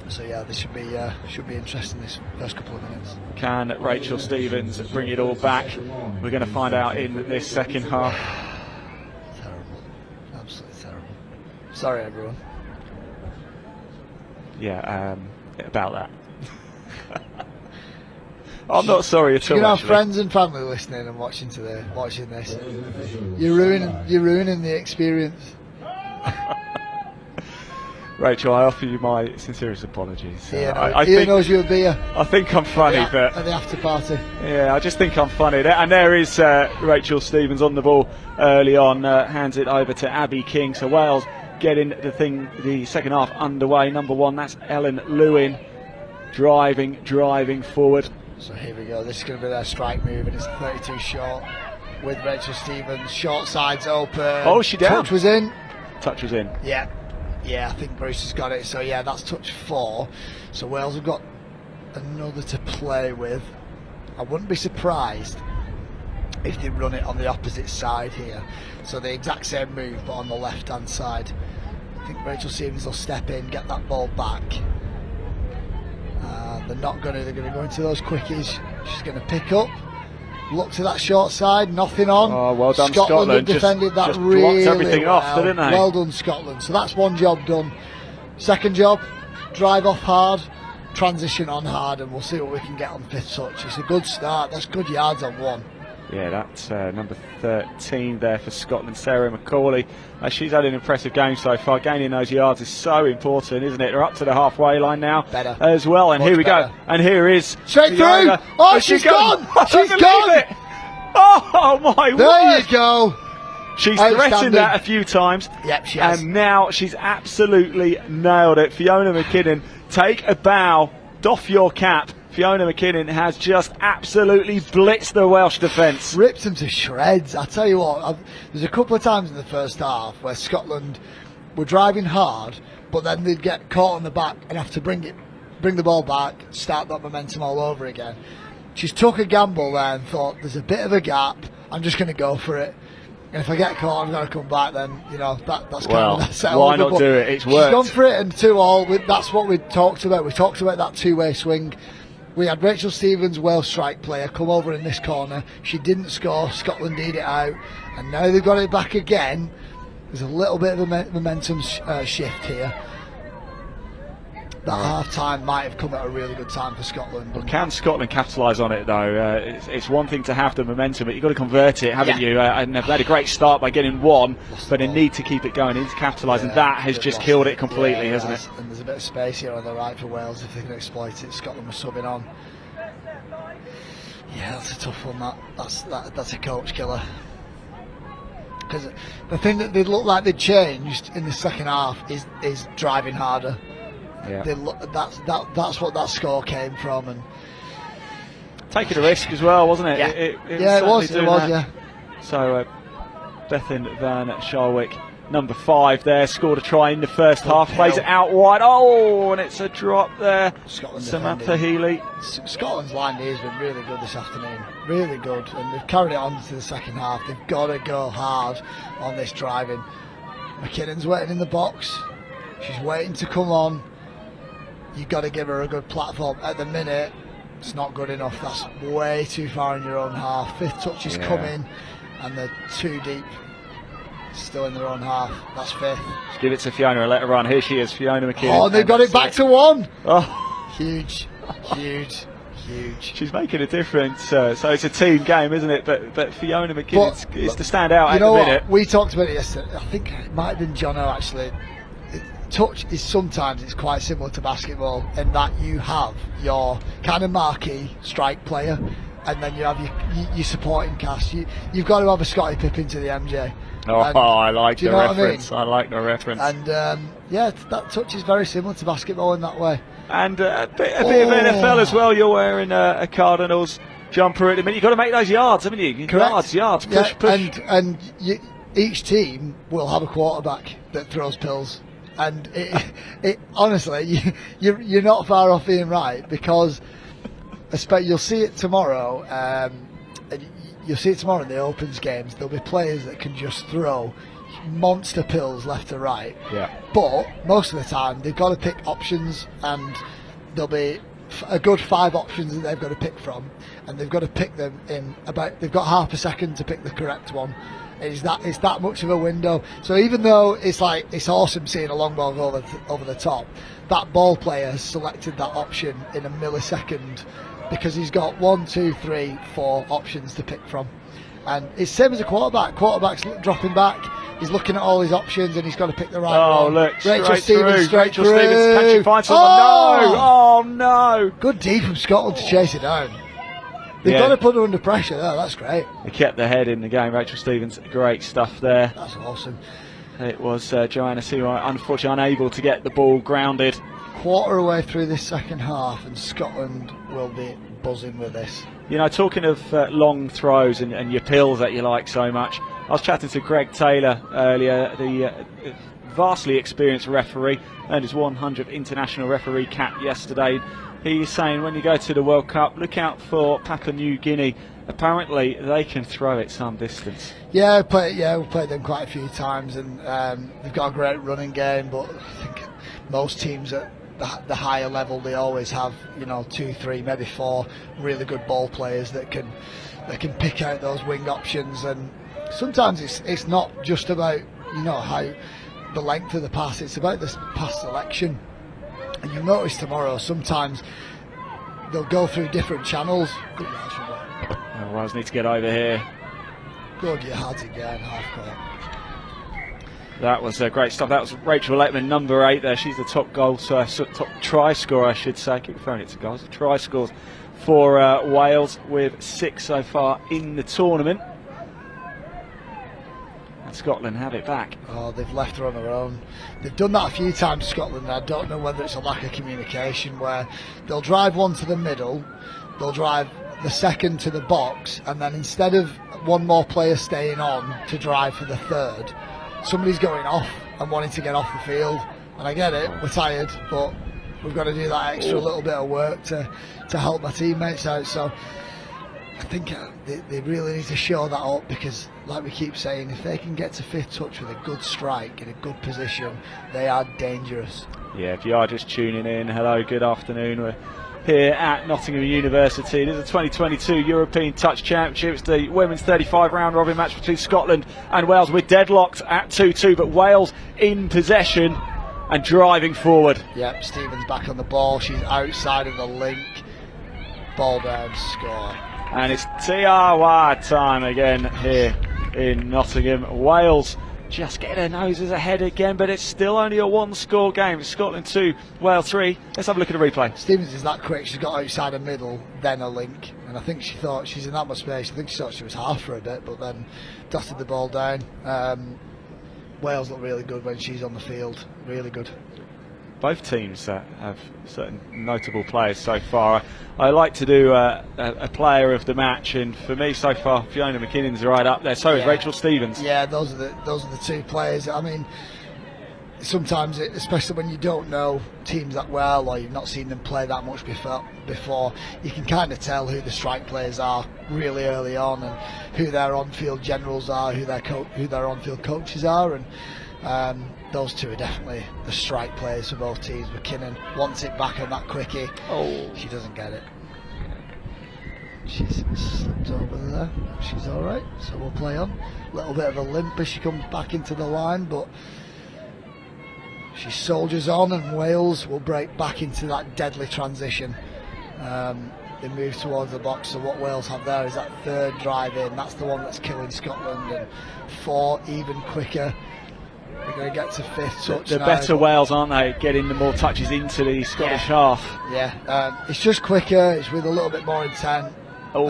So yeah, this should be interesting this first couple of minutes. Can Rachel Stevens bring it all back? We're going to find out in this second half. Terrible, absolutely terrible. Sorry, everyone. Yeah, about that. I'm not sorry at all. You have friends and family listening and watching this. You're ruining the experience. Rachel, I offer you my sincerest apologies. Ian knows you'll be I think I'm funny, but at the after party. Yeah, I just think I'm funny. And there is Rachel Stevens on the ball early on, hands it over to Abby King. So Wales getting the second half underway. Number 1, that's Ellen Lewin, driving forward. So here we go. This is going to be their strike move, and it's 32 short with Rachel Stevens. Short sides open. Oh, she down. Touch was in. Yeah, I think Bruce has got it. So yeah, that's touch 4. So Wales have got another to play with. I wouldn't be surprised if they run it on the opposite side here. So the exact same move, but on the left-hand side. I think Rachel Stevens will step in, get that ball back. They're not going to. They're going to go into those quickies. She's going to pick up. Look to that short side. Nothing on. Oh, well done, Scotland have defended that just really blocked everything well. off, didn't they? Well done, Scotland. So that's one job done. Second job, drive off hard, transition on hard, and we'll see what we can get on 5th touch. It's a good start. That's good yards on 1. Yeah, that's number 13 there for Scotland, Sarah Macaulay. She's had an impressive game so far. Gaining those yards is so important, isn't it? They're up to the halfway line now as well. And here we go. And here is straight through. Oh, she's gone. She's gone. It. Oh my word! There you go. She's threatened that a few times. Yep, she has. And now she's absolutely nailed it. Fiona McKinnon, take a bow, doff your cap. Fiona McKinnon has just absolutely blitzed the Welsh defence. Ripped them to shreds. I tell you what, there's a couple of times in the first half where Scotland were driving hard, but then they'd get caught on the back and have to bring the ball back, start that momentum all over again. She's took a gamble there and thought, there's a bit of a gap, I'm just going to go for it. And if I get caught, I'm going to come back. Then that's kind of that settle. Why not do it? It's worked. She's gone for it, and 2-all. That's what we talked about. We talked about that two-way swing. We had Rachel Stevens, Welsh strike player, come over in this corner. She didn't score. Scotland did it out, and now they've got it back again. There's a little bit of a momentum shift here. That half-time might have come at a really good time for Scotland. Well, can Scotland capitalise on it, though? It's one thing to have the momentum, but you've got to convert it, haven't you? And they've had a great start by getting 1, but they need to keep it going, they need to capitalise, and that has just killed it completely, hasn't it? And there's a bit of space here on the right for Wales if they can exploit it. Scotland was subbing on. Yeah, that's a tough one, that's a coach killer. Because the thing that they look like they'd changed in the second half is driving harder. Yeah. That's what that score came from, and taking a risk as well, wasn't it? Yeah, it was. So Bethan Van Schalwick number 5 there, scored a try in the first half, plays it out wide. Oh, and it's a drop there. Samantha Healy. Scotland's line D has been really good this afternoon, really good, and they've carried it on to the second half. They've got to go hard on this driving. McKinnon's waiting in the box. She's waiting to come on. You've got to give her a good platform. At the minute, it's not good enough. That's way too far in your own half. 5th touch is coming, and they're too deep. Still in their own half. That's 5th. Let's give it to Fiona and let her run. Here she is, Fiona McKinnon. Oh, they've got it back to 1. Oh, huge. She's making a difference. So it's a team game, isn't it? But Fiona McKinnon is to stand out at the minute. What? We talked about it yesterday. I think it might have been Jono actually. Touch is sometimes it's quite similar to basketball in that you have your kind of marquee strike player, and then you have your supporting cast. You've got to have a Scottie Pippen to the MJ. I like the reference. I like the reference. And that touch is very similar to basketball in that way. And a bit of NFL as well. You're wearing a Cardinals jumper at the minute. You've got to make those yards, haven't you? Correct. Yards, push. And each team will have a quarterback that throws pills. And it honestly, you're not far off being right, because you'll see it tomorrow. You'll see it tomorrow in the Opens games. There'll be players that can just throw monster pills left to right. Yeah. But most of the time, they've got to pick options, and there'll be a good 5 options that they've got to pick from, and they've got to pick them in about. They've got half a second to pick the correct one. It's that much of a window. So even though it's awesome seeing a long ball go over the top, that ball player has selected that option in a millisecond, because he's got 1, 2, 3, 4 options to pick from. And it's same as a quarterback. Quarterback's dropping back. He's looking at all his options, and he's got to pick the right one. Oh, look, Rachel Stevens, Rachel Stevens, can she find someone? No! Oh, no! Good D from Scotland to chase it down. They've got to put her under pressure. Oh, that's great. They kept their head in the game. Rachel Stevens, great stuff there. That's awesome. It was Joanna Seymour, unfortunately unable to get the ball grounded. Quarter away through this second half, and Scotland will be buzzing with this. You know, talking of long throws and your pills that you like so much, I was chatting to Greg Taylor earlier, the vastly experienced referee, earned his 100th international referee cap yesterday. He's saying when you go to the World Cup, look out for Papua New Guinea. Apparently, they can throw it some distance. Yeah, we've played them quite a few times, and they've got a great running game. But I think most teams at the higher level, they always have 2, 3, maybe 4 really good ball players that can pick out those wing options. And sometimes it's not just about how the length of the pass; it's about the pass selection. And you'll notice tomorrow, sometimes they'll go through different channels. Good yards from there. Wales need to get over here. Good yards again, half court. That was great stuff. That was Rachel Letman, number 8 there. She's the top top try scorer, I should say. I keep referring it to goals. Try scores for Wales, with 6 so far in the tournament. Scotland have it back. Oh, they've left her on her own. They've done that a few times, Scotland. I don't know whether it's a lack of communication, where they'll drive one to the middle, they'll drive the second to the box, and then instead of one more player staying on to drive for the third, somebody's going off and wanting to get off the field. And I get it, we're tired, but we've got to do that extra little bit of work to help my teammates out. So I think they really need to show that up, because like we keep saying, if they can get to 5th touch with a good strike in a good position, they are dangerous. Yeah, if you are just tuning in, hello, good afternoon. We're here at Nottingham University. This is the 2022 European Touch Championship. It's the women's 35 round robin match between Scotland and Wales. We're deadlocked at 2-2, but Wales in possession and driving forward. Yep, Stevens back on the ball. She's outside of the link. Ball down, score. And it's Tiawa time again here in Nottingham. Wales just getting their noses ahead again, but it's still only a 1-score game. It's Scotland 2, Wales 3. Let's have a look at the replay. Stevens is that quick. She's got outside a middle, then a link, and I think she thought she's in that much space. I think she thought she was half for a bit, but then dotted the ball down. Wales look really good when she's on the field. Really good. both teams have certain notable players so far. I like to do a player of the match, and for me so far, Fiona McKinnon's right up there. So is Rachel Stevens. Yeah, those are the two players. I mean, sometimes, especially when you don't know teams that well, or you've not seen them play that much before, you can kind of tell who the strike players are really early on, and who their on-field generals are, who their on-field coaches are, and those two are definitely the strike players for both teams. McKinnon wants it back on that quickie. Oh, she doesn't get it. She's slipped over there. She's all right, so we'll play on. A little bit of a limp as she comes back into the line, but she soldiers on, and Wales will break back into that deadly transition. They move towards the box, so what Wales have there is that third drive in. That's the one that's killing Scotland, and 4 even quicker. We're going to get to 5th touch The now. better Wales, aren't they, getting the more touches into the Scottish half. Yeah, it's just quicker, it's with a little bit more intent. Oh.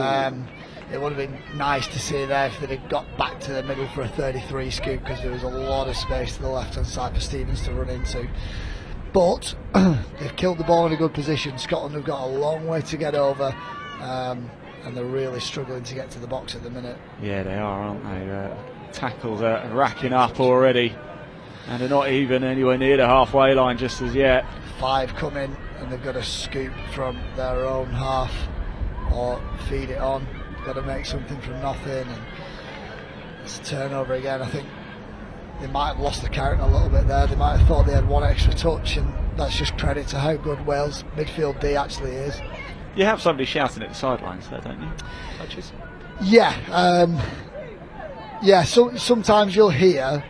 It would have been nice to see there if they'd have got back to the middle for a 33 scoop, because there was a lot of space to the left hand side for Stevens to run into. But they've killed the ball in a good position. Scotland have got a long way to get over, and they're really struggling to get to the box at the minute. Yeah, they are, aren't they? Tackles are racking up already, and they're not even anywhere near the halfway line just as yet. 5 come in, and they've got to scoop from their own half or feed it on. Got to make something from nothing, and it's a turnover again. I think they might have lost the count a little bit there. They might have thought they had 1 extra touch, and that's just credit to how good Wales midfield D actually is. You have somebody shouting at the sidelines there, don't you? Touches. Yeah, so sometimes you'll hear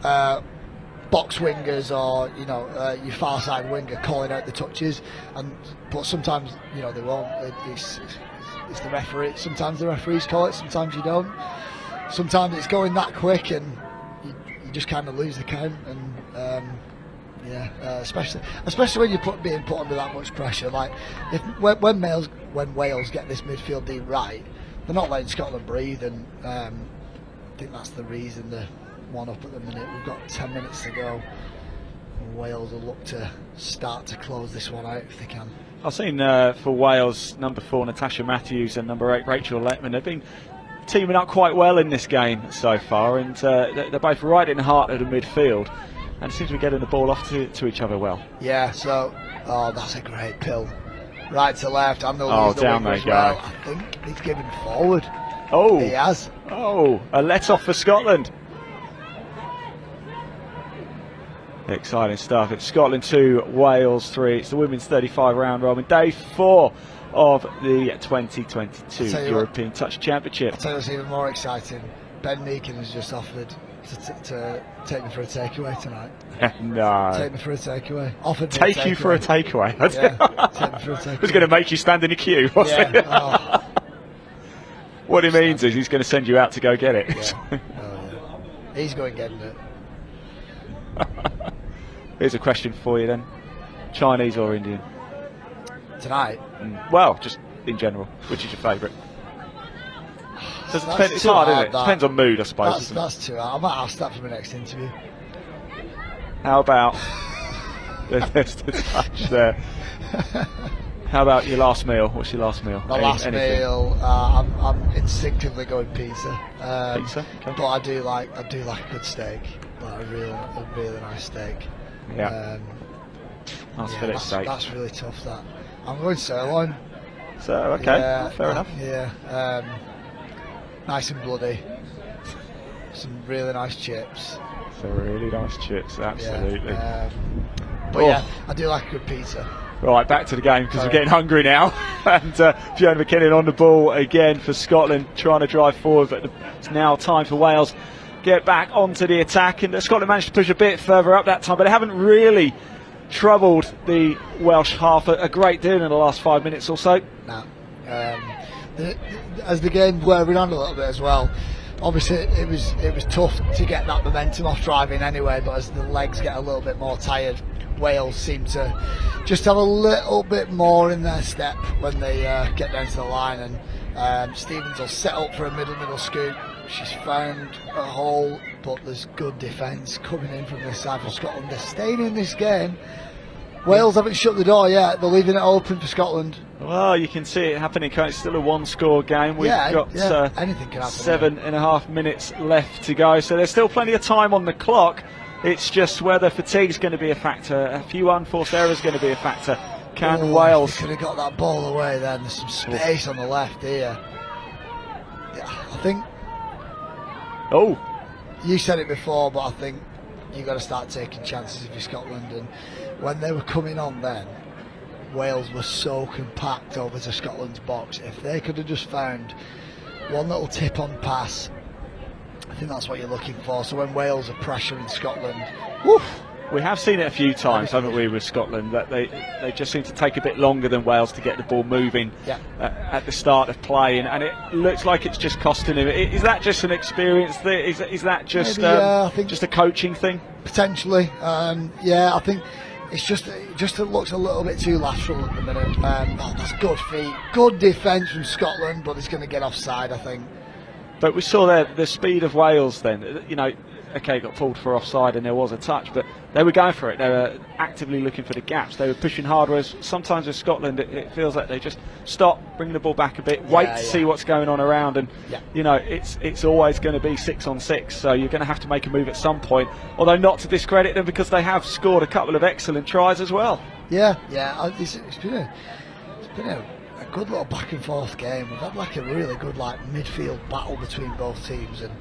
box wingers or your far side winger calling out the touches, but sometimes they won't. It's the referee. Sometimes the referees call it, sometimes you don't. Sometimes it's going that quick and you just kind of lose the count, and especially when you're being put under that much pressure. Like when Wales get this midfield D right, they're not letting Scotland breathe, and I think that's the reason they're 1 up at the minute. We've got 10 minutes to go, and Wales will look to start to close this one out if they can. I've seen for Wales, number 4 Natasha Matthews and number 8 Rachel Letman. They've been teaming up quite well in this game so far, and they're both right in the heart of the midfield, and it seems to be getting the ball off to each other well. Yeah, so that's a great pill, right to left, and oh, down they go. Well. I think he's given forward. Oh, he has. Oh, a let off for Scotland. Exciting stuff. It's Scotland 2, Wales 3. It's the women's 35 round robin, day 4 of the 2022 European Touch Championship. I'll tell you what's even more exciting. Ben Meakin has just offered to take me for a takeaway tonight. No. Take me for a takeaway. Offered me take you for a takeaway. Yeah, take me for a takeaway. He was going to make you stand in a queue, wasn't it? Oh. What it means is he's going to send you out to go get it. Yeah. He's going getting it. Here's a question for you then. Chinese or Indian? Tonight? Well, just in general. Which is your favourite? It's hard, isn't it? Depends on mood, I suppose. That's too hard. I might ask that for my next interview. How about... There's the touch there. How about your last meal? What's your last meal? My last meal, I'm instinctively going pizza. Pizza? Okay. But I do like a good steak. Like a really nice steak. Yeah. Nice fillet steak. That's really tough. That I'm going sirloin. So okay, fair enough. Yeah. Nice and bloody. Some really nice chips. Some really nice chips, absolutely. But yeah, I do like a good pizza. Right, back to the game because we're getting hungry now. And Fiona McKinnon on the ball again for Scotland, trying to drive forward, but it's now time for Wales get back onto the attack, and Scotland managed to push a bit further up that time, but they haven't really troubled the Welsh half a great deal in the last 5 minutes or so. No. As the game wearing on a little bit as well, obviously it was tough to get that momentum off driving anyway, but as the legs get a little bit more tired, Wales seem to just have a little bit more in their step when they get down to the line, and Stevens will set up for a middle scoop. She's found a hole, but there's good defence coming in from this side for Scotland. They're staying in this game, Wales haven't shut the door yet. They're leaving it open for Scotland. Well, you can see it happening. It's still a one-score game. We've got anything can happen. 7.5 minutes left to go, so there's still plenty of time on the clock. It's just whether fatigue's going to be a factor. A few unforced errors going to be a factor. Can Wales? They could have got that ball away then. There's some space on the left here. Yeah, I think. Oh. You said it before, but I think you've got to start taking chances if you're Scotland. And when they were coming on then, Wales were so compact over to Scotland's box. If they could have just found one little tip-on pass, I think that's what you're looking for. So when Wales are pressuring Scotland, woof. We have seen it a few times, haven't we, with Scotland, that they just seem to take a bit longer than Wales to get the ball moving at the start of play, and it looks like it's just costing him. Is that just an experience thing? Is that just I think just a coaching thing? Potentially, I think it's just it looks a little bit too lateral at the minute. That's good feet, good defence from Scotland, but it's going to get offside, I think. But we saw there the speed of Wales then, okay, got pulled for offside and there was a touch, but they were going for it. They were actively looking for the gaps. They were pushing hard, whereas sometimes with Scotland it feels like they just stop, bring the ball back a bit, wait to see what's going on around, and it's always going to be 6 on 6, so you're going to have to make a move at some point, although not to discredit them because they have scored a couple of excellent tries as well. It's been a good little back and forth game. We've had like a really good midfield battle between both teams, and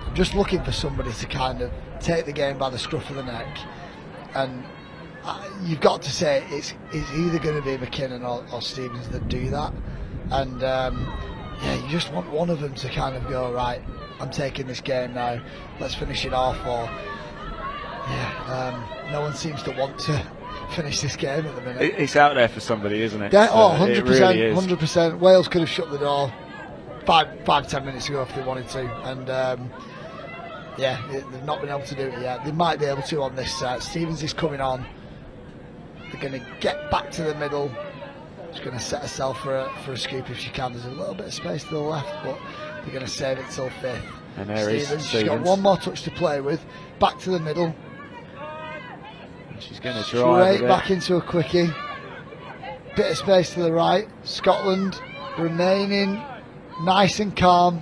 I'm just looking for somebody to kind of take the game by the scruff of the neck, and you've got to say it's either going to be McKinnon or Stevens that do that, and you just want one of them to kind of go, right, I'm taking this game now, let's finish it off, or no one seems to want to finish this game at the minute. It's out there for somebody, isn't it? 100%, it really is. 100%. Wales could have shut the door 5-10 minutes ago if they wanted to, and they've not been able to do it yet. They might be able to on this set. Stevens is coming on. They're going to get back to the middle. She's going to set herself for a scoop if she can. There's a little bit of space to the left, but they're going to save it till 5th. And there is Stevens. She's got one more touch to play with. Back to the middle. She's going to drive straight back into a quickie. Bit of space to the right. Scotland remaining nice and calm,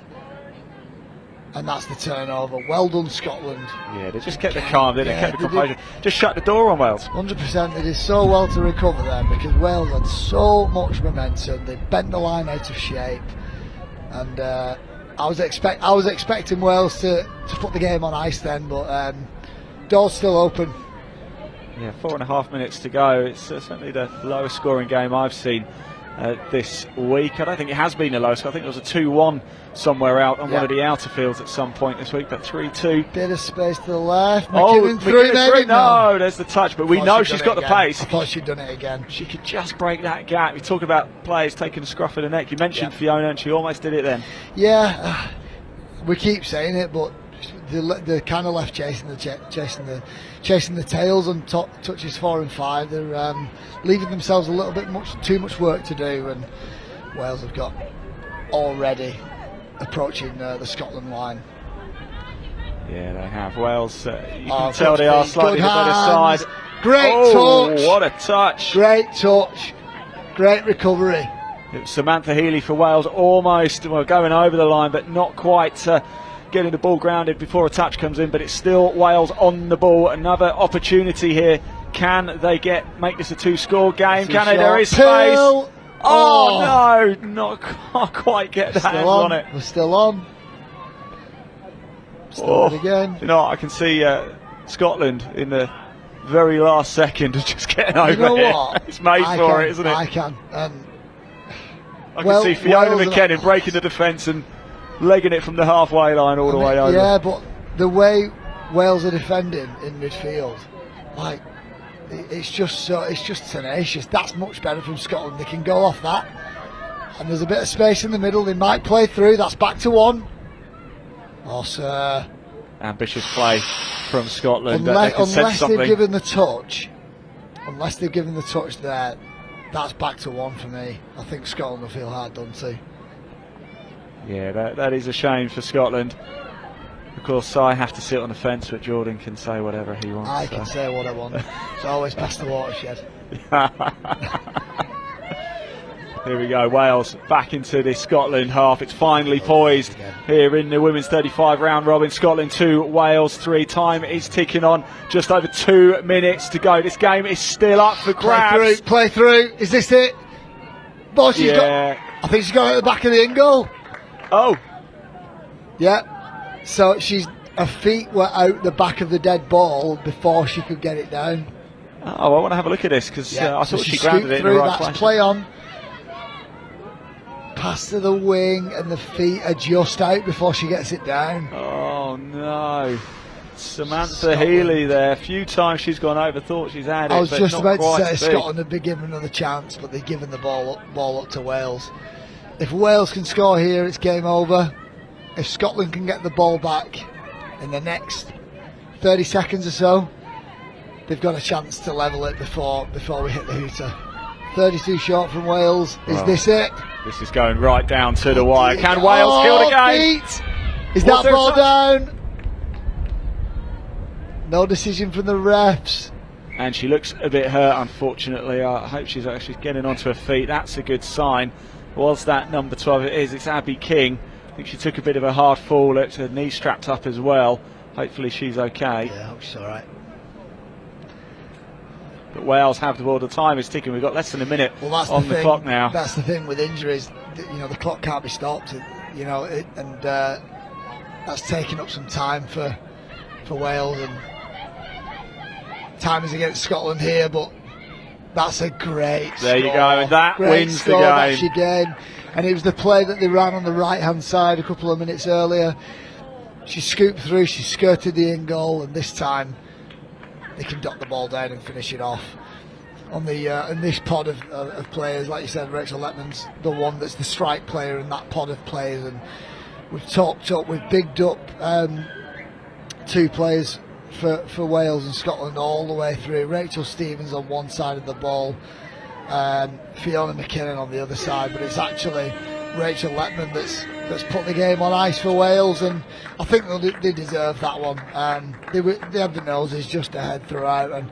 and that's the turnover. Well done, Scotland. Yeah, they just kept the calm, they kept the composure. Just shut the door on Wales. 100%. They did so well to recover there because Wales had so much momentum. They bent the line out of shape, and I was expecting Wales to put the game on ice then, but door's still open. Yeah, 4.5 minutes to go. It's certainly the lowest scoring game I've seen this week. I don't think it has been the lowest. I think there was a 2-1 somewhere out on one of the outer fields at some point this week, but 3-2. Bit of space to the left. McKinnon through, maybe? No, there's the touch, but we know she's got the pace. I thought she'd done it again. She could just break that gap. You talk about players taking a scruff of the neck. You mentioned Fiona, and she almost did it then. Yeah, we keep saying it, but they're kind of left chasing the tails on touches 4 and 5. They're leaving themselves a little bit too much work to do, and Wales have got already approaching the Scotland line. Yeah, they have. Wales, you can tell they are slightly the better side. Great touch. What a touch. Great touch. Great recovery. It was Samantha Healy for Wales, almost going over the line, but not quite getting the ball grounded before a touch comes in, but it's still Wales on the ball. Another opportunity here. Can they make this a 2-score game? Can they? There is space. Oh no, can't quite get that hands on it. We're still on. Still again. You know, I can see Scotland in the very last second of just getting over know what? It's made for it, isn't it? I can. I can see Fiona McKinnon breaking the defence and legging it from the halfway line all the way over. Yeah, but the way Wales are defending in midfield, it's just tenacious. That's much better from Scotland. They can go off that, and there's a bit of space in the middle. They might play through. That's back to 1. Oh, sir. Ambitious play from Scotland. Unless they've given the touch there, that's back to 1 for me. I think Scotland will feel hard done to. Yeah, that is a shame for Scotland. Of course, I have to sit on the fence, but Jordan can say whatever he wants. I can say what I want. It's always past the watershed. Here we go, Wales back into the Scotland half. It's finally poised here in the women's 35 round robin. Scotland 2, Wales 3. Time is ticking on, just over 2 minutes to go. This game is still up for grabs. Play through. Is this it? Boy, she's got, I think she's got it at the back of the in goal. Oh. Yeah. So her feet were out the back of the dead ball before she could get it down. Oh, I want to have a look at this because I thought she grounded it in the through, right that's place. Play on. Pass to the wing, and the feet are just out before she gets it down. Oh no. Samantha Healy there. A few times she's gone over, thought she's had it. I was but just not about to quite say Scotland had been given another chance, but they've given the ball up to Wales. If Wales can score here, it's game over. If Scotland can get the ball back in the next 30 seconds or so, they've got a chance to level it before we hit the hooter. 32 short from Wales. Is this it? This is going right down to the wire. Can Wales kill the game? Beat. Is that ball down? No decision from the refs. And she looks a bit hurt, unfortunately. I hope she's actually getting onto her feet. That's a good sign. Was that number 12? It is. It's Abby King. I think she took a bit of a hard fall. Looks her knee strapped up as well. Hopefully she's okay. Yeah, I hope she's all right. But Wales have the ball. The time is ticking. We've got less than a minute on the clock now. That's the thing with injuries. You know, the clock can't be stopped. You know, and that's taking up some time for Wales. And time is against Scotland here, but that's a great There you score. go, and that Great wins the score, game. That's your game. And it was the play that they ran on the right-hand side a couple of minutes earlier. She scooped through, she skirted the in goal, and this time they can dot the ball down and finish it off. On the in this pod of players, like you said, Rachel Letman's the one that's the strike player in that pod of players, and we've bigged up 2 players for Wales and Scotland all the way through. Rachel Stevens on one side of the ball, Fiona McKinnon on the other side, but it's actually Rachel Letman that's put the game on ice for Wales, and I think they deserve that one. They had the noses just ahead throughout, and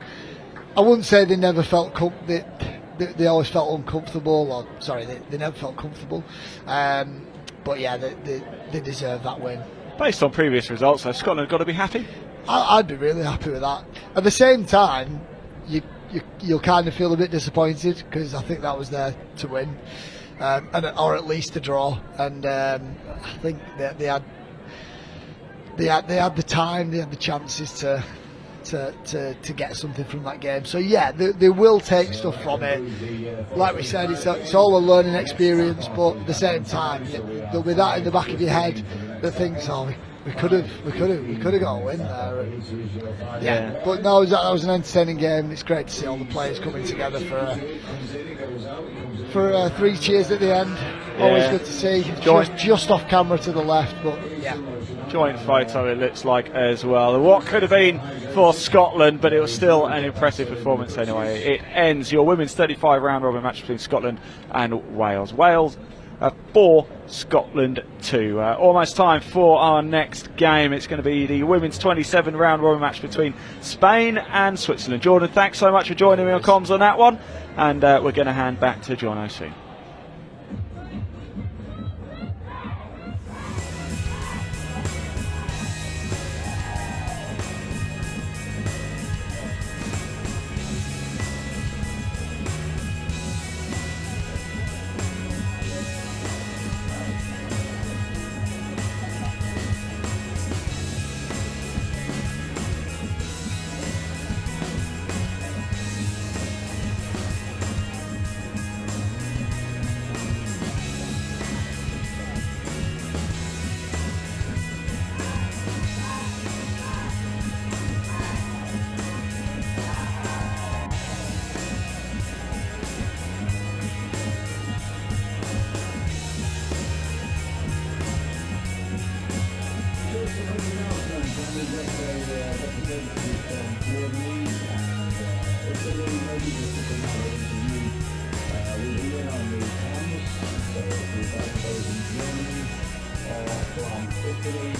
I wouldn't say they never felt they always felt uncomfortable, or sorry, they never felt comfortable, but yeah, they deserve that win. Based on previous results, though, Scotland have got to be happy. I'd be really happy with that. At the same time, you'll kind of feel a bit disappointed because I think that was there to win, or at least to draw. And I think they had the time, they had the chances to get something from that game. So yeah, they will take stuff from it. Like we said, it's all a learning experience, but at the same time, there'll be that in the back of your head that thinks, oh, we could have got a win there. And yeah, but no, that was an entertaining game, and it's great to see all the players coming together for 3 cheers at the end. Always good to see. Just off camera to the left, but yeah. Joint photo it looks like as well. What could have been for Scotland, but it was still an impressive performance anyway. It ends your women's 35 round robin match between Scotland and Wales. Wales 4, Scotland 2. Almost time for our next game. It's going to be the women's 27 round robin match between Spain and Switzerland. Jordan, thanks so much for joining me on comms on that one, and we're going to hand back to John soon. From Italy.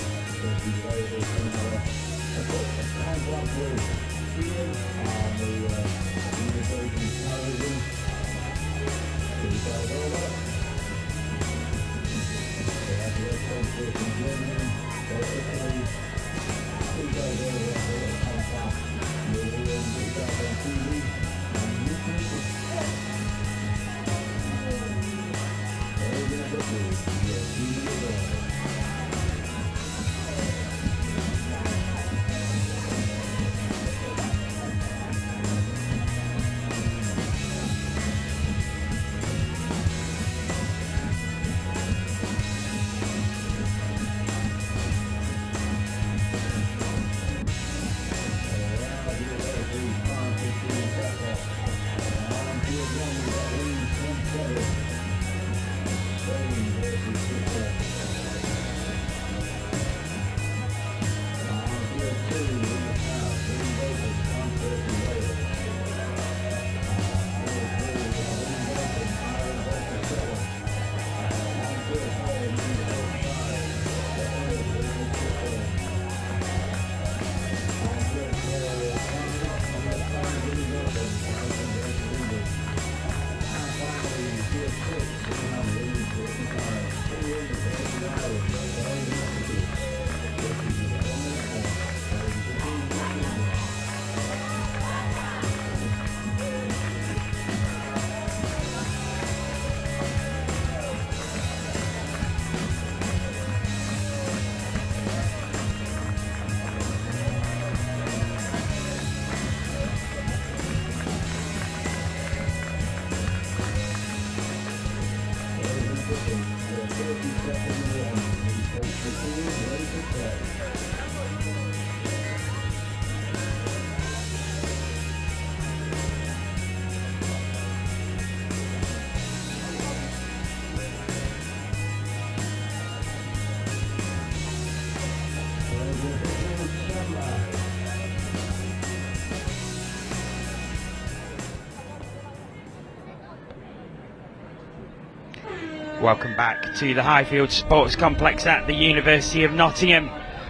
Welcome back to the Highfields Sports Complex at the University of Nottingham.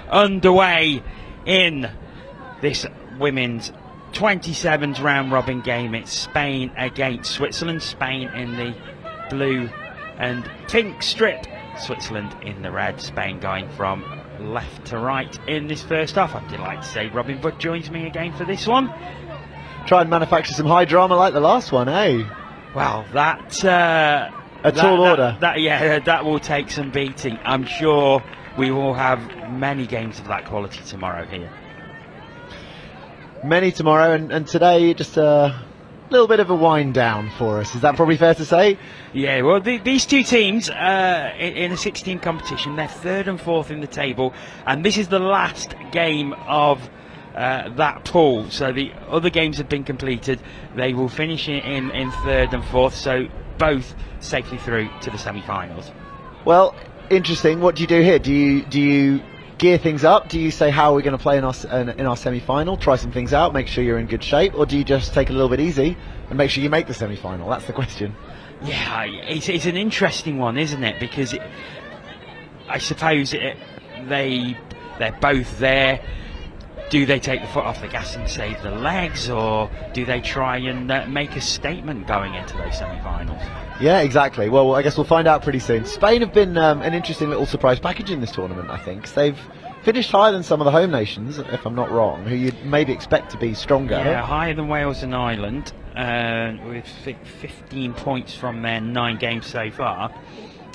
Underway in this women's 27th round robin game. It's Spain against Switzerland. Spain in the blue and pink strip, Switzerland in the red. Spain going from left to right in this first half. I'm delighted to say Robin Budd joins me again for this one. Try and manufacture some high drama like the last one, eh? Well, that tall order. That will take some beating. I'm sure we will have many games of that quality tomorrow here. Many tomorrow, and today just a little bit of a wind down for us. Is that probably fair to say? Yeah, well, these two teams in a 16 competition, they're third and fourth in the table, and this is the last game of that pool. So the other games have been completed. They will finish in third and fourth, so both safely through to the semi-finals. Well, interesting. What do you do here? Do you gear things up? Do you say how are we going to play in our semi-final? Try some things out, make sure you're in good shape, or do you just take it a little bit easy and make sure you make the semi-final? That's the question. Yeah, it's an interesting one, isn't it? Because I suppose they're both there. Do they take the foot off the gas and save the legs, or do they try and make a statement going into those semi-finals? Yeah, exactly. Well, I guess we'll find out pretty soon. Spain have been an interesting little surprise package in this tournament, I think. They've finished higher than some of the home nations, if I'm not wrong, who you'd maybe expect to be stronger. Yeah, higher than Wales and Ireland, with 15 points from their 9 games so far.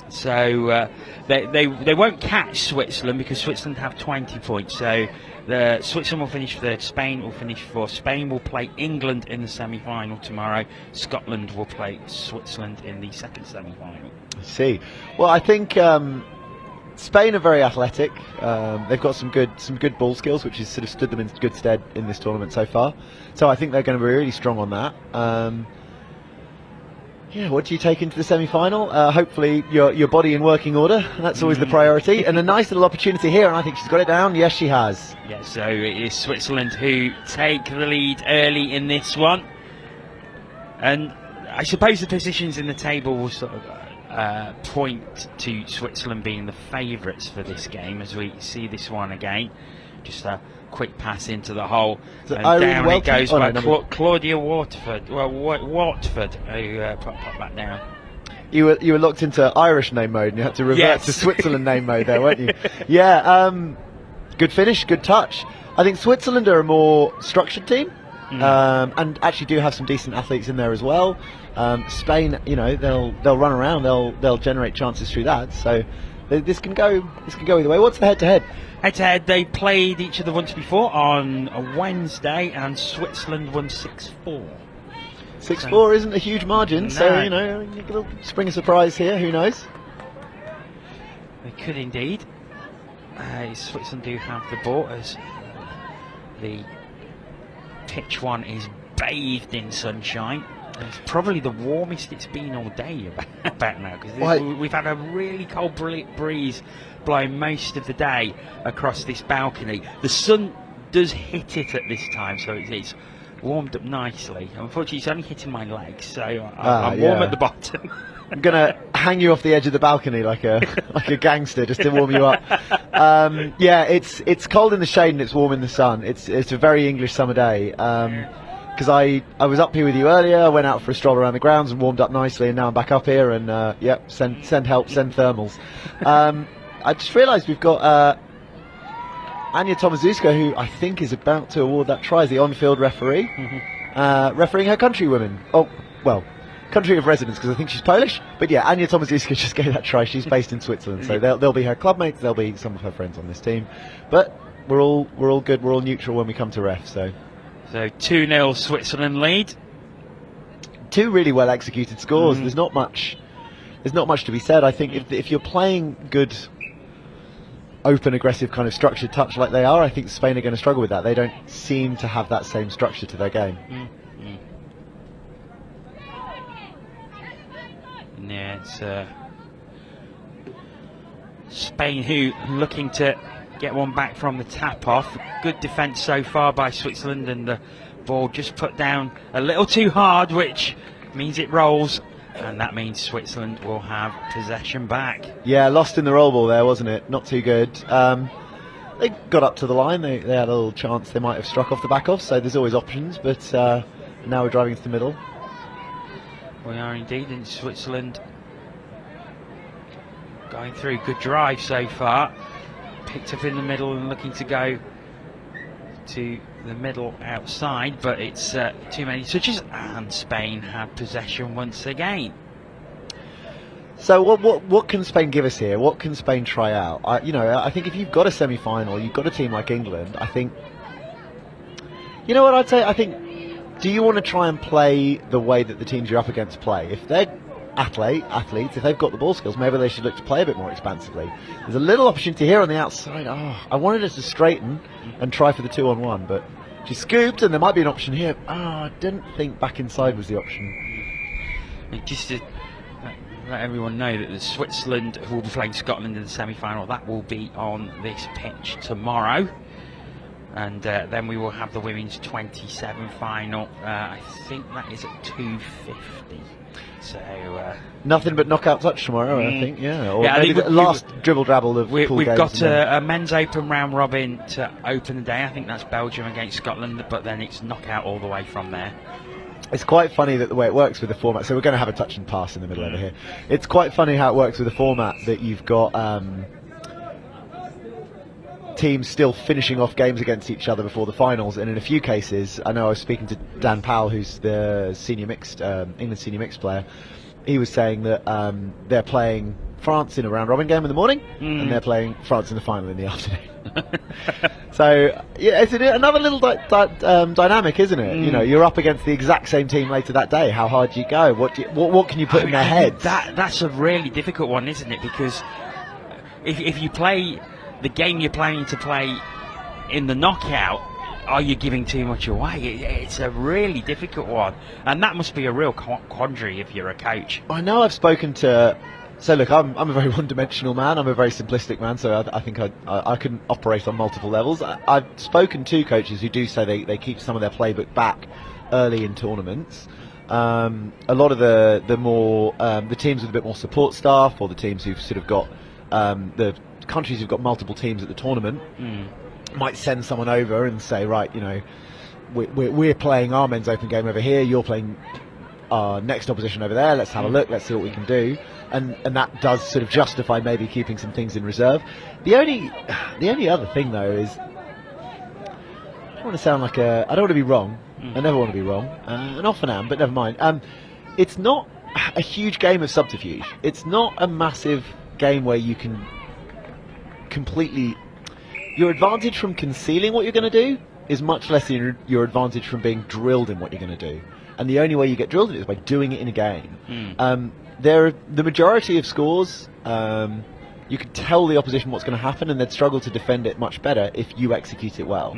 So they won't catch Switzerland because Switzerland have 20 points. So Switzerland will finish third, Spain will finish fourth. Spain will play England in the semi-final tomorrow. Scotland will play Switzerland in the second semi-final. I see. Well, I think Spain are very athletic. They've got some good ball skills, which has sort of stood them in good stead in this tournament so far. So I think they're going to be really strong on that. Yeah, what do you take into the semi-final? Hopefully your body in working order. That's always the priority. And a nice little opportunity here, and I think she's got it down. Yes, she has. Yeah, so it is Switzerland who take the lead early in this one. And I suppose the positions in the table will sort of point to Switzerland being the favourites for this game as we see this one again. Just a quick pass into the hole, and down it goes by Claudia Watford. Well, Watford who put that down. You were locked into Irish name mode, and you had to revert to Switzerland name mode there, weren't you? Yeah. Good finish, good touch. I think Switzerland are a more structured team, and actually do have some decent athletes in there as well. Spain, they'll run around, they'll generate chances through that. So this can go either way. What's the head-to-head? Head-to-head, they played each other once before on a Wednesday, and Switzerland won 6-4. 6-4 isn't a huge margin, no. So you could spring a surprise here. Who knows? They could indeed. Switzerland do have the ball as the pitch one is bathed in sunshine. It's probably the warmest it's been all day about now, because we've had a really cold breeze blowing most of the day across this balcony. The sun does hit it at this time, so it's warmed up nicely. Unfortunately, it's only hitting my legs, so I'm warm at the bottom. I'm gonna hang you off the edge of the balcony like a gangster just to warm you up. It's cold in the shade and it's warm in the sun. It's a very English summer day. Because I was up here with you earlier, I went out for a stroll around the grounds and warmed up nicely, and now I'm back up here, and send help, send thermals. I just realised we've got Anya Tomazuska, who I think is about to award that try as the on-field referee, refereeing her countrywoman. Oh, well, country of residence, because I think she's Polish. But yeah, Anya Tomazuska just gave that try. She's based in Switzerland, so they'll be her clubmates, they'll be some of her friends on this team. But we're all good, we're all neutral when we come to ref, So 2-0 Switzerland lead. Two really well executed scores. There's not much to be said. I think if you're playing good, open, aggressive kind of structured touch like they are, I think Spain are going to struggle with that. They don't seem to have that same structure to their game. Yeah, it's Spain who looking to get one back from the tap off. Good defence so far by Switzerland, and the ball just put down a little too hard, which means it rolls, and that means Switzerland will have possession back. Yeah, lost in the roll ball there, wasn't it? Not too good. They got up to the line, they had a little chance they might have struck off the back off, so there's always options, but now we're driving to the middle. We are indeed in Switzerland. Going through, good drive so far. Picked up in the middle and looking to go to the middle outside, but it's too many touches, and Spain have possession once again. So what can Spain give us here? What can Spain try out? I think if you've got a semi-final, you've got a team like England, I think, you know what I'd say? I think, do you want to try and play the way that the teams you're up against play? If they're athletes, if they've got the ball skills, maybe they should look to play a bit more expansively. There's a little opportunity here on the outside. I wanted us to straighten and try for the 2-on-1, but she scooped, and there might be an option here. I didn't think back inside was the option. Just to let everyone know that the Switzerland, who will be playing Scotland in the semi-final, that will be on this pitch tomorrow. And then we will have the women's 27 final. I think that is at 2:50. So nothing but knockout touch tomorrow, I think. Or maybe the last dribble drabble of we've games. got a men's open round robin to open the day. I think that's Belgium against Scotland, but then it's knockout all the way from there. It's quite funny that the way it works with the format. So we're going to have a touch and pass in the middle over here. It's quite funny how it works with the format that you've got teams still finishing off games against each other before the finals, and in a few cases, I know I was speaking to Dan Powell, who's the England senior mixed player. He was saying that they're playing France in a round robin game in the morning, and they're playing France in the final in the afternoon. So yeah, it's another little dynamic, isn't it? You're up against the exact same team later that day. How hard do you go? What can you put in their heads? That's a really difficult one, isn't it? Because if you play the game you're planning to play in the knockout, are you giving too much away? It's a really difficult one, and that must be a real quandary if you're a coach. I know I've spoken to... So look, I'm a very one-dimensional man, I'm a very simplistic man, so I think I can operate on multiple levels. I've spoken to coaches who do say they keep some of their playbook back early in tournaments. A lot of the more the teams with a bit more support staff, or the teams who've sort of got the countries who've got multiple teams at the tournament, might send someone over and say, right, you know, we're playing our men's open game over here, you're playing our next opposition over there, let's have a look, let's see what we can do, and that does sort of justify maybe keeping some things in reserve. The only other thing though is, I don't want to sound like I don't want to be wrong. I never want to be wrong, and often am, but never mind. It's not a huge game of subterfuge. It's not a massive game where you can completely... Your advantage from concealing what you're going to do is much less than your advantage from being drilled in what you're going to do. And the only way you get drilled in it is by doing it in a game. The majority of scores, you can tell the opposition what's going to happen, and they'd struggle to defend it much better if you execute it well.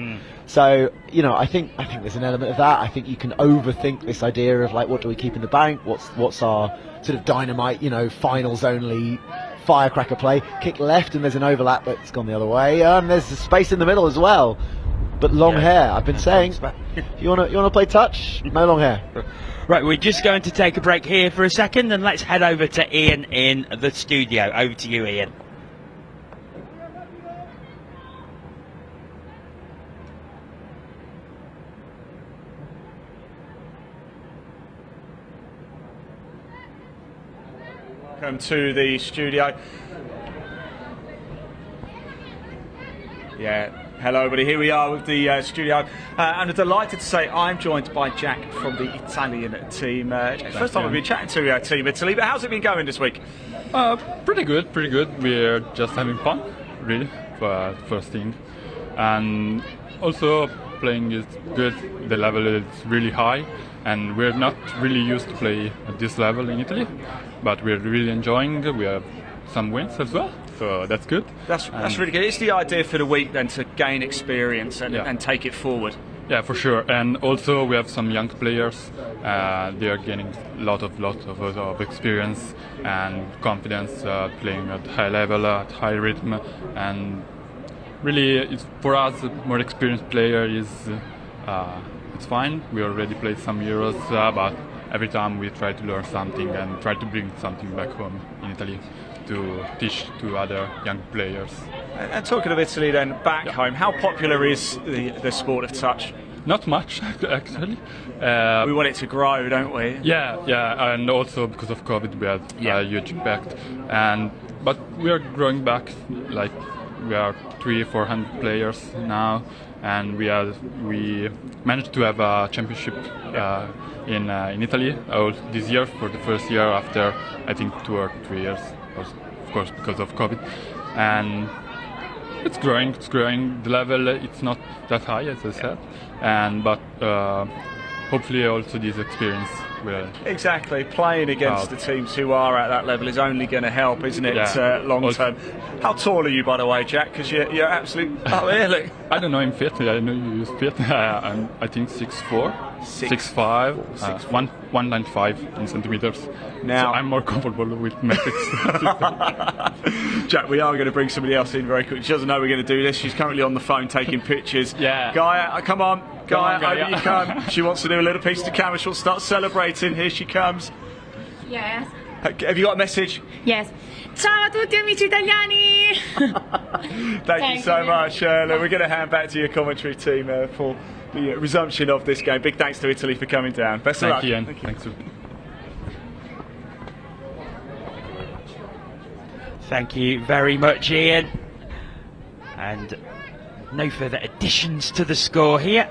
So, you know, I think there's an element of that. I think you can overthink this idea of, like, what do we keep in the bank? What's our sort of dynamite, you know, finals only firecracker play? Kick left and there's an overlap that's gone the other way. There's a space in the middle as well. But long hair, I've been saying, you wanna play touch? No long hair. Right, we're just going to take a break here for a second, and let's head over to Ian in the studio. Over to you, Ian. Welcome to the studio. Hello everybody, here we are with the studio, and I'm delighted to say I'm joined by Jack from the Italian team. First time we've been chatting to Team Italy, but how's it been going this week? Pretty good. We're just having fun, really, for first thing. And also playing is good, the level is really high, and we're not really used to play at this level in Italy, but we're really enjoying. We have some wins as well, so that's good. That's really good. It's the idea for the week then to gain experience and take it forward. Yeah, for sure. And also we have some young players. They are gaining a lot of experience and confidence, playing at high level, at high rhythm, and really, for us, a more experienced player is it's fine. We already played some Euros, but every time we try to learn something and try to bring something back home in Italy to teach to other young players. And talking of Italy then, back home, how popular is the sport of touch? Not much, actually. We want it to grow, don't we? Yeah, and also because of COVID we had a huge impact. But we are growing back, like we are 300-400 players now, and we managed to have a championship in Italy this year for the first year after I think 2 or 3 years, of course because of COVID, and it's growing. The level it's not that high as I said, but hopefully also this experience will exactly playing against the teams who are at that level is only going to help, isn't it? Long term. How tall are you, by the way, Jack? Because you're absolutely really. I don't know in feet. I know you use feet. I'm I think 6'4", 6'5", 195 in centimeters. Now so I'm more comfortable with metrics. Jack, we are going to bring somebody else in very quickly. She doesn't know we're going to do this. She's currently on the phone taking pictures. Gaia, come on. Gaia, over you come. She wants to do a little piece to camera. She'll start celebrating. Here she comes. Yes. Have you got a message? Yes. Ciao a tutti amici italiani! Thank you so much. We're going to hand back to your commentary team for the resumption of this game. Big thanks to Italy for coming down. Best of luck. Thank you, Ian. Thank you. Thanks. Thank you very much, Ian. And no further additions to the score here,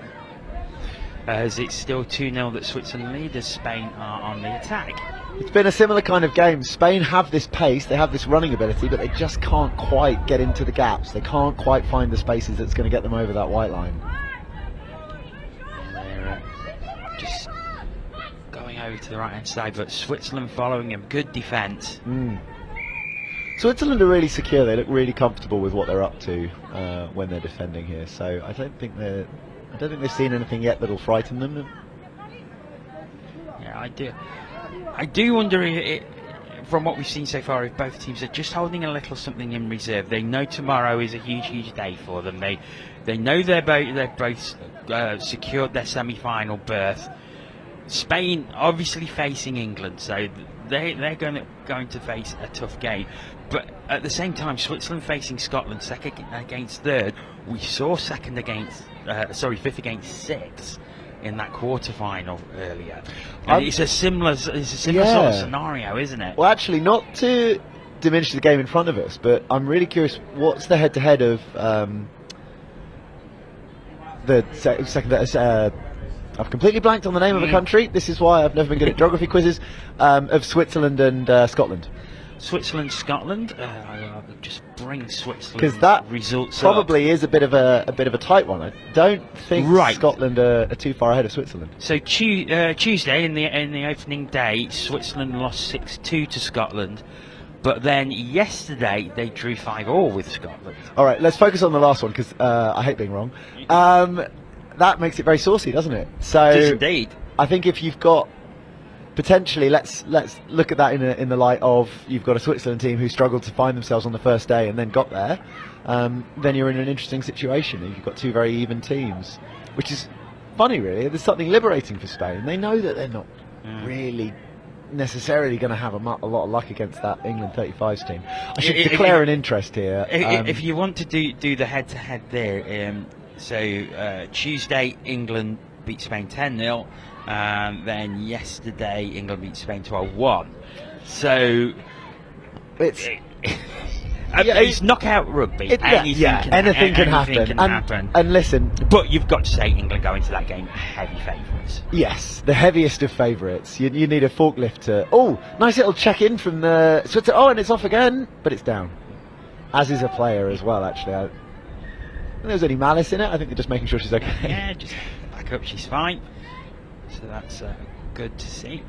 as it's still 2-0 that Switzerland lead, as Spain are on the attack. It's been a similar kind of game. Spain have this pace, they have this running ability, but they just can't quite get into the gaps. They can't quite find the spaces that's going to get them over that white line. They're just going over to the right hand side, but Switzerland following them. Good defence. Switzerland are really secure. They look really comfortable with what they're up to when they're defending here. So I don't think they've seen anything yet that'll frighten them. Yeah, I do wonder from what we've seen so far, if both teams are just holding a little something in reserve. They know tomorrow is a huge day for them. They know they're both secured their semi-final berth, Spain obviously facing England, so they're going to face a tough game. But at the same time, Switzerland facing Scotland, second against third. We saw fifth against sixth in that quarter-final earlier. And it's a similar sort of scenario, isn't it? Well, actually, not to diminish the game in front of us, but I'm really curious, what's the head-to-head of the second... I've completely blanked on the name of a country. This is why I've never been good at geography quizzes. Of Switzerland and Scotland. Switzerland, Scotland. I'll just bring Switzerland because that results probably is a bit of a tight one. I don't think Scotland are too far ahead of Switzerland. So Tuesday in the opening day, Switzerland lost 6-2 to Scotland. But then yesterday they drew 5-5 with Scotland. All right, let's focus on the last one because I hate being wrong. That makes it very saucy, doesn't it? So it does indeed. I think if you've got potentially, let's look at that in the light of you've got a Switzerland team who struggled to find themselves on the first day and then got there. Then you're in an interesting situation. You've got two very even teams, which is funny, really. There's something liberating for Spain. They know that they're not really necessarily going to have a lot of luck against that England 35s team. I should declare an interest here. If you want to do the head-to-head there, so Tuesday England beat Spain 10-0, then yesterday England beat Spain 12-1. So it's knockout rugby. Anything can happen. And listen, but you've got to say England go into that game heavy favourites. Yes, the heaviest of favourites. You need a forklift to. Oh, nice little check in from the Switzer. Oh, and it's off again, but it's down. As is a player as well. Actually, I don't think there's any malice in it. I think they're just making sure she's okay. Yeah, just back up. She's fine. So that's good to see.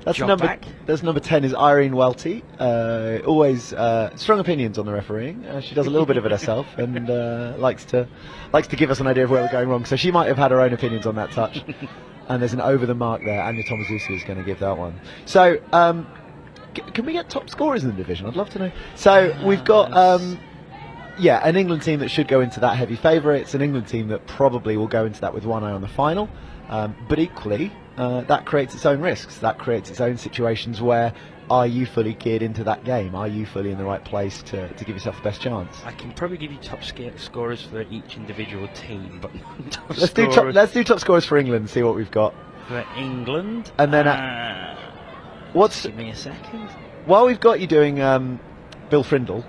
That's number 10 is Irene Welty. Always strong opinions on the refereeing. She does a little bit of it herself and likes to give us an idea of where we're going wrong. So she might have had her own opinions on that touch. And there's an over the mark there. Anya Tomazusi is going to give that one. So can we get top scorers in the division? I'd love to know. So we've got an England team that should go into that heavy favourite. It's an England team that probably will go into that with one eye on the final. But equally, that creates its own risks. That creates its own situations where are you fully geared into that game? Are you fully in the right place to give yourself the best chance? I can probably give you top scorers for each individual team, but let's do top scorers for England and see what we've got. For England? And then give me a second. While we've got you doing Bill Frindle,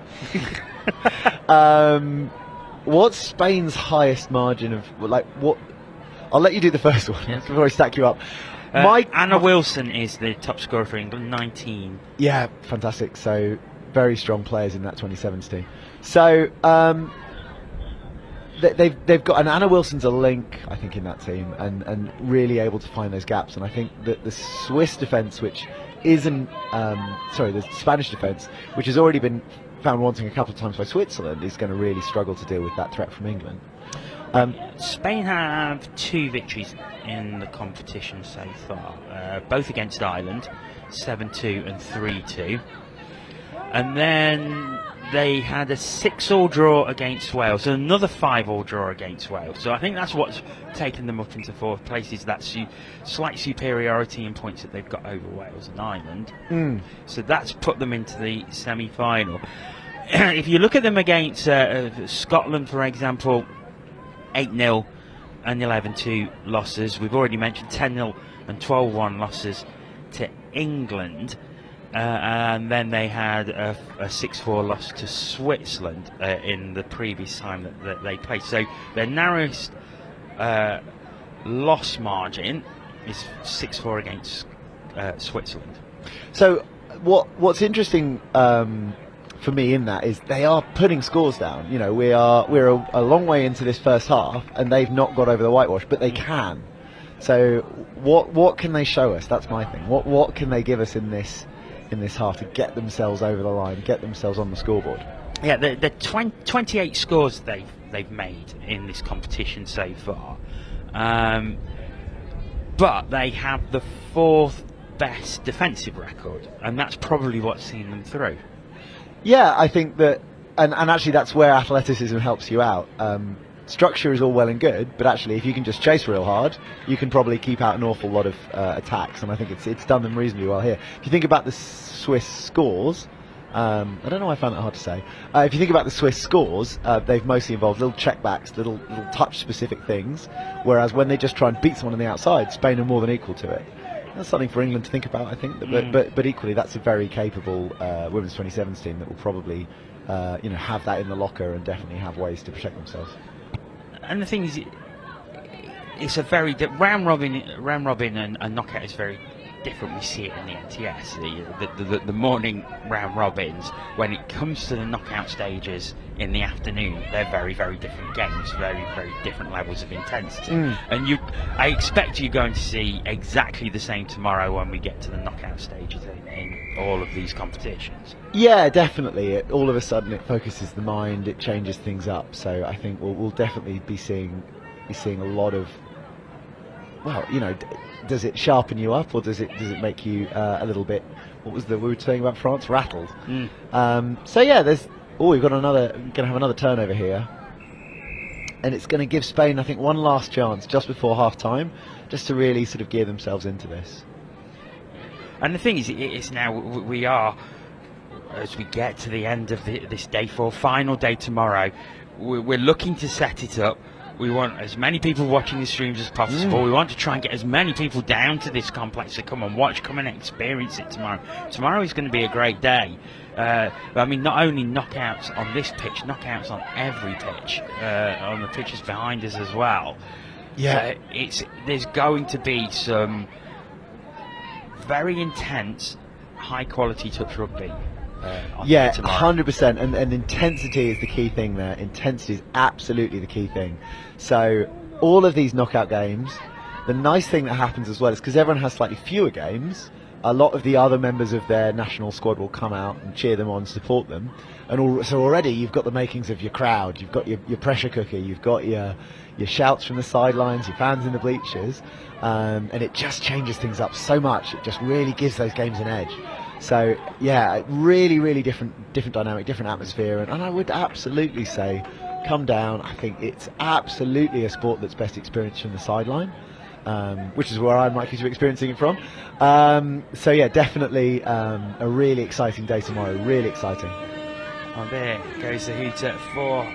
what's Spain's highest margin of what? I'll let you do the first one before I stack you up. Anna Wilson is the top scorer for England, 19. Yeah, fantastic. So very strong players in that 27s team. So they've got, and Anna Wilson's a link, I think, in that team, and really able to find those gaps. And I think that the Swiss defence, which isn't, the Spanish defence, which has already been found wanting a couple of times by Switzerland, is going to really struggle to deal with that threat from England. Spain have 2 victories in the competition so far, both against Ireland, 7-2 and 3-2. And then they had a 6-all draw against Wales, and another 5-all draw against Wales. So I think that's what's taken them up into 4th place, is that slight superiority in points that they've got over Wales and Ireland. So that's put them into the semi-final. If you look at them against Scotland, for example, 8-0 and 11-2 losses. We've already mentioned 10-0 and 12-1 losses to England. And then they had a 6-4 loss to Switzerland in the previous time that they played. So their narrowest loss margin is 6-4 against Switzerland. So what's interesting for me in that is they are putting scores down. You know, we're a long way into this first half and they've not got over the whitewash, but they can. So what can they show us? That's my thing. What can they give us in this half to get themselves over the line, get themselves on the scoreboard? Yeah, the 28 scores they've made in this competition so far, but they have the 4th best defensive record, and that's probably what's seen them through. Yeah, I think that, and actually that's where athleticism helps you out. structure is all well and good, but actually if you can just chase real hard, you can probably keep out an awful lot of attacks, and I think it's done them reasonably well here. If you think about the Swiss scores, I don't know why I found that hard to say. If you think about the Swiss scores, they've mostly involved little checkbacks, little touch-specific things, whereas when they just try and beat someone on the outside, Spain are more than equal to it. That's something for England to think about, I think. But equally, that's a very capable women's 27s team that will probably have that in the locker and definitely have ways to protect themselves. And the thing is, it's a very round robin and knockout is very different. We see it in the NTS, the morning round robins. When it comes to the knockout stages in the afternoon, they're very, very different games, very, very different levels of intensity. And I expect you're going to see exactly the same tomorrow when we get to the knockout stages in all of these competitions. Yeah, definitely. All of a sudden, it focuses the mind, it changes things up. So I think we'll definitely be seeing a lot of. Well, does it sharpen you up, or does it make you a little bit? What was we were saying about France? Rattled. So yeah, we're going to have another turnover here, and it's going to give Spain, I think, one last chance just before half time, just to really sort of gear themselves into this. And the thing is, it's now we are, as we get to the end of this day 4, final day tomorrow, we're looking to set it up. We want as many people watching the streams as possible. We want to try and get as many people down to this complex to come and watch, come and experience it tomorrow. Tomorrow is going to be a great day. I mean, not only knockouts on this pitch, knockouts on every pitch, on the pitches behind us as well. Yeah, there's going to be some very intense, high-quality touch rugby. Yeah, 100%, and intensity is the key thing there. Intensity is absolutely the key thing. So all of these knockout games, the nice thing that happens as well is because everyone has slightly fewer games, a lot of the other members of their national squad will come out and cheer them on, support them, and so already you've got the makings of your crowd, you've got your pressure cooker, you've got your shouts from the sidelines, your fans in the bleachers, and it just changes things up so much. It just really gives those games an edge. So yeah, really, really different dynamic, different atmosphere, and I would absolutely say, come down. I think it's absolutely a sport that's best experienced from the sideline, which is where I'm likely to be experiencing it from. So yeah, definitely a really exciting day tomorrow. Really exciting. Oh, there goes the hooter for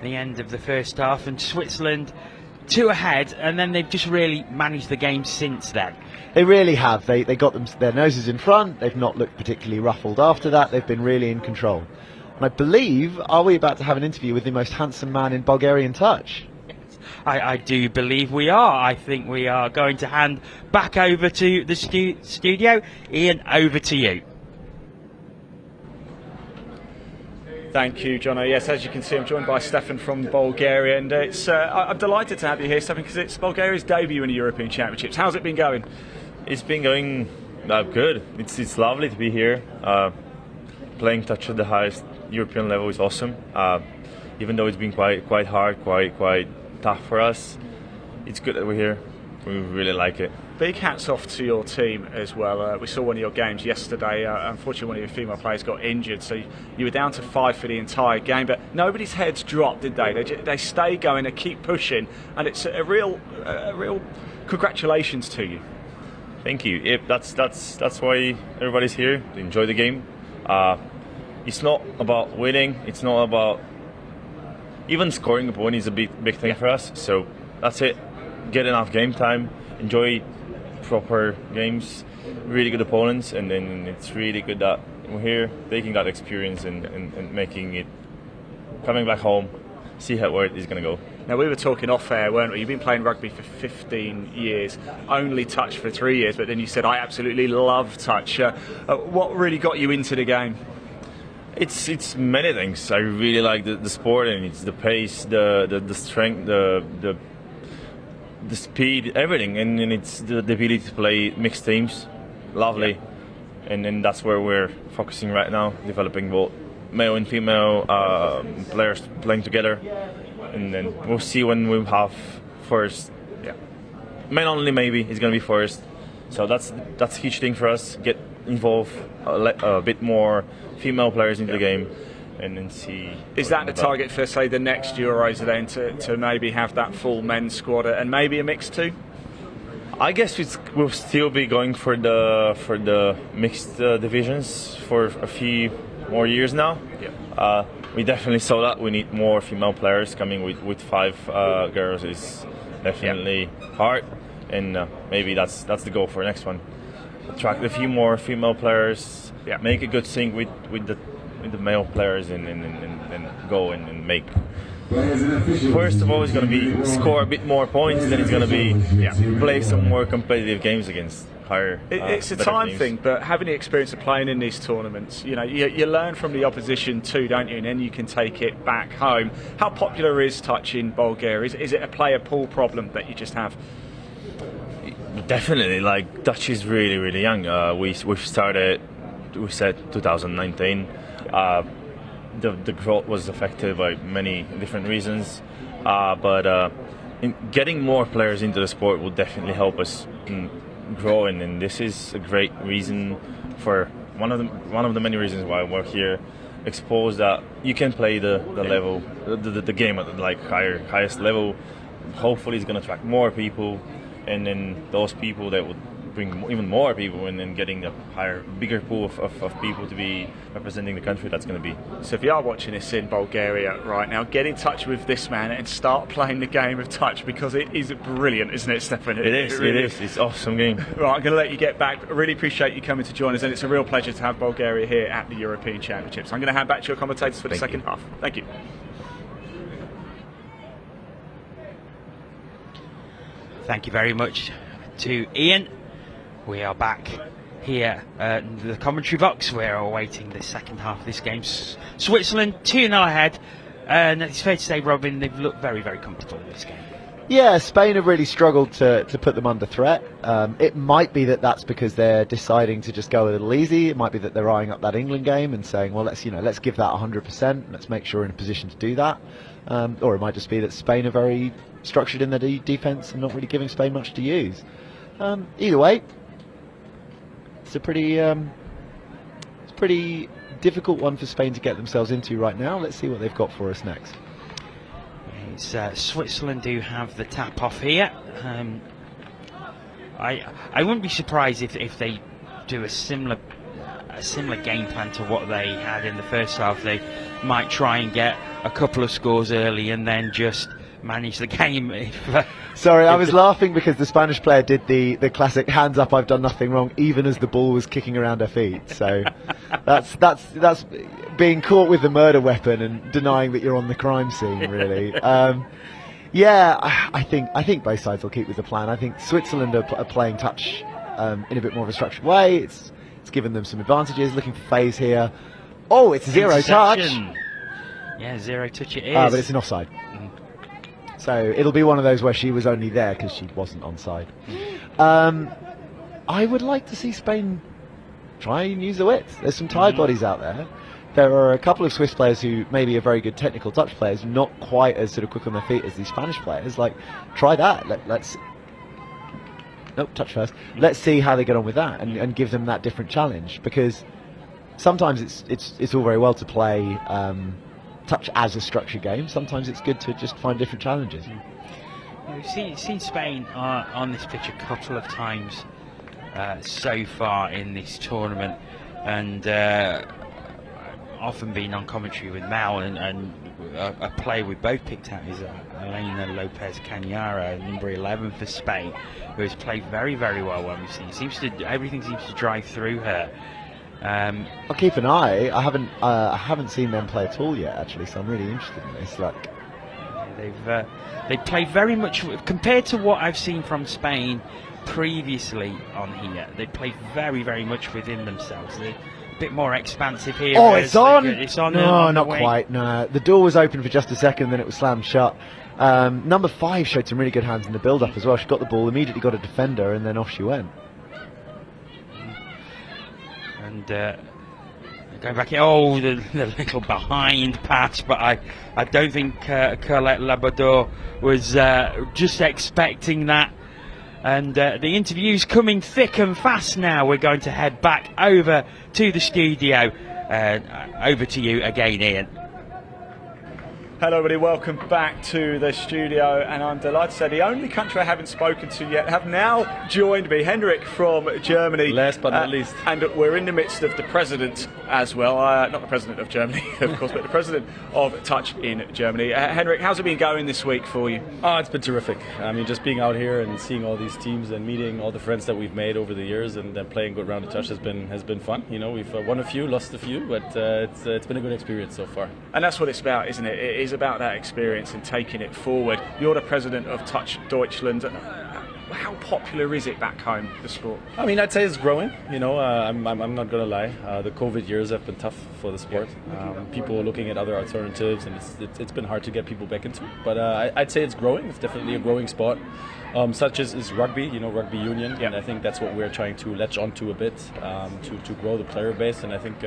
the end of the first half, and Switzerland 2 ahead, and then they've just really managed the game since then. They really have. They got their noses in front. They've not looked particularly ruffled after that. They've been really in control. And I believe, are we about to have an interview with the most handsome man in Bulgarian touch? Yes, I do believe we are. I think we are going to hand back over to the studio. Ian, over to you. Thank you, Jono. Yes, as you can see, I'm joined by Stefan from Bulgaria, and I'm delighted to have you here, Stefan, because it's Bulgaria's debut in the European Championships. How's it been going? It's been going good. It's lovely to be here. Playing touch at the highest European level is awesome. Even though it's been quite hard, quite tough for us, it's good that we're here. We really like it. Big hats off to your team as well. We saw one of your games yesterday. Unfortunately, one of your female players got injured, so you were down to 5 for the entire game. But nobody's heads dropped, did they? They stay going, they keep pushing, and it's a real congratulations to you. Thank you. Yep, that's why everybody's here to enjoy the game. It's not about winning. It's not about even scoring a point is a big thing for us. So that's it. Get enough game time. Enjoy proper games, really good opponents, and then it's really good that we're here taking that experience and making it, coming back home, see where it is going to go. Now, we were talking off air, weren't we? You've been playing rugby for 15 years, only touch for 3 years, but then you said, I absolutely love touch. What really got you into the game? It's many things. I really like the sport, and it's the pace, the strength, the speed, everything, and it's the ability to play mixed teams. Lovely. Yeah. And then that's where we're focusing right now, developing both male and female players playing together, and then we'll see when we have first. Yeah, men only maybe is going to be first, so that's a huge thing for us. Get involved a bit more female players into the game, and then see. Is that the target for, say, the next Euros then, to maybe have that full men's squad and maybe a mix too? I guess we'll still be going for the mixed divisions for a few more years now. Yeah. We definitely saw that we need more female players. Coming with 5 girls is definitely hard, and maybe that's the goal for the next one. Attract a few more female players. Yeah. Make a good sync with the male players and go and make. First of all, it's going to be score a bit more points. Then it's going to be play some more competitive games against higher. It's a better time teams. thing, but having the experience of playing in these tournaments, you learn from the opposition too, don't you? And then you can take it back home. How popular is touch in Bulgaria? Is it a player pool problem that you just have? Definitely, like touch is really young. We've started. We said 2019. The growth was affected by many different reasons, but getting more players into the sport will definitely help us grow, and this is a great reason for one of the many reasons why we're here. Expose that you can play the level, the game at the highest level. Hopefully, it's going to attract more people, and then those people that would bring even more people, and then getting a bigger pool of people to be representing the country. That's going to be. So if you are watching this in Bulgaria right now, get in touch with this man and start playing the game of touch, because it is brilliant, isn't it, Stefan? It is. It's an awesome game. Right, I'm going to let you get back. I really appreciate you coming to join us, and it's a real pleasure to have Bulgaria here at the European Championships. I'm going to hand back to your commentators for the second half. Thank you. Thank you very much to Ian. We are back here in the commentary box. We're awaiting the second half of this game. Switzerland 2-0 ahead, and it's fair to say, Robin, they've looked very comfortable in this game. Yeah, Spain have really struggled to put them under threat. It might be that that's because they're deciding to just go a little easy. It might be that they're eyeing up that England game and saying, well, let's give that 100%. Let's make sure we're in a position to do that. Or it might just be that Spain are very structured in their defence and not really giving Spain much to use. Either way, it's a pretty difficult one for Spain to get themselves into right now. Let's see what they've got for us next. It's, Switzerland do have the tap off here. I wouldn't be surprised if they do a similar game plan to what they had in the first half. They might try and get a couple of scores early and then just manage the game. Sorry, I was laughing because the Spanish player did the classic hands up, I've done nothing wrong, even as the ball was kicking around her feet. So that's being caught with the murder weapon and denying that you're on the crime scene, really. Yeah, I think both sides will keep with the plan. I think Switzerland are playing touch in a bit more of a structured way. It's given them some advantages. Looking for phase here. Oh, it's zero touch. Yeah, zero touch it is. But it's an offside. So it'll be one of those where she was only there because she wasn't onside. I would like to see Spain try and use the width. There's some tired bodies out there. There are a couple of Swiss players who maybe are very good technical touch players, not quite as sort of quick on their feet as these Spanish players. Like, try that. Nope, touch first. Let's see how they get on with that and give them that different challenge, because sometimes it's all very well to play touch as a structured game. Sometimes it's good to just find different challenges. We've seen Spain on this pitch a couple of times so far in this tournament, and often been on commentary with Mal, and a player we both picked out is Elena Lopez Cañara, number 11 for Spain, who has played very well when we've seen. Everything seems to drive through her. I'll keep an eye. I haven't seen them play at all yet, actually, so I'm really interested in this. They play very much compared to what I've seen from Spain previously on here. They play very much within themselves. They're a bit more expansive here. Oh, it's on! It's on. No, not quite. No, the door was open for just a second, then it was slammed shut. Number 5 showed some really good hands in the build-up as well. She got the ball, immediately got a defender, and then off she went. And going back, the little behind pass, but I don't think Colette Labrador was just expecting that. And the interview's coming thick and fast now. We're going to head back over to the studio Over to you again, Ian. Hello everybody, welcome back to the studio, and I'm delighted to say the only country I haven't spoken to yet have now joined me, Henrik from Germany. Last but not least. And we're in the midst of the president as well, not the president of Germany, of course, but the president of Touch in Germany. Henrik, how's it been going this week for you? Oh, it's been terrific. I mean, just being out here and seeing all these teams and meeting all the friends that we've made over the years and then playing good round of touch has been fun. You know, we've won a few, lost a few, but it's been a good experience so far. And that's what it's about, isn't it? It is about that experience and taking it forward. You're the president of Touch Deutschland. How popular is it back home, the sport? I mean, I'd say it's growing. You know, I'm not going to lie. The COVID years have been tough for the sport. People are looking at other alternatives, and it's been hard to get people back into it. But I'd say it's growing. It's definitely a growing sport. Such as is rugby, you know, rugby union, and I think that's what we're trying to latch onto a bit to grow the player base. And I think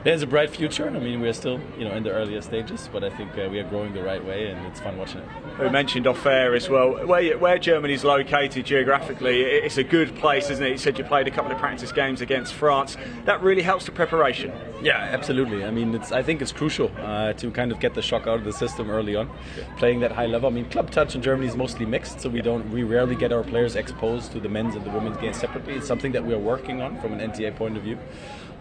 there's a bright future. I mean, we're still, you know, in the earlier stages, but I think we are growing the right way, and it's fun watching it. We mentioned off air as well, where Germany's located geographically, it's a good place, isn't it? You said you played a couple of practice games against France. That really helps the preparation. Yeah, absolutely. I mean, I think it's crucial to kind of get the shock out of the system early on, playing that high level. I mean, club touch in Germany is mostly mixed, so we rarely get our players exposed to the men's and the women's games separately. It's something that we are working on from an NTA point of view.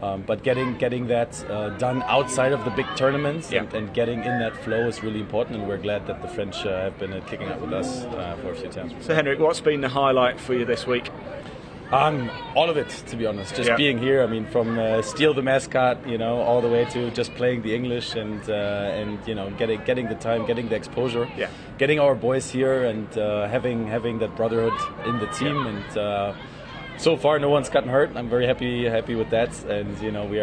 But getting that done outside of the big tournaments and getting in that flow is really important, and we're glad that the French have been kicking out with us for a few times. So Henrik, what's been the highlight for you this week? All of it, to be honest. Just being here. I mean, from Steal the mascot, you know, all the way to just playing the English and you know, getting the time, getting the exposure, getting our boys here, and having that brotherhood in the team. And so far, no one's gotten hurt. I'm very happy with that. And you know, we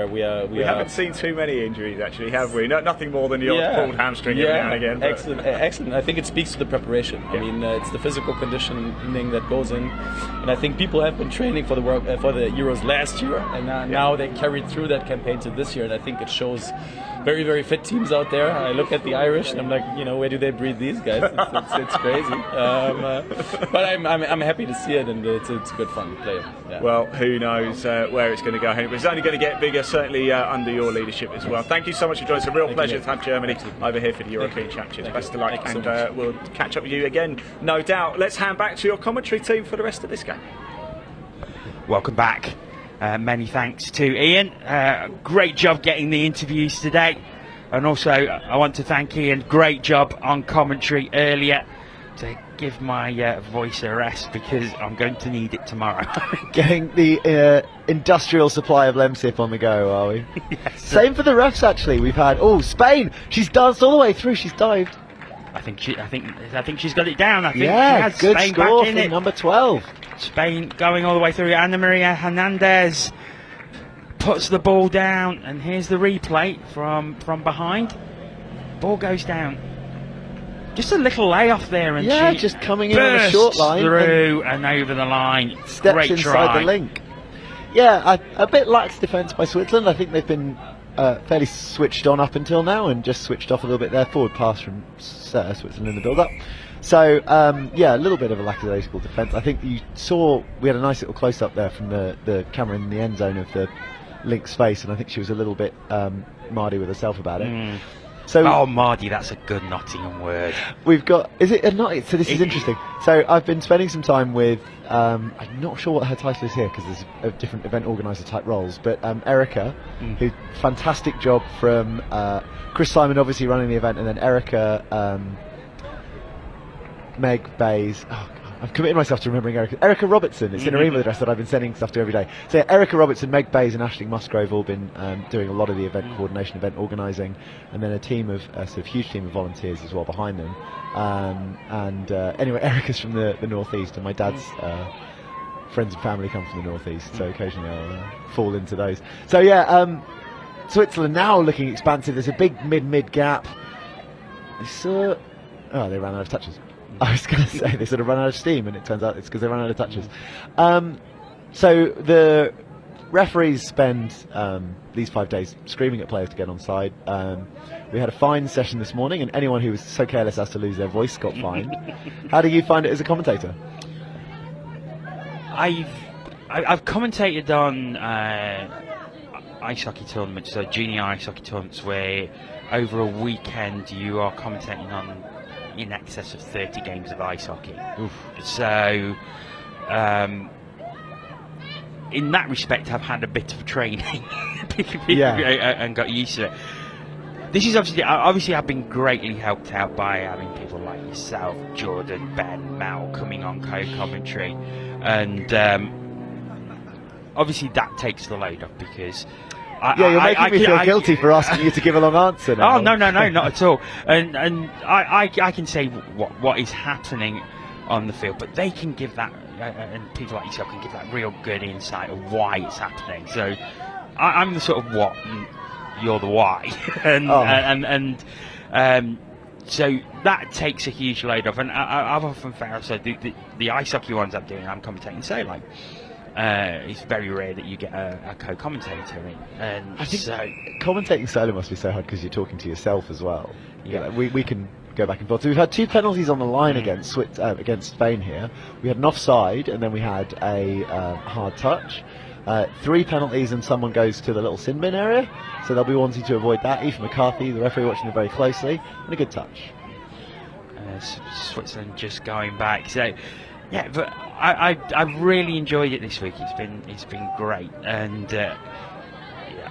haven't seen too many injuries actually, have we? Nothing more than the odd pulled hamstring every now and again. But. Excellent. I think it speaks to the preparation. I mean, it's the physical conditioning that goes in, and I think people have been training for the Euros last year, and now they carried through that campaign to this year, and I think it shows very, very fit teams out there. I look at the Irish and I'm like, you know, where do they breed these guys? It's crazy. But I'm happy to see it, and it's good fun to play. Yeah. Well, who knows where it's going to go, Henry, but it's only going to get bigger, certainly under your leadership as well. Thank you so much for joining us. It's a real pleasure to have Germany over here for the European Championships. Best of luck, and we'll catch up with you again, no doubt. Let's hand back to your commentary team for the rest of this game. Welcome back. Many thanks to Ian. Great job getting the interviews today. And also, I want to thank Ian. Great job on commentary earlier to give my voice a rest, because I'm going to need it tomorrow. Getting the industrial supply of Lemsip on the go, are we? Yes. Same for the refs, actually. We've had Spain. She's danced all the way through. She's dived. I think she's got it down. I think yeah, she has. good Spain score back in from it. number 12. Spain going all the way through. Ana Maria Hernandez puts the ball down, and here's the replay from behind. Ball goes down. Just a little layoff there, and she just coming in on a short line through and over the line. Steps Great inside try. the link. Yeah, a bit lax defence by Switzerland. I think they've been fairly switched on up until now, and just switched off a little bit there. Forward pass from Switzerland in the build-up. So, a little bit of a lackadaisical defence. I think you saw, we had a nice little close-up there from the camera in the end zone of the link's face, and I think she was a little bit mardy with herself about it. So, mardy, that's a good Nottingham word. We've got, is it a Nottingham? So this is interesting. So I've been spending some time with, I'm not sure what her title is here, because there's a different event organiser type roles, but Erica, who, fantastic job from Chris Simon obviously running the event, and then Erica, Meg Bays, I've committed myself to remembering Erica Robertson. It's in her email address that I've been sending stuff to every day. So Erica Robertson, Meg Bays and Aisling Musgrove all been doing a lot of the event coordination, event organising, and then a team of sort of huge team of volunteers as well behind them. Anyway, Erica's from the northeast, and my dad's friends and family come from the northeast, so occasionally I'll fall into those. So Switzerland now looking expansive. There's a big mid gap. They ran out of touches. I was going to say they sort of run out of steam, and it turns out it's because they ran out of touches. So the referees spend these 5 days screaming at players to get onside. We had a fine session this morning, and anyone who was so careless as to lose their voice got fined. How do you find it as a commentator? I've commentated on ice hockey tournaments, so junior ice hockey tournaments, where over a weekend you are commentating on in excess of 30 games of ice hockey. Oof. So, in that respect, I've had a bit of training and got used to it. This is obviously I've been greatly helped out by having people like yourself, Jordan, Ben, Mel coming on co-commentary, and obviously that takes the load off because you're making me feel guilty for asking you to give a long answer now. Oh no, not at all. And I can say what is happening on the field, but they can give that, and people like yourself can give that real good insight of why it's happening. So I'm the sort of what, and you're the why, so that takes a huge load off. And I've often found, so the ice hockey ones I'm doing, I'm commentating solo. It's very rare that you get a co-commentator in. And I think commentating solo must be so hard because you're talking to yourself as well. Yeah, we can go back and forth. So we've had 2 penalties on the line against Spain here. We had an offside, and then we had a hard touch. 3 penalties, and someone goes to the little sin bin area, so they'll be wanting to avoid that. Ethan McCarthy, the referee, watching it very closely, and a good touch. Switzerland just going back. So yeah, but I've really enjoyed it this week. It's been great, and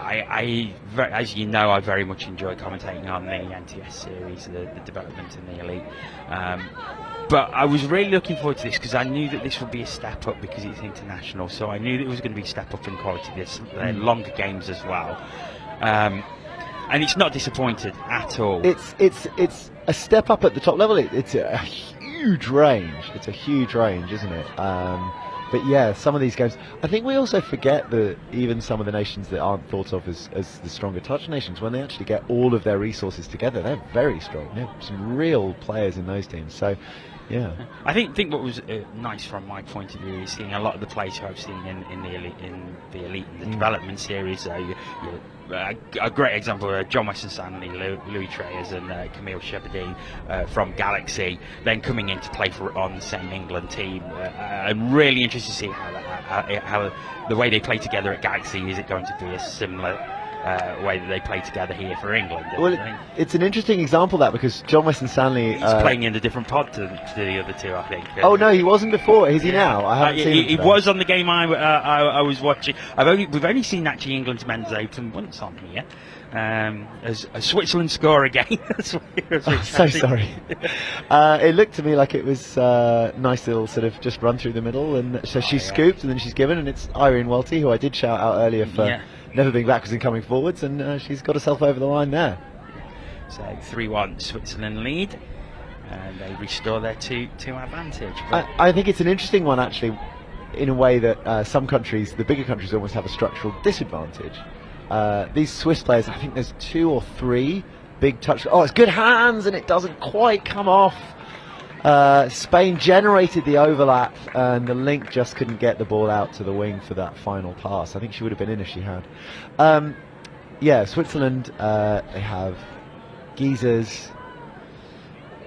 as you know, I very much enjoy commentating on the NTS series, the development and the elite. But I was really looking forward to this because I knew that this would be a step up because it's international. So I knew that it was going to be a step up in quality. There's longer games as well, and it's not disappointed at all. It's a step up at the top level. It's a huge range. It's a huge range, isn't it? But yeah, some of these games, I think we also forget that even some of the nations that aren't thought of as the stronger touch nations, when they actually get all of their resources together, they're very strong. They have some real players in those teams. So, yeah. I think what was nice from my point of view is seeing a lot of the players who I've seen in the elite and the development series. A great example: John Weston Stanley, Louis Treyers, and Camille Shepardine from Galaxy, then coming in to play on the same England team. I'm really interested to see how the way they play together at Galaxy, is it going to be a similar way that they play together here for England? Well, it's an interesting example that because John Weston Stanley he's playing in a different pod to the other two, I think. Oh no, he wasn't before. Is he now? I haven't seen him. He was on the game I was watching. We've only seen actually England's men's open once on here. As Switzerland score again. I'm so sorry. It looked to me like it was nice little sort of just run through the middle, and so she scooped and then she's given, and it's Irene Welty, who I did shout out earlier for never being backwards and coming forwards, and she's got herself over the line there. So 3-1 Switzerland lead, and they restore their 2-2 advantage. I think it's an interesting one actually, in a way that some countries, the bigger countries, almost have a structural disadvantage. These Swiss players, I think there's 2 or 3 big touch. Oh, it's good hands, and it doesn't quite come off. Spain generated the overlap, and the link just couldn't get the ball out to the wing for that final pass. I think she would have been in if she had. Switzerland, they have geezers,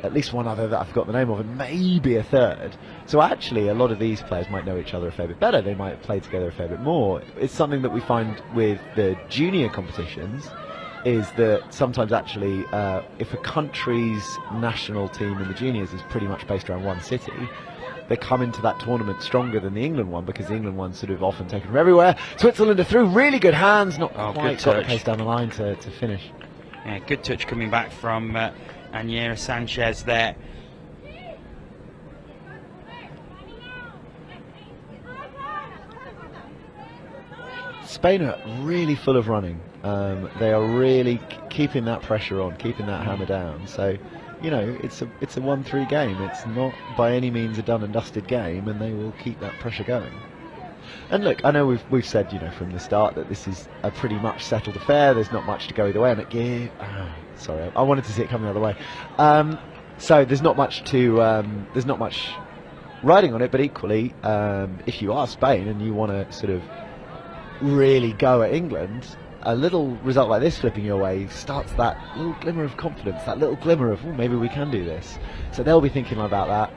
at least one other that I forgot the name of, and maybe a third. So actually, a lot of these players might know each other a fair bit better. They might play together a fair bit more. It's something that we find with the junior competitions, is that sometimes actually if a country's national team in the juniors is pretty much based around one city, they come into that tournament stronger than the England one, because the England one's sort of often taken from everywhere. Switzerland are through, really good hands, not quite got the pace down the line to finish. Yeah, good touch coming back from Aniera Sanchez there. Spain are really full of running. They are really keeping that pressure on, keeping that hammer down. So, you know, it's a 1-3 game. It's not by any means a done and dusted game, and they will keep that pressure going. And look, I know we've said, you know, from the start that this is a pretty much settled affair. There's not much to go either way. And sorry, I wanted to see it coming the other way. So there's not much riding on it. But equally, if you are Spain and you want to sort of really go at England, a little result like this flipping your way starts that little glimmer of confidence, that little glimmer of, maybe we can do this. So they'll be thinking about that.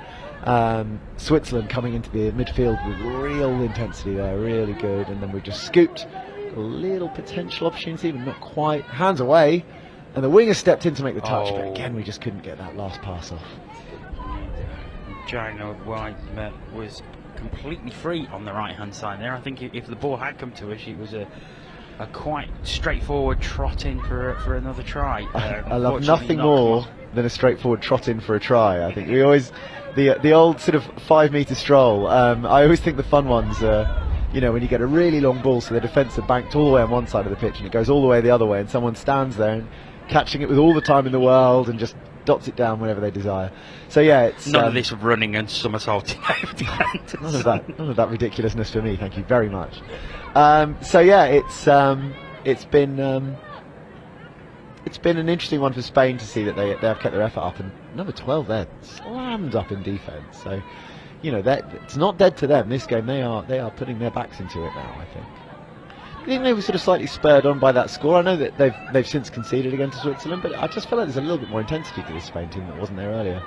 Switzerland coming into the midfield with real intensity there, really good, and then we just scooped a little potential opportunity, but not quite. Hands away, and the winger stepped in to make the touch, but again we just couldn't get that last pass off. Joanna White was completely free on the right hand side there. I think if the ball had come to her, it was a quite straightforward trot in for another try. I love nothing more than a straightforward trot in for a try. I think we always the old sort of 5 metre stroll. I always think the fun ones are, you know, when you get a really long ball, so the defence are banked all the way on one side of the pitch and it goes all the way the other way, and someone stands there and catching it with all the time in the world and just dots it down whenever they desire. So yeah, it's none of this running and somersaulting over defenders. None of that ridiculousness for me. Thank you very much. So yeah, it's been an interesting one for Spain to see that they have kept their effort up, and number 12 there slammed up in defence. So you know that it's not dead to them. This game, they are putting their backs into it now, I think. I think they were sort of slightly spurred on by that score. I know that they've since conceded against Switzerland, but I just feel like there's a little bit more intensity to this Spain team that wasn't there earlier.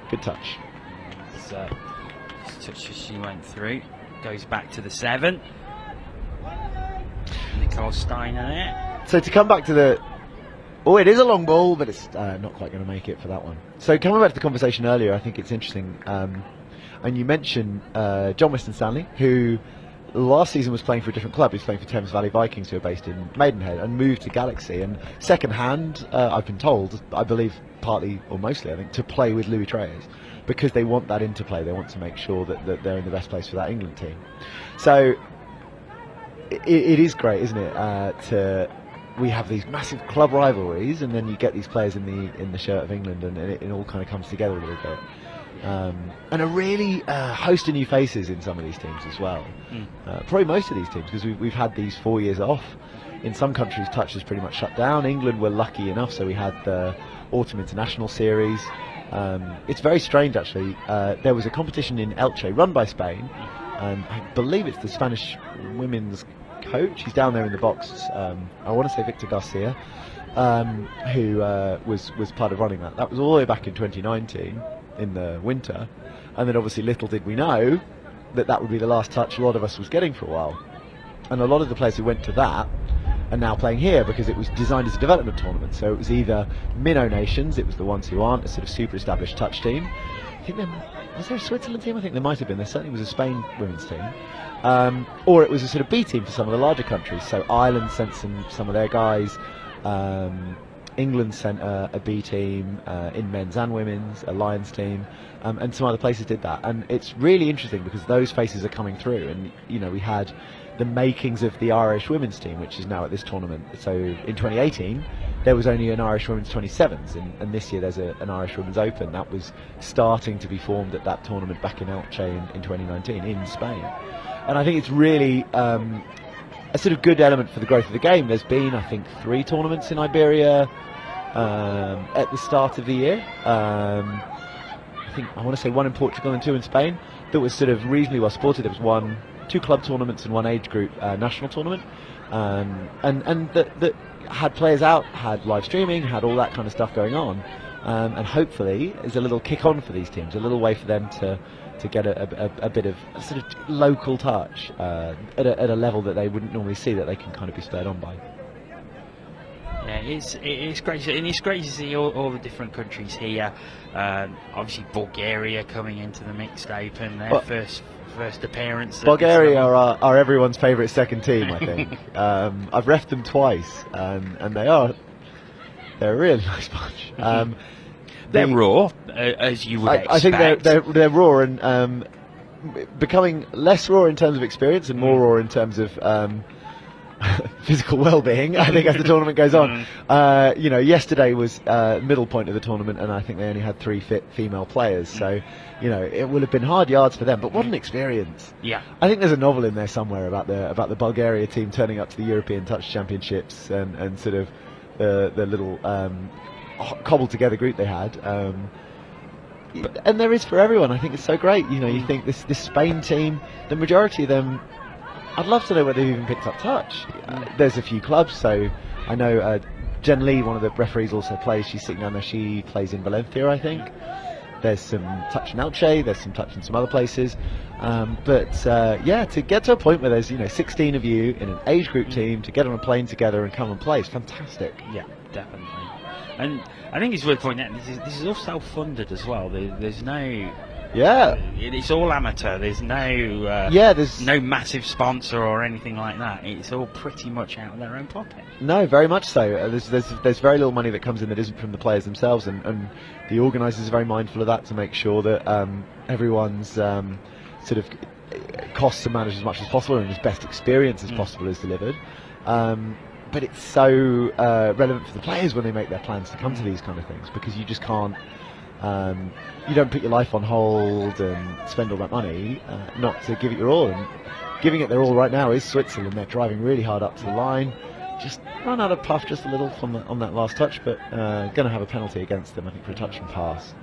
Good touch. So, touch as she went through. Goes back to the 7. Nicole Steiner there. So to come back to the... Oh, it is a long ball, but it's not quite going to make it for that one. So coming back to the conversation earlier, I think it's interesting. And you mentioned John Weston Stanley, who... last season was playing for a different club. He was playing for Thames Valley Vikings, who are based in Maidenhead, and moved to Galaxy. And second hand, I've been told, I believe partly or mostly, I think, to play with Louis Treyers, because they want that interplay. They want to make sure that they're in the best place for that England team. So it is great, isn't it? We have these massive club rivalries, and then you get these players in the shirt of England, and it all kind of comes together a little bit. And a really host of new faces in some of these teams as well. Probably most of these teams, because we've had these 4 years off. In some countries, touch has pretty much shut down. England were lucky enough, so we had the Autumn International Series. It's very strange, actually. There was a competition in Elche run by Spain, and I believe it's the Spanish women's coach. He's down there in the box. I want to say Victor Garcia, who was part of running that. That was all the way back in 2019. In the winter, and then obviously little did we know that would be the last touch a lot of us was getting for a while, and a lot of the players who went to that are now playing here because it was designed as a development tournament. So it was either minnow nations, it was the ones who aren't a sort of super established touch team. I think was there a Switzerland team? I think there might have been. There certainly was a Spain women's team, or it was a sort of B team for some of the larger countries. So Ireland sent some of their guys. England sent a B team in men's and women's, a Lions team, and some other places did that. And it's really interesting because those faces are coming through. And you know, we had the makings of the Irish women's team, which is now at this tournament. So in 2018, there was only an Irish women's 27s, and this year there's an Irish women's Open that was starting to be formed at that tournament back in Elche in 2019 in Spain. And I think it's really a sort of good element for the growth of the game. There's been, I think, 3 tournaments in Iberia at the start of the year. I want to say 1 in Portugal and 2 in Spain that was sort of reasonably well supported. There was 2 club tournaments and 1 age group national tournament, and that had players out, had live streaming, had all that kind of stuff going on, and hopefully is a little kick on for these teams, a little way for them to get a bit of a sort of local touch at a level that they wouldn't normally see, that they can kind of be spurred on by. Yeah, it's great, and it's great to see all the different countries here. Obviously, Bulgaria coming into the mixed open, their first appearance. Bulgaria are everyone's favourite second team, I think. I've refed them twice, and they're a really nice bunch. They're raw, as you would expect. I think they're raw and becoming less raw in terms of experience and more raw in terms of physical well-being, I think, as the tournament goes on. You know, yesterday was middle point of the tournament, and I think they only had 3 fit female players, so you know, it would have been hard yards for them, but what an experience. Yeah, I think there's a novel in there somewhere about the Bulgaria team turning up to the European Touch Championships and sort of the little cobbled together group they had. And there is for everyone. I think it's so great. You know, you think this Spain team, the majority of them, I'd love to know whether they've even picked up touch. There's a few clubs, so I know Jen Lee, one of the referees, also plays. She's sitting down there. She plays in Valencia, I think. There's some touch in Elche, there's some touch in some other places. To get to a point where there's 16 of you in an age group team to get on a plane together and come and play is fantastic. Yeah, definitely. And I think it's worth pointing out this is all self-funded as well. There's no. Yeah. It's all amateur. There's no. There's no massive sponsor or anything like that. It's all pretty much out of their own pocket. No, very much so. There's very little money that comes in that isn't from the players themselves, and the organisers are very mindful of that to make sure that everyone's sort of costs are managed as much as possible and as best experience as possible is delivered. But it's so relevant for the players when they make their plans to come to these kind of things, because you just can't. You don't put your life on hold and spend all that money not to give it your all. And giving it their all right now is Switzerland. They're driving really hard up to the line. Just run out of puff just a little on that last touch, but going to have a penalty against them, I think, for a touch and pass.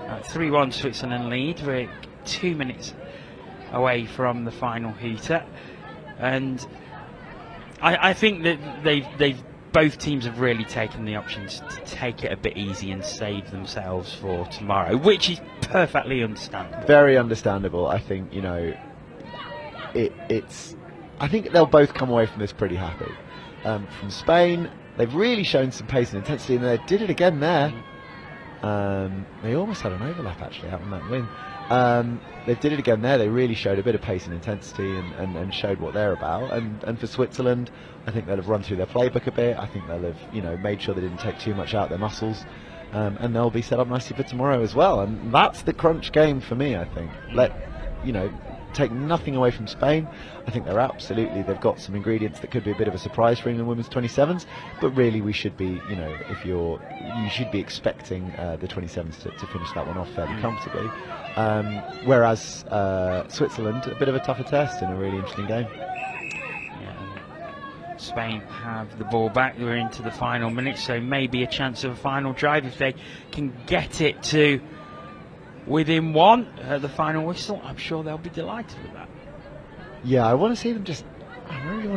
3-1 Switzerland lead. We're 2 minutes away from the final heater, and I think that they've both teams have really taken the options to take it a bit easy and save themselves for tomorrow, which is perfectly understandable. Very understandable. I think it's. I think they'll both come away from this pretty happy. From Spain, they've really shown some pace and intensity, and they did it again there. They almost had an overlap actually out on that wing. They did it again there. They really showed a bit of pace and intensity and showed what they're about. And for Switzerland, I think they'll have run through their playbook a bit. I think they'll have made sure they didn't take too much out of their muscles, and they'll be set up nicely for tomorrow as well. And that's the crunch game for me. I think take nothing away from Spain. I think they've got some ingredients that could be a bit of a surprise for England women's 27s, but really we should be, you should be expecting the 27s to finish that one off fairly comfortably. Whereas Switzerland, a bit of a tougher test in a really interesting game. Spain have the ball back. We're into the final minutes, so maybe a chance of a final drive if they can get it to within one at the final whistle. I'm sure they'll be delighted with that. Yeah, I really want to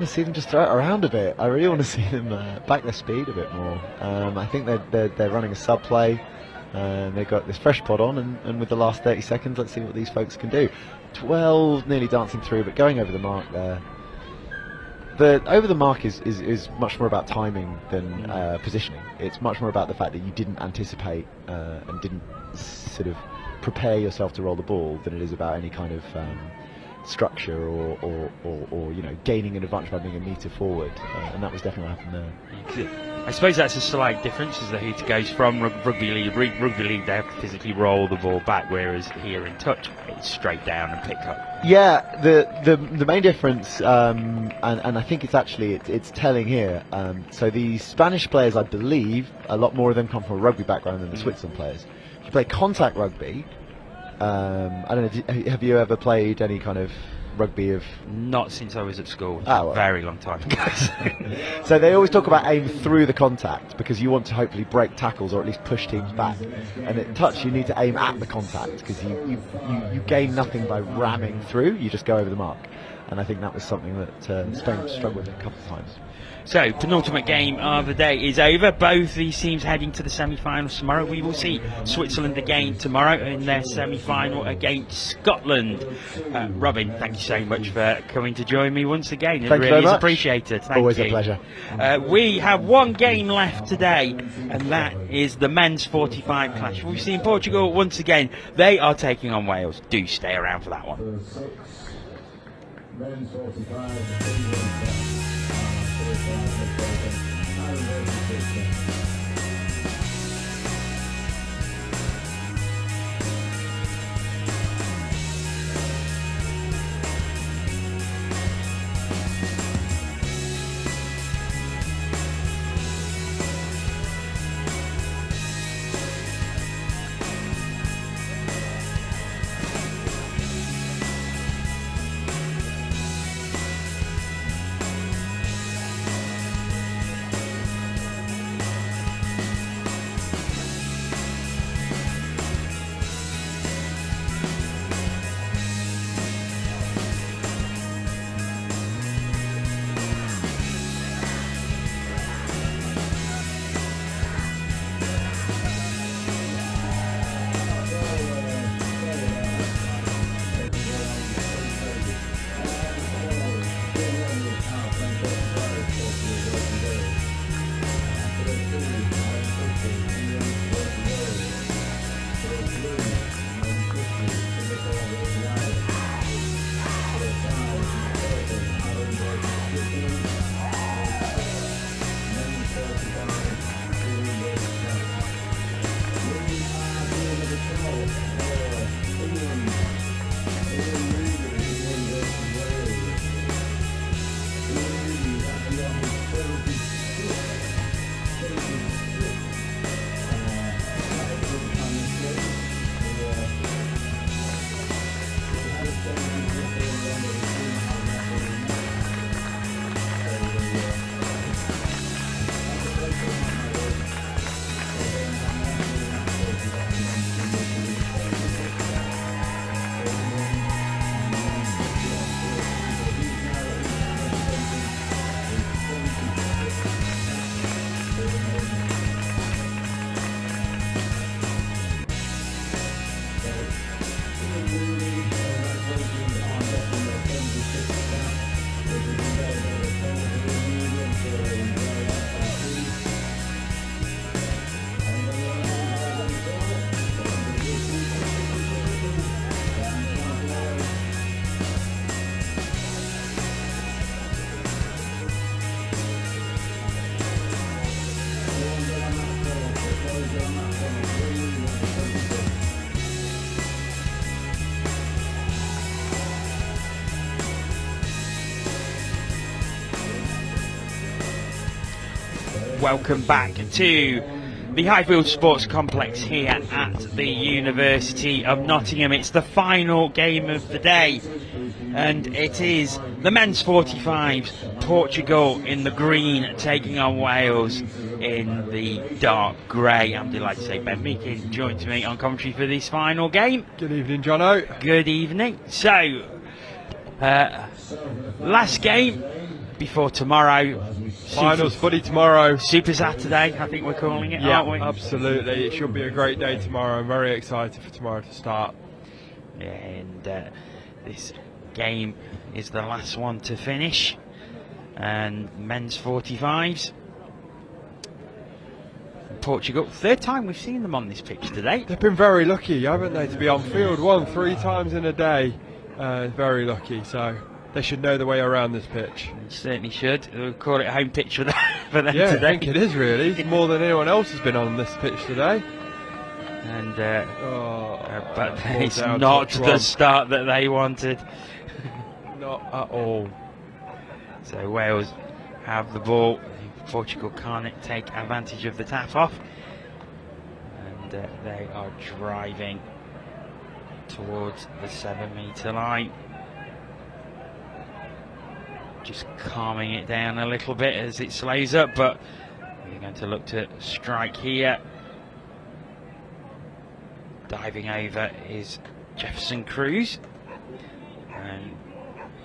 see them just throw it around a bit. I really want to see them back their speed a bit more. I think they're running a sub play. They've got this fresh pod on, and with the last 30 seconds, let's see what these folks can do. 12 nearly dancing through, but going over the mark there. The over the mark is much more about timing than positioning. It's much more about the fact that you didn't anticipate and didn't sort of prepare yourself to roll the ball than it is about any kind of structure or gaining an advantage by being a metre forward, and that was definitely what happened there. I suppose that's a slight difference as the heater goes from rugby league. Rugby league, they have to physically roll the ball back, whereas here in touch, it's straight down and pick up. Yeah, the main difference, and I think it's telling here. So the Spanish players, I believe, a lot more of them come from a rugby background than the Switzerland players. If you play contact rugby, I don't know, have you ever played any kind of rugby of... Not since I was at school, a very long time ago. So they always talk about aim through the contact, because you want to hopefully break tackles or at least push teams back. And at touch you need to aim at the contact, because you gain nothing by ramming through, you just go over the mark. And I think that was something that Spain struggled with a couple of times. So, penultimate game of the day is over. Both these teams heading to the semi-finals tomorrow. We will see Switzerland again tomorrow in their semi-final against Scotland. Robin, thank you so much for coming to join me once again. It really is appreciated. Thank you. Always a pleasure. We have one game left today, and that is the men's 45 clash. We've seen Portugal once again. They are taking on Wales. Do stay around for that one. Men's 45. welcome back to the Highfields Sports Complex here at the University of Nottingham. It's the final game of the day, and it is the men's 45s, Portugal in the green taking on Wales in the dark grey. I'm delighted to say Ben Meakin joins me on commentary for this final game. Good evening, Jono. Good evening. So, last game before tomorrow. Finals footy tomorrow. Super Saturday, I think we're calling it, Yeah, aren't we? absolutely. It should be a great day tomorrow. I'm very excited for tomorrow to start. And this game is the last one to finish. And men's 45s. Portugal, third time we've seen them on this pitch today. They've been very lucky, haven't they, to be on field 3 times in a day. Very lucky, so they should know the way around this pitch. They certainly should. We'll call it a home pitch for them, today. I think it is really. It's more than anyone else has been on this pitch today. And but it's down not to the one. start that they wanted. Not at all. So Wales have the ball. Portugal can't take advantage of the tap off, and they are driving towards the 7-metre line, just calming it down a little bit as it slows up, but we're going to look to strike here. Diving over is Jefferson Cruz, and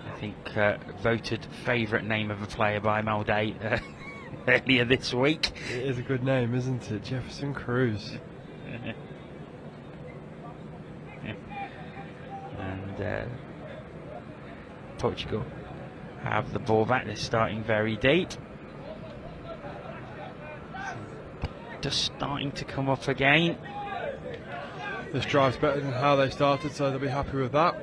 I think voted favourite name of a player by Malday earlier this week. It is a good name, isn't it? Jefferson Cruz. And Portugal have the ball back. They're starting very deep. Just starting to come up again. This drive's better than how they started, so they'll be happy with that.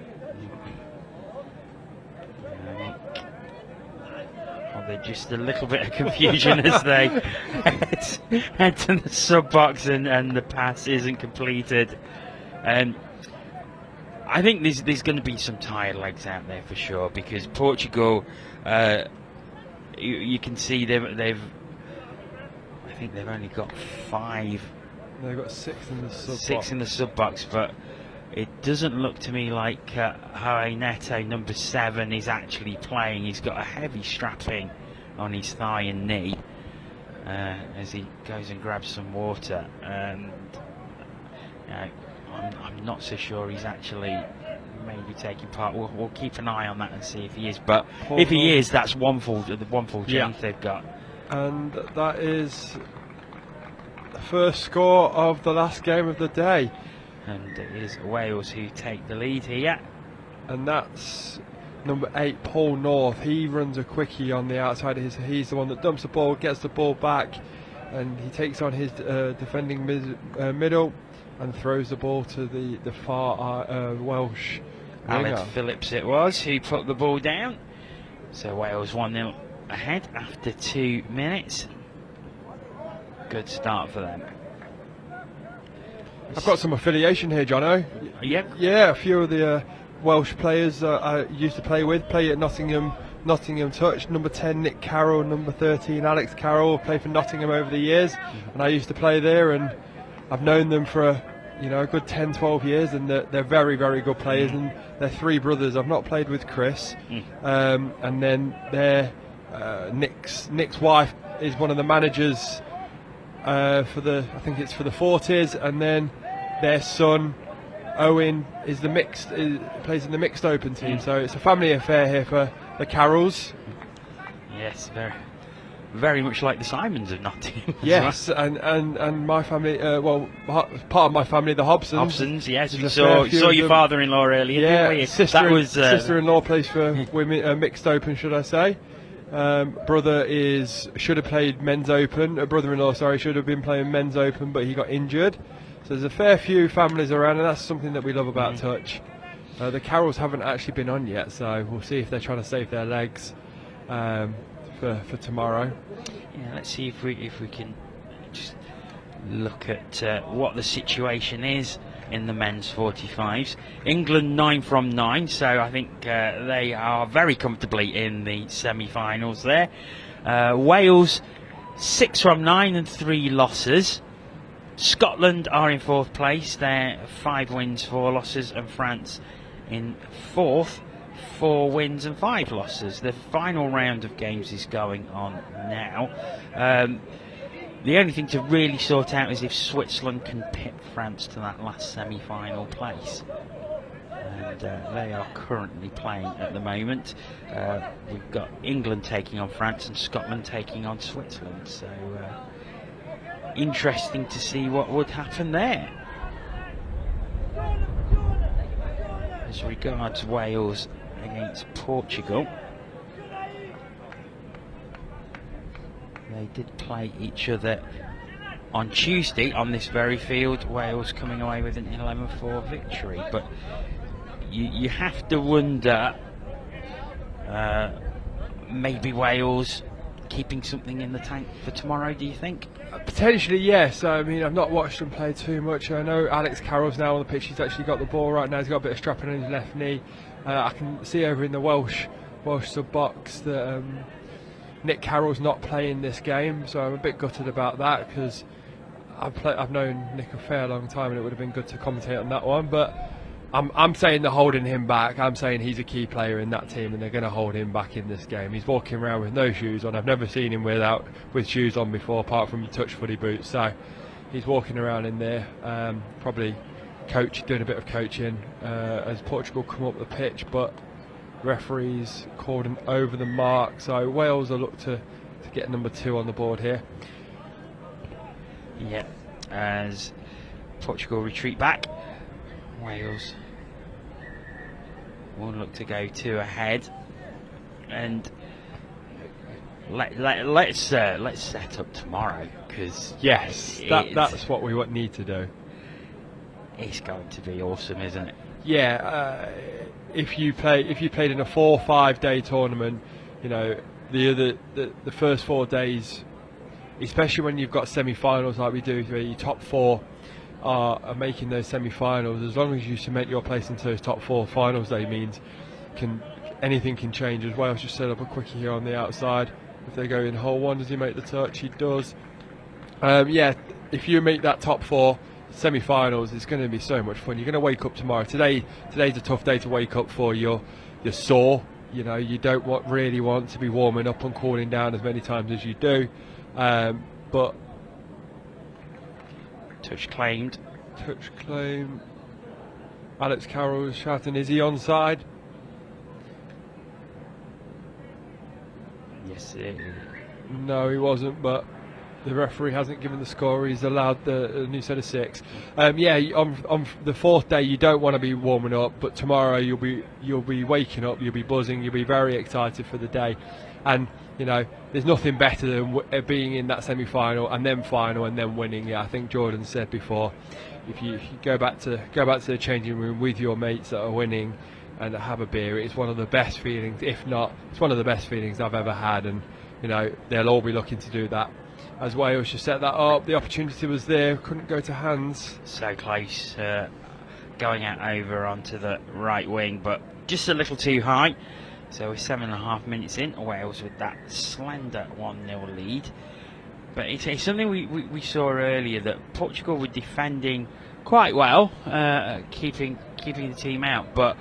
There's just a little bit of confusion as they head to the sub box and the pass isn't completed. I think there's going to be some tired legs out there for sure, because Portugal, you can see they've I think they've only got 5. They've got 6 in the sub box. 6 in the sub box, but it doesn't look to me like Joe Neto, number 7, is actually playing. He's got a heavy strapping on his thigh and knee as he goes and grabs some water. And I'm not so sure he's actually maybe taking part. We'll keep an eye on that and see if he is. But if he is, that's one full chance they've got. And that is the first score of the last game of the day. And it is Wales who take the lead here. And that's number 8, Paul North. He runs a quickie on the outside. He's the one that dumps the ball, gets the ball back, and he takes on his defending middle and throws the ball to the far Welsh winger. Alan Phillips it was who put the ball down. So Wales 1-0 ahead after 2 minutes. Good start for them. I've got some affiliation here, Jono. Yeah, a few of the Welsh players I used to play with. Play at Nottingham Touch. Number 10, Nick Carroll. Number 13, Alex Carroll. Played for Nottingham over the years, and I used to play there. And I've known them for a good 10, 12 years, and they're very, very good players. And they're 3 brothers. I've not played with Chris, and then Nick's wife is one of the managers. I think it's for the 40s, and then their son Owen is plays in the mixed open team. So it's a family affair here for the Carrolls. Yes, very much like the Simons of Nottingham. Yes, and my family, part of my family, the Hobsons. Yes, we saw your father-in-law earlier. Yeah, didn't we? sister-in-law plays for women mixed open, should I say? Brother should have played men's open. Brother-in-law, sorry, should have been playing men's open, but he got injured. So there's a fair few families around, and that's something that we love about touch. The Carrolls haven't actually been on yet, so we'll see if they're trying to save their legs for tomorrow. Yeah, let's see if we can just look at what the situation is in the men's 45s. England 9 from 9, so I think they are very comfortably in the semi-finals there. Wales 6 from 9 and 3 losses. Scotland are in 4th place. They're 5 wins, 4 losses, and France in 4th, 4 wins and 5 losses. The final round of games is going on now. The only thing to really sort out is if Switzerland can pip France to that last semi-final place. And they are currently playing at the moment. We've got England taking on France and Scotland taking on Switzerland. So interesting to see what would happen there. As regards Wales against Portugal, they did play each other on Tuesday on this very field. Wales coming away with an 11-4 victory, but you have to wonder, maybe Wales keeping something in the tank for tomorrow, do you think? Potentially, yes. I mean, I've not watched them play too much. I know Alex Carroll's now on the pitch. He's actually got the ball right now. He's got a bit of strapping on his left knee. I can see over in the Welsh sub box that Nick Carroll's not playing this game, so I'm a bit gutted about that, because I've known Nick a fair long time and it would have been good to commentate on that one, but I'm saying they're holding him back. I'm saying he's a key player in that team and they're going to hold him back in this game. He's walking around with no shoes on. I've never seen him with shoes on before, apart from touch footy boots, so he's walking around in there, probably doing a bit of coaching as Portugal come up the pitch, but referees called him over the mark, so Wales will look to get number 2 on the board here. Yeah, as Portugal retreat back, Wales will look to go 2 ahead, and let's set up tomorrow, because yes, that's what we need to do. It's going to be awesome, isn't it? Yeah, if you played in a 4 or 5 day tournament, you know, the first 4 days, especially when you've got semi-finals like we do, where your top 4 are making those semi-finals, as long as you cement your place into those top 4 finals day, means anything can change. As Wales just set up a quickie here on the outside. If they go in hole 1, does he make the touch? He does. Yeah, if you make that top 4 semi-finals, it's going to be so much fun. You're going to wake up tomorrow. Today's a tough day to wake up for. You're sore. You know, you don't really want to be warming up and cooling down as many times as you do. But touch claimed. Touch claim. Alex Carroll is shouting, is he onside? Yes, it is. No, he wasn't, but the referee hasn't given the score. He's allowed the new set of 6. Yeah, on the 4th day you don't want to be warming up, but tomorrow you'll be waking up, you'll be buzzing, you'll be very excited for the day, and you know there's nothing better than being in that semi-final and then final and then winning. Yeah, I think Jordan said before, if you go back to the changing room with your mates that are winning and have a beer, it's one of the best feelings. If not, it's one of the best feelings I've ever had, and you know they'll all be looking to do that. As Wales just set that up, the opportunity was there, couldn't go to hands. So close, going out over onto the right wing, but just a little too high. So we're 7.5 minutes in, Wales with that slender 1-0 lead. But it's something we saw earlier, that Portugal were defending quite well, keeping the team out, but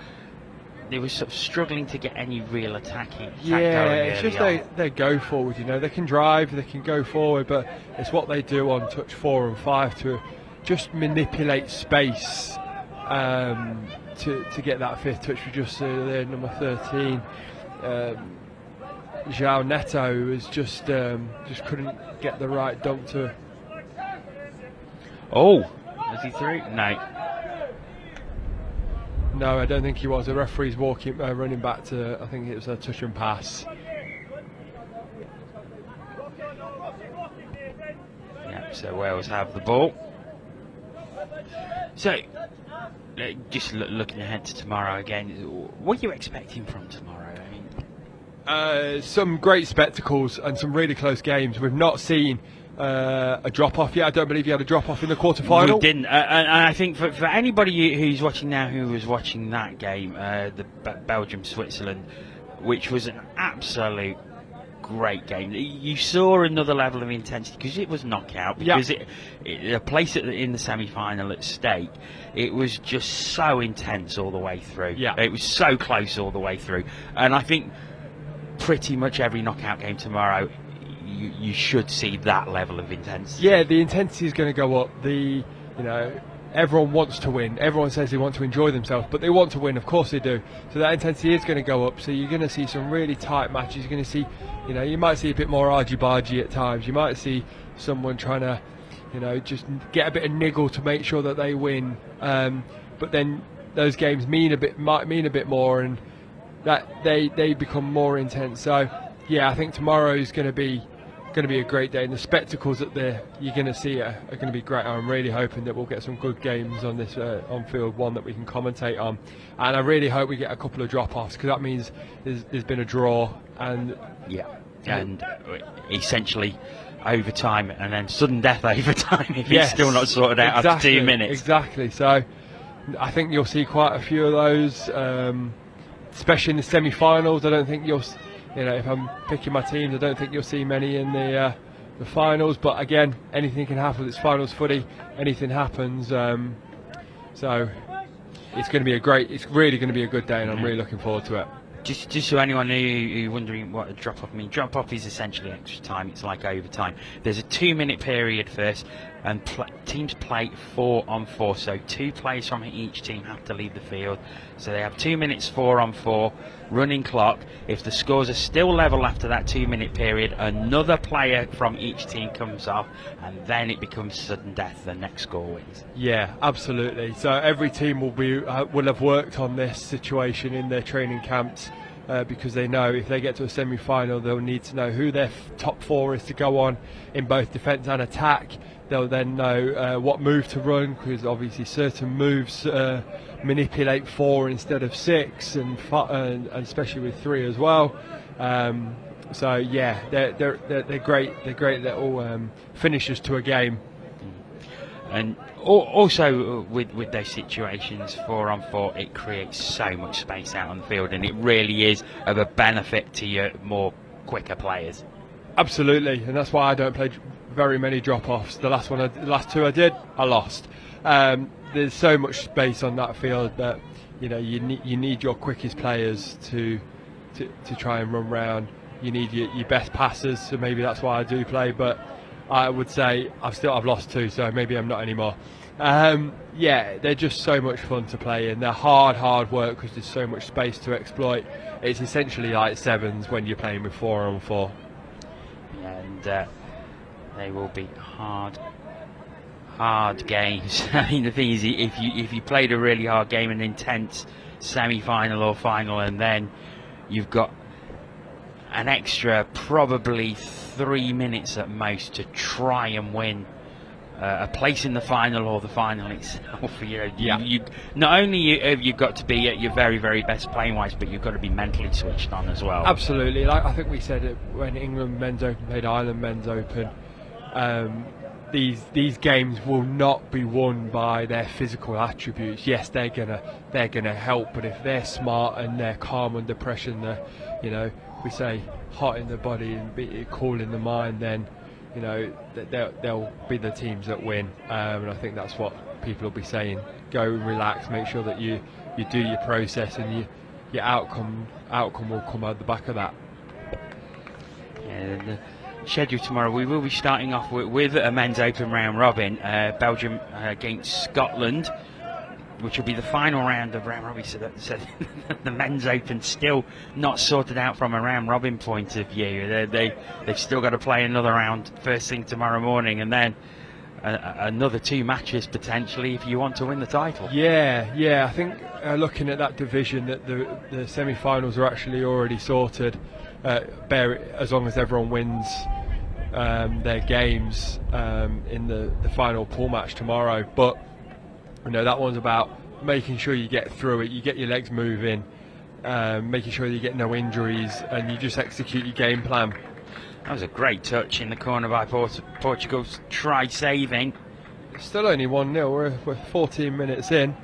they were sort of struggling to get any real attacking. Yeah, it's just they go forward, you know, they can drive, they can go forward, but it's what they do on touch 4 and 5 to just manipulate space to get that 5th touch. We just saw there, number 13, João Neto was just couldn't get the right dunk to. Oh, was he through? No, I don't think he was. The referee's running back to, I think it was a touch and pass. Yeah, so Wales have the ball. So, just looking ahead to tomorrow again, what are you expecting from tomorrow? I mean, some great spectacles and some really close games. We've not seen a drop-off yet. I don't believe you had a drop-off in the quarter-final. We didn't, and I think for anybody who's watching now who was watching that game, the Belgium-Switzerland, which was an absolute great game. You saw another level of intensity because it was knockout. Because a place in the semi-final at stake. It was just so intense all the way through. Yeah, it was so close all the way through. And I think pretty much every knockout game tomorrow, you should see that level of intensity. Yeah, the intensity is going to go up. Everyone wants to win. Everyone says they want to enjoy themselves, but they want to win. Of course they do. So that intensity is going to go up. So you're going to see some really tight matches. You're going to see, you might see a bit more argy-bargy at times. You might see someone trying to, just get a bit of niggle to make sure that they win. But then those games might mean a bit more, and that they become more intense. So yeah, I think tomorrow is going to be a great day, and the spectacles that you're going to see are going to be great. I'm really hoping that we'll get some good games on this on field one that we can commentate on, and I really hope we get a couple of drop-offs, because that means there's been a draw, and essentially overtime, and then sudden death overtime if it's still not sorted out after 2 minutes. Exactly. So I think you'll see quite a few of those, especially in the semi-finals. I don't think you'll. If I'm picking my teams, I don't think you'll see many in the finals. But again, anything can happen. It's finals footy. Anything happens. So it's going to be It's really going to be a good day, and I'm really looking forward to it. Just so anyone who's wondering what a drop-off means, drop-off is essentially extra time. It's like overtime. There's a 2-minute period first, and teams play 4-on-4. So 2 players from each team have to leave the field. So they have 2 minutes 4-on-4, running clock. If the scores are still level after that 2-minute period, another player from each team comes off, and then it becomes sudden death. The next score wins. Yeah, absolutely. So every team will have worked on this situation in their training camps. Because they know if they get to a semi-final, they'll need to know who their top 4 is to go on in both defence and attack. They'll then know what move to run, because obviously certain moves manipulate 4 instead of 6, and especially with 3 as well. So yeah, they're great. They're great little finishers to a game. And also with those situations 4-on-4, it creates so much space out on the field, and it really is of a benefit to your more quicker players. Absolutely, and that's why I don't play very many drop-offs. The last 2 I did, I lost. There's so much space on that field that you need your quickest players to try and run round. You need your best passers, so maybe that's why I do play. But I would say I've lost 2, so maybe I'm not anymore. They're just so much fun to play, and they're hard work because there's so much space to exploit. It's essentially like 7s when you're playing with 4-on-4. And they will be hard games. I mean, the thing is, if you played a really hard game, an intense semi-final or final, and then you've got an extra probably 3 minutes at most to try and win a place in the final or the final itself. You not only have you got to be at your very, very best playing wise, but you've got to be mentally switched on as well. Absolutely. Like I think we said it when England Men's Open played Ireland Men's Open. These games will not be won by their physical attributes. Yes, they're gonna help, but if they're smart and they're calm under pressure, and we say hot in the body and be cool in the mind, then they'll be the teams that win. And I think that's what people will be saying. Go relax, make sure that you do your process, and your outcome will come out the back of that. Yeah, the schedule tomorrow, we will be starting off with a men's open round robin, Belgium against Scotland, which will be the final round of round robin. So the men's open still not sorted out from a round robin point of view. They've still got to play another round first thing tomorrow morning, and then another 2 matches potentially if you want to win the title. Yeah. I think looking at that division, that the semi-finals are actually already sorted. As long as everyone wins their games in the final pool match tomorrow. But that one's about making sure you get through it, you get your legs moving, making sure you get no injuries, and you just execute your game plan. That was a great touch in the corner by Portugal's try saving. Still only 1-0. We're 14 minutes in.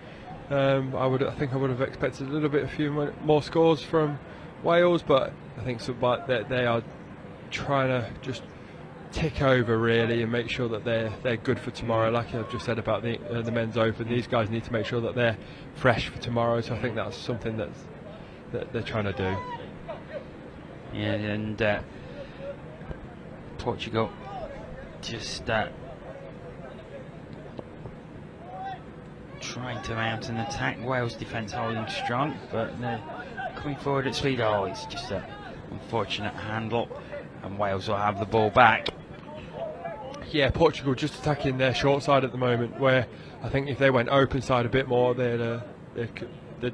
I think I would have expected a few more scores from Wales, but I think they are trying to just tick over really and make sure that they're good for tomorrow. Like I've just said about the men's open, these guys need to make sure that they're fresh for tomorrow. So I think that's something that they're trying to do. Yeah, and Portugal just trying to mount an attack. Wales defence holding strong, but coming forward at speed. Oh, it's just an unfortunate handle, and Wales will have the ball back. Yeah, Portugal just attacking their short side at the moment, where I think if they went open side a bit more, they'd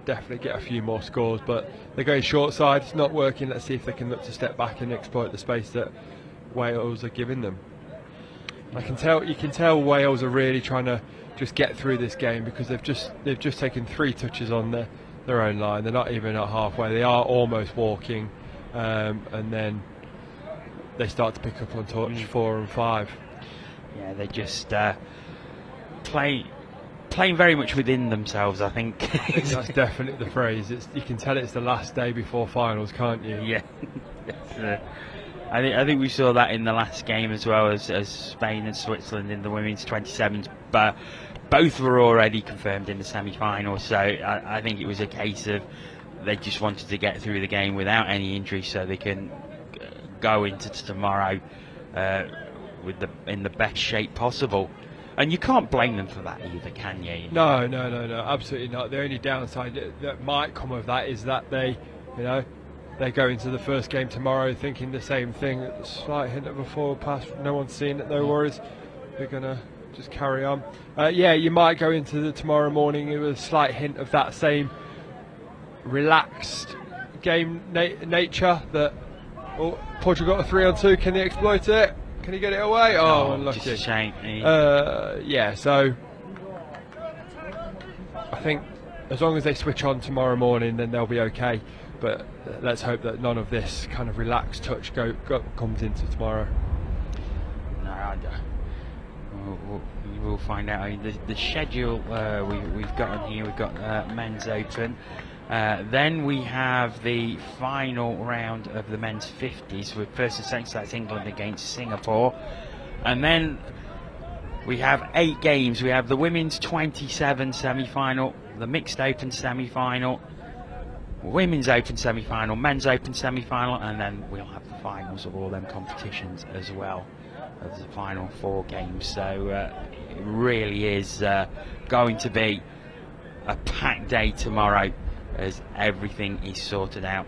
definitely get a few more scores, but they're going short side. It's not working. Let's see if they can look to step back and exploit the space that Wales are giving them. You can tell Wales are really trying to just get through this game, because they've just taken 3 touches on their own line. They're not even at halfway. They are almost walking, and then they start to pick up on touch 4 and 5. Yeah, they just playing very much within themselves, I think. That's definitely the phrase. You can tell it's the last day before finals, can't you? Yeah. I think we saw that in the last game as well, as Spain and Switzerland in the women's 27s, but both were already confirmed in the semi-final. So I think it was a case of they just wanted to get through the game without any injury, so they can go into tomorrow in the best shape possible. And you can't blame them for that either, can you? No, absolutely not. The only downside that might come of that is that they go into the first game tomorrow thinking the same thing. A slight hint of a forward pass. No one's seen it, no worries. They're going to just carry on. Yeah, you might go into the tomorrow morning with a slight hint of that same relaxed game nature that Portugal got a 3-on-2. Can they exploit it? Can he get it away? Oh, unlucky. Just a shame. Yeah, so I think as long as they switch on tomorrow morning, then they'll be okay. But let's hope that none of this kind of relaxed touch comes into tomorrow. We'll find out. I mean, the schedule we've got on here, we've got men's open. Then we have the final round of the men's 50s with first and second, so that's England against Singapore. And then we have 8 games. We have the women's 27 semi-final, the mixed open semi-final, women's open semi-final, men's open semi-final, and then we'll have the finals of all them competitions as well as the final 4 games. So it really is going to be a packed day tomorrow, as everything is sorted out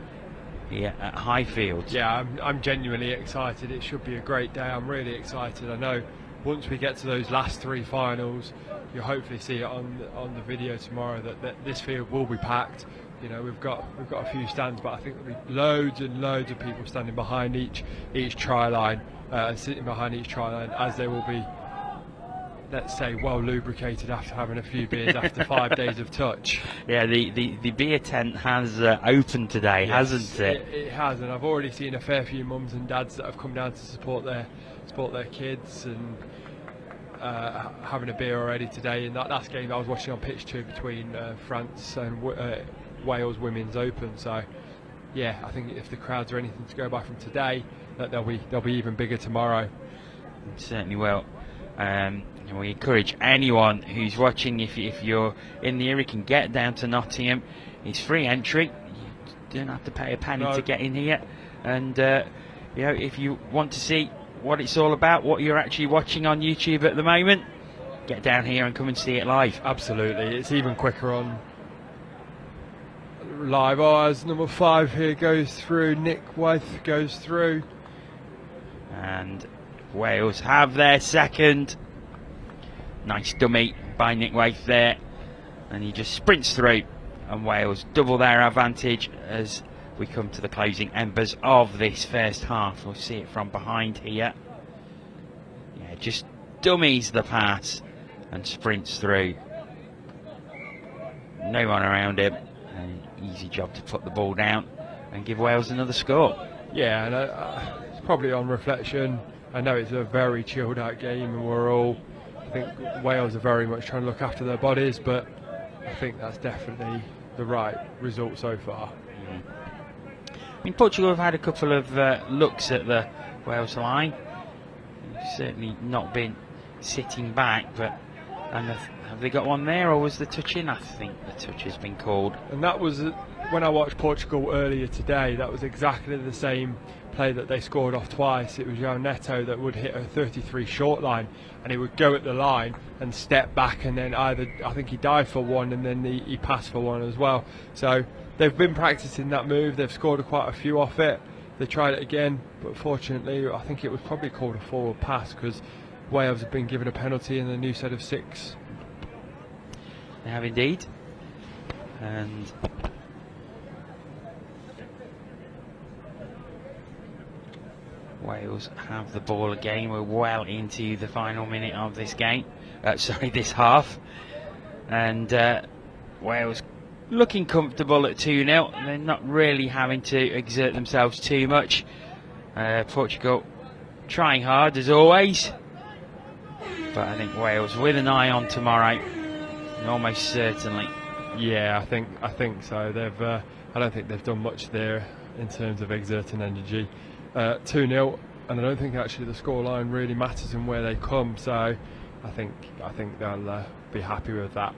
here at Highfields. Yeah, I'm genuinely excited. It should be a great day. I'm really excited. I know once we get to those last 3 finals, you'll hopefully see it on the video tomorrow that this field will be packed. You know, we've got a few stands, but I think there'll be loads and loads of people standing behind each try line and sitting behind each try line, as they will be, let's say, well lubricated after having a few beers after 5 days of touch. Yeah, the beer tent has opened today, yes, hasn't it? It has, and I've already seen a fair few mums and dads that have come down to support their kids and having a beer already today. And that last game I was watching on pitch 2 between France and Wales Women's Open. So yeah, I think if the crowds are anything to go by from today, that they'll be even bigger tomorrow. It certainly will. And we encourage anyone who's watching, if you're in the area, can get down to Nottingham. It's free entry. You don't have to pay a penny to get in here. And if you want to see what it's all about, what you're actually watching on YouTube at the moment, get down here and come and see it live. Absolutely, it's even quicker on live. As number 5 here goes through, Nick Wythe goes through, and Wales have their second. Nice dummy by Nick Wythe there, and he just sprints through, and Wales double their advantage as we come to the closing embers of this first half. We'll see it from behind here. Yeah, just dummies the pass and sprints through. No one around him. An easy job to put the ball down and give Wales another score. Yeah, and it's probably on reflection. I know it's a very chilled out game, and I think Wales are very much trying to look after their bodies, but I think that's definitely the right result so far. I mean, Portugal have had a couple of looks at the Wales line. Certainly not been sitting back, but have they got one there, or was the touch in? I think the touch has been called. And that was when I watched Portugal earlier today. That was exactly the same play that they scored off twice. It was João Neto that would hit a 33 short line, and he would go at the line and step back, and then I think he dived for one, and then he passed for one as well. So they've been practicing that move. They've scored quite a few off it. They tried it again, but fortunately I think it was probably called a forward pass, because Wales have been given a penalty in the new set of 6. They have indeed. And Wales have the ball again. We're well into the final minute of this game. This half. And Wales looking comfortable at 2-0. They're not really having to exert themselves too much. Portugal trying hard as always. But I think Wales with an eye on tomorrow, almost certainly. Yeah, I think so. They've I don't think they've done much there in terms of exerting energy. 2-0, and I don't think actually the scoreline really matters in where they come. So I think they'll be happy with that.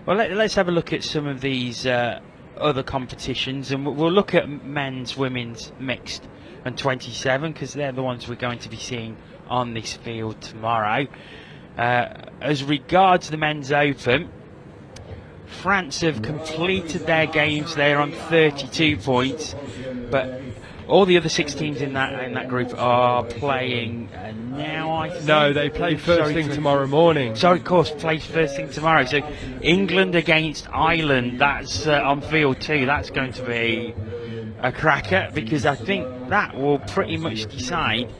Well, let's have a look at some of these other competitions, and we'll look at men's, women's, mixed and 27, because they're the ones we're going to be seeing on this field tomorrow. As regards the men's open, France have completed their games. They're on 32 points, but all the other 6 teams in that group are playing now, I think. No, they play first thing tomorrow morning. Sorry, of course, play first thing tomorrow. So England against Ireland, that's on field 2. That's going to be a cracker, because I think that will pretty much decide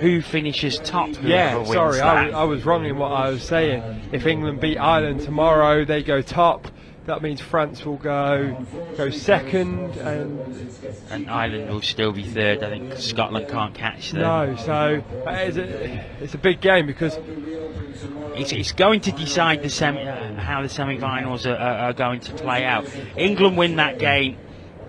who finishes top. Yeah, sorry, I was wrong in what I was saying. If England beat Ireland tomorrow, they go top. That means France will go second, and Ireland will still be third. I think Scotland can't catch them. No, so it's a big game, because it's going to decide how the semi-finals are going to play out. England win that game,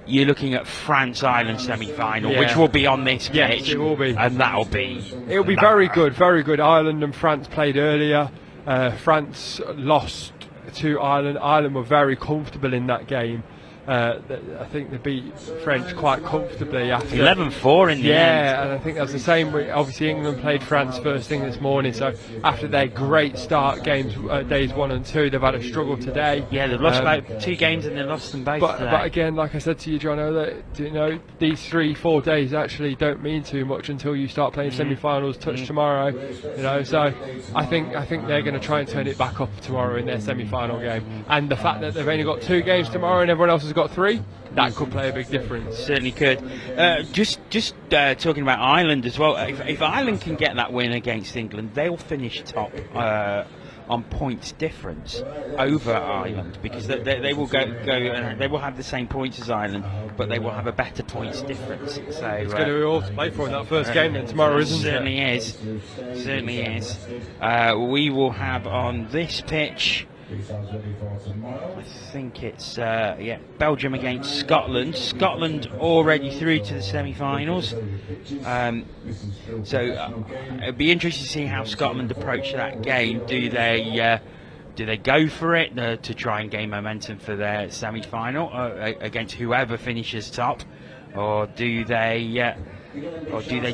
you're looking at France-Ireland semi-final, which will be on this pitch. Yes, it will be, and that'll be very good, very good. Ireland and France played earlier. France lost to Ireland. Ireland were very comfortable in that game. I think they beat French quite comfortably after 11-4 in the end. Yeah, and I think that's the same. Obviously, England played France first thing this morning, so after their great start games, days 1 and 2, they've had a struggle today. Yeah, they've lost about 2 games and they lost them both today. But again, like I said to you, Jono, that these 3-4 days actually don't mean too much until you start playing semi-finals. Touch tomorrow, so I think they're going to try and turn it back up tomorrow in their semi-final game. And the fact that they've only got 2 games tomorrow and everyone else has got 3, that could play a big difference. Certainly could. Just talking about Ireland as well. If Ireland can get that win against England, they'll finish top on points difference over Ireland, because they will go and they will have the same points as Ireland, but they will have a better points difference. So it's going to be all to play for in that first game then tomorrow, isn't it? Certainly is. We will have on this pitch, I think it's Belgium against Scotland. Scotland already through to the semi-finals, so it'd be interesting to see how Scotland approach that game. Do they go for it to try and gain momentum for their semi-final against whoever finishes top, or do they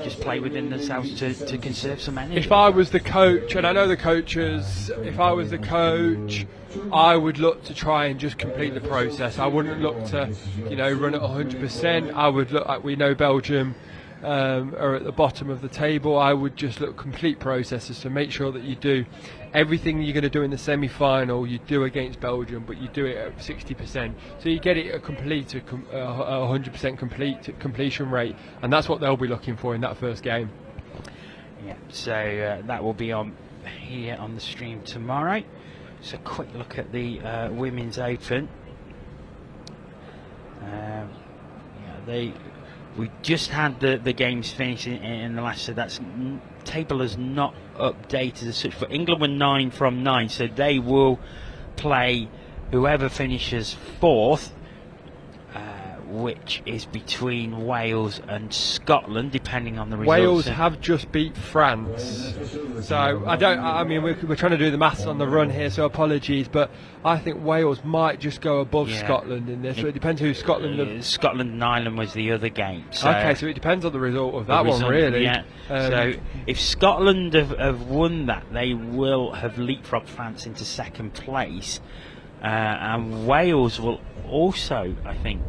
just play within themselves to conserve some energy? If I was the coach, and I know the coaches, if I was the coach, I would look to try and just complete the process. I wouldn't look to, run at 100%. I would look like, we know Belgium are at the bottom of the table. I would just look complete processes to make sure that you do everything you're going to do in the semi-final, you do against Belgium, but you do it at 60%. So you get it a 100% completion rate, and that's what they'll be looking for in that first game. Yeah, so that will be on here on the stream tomorrow. So quick look at the Women's Open. We just had the games finished in the last, so that's table is not updated as such, but England were 9 from 9, so they will play whoever finishes 4th which is between Wales and Scotland, depending on the results. Wales have just beat France, so I mean, we're trying to do the maths on the run here, so apologies, but I think Wales might just go above Scotland in this. So it depends who Scotland. Scotland and Ireland was the other game. So okay, so it depends on the result of that one, really. Yeah. So if Scotland have won that, they will have leapfrogged France into second place, and Wales will also, I think,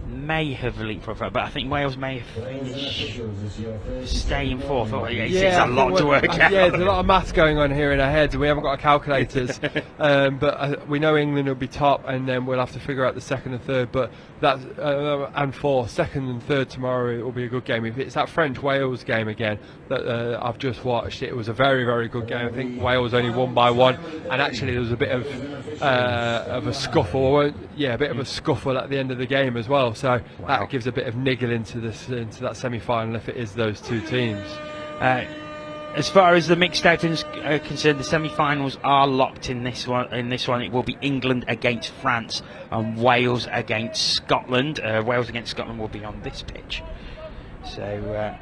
may have leapfrogged, but I think Wales may have finished staying fourth. It's a lot to work out. Yeah, there's a lot of maths going on here in our heads, and we haven't got our calculators. But we know England will be top, and then we'll have to figure out the second and third. But that's and fourth, second and third tomorrow, it will be a good game. If it's that French-Wales game again that I've just watched, it was a very, very good game. I think Wales only won by 1, and actually there was a bit of a scuffle. A bit of a scuffle at the end of the game as well. So that gives a bit of niggle into that semi-final if it is those two teams. As far as the mixed doubles are concerned, the semi-finals are locked in this one. It will be England against France and Wales against Scotland. Wales against Scotland will be on this pitch. So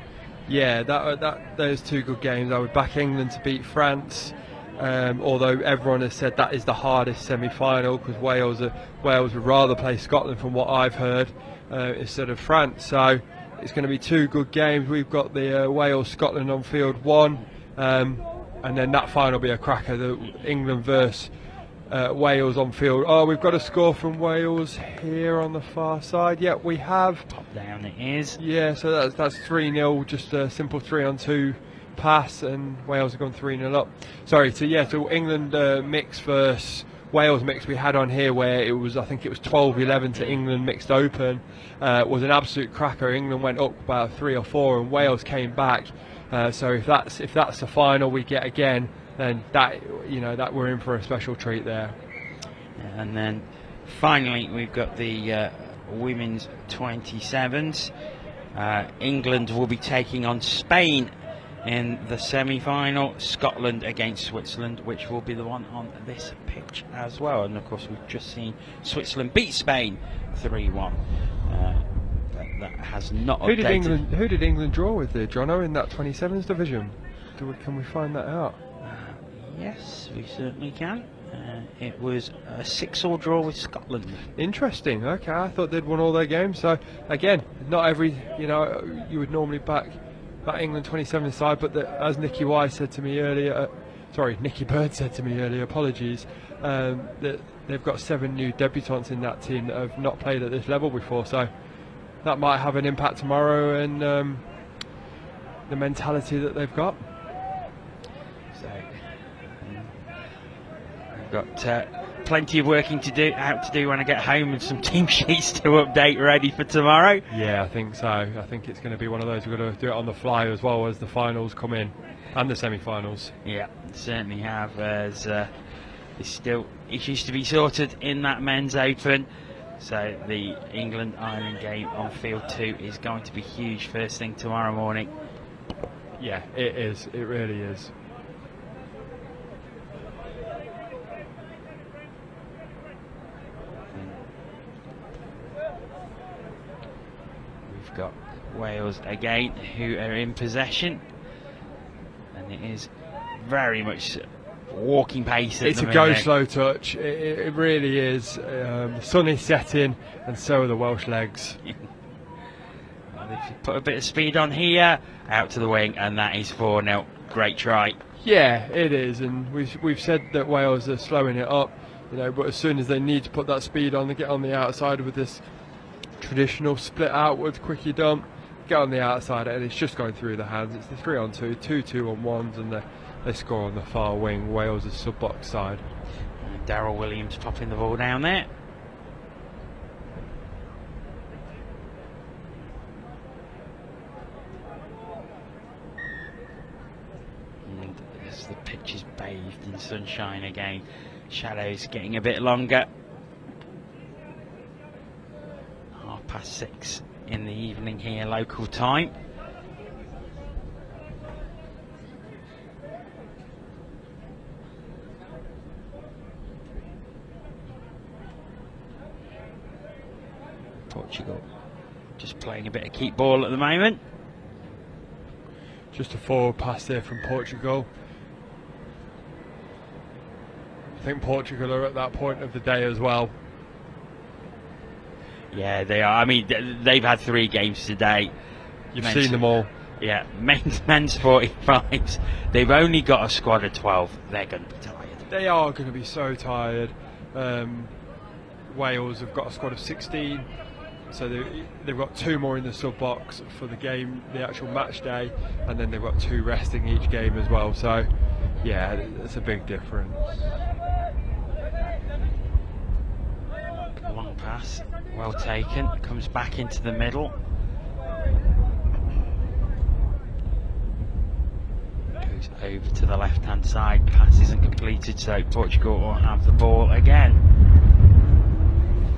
those two good games. I would back England to beat France. Although everyone has said that is the hardest semi-final, because Wales would rather play Scotland, from what I've heard, instead of France. So it's going to be two good games. We've got the Wales-Scotland on field 1, and then that final will be a cracker, the England versus Wales on field. Oh, we've got a score from Wales here on the far side. Yeah, we have. Top down it is. Yeah, so that's 3-0, just a simple 3-on-2 pass, and Wales have gone 3-0 up. So England mix versus Wales mix we had on here, where I think it was 12-11 to England mixed open, was an absolute cracker. England went up by 3 or 4, and Wales came back. So if that's the final we get again, then that we're in for a special treat there. And then finally we've got the women's 27s. England will be taking on Spain in the semi-final. Scotland against Switzerland, which will be the one on this pitch as well. And of course we've just seen Switzerland beat Spain 3-1. That has not updated. Who did England draw with there, Jono, in that 27s division? Can we find that out? Yes, we certainly can. It was a 6-all draw with Scotland. Interesting. Okay, I thought they'd won all their games. So again, not every you would normally back England 27 side, but as Nicky Bird said to me earlier, apologies, that they've got 7 new debutants in that team that have not played at this level before, so that might have an impact tomorrow, and the mentality that they've got. So I've got plenty of working to do when I get home, and some team sheets to update ready for tomorrow. Yeah, I think so. I think it's going to be one of those we've got to do it on the fly as well as the finals come in and the semi-finals. Yeah, certainly have. There's still issues to be sorted in that men's open. So the England-Ireland game on field 2 is going to be huge first thing tomorrow morning. Yeah, it is. It really is. We've got Wales again, who are in possession, and it is very much walking pace. It's a go slow touch. It really is. The sun is setting, and so are the Welsh legs. Well, they've put a bit of speed on here, out to the wing, and that is 4-0. Great try. Yeah, it is, and we've said that Wales are slowing it up, but as soon as they need to put that speed on, they get on the outside with this traditional split outward quickie dump, get on the outside, and it's just going through the hands. It's the 3-on-2, 2-2-on-1s, and they score on the far wing. Wales is sub-box side. Daryl Williams popping the ball down there. And as the pitch is bathed in sunshine again, shadows getting a bit longer. 6:30 in the evening here, local time. Portugal. Just playing a bit of keep ball at the moment. Just a forward pass there from Portugal. I think Portugal are at that point of the day as well. Yeah, they are. I mean, they've had 3 games today. You've seen them all. Yeah, men's 45s. They've only got a squad of 12. They're going to be tired. They are going to be so tired. Wales have got a squad of 16, so they've got 2 more in the sub box for the game, the actual match day, and then they've got 2 resting each game as well. So, yeah, it's a big difference. Long pass, well taken. Comes back into the middle. Goes over to the left-hand side. Pass isn't completed, so Portugal will have the ball again.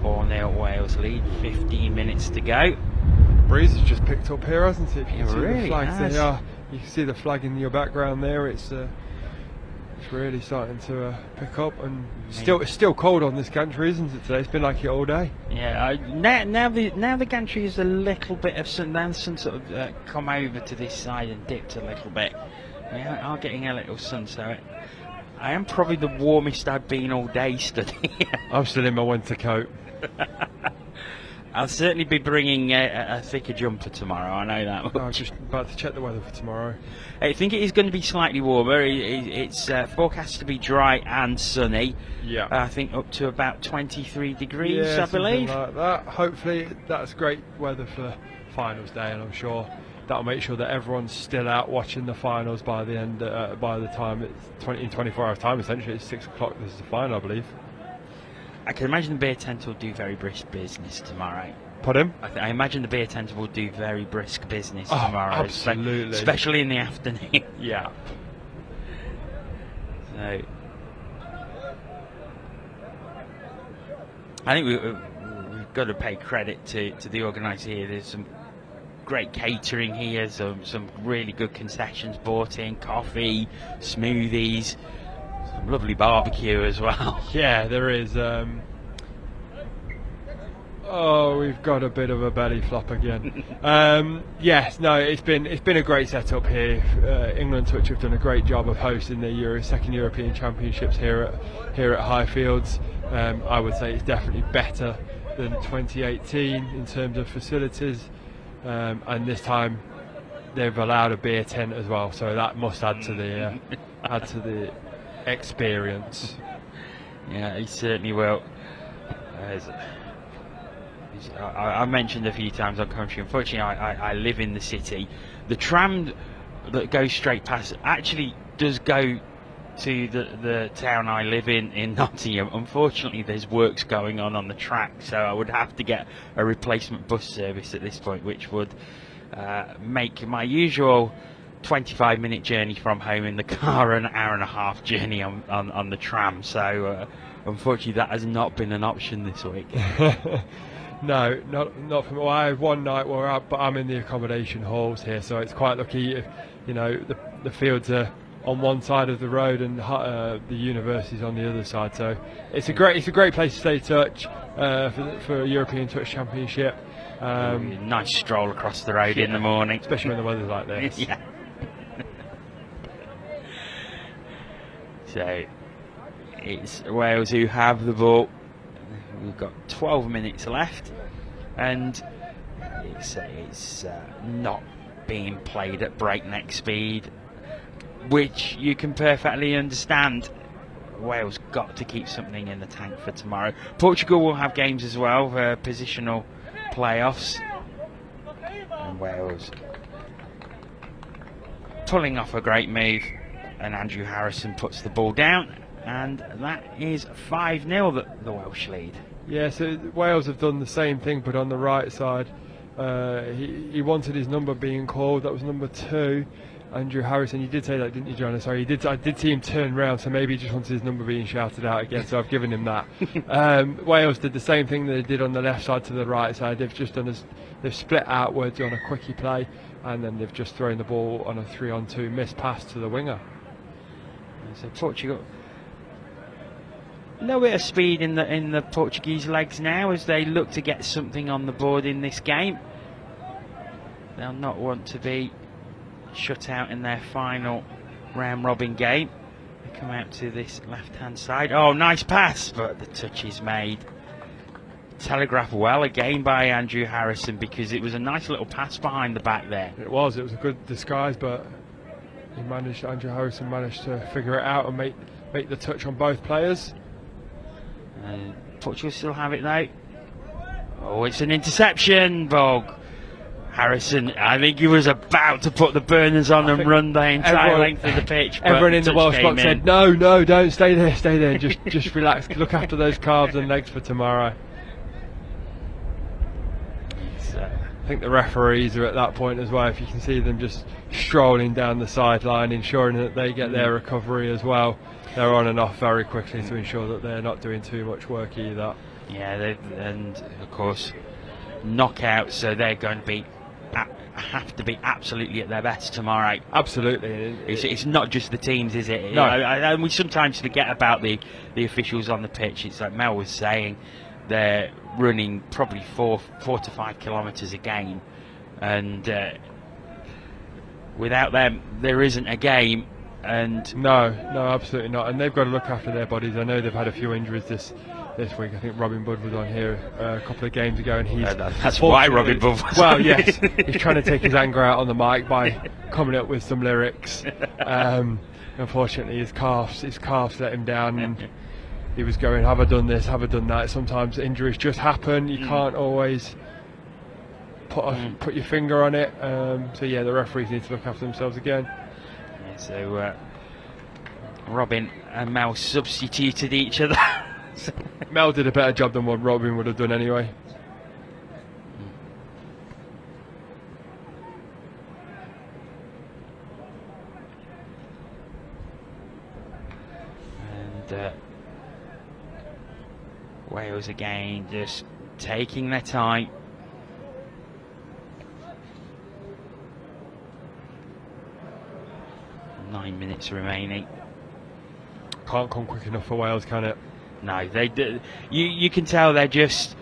4-0 Wales lead. 15 minutes to go. Breeze has just picked up here, hasn't it? You can see really the flags has. there. You can see the flag in your background there. It's really starting to pick up, and it's still cold on this gantry, isn't it? Today it's been like it all day. Yeah, now the gantry is a little bit of sun. Then sun sort of come over to this side and dipped a little bit. We are getting a little sun, so I am probably the warmest I've been all day studying. I'm still in my winter coat. I'll certainly be bringing a thicker jumper tomorrow, I know that much. I was just about to check the weather for tomorrow. I think it is going to be slightly warmer. It's forecast to be dry and sunny. Yeah. I think up to about 23 degrees, Yeah, I believe. like that. Hopefully that's great weather for finals day, and I'm sure that'll make sure that everyone's still out watching the finals by the end. By the time it's in 24 hours time, essentially it's 6 o'clock. This is the final, I believe. I can imagine the beer tent will do very brisk business tomorrow. Pardon? I imagine the beer tent will do very brisk business tomorrow. Absolutely. Especially in the afternoon. Yeah. So, I think we've got to pay credit to the organiser here. There's some great catering here, some really good concessions bought in, coffee, smoothies, some lovely barbecue as well. Yeah, there is. Oh, we've got a bit of a belly flop again. Yes, no, it's been a great setup here. England Touch have done a great job of hosting the second European Championships here at Highfields. I would say it's definitely better than 2018 in terms of facilities, and this time they've allowed a beer tent as well, so that must add to the experience. Yeah, it certainly will. I mentioned a few times on commentary, unfortunately I live in the city. The tram that goes straight past actually does go to the town I live in Nottingham. Unfortunately there's works going on the track, so I would have to get a replacement bus service at this point, which would make my usual 25-minute journey from home in the car an hour and a half journey on the tram. So unfortunately that has not been an option this week. No, not for me. Well, I have one night where I'm in the accommodation halls here, so it's quite lucky. If, the fields are on one side of the road and the university's on the other side. So it's a great place to stay touch for a European Touch Championship. Nice stroll across the road in the morning, especially when the weather's like this. Yeah. So it's Wales who have the ball. We've got 12 minutes left, and it's not being played at breakneck speed, which you can perfectly understand. Wales got to keep something in the tank for tomorrow. Portugal will have games as well for positional playoffs, and Wales pulling off a great move, and Andrew Harrison puts the ball down, and that is 5-0 the Welsh lead. Yeah, so Wales have done the same thing, but on the right side. He wanted his number being called. That was number 2, Andrew Harrison. You did say that, didn't you, Joanna? Sorry, I did see him turn round, so maybe he just wanted his number being shouted out again, so I've given him that. Wales did the same thing they did on the left side to the right side. They've just done they've split outwards on a quickie play, and then they've just thrown the ball on a 3-on-2 missed pass to the winger. So Portugal little bit of speed in the Portuguese legs now as they look to get something on the board in this game. They'll not want to be shut out in their final round robin game. They come out to this left hand side. Oh, nice pass, but the touch is made. Telegraphed well again by Andrew Harrison, because it was a nice little pass behind the back there. It was a good disguise, but Andrew Harrison managed to figure it out and make the touch on both players. Portugal still have it though. Oh, it's an interception, Bog. Harrison, I think he was about to put the burners on and run the entire length of the pitch. Everyone in the Welsh box said, no, don't stay there, just relax, look after those calves and legs for tomorrow. I think the referees are at that point as well. If you can see them just strolling down the sideline, ensuring that they get their recovery as well. They're on and off very quickly to ensure that they're not doing too much work either. Yeah, and of course knockouts, so they're going to have to be absolutely at their best tomorrow. Absolutely. It's not just the teams, is it? No. And we sometimes forget about the officials on the pitch. It's like Mel was saying, they're running probably 4 to 5 kilometres a game, and without them there isn't a game. And no, absolutely not. And they've got to look after their bodies. I know they've had a few injuries this week. I think Robin Budd was on here a couple of games ago, and that's why Robin Budd was well, yes, he's trying to take his anger out on the mic by coming up with some lyrics. Unfortunately, his calves let him down, and he was going, have I done this, have I done that? Sometimes injuries just happen. You can't always put your finger on it. So yeah, the referees need to look after themselves again. Yeah, so Robin and Mel substituted each other. Mel did a better job than what Robin would have done anyway. And Wales again just taking their time. Nine minutes remaining. Can't come quick enough for Wales, can it? No, they do. You can tell they're just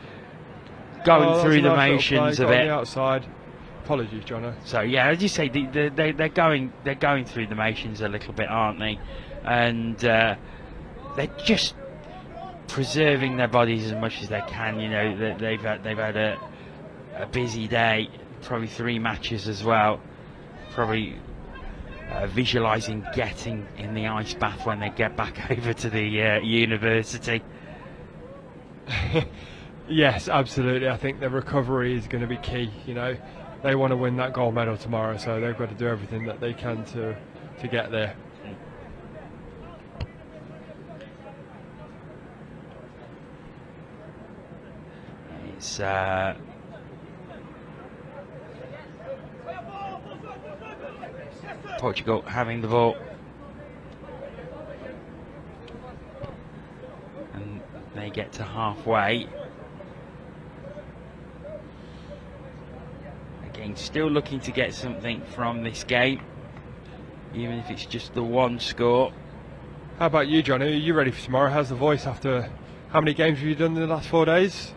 going through the motions of it. Outside. Apologies, Jono. So yeah, as you say, they're going through the motions a little bit, aren't they? And they're just preserving their bodies as much as they can. You know, they've had a busy day, probably 3 matches as well. Probably visualising getting in the ice bath when they get back over to the university. Yes, absolutely. I think the recovery is going to be key. You know, they want to win that gold medal tomorrow, so they've got to do everything that they can to get there. It's Portugal having the ball, and they get to halfway. Again, still looking to get something from this game, even if it's just the one score. How about you, Johnny? Are you ready for tomorrow? How's the voice after how many games have you done in the last 4 days?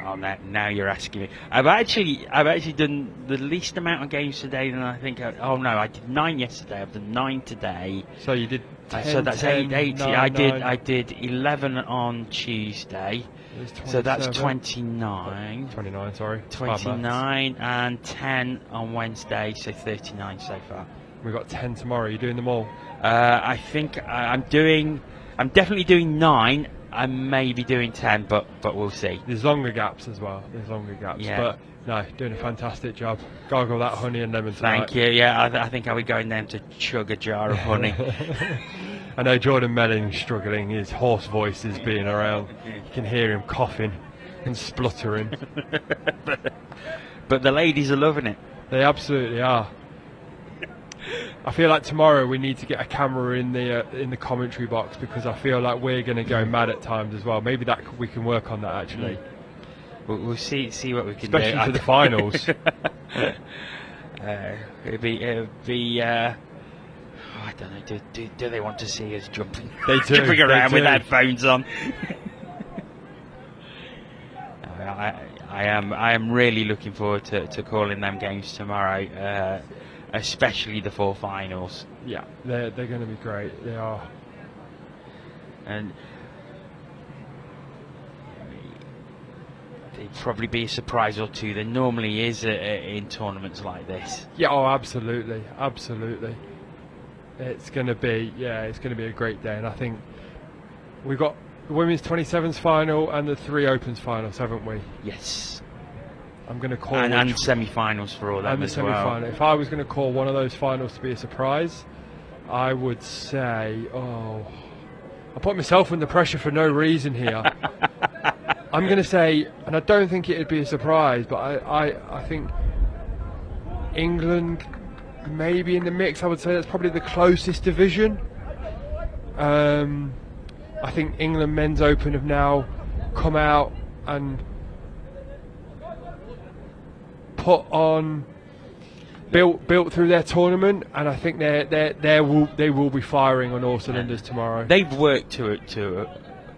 Oh, now you're asking me. I've actually done the least amount of games today than I think. I did 9 yesterday. I've done 9 today. So you did 10, so that's 10, 8. 9, I did 11 on Tuesday. So that's 29. 29, sorry. 29 and 10 on Wednesday. So 39 so far. We've got 10 tomorrow. Are you doing them all? I think I'm definitely doing 9. I may be doing 10, but we'll see. There's longer gaps as well. Yeah. But no, doing a fantastic job. Gargle that honey and lemon tonight. Thank you. Yeah, I think I'll be going down to chug a jar of honey. I know Jordan Melling's struggling. His hoarse voice is being around. You can hear him coughing and spluttering. But the ladies are loving it. They absolutely are. I feel like tomorrow we need to get a camera in the commentary box, because I feel like we're going to go mad at times as well. Maybe we can work on that actually. We'll see what we can especially do. For the finals. It'll be I don't know. Do they want to see us jumping? They do, jumping around they with do. headphones on? I am really looking forward to calling them games tomorrow, especially the 4 finals. Yeah, they're going to be great. They are. And there'd probably be a surprise or two. There normally is in tournaments like this. Yeah, oh, absolutely, absolutely. It's going to be a great day, and I think we've got the women's 27s final and the 3 opens finals, haven't we? Yes. I'm going to call and semi-finals for all them and the as semi-final. well. If I was going to call one of those finals to be a surprise, I would say, I put myself under pressure for no reason here. I'm going to say, and I don't think it would be a surprise, but I think England maybe in the mix. I would say that's probably the closest division. I think England Men's Open have now come out and put on, built through their tournament, and I think they will be firing on all cylinders tomorrow. They've worked to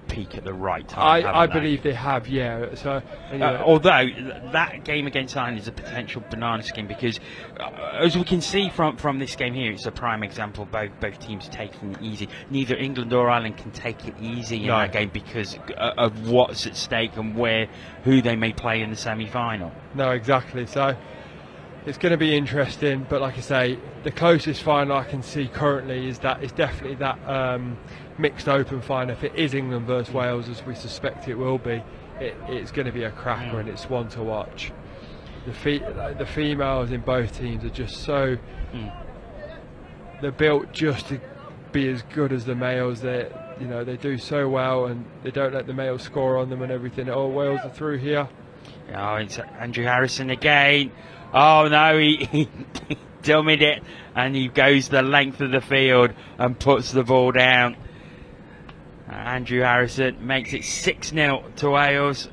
peak at the right time. I believe they have, yeah. So although that game against Ireland is a potential banana skin, because as we can see from this game here, it's a prime example of both teams taking it easy. Neither England or Ireland can take it easy in that game because of what's at stake and who they may play in the semi-final. No, exactly. So it's going to be interesting, but like I say, the closest final I can see currently is definitely that mixed open final. If it is England versus Wales, as we suspect it will be, it's going to be a cracker, and it's one to watch. The females in both teams are just so they're built just to be as good as the males. They do so well, and they don't let the males score on them and everything. Oh, Wales are through here. Oh, it's Andrew Harrison again. Oh no, he dummied it, and he goes the length of the field and puts the ball down. Andrew Harrison makes it 6-0 to Wales.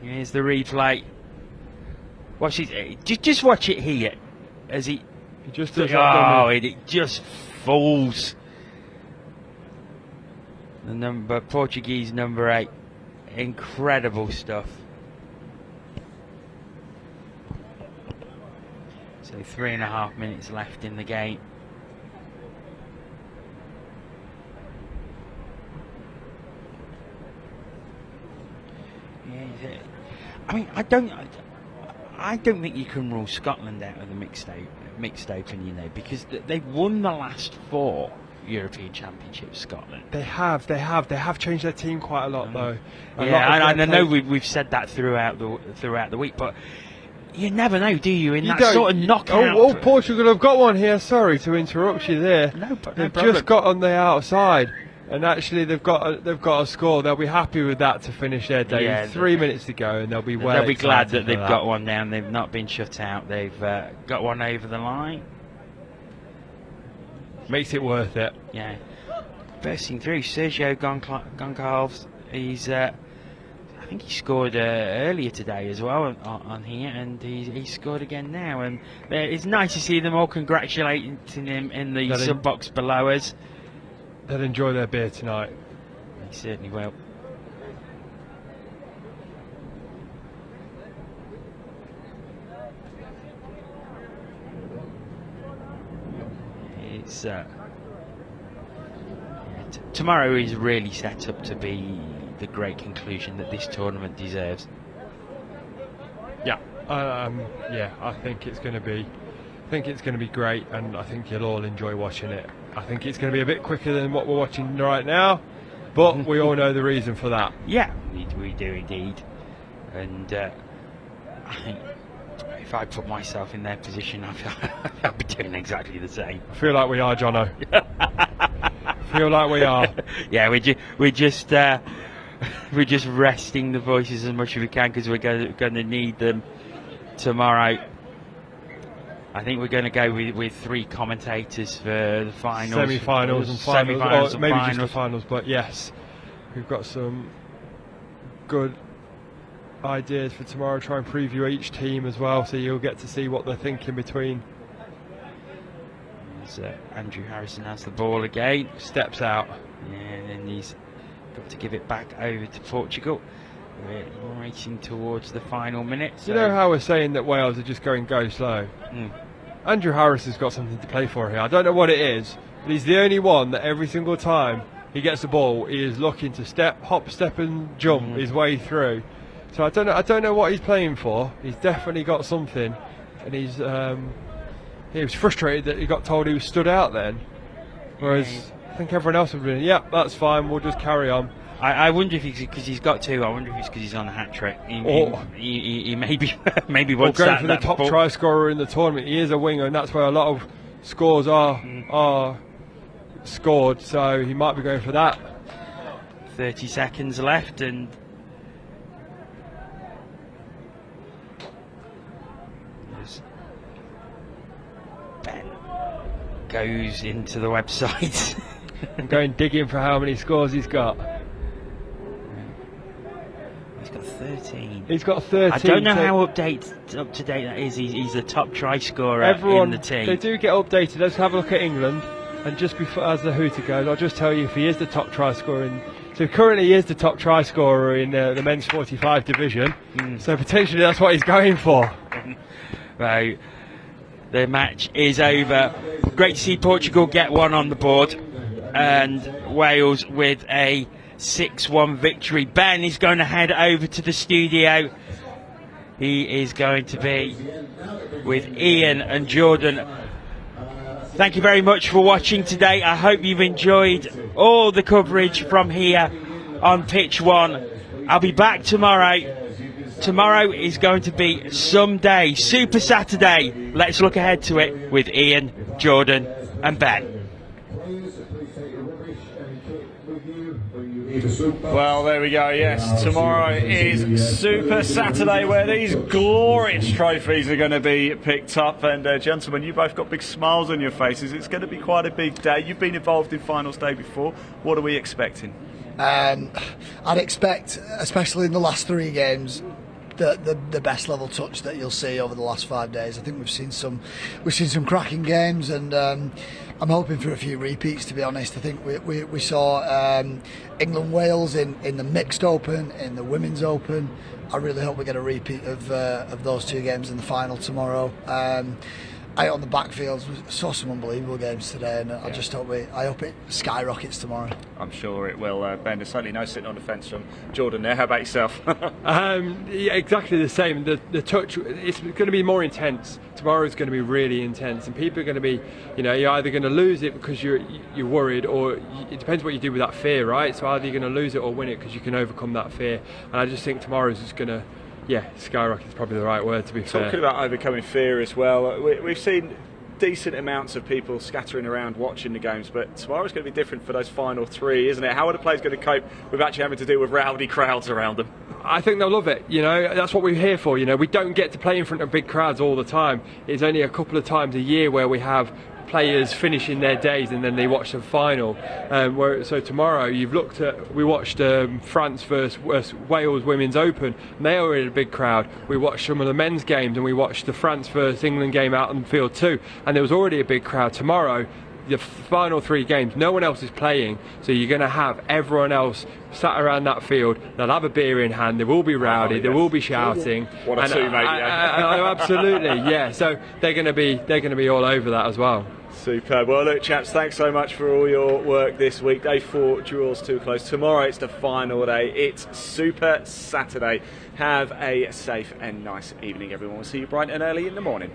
Here's the replay. Watch it. Just watch it here as he just does it just falls. The Portuguese number 8, incredible stuff. So 3.5 minutes left in the game. I mean, I don't think you can rule Scotland out of the mixed open, because they've won the last 4 European Championships. Scotland. They have changed their team quite a lot, though. I know we've said that throughout the week, but you never know, do you? In that sort of knockout. Oh, Portugal have got one here. Sorry to interrupt you there. No They've problem. just got on the outside, and actually they've got a score. They'll be happy with that to finish their day. Yeah, 3 minutes to go, and they'll be glad that they've for got one down. They've not been shut out. They've got one over the line. Makes it worth it. Yeah. Bursting through, Sergio Goncalves. He's I think he scored earlier today as well on here, and he scored again now. And it's nice to see them all congratulating him in the sub box below us. They'll enjoy their beer tonight. They certainly will. It's tomorrow is really set up to be the great conclusion that this tournament deserves. Yeah, I think it's going to be. I think it's going to be great, and I think you'll all enjoy watching it. I think it's going to be a bit quicker than what we're watching right now, but we all know the reason for that. Yeah, we do indeed. And I think if I put myself in their position, I'd be doing exactly the same. I feel like we are, Jono. Feel like we are. Yeah, we're just resting the voices as much as we can, because we're going to need them tomorrow. I think we're going to go with 3 commentators for the finals, semi-finals and finals, or maybe finals. just the finals. But yes, we've got some good ideas for tomorrow. Try and preview each team as well, so you'll get to see what they're thinking between. As Andrew Harrison has the ball again. Steps out. And then he's got to give it back over to Portugal. We're racing towards the final minute. So You know how we're saying that Wales are just going go slow? Andrew Harris has got something to play for here. I don't know what it is, but he's the only one that every single time he gets the ball, he is looking to hop, step and jump his way through. So I don't know what he's playing for. He's definitely got something, and he was frustrated that he got told he was stood out then. Whereas I think everyone else would have been, yeah, that's fine, we'll just carry on. I wonder if because he's got two. I wonder if it's because he's on a hat trick. He maybe wants going for the top try scorer in the tournament. He is a winger, and that's where a lot of scores are scored. So he might be going for that. 30 seconds left, and Ben goes into the website. I'm going digging for how many scores he's got. He's got 13. He's got 13. I don't know how up to date that is. He's the top try scorer in the team. They do get updated. Let's have a look at England. And just before, as the hooter goes, I'll just tell you if he is the top try scorer. So currently he is the top try scorer in the men's 45 division. So potentially that's what he's going for. Right. The match is over. Great to see Portugal get one on the board. And Wales with a 6-1 victory. Ben is going to head over to the studio. He is going to be with Ian and Jordan. Thank you very much for watching today. I hope you've enjoyed all the coverage from here on Pitch 1. I'll be back tomorrow. Tomorrow is going to be Sunday, Super Saturday. Let's look ahead to it with Ian, Jordan and Ben. Well, there we go, yes. Tomorrow is Super Saturday, where these glorious trophies are going to be picked up. And gentlemen, you both got big smiles on your faces. It's going to be quite a big day. You've been involved in finals day before. What are we expecting? I'd expect, especially in the last 3 games, the best level touch that you'll see over the last 5 days. I think we've seen some cracking games, and I'm hoping for a few repeats, to be honest. I think we saw England-Wales in the mixed open, in the women's open. I really hope we get a repeat of those 2 games in the final tomorrow. Out on the backfields, we saw some unbelievable games today, and I hope it skyrockets tomorrow. I'm sure it will, Ben. There's certainly no sitting on the fence from Jordan there. How about yourself? Yeah, exactly the same. The touch, it's going to be more intense. Tomorrow's going to be really intense, and people are going to be, you're either going to lose it because you're worried, or it depends what you do with that fear, right? So either you're going to lose it or win it because you can overcome that fear. And I just think tomorrow's just going to, skyrocket is probably the right word, to be fair. Talking about overcoming fear as well, we've seen decent amounts of people scattering around watching the games, but tomorrow's going to be different for those final 3, isn't it? How are the players going to cope with actually having to deal with rowdy crowds around them? I think they'll love it. That's what we're here for. We don't get to play in front of big crowds all the time. It's only a couple of times a year where we have players finishing their days and then they watch the final. So tomorrow we watched France versus Wales Women's Open, and they were in a big crowd. We watched some of the men's games, and we watched the France versus England game out on the field too, and there was already a big crowd. Tomorrow, the final 3 games, no one else is playing, so you're going to have everyone else sat around that field. They'll have a beer in hand, they will be rowdy, they will be shouting. What a two, mate. Absolutely, yeah. So they're going to be all over that as well. Superb. Well, look, chaps, thanks so much for all your work this week. Day 4 draws too close. Tomorrow it's the final day. It's Super Saturday. Have a safe and nice evening, everyone. We'll see you bright and early in the morning.